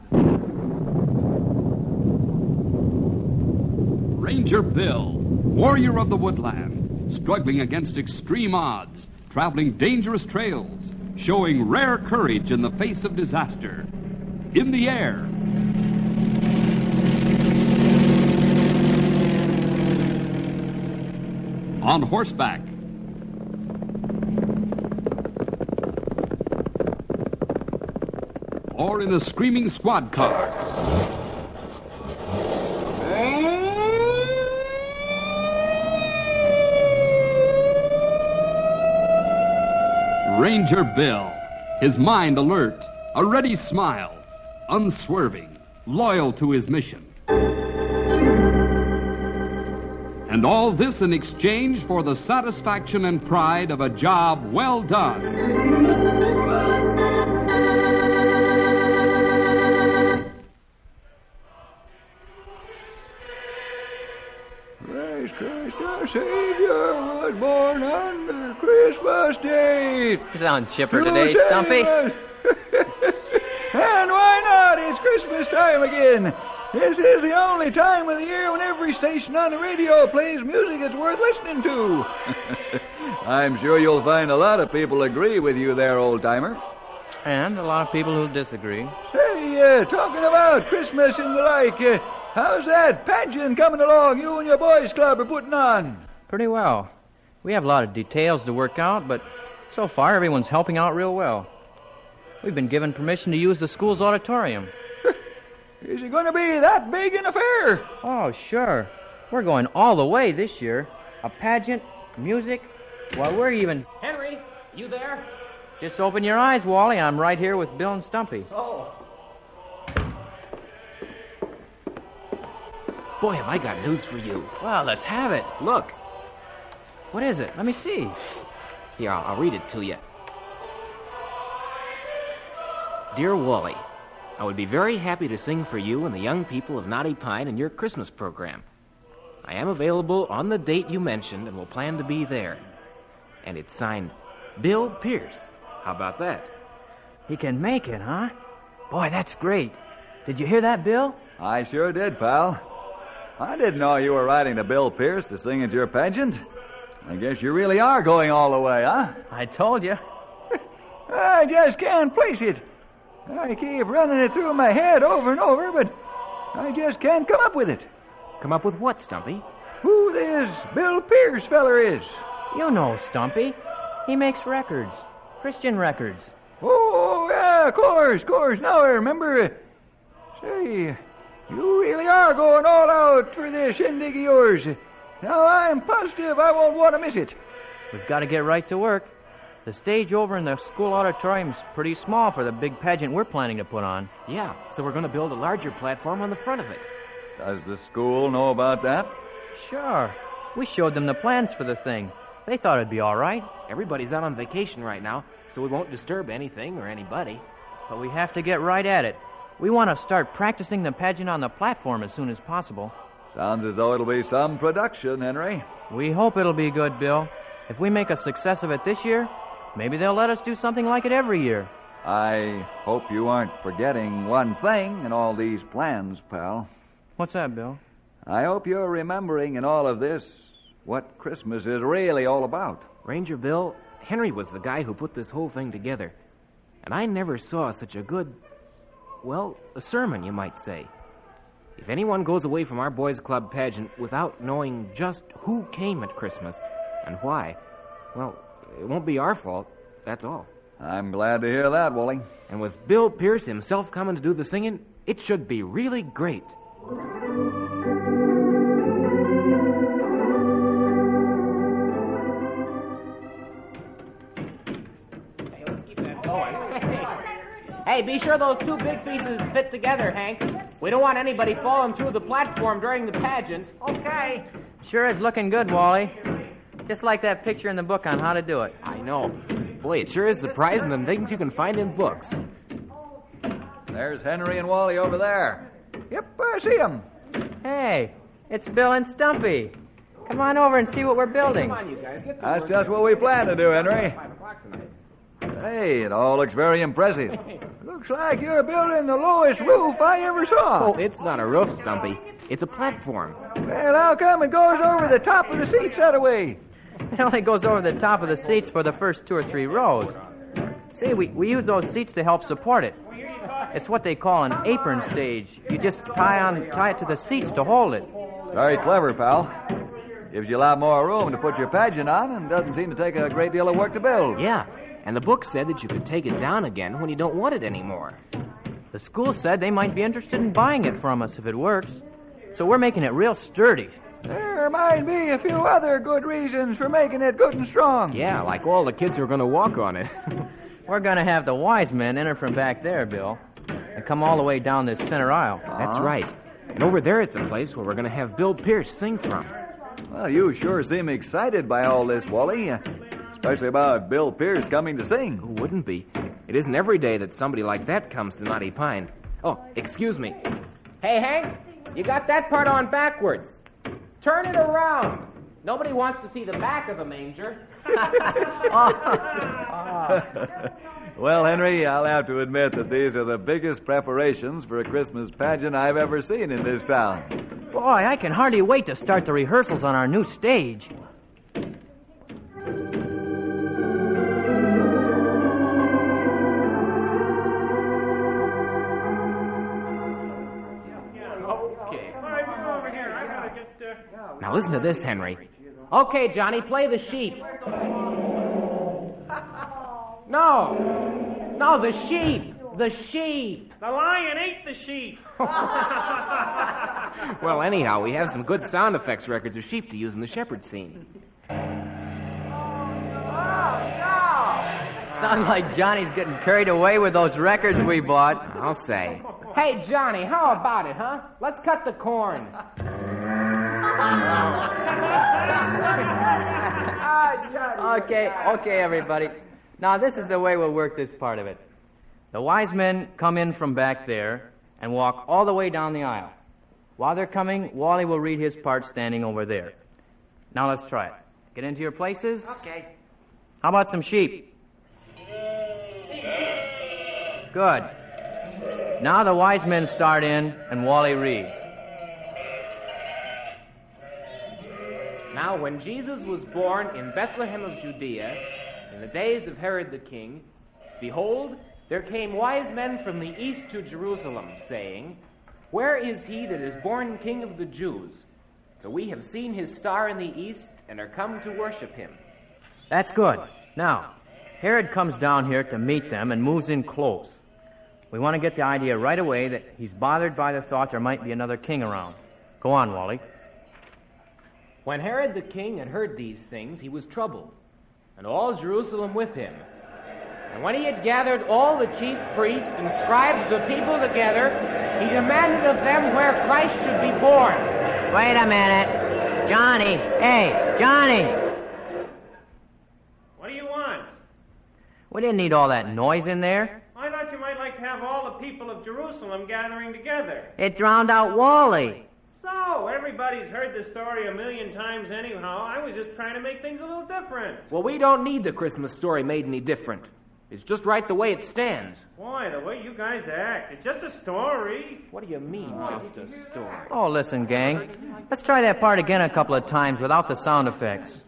S1: Ranger Bill, warrior of the woodland, struggling against extreme odds, traveling dangerous trails, showing rare courage in the face of disaster. In the air. On horseback. Or in a screaming squad car. Ranger Bill, his mind alert, a ready smile, unswerving, loyal to his mission. And all this in exchange for the satisfaction and pride of a job well done.
S21: Praise Christ our Savior was born on the Christmas Day.
S2: You sound chipper today, Stumpy.
S21: And why not? It's Christmas time again. This is the only time of the year when every station on the radio plays music it's worth listening to. I'm sure you'll find a lot of people agree with you there, old-timer.
S2: And a lot of people who disagree.
S21: Hey, talking about Christmas and the like, how's that pageant coming along you and your boys' club are putting on?
S2: Pretty well. We have a lot of details to work out, but so far everyone's helping out real well. We've been given permission to use the school's auditorium.
S21: Is it going to be that big an affair?
S2: Oh, sure. We're going all the way this year. A pageant, music, well, we're even...
S10: Henry, you there?
S2: Just open your eyes, Wally. I'm right here with Bill and Stumpy.
S10: Oh. Boy, have I got news for you.
S2: Well, let's have it.
S10: Look.
S2: What is it? Let me see.
S10: Here, I'll read it to you. Dear Wally, I would be very happy to sing for you and the young people of Knotty Pine in your Christmas program. I am available on the date you mentioned and will plan to be there. And it's signed Bill Pierce. How about that?
S2: He can make it, huh? Boy, that's great. Did you hear that, Bill?
S21: I sure did, pal. I didn't know you were writing to Bill Pierce to sing at your pageant. I guess you really are going all the way, huh?
S2: I told you.
S21: I just can't place it. I keep running it through my head over and over, but I just can't come up with it.
S10: Come up with what, Stumpy?
S21: Who this Bill Pierce feller is.
S2: You know Stumpy. He makes records. Christian records.
S21: Oh, yeah, of course. Now I remember. Say, you really are going all out for this shindig of yours. Now I'm positive I won't want to miss it.
S2: We've got to get right to work. The stage over in the school auditorium's pretty small for the big pageant we're planning to put on.
S10: Yeah, so we're going to build a larger platform on the front of it.
S21: Does the school know about that?
S2: Sure. We showed them the plans for the thing. They thought it'd be all right.
S10: Everybody's out on vacation right now, so we won't disturb anything or anybody.
S2: But we have to get right at it. We want to start practicing the pageant on the platform as soon as possible.
S21: Sounds as though it'll be some production, Henry.
S2: We hope it'll be good, Bill. If we make a success of it this year, maybe they'll let us do something like it every year.
S21: I hope you aren't forgetting one thing in all these plans, pal.
S2: What's that, Bill?
S21: I hope you're remembering in all of this what Christmas is really all about.
S10: Ranger Bill, Henry was the guy who put this whole thing together. And I never saw such a good, well, a sermon, you might say. If anyone goes away from our boys' club pageant without knowing just who came at Christmas and why, well, it won't be our fault, that's all.
S21: I'm glad to hear that, Wally.
S10: And with Bill Pierce himself coming to do the singing, it should be really great. Hey, let's keep that going. Hey, be sure those two big pieces fit together, Hank. We don't want anybody falling through the platform during the pageant.
S2: Okay. Sure is looking good, Wally. Just like that picture in the book on how to do it.
S10: I know. Boy, it sure is surprising the things you can find in books.
S21: There's Henry and Wally over there. Yep, I see them.
S2: Hey, it's Bill and Stumpy. Come on over and see what we're building.
S10: Come on, you guys. Get to
S21: That's
S10: work.
S21: just what we plan to do, Henry.
S10: 5 o'clock tonight.
S21: Hey, it all looks very impressive. Looks like you're building the lowest roof I ever saw.
S10: Oh, it's not a roof, Stumpy. It's a platform.
S21: Well, how come it goes over the top of the seats that way?
S2: It only goes over the top of the seats for the first 2 or 3 rows. See, we use those seats to help support it. It's what they call an apron stage. You just tie it to the seats to hold it.
S21: Very clever, pal. Gives you a lot more room to put your pageant on and doesn't seem to take a great deal of work to build.
S10: Yeah, and the book said that you could take it down again when you don't want it anymore.
S2: The school said they might be interested in buying it from us if it works. So we're making it real sturdy.
S21: There might be a few other good reasons for making it good and strong.
S10: Yeah, like all the kids who are going to walk on it.
S2: We're going to have the wise men enter from back there, Bill, and come all the way down this center aisle.
S10: That's right. And over there is the place where we're going to have Bill Pierce sing from.
S21: Well, you sure seem excited by all this, Wally. Especially about Bill Pierce coming to sing.
S10: Who wouldn't be? It isn't every day that somebody like that comes to Knotty Pine. Oh, excuse me. Hey, Hank, you got that part on backwards. Turn it around. Nobody wants to see the back of the manger.
S21: Well, Henry, I'll have to admit that these are the biggest preparations for a Christmas pageant I've ever seen in this town.
S2: Boy, I can hardly wait to start the rehearsals on our new stage.
S10: Now listen to this, Henry. Okay, Johnny, play the sheep. No, the sheep. The sheep.
S6: The lion ate the sheep.
S10: Well, anyhow, we have some good sound effects records of sheep to use in the shepherd scene.
S2: Sounds like Johnny's getting carried away with those records we bought.
S10: I'll say. Hey, Johnny, how about it, huh? Let's cut the corn.
S2: Okay, everybody. Now, this is the way we'll work this part of it. The wise men come in from back there and walk all the way down the aisle. While they're coming, Wally will read his part standing over there. Now, let's try it. Get into your places.
S10: Okay.
S2: How about some sheep? Good. Now the wise men start in, and Wally reads.
S10: Now, when Jesus was born in Bethlehem of Judea, in the days of Herod the king, behold, there came wise men from the east to Jerusalem, saying, Where is he that is born King of the Jews? For we have seen his star in the east, and are come to worship him.
S2: That's good. Now, Herod comes down here to meet them and moves in close. We want to get the idea right away that he's bothered by the thought there might be another king around. Go on, Wally.
S10: When Herod the king had heard these things, he was troubled, and all Jerusalem with him. And when he had gathered all the chief priests and scribes of the people together, he demanded of them where Christ should be born.
S2: Wait a minute. Johnny. Hey, Johnny.
S6: What do you want?
S2: We didn't need all that noise in there.
S6: I thought you might like to have all the people of Jerusalem gathering together.
S2: It drowned out Wally.
S6: So, everybody's heard the story a million times anyhow. I was just trying to make things a little different.
S10: Well, we don't need the Christmas story made any different. It's just right the way it stands.
S6: Boy, the way you guys act. It's just a story.
S10: What do you mean, just a story?
S2: Oh, listen, gang. Let's try that part again a couple of times without the sound effects.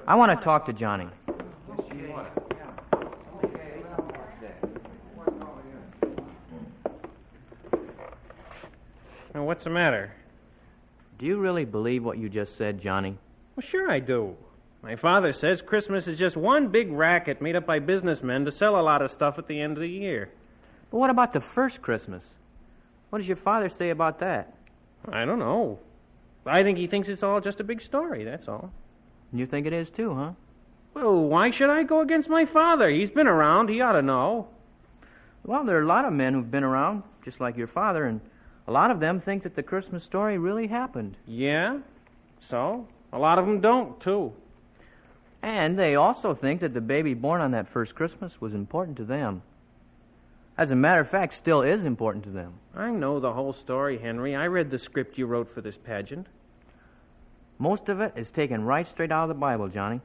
S2: I want to talk to Johnny.
S5: Now, what's the matter?
S2: Do you really believe what you just said, Johnny?
S5: Well, sure I do. My father says Christmas is just one big racket made up by businessmen to sell a lot of stuff at the end of the year.
S2: But what about the first Christmas? What does your father say about that?
S5: I don't know. I think he thinks it's all just a big story, that's all.
S2: You think it is too, huh?
S5: Well, why should I go against my father? He's been around. He ought to know.
S2: Well, there are a lot of men who've been around, just like your father, and a lot of them think that the Christmas story really happened.
S5: Yeah? So? A lot of them don't, too.
S2: And they also think that the baby born on that first Christmas was important to them. As a matter of fact, still is important to them.
S5: I know the whole story, Henry. I read the script you wrote for this pageant.
S2: Most of it is taken right straight out of the Bible, Johnny.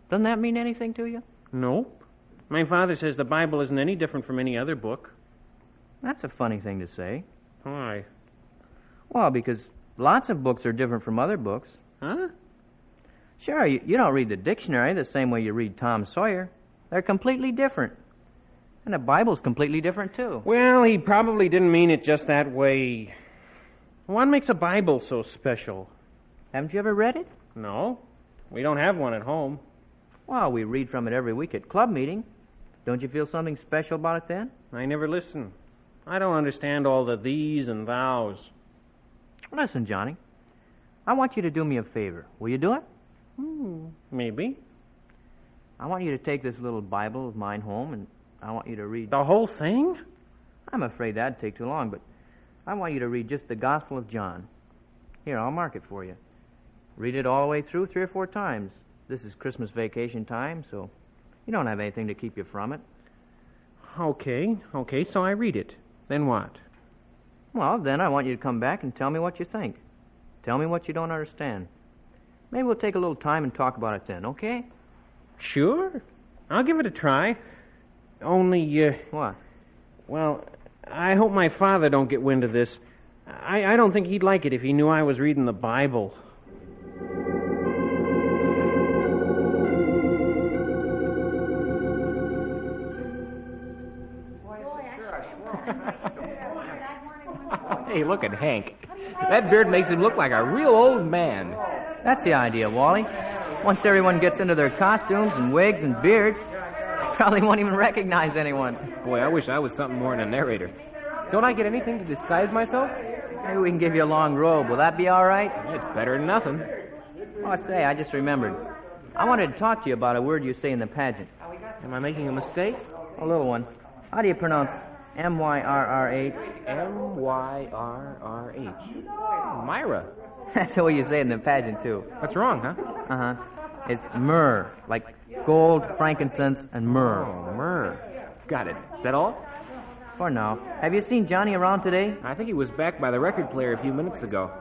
S2: Doesn't that mean anything to you?
S5: Nope. My father says the Bible isn't any different from any other book.
S2: That's a funny thing to say.
S5: Why?
S2: Well, because lots of books are different from other books.
S5: Huh?
S2: Sure, you don't read the dictionary the same way you read Tom Sawyer. They're completely different. And the Bible's completely different, too.
S5: Well, he probably didn't mean it just that way. What makes a Bible so special?
S2: Haven't you ever read it?
S5: No. We don't have one at home.
S2: Well, we read from it every week at club meeting. Don't you feel something special about it then?
S5: I never listen. I don't understand all the these and thous.
S2: Listen, Johnny. I want you to do me a favor. Will you do it?
S5: Maybe.
S2: I want you to take this little Bible of mine home, and I want you to read...
S5: The whole thing?
S2: I'm afraid that'd take too long, but I want you to read just the Gospel of John. Here, I'll mark it for you. Read it all the way through 3 or 4 times. This is Christmas vacation time, so you don't have anything to keep you from it.
S5: Okay, so I read it. Then what?
S2: Well, then I want you to come back and tell me what you think. Tell me what you don't understand. Maybe we'll take a little time and talk about it then, okay?
S5: Sure. I'll give it a try. Only,
S2: What?
S5: Well, I hope my father don't get wind of this. I don't think he'd like it if he knew I was reading the Bible.
S10: Hey, look at Hank. That beard makes him look like a real old man.
S2: That's the idea, Wally. Once everyone gets into their costumes and wigs and beards, they probably won't even recognize anyone.
S10: Boy, I wish I was something more than a narrator. Don't I get anything to disguise myself?
S2: Maybe we can give you a long robe. Will that be all right?
S10: It's better than nothing.
S2: Oh, say, I just remembered. I wanted to talk to you about a word you say in the pageant.
S10: Am I making a mistake?
S2: A little one. How do you pronounce M-Y-R-R-H?
S10: M-Y-R-R-H. Myra.
S2: That's the way you say it in the pageant, too.
S10: What's wrong, huh?
S2: Uh-huh. It's myrrh, like gold, frankincense, and myrrh.
S10: Oh, myrrh. Got it. Is that all?
S2: For now. Have you seen Johnny around today?
S10: I think he was back by the record player a few minutes ago.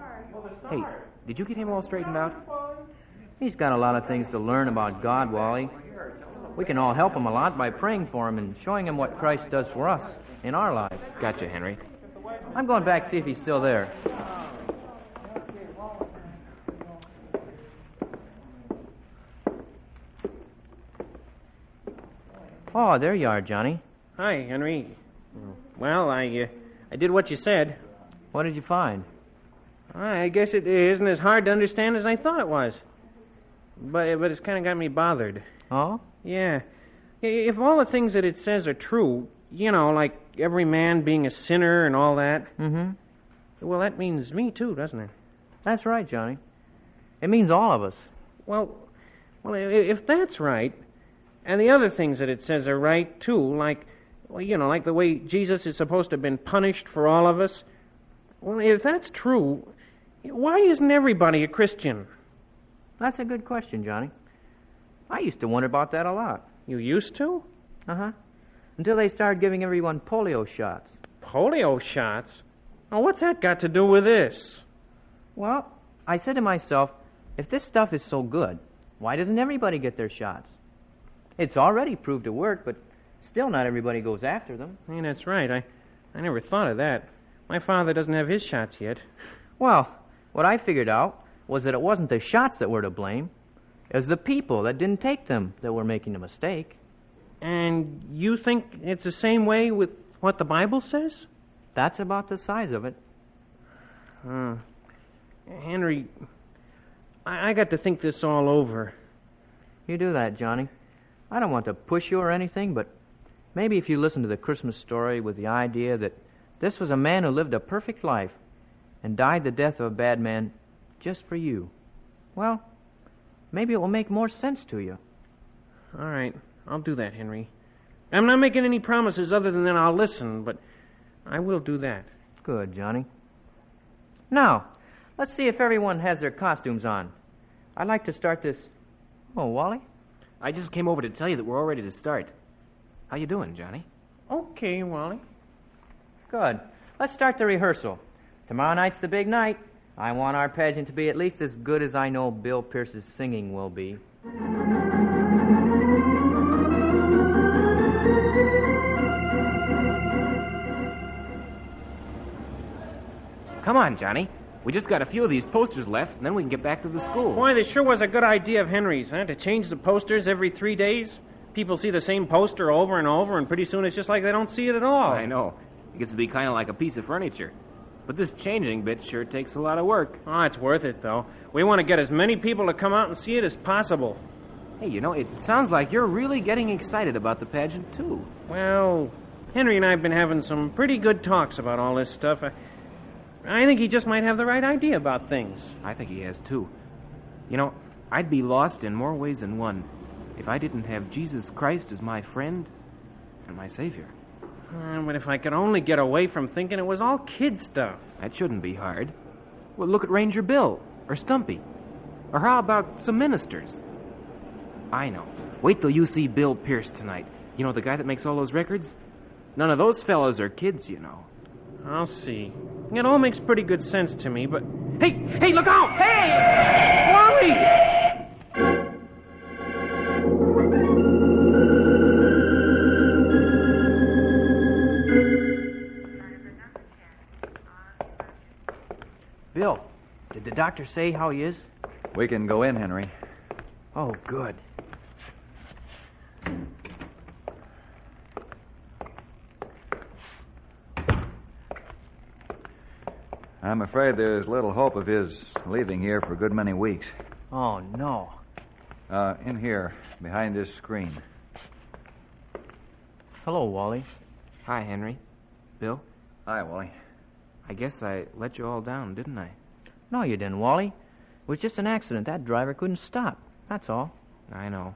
S10: Hey, did you get him all straightened out?
S2: He's got a lot of things to learn about God, Wally. We can all help him a lot by praying for him and showing him what Christ does for us in our lives.
S10: Gotcha, Henry.
S2: I'm going back to see if he's still there. Oh, there you are, Johnny.
S5: Hi, Henry. Well, I did what you said.
S2: What did you find?
S5: I guess it isn't as hard to understand as I thought it was. But it's kind of got me bothered.
S2: Oh?
S5: Yeah. If all the things that it says are true, you know, like every man being a sinner and all that, well, that means me too, doesn't it?
S2: That's right, Johnny. It means all of us.
S5: Well, if that's right, and the other things that it says are right too, like, well, you know, like the way Jesus is supposed to have been punished for all of us, well, if that's true, why isn't everybody a Christian?
S2: That's a good question, Johnny. I used to wonder about that a lot.
S5: You used to?
S2: Uh-huh. Until they started giving everyone polio shots.
S5: Polio shots? Now, what's that got to do with this?
S2: Well, I said to myself, if this stuff is so good, why doesn't everybody get their shots? It's already proved to work, but still not everybody goes after them.
S5: I mean, that's right. I never thought of that. My father doesn't have his shots yet.
S2: Well, what I figured out was that it wasn't the shots that were to blame. It was the people that didn't take them that were making a mistake.
S5: And you think it's the same way with what the Bible says?
S2: That's about the size of it.
S5: Henry, I got to think this all over.
S2: You do that, Johnny. I don't want to push you or anything, but maybe if you listen to the Christmas story with the idea that this was a man who lived a perfect life and died the death of a bad man just for you, well, maybe it will make more sense to you.
S5: All right, I'll do that, Henry. I'm not making any promises other than that I'll listen, but I will do that.
S2: Good, Johnny. Now, let's see if everyone has their costumes on. I'd like to start this... Oh, Wally?
S10: I just came over to tell you that we're all ready to start. How you doing, Johnny?
S5: Okay, Wally.
S2: Good. Let's start the rehearsal. Tomorrow night's the big night. I want our pageant to be at least as good as I know Bill Pierce's singing will be.
S10: come on, Johnny. We just got a few of these posters left, and then we can get back to the school.
S5: Boy, this sure was a good idea of Henry's, huh? To change the posters every 3 days. People see the same poster over and over, and pretty soon it's just like they don't see it at all.
S10: I know. It gets to be kind of like a piece of furniture. But this changing bit sure takes a lot of work.
S5: Oh, it's worth it, though. We want to get as many people to come out and see it as possible.
S10: Hey, you know, it sounds like you're really getting excited about the pageant, too.
S5: Well, Henry and I have been having some pretty good talks about all this stuff. I think he just might have the right idea about things.
S10: I think he has, too. You know, I'd be lost in more ways than one if I didn't have Jesus Christ as my friend and my Savior.
S5: But if I could only get away from thinking it was all kid stuff.
S10: That shouldn't be hard. Well, look at Ranger Bill, or Stumpy. Or how about some ministers? I know. Wait till you see Bill Pierce tonight. You know, the guy that makes all those records? None of those fellas are kids, you know.
S5: I'll see. It all makes pretty good sense to me, but... Hey, look out! Hey! Wally!
S2: Bill, did the doctor say how he is?
S21: We can go in, Henry.
S2: Oh, good.
S21: I'm afraid there's little hope of his leaving here for a good many weeks.
S2: Oh, no.
S21: In here, behind this screen.
S2: Hello, Wally.
S10: Hi, Henry. Bill?
S21: Hi, Wally.
S10: I guess I let you all down, didn't I?
S2: No, you didn't, Wally. It was just an accident. That driver couldn't stop. That's all.
S10: I know.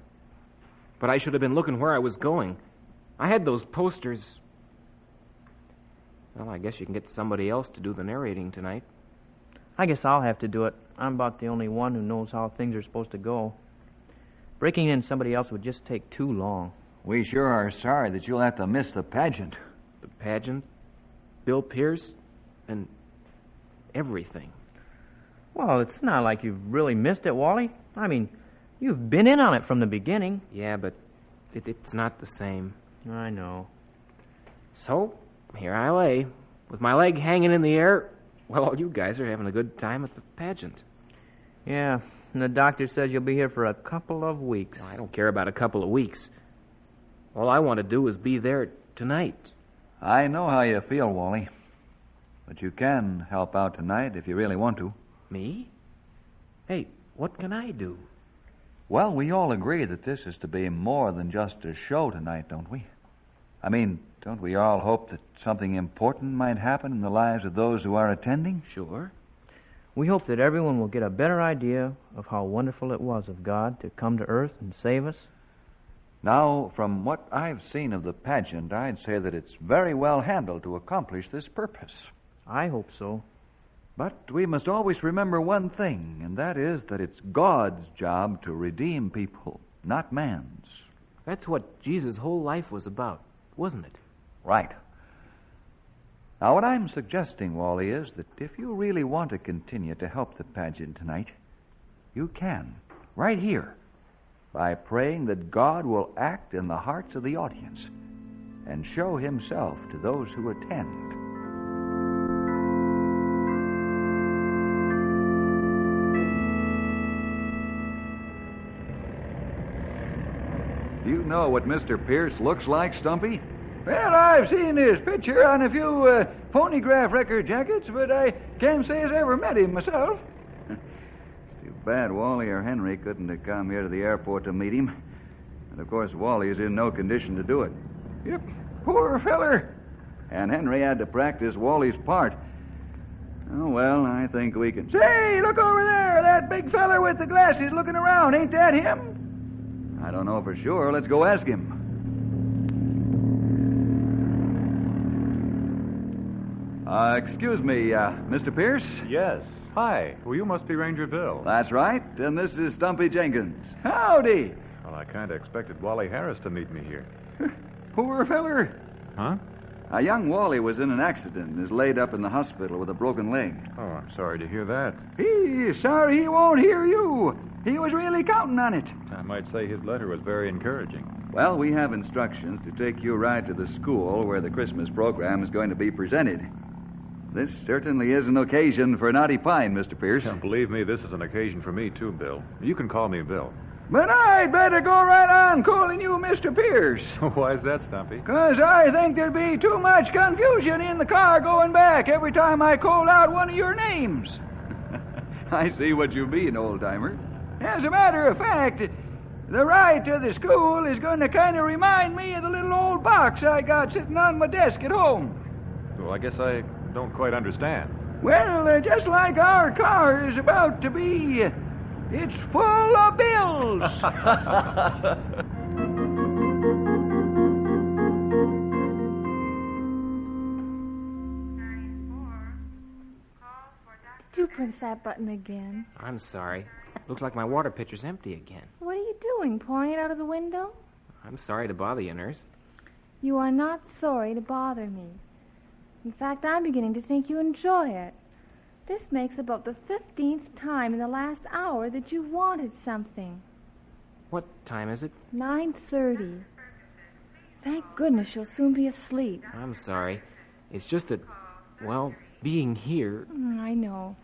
S10: But I should have been looking where I was going. I had those posters. Well, I guess you can get somebody else to do the narrating tonight.
S2: I guess I'll have to do it. I'm about the only one who knows how things are supposed to go. Breaking in somebody else would just take too long.
S21: We sure are sorry that you'll have to miss the pageant.
S10: The pageant? Bill Pierce? And everything.
S2: Well, it's not like you've really missed it, Wally. I mean, you've been in on it from the beginning.
S10: Yeah, but it's not the same.
S2: I know.
S10: So, here I lay, with my leg hanging in the air, while all you guys are having a good time at the pageant.
S2: Yeah, and the doctor says you'll be here for a couple of weeks.
S10: No, I don't care about a couple of weeks. All I want to do is be there tonight.
S21: I know how you feel, Wally. But you can help out tonight if you really want to.
S10: Me? Hey, what can I do?
S21: Well, we all agree that this is to be more than just a show tonight, don't we? I mean, don't we all hope that something important might happen in the lives of those who are attending?
S10: Sure.
S2: We hope that everyone will get a better idea of how wonderful it was of God to come to earth and save us.
S21: Now, from what I've seen of the pageant, I'd say that it's very well handled to accomplish this purpose.
S2: I hope so.
S21: But we must always remember one thing, and that is that it's God's job to redeem people, not man's.
S10: That's what Jesus' whole life was about, wasn't it?
S21: Right. Now, what I'm suggesting, Wally, is that if you really want to continue to help the pageant tonight, you can, right here, by praying that God will act in the hearts of the audience and show himself to those who attend. Do you know what Mr. Pierce looks like, Stumpy?
S3: Well, I've seen his picture on a few phonograph record jackets, but I can't say as I ever met him myself.
S21: Too bad Wally or Henry couldn't have come here to the airport to meet him. And, of course, Wally is in no condition to do it.
S3: Yep, poor feller.
S21: And Henry had to practice Wally's part. Oh, well, I think we can...
S3: Say, look over there, that big feller with the glasses looking around. Ain't that him?
S21: I don't know for sure. Let's go ask him. Excuse me, Mr. Pierce?
S23: Yes. Hi. Well, you must be Ranger Bill.
S21: That's right. And this is Stumpy Jenkins.
S3: Howdy.
S23: Well, I kind of expected Wally Harris to meet me here.
S3: Poor feller.
S23: Huh?
S21: Young Wally was in an accident and is laid up in the hospital with a broken leg.
S23: Oh, I'm sorry to hear that.
S3: He's sorry he won't hear you. He was really counting on it.
S23: I might say his letter was very encouraging.
S21: Well, we have instructions to take you right to the school where the Christmas program is going to be presented. This certainly is an occasion for Knotty Pine, Mr. Pierce.
S9: Believe me, this is an occasion for me, too, Bill. You can call me Bill.
S3: But I'd better go right on calling you Mr. Pierce.
S9: Why is that, Stumpy?
S3: 'Cause I think there'd be too much confusion in the car going back every time I call out one of your names.
S21: I see what you mean, old-timer.
S3: As a matter of fact, the ride to the school is going to kind of remind me of the little old box I got sitting on my desk at home.
S9: Well, I guess I don't quite understand.
S3: Well, just like our car is about to be, it's full of bills.
S11: Did you press that button again?
S10: I'm sorry. Looks like my water pitcher's empty again.
S11: What are you doing, pouring it out of the window?
S10: I'm sorry to bother you, nurse.
S11: You are not sorry to bother me. In fact, I'm beginning to think you enjoy it. This makes about the 15th time in the last hour that you wanted something.
S10: What time is it?
S11: 9:30. Thank goodness you'll soon be asleep.
S10: I'm sorry. It's just that, well, being here...
S11: I know.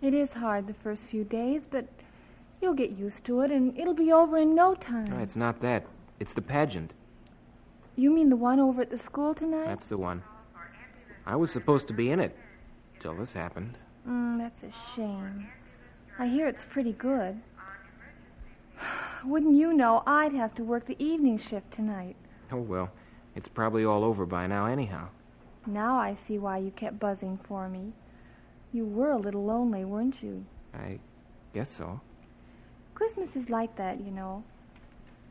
S11: It is hard the first few days, but you'll get used to it, and it'll be over in no time.
S10: No, it's not that. It's the pageant.
S11: You mean the one over at the school tonight?
S10: That's the one. I was supposed to be in it, till this happened.
S11: That's a shame. I hear it's pretty good. Wouldn't you know, I'd have to work the evening shift tonight.
S10: Oh, well, it's probably all over by now anyhow.
S11: Now I see why you kept buzzing for me. You were a little lonely, weren't you?
S10: I guess so.
S11: Christmas is like that, you know.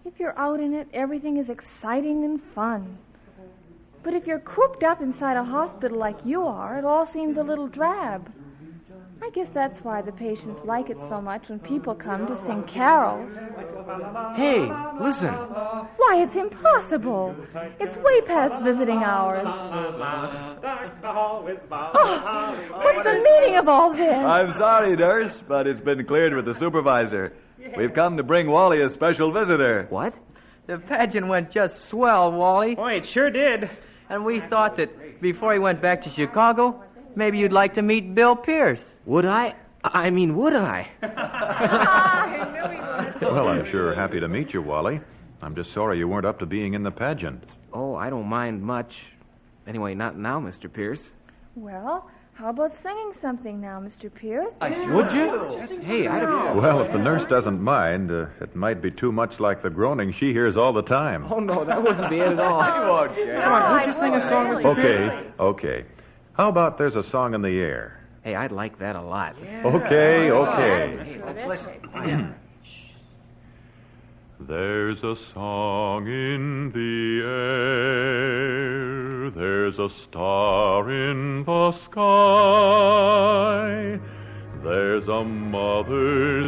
S11: If you're out in it, everything is exciting and fun. But if you're cooped up inside a hospital like you are, it all seems a little drab. I guess that's why the patients like it so much when people come to sing carols.
S10: Hey, listen.
S11: Why, it's impossible. It's way past visiting hours. Oh, what's the meaning of all this?
S21: I'm sorry, nurse, but it's been cleared with the supervisor. We've come to bring Wally a special visitor.
S2: What? The pageant went just swell, Wally.
S6: Boy, it sure did.
S2: And we thought that before he went back to Chicago, maybe you'd like to meet Bill Pierce.
S10: Would I? I mean, would I?
S11: I knew he would.
S9: Well, I'm sure happy to meet you, Wally. I'm just sorry you weren't up to being in the pageant.
S10: Oh, I don't mind much. Anyway, not now, Mr. Pierce.
S11: Well, how about singing something now, Mr. Pierce?
S10: Would you? Hey, I don't...
S9: Well, if the nurse doesn't mind, it might be too much like the groaning she hears all the time.
S10: Oh, no, that wouldn't be it at all. Come on, would you sing a song, Mr. Pierce?
S9: Okay. How about There's a Song in the Air?
S10: Hey, I'd like that a lot.
S9: Yeah. Okay.
S10: Let's listen.
S14: There's a song in the air, there's a star in the sky, there's a mother's...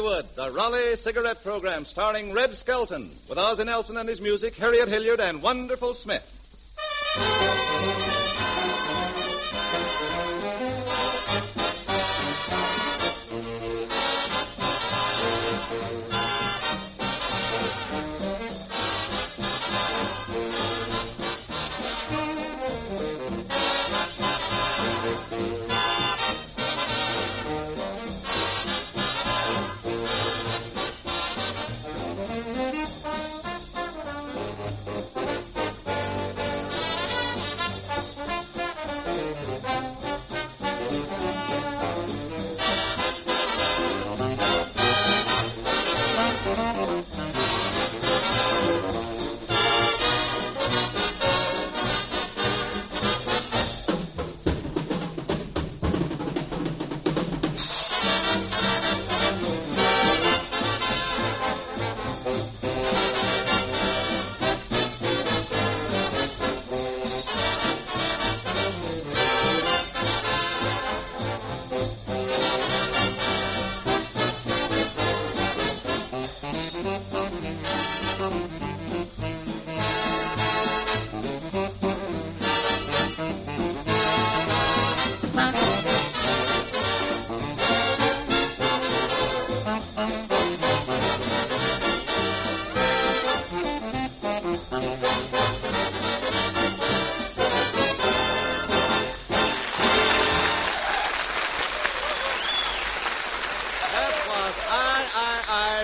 S7: Hollywood, the Raleigh Cigarette Program starring Red Skelton with Ozzie Nelson and his music, Harriet Hilliard and Wonderful Smith.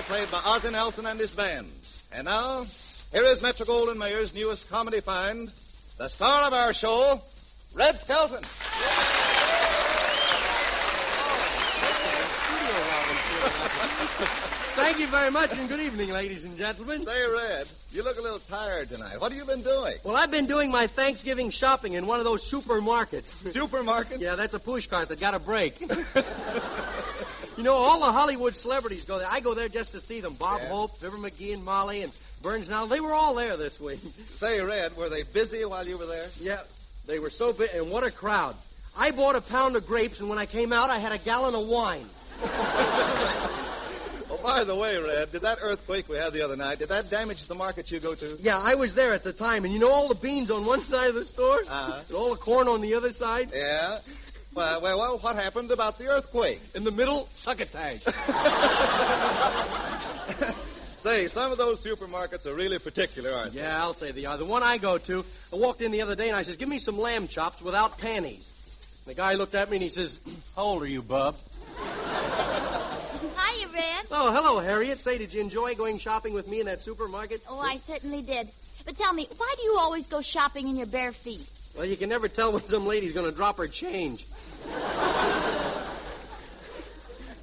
S7: Played by Ozzie Nelson and his band. And now, here is Metro-Goldwyn-Mayer's newest comedy find, the star of our show, Red Skelton.
S15: Thank you very much, and good evening, ladies and gentlemen.
S7: Say, Red, you look a little tired tonight. What have you been doing?
S15: Well, I've been doing my Thanksgiving shopping in one of those supermarkets.
S7: Supermarkets?
S15: Yeah, that's a push cart that got a break. You know, all the Hollywood celebrities go there. I go there just to see them. Bob Hope, Fibber McGee and Molly, and Burns Now. They were all there this week.
S7: Say, Red, were they busy while you were there?
S15: Yeah, they were so busy, and what a crowd. I bought a pound of grapes, and when I came out, I had a gallon of wine.
S7: Oh, by the way, Red, did that earthquake we had the other night, did that damage the market you go to?
S15: Yeah, I was there at the time, and you know all the beans on one side of the store? And all the corn on the other side?
S7: Yeah. Well, what happened about the earthquake?
S15: In the middle, succotash.
S7: Say, some of those supermarkets are really particular, aren't they?
S15: Yeah, I'll say they are. The one I go to, I walked in the other day and I says, give me some lamb chops without panties. The guy looked at me and he says, how old are you, bub?
S17: Hiya, Red.
S15: Oh, hello, Harriet. Say, did you enjoy going shopping with me in that supermarket?
S17: Oh, I certainly did. But tell me, why do you always go shopping in your bare feet?
S15: Well, you can never tell when some lady's going to drop her change.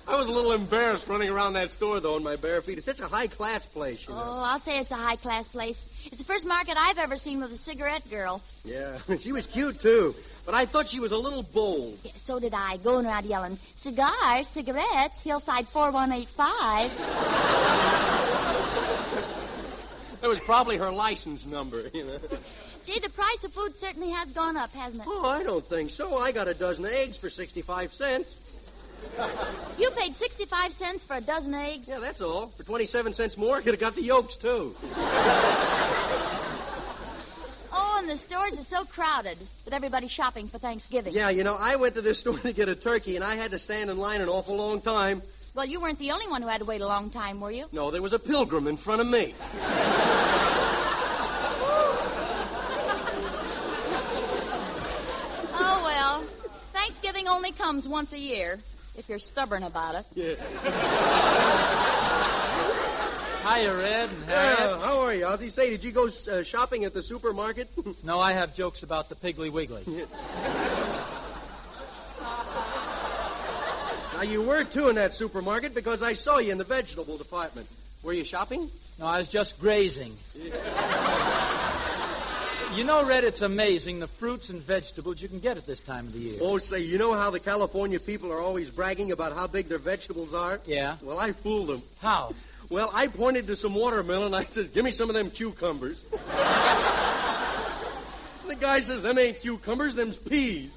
S15: I was a little embarrassed running around that store, though, in my bare feet. It's such a high-class place, you know.
S17: Oh, I'll say it's a high-class place. It's the first market I've ever seen with a cigarette girl.
S15: Yeah, she was cute, too. But I thought she was a little bold.
S17: Yeah, so did I, going around yelling, cigars, cigarettes, Hillside 4185.
S15: That was probably her license number, you know.
S17: Gee, the price of food certainly has gone up, hasn't it?
S15: Oh, I don't think so. I got a dozen eggs for 65 cents.
S17: You paid 65 cents for a dozen eggs?
S15: Yeah, that's all. For 27 cents more, I could have got the yolks, too.
S17: Oh, and the stores are so crowded with everybody shopping for Thanksgiving.
S15: Yeah, you know, I went to this store to get a turkey, and I had to stand in line an awful long time.
S17: Well, you weren't the only one who had to wait a long time, were you?
S15: No, there was a pilgrim in front of me.
S17: Oh, well, Thanksgiving only comes once a year, if you're stubborn about it.
S15: Yeah.
S18: Hiya, Red and Harriet.
S15: How are you, Ozzie? Say, did you go shopping at the supermarket?
S18: No, I have jokes about the Piggly Wiggly.
S15: Now, you were, too, in that supermarket because I saw you in the vegetable department. Were you shopping?
S18: No, I was just grazing. You know, Red, it's amazing the fruits and vegetables you can get at this time of the year.
S15: Oh, say, you know how the California people are always bragging about how big their vegetables are?
S18: Yeah.
S15: Well, I fooled them.
S18: How?
S15: Well, I pointed to some watermelon and I said, give me some of them cucumbers. The guy says, them ain't cucumbers, them's peas.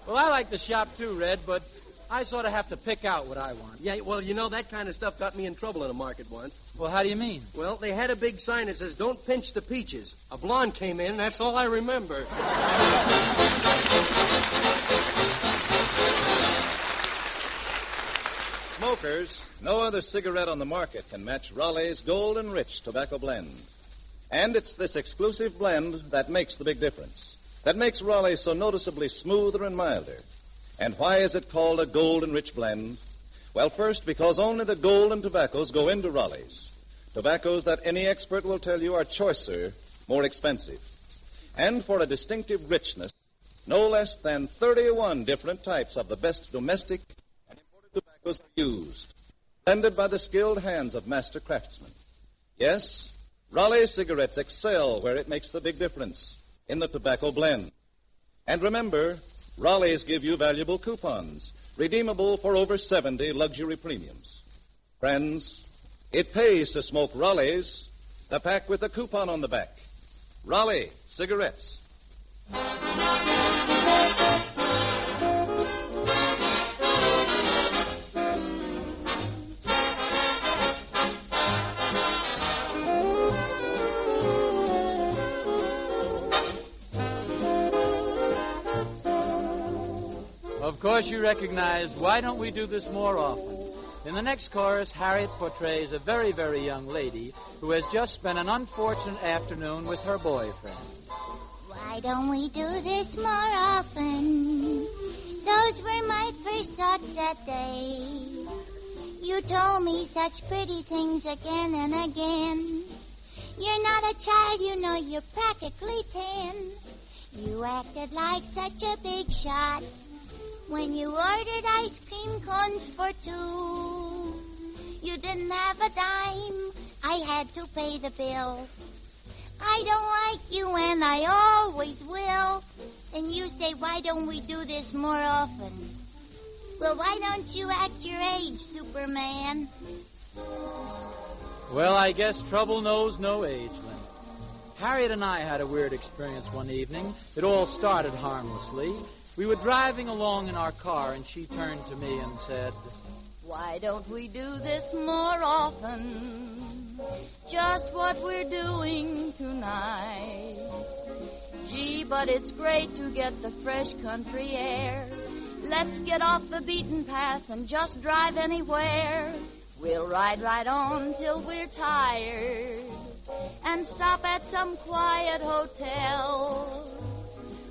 S18: Well, I like to shop too, Red, but I sort of have to pick out what I want.
S15: Yeah, well, you know, that kind of stuff got me in trouble in a market once.
S18: Well, how do you mean?
S15: Well, they had a big sign that says, "Don't pinch the peaches." A blonde came in, and that's all I remember.
S7: Smokers, no other cigarette on the market can match Raleigh's Golden Rich tobacco blend. And it's this exclusive blend that makes the big difference, that makes Raleigh so noticeably smoother and milder. And why is it called a Golden Rich blend? Well, first, because only the golden tobaccos go into Raleigh's. Tobaccos that any expert will tell you are choicer, more expensive. And for a distinctive richness, no less than 31 different types of the best domestic and imported tobaccos are used, blended by the skilled hands of master craftsmen. Yes, Raleigh cigarettes excel where it makes the big difference, in the tobacco blend. And remember, Raleigh's give you valuable coupons, redeemable for over 70 luxury premiums. Friends, it pays to smoke Raleigh's, the pack with the coupon on the back. Raleigh cigarettes.
S18: Of course you recognize Why Don't We Do This More Often? In the next chorus, Harriet portrays a very, very young lady who has just spent an unfortunate afternoon with her boyfriend.
S12: Why don't we do this more often? Those were my first thoughts that day. You told me such pretty things again and again. You're not a child, you know you're practically 10. You acted like such a big shot when you ordered ice cream cones for 2. You didn't have a dime, I had to pay the bill. I don't like you and I always will. And you say, why don't we do this more often? Well, why don't you act your age, Superman?
S18: Well, I guess trouble knows no age limit. Harriet and I had a weird experience one evening. It all started harmlessly. We were driving along in our car, and she turned to me and said,
S12: Why don't we do this more often? Just what we're doing tonight. Gee, but it's great to get the fresh country air. Let's get off the beaten path and just drive anywhere. We'll ride right on till we're tired and stop at some quiet hotel.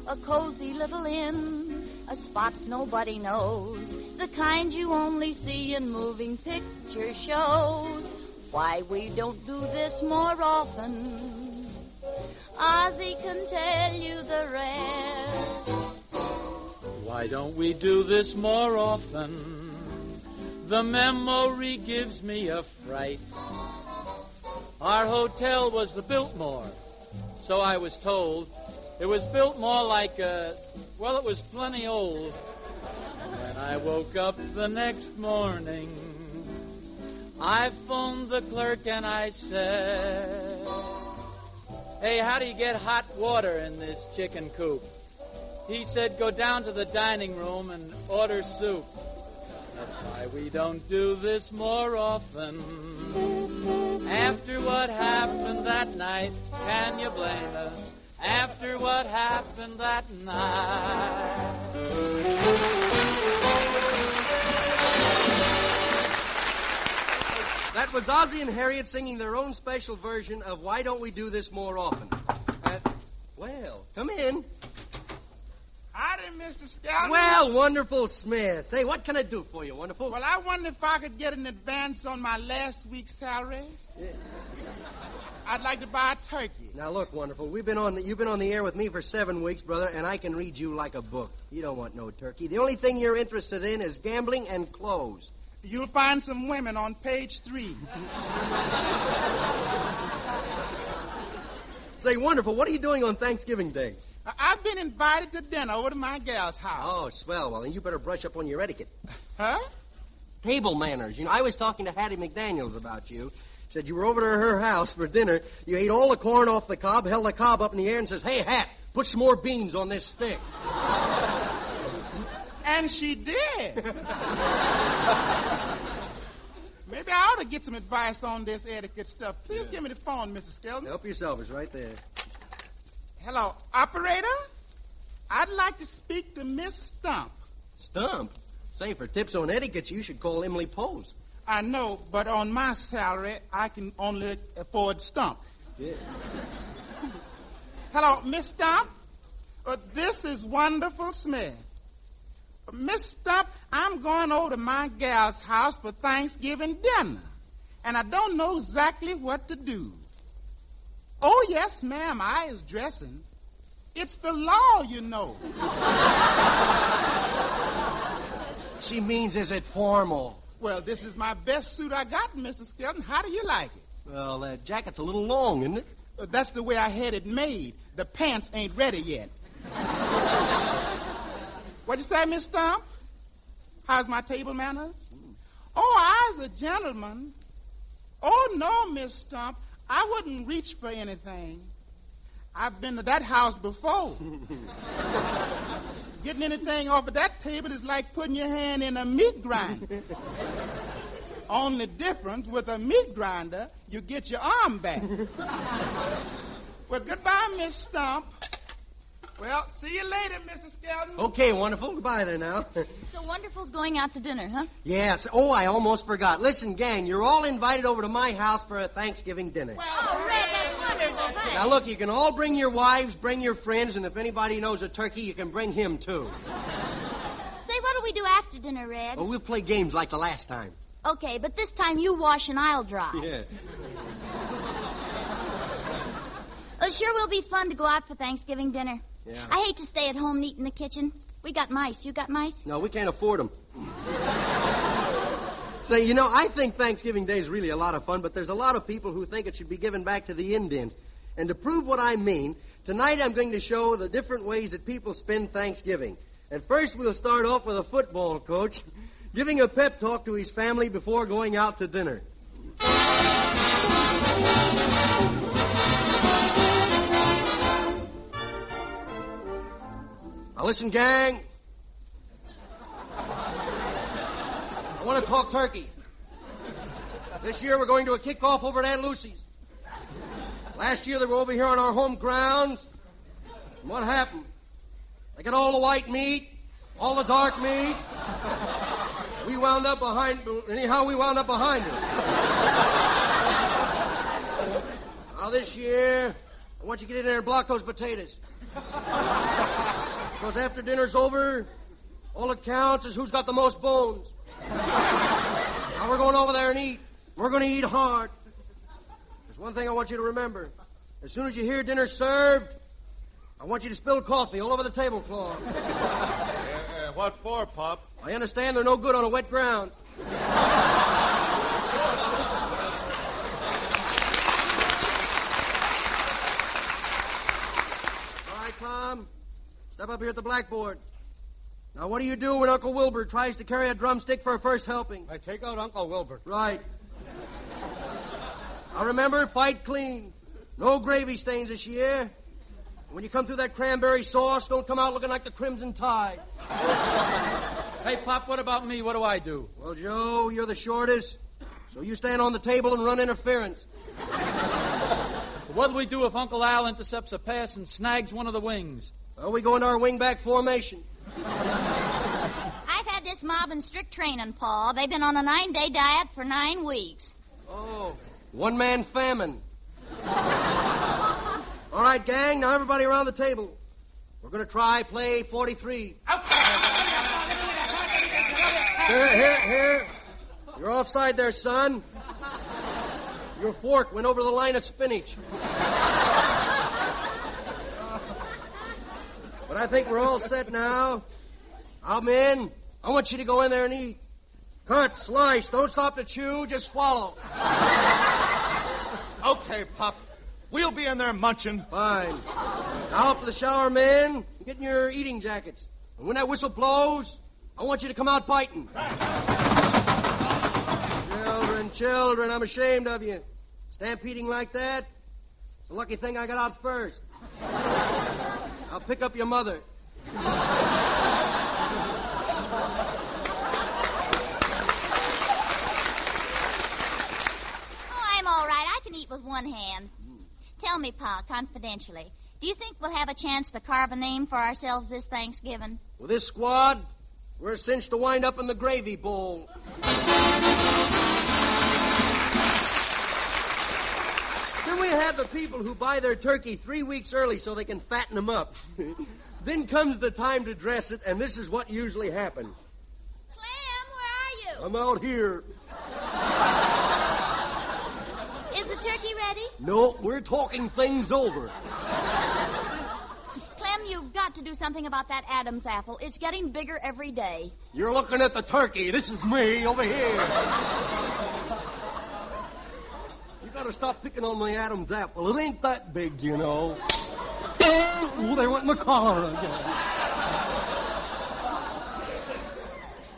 S12: A cozy little inn, a spot nobody knows, the kind you only see in moving picture shows. Why we don't do this more often, Ozzie can tell you the rest.
S18: Why don't we do this more often? The memory gives me a fright. Our hotel was the Biltmore, so I was told. It was built more like it was plenty old. When I woke up the next morning, I phoned the clerk and I said, Hey, how do you get hot water in this chicken coop? He said, go down to the dining room and order soup. That's why we don't do this more often. After what happened that night, can you blame us? After what happened that night.
S15: That was Ozzie and Harriet singing their own special version of Why Don't We Do This More Often. Well, come in.
S13: Howdy, Mr. Skelton.
S15: Well, Wonderful Smith. Say, what can I do for you, Wonderful?
S13: Well, I wonder if I could get an advance on my last week's salary.
S15: Yeah.
S13: I'd like to buy a turkey.
S15: Now, look, Wonderful, you've been on the air with me for 7 weeks, brother, and I can read you like a book. You don't want no turkey. The only thing you're interested in is gambling and clothes.
S13: You'll find some women on page 3.
S15: Say, Wonderful, what are you doing on Thanksgiving Day?
S13: I've been invited to dinner over to my gal's house.
S15: Oh, swell. Well, then you better brush up on your etiquette.
S13: Huh?
S15: Table manners. You know, I was talking to Hattie McDaniels about you. Said you were over to her house for dinner. You ate all the corn off the cob, held the cob up in the air, and says, Hey, Hat, put some more beans on this stick.
S13: And she did. Maybe I ought to get some advice on this etiquette stuff. Please give me the phone, Mr. Skelton.
S15: Help yourself. It's right there.
S13: Hello, operator? I'd like to speak to Miss Stump.
S15: Stump? Say, for tips on etiquette, you should call Emily Post.
S13: I know, but on my salary, I can only afford Stump.
S15: Yeah.
S13: Hello, Miss Stump? This is Wonderful Smith. Miss Stump, I'm going over to my gal's house for Thanksgiving dinner, and I don't know exactly what to do. Oh, yes, ma'am, I is dressing. It's the law, you know.
S15: She means, is it formal?
S13: Well, this is my best suit I got, Mr. Skelton. How do you like it?
S15: Well, that jacket's a little long, isn't it?
S13: That's the way I had it made. The pants ain't ready yet. What'd you say, Miss Stump? How's my table manners? Oh, I's a gentleman. Oh, no, Miss Stump. I wouldn't reach for anything. I've been to that house before. Getting anything off of that table is like putting your hand in a meat grinder. Only difference, with a meat grinder, you get your arm back. Well, goodbye, Miss Stump. Well, see you later, Mr. Skelton.
S15: Okay, Wonderful. Goodbye there now.
S17: So Wonderful's going out to dinner, huh?
S15: Yes. Oh, I almost forgot. Listen, gang, you're all invited over to my house for a Thanksgiving dinner.
S17: Oh, Red, that's wonderful. Thanks.
S15: Now, look, you can all bring your wives, bring your friends, and if anybody knows a turkey, you can bring him, too.
S17: Say, what do we do after dinner, Red?
S15: Well, we'll play games like the last time.
S17: Okay, but this time you wash and I'll dry.
S15: Yeah.
S17: Sure will be fun to go out for Thanksgiving dinner.
S15: Yeah.
S17: I hate to stay at home neat in the kitchen. We got mice. You got mice?
S15: No, we can't afford them. Say, you know, I think Thanksgiving Day is really a lot of fun, but there's a lot of people who think it should be given back to the Indians. And to prove what I mean, tonight I'm going to show the different ways that people spend Thanksgiving. At first, we'll start off with a football coach giving a pep talk to his family before going out to dinner. Now listen, gang. I want to talk turkey. This year we're going to a kickoff over at Aunt Lucy's. Last year they were over here on our home grounds. And what happened? They got all the white meat, all the dark meat. We wound up behind her. Now this year, I want you to get in there and block those potatoes. Because after dinner's over, all it counts is who's got the most bones. Now we're going over there and eat. We're going to eat hard. There's one thing I want you to remember. As soon as you hear dinner served, I want you to spill coffee all over the tablecloth.
S7: What for, Pop?
S15: I understand they're no good on a wet ground. All right, Tom. Step up here at the blackboard. Now, what do you do when Uncle Wilbur tries to carry a drumstick for a first helping?
S16: I take out Uncle Wilbur.
S15: Right. Now, remember, fight clean. No gravy stains this year. When you come through that cranberry sauce, don't come out looking like the Crimson Tide.
S16: Hey, Pop, what about me? What do I do?
S15: Well, Joe, you're the shortest, so you stand on the table and run interference.
S16: What do we do if Uncle Al intercepts a pass and snags one of the wings?
S15: Well, we go into our wingback formation.
S17: I've had this mob in strict training, Paul. They've been on a 9-day diet for 9 weeks.
S15: Oh, one-man famine. All right, gang, now everybody around the table. We're going to try play 43. Here. You're offside there, son. Your fork went over the line of spinach. But I think we're all set now. I'm in. I want you to go in there and eat. Cut, slice. Don't stop to chew. Just swallow.
S7: Okay, Pop. We'll be in there munching.
S15: Fine. Now up to the shower, men. Get in your eating jackets. And when that whistle blows, I want you to come out biting. Children, I'm ashamed of you. Stampeding like that. It's a lucky thing I got out first. I'll pick up your mother.
S17: eat with one hand. Tell me, Pa, confidentially, do you think we'll have a chance to carve a name for ourselves this Thanksgiving?
S15: With this squad, we're cinched to wind up in the gravy bowl. Then we have the people who buy their turkey 3 weeks early so they can fatten them up. Then comes the time to dress it, and this is what usually happens.
S17: Clem, where are you?
S15: I'm out here.
S17: Is the turkey ready?
S15: No, we're talking things over.
S17: Clem, you've got to do something about that Adam's apple. It's getting bigger every day.
S15: You're looking at the turkey. This is me over here. You gotta stop picking on my Adam's apple. It ain't that big, you know. Oh, they went in the collar again.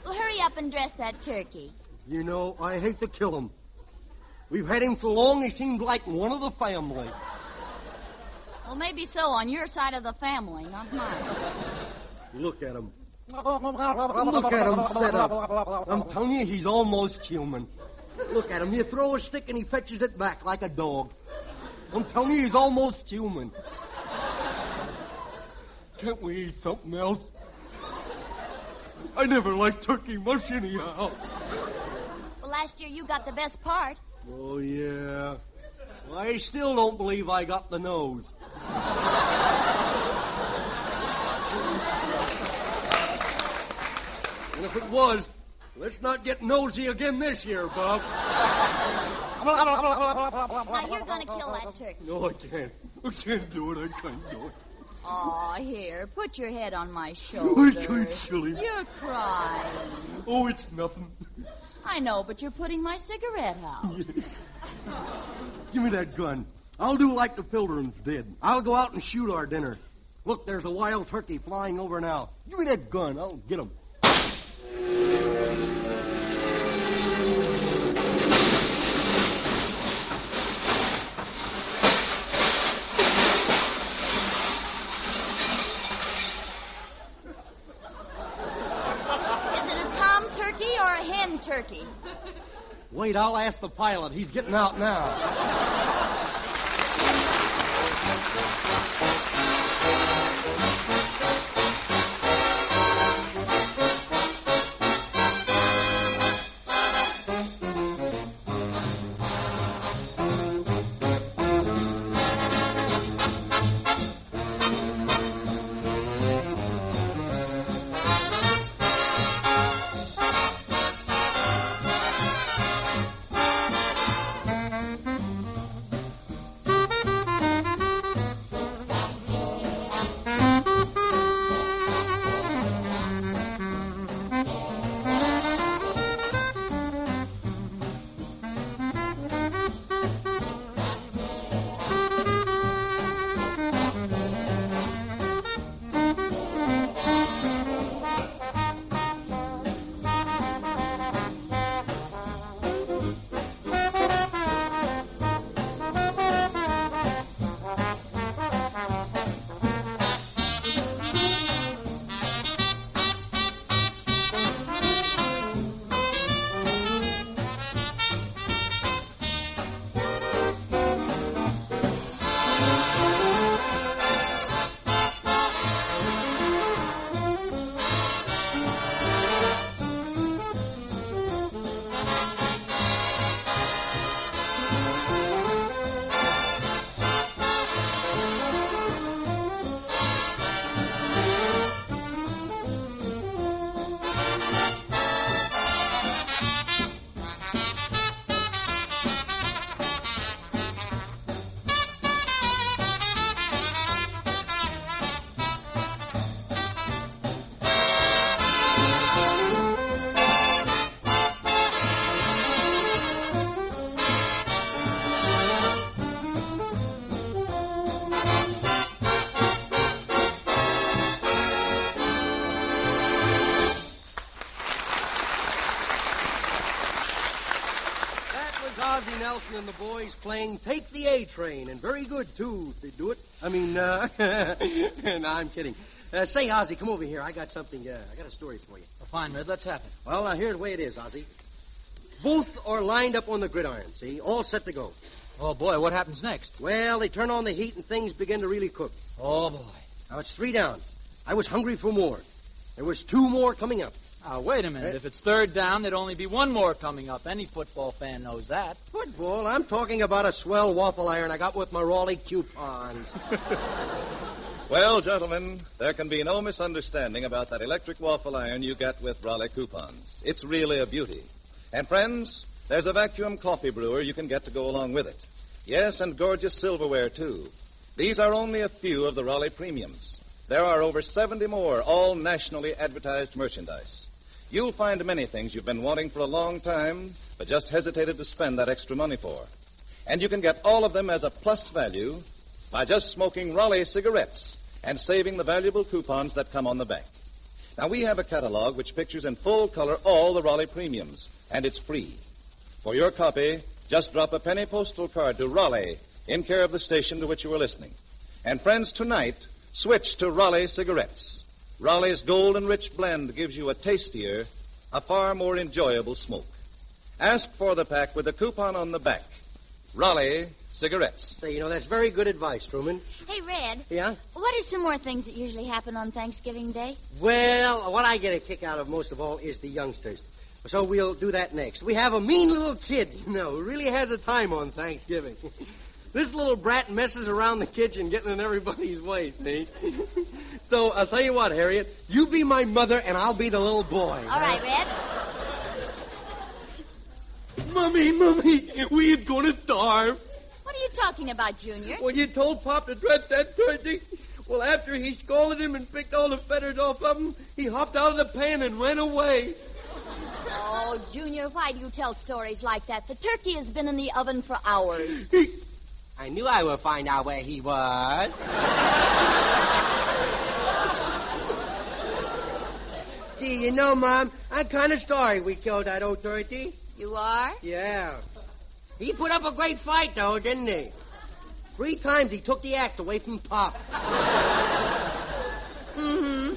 S17: Well, hurry up and dress that turkey.
S15: You know, I hate to kill him. We've had him so long, he seems like one of the family.
S17: Well, maybe so on your side of the family, not mine.
S15: Look at him. Look at him set up. I'm telling you, he's almost human. Look at him. You throw a stick and he fetches it back like a dog. I'm telling you, he's almost human. Can't we eat something else? I never liked turkey much anyhow.
S17: Well, last year you got the best part.
S15: Oh, yeah. Well, I still don't believe I got the nose. And if it was, let's not get nosy again this year, Bob.
S17: Now, you're going to kill that turkey.
S15: No, I can't. I can't do it. I can't do it.
S17: Oh, here, put your head on my shoulder.
S15: I can't kill him.
S17: You're crying.
S15: Oh, it's nothing.
S17: I know, but you're putting my cigarette out.
S15: Give me that gun. I'll do like the Pilgrims did. I'll go out and shoot our dinner. Look, there's a wild turkey flying over now. Give me that gun. I'll get him.
S17: Turkey or a hen turkey?
S15: Wait, I'll ask the pilot. He's getting out now. Ozzie Nelson and the boys playing Take the A Train, and very good, too, if they do it. I mean, no, I'm kidding. Say, Ozzie, come over here. I got something, I got a story for you.
S16: Well, fine, Red, let's have it.
S15: Well, now, here's the way it is, Ozzie. Both are lined up on the gridiron, see? All set to go.
S16: Oh, boy, what happens next?
S15: Well, they turn on the heat and things begin to really cook.
S16: Oh, boy.
S15: Now it's 3 down. I was hungry for more. There was 2 more coming up.
S16: Now, wait a minute. If it's 3rd down, there'd only be 1 more coming up. Any football fan knows that.
S15: Football? I'm talking about a swell waffle iron I got with my Raleigh coupons.
S7: Well, gentlemen, there can be no misunderstanding about that electric waffle iron you get with Raleigh coupons. It's really a beauty. And, friends, there's a vacuum coffee brewer you can get to go along with it. Yes, and gorgeous silverware, too. These are only a few of the Raleigh premiums. There are over 70 more, all nationally advertised merchandise. You'll find many things you've been wanting for a long time, but just hesitated to spend that extra money for. And you can get all of them as a plus value by just smoking Raleigh cigarettes and saving the valuable coupons that come on the back. Now, we have a catalog which pictures in full color all the Raleigh premiums, and it's free. For your copy, just drop a penny postal card to Raleigh in care of the station to which you were listening. And, friends, tonight, switch to Raleigh cigarettes. Raleigh's Gold and Rich blend gives you a tastier, a far more enjoyable smoke. Ask for the pack with a coupon on the back. Raleigh cigarettes.
S15: Say, that's very good advice, Truman.
S17: Hey, Red.
S15: Yeah?
S17: What are some more things that usually happen on Thanksgiving Day?
S15: Well, what I get a kick out of most of all is the youngsters. So we'll do that next. We have a mean little kid, who really has a time on Thanksgiving. This little brat messes around the kitchen getting in everybody's way, see? So I'll tell you what, Harriet. You be my mother and I'll be the little boy.
S17: All right, Red.
S15: Mummy, we ain't gonna starve.
S17: What are you talking about, Junior?
S15: Well, you told Pop to dress that turkey. Well, after he scolded him and picked all the feathers off of him, he hopped out of the pan and ran away.
S17: Oh, Junior, why do you tell stories like that? The turkey has been in the oven for hours.
S15: I knew I would find out where he was. Gee, Mom, I'm kind of sorry we killed that old turkey.
S17: You are?
S15: Yeah. He put up a great fight, though, didn't he? 3 times he took the axe away from Pop.
S17: Mm-hmm.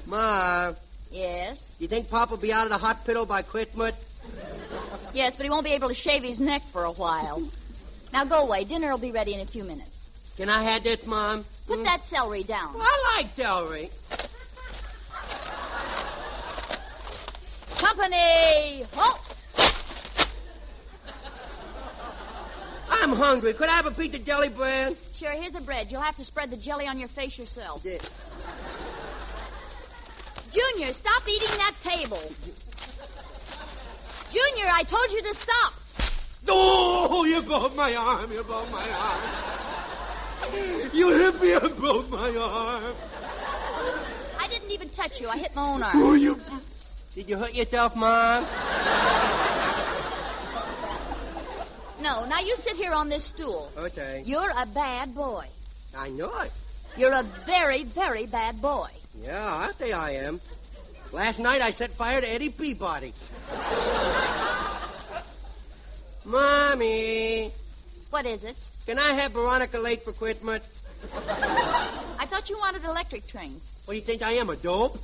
S15: Ma.
S17: Yes?
S15: You think Pop will be out of the hospital by Christmas?
S17: Yes, but he won't be able to shave his neck for a while. Now go away. Dinner will be ready in a few minutes.
S15: Can I have this, Mom?
S17: Put that celery down.
S15: I like celery.
S17: Company! Halt!
S15: I'm hungry. Could I have a piece of jelly bread?
S17: Sure, here's the bread. You'll have to spread the jelly on your face yourself.
S15: Yeah.
S17: Junior, stop eating that table. Junior, I told you to stop.
S15: Oh, you broke my arm. You broke my arm. You hit me and broke my arm.
S17: I didn't even touch you. I hit my own arm.
S15: Oh, Did you hurt yourself, Mom?
S17: No, now you sit here on this stool.
S15: Okay.
S17: You're a bad boy.
S15: I know it.
S17: You're a very, very bad boy.
S15: Yeah, I'll say I am. Last night I set fire to Eddie Peabody. Mommy.
S17: What is it?
S15: Can I have Veronica late for Christmas?
S17: I thought you wanted electric trains.
S15: What do you think I am, a dope?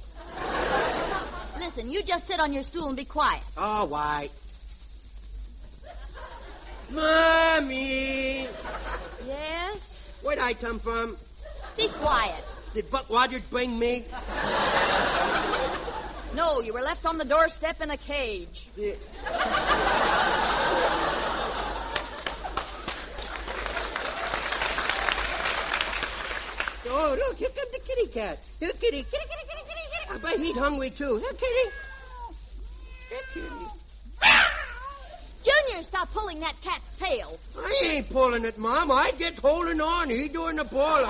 S17: Listen, you just sit on your stool and be quiet.
S15: All right. Mommy.
S17: Yes?
S15: Where'd I come from?
S17: Be quiet.
S15: Did Buck Rogers bring me?
S17: No, you were left on the doorstep in a cage.
S15: Yeah. Oh, look, here comes the kitty cat. Here, kitty, kitty, kitty, kitty, kitty, kitty. I bet he's hungry, too. Here, kitty. Here, kitty.
S17: Junior, stop pulling that cat's tail.
S15: I ain't pulling it, Mom. I get holding on. He's doing the pulling.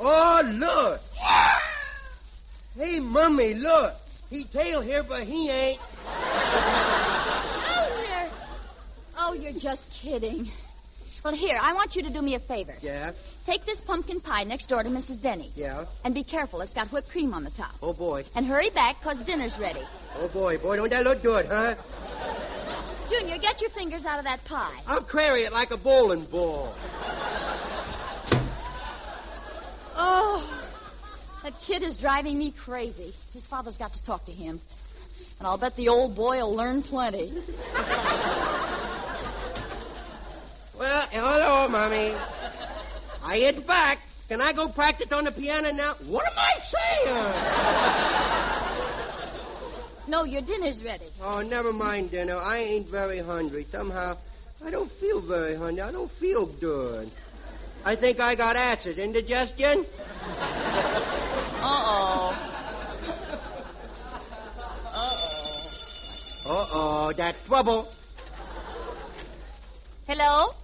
S15: Oh, look. Hey, Mummy, look. He tail here, but he ain't.
S17: Oh, you're just kidding. Well, here, I want you to do me a favor.
S15: Yeah?
S17: Take this pumpkin pie next door to Mrs. Denny.
S15: Yeah?
S17: And be careful. It's got whipped cream on the top.
S15: Oh, boy.
S17: And hurry back, because dinner's ready.
S15: Oh, boy. Boy, don't that look good, huh?
S17: Junior, get your fingers out of that pie.
S15: I'll carry it like a bowling ball.
S17: Oh, that kid is driving me crazy. His father's got to talk to him.
S12: And I'll bet the old boy will learn plenty.
S15: Well, hello, Mommy. I hit back. Can I go practice on the piano now? What am I saying?
S12: No, your dinner's ready.
S15: Oh, never mind dinner. I ain't very hungry. Somehow, I don't feel very hungry. I don't feel good. I think I got acid indigestion.
S12: Uh-oh.
S15: Uh-oh, that's trouble.
S12: Hello?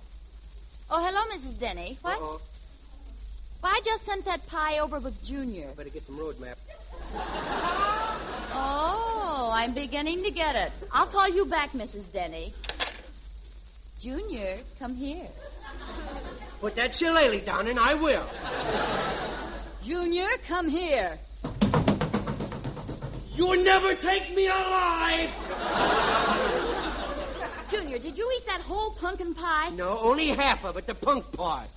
S12: Oh, hello, Mrs. Denny. What?
S15: Uh-oh.
S12: Well, I just sent that pie over with Junior.
S15: Better get some road map.
S12: Oh, I'm beginning to get it. I'll call you back, Mrs. Denny. Junior, come here.
S15: Put that shillelagh down, and I will.
S12: Junior, come here.
S15: You'll never take me alive!
S12: Junior, did you eat that whole pumpkin pie?
S15: No, only half of it, the punk part.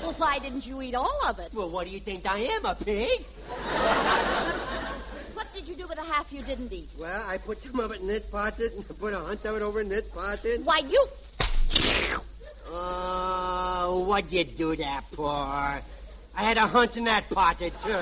S12: Well, why didn't you eat all of it?
S15: Well, what do you think I am, a pig?
S12: What did you do with the half you didn't eat?
S15: Well, I put some of it in this pocket, and I put a hunch of it over in this pocket.
S12: Why, you...
S15: Oh, what'd you do that for? I had a hunch in that pocket, too.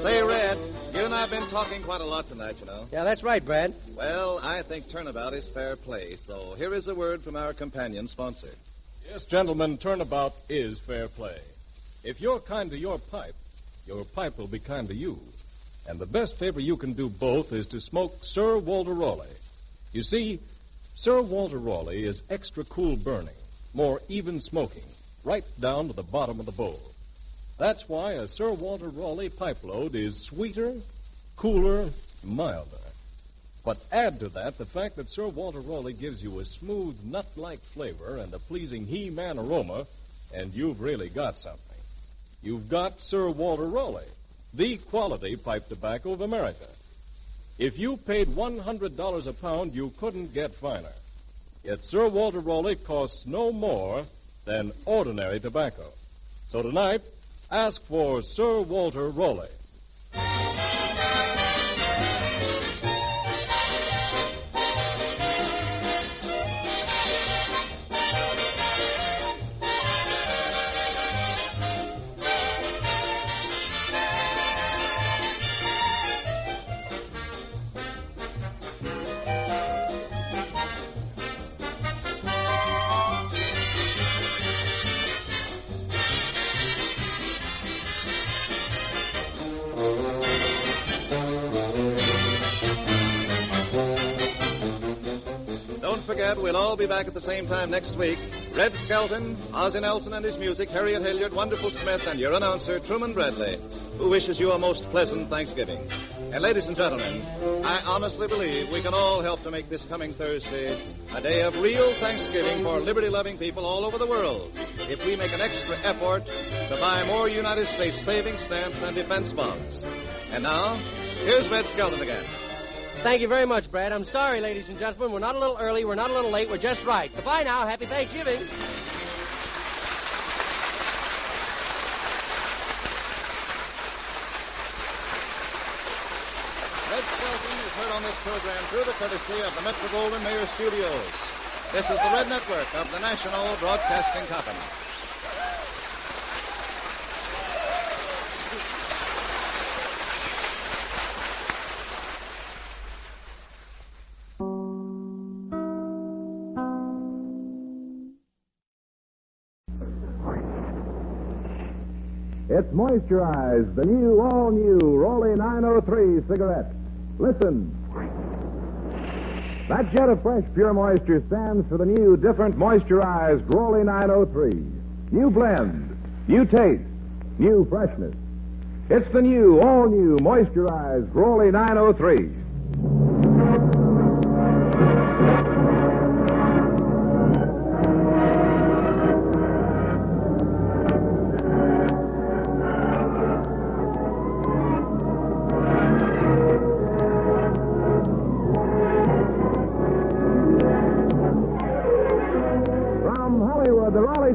S7: Say, Red, you and I have been talking quite a lot tonight, you know.
S15: Yeah, that's right, Brad.
S7: Well, I think turnabout is fair play, so here is a word from our companion sponsor.
S8: Yes, gentlemen, turnabout is fair play. If you're kind to your pipe will be kind to you. And the best favor you can do both is to smoke Sir Walter Raleigh. You see, Sir Walter Raleigh is extra cool burning, more even smoking, right down to the bottom of the bowl. That's why a Sir Walter Raleigh pipe load is sweeter, cooler, milder. But add to that the fact that Sir Walter Raleigh gives you a smooth, nut-like flavor and a pleasing He-Man aroma, and you've really got something. You've got Sir Walter Raleigh, the quality pipe tobacco of America. If you paid $100 a pound, you couldn't get finer. Yet Sir Walter Raleigh costs no more than ordinary tobacco. So tonight, ask for Sir Walter Raleigh.
S7: We'll all be back at the same time next week. Red Skelton, Ozzie Nelson and his music, Harriet Hilliard, Wonderful Smith, and your announcer, Truman Bradley, who wishes you a most pleasant Thanksgiving. And ladies and gentlemen, I honestly believe we can all help to make this coming Thursday a day of real Thanksgiving for liberty-loving people all over the world if we make an extra effort to buy more United States savings stamps and defense bonds. And now, here's Red Skelton again.
S15: Thank you very much, Brad. I'm sorry, ladies and gentlemen. We're not a little early. We're not a little late. We're just right. Goodbye now. Happy Thanksgiving.
S7: Red Skelton is heard on this program through the courtesy of the Metro-Goldwyn-Mayer Studios. This is the Red Network of the National Broadcasting Company.
S4: It's Moisturize, the new, all-new Rolly 903 cigarette. Listen. That jet of fresh, pure moisture stands for the new, different, moisturized Rolly 903. New blend, new taste, new freshness. It's the new, all-new, moisturized Rolly 903.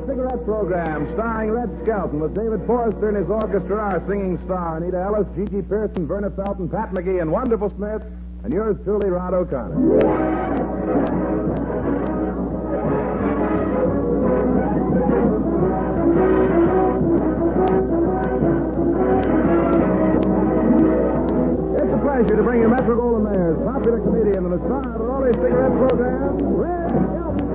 S4: Cigarette program starring Red Skelton with David Forrester and his orchestra, our singing star, Anita Ellis, Gigi Pearson, Verna Felton, Pat McGee, and Wonderful Smith, and yours truly, Rod O'Connor. It's a pleasure to bring you Metro-Goldwyn-Mayer's popular comedian and the star of the Rolly Cigarette program, Red Skelton.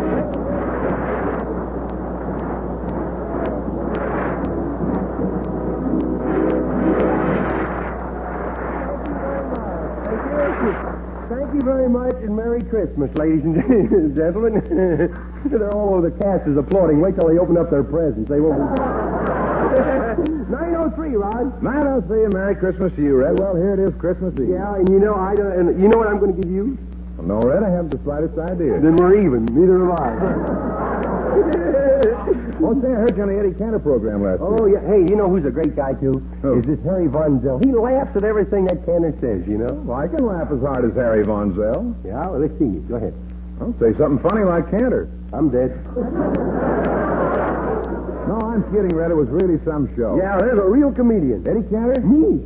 S20: Thank you very much, and Merry Christmas, ladies and gentlemen. They're all over the cast is applauding. Wait till they open up their presents. They won't be... 903, Rod.
S4: 903, and Merry Christmas to you, Red. Well, here it is, Christmas Eve.
S20: Yeah, and you know what I'm going to give you?
S4: Well, no, Red, I haven't the slightest idea.
S20: Then we're even. Neither have I.
S4: Oh, say, I heard you on the Eddie Cantor program last week.
S20: Oh, yeah. Hey, you know who's a great guy, too?
S4: Who?
S20: Is this Harry Von Zell. He laughs at everything that Cantor says, you know?
S4: Well, I can laugh as hard as Harry Von Zell.
S20: Yeah, well, let's see. Go ahead.
S4: Well, say something funny like Cantor.
S20: I'm dead.
S4: No, I'm kidding, Red. It was really some show.
S20: Yeah, there's a real comedian.
S4: Eddie Cantor?
S20: Me.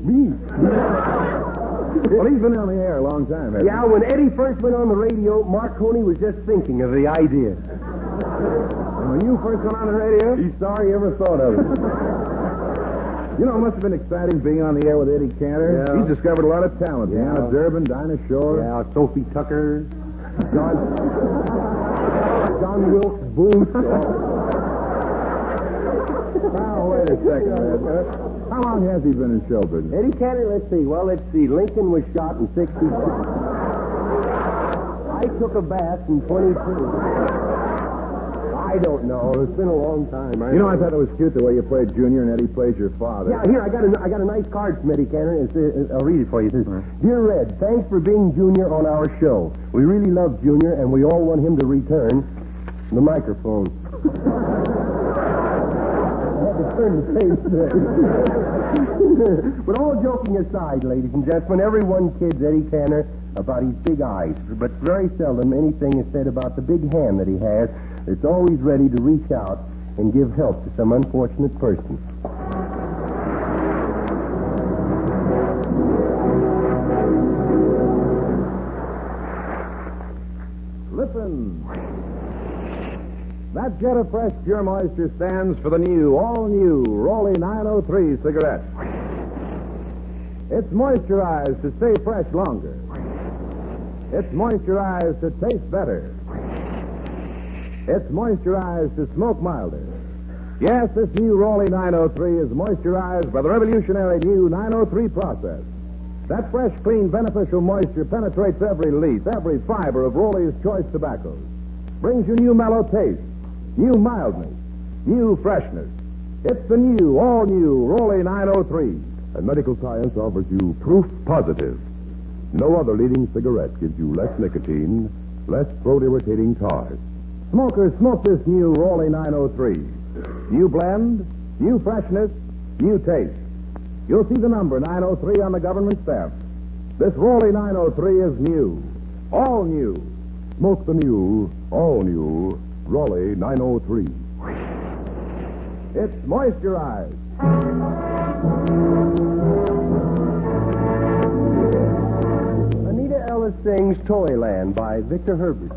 S4: Well, he's been on the air a long time, hasn't he?
S20: Yeah, when Eddie first went on the radio, Mark Coney was just thinking of the idea.
S4: When you first went on the radio?
S20: He's sorry he ever thought of it.
S4: You know, it must have been exciting being on the air with Eddie Cantor.
S20: Yeah.
S4: He's discovered a lot of talent.
S20: Yeah.
S4: Deanna Durbin, Dinah Shore.
S20: Yeah, Sophie Tucker, John Wilkes Booth.
S4: Now, wait a second, Ed. How long has he been in show business?
S20: Eddie Cantor, let's see. Lincoln was shot in 65. I took a bath in 22. I don't know. It's been a long time.
S4: I thought it was cute the way you played Junior and Eddie played your father.
S20: Yeah, here, I got a nice card from Eddie Cantor. I'll read it for you. It says, Dear Red, thanks for being Junior on our show. We really love Junior, and we all want him to return the microphone. I had to turn the page there. But all joking aside, ladies and gentlemen, everyone kids Eddie Cantor about his big eyes, but very seldom anything is said about the big hand that he has. It's always ready to reach out and give help to some unfortunate person.
S4: Listen. That jet of fresh, pure moisture stands for the new, all-new Rolly 903 cigarette. It's moisturized to stay fresh longer. It's moisturized to taste better. It's moisturized to smoke milder. Yes, this new Rolly 903 is moisturized by the revolutionary new 903 process. That fresh, clean, beneficial moisture penetrates every leaf, every fiber of Rolly's choice tobaccos. Brings you new mellow taste, new mildness, new freshness. It's the new, all-new Rolly 903.
S22: And medical science offers you proof positive. No other leading cigarette gives you less nicotine, less throat-irritating tars.
S4: Smokers, smoke this new Rolly 903. New blend, new freshness, new taste. You'll see the number 903 on the government stamp. This Rolly 903 is new. All new.
S22: Smoke the new, all new Rolly 903.
S4: It's moisturized.
S20: Anita Ellis sings Toyland by Victor Herbert.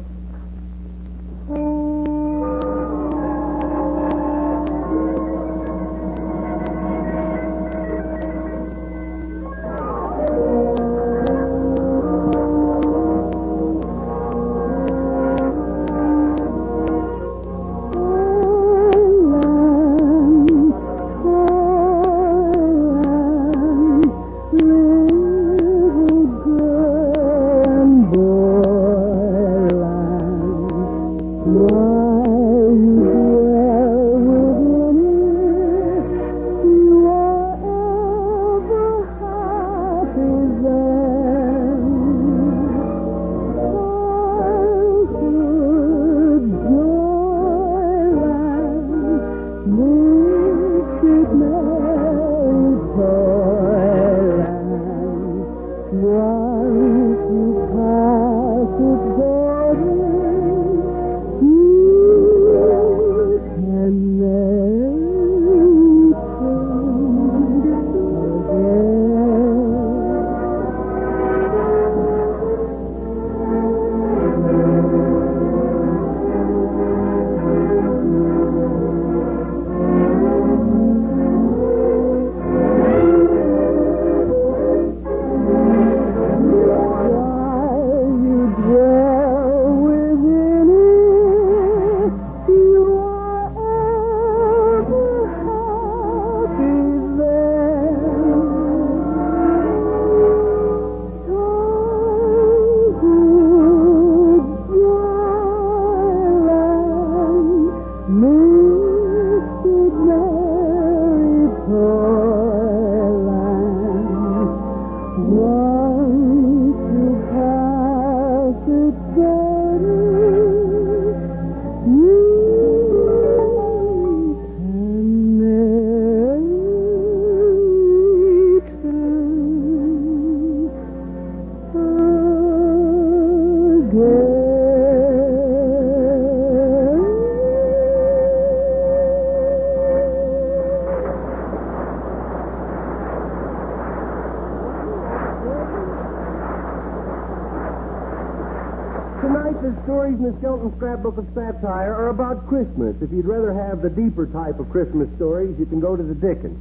S20: tonight, the stories in the Skelton Scrapbook of Satire are about Christmas. If you'd rather have the deeper type of Christmas stories, you can go to the Dickens.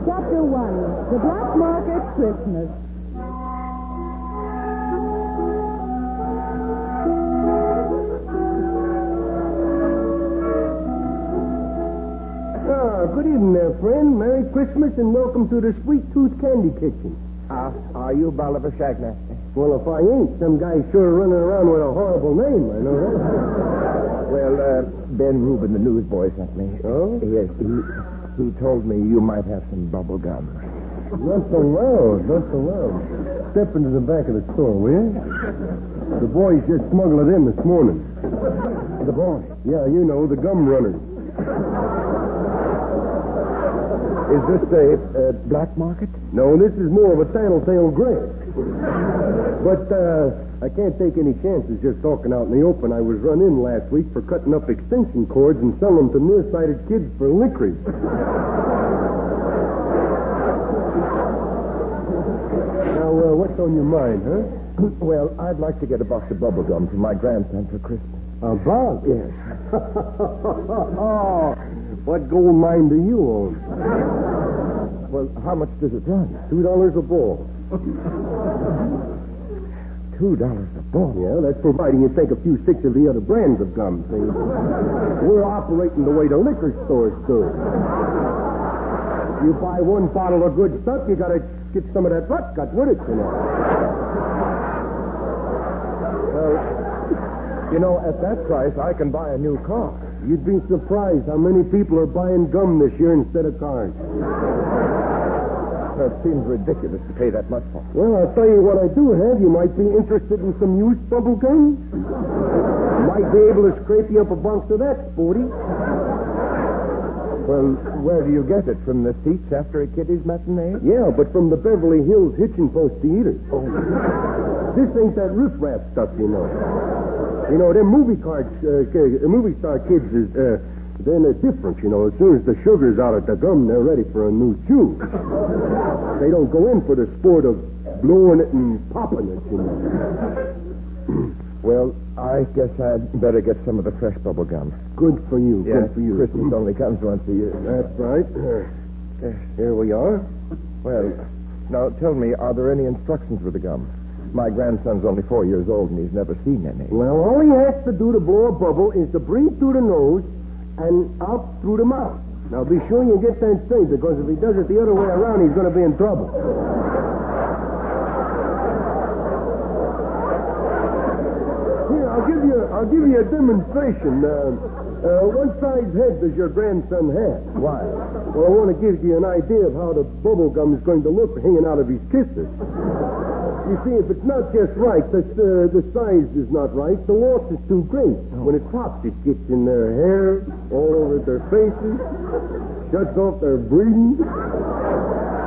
S1: Chapter 1, The Black Market Christmas.
S20: Good evening there, friend. Merry Christmas and welcome to the Sweet Tooth Candy Kitchen.
S5: Are you Bolivar Shagner?
S20: Well, if I ain't, some guy's sure running around with a horrible name, I know that.
S5: Well, Ben Rubin, the newsboy, sent me.
S20: Oh?
S5: Yes, he told me you might have some bubble gum.
S20: Not so loud, not so loud. Step into the back of the store, will you? The boys just smuggled it in this morning.
S5: The boy?
S20: Yeah, you know, the gum runners.
S5: Is this a black market?
S20: No, this is more of a tattletale gray. But I can't take any chances just talking out in the open. I was run in last week for cutting up extension cords and selling them to nearsighted kids for licorice. Now, what's on your mind, huh?
S5: Well, I'd like to get a box of bubble gum for my grandson for Christmas.
S20: A box?
S5: Yes.
S20: Oh, what gold mine do you own?
S5: Well, how much does it run?
S20: $2 a ball.
S5: $2 a ball?
S20: Yeah, that's providing you take a few sticks of the other brands of gum. See? We're operating the way the liquor stores do. You buy one bottle of good stuff, you gotta get some of that rot cut with it, you know.
S5: Well, you know, at that price, I can buy a new car.
S20: You'd be surprised how many people are buying gum this year instead of cars.
S5: It seems ridiculous to pay that much for.
S20: Well, I'll tell you what I do have. You might be interested in some used bubble gum. Might be able to scrape you up a box of that, sporty.
S5: Well, where do you get it? From the seats after a kiddie's matinee?
S20: Yeah, but from the Beverly Hills Hitching Post Theater. Oh. This ain't that riff-raff stuff, you know. You know, them movie star kids is, then they're different, you know. As soon as the sugar's out at the gum, they're ready for a new chew. They don't go in for the sport of blowing it and popping it, you know.
S5: Well, I guess I'd better get some of the fresh bubble gum.
S20: Good for you,
S5: Yeah,
S20: good for you.
S5: Christmas only comes once a year.
S20: That's right. Here we are.
S5: Well, now tell me, are there any instructions with the gum? My grandson's only 4 years old and he's never seen any.
S20: Well, all he has to do to blow a bubble is to breathe through the nose and out through the mouth. Now, be sure you get that straight, because if he does it the other way around, he's going to be in trouble. Here, I'll give you a demonstration. What size head does your grandson have?
S5: Why?
S20: Well, I want to give you an idea of how the bubble gum is going to look hanging out of his kisses. You see, if it's not just right, the size is not right, the loss is too great. When it pops, it gets in their hair, all over their faces, shuts off their breathing.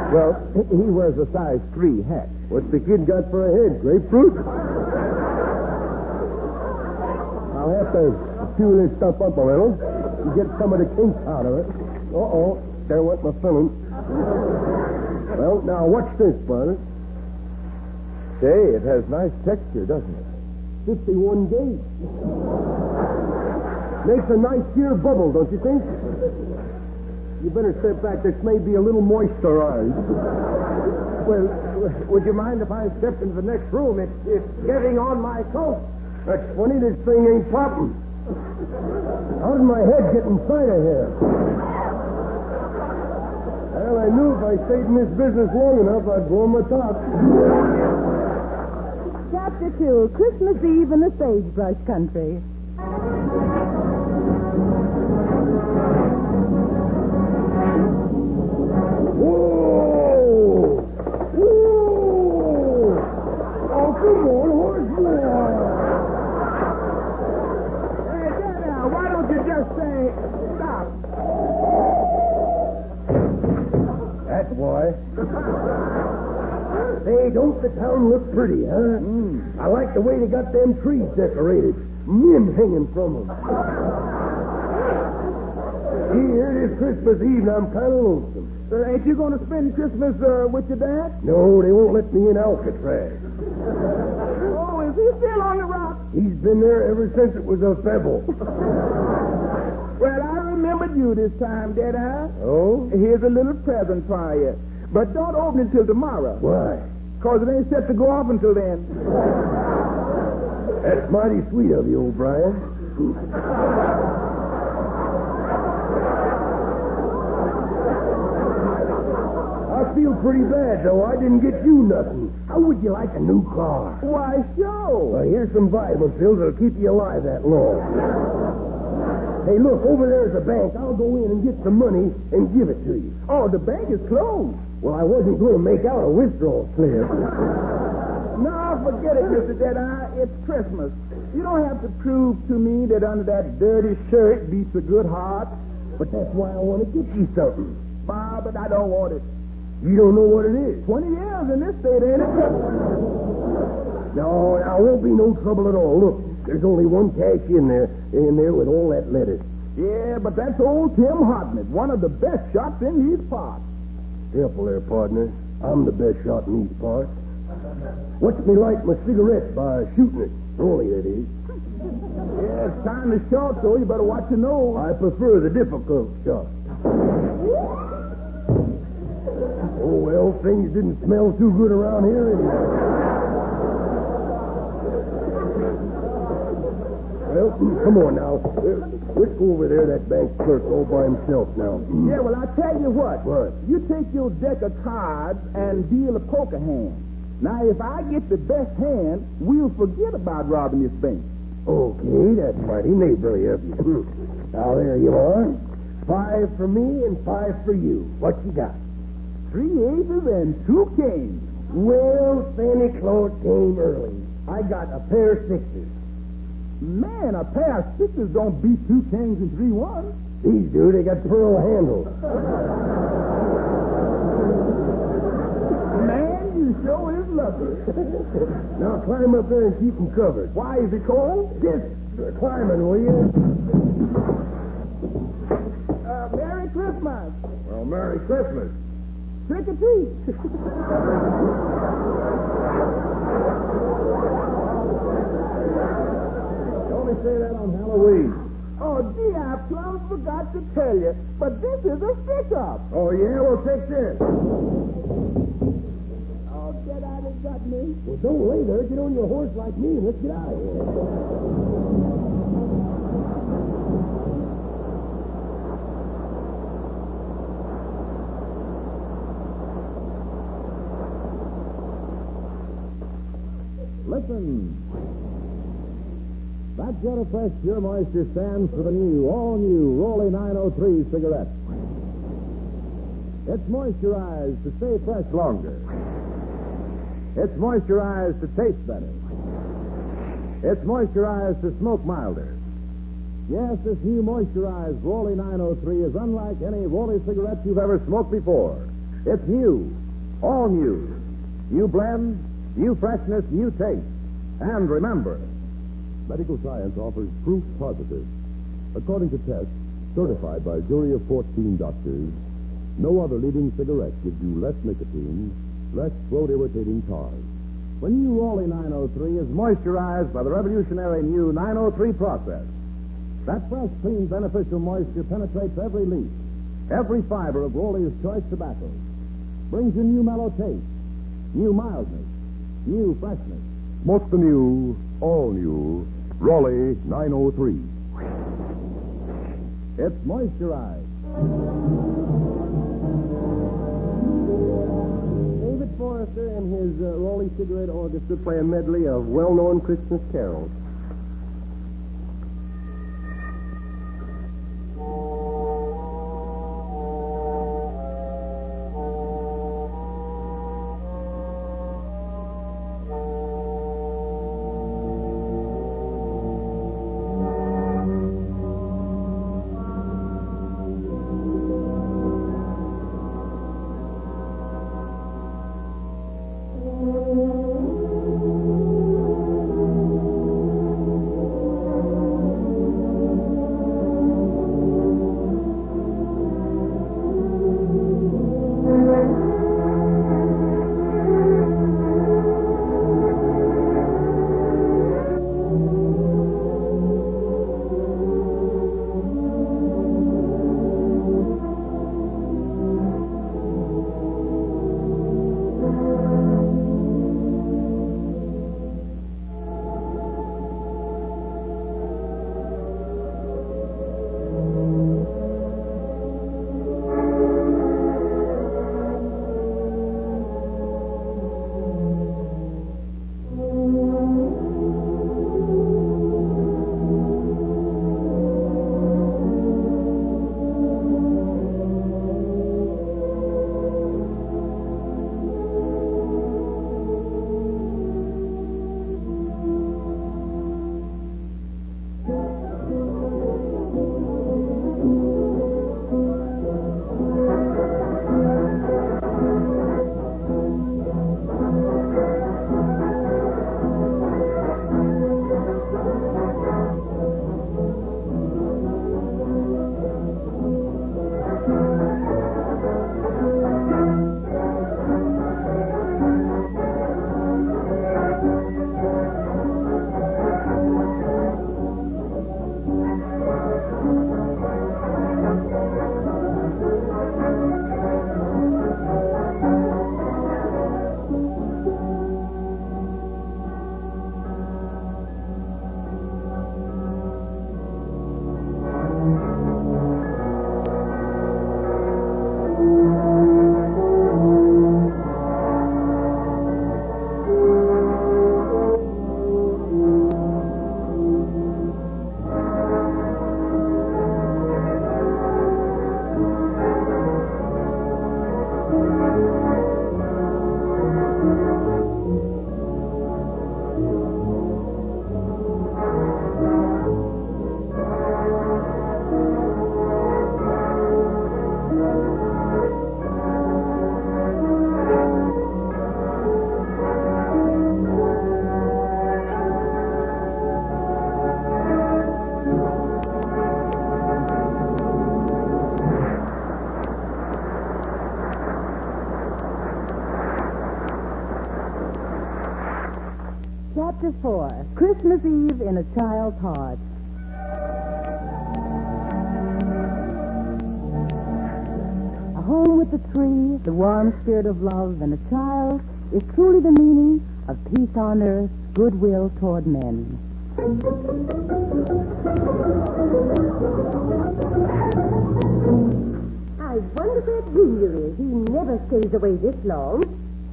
S5: Well, he wears a size 3 hat.
S20: What's the kid got for a head? Grapefruit? I'll have to chew this stuff up a little and get some of the kinks out of it. Uh-oh, there went my filling. Well, now, watch this, brother.
S5: Say, it has nice texture, doesn't it?
S20: 51 gauge. Makes a nice sheer bubble, don't you think? You better step back. This may be a little moisturized.
S5: Well, would you mind if I stepped into the next room? It's getting on my coat.
S20: That's funny. This thing ain't popping. How did my head get inside of here? Well, I knew if I stayed in this business long enough, I'd blow my top.
S1: Chapter 2, Christmas Eve in the Sagebrush Country.
S20: Whoa! Whoa! Oh, come on, horse boy!
S5: Hey, Dad, why don't you just say stop?
S20: That boy. Hey, don't the town look pretty, huh? I like the way they got them trees decorated. Men hanging from them. Here it is Christmas Eve, and I'm kind of lonesome.
S5: Ain't you going to spend Christmas with your dad?
S20: No, they won't let me in Alcatraz.
S5: Oh, is this
S3: still on the rock?
S20: He's been there ever since it was a pebble.
S3: Well, I remembered you this time, Deadeye.
S20: Oh?
S3: Here's a little present for you. But don't open it till tomorrow.
S20: Why?
S3: Because it ain't set to go off until then.
S20: That's mighty sweet of you, O'Brien. I feel pretty bad, though. I didn't get you nothing. How would you like a new car?
S3: Why, sure.
S20: Well, here's some vitamin pills that'll keep you alive that long. Hey, look, over there's a bank. I'll go in and get some money and give it to you.
S3: Oh, the bank is closed.
S20: Well, I wasn't going to make out a withdrawal slip.
S3: No, forget it, Mr. Deadeye. It's Christmas. You don't have to prove to me that under that dirty shirt beats a good heart.
S20: But that's why I want to get you something.
S3: But I don't want it.
S20: You don't know what it is?
S3: 20 years in this state, ain't it?
S20: No, it won't be no trouble at all. Look, there's only one cash in there with all that lettuce.
S3: Yeah, but that's old Tim Hodnett, one of the best shots in these parts.
S20: Careful there, partner. I'm the best shot in these parts. Watch me light my cigarette by shooting it. Rolly, that is.
S3: Yeah, it's time to shot, so you better watch your nose.
S20: I prefer the difficult shot. Oh, well, things didn't smell too good around here anyway. Well, come on now. Let's go over there, that bank clerk all by himself now.
S3: Yeah, well, I'll tell you what.
S20: What?
S3: You take your deck of cards and deal a poker hand. Now, if I get the best hand, we'll forget about robbing this bank.
S20: Okay, that's mighty neighborly of you. Now, there you are. 5 for me and 5 for you. What you got?
S3: 3 aces and 2 kings.
S20: Well, Santa Claus came early. I got a pair of 6s.
S3: Man, a pair of 6s don't beat 2 kings and 3 1s.
S20: These do. They got pearl handles.
S3: Man, you sure is lucky.
S20: Now climb up there and keep them covered.
S3: Why, is it cold?
S20: Just climbing, will you?
S3: Merry Christmas.
S20: Well, Merry Christmas.
S3: Trick or treat.
S20: Only say that on Halloween.
S3: Oh, gee, I plumb forgot to tell you, but this is a stick-up.
S20: Oh, yeah? Well, take this.
S3: Oh, get out of got me.
S20: Well, don't lay there. Get on your horse like me and let's get out of here.
S4: Listen. That Jet of Fresh Pure Moisture stands for the new, all-new Rolly 903 cigarette. It's moisturized to stay fresh longer. It's moisturized to taste better. It's moisturized to smoke milder. Yes, this new moisturized Rolly 903 is unlike any Rolly cigarette you've ever smoked before. It's new, all new. New blend, new freshness, new taste. And remember, medical science offers proof positive. According to tests certified by a jury of 14 doctors, no other leading cigarette gives you less nicotine, less throat-irritating tars. The new Rolly 903 is moisturized by the revolutionary new 903 process. That fresh, clean, beneficial moisture penetrates every leaf, every fiber of Rolly's choice tobacco, brings you new mellow taste, new mildness, new freshness.
S22: Smoke the new, all new, Rolly 903.
S4: It's moisturized.
S20: David Forrester and his Rolly Cigarette Orchestra play a medley of well-known Christmas carols.
S1: Chapter 4, Christmas Eve in a Child's Heart. A home with a tree, the warm spirit of love, and a child is truly the meaning of peace on earth, goodwill toward men.
S19: I wonder where Junior is. He never stays away this long.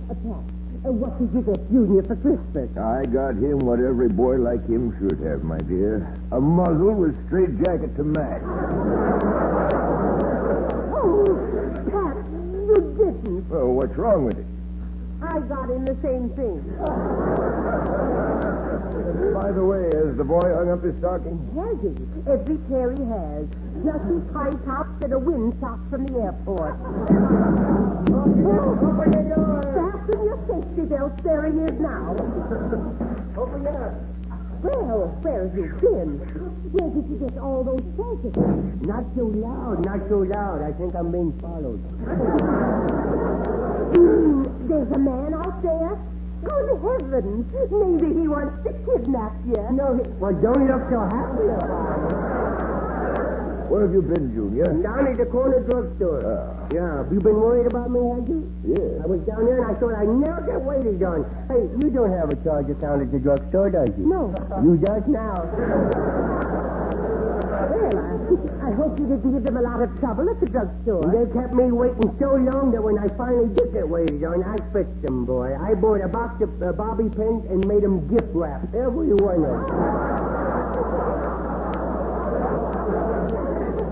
S19: Pat, what did you get Junior for Christmas?
S21: I got him what every boy like him should have, my dear. A muzzle with straight jacket to match.
S19: Oh, Pat, you didn't.
S21: Oh, what's wrong with it?
S19: I got him the same thing.
S21: By the way, has the boy hung up his stocking?
S19: Has he? Every pair he has. Just his high tops and a wind sock from the airport. Open the door. Fasten your safety belts. There he is now.
S21: Open it up.
S19: Well, where have you been? Where did you get all those presents?
S20: Not so loud, not so loud. I think I'm being followed.
S19: There's a man out there. Good heavens. Maybe he wants to kidnap you.
S20: No, well, don't look so happy about it.
S21: Where have you been, Junior?
S20: Down at the corner drugstore. Yeah, have you been worried about me, have you?
S21: Yeah.
S20: I was down there and I thought I'd never get waited on. Hey, you don't have a charge account at the drugstore, does you?
S19: No.
S20: You just now.
S19: Well, I hope you didn't give them a lot of trouble at the drugstore.
S20: They kept me waiting so long that when I finally did get waited on, I fixed them, boy. I bought a box of bobby pins and made them gift wrap. Every one of them.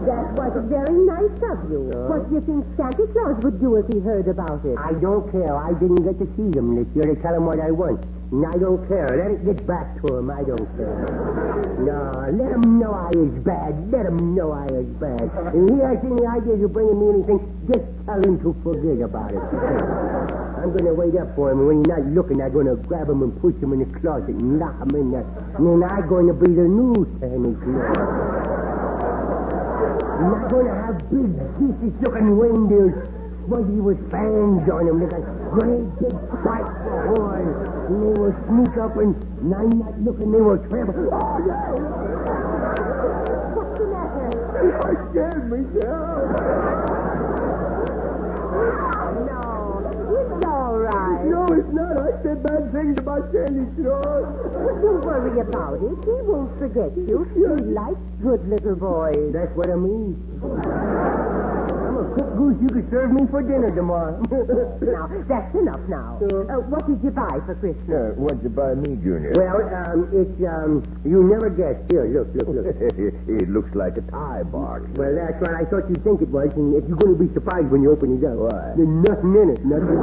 S19: That was very nice of you. What do you think Santa Claus would do if he heard about it?
S20: I don't care. I didn't get to see them this year to tell him what I want. And I don't care. Let it get back to him. I don't care. No, let him know I is bad. Let him know I is bad. And he has any ideas of bringing me anything, just tell him to forget about it. I'm going to wait up for him, and when he's not looking, I'm going to grab him and push him in the closet and lock him in there. And then I'm going to be the new Santa Claus. I'm not going to have big, juicy-looking reindeers fuzzy with fans on them. They got great big spikes for horns. And they will sneak up and I'm not looking, they will trample. Oh, no!
S19: What's the matter?
S21: I scared myself.
S19: No, it's all right.
S21: No, it's not. I said bad things about Santa Claus.
S19: Don't worry about it. He won't forget you. He likes good little boys.
S20: That's what I mean. I'm a cook goose. You can serve me for dinner tomorrow.
S19: Now, that's enough now. What did you buy for Christmas?
S21: What'd you buy me, Junior?
S20: Well, it's, you never guessed. Here, look.
S21: It looks like a tie box.
S20: Well, that's what I thought you'd think it was, and if you're going to be surprised when you open it up.
S21: Why?
S20: There's nothing in it, nothing.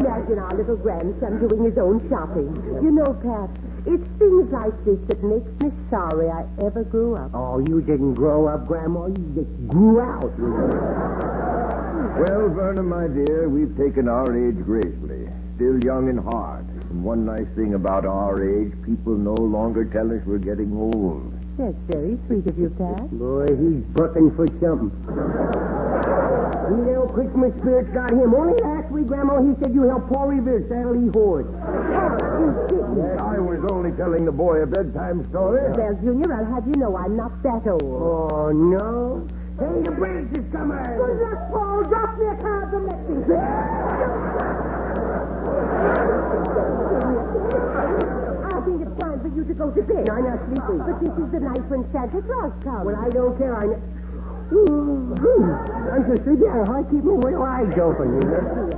S19: Imagine our little grandson doing his own shopping. You know, Pat, it's things like this that makes me sorry I ever grew up.
S20: Oh, you didn't grow up, Grandma. You just grew out.
S21: Well, Verna, my dear, we've taken our age gracefully. Still young and hard. And one nice thing about our age, people no longer tell us we're getting old.
S1: That's very sweet of you, Pat.
S20: Boy, he's bucking for something. You know, Christmas spirit's got him. Only last week, Grandma, he said you helped Paul Revere saddle his horse.
S21: I was only telling the boy a bedtime story.
S19: Well, Junior, I'll have you know I'm not that old.
S20: Oh, no? Hey, the bridge is coming.
S19: Good luck, Paul. Drop me a card from Lexington. I think it's time for you to go to bed.
S20: No, I'm not sleeping.
S19: But this is the night when Santa Claus comes.
S20: Well, I don't care. I'm just sit down. I keep my little eyes open, you know.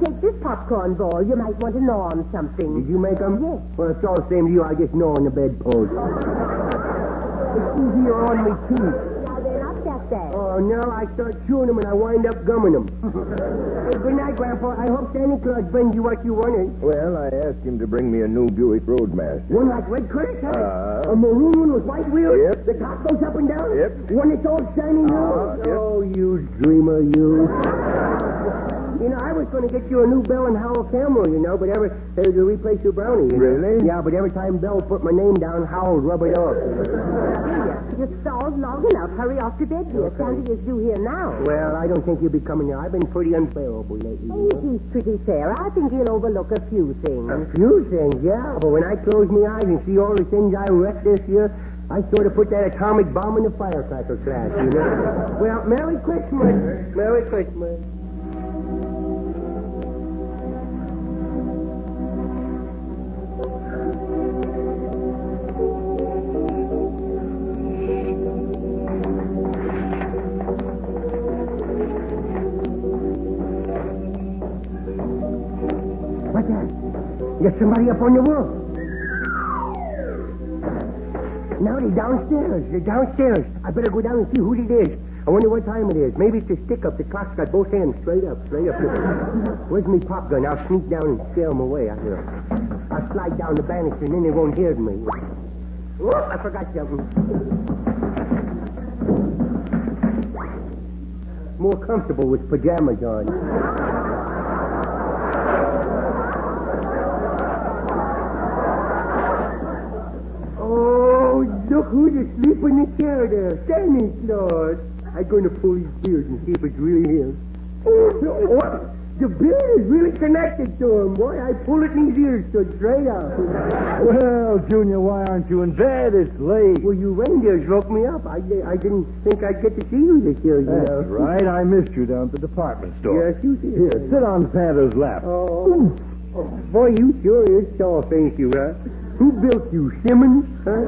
S19: Take this popcorn ball. You might want to gnaw on something.
S20: Did you make them?
S19: Yes.
S20: Well, it's all the same to you. I just gnaw on the bedpost. It's easier on me teeth.
S19: Now, they're not that bad.
S20: Oh, no, I start chewing them and I wind up gumming them. Hey, good night, Grandpa. I hope Santa Claus brings you what you wanted.
S21: Well, I asked him to bring me a new Buick Roadmaster.
S20: One like Red Curtis, huh? A maroon one with white wheels?
S21: Yep.
S20: The top goes up and down?
S21: Yep.
S20: One that's all shiny new?
S21: Yep.
S20: Oh, you dreamer, you. You know, I was going to get you a new Bell and Howell camera, you know, but to replace your brownie. You know?
S21: Really?
S20: Yeah, but every time Bell put my name down, Howell rub it off.
S19: You stalled long enough. Hurry off to bed, dear. Santa is due here now.
S20: Well, I don't think you'll be coming here. I've been pretty unbearable lately.
S19: Oh, he's pretty fair. I think he'll overlook a few things.
S20: A few things, yeah. But when I close my eyes and see all the things I wrecked this year, I sort of put that atomic bomb in the firecracker class, you know? Well, Merry Christmas. Merry Christmas. What's that? There's somebody up on the roof. Now they're downstairs. They're downstairs. I better go down and see who it is. I wonder what time it is. Maybe it's a stick-up. The clock's got both hands straight up. Where's me pop gun? I'll sneak down and scare them away. I'll slide down the banister and then they won't hear me. Whoop, I forgot something. More comfortable with pajamas on. Look who's asleep in the chair there. Santa Claus. I'm going to pull his beard and see if it's really him. What? The beard is really connected to him. Boy, I pull it and his ears stood straight out.
S21: Well, Junior, why aren't you in bed? It's late.
S20: Well, you reindeers woke me up. I didn't think I'd get to see you this year, you know.
S21: That's right. I missed you down at the department store.
S20: Yes, you did.
S21: Here, sit on Santa's lap.
S20: Oh, boy, you sure is soft, ain't you, huh? Who built you, Simmons? Huh?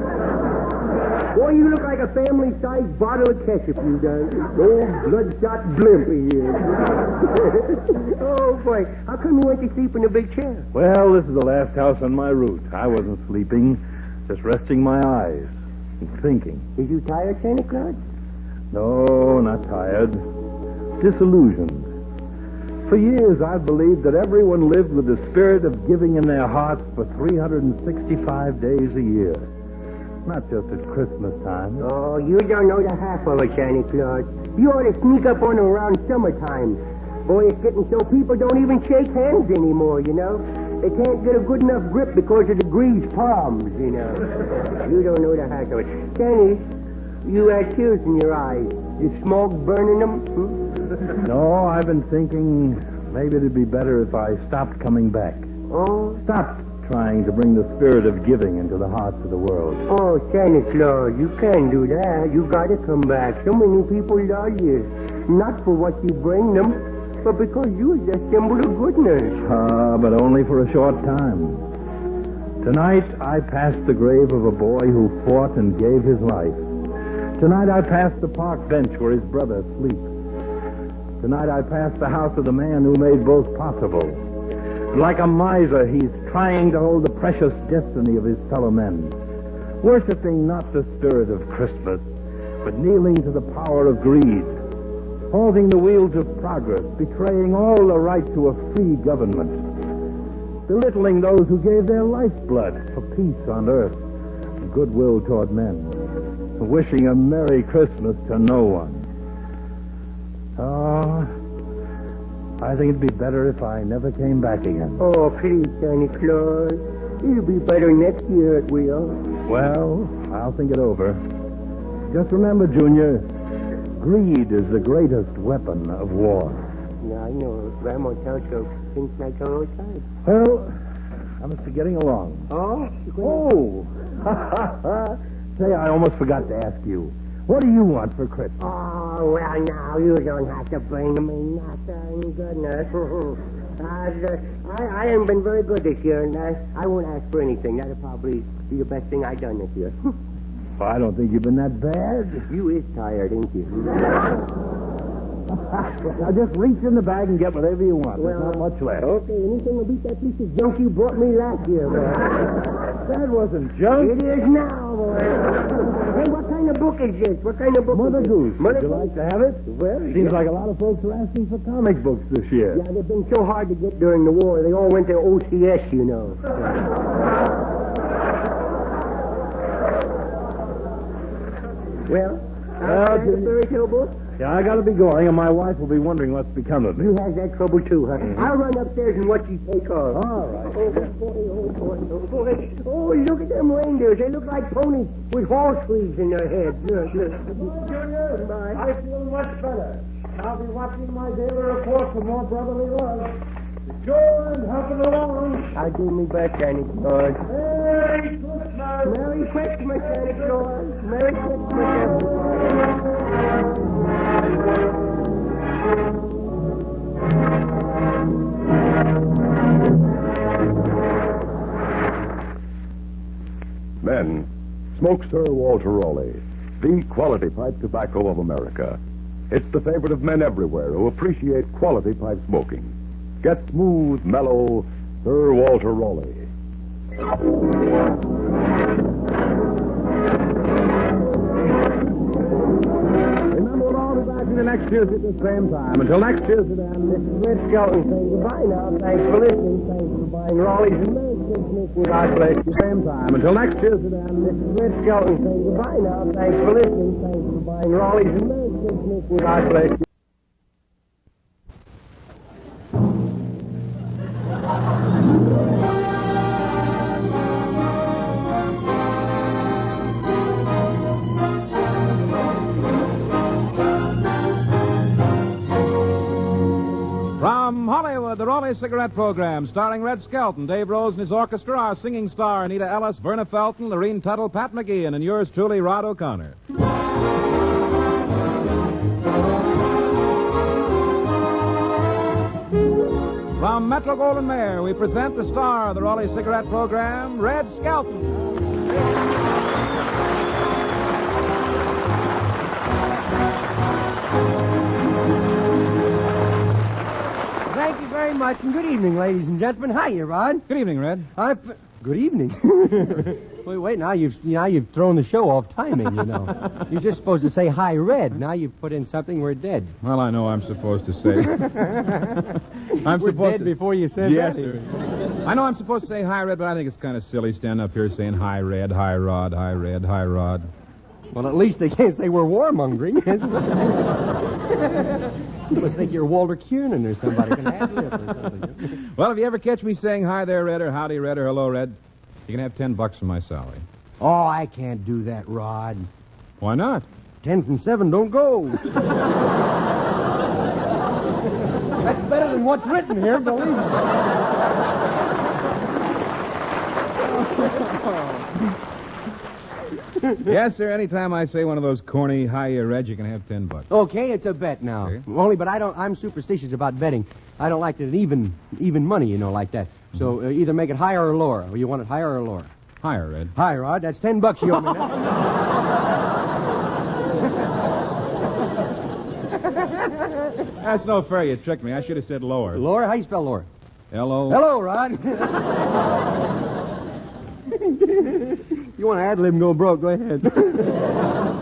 S20: Boy, you look like a family-sized bottle of ketchup, you does. Old bloodshot blimp he is. Oh, boy. How come you went to sleep in a big chair?
S21: Well, this is the last house on my route. I wasn't sleeping, just resting my eyes and thinking.
S20: Is you tired, Santa Claus?
S21: No, not tired. Disillusioned. For years, I've believed that everyone lived with the spirit of giving in their hearts for 365 days a year. Not just at Christmas time.
S20: Oh, you don't know the half of it, Santa Claus. You ought to sneak up on them around summertime. Boy, it's getting so people don't even shake hands anymore, you know. They can't get a good enough grip because of the greased palms, you know. You don't know the half of it. Santa, you had tears in your eyes. You smoke burning them?
S21: No, I've been thinking maybe it'd be better if I stopped coming back.
S20: Oh?
S21: Stopped trying to bring the spirit of giving into the hearts of the world.
S20: Oh, Santa Claus, you can't do that. You gotta come back. So many people love you. Not for what you bring them, but because you're the symbol of goodness.
S21: But only for a short time. Tonight, I passed the grave of a boy who fought and gave his life. Tonight, I passed the park bench where his brother sleeps. Tonight, I passed the house of the man who made both possible. Like a miser, he's trying to hold the precious destiny of his fellow men, worshiping not the spirit of Christmas, but kneeling to the power of greed, holding the wheels of progress, betraying all the right to a free government, belittling those who gave their lifeblood for peace on earth and goodwill toward men, wishing a Merry Christmas to no one. Oh, I think it'd be better if I never came back again.
S20: Oh, please, Santa Claus. It'll be better next year, it will.
S21: Well, I'll think it over. Just remember, Junior, greed is the greatest weapon of war.
S20: Yeah, I know. Grandma tells you things like her all the time.
S21: Well, I must be getting along.
S20: Oh?
S21: Oh! Say, I almost forgot to ask you. What do you want for Christmas?
S20: Oh, well, now, you don't have to bring me nothing. Goodness. I haven't been very good this year, and I won't ask for anything. That'll probably be the best thing I've done this year.
S21: Well, I don't think you've been that bad.
S20: You is tired, ain't you?
S21: Now, just reach in the bag and get whatever you want. There's not much left.
S20: Okay, anything will beat that piece of junk you brought me last year, boy.
S21: That wasn't junk.
S20: It is now, boy. Hey, what kind of book is this? What kind of book
S21: Mother
S20: is this?
S21: Goose. Would you like to have it?
S20: Well,
S21: Seems like a lot of folks are asking for comic books this year.
S20: Yeah, they've been so hard to get during the war. They all went to OCS, you know. Well, the fairy tale book?
S21: Yeah, I gotta be going, and my wife will be wondering what's become of me.
S2: You have that trouble, too, huh? I'll run upstairs and watch you take off.
S21: All right.
S2: Oh, boy. Oh, look at them reindeers. They look like ponies with horse sleeves in their heads. Look.
S21: I feel much better. I'll be watching my daily report for more brotherly love. Sure and helping along.
S2: I'll do me best, Santa Claus.
S21: Merry Christmas.
S2: Merry Christmas, Santa Claus. Merry Christmas, everyone.
S22: Men, smoke Sir Walter Raleigh, the quality pipe tobacco of America. It's the favorite of men everywhere who appreciate quality pipe smoking. Get smooth, mellow Sir Walter Raleigh. Remember, we'll all be back in the next Tuesday at the same time. Until next Tuesday, then.
S2: This is Red Skelton saying goodbye now. Thanks for listening. Thanks for buying Raleigh's and Merry Christmas. God bless you.
S22: Same time. Until next Tuesday, then.
S2: This is Red Skelton saying goodbye now. Thanks for listening. Thanks for buying Raleigh's and Merry Christmas. God bless you.
S6: From Hollywood, the Raleigh Cigarette Program, starring Red Skelton, Dave Rose and his orchestra, our singing star, Anita Ellis, Verna Felton, Lorene Tuttle, Pat McGeehan, and yours truly, Rod O'Connor. From Metro-Goldwyn-Mayer, we present the star of the Raleigh Cigarette Program, Red Skelton.
S2: Thank you very much, and good evening, ladies and gentlemen. Hiya, Rod.
S6: Good evening, Red.
S2: Good evening. Wait, now you've thrown the show off timing, you know. You're just supposed to say hi, Red. Now you've put in something we're dead.
S6: Well, I know I'm supposed to say.
S2: We're dead before you said
S6: yes,
S2: that.
S6: Sir. I know I'm supposed to say hi, Red, but I think it's kind of silly standing up here saying hi, Red, hi, Rod, hi, Red, hi, Rod.
S2: Well, at least they can't say we're warmongering. You must think you're Walter Kiernan or somebody. Can ad lib or something.
S6: Well, if you ever catch me saying hi there, Red, or howdy, Red, or hello, Red, you can have $10 from my salary.
S2: Oh, I can't do that, Rod.
S6: Why not?
S2: 10 from 7 don't go. That's better than what's written here, believe me.
S6: Yes, sir. Anytime I say one of those corny hi, Red, you can have $10.
S2: Okay, it's a bet now. Okay. Only, but I'm superstitious about betting. I don't like it even money, you know, like that. So either make it higher or lower. Or you want it higher or lower?
S6: Higher, Red.
S2: Higher, Rod. That's $10 you owe me.
S6: That's no fair. You tricked me. I should have said lower.
S2: Lower? How you spell lower?
S6: L-O.
S2: Hello, Rod. You want to ad-lib and go broke, go ahead.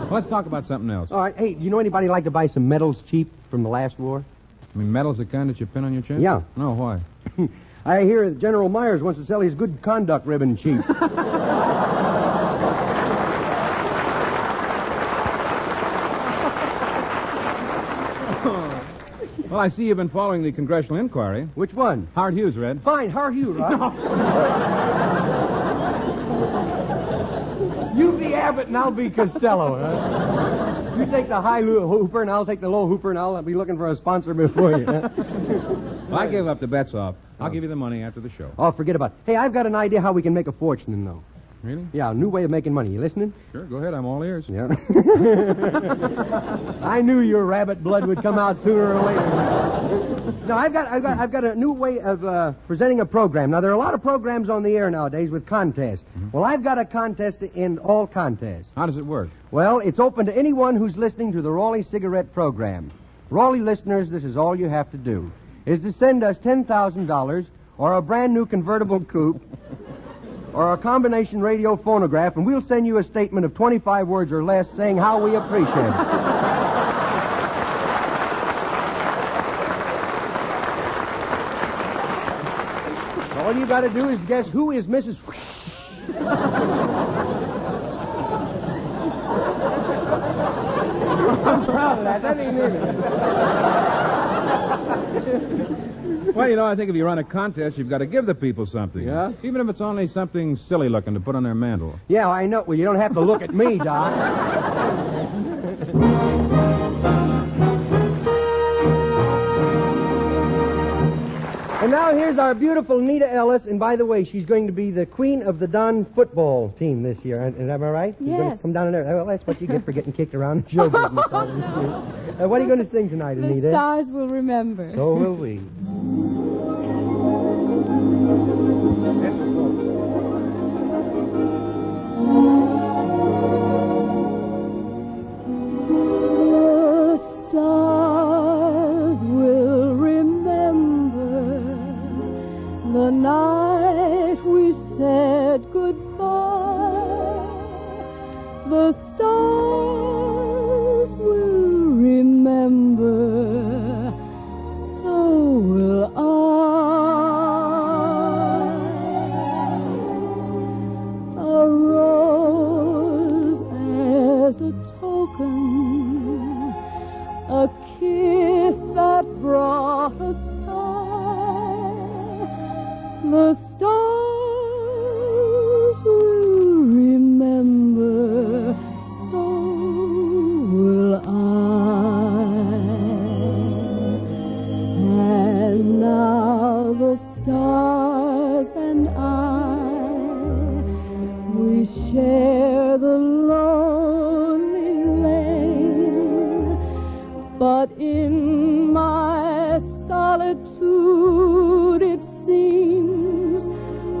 S6: Let's talk about something else.
S2: All right. Hey, do you know anybody like to buy some medals cheap from the last war?
S6: I mean, medals the kind that you pin on your chest?
S2: Yeah.
S6: No, why?
S2: I hear that General Myers wants to sell his good conduct ribbon cheap.
S6: Well, I see you've been following the congressional inquiry.
S2: Which one?
S6: Howard Hughes, Red.
S2: Fine, Howard Hughes, right? You be Abbott and I'll be Costello, huh? You take the high hooper and I'll take the low hooper and I'll be looking for a sponsor before you. Huh?
S6: Well, I gave up the bets off. I'll give you the money after the show.
S2: Oh, forget about it. Hey, I've got an idea how we can make a fortune, though.
S6: Really?
S2: Yeah, a new way of making money. You listening?
S6: Sure, go ahead. I'm all ears.
S2: Yeah. I knew your rabbit blood would come out sooner or later. No, I've got a new way of presenting a program. Now, there are a lot of programs on the air nowadays with contests. Mm-hmm. Well, I've got a contest to end all contests.
S6: How does it work?
S2: Well, it's open to anyone who's listening to the Raleigh Cigarette Program. Raleigh listeners, this is all you have to do, is to send us $10,000 or a brand new convertible coupe or a combination radio phonograph, and we'll send you a statement of 25 words or less saying how we appreciate it. All you got to do is guess who is Mrs. I'm proud of that. That ain't it.
S6: Well, you know, I think if you run a contest, you've got to give the people something.
S2: Yeah?
S6: Even if it's only something silly looking to put on their mantle.
S2: Yeah, I know. Well, you don't have to look at me, Doc. And now here's our beautiful Nita Ellis. And by the way, she's going to be the queen of the Don football team this year. Am I right? She's going to
S9: Yes.
S2: come down in there. Well, that's what you get for getting kicked around the show business. What are you going to sing tonight, Anita?
S9: The stars will remember.
S2: So will we.
S9: The stars will remember the night we said goodbye. The stars will remember, so will I. A rose as a token, a kiss that brought a sigh. The stars will remember, so will I. And now the stars and I, we share the lonely lane, but in my solitude it seems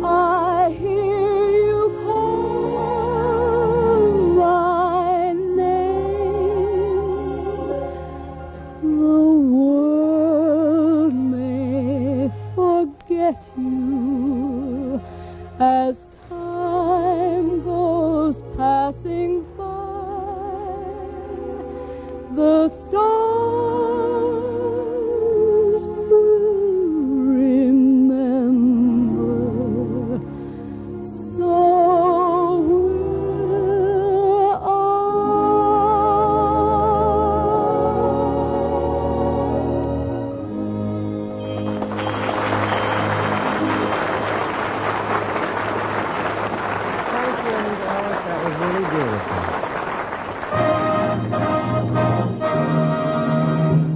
S9: I hear you call my name. The world may forget you as time goes passing by. The stars will remember, so will
S2: Thank you, Anita Ellis. That was really beautiful.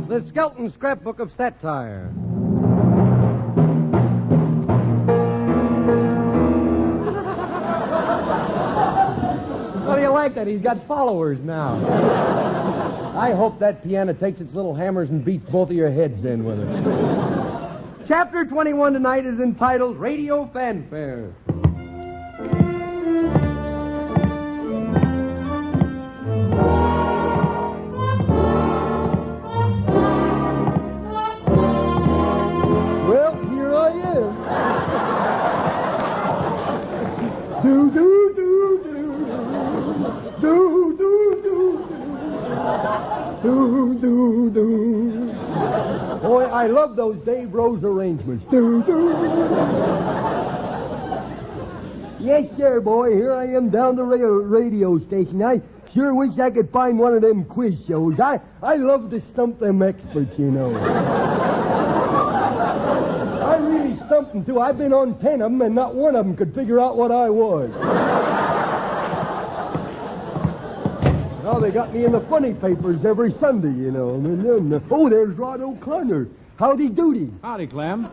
S2: The Skelton Scrapbook of Satire. How do you like that? He's got followers now. I hope that piano takes its little hammers and beats both of your heads in with it. Chapter 21 tonight is entitled Radio Fanfares. Well, here I am. Do, do, do, do. Do, do, do, do. Do, do, do. Boy, I love those Dave Rose arrangements. Do, do. Yes, sir, boy. Here I am down the radio station. I sure wish I could find one of them quiz shows. I love to stump them experts, you know. I really stumped them, too. I've been on 10 of them, and not one of them could figure out what I was. Well, they got me in the funny papers every Sunday, you know. Oh, there's Rod O'Connor. Howdy doody.
S6: Howdy, Clem.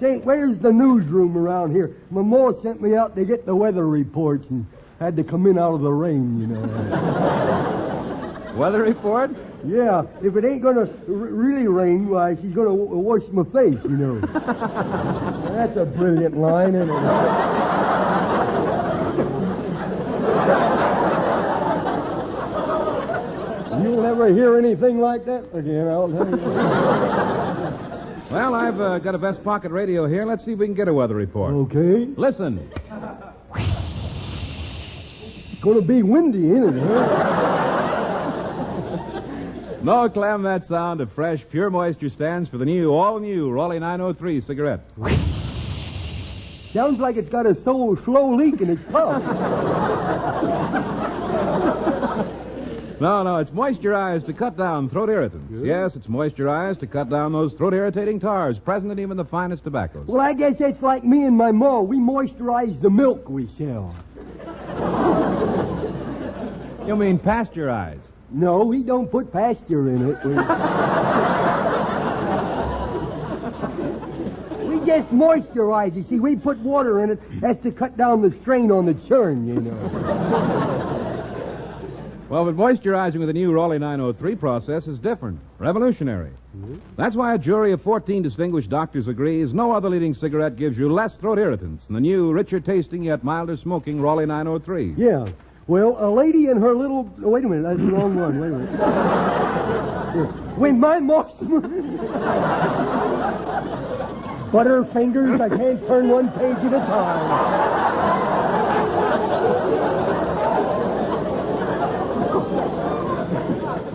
S2: Say, where's the newsroom around here? My ma sent me out to get the weather reports and had to come in out of the rain, you know.
S6: Weather report?
S2: Yeah, if it ain't gonna really rain, why, she's gonna wash my face, you know. That's a brilliant line, isn't it? You'll never hear anything like that again, I'll tell you.
S6: Well, I've got a Best Pocket radio here. Let's see if we can get a weather report.
S2: Okay.
S6: Listen.
S2: It's gonna be windy, isn't it, huh?
S6: No, Clem, that sound of fresh, pure moisture stands for the all-new Raleigh 903 cigarette.
S2: Sounds like it's got a slow leak in its pump.
S6: No, it's moisturized to cut down throat irritants.
S10: Good.
S6: Yes, it's moisturized to cut down those throat-irritating tars present in even the finest tobaccos.
S10: Well, I guess that's like me and my ma. We moisturize the milk we sell.
S6: You mean pasteurized?
S10: No, we don't put pasture in it. We just moisturize. You see, we put water in it. That's to cut down the strain on the churn, you know.
S6: Well, but moisturizing with the new Raleigh 903 process is different, revolutionary.
S10: Mm-hmm.
S6: That's why a jury of 14 distinguished doctors agrees no other leading cigarette gives you less throat irritants than the new, richer tasting yet milder smoking Raleigh 903.
S10: Yeah. Well, a lady and her little... Oh, wait a minute, that's the wrong one. Wait a minute. When my ma... Butterfingers, I can't turn one page at a time.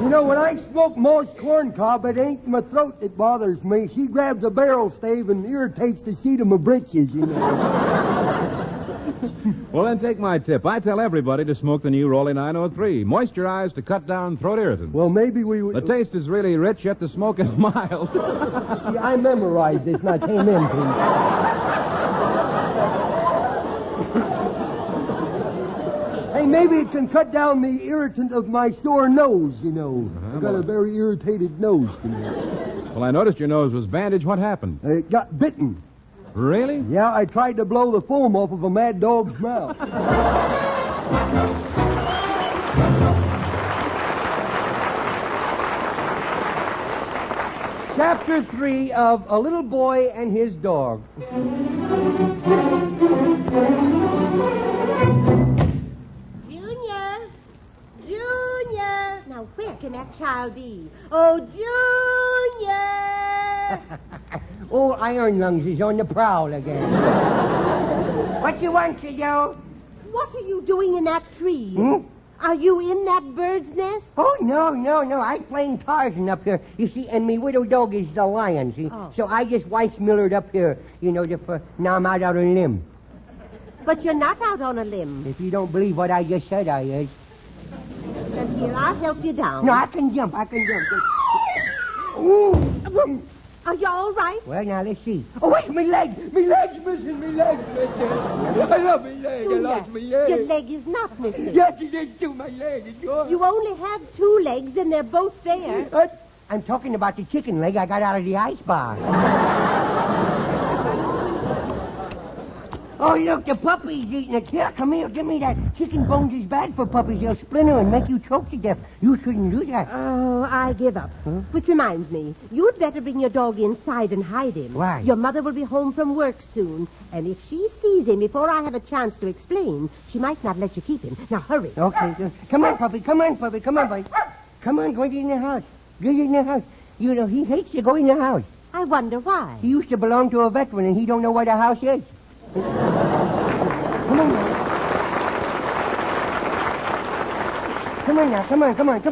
S10: You know, when I smoke Ma's corn cob, it ain't my throat that bothers me. She grabs a barrel stave and irritates the seat of my britches, you know.
S6: Well, then take my tip. I tell everybody to smoke the new Raleigh 903. Moisturized to cut down throat irritants.
S10: Well, maybe we...
S6: The taste is really rich, yet the smoke is mild.
S10: See, I memorized this, and I came in, Hey, maybe it can cut down the irritant of my sore nose, you know. I've got a very irritated nose, you know.
S6: Well, I noticed your nose was bandaged. What happened?
S10: It got bitten.
S6: Really?
S10: Yeah, I tried to blow the foam off of a mad dog's mouth.
S11: Chapter 3 of A Little Boy and His Dog.
S23: Junior! Now, where can that child be? Oh, Junior!
S11: Old Iron Lungs is on the prowl again. What you want, kiddo?
S23: What are you doing in that tree?
S11: Hmm?
S23: Are you in that bird's nest?
S11: Oh, no. I'm playing Tarzan up here. You see, and me widow dog is the lion, see?
S23: Oh.
S11: So I just Weissmillered up here, you know, now I'm out on a limb.
S23: But you're not out on a limb.
S11: If you don't believe what I just said, I is.
S23: And here, I'll help you down.
S11: No, I can jump. Ooh.
S23: Are you all right?
S11: Well, now, let's see. Oh, wait, my leg. My leg's missing. I love my leg.
S23: Junior,
S11: I lost my leg.
S23: your leg is not missing.
S11: Yes, it is too. My leg is gone.
S23: You only have 2 legs, and they're both there.
S11: I'm talking about the chicken leg I got out of the ice bar. Oh, look, the puppy's eating it. Here, come here. Give me that. Chicken bones is bad for puppies. They'll splinter and make you choke to death. You shouldn't do that.
S23: Oh, I give up.
S11: Huh?
S23: Which reminds me, you'd better bring your dog inside and hide him.
S11: Why?
S23: Your mother will be home from work soon, and if she sees him before I have a chance to explain, she might not let you keep him. Now, hurry.
S11: Okay. Come on, puppy. Come on, boy. Come on, go in the house. Get in the house. You know, he hates to go in the house.
S23: I wonder why.
S11: He used to belong to a veteran, and he don't know where the house is. Come on now. Come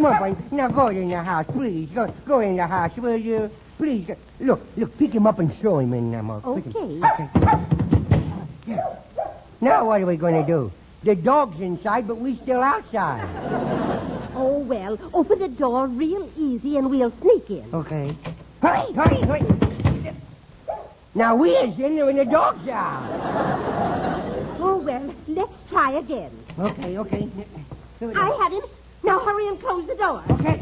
S11: on, boy. Now go in the house, please. Go in the house, will you? Please. Look, pick him up and throw him in there, Mo.
S23: Okay.
S11: Yeah. Now what are we going to do? The dog's inside, but we still outside.
S23: Oh, well, open the door real easy and we'll sneak in.
S11: Okay. Hurry. Now we're in there and the dog's out.
S23: Oh, well, let's try again.
S11: Okay.
S23: I have him. Now hurry and close the door.
S11: Okay.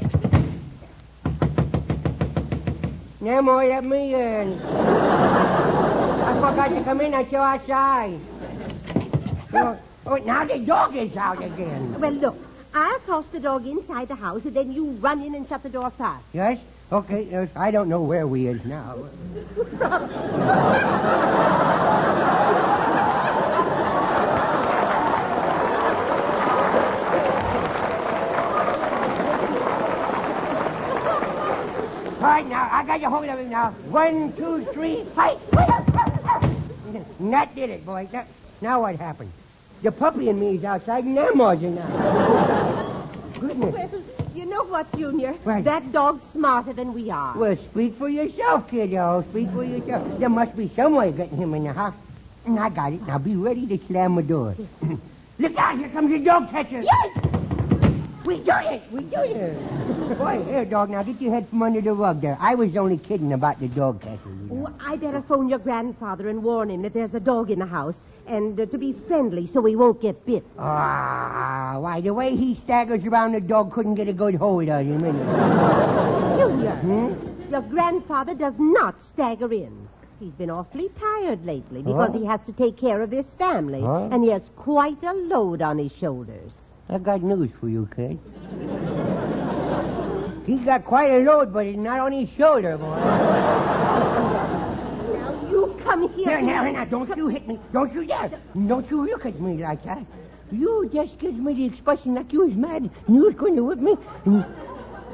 S11: Now, Moy, let me in. I forgot to come in. I saw outside. Oh, now the dog is out again.
S23: Well, look, I'll toss the dog inside the house, and then you run in and shut the door fast.
S11: Yes? Okay. I don't know where we is now. All right, now, I got you hold of him now. 1, 2, 3, fight! And that did it, boy. Now what happened? The puppy and me is outside, and they're marching now. Goodness.
S23: Well, you know what, Junior?
S11: What?
S23: That dog's smarter than we are.
S11: Well, speak for yourself, kiddo. Speak for yourself. There must be some way of getting him in the house. I got it. Now be ready to slam the door. Look out, here comes the dog catcher.
S23: Yes!
S11: We do it! We do it! Boy, here, dog, now get your head from under the rug there. I was only kidding about the dog catcher.
S23: Oh, I better phone your grandfather and warn him that there's a dog in the house and to be friendly so he won't get bit.
S11: Ah, why, the way he staggers around, the dog couldn't get a good hold on him.
S23: Junior, your grandfather does not stagger in. He's been awfully tired lately because he has to take care of this family, and he has quite a load on his shoulders.
S11: I got news for you, kid. He's got quite a load, but it's not on his shoulder, boy.
S23: Now, you come here.
S11: Now, don't you hit me. Don't you dare. Don't you look at me like that. You just gives me the expression like you was mad and you was going to whip me.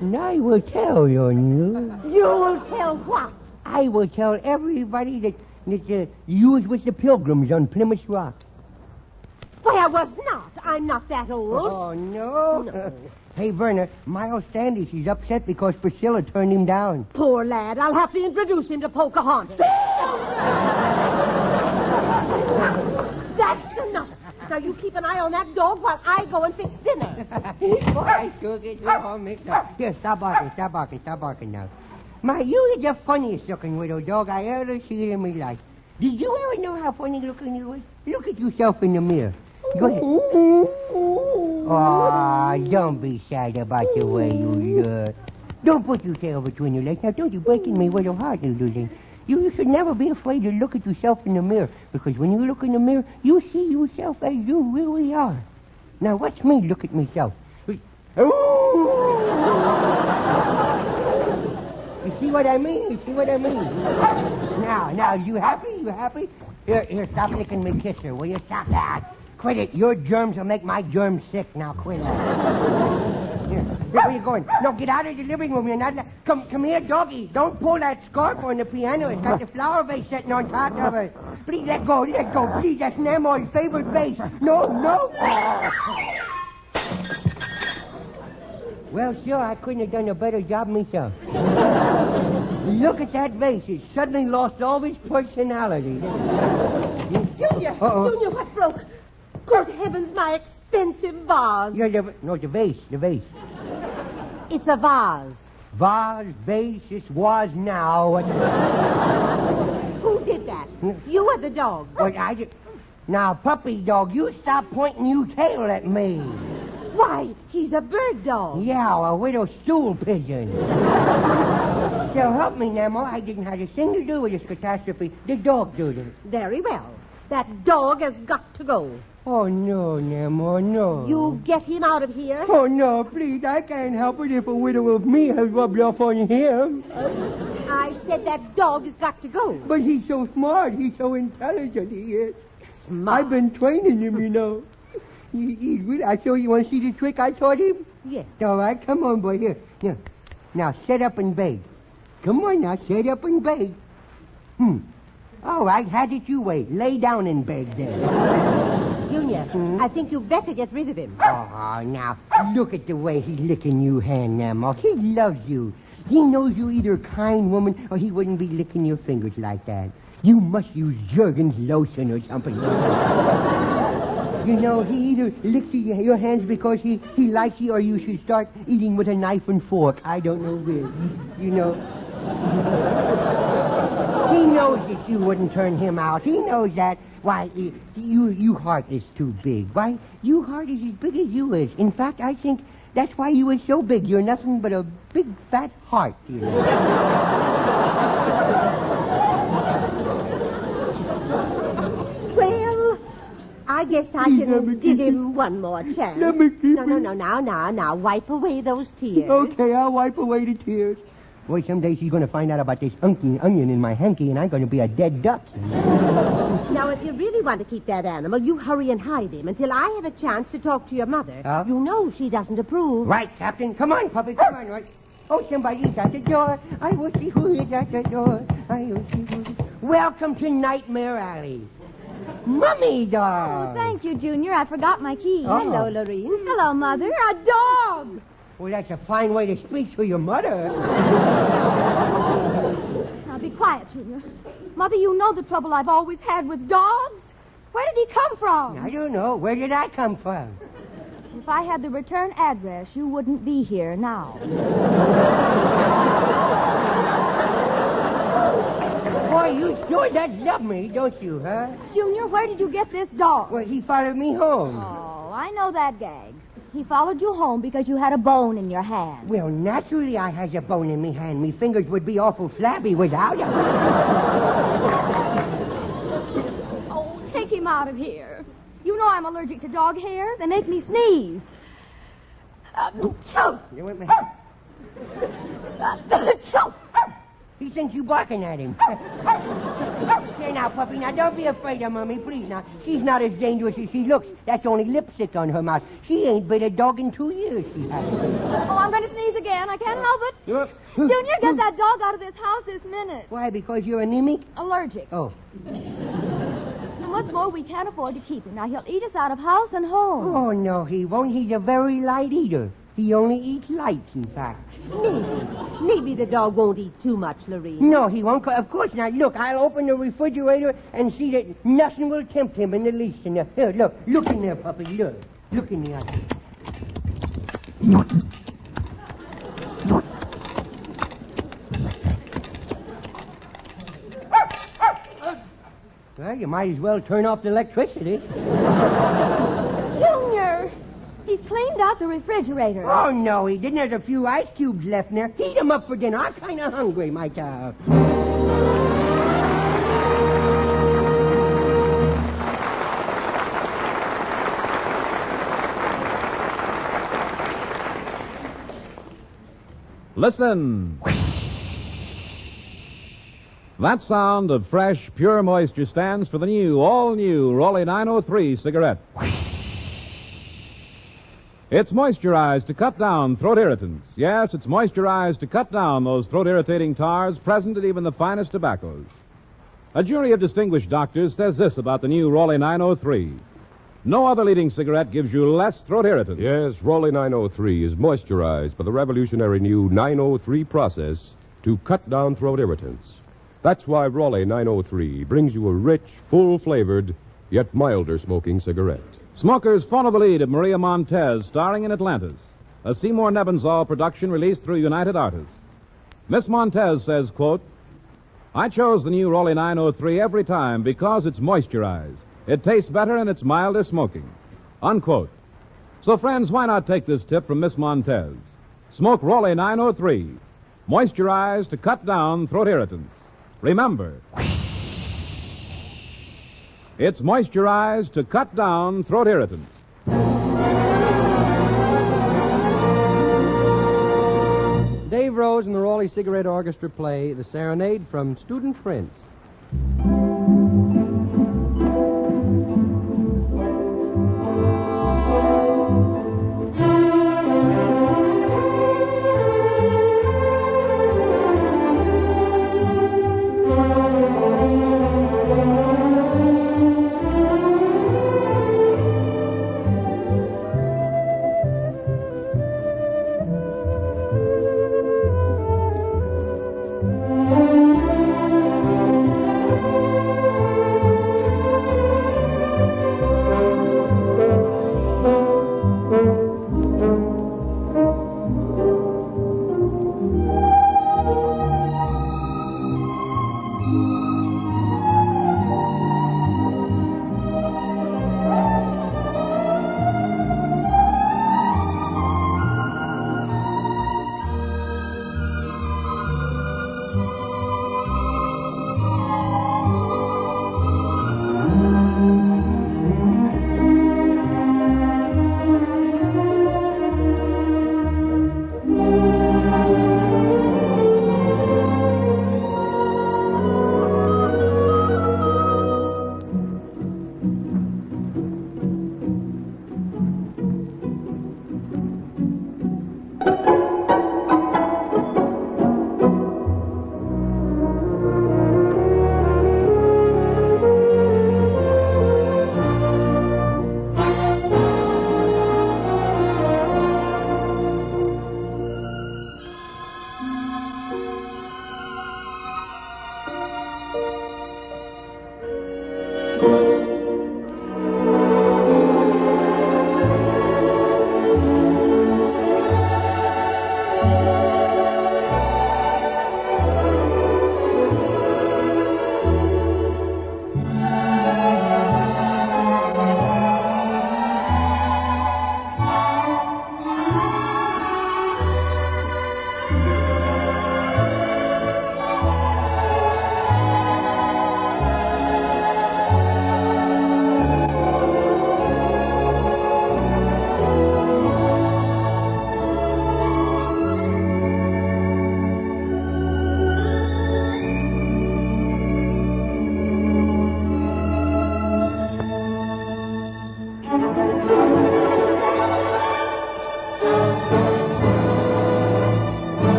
S11: And I will tell you news.
S23: You will tell what?
S11: I will tell everybody that you was the Pilgrims on Plymouth Rock.
S23: Why, I was not. I'm not that old.
S11: Oh, no? Hey, Verna, Miles Standish, he's upset because Priscilla turned him down.
S23: Poor lad. I'll have to introduce him to Pocahontas. That's enough. Now, you keep an eye on that dog while I go and fix dinner.
S11: Boy, I sure get you all mixed up. Here, stop barking now. My, you are the funniest looking widow dog I ever seen in my life. Did you ever know how funny looking you was? Look at yourself in the mirror. Go ahead. Oh, don't be sad about the way you look. Don't put your tail between your legs. Now, don't you breaking me with your heart, little thing. You should never be afraid to look at yourself in the mirror, because when you look in the mirror, you see yourself as you really are. Now, watch me look at myself. You see what I mean? Now, you happy? Here, stop licking me kisser. Will you stop that? Quit it. Your germs will make my germs sick. Now, quit it. Here, where are you going? No, get out of the living room. You're not... Come here, doggy. Don't pull that scarf on the piano. It's got the flower vase sitting on top of it. Please, let go. Please, that's Nemo's favorite vase. No. Well, sure, I couldn't have done a better job myself. Look at that vase. It suddenly lost all its personality.
S23: Junior, what broke? Good heavens, my expensive vase.
S11: The vase.
S23: It's a vase.
S11: Vase, it was now.
S23: Who did that? You or the dog?
S11: Now, puppy dog, you stop pointing your tail at me.
S23: Why, he's a bird dog.
S11: Yeah, a widow stool pigeon. So help me, Nemo. I didn't have a thing to do with this catastrophe. The dog did it.
S23: Very well. That dog has got to go.
S11: Oh, no, Nemo, no.
S23: You get him out of here.
S11: Oh, no, please. I can't help it if a widow of me has rubbed off on him.
S23: I said that dog has got to go.
S11: But he's so smart. He's so intelligent, he is.
S23: Smart?
S11: I've been training him, you know. He's really... I show you. Want to see the trick I taught him?
S23: Yes.
S11: All right, come on, boy. Here. Now, set up and beg. Come on now, set up and beg. All right, how did you wait? Lay down and beg then.
S23: Junior, I think you better get rid of him.
S11: Oh, now, look at the way he's licking your hand, Nemo. He loves you. He knows you're either a kind woman or he wouldn't be licking your fingers like that. You must use Jergens lotion or something. You know, he either licks your hands because he likes you or you should start eating with a knife and fork. I don't know which. You know. He knows that you wouldn't turn him out. He knows that. Why, your heart is too big. Why, your heart is as big as you is. In fact, I think that's why you is so big. You're nothing but a big, fat heart, you know.
S23: Well, I guess I can give him one more chance.
S11: Let me keep him.
S23: No. Now, wipe away those tears.
S11: Okay, I'll wipe away the tears. Boy, someday she's going to find out about this onion in my hanky, and I'm going to be a dead duck.
S23: Now, if you really want to keep that animal, you hurry and hide him until I have a chance to talk to your mother.
S11: Huh?
S23: You know she doesn't approve.
S11: Right, Captain. Come on, puppy. Come on. Right. Oh, somebody's at the door. I will see who is at the door. Welcome to Nightmare Alley. Mummy dog.
S13: Oh, thank you, Junior. I forgot my key.
S11: Oh.
S23: Hello, Lorene.
S13: Hello, Mother. A dog.
S11: Well, that's a fine way to speak to your mother.
S13: Now, be quiet, Junior. Mother, you know the trouble I've always had with dogs. Where did he come from?
S11: I don't know. Where did I come from?
S13: If I had the return address, you wouldn't be here now.
S11: Boy, you sure does love me, don't you, huh?
S13: Junior, where did you get this dog?
S11: Well, he followed me home.
S13: Oh, I know that gag. He followed you home because you had a bone in your hand.
S11: Well, naturally I has a bone in me hand. Me fingers would be awful flabby without it.
S13: Oh, take him out of here. You know I'm allergic to dog hair. They make me sneeze.
S11: Choke! You went me.
S13: Choke!
S11: He thinks you barking at him. There now, puppy. Now, don't be afraid of Mummy, please. Now, she's not as dangerous as she looks. That's only lipstick on her mouth. She ain't bit a dog in 2 years, she hasn't.
S13: Oh, I'm going to sneeze again. I can't help it. Junior, get that dog out of this house this minute.
S11: Why, because you're anemic?
S13: Allergic.
S11: Oh.
S13: And what's more, we can't afford to keep him. Now, he'll eat us out of house and home.
S11: Oh, no, he won't. He's a very light eater. He only eats lights, in fact.
S23: Maybe the dog won't eat too much, Lorene.
S11: No, he won't. Of course not. Look, I'll open the refrigerator and see that nothing will tempt him in the least. Here, look in there, puppy. Look in the eye. Well, you might as well turn off the electricity.
S13: Junior! He's cleaned out the refrigerator.
S11: Oh, no, he didn't. There's a few ice cubes left in there. Heat them up for dinner. I'm kind of hungry, my child.
S6: Listen. That sound of fresh, pure moisture stands for the new, all-new Raleigh 903 cigarette. It's moisturized to cut down throat irritants. Yes, it's moisturized to cut down those throat-irritating tars present in even the finest tobaccos. A jury of distinguished doctors says this about the new Raleigh 903. No other leading cigarette gives you less throat irritants.
S22: Yes, Raleigh 903 is moisturized by the revolutionary new 903 process to cut down throat irritants. That's why Raleigh 903 brings you a rich, full-flavored, yet milder smoking cigarette.
S6: Smokers follow the lead of Maria Montez, starring in Atlantis, a Seymour Nebenzahl production released through United Artists. Miss Montez says, quote, I chose the new Raleigh 903 every time because it's moisturized. It tastes better and it's milder smoking. Unquote. So, friends, why not take this tip from Miss Montez? Smoke Raleigh 903, moisturized to cut down throat irritants. Remember, it's moisturized to cut down throat irritants.
S2: Dave Rose and the Raleigh Cigarette Orchestra play the Serenade from Student Prince.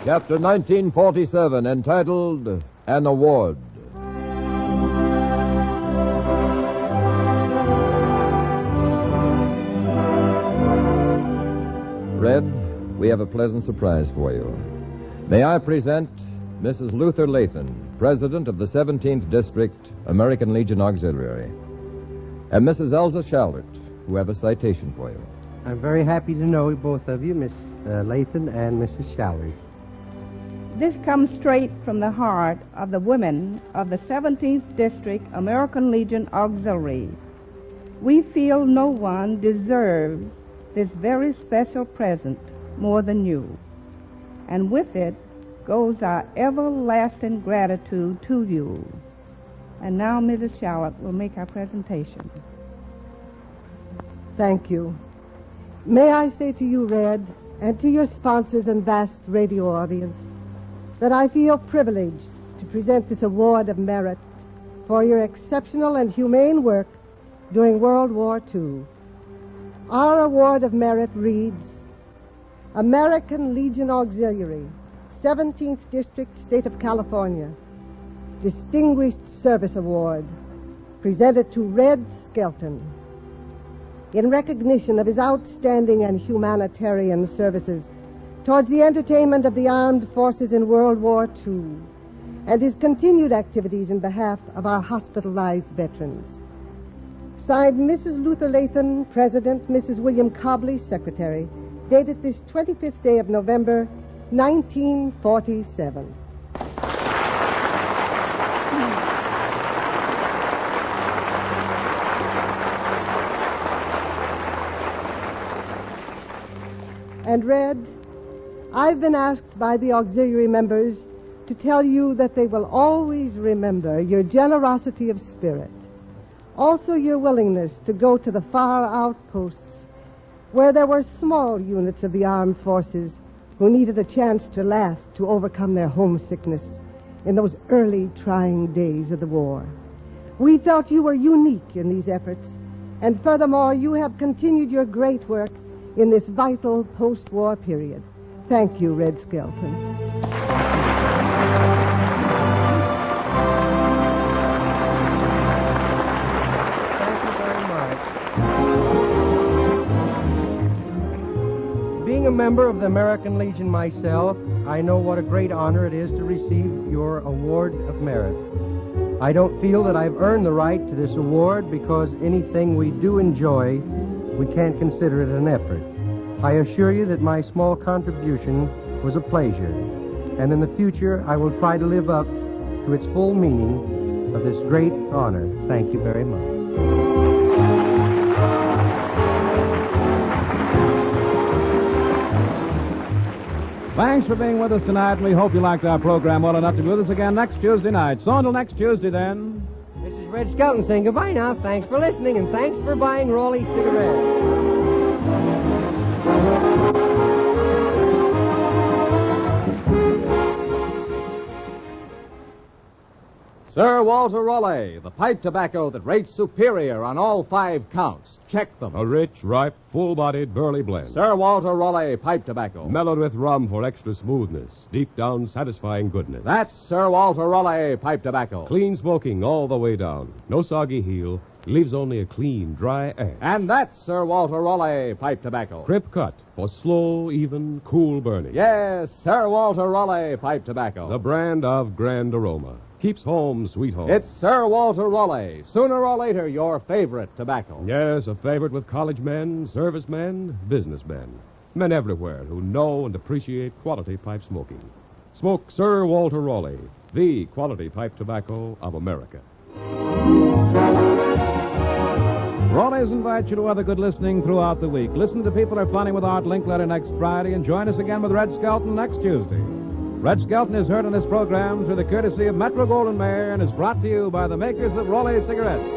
S14: Chapter 1947, entitled An Award. Red, we have a pleasant surprise for you. May I present Mrs. Luther Lathan, President of the 17th District, American Legion Auxiliary, and Mrs. Elza Shallert, who have a citation for you.
S16: I'm very happy to know both of you, Miss Lathan and Mrs. Shallert.
S18: This comes straight from the heart of the women of the 17th District American Legion Auxiliary. We feel no one deserves this very special present more than you. And with it goes our everlasting gratitude to you. And now Mrs. Shallert will make our presentation.
S24: Thank you. May I say to you, Red, and to your sponsors and vast radio audience, that I feel privileged to present this award of merit for your exceptional and humane work during World War II. Our award of merit reads, American Legion Auxiliary, 17th District, State of California, Distinguished Service Award, presented to Red Skelton, in recognition of his outstanding and humanitarian services towards the entertainment of the armed forces in World War II, and his continued activities in behalf of our hospitalized veterans. Signed, Mrs. Luther Lathan, President, Mrs. William Cobley, Secretary, dated this 25th day of November, 1947. And Red, I've been asked by the auxiliary members to tell you that they will always remember your generosity of spirit. Also your willingness to go to the far outposts where there were small units of the armed forces who needed a chance to laugh to overcome their homesickness in those early trying days of the war. We felt you were unique in these efforts, and furthermore, you have continued your great work in this vital post-war period. Thank you, Red Skelton.
S2: Being a member of the American Legion myself, I know what a great honor it is to receive your award of merit. I don't feel that I've earned the right to this award because anything we do enjoy, we can't consider it an effort. I assure you that my small contribution was a pleasure, and in the future I will try to live up to its full meaning of this great honor. Thank you very much.
S6: Thanks for being with us tonight, and we hope you liked our program well enough to be with us again next Tuesday night. So until next Tuesday, then.
S16: This is Red Skelton saying goodbye now. Thanks for listening, and thanks for buying Raleigh cigarettes.
S6: Sir Walter Raleigh, the pipe tobacco that rates superior on all 5 counts. Check them.
S25: A rich, ripe, full-bodied, burley blend.
S6: Sir Walter Raleigh pipe tobacco.
S25: Mellowed with rum for extra smoothness. Deep down, satisfying goodness.
S6: That's Sir Walter Raleigh pipe tobacco.
S25: Clean smoking all the way down. No soggy heel. Leaves only a clean, dry ash.
S6: And that's Sir Walter Raleigh pipe tobacco.
S25: Crimp cut for slow, even, cool burning.
S6: Yes, Sir Walter Raleigh pipe tobacco.
S25: The brand of grand aroma. Keeps home sweet home.
S6: It's Sir Walter Raleigh. Sooner or later, your favorite tobacco.
S25: Yes, a favorite with college men, servicemen, businessmen. Men everywhere who know and appreciate quality pipe smoking. Smoke Sir Walter Raleigh, the quality pipe tobacco of America.
S6: Raleigh's invite you to other good listening throughout the week. Listen to People Are Funny with Art Linkletter next Friday, and join us again with Red Skelton next Tuesday. Red Skelton is heard on this program through the courtesy of Metro-Goldwyn-Mayer and is brought to you by the makers of Raleigh cigarettes.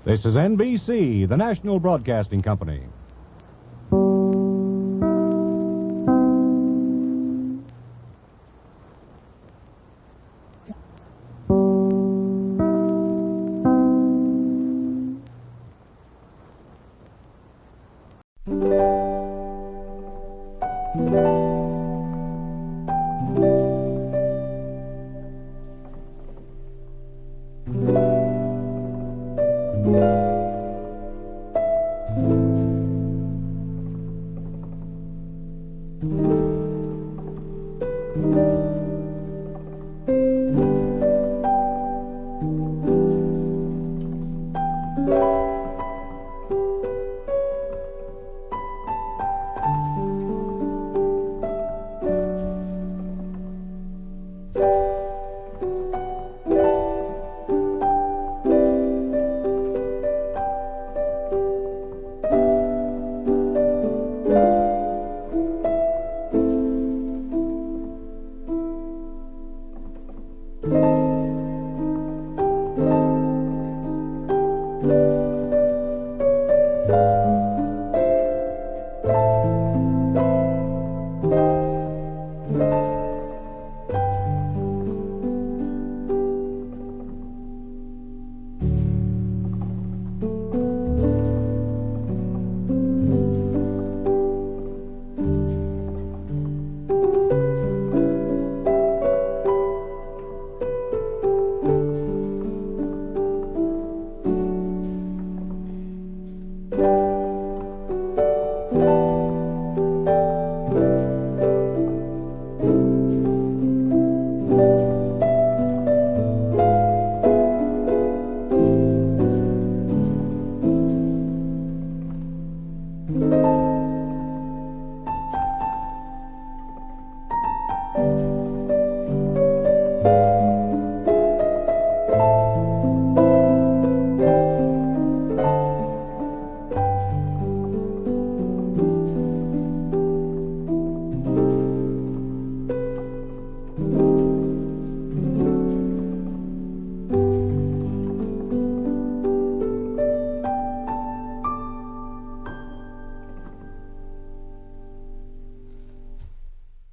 S26: This is NBC, the National Broadcasting Company.